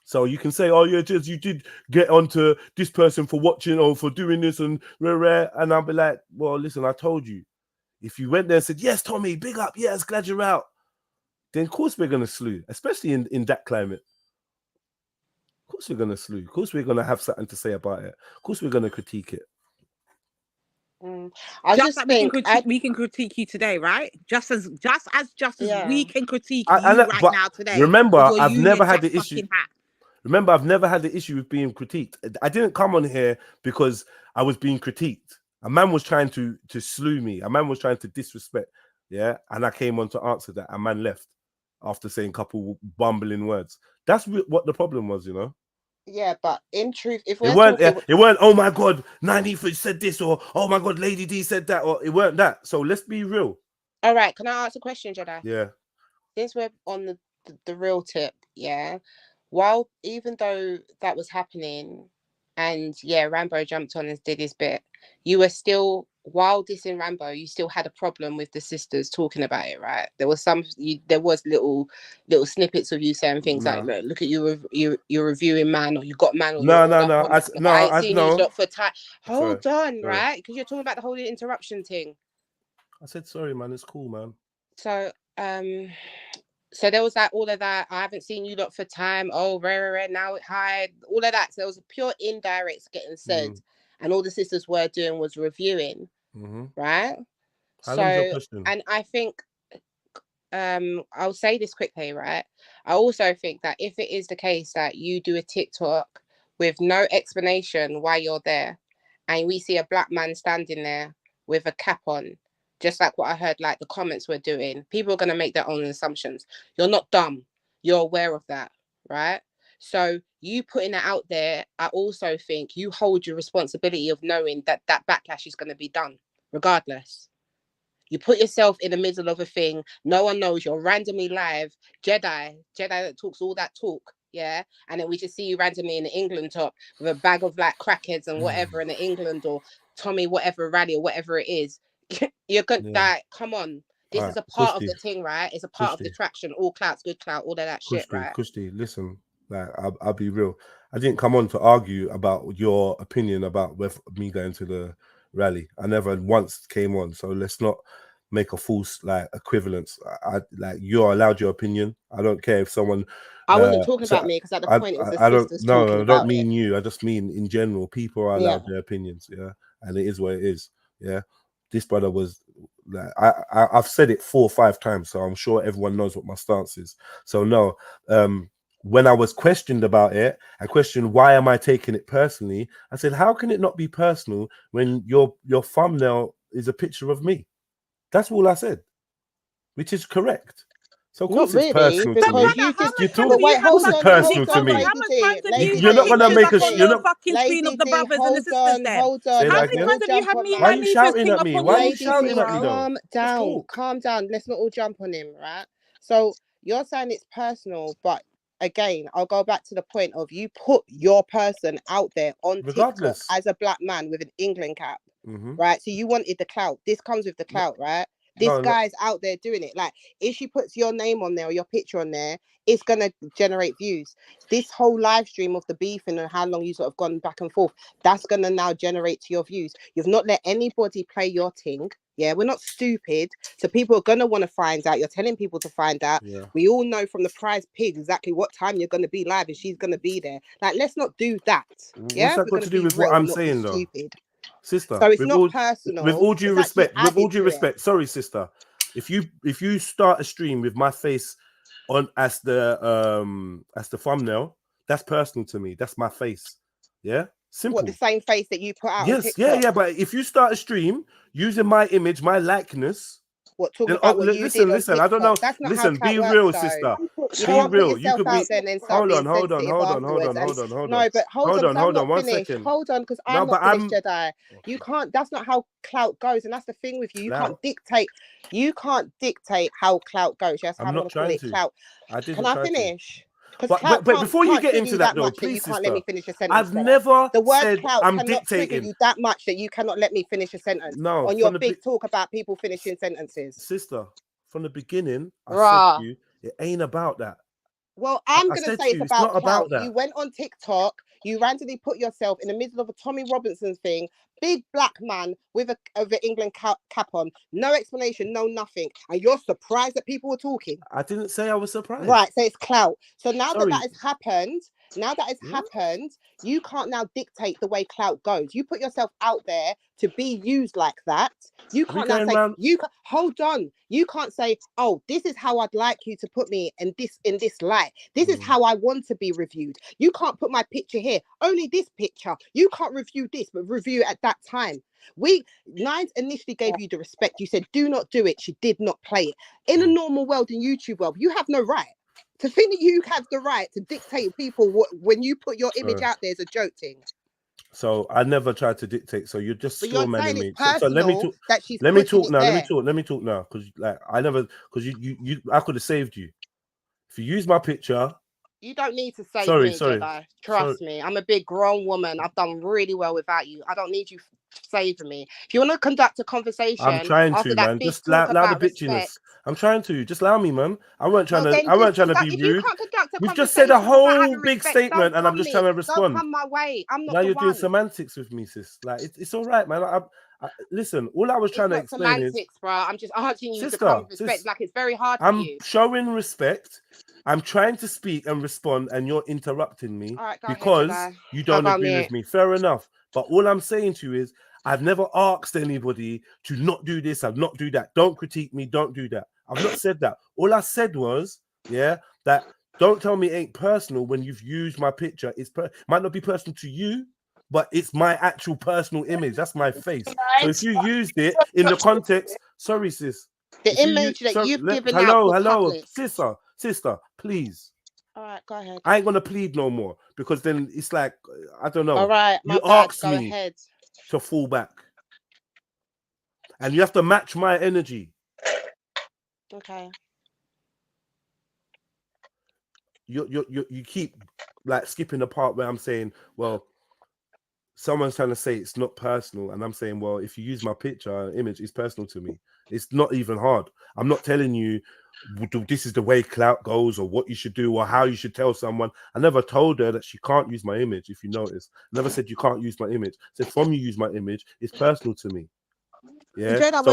So you can say, oh yeah, Jez, you did get onto this person for watching or for doing this and I'll be like, well, listen, I told you. If you went there and said, yes, Tommy, big up, yes, glad you're out, then of course we're going to slew, especially in that climate. Of course we're going to slew. Of course we're going to have something to say about it. Of course we're going to critique it. I just like think we can critique you today, right? Just as we can critique you but now today. Remember, with your I've never Union had the Jack issue. fucking hat. Remember, I've never had the issue with being critiqued. I didn't come on here because I was being critiqued. A man was trying to slew me. A man was trying to disrespect. Yeah, and I came on to answer that. A man left after saying a couple bumbling words. That's what the problem was, you know. Yeah, but in truth, if we're it weren't. Oh my God, 90 said this, or oh my God, Lady D said that, or it weren't that. So let's be real. All right, can I ask a question, Jedi? Yeah. Since we're on the real tip, yeah. Even though that was happening, and yeah, Rambo jumped on and did his bit, you were still, while dissing Rambo, you still had a problem with the sisters talking about it, right? There was there was little snippets of you saying things like, "Look at you, you're reviewing man, or you got man, or No. I ain't seen you lot for time." Hold on, sorry. right? Because you're talking about the whole interruption thing. I said sorry, man. It's cool, man. So so there was like all of that. I haven't seen you lot for time. Oh, rare, now it hide. All of that. So there was a pure indirect getting said, and all the sisters were doing was reviewing, right? How long's your question? And I think, I'll say this quickly, right? I also think that if it is the case that you do a TikTok with no explanation why you're there, and we see a black man standing there with a cap on, just like what I heard, like the comments were doing, people are going to make their own assumptions. You're not dumb. You're aware of that, right? So you putting it out there, I also think you hold your responsibility of knowing that that backlash is going to be done, regardless. You put yourself in the middle of a thing. No one knows. You're randomly live. Jedi that talks all that talk. Yeah. And then we just see you randomly in the England top with a bag of like crackheads and whatever in the England or Tommy, whatever rally or whatever it is. You're going to die. Come on. This is a part of the thing, right? It's a part of the traction. All clout's good clout, all of that shit, right? Kushti, listen, like I'll be real. I didn't come on to argue about your opinion about with me going to the rally. I never once came on, so let's not make a false like equivalence. I like you're allowed your opinion. I don't care if someone. I wasn't talking about me because at the point it was the sisters talking about it. I don't mean you. I just mean in general, people are allowed their opinions. Yeah, and it is what it is. Yeah, this brother was like I've said it 4 or 5 times, so I'm sure everyone knows what my stance is. So no, when I was questioned about it, I questioned why am I taking it personally. I said, how can it not be personal when your thumbnail is a picture of me? That's all I said, which is correct. So of course Not it's really, personal to because me. you just. You talk. But wait, Of course hold it's on, personal to me. Lady D, Lady You're not D, gonna make Lady us. D, You're not. fucking screen Lady of the D, brothers and the sisters then? hold on. Say How that many again. times have you Jump had on me and Why my are you Anita's shouting thing at up me? on Why are you Lady YouTube, D, shouting at me bro? though? calm Let's down, talk. calm down. Let's not all jump on him, right? So you're saying it's personal, but again, I'll go back to the point of you put your person out there on TikTok Regardless. as a black man with an England cap, Mm-hmm. right? So you wanted the clout. This comes with the clout, right? This No, guy's out there doing it. Like, if she puts your name on there or your picture on there, it's gonna generate views. This whole live stream of the beefing and how long you sort of gone back and forth, that's gonna now generate to your views. You've not let anybody play your thing. Yeah, we're not stupid. So people are gonna want to find out. You're telling people to find out. Yeah. We all know from the prize pig exactly what time you're gonna be live and she's gonna be there. Like, let's not do that. Yeah, What's that we're got gonna to do be with real what I'm and not be saying though? stupid. Sister, So it's not personal. with all due It's actually respect, with all added due to it. respect, sorry, sister, if you start a stream with my face on as the thumbnail, that's personal to me. That's my face. Yeah, simple. What, the same face that you put out on Yes, TikTok? yeah. But if you start a stream using my image, my likeness, What, talking then, about what you did on listen. TikTok? I don't know. That's not how Listen, clout be works, real, though. sister. You Be can't put real. You yourself could out be. there and then start being sensitive afterwards. Hold on. No, but hold on, because I'm not One finished. second. Hold on, because No, I'm but not finished, Jedi. You can't. That's not how clout goes, and that's the thing with you. You can't Clout? dictate. You can't dictate how clout goes. That's how I'm I'm not gonna call trying it, to. clout. I didn't Can I try to. finish? Because But clout before you can't get trigger into you that that though, much that please, you can't let sister. me finish a sentence. I've Jedi. never The word said clout I'm cannot trigger dictating. you that much that you cannot let me finish a sentence. No, on from your the big talk about people finishing sentences. Sister, from the beginning, I said Rah. to you, it ain't about that. Well, I'm I going to said say to it's you, about not clout. about that. You went on TikTok, you randomly put yourself in the middle of a Tommy Robinson thing, big black man with an England cap on, no explanation, no nothing, and you're surprised that people were talking. I didn't say I was surprised. Right, so it's clout. So now Sorry. that has happened, you can't now dictate the way clout goes. You put yourself out there to be used like that. You can't now say hold on. You can't say, oh, this is how I'd like you to put me in this light. This is how I want to be reviewed. You can't put my picture here. Only this picture. You can't review this, but review it at that time. Nines initially gave you the respect. You said, do not do it. She did not play it. In a normal world, in YouTube world, you have no right. To think that you have the right to dictate people when you put your image out there is a joke thing. So I never tried to dictate. So you're just But you're saying me. it's So let me talk. that she's Let me putting talk it now. there. Let me talk now. Because I could have saved you if you use my picture. You don't need to save me, Jedi. Trust me. I'm a big grown woman. I've done really well without you. I don't need you saving me. If you want to conduct a conversation, I'm trying after to, that man. big Just talk allow the about bitchiness. respect. I'm trying to. Just allow me, man. I weren't trying to be If you rude. can't conduct a You've just said a conversation without whole having big respect, statement, and I'm just trying to respond. Don't come my way. I'm not now the you're one. doing semantics with me, sis. Like it's all right, man. Listen, all I was trying to explain is, bro. I'm just asking you to sister, come with respect. Like, it's very hard for you. I'm showing respect. I'm trying to speak and respond, and you're interrupting me because you don't agree with me. Fair enough. But all I'm saying to you is, I've never asked anybody to not do this and not do that. Don't critique me. Don't do that. I've not said that. All I said was, that don't tell me it ain't personal when you've used my picture. Might not be personal to you, but it's my actual personal image. That's my face. So if you used it in the context, sorry, sis. The image that you've given out. Hello, sister, please. All right, go ahead. I ain't gonna plead no more because then it's like, I don't know. All right, you asked me to fall back, and you have to match my energy. Okay. You keep like skipping the part where I'm saying, well, someone's trying to say it's not personal, and I'm saying, well, if you use my picture image, it's personal to me. It's not even hard. I'm not telling you this is the way clout goes or what you should do or how you should tell someone. I never told her that she can't use my image. If you notice, I never said you can't use my image. I said from you use my image, it's personal to me. Yeah. Jedi,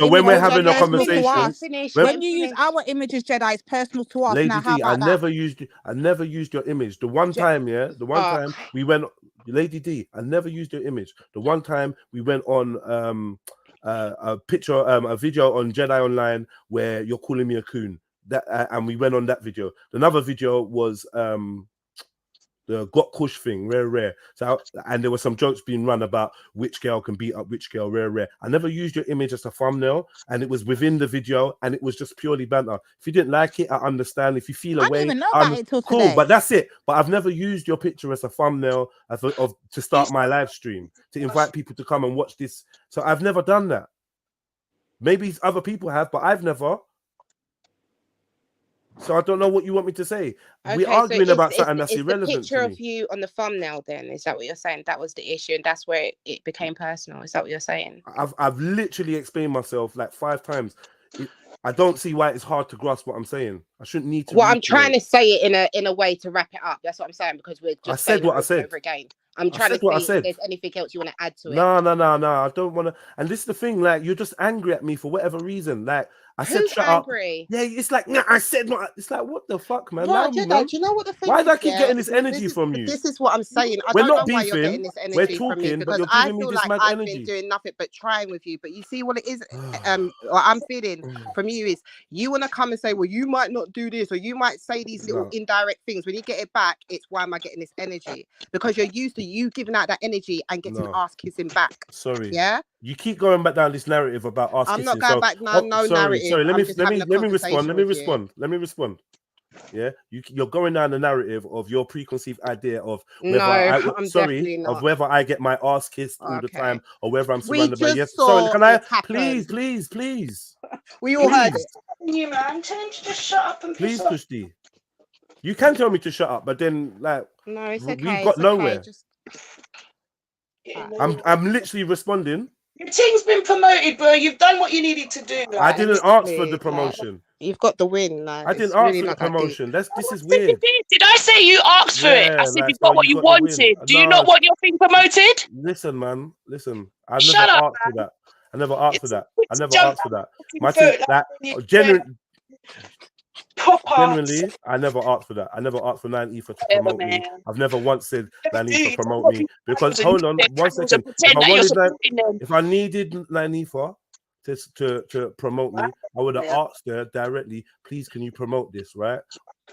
when we're having a conversation, when you use our images, Jedi, it's personal to us. Lady now, how D, about I never used your image. The one time, time we went, Lady D, I never used your image. The one time we went on a video on Jedi Online where you're calling me a coon. that, and we went on that video. Another video was the got kush thing, rare. So, and there were some jokes being run about which girl can beat up which girl, rare. I never used your image as a thumbnail, and it was within the video, and it was just purely banter. If you didn't like it, I understand. If you feel I away, didn't even know about it till cool, today. but that's it. But I've never used your picture as a thumbnail to start my live stream, to invite people to come and watch this. So I've never done that. Maybe other people have, but I've never. So I don't know what you want me to say. We're arguing about something that's irrelevant the picture to of me. you on the thumbnail then, is that what you're saying? That was the issue, and that's where it became personal. Is that what you're saying? I've literally explained myself like 5 times. I don't see why it's hard to grasp what I'm saying. I shouldn't need to. Well, I'm trying to say it in a way to wrap it up. That's what I'm saying, because we're just saying it over again. I'm trying to see if there's anything else you want to add to it. No. I don't want to. And this is the thing. Like, you're just angry at me for whatever reason. Like, I said, shut angry? Up. Yeah, it's like, nah, I said not. It's like, what the fuck, man? Right, Jedi, do you know what the thing why is? do I keep getting this energy from you? This is what I'm saying. I We're don't not know why you're beefing, getting this we're energy from me, talking, but because you're I giving me feel this like mad I've energy. been doing nothing but trying with you. But you see what it is, what I'm feeling from you is you want to come and say, well, you might not do this, or you might say these little indirect things. When you get it back, it's why am I getting this energy? Because you're used to you giving out that energy and getting ass kissing back. Sorry. Yeah. You keep going back down this narrative about ass I'm kissing. not going back. No narrative. Sorry. Let me respond. Let me respond. Yeah, you're going down the narrative of your preconceived idea of whether I'm whether I get my ass kissed all the time, or whether I'm surrounded by yes. Sorry, can I please? We all heard it. You man, tell him to just shut up and please, Kushti. You can tell me to shut up, but then like no, it's okay. We've got nowhere. Okay. I'm literally responding. Your team's been promoted, bro. You've done what you needed to do. Like. I didn't ask for the promotion. You've got the win. Like, I didn't ask for the promotion. This is weird. Did I say you asked for it? I said you got what you wanted. Do you not want your thing promoted? Listen, man. Listen. I never asked for that. I never asked for that. My team, genuinely, I never asked for that. I never asked for 9 to promote me. I've never once said 9 to promote me, because hold on 1 second. If I needed 9 to promote me, I would have asked her directly, please, can you promote this, right?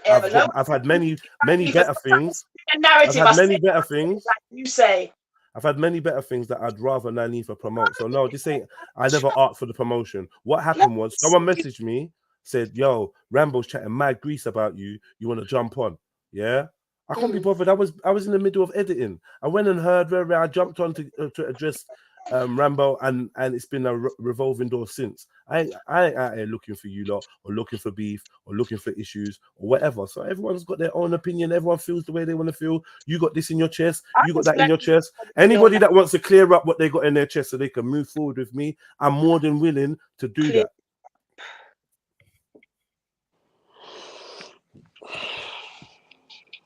I've had many better things. I've had many better things. You say. I've had many better things that I'd rather Nanifa promote. So no, this ain't. I never asked for the promotion. What happened was someone messaged me, said, "Yo, Rambo's chatting mad grease about you. You want to jump on?" Yeah. I can't be bothered. I was in the middle of editing. I went and heard where I jumped on to address Rambo, and it's been a revolving door since. I ain't out here looking for you lot, or looking for beef, or looking for issues, or whatever. So everyone's got their own opinion. Everyone feels the way they want to feel. You got this in your chest. You got that in your chest. Anybody that wants to clear up what they got in their chest so they can move forward with me, I'm more than willing to do that.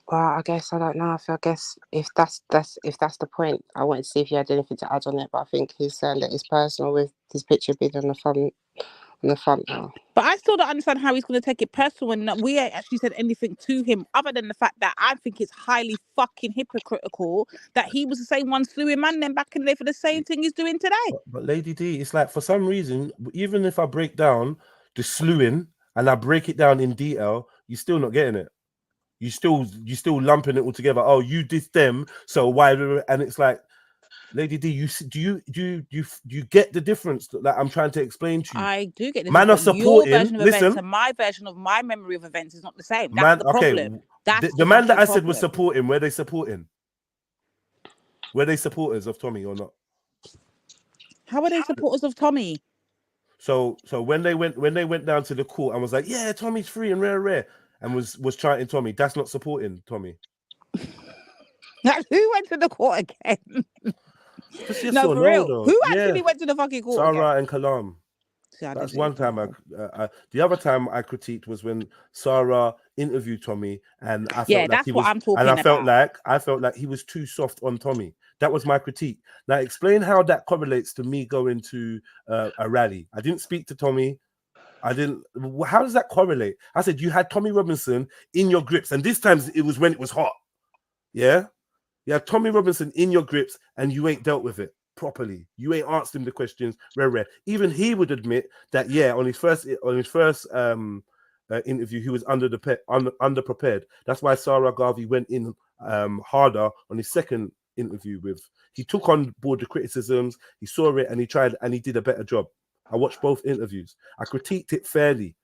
Well, I guess I don't know. I guess if that's the point, I wanted to see if you had anything to add on it. But I think he's saying that it's personal with his picture being on the front now. But I still don't understand how he's going to take it personal when we ain't actually said anything to him, other than the fact that I think it's highly fucking hypocritical that he was the same one slewing man then back in the day for the same thing he's doing today. But Lady D, it's like, for some reason, even if I break down the slewing and I break it down in detail, you're still not getting it. You still lumping it all together. Oh, you did them, so why? And it's like, Lady D, do you get the difference that I'm trying to explain to you? I do get the man difference. are supporting. Your version of listen, events and my version of my memory of events is not the same. That's the problem. That's the man that I said was supporting. Were they supporting? Were they supporters of Tommy or not? How are they supporters of Tommy? So when they went down to the court and was like, yeah, Tommy's free and rare. And was chanting Tommy, that's not supporting Tommy. Who went to the court again? Yes, no, for real. Though. Who actually went to the fucking court? Sarah and Kalam. That's one time. The other time I critiqued was when Sarah interviewed Tommy, and I felt that's what I'm talking about. I felt like he was too soft on Tommy. That was my critique. Now explain how that correlates to me going to a rally. I didn't speak to Tommy. How does that correlate? I said you had Tommy Robinson in your grips, and this time it was when it was hot. Yeah, you had Tommy Robinson in your grips, and you ain't dealt with it properly. You ain't asked him the questions. Rare. Even he would admit that. Yeah, on his first interview, he was underprepared. That's why Sarah Garvey went in harder on his second interview with. He took on board the criticisms, he saw it, and he tried, and he did a better job. I watched both interviews. I critiqued it fairly.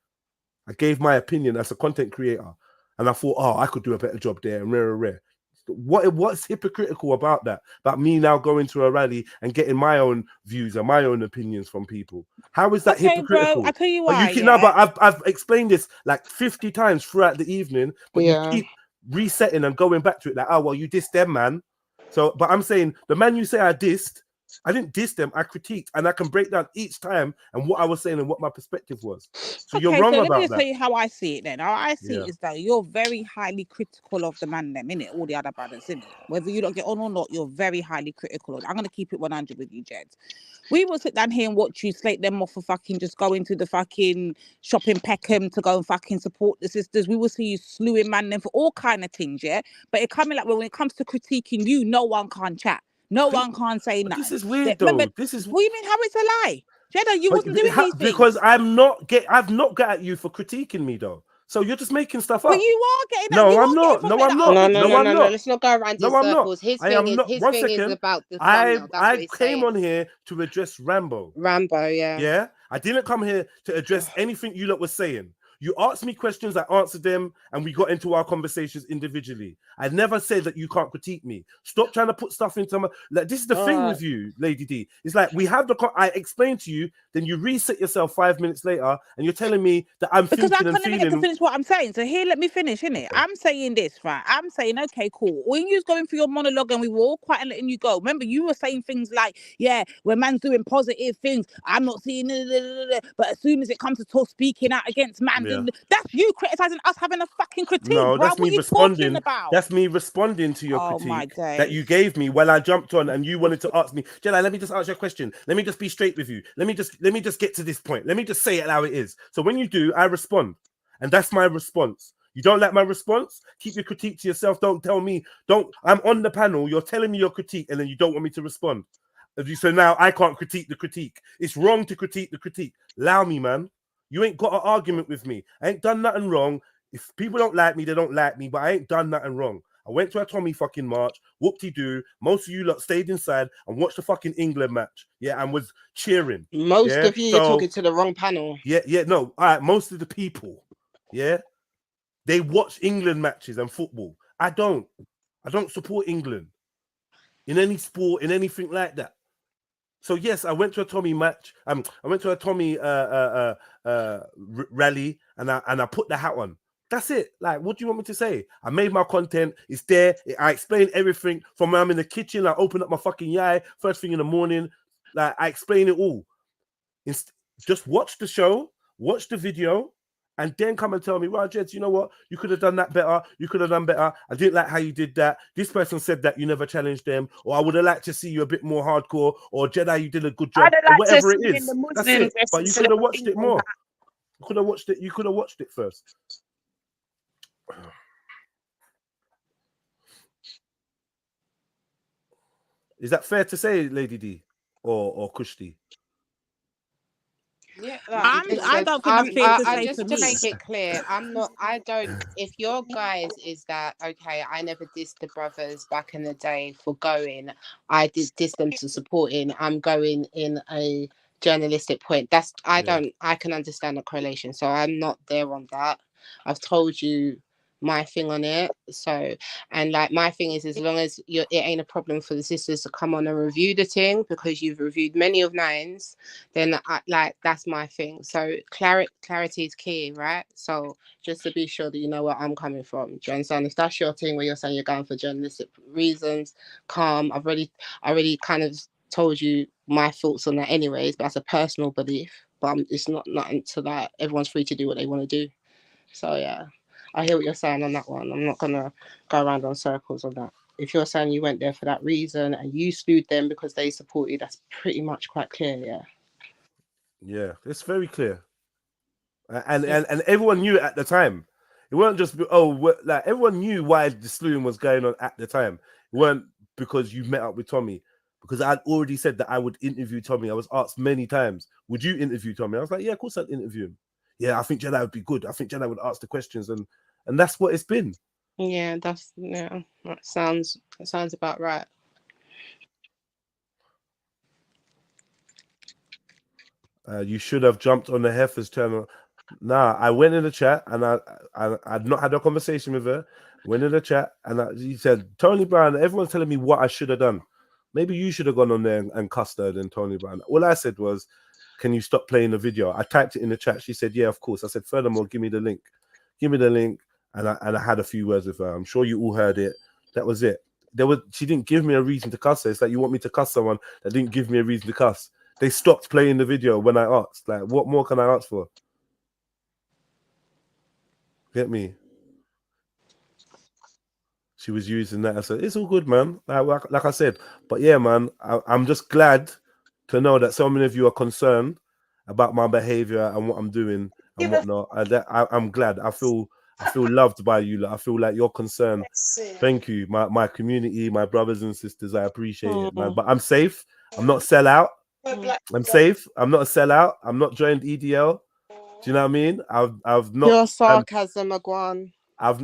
I gave my opinion as a content creator, and I thought, oh, I could do a better job there, and rare. What's hypocritical about that? About me now going to a rally and getting my own views and my own opinions from people? How is that hypocritical? Bro, I tell you But why. you can, no, but I've explained this like 50 times throughout the evening, but you keep resetting and going back to it like, oh well, you dissed them, man. So, but I'm saying the man you say I dissed, I didn't diss them, I critiqued, and I can break down each time and what I was saying and what my perspective was. So you're wrong so about let me just that. tell you how I see it then. How I see it is that you're very highly critical of the man them, innit? All the other brothers, innit? Whether you don't get on or not, you're very highly critical. I'm going to keep it 100 with you, Jed. We will sit down here and watch you slate them off for fucking just going to the fucking shopping Peckham to go and fucking support the sisters. We will see you slewing man them for all kind of things, yeah? But it coming like when it comes to critiquing you, no one can chat. No one can't say nothing. This is weird though. Remember, this is what do you mean how it's a lie? Jedi, you wasn't doing these things. Because I've not got at you for critiquing me though. So you're just making stuff up. But you are getting that. No, I'm not. No, I'm not. No. Let's not go around in circles. His I am thing not. is One his thing second. is about the thumbnail. That's what I he's came saying. on here to address Rambo. Yeah. Yeah. I didn't come here to address anything you lot were saying. You asked me questions, I answered them, and we got into our conversations individually. I never said that you can't critique me. Stop trying to put stuff into my... Like, this is the thing with you, Lady D. It's like, we have the... I explained to you, then you reset yourself 5 minutes later, and you're telling me that I'm because thinking I and can't even get to feeling... finish what I'm saying. So here, let me finish, innit? I'm saying this, right? I'm saying, okay, cool. When you was going through your monologue and we were all quiet and letting you go, remember, you were saying things like, yeah, when man's doing positive things, I'm not seeing... But as soon as it comes to speaking out against man, that's you criticizing us having a fucking critique, No, bro. that's What me are you responding. talking about? That's me responding to your my critique that you gave me when I jumped on and you wanted to ask me, Jedi, let me just ask you a question. Let me just be straight with you. Let me just get to this point. Let me just say it how it is. So when you do, I respond. And that's my response. You don't like my response? Keep your critique to yourself. Don't tell me. I'm on the panel. You're telling me your critique and then you don't want me to respond. So now I can't critique the critique. It's wrong to critique the critique. Allow me, man. You ain't got an argument with me. I ain't done nothing wrong. If people don't like me, they don't like me, but I ain't done nothing wrong. I went to a Tommy fucking march, whoop-de-doo. Most of you lot stayed inside and watched the fucking England match, and was cheering. Most of you, you're talking to the wrong panel. No, all right, most of the people, they watch England matches and football. I don't support England in any sport, in anything like that. So yes, I went to a Tommy match. I went to a Tommy rally, and I put the hat on. That's it. Like, what do you want me to say? I made my content. It's there. I explain everything from when I'm in the kitchen. I open up my fucking yai first thing in the morning. Like, I explain it all. Just watch the show, watch the video, and then come and tell me, well, Jeds, you know what? You could have done that better. You could have done better. I didn't like how you did that. This person said that you never challenged them, or I would have liked to see you a bit more hardcore, or Jedi, you did a good job, or whatever it is. That's it. But you could have watched it more. You could have watched it. You could have watched it first. Is that fair to say, Lady D, or Kushti? Yeah, I don't think that's fair to say just for to me. make it clear, I don't. If your guys is that okay, I never dissed the brothers back in the day for going. I did diss them to supporting. I'm going in a journalistic point. That's I can understand the correlation. So I'm not there on that. I've told you my thing on it. So, and like my thing is, as long as it ain't a problem for the sisters to come on and review the thing because you've reviewed many of Nines, then that's my thing. So clarity is key, right? So just to be sure that you know where I'm coming from. Do you understand? If that's your thing where you're saying you're going for journalistic reasons, calm. I already kind of told you my thoughts on that anyways, but that's a personal belief. But it's not nothing to that. Everyone's free to do what they want to do. So yeah. I hear what you're saying on that one. I'm not going to go around on circles on that. If you're saying you went there for that reason and you slewed them because they support you, that's pretty much quite clear, yeah. Yeah, it's very clear. And everyone knew it at the time. It weren't just, like everyone knew why the slewing was going on at the time. It weren't because you met up with Tommy. Because I'd already said that I would interview Tommy. I was asked many times, would you interview Tommy? I was like, yeah, of course I'd interview him. yeah, I think Jedi would be good. I think Jedi would ask the questions, and that's what it's been. Yeah, that sounds about right. You should have jumped on the Heifer's channel. Nah, I went in the chat and I'd not had a conversation with her. Went in the chat and he said, Tony Brown, everyone's telling me what I should have done. Maybe you should have gone on there and cussed her than Tony Brown. All I said was, can you stop playing the video? I typed it in the chat. She said, yeah, of course. I said, furthermore, give me the link. Give me the link. And I had a few words with her. I'm sure you all heard it. That was it. She didn't give me a reason to cuss her. It's like you want me to cuss someone that didn't give me a reason to cuss. They stopped playing the video when I asked. Like, what more can I ask for? Get me? She was using that. I said, it's all good, man. Like I said. But yeah, man, I'm just glad to know that so many of you are concerned about my behavior and what I'm doing and whatnot. I'm glad. I feel loved by you. I feel like you're concerned. Thank you. My community, my brothers and sisters, I appreciate it, man. But I'm safe. I'm not sell out. I'm safe. I'm not a sellout. I'm not joined EDL. Do you know what I mean? I've not. Your sarcasm, Agwan.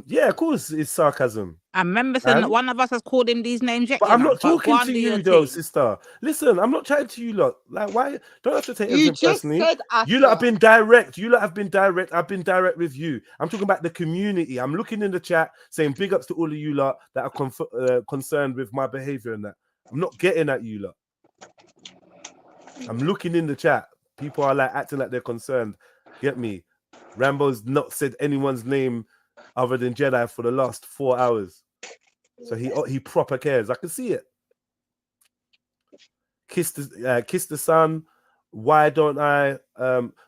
Yeah, of course, it's sarcasm. I remember saying that one of us has called him these names yet. But I'm not talking to you though, sister. Listen, I'm not chatting to you lot. Like, why? Don't have to take everything personally. You lot have been direct. You lot have been direct. I've been direct with you. I'm talking about the community. I'm looking in the chat saying big ups to all of you lot that are concerned with my behavior and that. I'm not getting at you lot. I'm looking in the chat. People are like acting like they're concerned. Get me? Rambo's not said anyone's name other than Jedi for the last 4 hours. So he proper cares. I can see it. Kiss the sun. Why don't I?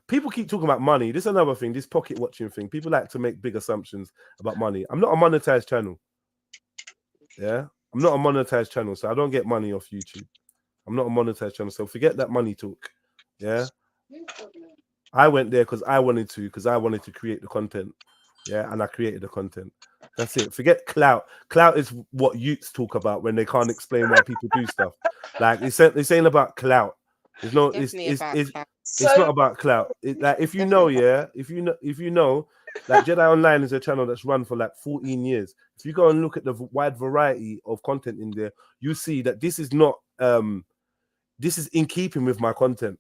People keep talking about money. This is another thing. This pocket watching thing. People like to make big assumptions about money. I'm not a monetized channel. Yeah, I'm not a monetized channel, so I don't get money off YouTube. I'm not a monetized channel, so forget that money talk. Yeah, I went there because I wanted to create the content. Yeah, and I created the content. That's it. Forget clout. Clout is what youths talk about when they can't explain why people do stuff. Like it's ain't about clout. It's not. It's not about clout. Like if you know, yeah, if you know, like Jedi Online is a channel that's run for like 14 years. If you go and look at the wide variety of content in there, you see that this is not. This is in keeping with my content.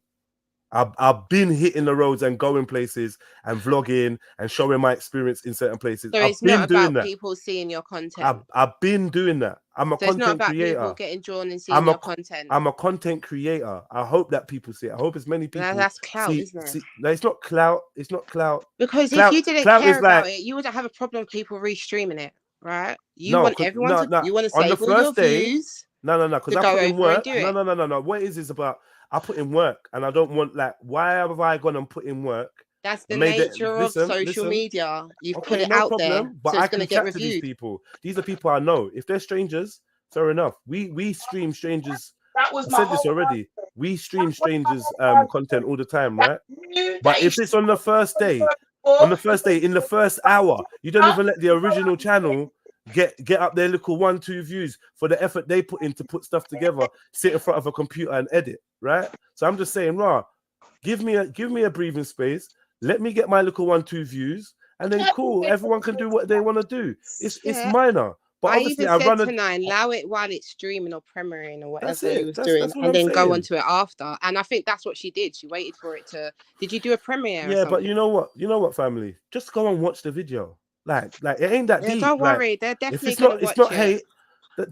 I've been hitting the roads and going places and vlogging and showing my experience in certain places. So it's not about people seeing your content. I've been doing that. I'm a content creator. It's not about people getting drawn and seeing your content. I'm a content creator. I hope that people see it. I hope as many people. That's clout, isn't it? No, it's not clout. It's not clout. Because if you didn't care about it, you wouldn't have a problem with people restreaming it, right? You want everyone to. You want to save all your views. No. Because I put in work. No. What it is about. I put in work, and I don't want like. Why have I gone and put in work? That's the nature of social media. You've put it out there, but so I it's going can to get chat reviewed. to these people. These are people I know. If they're strangers, fair enough. We stream strangers. I said this already. We stream strangers content all the time, right? But if it's on the first day, in the first hour, you don't even let the original channel get up their little 1-2 views for the effort they put in to put stuff together, sit in front of a computer and edit, right? So I'm just saying, give me a breathing space. Let me get my little 1-2 views, and then cool. Everyone can do what they want to do. It's minor. But obviously, I even said to Nine, allow it while it's streaming or premiering or whatever you was doing, and then go onto it after. And I think that's what she did. She waited for it to. Did you do a premiere? Yeah, but you know what, family? Just go and watch the video. Like it ain't that deep. Don't worry, they're definitely it's not hate.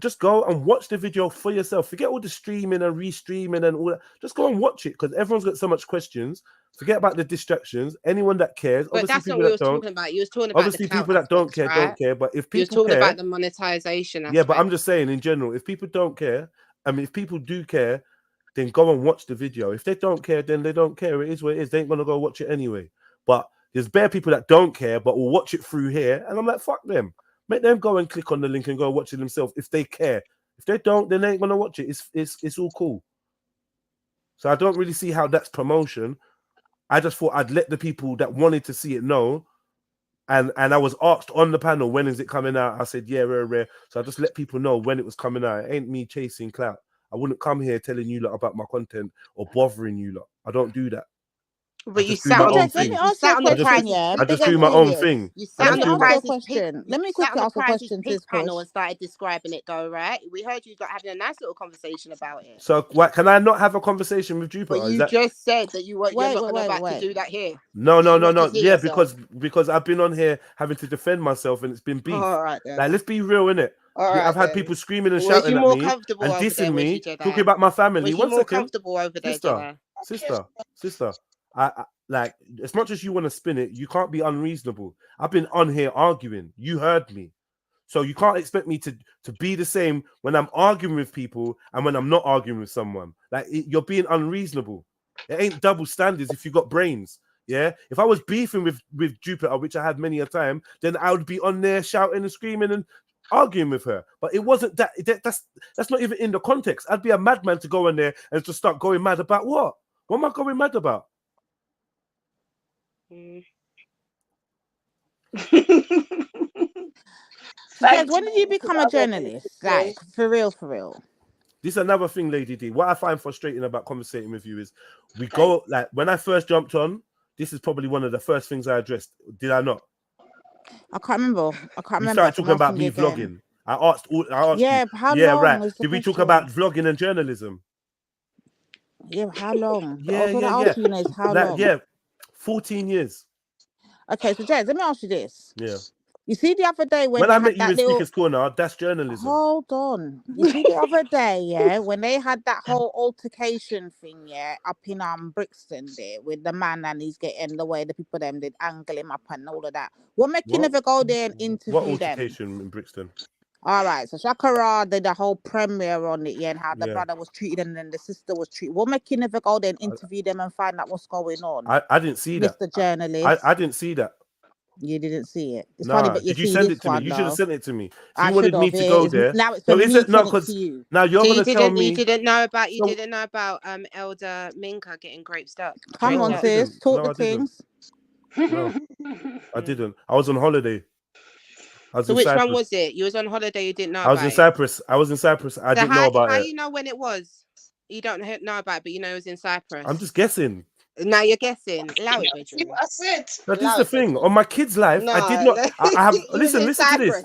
Just go and watch the video for yourself. Forget all the streaming and restreaming and all that. Just go and watch it because everyone's got so much questions. Forget about the distractions. Anyone that cares, but that's not what you was talking about. You was talking about obviously people that don't care, don't care. But if people you're talking about the monetization aspect. Yeah, but I'm just saying in general, if people don't care, I mean, if people do care, then go and watch the video. If they don't care, then they don't care. It is what it is. They ain't gonna go watch it anyway. But there's bare people that don't care, but will watch it through here, and I'm like, fuck them. Make them go and click on the link and go watch it themselves if they care. If they don't, then they ain't gonna watch it. It's all cool. So I don't really see how that's promotion. I just thought I'd let the people that wanted to see it know. And I was asked on the panel, when is it coming out? I said, yeah, rare. So I just let people know when it was coming out. It ain't me chasing clout. I wouldn't come here telling you lot about my content or bothering you lot. I don't do that. But you just do sat my on own the Jess, let me thing. ask you a sat on the question, prizes. yeah? I Big just and do my own serious. thing. You I sat Let on just me the do ask my. you a prizes pick. question. Let me You sat quickly on the ask a prizes question, pick Sis panel Push. and started describing it. Go right. We heard you got having a nice little conversation about it. So what? Can I not have a conversation with Jupiter? But Is you that? just said that you're Wait, not wait, about to wait. do that here. No, Did no, you no, not no. just hear Yeah, yourself? because I've been on here having to defend myself, and it's been beef. All right then. Like, let's be real, innit? All right I've had then. people screaming and Was shouting you at more me comfortable and over there, dissing was you, me, talking Jedi? about my family. Was you One more second, comfortable over there, sister, Jedi? sister. I like, as much as you want to spin it, you can't be unreasonable. I've been on here arguing. You heard me. So you can't expect me to be the same when I'm arguing with people and when I'm not arguing with someone. Like, you're being unreasonable. It ain't double standards if you got brains. Yeah. If I was beefing with Jupiter, which I had many a time, then I would be on there shouting and screaming and arguing with her. But it wasn't that. That's not even in the context. I'd be a madman to go in there and to start going mad about what? What am I going mad about? So, Jess, when did you become a journalist? Like, for real, for real. This is another thing, Lady D. What I find frustrating about conversating with you is we go, like, when I first jumped on, this is probably one of the first things I addressed. Did I not? I can't remember. We started So I'm talking about asking you me again. vlogging. I asked you. Yeah, but how Yeah, long right. is the Did we talk question? about vlogging and journalism? Yeah, but how long? Yeah, Also, yeah, what I yeah. ask you is how Like, long? yeah, 14 years. Okay, so Jess, let me ask you this. Yeah. You see the other day when When they I had met you that in little... Speaker's Corner, that's journalism. Hold on. You see the other day, yeah, when they had that whole altercation thing, yeah, up in Brixton there with the man and he's getting the way the people them did angle him up and all of that. What make you never go there and interview What them? altercation in Brixton? All right, so Shakara did the whole premiere on it, yeah, and how the Yeah. brother was treated and then the sister was treated. What make you never go there and interview them and find out what's going on? I didn't see that. Mr. Journalist. I didn't see that. You didn't see it. It's funny, Nah, but you did you see send this it to me? one, You should have though. sent it to me. If I you wanted should me have. to go there. Now it's for No, me is it no? send it to Because you. now you're So gonna tell me. you didn't know about Elder Minka getting graped up. Come No, on, I sis. didn't. Talk No, the I didn't. things. No, I didn't. I was on holiday. I was So in which Cyprus. one was it? You was on holiday. You didn't know I was about in it. Cyprus. I was in Cyprus. I So didn't know about how it. you know when it was? You don't know about it, but you know it was in Cyprus. I'm just guessing. Now you're guessing. Allow it, Benjamin. I said. Now, this is the thing. On my kid's life, I did No, not. I have. you was Listen in to this. Cyprus.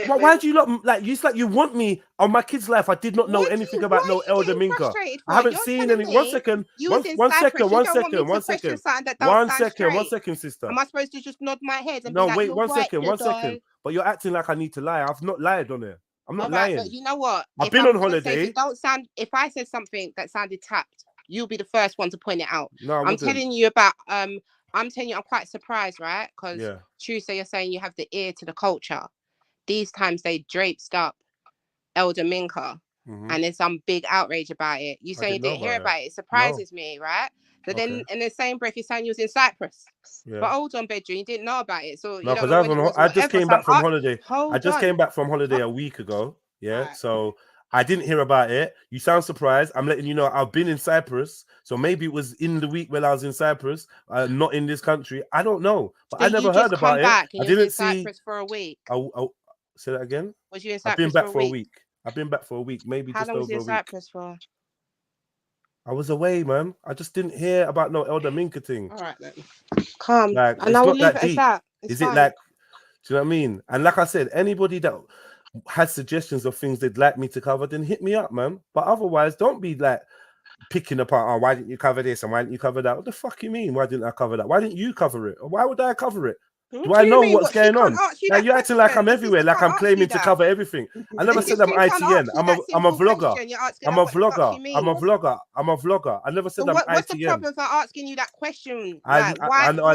Why do you not like? It's like you want me on my kid's life. I did not know anything about no Elder Minka. Frustrated I for? haven't You're seen telling any. One me second. you was in One Cyprus. second. You One don't want me second. to One question second. something that don't sound straight. One second, sister. Am I supposed to just nod my head and No, be like, wait. "You're One right, second. One second. But you're acting like I need to lie. I've not lied on there. I'm not All right, lying. but you know what? I've If been our on holiday. conversation don't sound, if I said something that sounded tapped, you'll be the first one to point it out. No, I I'm wouldn't. telling you about I'm telling you, I'm quite surprised, right? Because Yeah. Tuesday you're saying you have the ear to the culture. These times they draped up Elder Minka, and there's some big outrage about it. You saying you didn't hear about it? It surprises me, right? But then in the same breath, you're saying you was in Cyprus. Yeah. But hold on, bedroom, you didn't know about it, so No, you don't because know when it was. I just came back from holiday. Hold on. Came back from holiday a week ago. Yeah. So I didn't hear about it. You sound surprised. I'm letting you know I've been in Cyprus. So maybe it was in the week when I was in Cyprus, not in this country. I don't know. But So I never heard about it. I didn't see. Cyprus for a week. Say that again. Was you in I've Cyprus been back for a week? I've been back for a week, maybe How just long was over you a in week. Cyprus for? I was away, man. I just didn't hear about no Elder Minka thing. All right then. Calm. Like, And it's I will not leave that it deep. as that. Is it like, do you know what I mean? And like I said, anybody that has suggestions of things they'd like me to cover, then hit me up, man. But otherwise, don't be like picking apart, oh, why didn't you cover this and why didn't you cover that? What the fuck you mean? Why didn't I cover that? Why didn't you cover it? Or why would I cover it? Do I know what's going on? Now you're acting like I'm everywhere, like I'm claiming to cover everything. I never said I'm ITN. I'm a vlogger. I'm a vlogger. I never said I'm ITN. What's the problem for asking you that question? I had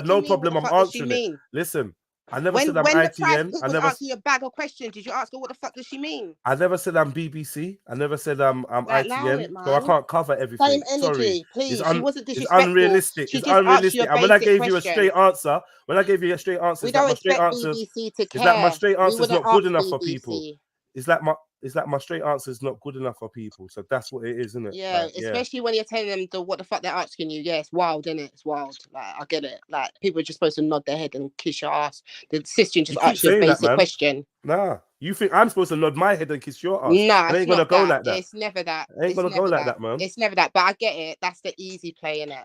no problem. I'm answering it. Listen, I never said I'm ITN. I never asked you a bag of questions. Did you ask her what the fuck does she mean? I never said I'm BBC. I never said I'm ITN. So I can't cover everything. Same energy, sorry. please. She wasn't It's disrespectful. unrealistic. She It's just unrealistic. asked you a And when I basic gave you a question. straight answer, We don't expect BBC to care. is that my straight answer is wouldn't not good ask enough for BBC. people. Is that my straight answer is not good enough for people. So that's what it is, isn't it? Yeah, like, especially when you're telling them what the fuck they're asking you. Yeah, it's wild, isn't it? It's wild. Like, I get it. Like, people are just supposed to nod their head and kiss your ass. The sister just asked you a basic question. Nah, you think I'm supposed to nod my head and kiss your ass? Nah, it ain't gonna go like that. It's never that. It ain't gonna go like that, man. It's never that. But I get it. That's the easy play, innit?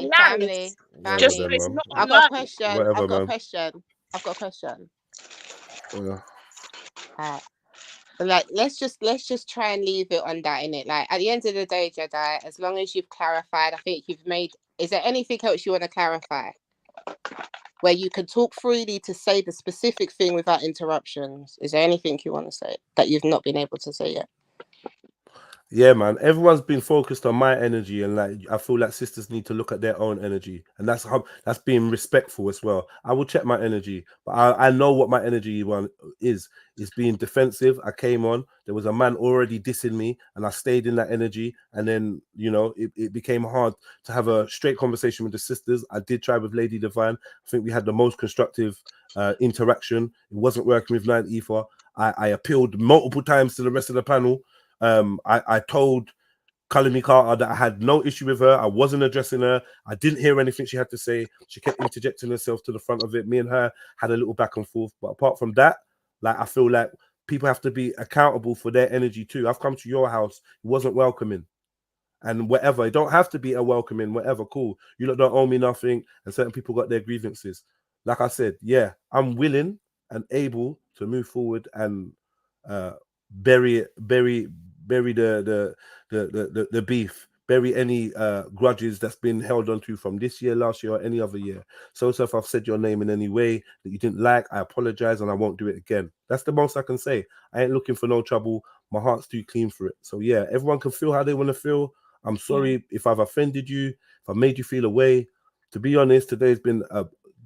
being family, nice. family. Just so it's not I've got a online. question. Whatever, I've got a man. question. I've got a question. Yeah. Alright. But like, let's just try and leave it on that, innit? Like, at the end of the day, Jedi, as long as you've clarified, I think you've made. Is there anything else you want to clarify? Where you can talk freely to say the specific thing without interruptions. Is there anything you want to say that you've not been able to say yet? Yeah, man. Everyone's been focused on my energy, and like I feel like sisters need to look at their own energy, and that's being respectful as well. I will check my energy, but I know what my energy one is. It's being defensive. I came on. There was a man already dissing me, and I stayed in that energy. And then it became hard to have a straight conversation with the sisters. I did try with Lady Divine. I think we had the most constructive interaction. It wasn't working with Nine Ether. I appealed multiple times to the rest of the panel. I told Kalimi Carter that I had no issue with her. I wasn't addressing her. I didn't hear anything she had to say. She kept interjecting herself to the front of it. Me and her had a little back and forth. But apart from that, like I feel like people have to be accountable for their energy too. I've come to your house. It wasn't welcoming. And whatever. It don't have to be a welcoming, whatever, cool. You lot don't owe me nothing. And certain people got their grievances. Like I said, yeah, I'm willing and able to move forward and bury the beef, bury any grudges that's been held onto from this year, last year, or any other year. So if I've said your name in any way that you didn't like, I apologize and I won't do it again. That's the most I can say. I ain't looking for no trouble. My heart's too clean for it. So yeah, everyone can feel how they want to feel. I'm sorry if I've offended you, if I made you feel away. To be honest, today's been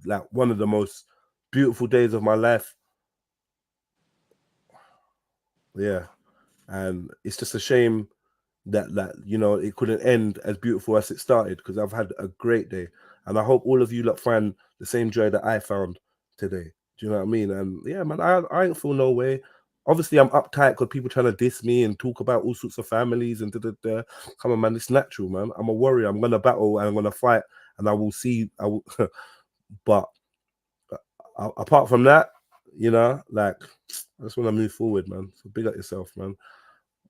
like one of the most beautiful days of my life. Yeah, and it's just a shame that it couldn't end as beautiful as it started, because I've had a great day, and I hope all of you lot find the same joy that I found today. Do you know what I mean? And yeah, man, I ain't feel no way. Obviously, I'm uptight because people trying to diss me and talk about all sorts of families and da. Come on, man, it's natural, man. I'm a warrior. I'm gonna battle and I'm gonna fight, and I will see. I will, but apart from that, like I just want to move forward, man. So big up yourself, man.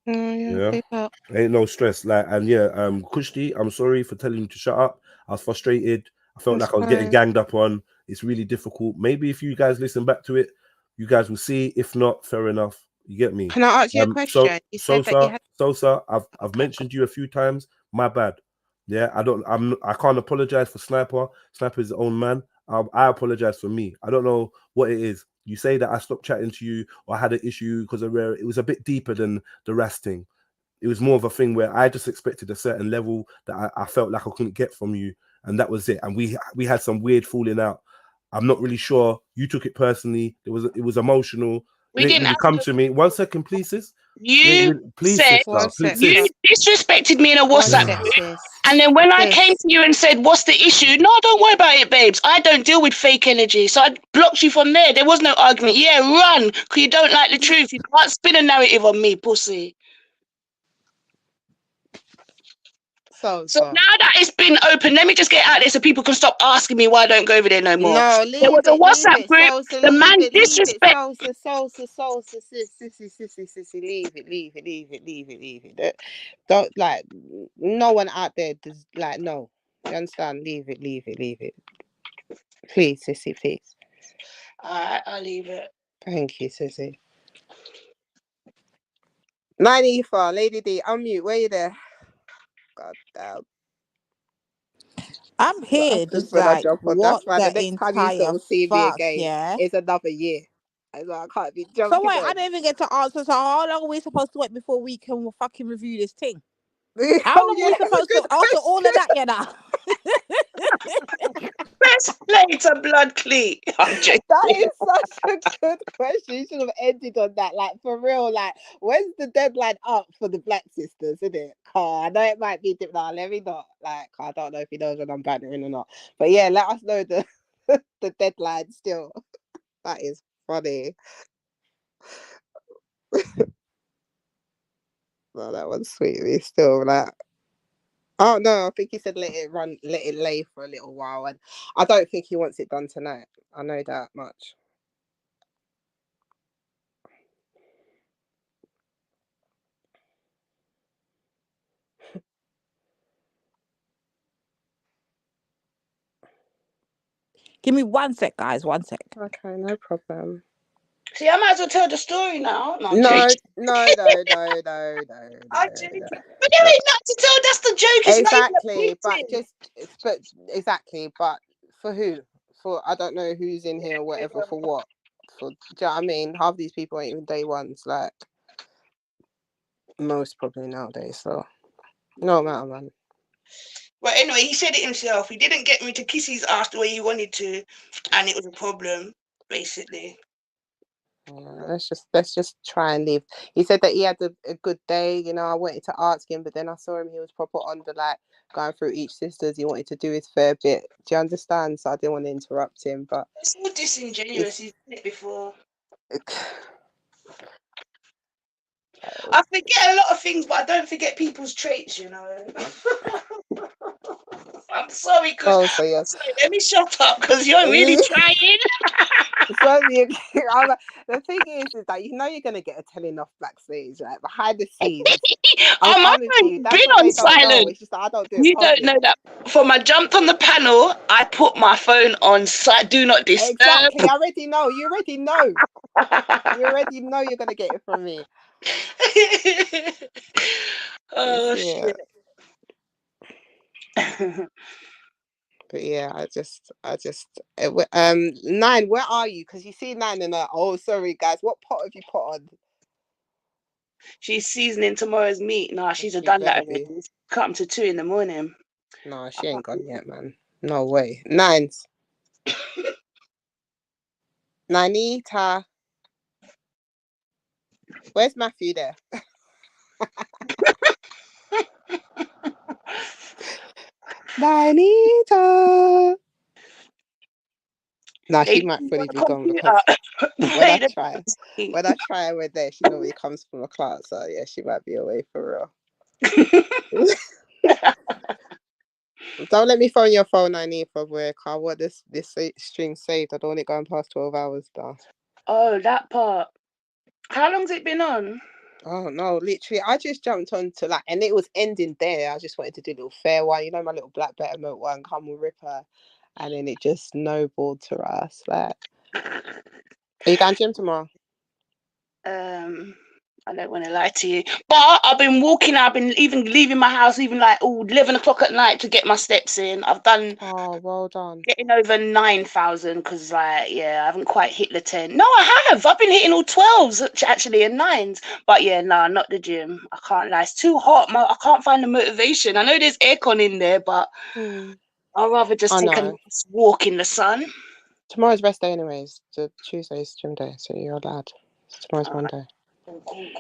Yeah, big up. ain't no stress. Like, and yeah, Kushti, I'm sorry for telling you to shut up. I was frustrated. I felt That's like I was getting fine. ganged up on. It's really difficult. Maybe if you guys listen back to it, you guys will see. If not, fair enough. You get me? Can I ask you a question? You said that you had. Sosa, I've mentioned you a few times. My bad. Yeah, I can't apologize for Sniper. Sniper is his own man. I apologize for me. I don't know what it is. You say that I stopped chatting to you or I had an issue because of where it was a bit deeper than the rest thing. It was more of a thing where I just expected a certain level that I felt like I couldn't get from you, and that was it. And we had some weird falling out. I'm not really sure. You took it personally. It was emotional. We It didn't didn't really have come to. to me. 1 second, please, sis. You Please, said sister. Please, you sis. disrespected me in a One WhatsApp sec, group, sis. and then when I Sis. came to you and said, "What's the issue?" No, don't worry about it, babes. I don't deal with fake energy, so I blocked you from there. There was no argument. Yeah, run, because you don't like the truth. You can't spin a narrative on me, pussy. So now that it's been open, let me just get out there so people can stop asking me why I don't go over there no more. No, There was leave a it, leave WhatsApp it, group. Salsa, The leave man it, leave it, disrespect. Salsa, sissy, leave it, leave it. Don't like, no one out there does, like, no. You understand? Leave it. Please, sissy, please. Alright, I'll leave it. Thank you, sissy. 94, Lady D, unmute, where you there? God damn. I'm here Just just when I like, jump on, what that's why the the next time you sort entire of see me fuck, again, yeah? it's another year. I can't be So jumping wait, I on. didn't even get to answer. So how long are we supposed to wait before we can fucking review this thing? How Oh long yeah, are we that's a supposed to, good after all of that, you know? Let's play to blood cleat. I'm joking. That is such a good question. You should have ended on that. Like, for real, like, when's the deadline up for the Black sisters, isn't it? I know it might be different. Nah, let me not. Like, I don't know if he knows when I'm bantering or not. But yeah, let us know the the deadline still. That is funny. No, that one's sweet. It's still like, oh no, I think he said let it lay for a little while, and I don't think he wants it done tonight. I know that much. Give me 1 sec, guys. 1 sec. Okay, no problem. See, I might as well tell the story now. No, I'm No. joking. I'm joking. But there ain't nothing to tell. That's the joke. It's Exactly, but but exactly, but for who? For I don't know who's in here or whatever. For what? For, do you know what I mean? Half these people ain't even day ones. Like, Most probably nowadays. So no matter, man. Well, anyway, he said it himself. He didn't get me to kiss his ass the way he wanted to, and it was a problem, basically. Yeah, let's just try and leave. He said that he had a good day. You know, I wanted to ask him, but then I saw him. He was proper on the like going through each sisters. He wanted to do his fair bit. Do you understand? So I didn't want to interrupt him, but It's all disingenuous. He's done it before. I forget a lot of things, but I don't forget people's traits, you know. I'm sorry, because oh, so yes. let me shut up because you're really trying. So the thing is that you know you're gonna get a telling off backstage, like behind the scenes. I'm My coming to you. phone's That's been what on they don't know. silent. It's just that I don't do it You don't public. know that. From I jumped on the panel, I put my phone on do not disturb. Exactly. I already know. You already know. You already know you're gonna get it from me. Oh Yeah. shit. But yeah, I just 9, where are you? Because you see 9 and oh sorry guys, what pot have you put on? She's seasoning tomorrow's meat. Nah, she's She done better that be. already. Come to 2 in the morning. No, she ain't gone yet, man. No way. 9s. Nanita. Where's Matthew there? Nanita. Nah, she might fully be gone because when I try her with there, she normally comes from a class. So yeah, she might be away for real. Don't let me phone your phone, Nanita, for work. I want this string saved. I don't want it going past 12 hours now. Oh, that part. How long's it been on? Oh no, literally, I just jumped onto and it was ending there. I just wanted to do a little fair one, you know, my little black betterment one, come with Ripper, and then it just snowballed to us. Are you going gym tomorrow? I don't want to lie to you, but I've been walking. I've been even leaving my house, even 11 o'clock at night to get my steps in. I've done. Oh, well done. Getting over 9,000 because, I haven't quite hit the 10. No, I have. I've been hitting all 12s actually and 9s. But yeah, no, not the gym. I can't lie. It's too hot. I can't find the motivation. I know there's aircon in there, but I'd rather just take a nice walk in the sun. Tomorrow's rest day, anyways. Tuesday's gym day, so you're allowed. Tomorrow's Monday. Cool.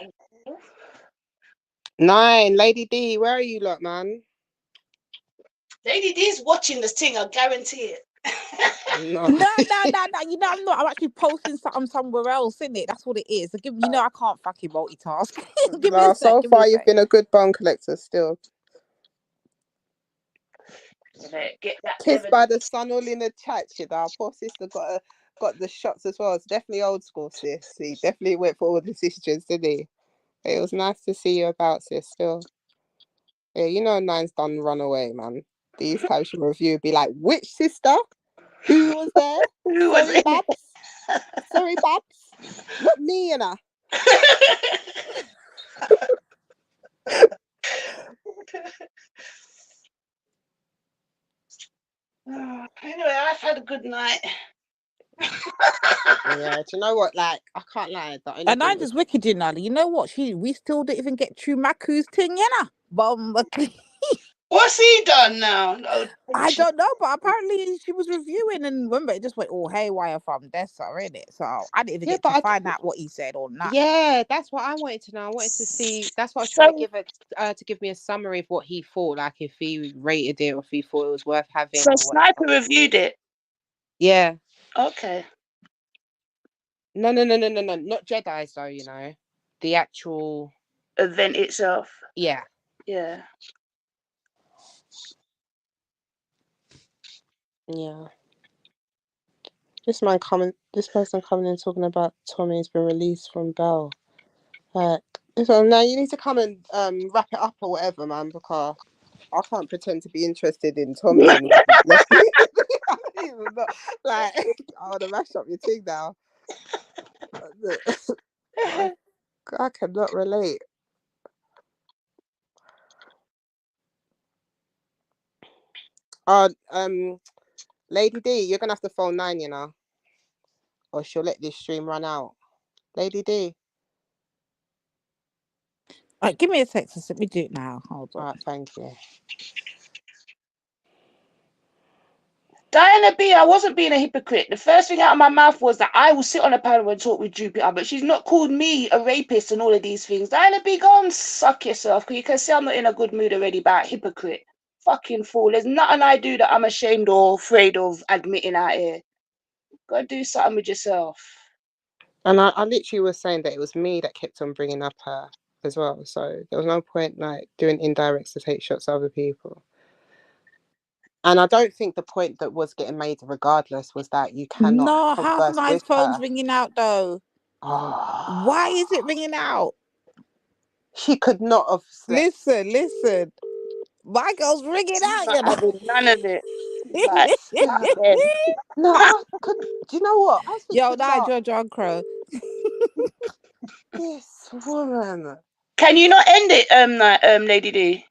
9, Lady D, where are you, lot, man? Lady D's watching this thing. I guarantee it. No. No. You know, I'm not. I'm actually posting something somewhere else, isn't it? That's what it is. You know, I can't fucking multitask. Give me a sec. So far, you've been a good bone collector still. Get that Kissed by the sun all in the chat, you know. Our poor sister got the shots as well. It's definitely old school, sis. He definitely went for all the sisters, didn't he? It was nice to see you about, sis, still. Yeah, you know 9's done run away, man. These types of review be like, which sister? Who was there? Sorry, Babs. Sorry, Babs. Not me, you know. Anyway, I've had a good night. Yeah, do you know what? I can't lie. And I'm just wicked, you know. You know what? We still didn't even get through Maku's thing, you know. What's he done now? No, I don't know, but apparently she was reviewing, and remember, it just went all haywire from Dessa, innit? So I didn't even get to find out what he said or not. Yeah, that's what I wanted to know. I wanted to see. That's what I was trying to give me a summary of what he thought, like if he rated it or if he thought it was worth having. So Sniper reviewed it. Yeah. Okay. No, not Jedi's though. You know, the actual event itself. Yeah. Yeah. Yeah. This person coming in talking about Tommy's been released from Bell. Now you need to come and wrap it up or whatever, man, because I can't pretend to be interested in Tommy and like I want to mash up your thing now. I cannot relate. Lady D, you're gonna have to phone 9, you know, or she'll let this stream run out. Lady D. Right, give me a text. Let me do it now. Hold on. All right, thank you. Diana B, I wasn't being a hypocrite. The first thing out of my mouth was that I will sit on a panel and talk with Jupiter, but she's not called me a rapist and all of these things. Diana B, go and suck yourself, because you can see I'm not in a good mood already about hypocrite. Fucking fool. There's nothing I do that I'm ashamed or afraid of admitting out here. Go do something with yourself. And I literally was saying that it was me that kept on bringing up her as well. So there was no point like doing indirects to take shots at other people. And I don't think the point that was getting made regardless was that you cannot No, how's converse my with phone's her. ringing out though? Oh. Why is it ringing out? She could not have slept. Listen. My girl's ringing out, Not you know. having none of it. Like, No, I could. Do you know what? I was Yo, thinking, Nigel John Crow. this woman. can you not end it, Lady D?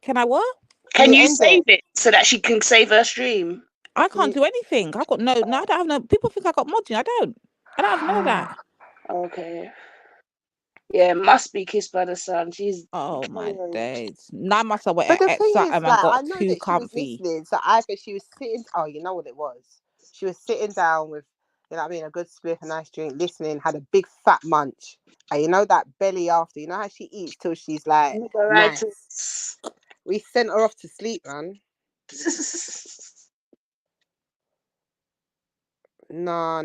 Can I what? Can you save it so that she can save her stream? I can't do anything. I got no, I don't have no. People think I got modding. I don't have none of that. Okay. Yeah, must be kissed by the sun. She's Oh my days. Now I must have went But the at thing is, something and like, I got know too that she was comfy. listening. So either she was sitting. Oh, you know what it was? She was sitting down with, you know what I mean, a good spliff, a nice drink, listening, had a big fat munch. And you know that belly after. You know how she eats till she's like nice. We sent her off to sleep, man. No.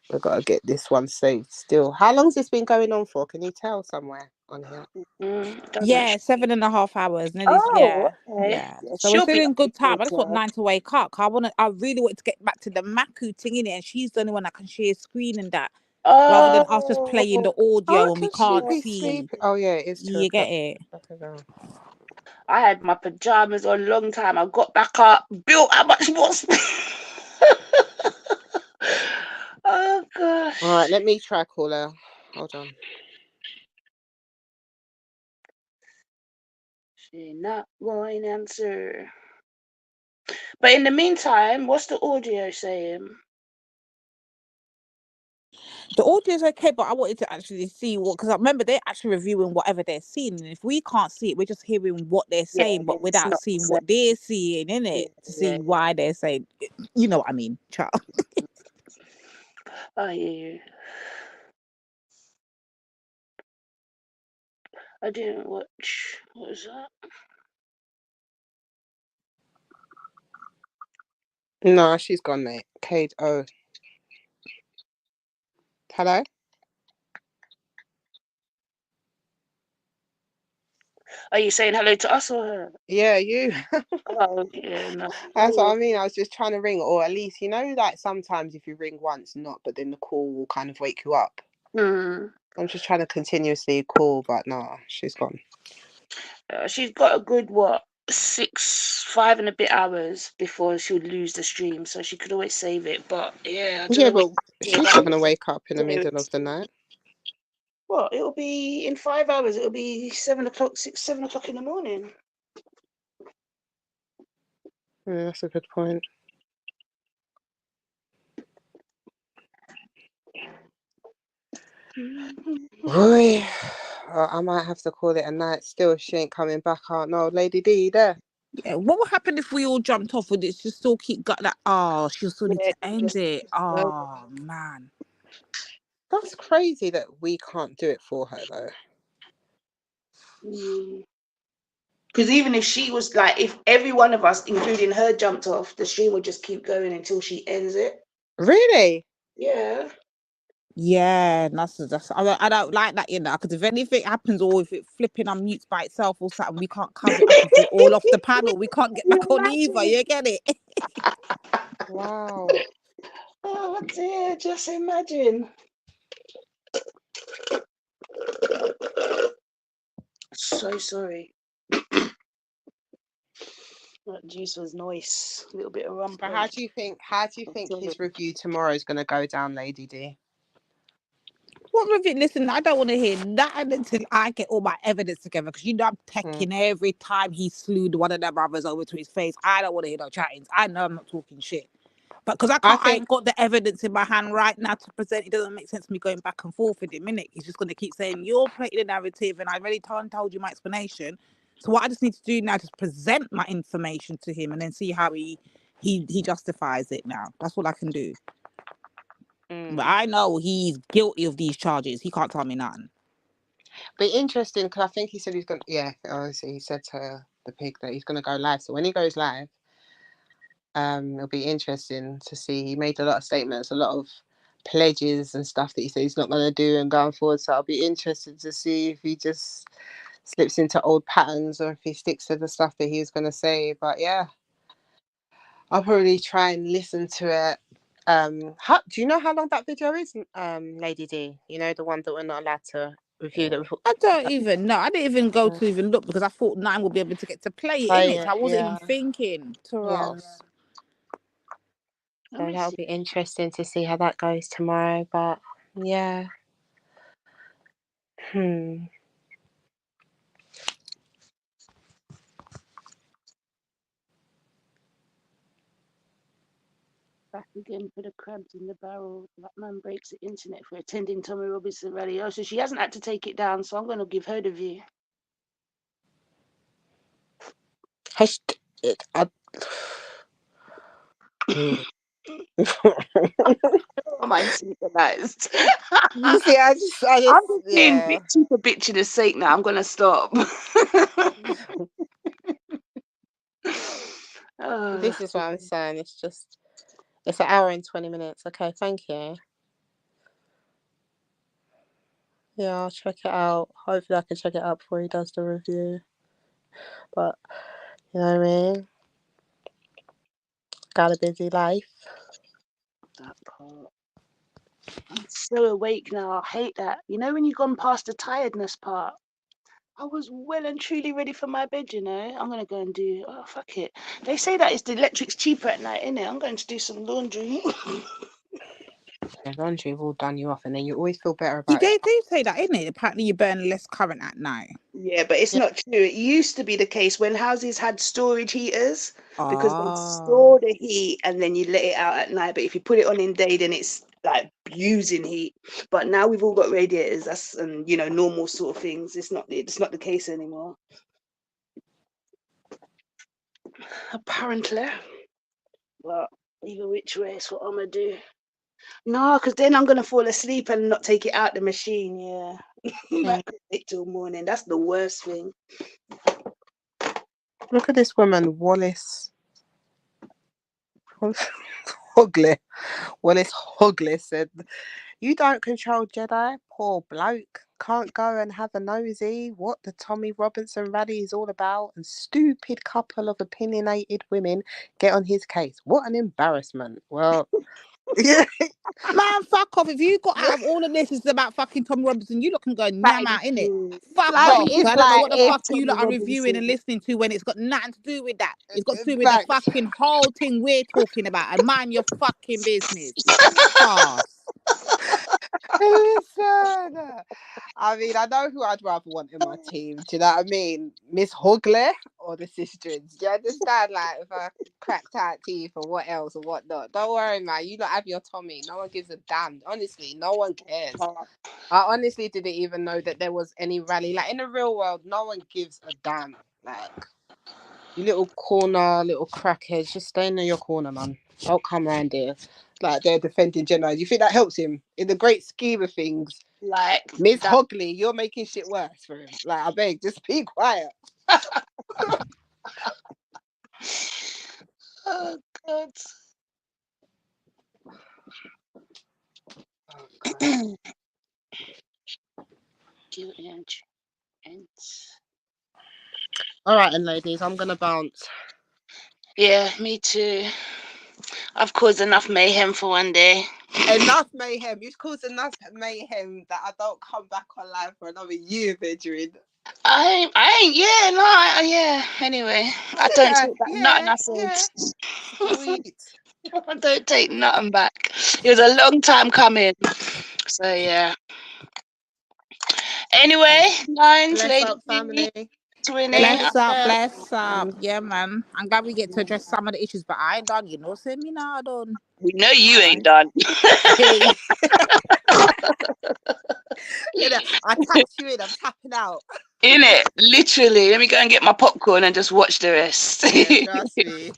We've got to get this one saved still. How long's this been going on for? Can you tell somewhere on here? Yeah, 7.5 hours. Nearly, okay. Yeah. So we're still in good time. I just want 9 to wake up. I really want to get back to the Maku thing in it, and she's the only one that can share screen and that. Rather than us just playing the audio and we can't see. Oh yeah, it is 2 You get it? I had my pajamas on a long time. I got back up, built how much more space. Oh gosh. All right, let me try call her. Hold on. She not going to answer. But in the meantime, what's the audio saying? The audio is okay, but I wanted to actually see what, because I remember they're actually reviewing whatever they're seeing, and if we can't see it, we're just hearing what they're saying, but without seeing what they're seeing in it to see why they're saying. You know what I mean, child. I hear you. I didn't watch. What was that? No, she's gone, mate. Kate O. Hello? Are you saying hello to us or her? Yeah, you. Oh, yeah, no. That's what I mean. I was just trying to ring, or at least, you know, like sometimes if you ring once, not, but then the call will kind of wake you up. I'm just trying to continuously call, but no, she's gone. She's got a good, 5 and a bit hours before she would lose the stream, so she could always save it. But yeah, I don't know but she's not going to what. wake up in the middle of the night. Well, it'll be in 5 hours. It'll be 7 o'clock in the morning. Yeah, that's a good point. Boy, I might have to call it a night still if she ain't coming back out. No, Lady D, you there? Yeah, what would happen if we all jumped off? Would it just still keep got that? Oh, she'll still need to end it. Oh man, that's crazy that we can't do it for her though. Because even if she was like, if every one of us, including her, jumped off, the stream would just keep going until she ends it. Really? Yeah. Yeah, that's I don't like that, you know, because if anything happens or if it flipping unmutes by itself or something, we can't cover it up. If we're all off the panel, we can't get back on either. You get it? Wow. Oh dear, just imagine. So sorry. That juice was nice. A little bit of rum. But how do you think his review tomorrow is going to go down, Lady D? What review? Listen, I don't want to hear nothing until I get all my evidence together, because you know I'm teching every time he slewed one of their brothers over to his face. I don't want to hear no chattings. I know I'm not talking shit. But because I ain't got the evidence in my hand right now to present, it doesn't make sense me going back and forth with him, innit? He's just going to keep saying, you're playing the narrative, and I already told you my explanation. So what I just need to do now is just present my information to him and then see how he justifies it now. That's all I can do. But I know he's guilty of these charges. He can't tell me nothing. But interesting, because I think he said he's going to, obviously he said to the pig that he's going to go live. So when he goes live, it'll be interesting to see. He made a lot of statements, a lot of pledges and stuff that he said he's not going to do and going forward. So I'll be interested to see if he just slips into old patterns or if he sticks to the stuff that he was going to say. But yeah, I'll probably try and listen to it. Do you know how long that video is, Lady D? You know, the one that we're not allowed to review. I don't even know. I didn't even go to even look because I thought Nine would be able to get to play it, innit? I wasn't even thinking to Ross. So that'll be interesting to see how that goes tomorrow. But yeah. Back again for the crabs in the barrel. That man breaks the internet for attending Tommy Robinson rally. Oh, so she hasn't had to take it down, so I'm going to give her the view. I'm synchronized. You see, I'm just being bitchy for bitchiness sake now. I'm going to stop. This is what I'm saying. It's an hour and 20 minutes. Okay, thank you. Yeah, I'll check it out. Hopefully I can check it out before he does the review. But, you know what I mean? Got a busy life. That part. I'm so awake now. I hate that. You know when you've gone past the tiredness part? I was well and truly ready for my bed, you know. I'm going to go and do... Oh, fuck it. They say that the electric's cheaper at night, innit? I'm going to do some laundry. Laundry will done you off and then you always feel better about They it. do say that, innit? Apparently you burn less current at night. Yeah, but it's not true. It used to be the case when houses had storage heaters because they store the heat and then you let it out at night. But if you put it on in day, then it's like using heat. But now we've all got radiators, and normal sort of things. It's not the case anymore. Apparently. Well, either which way, it's what I'm gonna do. No, because then I'm gonna fall asleep and not take it out the machine. Yeah, might wait till morning. That's the worst thing. Look at this woman, Wallace Hogley. Wallace Hogley said, "You don't control Jedi, poor bloke. Can't go and have a nosy what the Tommy Robinson rally is all about, and stupid couple of opinionated women get on his case. What an embarrassment." Well, yeah. Man, fuck off. If you got out of all of this, it's about fucking Tommy Robinson, you lot can go nyam out, innit? Fuck off. I don't know what the fuck you lot are reviewing and listening to when it's got nothing to do with that. It's got to do with the fucking whole thing we're talking about, and mind your fucking business. Pass. Listen, I mean, I know who I'd rather want in my team. Do you know what I mean? Miss Hogley or the sisters? Do you understand? Like, if I cracked out teeth or what else or whatnot. Don't worry, man. You don't have your Tommy. No one gives a damn. Honestly, no one cares. I honestly didn't even know that there was any rally. Like, in the real world, no one gives a damn. Like, you little crackheads, just stay in your corner, man. Don't come around here. Like, they're defending Jedi. Do you think that helps him? In the great scheme of things, like Miss Hogley, you're making shit worse for him. Like, I beg, just be quiet. Oh, God. All right, and ladies, I'm gonna bounce. Yeah, me too. I've caused enough mayhem for one day. Enough mayhem. You've caused enough mayhem that I don't come back on live for another year, Bedrin. I ain't. Yeah. Anyway, I don't take back nothing I said. Sweet. I don't take nothing back. It was a long time coming. So yeah. Anyway, Nines, Bless Lady up, family. Bless up, bless up. Yeah, man. I'm glad we get to address some of the issues, but I ain't done, you know. Say me now, I done. We know you ain't done. Hey. You know, I tapped you in, I'm tapping out. In it, literally. Let me go and get my popcorn and just watch the rest. Yeah, trust me.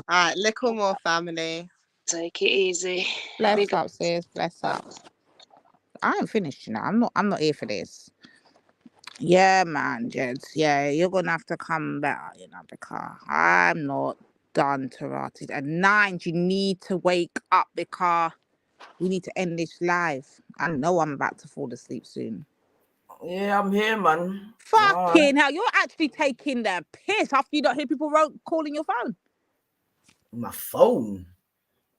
All right, little more family. Take it easy. Bless up, sis. Bless up. I ain't finished, you know. I'm not here for this. Yeah, man, gents. Yeah, you're gonna have to come back, you know, because I'm not done, Taratis. At 9, you need to wake up because we need to end this live. I know I'm about to fall asleep soon. Yeah, I'm here, man. Fucking hell, you're actually taking the piss after you don't hear people calling your phone. My phone?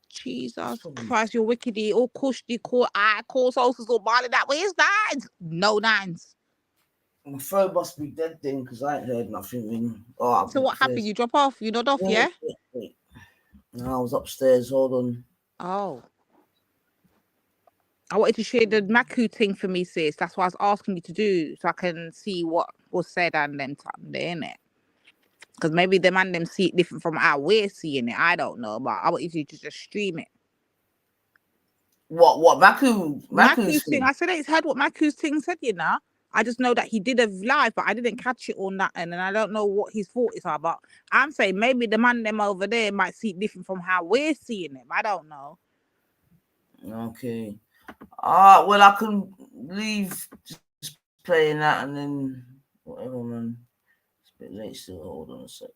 Jesus Christ, you're wickedy, all cushy, call sources, all barley that. Where's that? No nines. My phone must be dead then because I ain't heard nothing. Oh, so what happened? You drop off? You nod off, yeah? Wait. No, I was upstairs. Hold on. Oh. I wanted to share the Maku thing for me, sis. That's what I was asking you to do, so I can see what was said and then something there, innit? Because maybe them and them see it different from how we're seeing it. I don't know, but I wanted you to just stream it. What Maku's thing? I said I heard what Maku's thing said, you know. I just know that he did a live, but I didn't catch it on that end, and I don't know what his thoughts are. But I'm saying maybe the man them over there might see it different from how we're seeing it. I don't know. Okay. Well, I can leave just playing that and then whatever, man. It's a bit late still. Hold on a sec.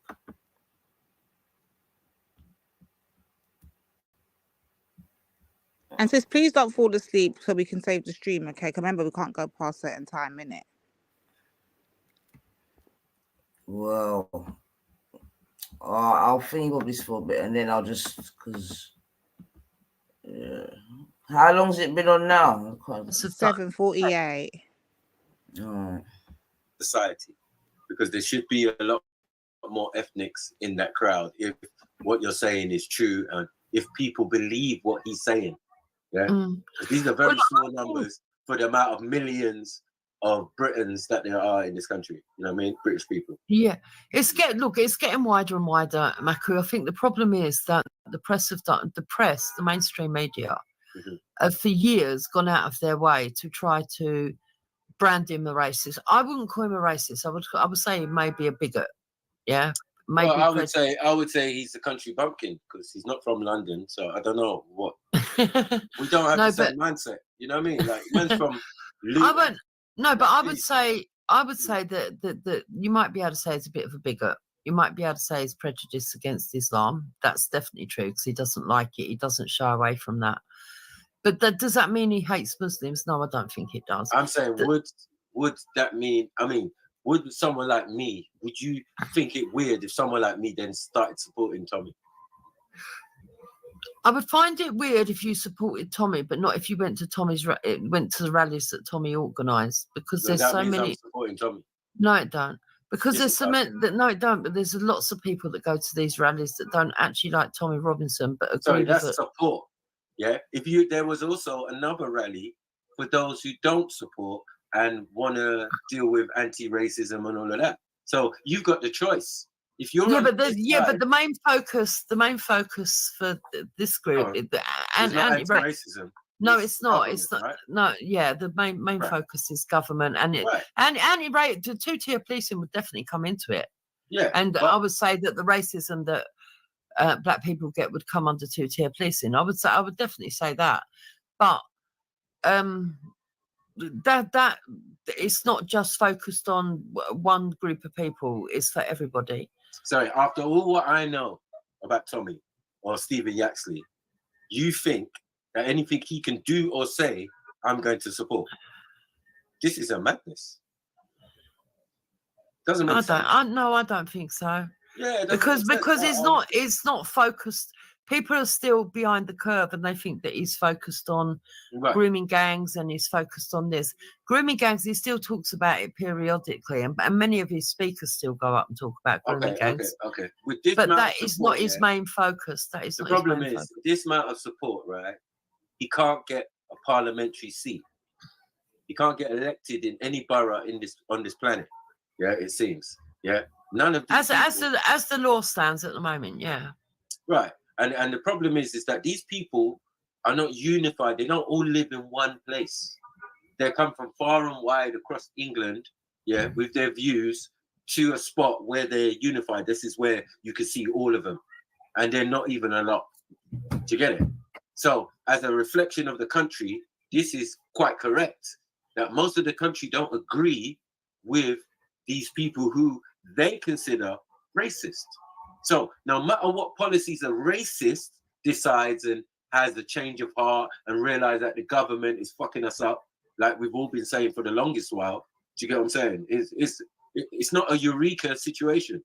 And says, please don't fall asleep so we can save the stream, okay? Because remember, we can't go past a certain time, innit? Well, I'll think of this for a bit and then I'll just, because, how long's it been on now? 7:48. Society, because there should be a lot more ethnics in that crowd if what you're saying is true and if people believe what he's saying. Yeah, these are very small numbers for the amount of millions of Britons that there are in this country. You know what I mean? British people. Yeah, it's getting wider and wider, Maku. I think the problem is that the mainstream media, have for years gone out of their way to try to brand him a racist. I wouldn't call him a racist. I would say he may be a bigot. Yeah. Maybe well, I would say he's a country bumpkin because he's not from London, so I don't know what. We don't have the same mindset. You know what I mean? Like man's from Luton. I would say that you might be able to say he's a bit of a bigot. You might be able to say he's prejudiced against Islam. That's definitely true because he doesn't like it. He doesn't shy away from that. But does that mean he hates Muslims? No, I don't think it does. I'm saying, would that mean? I mean, would someone like me? Would you think it weird if someone like me then started supporting Tommy? I would find it weird if you supported Tommy, but not if you went to the rallies that Tommy organised, because there's so many. I'm supporting Tommy. No, it don't. Because there's so many no, it don't. But there's lots of people that go to these rallies that don't actually like Tommy Robinson, but agree Sorry, that's support. Yeah. There was also another rally for those who don't support and want to deal with anti-racism and all of that. So you've got the choice. If you're but the main focus for this group is anti-racism. No, it's not. It's not. Right? No, yeah. The main focus is government and the two-tier policing would definitely come into it. Yeah, and I would say that the racism that black people get would come under two-tier policing. I would definitely say that, but that it's not just focused on one group of people. It's for everybody. Sorry, after all what I know about Tommy or Stephen Yaxley, you think that anything he can do or say, I'm going to support? This is a madness. Doesn't make sense. I don't think so. Yeah, because it's not focused. People are still behind the curve and they think that he's focused on grooming gangs and he's focused on this. Grooming gangs, he still talks about it periodically and many of his speakers still go up and talk about grooming gangs. Okay. But that is not his main focus. That is the not problem his main focus. This amount of support, right? He can't get a parliamentary seat. He can't get elected in any borough on this planet. Yeah, it seems. Yeah, none of these as the law stands at the moment. Yeah. Right, and the problem is that these people are not unified. They don't all live in one place. They come from far and wide across England, yeah, with their views to a spot where they're unified. This is where you can see all of them, and they're not even a lot. Do you get it? So, as a reflection of the country, this is quite correct that most of the country don't agree with these people who they consider racist. So, no matter what policies a racist decides and has a change of heart and realize that the government is fucking us up, like we've all been saying for the longest while. Do you get what I'm saying? It's not a eureka situation,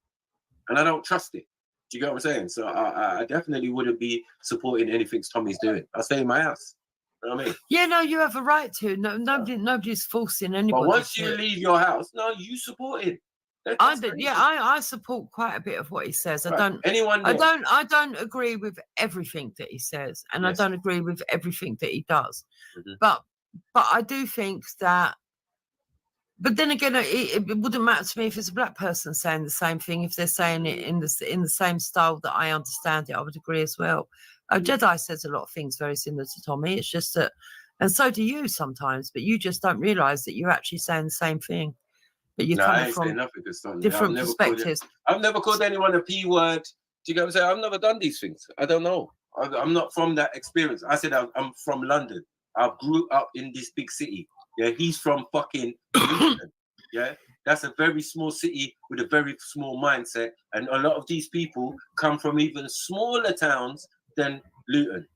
and I don't trust it. Do you get what I'm saying? So I definitely wouldn't be supporting anything Tommy's doing. I'll stay in my house. You know what I mean? Yeah, no, you have a right to. No, nobody's forcing anybody. But once you leave your house, no, you support it. I support quite a bit of what he says. Right. I don't agree with everything that he says, and Yes. I don't agree with everything that he does. Mhm. But I do think that. But then again, it wouldn't matter to me if it's a black person saying the same thing. If they're saying it in the same style that I understand it, I would agree as well. Jedi says a lot of things very similar to Tommy. It's just that, and so do you sometimes, but you just don't realise that you're actually saying the same thing. But you're coming from different perspectives. I've never called anyone a P word. Do you get what I'm saying? I've never done these things. I don't know. I'm not from that experience. I said I'm from London. I grew up in this big city. Yeah, he's from fucking Luton. Yeah, that's a very small city with a very small mindset. And a lot of these people come from even smaller towns than Luton.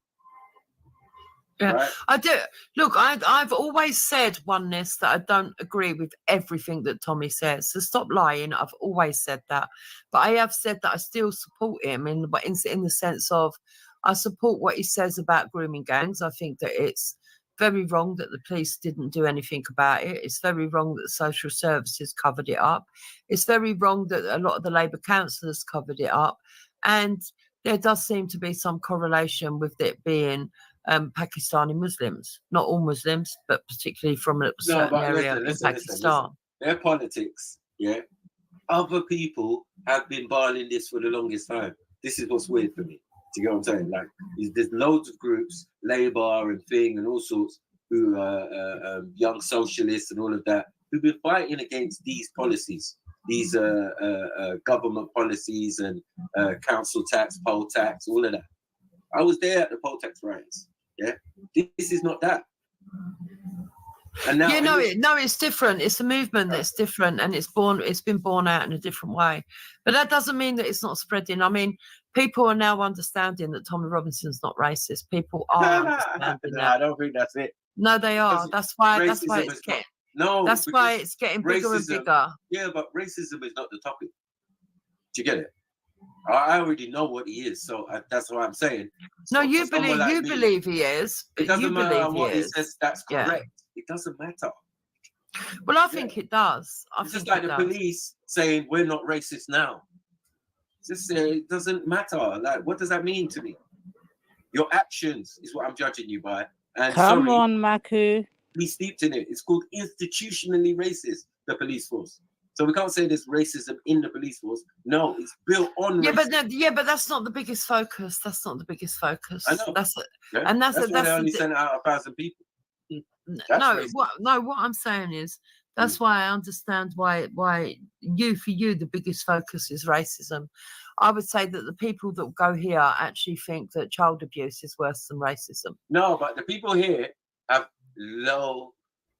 Yeah, right? I do. Look, I've always said, Oneness, that I don't agree with everything that Tommy says. So stop lying. I've always said that. But I have said that I still support him in the sense of I support what he says about grooming gangs. I think that it's very wrong that the police didn't do anything about it. It's very wrong that the social services covered it up. It's very wrong that a lot of the Labour councillors covered it up. And there does seem to be some correlation with it being Pakistani Muslims. Not all Muslims, but particularly from a certain area in Pakistan. Their politics, yeah. Other people have been barring this for the longest time. This is what's weird for me. Do you get what I'm saying? Like, there's loads of groups, Labour and Thing and all sorts, who young socialists and all of that, who've been fighting against these policies, these government policies and council tax, poll tax, all of that. I was there at the poll tax riots. Yeah, this is not that. And now, it's different. It's a movement that's different, and it's been born out in a different way. But that doesn't mean that it's not spreading. I mean, people are now understanding that Tommy Robinson's not racist. People are understanding that. I don't think that's it. No, they are. That's why it's getting. That's why it's getting bigger and bigger. Yeah, but racism is not the topic. Do you get it? I already know what he is, so that's what I'm saying. No, you believe he is. It doesn't matter what he says. That's correct. It doesn't matter. Well, I think it does. It's just like the police saying we're not racist now. It doesn't matter. Like, what does that mean to me? Your actions is what I'm judging you by. And Come on, Maku. Be steeped in it. It's called institutionally racist, the police force. So we can't say there's racism in the police force. No, it's built on racism. But that's not the biggest focus. That's not the biggest focus. I know. That's it. Yeah? And that's why they only sent out 1,000 people. What I'm saying is that's why I understand why for you the biggest focus is racism. I would say that the people that go here actually think that child abuse is worse than racism. No, but the people here have low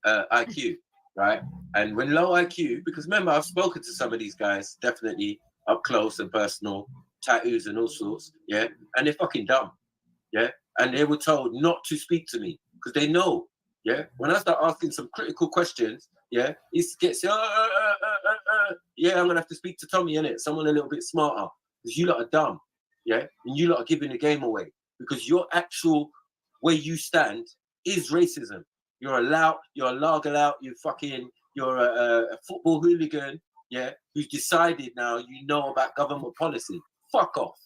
IQ, right? And when low IQ, because remember, I've spoken to some of these guys, definitely up close and personal, tattoos and all sorts, yeah? And they're fucking dumb, yeah? And they were told not to speak to me because they know, yeah? When I start asking some critical questions, yeah, it gets, yeah, I'm going to have to speak to Tommy, innit? Someone a little bit smarter because you lot are dumb, yeah? And you lot are giving the game away because your actual where you stand is racism. You're a lager out, you're a football hooligan, yeah, who's decided now you know about government policy. Fuck off.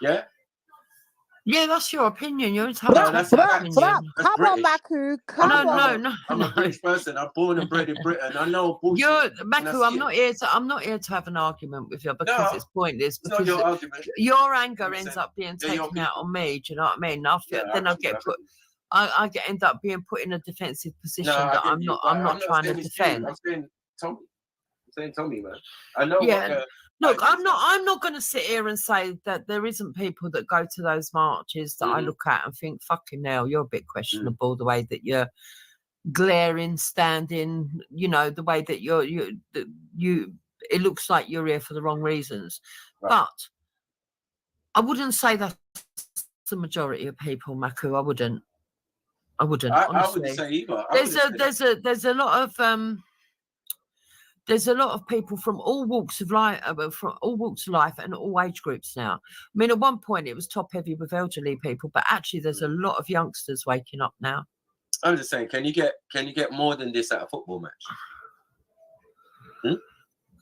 Yeah? Yeah, that's your opinion. You're entitled to that's your facts. opinion. That's Come on, British. Maku. Come on. I'm a British person. I'm born and bred in Britain. I know bullshit. Maku, I'm not here to have an argument with you because it's pointless. It's not Because your argument. your anger ends up being taken out on me. Do you know what I mean? I end up being put in a defensive position that I'm not trying to defend. I'm saying Tommy. I'm saying Tommy, man. I know. Yeah. Look, I'm not going to sit here and say that there isn't people that go to those marches that I look at and think, fucking hell, you're a bit questionable. The way that you're glaring, standing, you know, the way that you. It looks like you're here for the wrong reasons. Right. But I wouldn't say that's the majority of people, Maku. I wouldn't. Honestly. I wouldn't say either. There's a lot of there's a lot of people from all walks of life, and all age groups now. I mean, at one point it was top heavy with elderly people, but actually there's a lot of youngsters waking up now. I'm just saying, can you get more than this at a football match?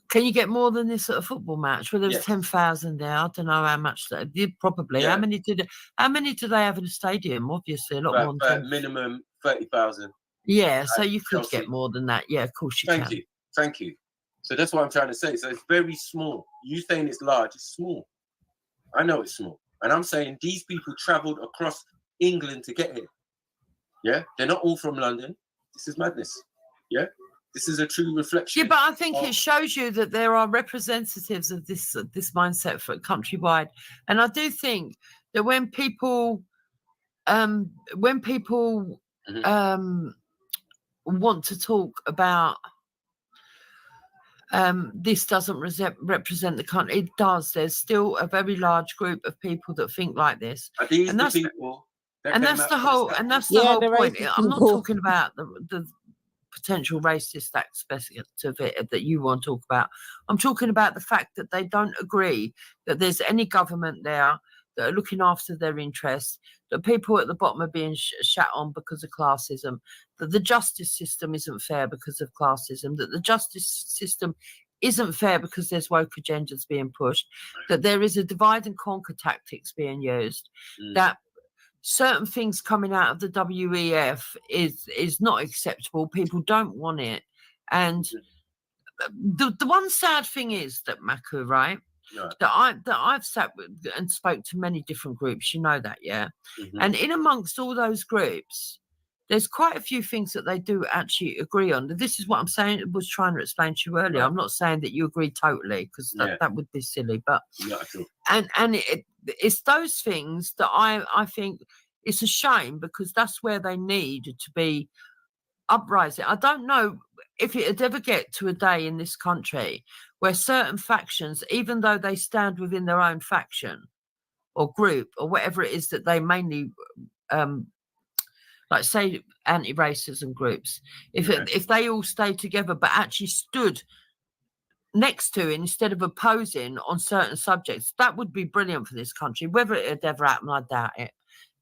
Can you get more than this at a football match? Well, there was 10,000 there. I don't know how much that did. Probably. Yeah. How many do they have in a stadium? Obviously, a lot more than 10. Minimum 30,000. Yeah, so you could get more than that. Yeah, of course you can. Thank you. So that's what I'm trying to say. So it's very small. You saying it's large, it's small. I know it's small. And I'm saying these people travelled across England to get here. Yeah? They're not all from London. This is madness. Yeah? This is a true reflection. Yeah, but I think it shows you that there are representatives of this mindset for countrywide. And I do think that when people want to talk about this doesn't represent the country. It does. There's still a very large group of people that think like this. Are these the people? And that's the whole point. I'm not talking about the potential racist aspect of it that you want to talk about. I'm talking about the fact that they don't agree that there's any government there that are looking after their interests, that people at the bottom are being shat on because of classism, that the justice system isn't fair because of classism, that the justice system isn't fair because there's woke agendas being pushed, that there is a divide and conquer tactics being used, that certain things coming out of the WEF is not acceptable. People don't want it. And the one sad thing is that, Maku, right? Yeah. That I've sat with and spoke to many different groups, you know that, yeah? And in amongst all those groups, there's quite a few things that they do actually agree on. This is what I'm saying, was trying to explain to you earlier. Right. I'm not saying that you agree totally, because that would be silly, but and it's those things that I think it's a shame, because that's where they need to be uprising. I don't know if it'd ever get to a day in this country where certain factions, even though they stand within their own faction or group or whatever it is that they mainly, like say anti-racism groups, if they all stay together but actually stood next to it instead of opposing on certain subjects, that would be brilliant for this country. Whether it'd ever happen, I doubt it.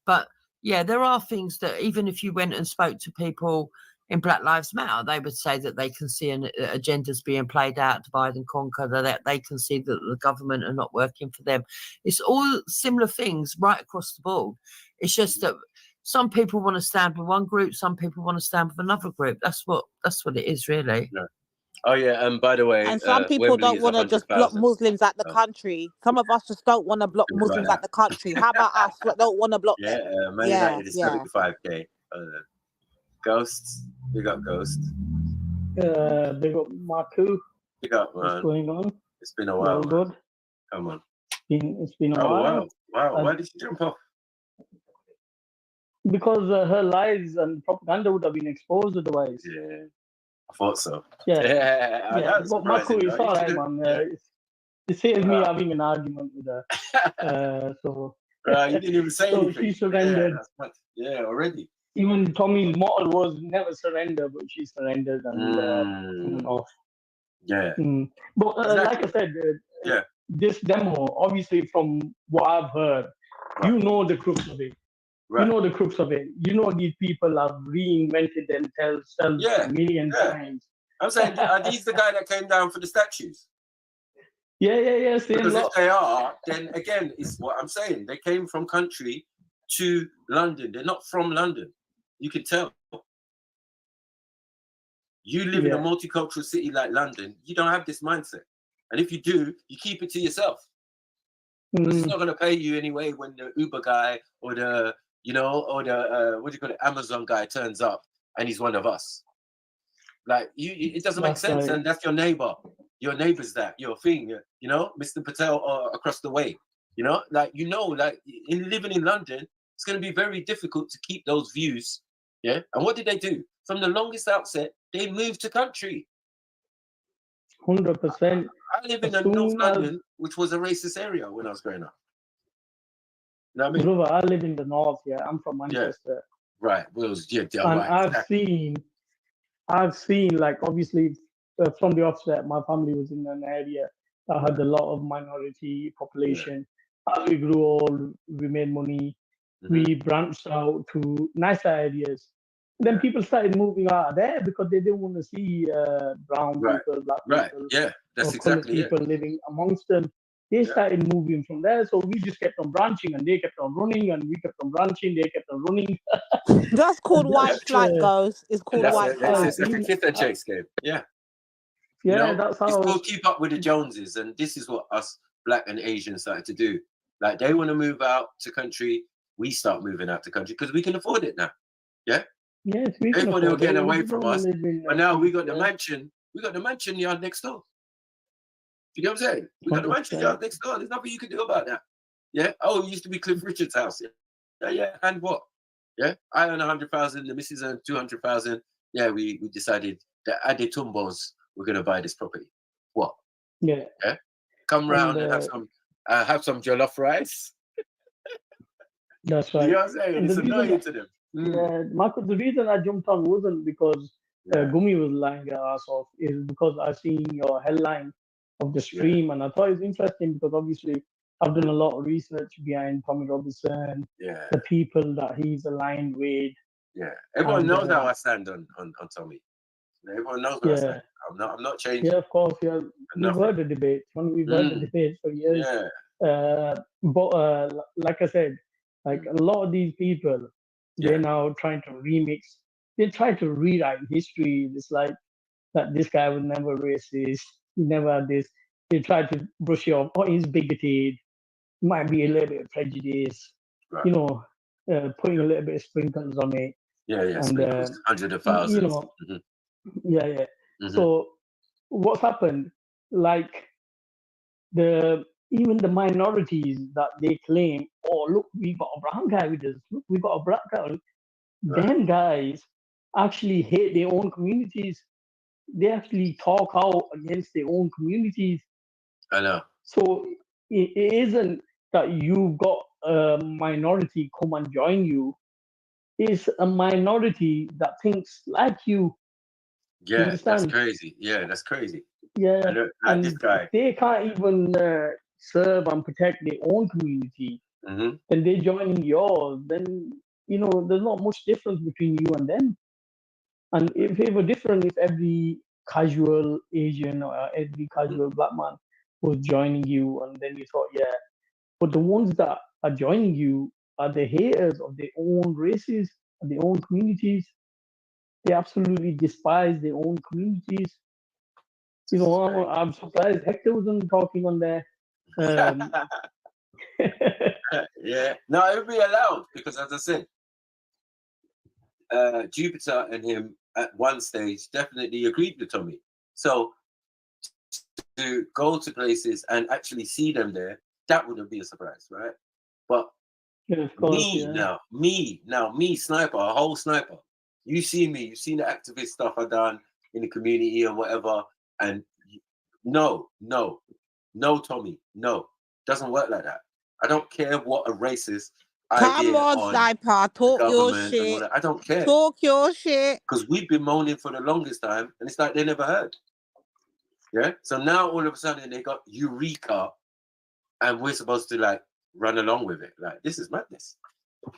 But yeah, there are things that even if you went and spoke to people in Black Lives Matter, they would say that they can see agendas being played out, divide and conquer, that they can see that the government are not working for them. It's all similar things right across the board. It's just that some people want to stand with one group, some people want to stand with another group. That's what it is, really. Yeah. Oh yeah, and by the way, and some people don't want to just block Muslims at the country. Some of us just don't want to block Muslims at the country. How about us that don't want to block them? Man United is 75k. Ghosts, big up Ghost. Big up Maku. Big up, man. What's going on? It's been a while. Good. Come on. It's been a while. Wow. Why did you jump off? Because her lies and propaganda would have been exposed otherwise. Yeah, I thought so. Yeah. But Maku, it's all right, man. It saves me having an argument with her. So. Right, you didn't even say anything. She surrendered. Yeah, already. Even Tommy's motto was never surrender, but she surrendered and went off. Yeah. But like I said, this demo, obviously from what I've heard, you know the crux of it. Right. You know the crux of it. You know these people have reinvented themselves a million times. I'm saying, are these the guy that came down for the statues? Yeah. Because if they are, then again, it's what I'm saying. They came from country to London. They're not from London. You can tell. You live in a multicultural city like London, you don't have this mindset. And if you do, you keep it to yourself. Because it's not going to pay you anyway when the Uber guy or the, you know, or the, what do you call it, Amazon guy turns up and he's one of us. Like, it doesn't make sense. And that's your neighbor. Your neighbor's that, your thing, you know, Mr. Patel across the way. You know, like, in living in London, it's going to be very difficult to keep those views. Yeah. And what did they do? From the longest outset, they moved to country. 100%. I live in North London, which was a racist area when I was growing up. You know what I mean? Brother, I live in the north. Yeah, I'm from Manchester. Yeah. Right. Well, and right. I've seen, like, obviously, from the offset, my family was in an area that had a lot of minority population. As we grew old, we made money. We branched out to nicer areas. Then people started moving out of there because they didn't want to see brown people, black people, that's or colored exactly people living amongst them. They started moving from there, so we just kept on branching, and they kept on running, and we kept on branching. They kept on running. That's called white flight, goes. It's called white flight. It's a fifth and chase game. Yeah. Yeah, you know, that's how. It's called keep up with the Joneses, and this is what us Black and Asians started to do. Like, they want to move out to country, we start moving out to country because we can afford it now. Yeah. Yes, we can Everybody afford were getting it. away We from don't us, live in, but now we got the mansion. We got the mansion yard next door. You know what I'm saying? We got the mansion yard next door. There's nothing you can do about that. Yeah. Oh, it used to be Cliff Richard's house. Yeah. And what? Yeah. I earn 100,000. The missus earned 200,000. Yeah. We decided that Adetumbos were gonna buy this property. What? Yeah. Yeah. Come round and have some jollof rice. That's right. You know what I'm saying? And It's annoying to them. Yeah, Marco, the reason I jumped on wasn't because Gumi was lying their ass off. Is because I seen your headline of the stream, and I thought it was interesting because obviously I've done a lot of research behind Tommy Robinson, the people that he's aligned with. Yeah, everyone knows how I stand on Tommy. Everyone knows where I stand. I'm not changing. Yeah, of course. Yeah, we've heard the debate. We've heard the debate for years. But like I said, like a lot of these people, they're now trying to remix. They try to rewrite history. It's like that this guy was never racist. He never had this. They try to brush it off. Oh, he's bigoted. Might be a little bit of prejudice. Right. You know, putting a little bit of sprinkles on it. Yeah, and, sprinkles, hundreds of thousands. You know, yeah. So what's happened? Like even the minorities that they claim, oh look, we got a brown guy with us. Look, we got a black guy. Right. Them guys actually hate their own communities. They actually talk out against their own communities. I know. So it isn't that you've got a minority come and join you. It's a minority that thinks like you. Yeah, that's crazy. Yeah, that's crazy. Yeah, like this guy. They can't even serve and protect their own community. Then they're joining yours. Then, you know, there's not much difference between you and them. And if it were different, if every casual Asian or every casual black man was joining you, and then you thought, yeah, but the ones that are joining you are the haters of their own races and their own communities. They absolutely despise their own communities. You know, I'm surprised Hector wasn't talking on there. Yeah, no, it would be allowed because, as I said, Jupiter and him at one stage definitely agreed with Tommy. So to go to places and actually see them there, that wouldn't be a surprise, right? But me, sniper, a whole sniper. You see me, you've seen the activist stuff I've done in the community and whatever, and no, Tommy, no, doesn't work like that. I don't care what a racist Come on, sniper, talk your shit. I don't care. Talk your shit. Because we've been moaning for the longest time, and it's like they never heard. Yeah. So now all of a sudden they got Eureka, and we're supposed to like run along with it. Like, this is madness.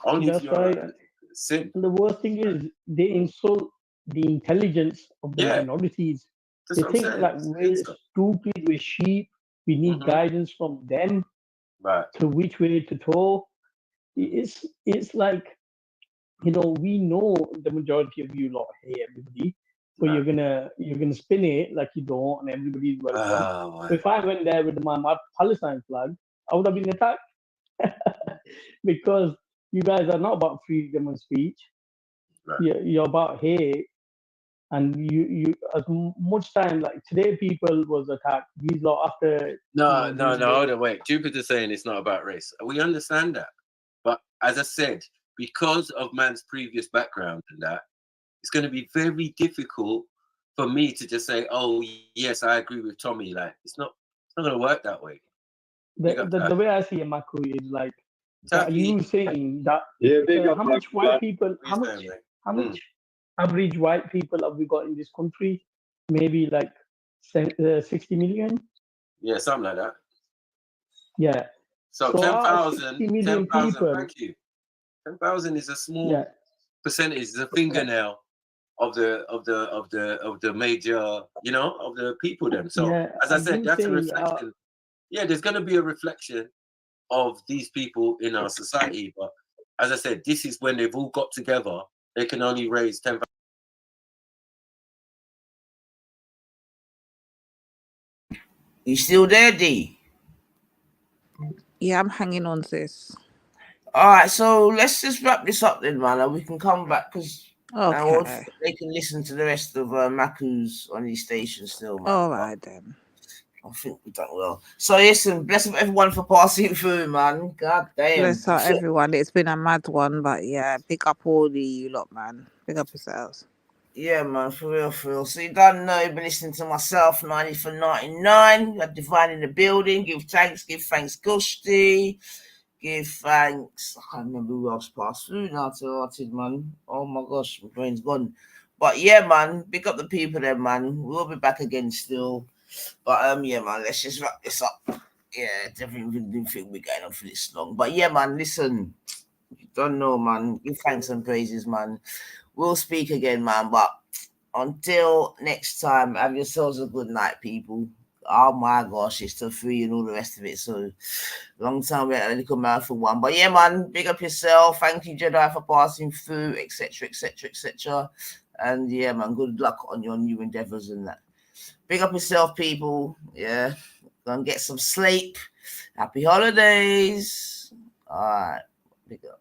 Only if you're sin. And the worst thing is they insult the intelligence of the minorities. That's they think like we're stupid, we're sheep. We need guidance from them to which way to toe. it's like, you know, we know the majority of you lot hate everybody, so you're gonna spin it like you don't, and everybody's welcome. So if I went there with my Palestine flag, I would have been attacked because you guys are not about freedom of speech. You're about hate, and you as much time like today people was attacked. These lot after No, hold on, wait. Jupiter's saying it's not about race. We understand that, but as I said, because of man's previous background and that, it's going to be very difficult for me to just say, "Oh, yes, I agree with Tommy." Like, it's not going to work that way. The way I see it, Maku, is like, are you saying that how much white people, how much average white people have we got in this country? Maybe like 60 million. Yeah, something like that. Yeah. So 10,000 people. Thank you. 10,000 is a small percentage. It's a fingernail of the major, you know, of the people. Then, so as I said, that's a reflection. There's going to be a reflection of these people in our society. But as I said, this is when they've all got together. They can only raise 10,000. You still there, D? Yeah, I'm hanging on, sis. All right, so let's just wrap this up then, man, and we can come back because now they can listen to the rest of Maku's on his station still, man. All right, then. I think we done well. So listen, bless everyone for passing through, man. God damn. Bless up everyone. It's been a mad one, but yeah, pick up all the you lot, man. Pick up yourselves. Yeah, man, for real, for real. So you don't know, you've been listening to myself, 90 for 99. We have Divine in the building. Give thanks, Gushti. Give thanks. I can't remember who else passed through now to man. Oh my gosh, my brain's gone. But yeah, man, pick up the people there, man. We'll be back again still. But yeah, man, let's just wrap this up. Yeah, definitely didn't think we're going on for this long. But yeah, man, listen. You don't know, man. Give thanks and praises, man. We'll speak again, man. But until next time, have yourselves a good night, people. Oh my gosh, it's till 3 and all the rest of it. So long time we had a little mouthful one. But yeah, man, big up yourself. Thank you, Jedi, for passing through, etc., etc., etc. And yeah, man, good luck on your new endeavors and that. Big up yourself, people. Yeah. Go and get some sleep. Happy holidays. All right. Big up.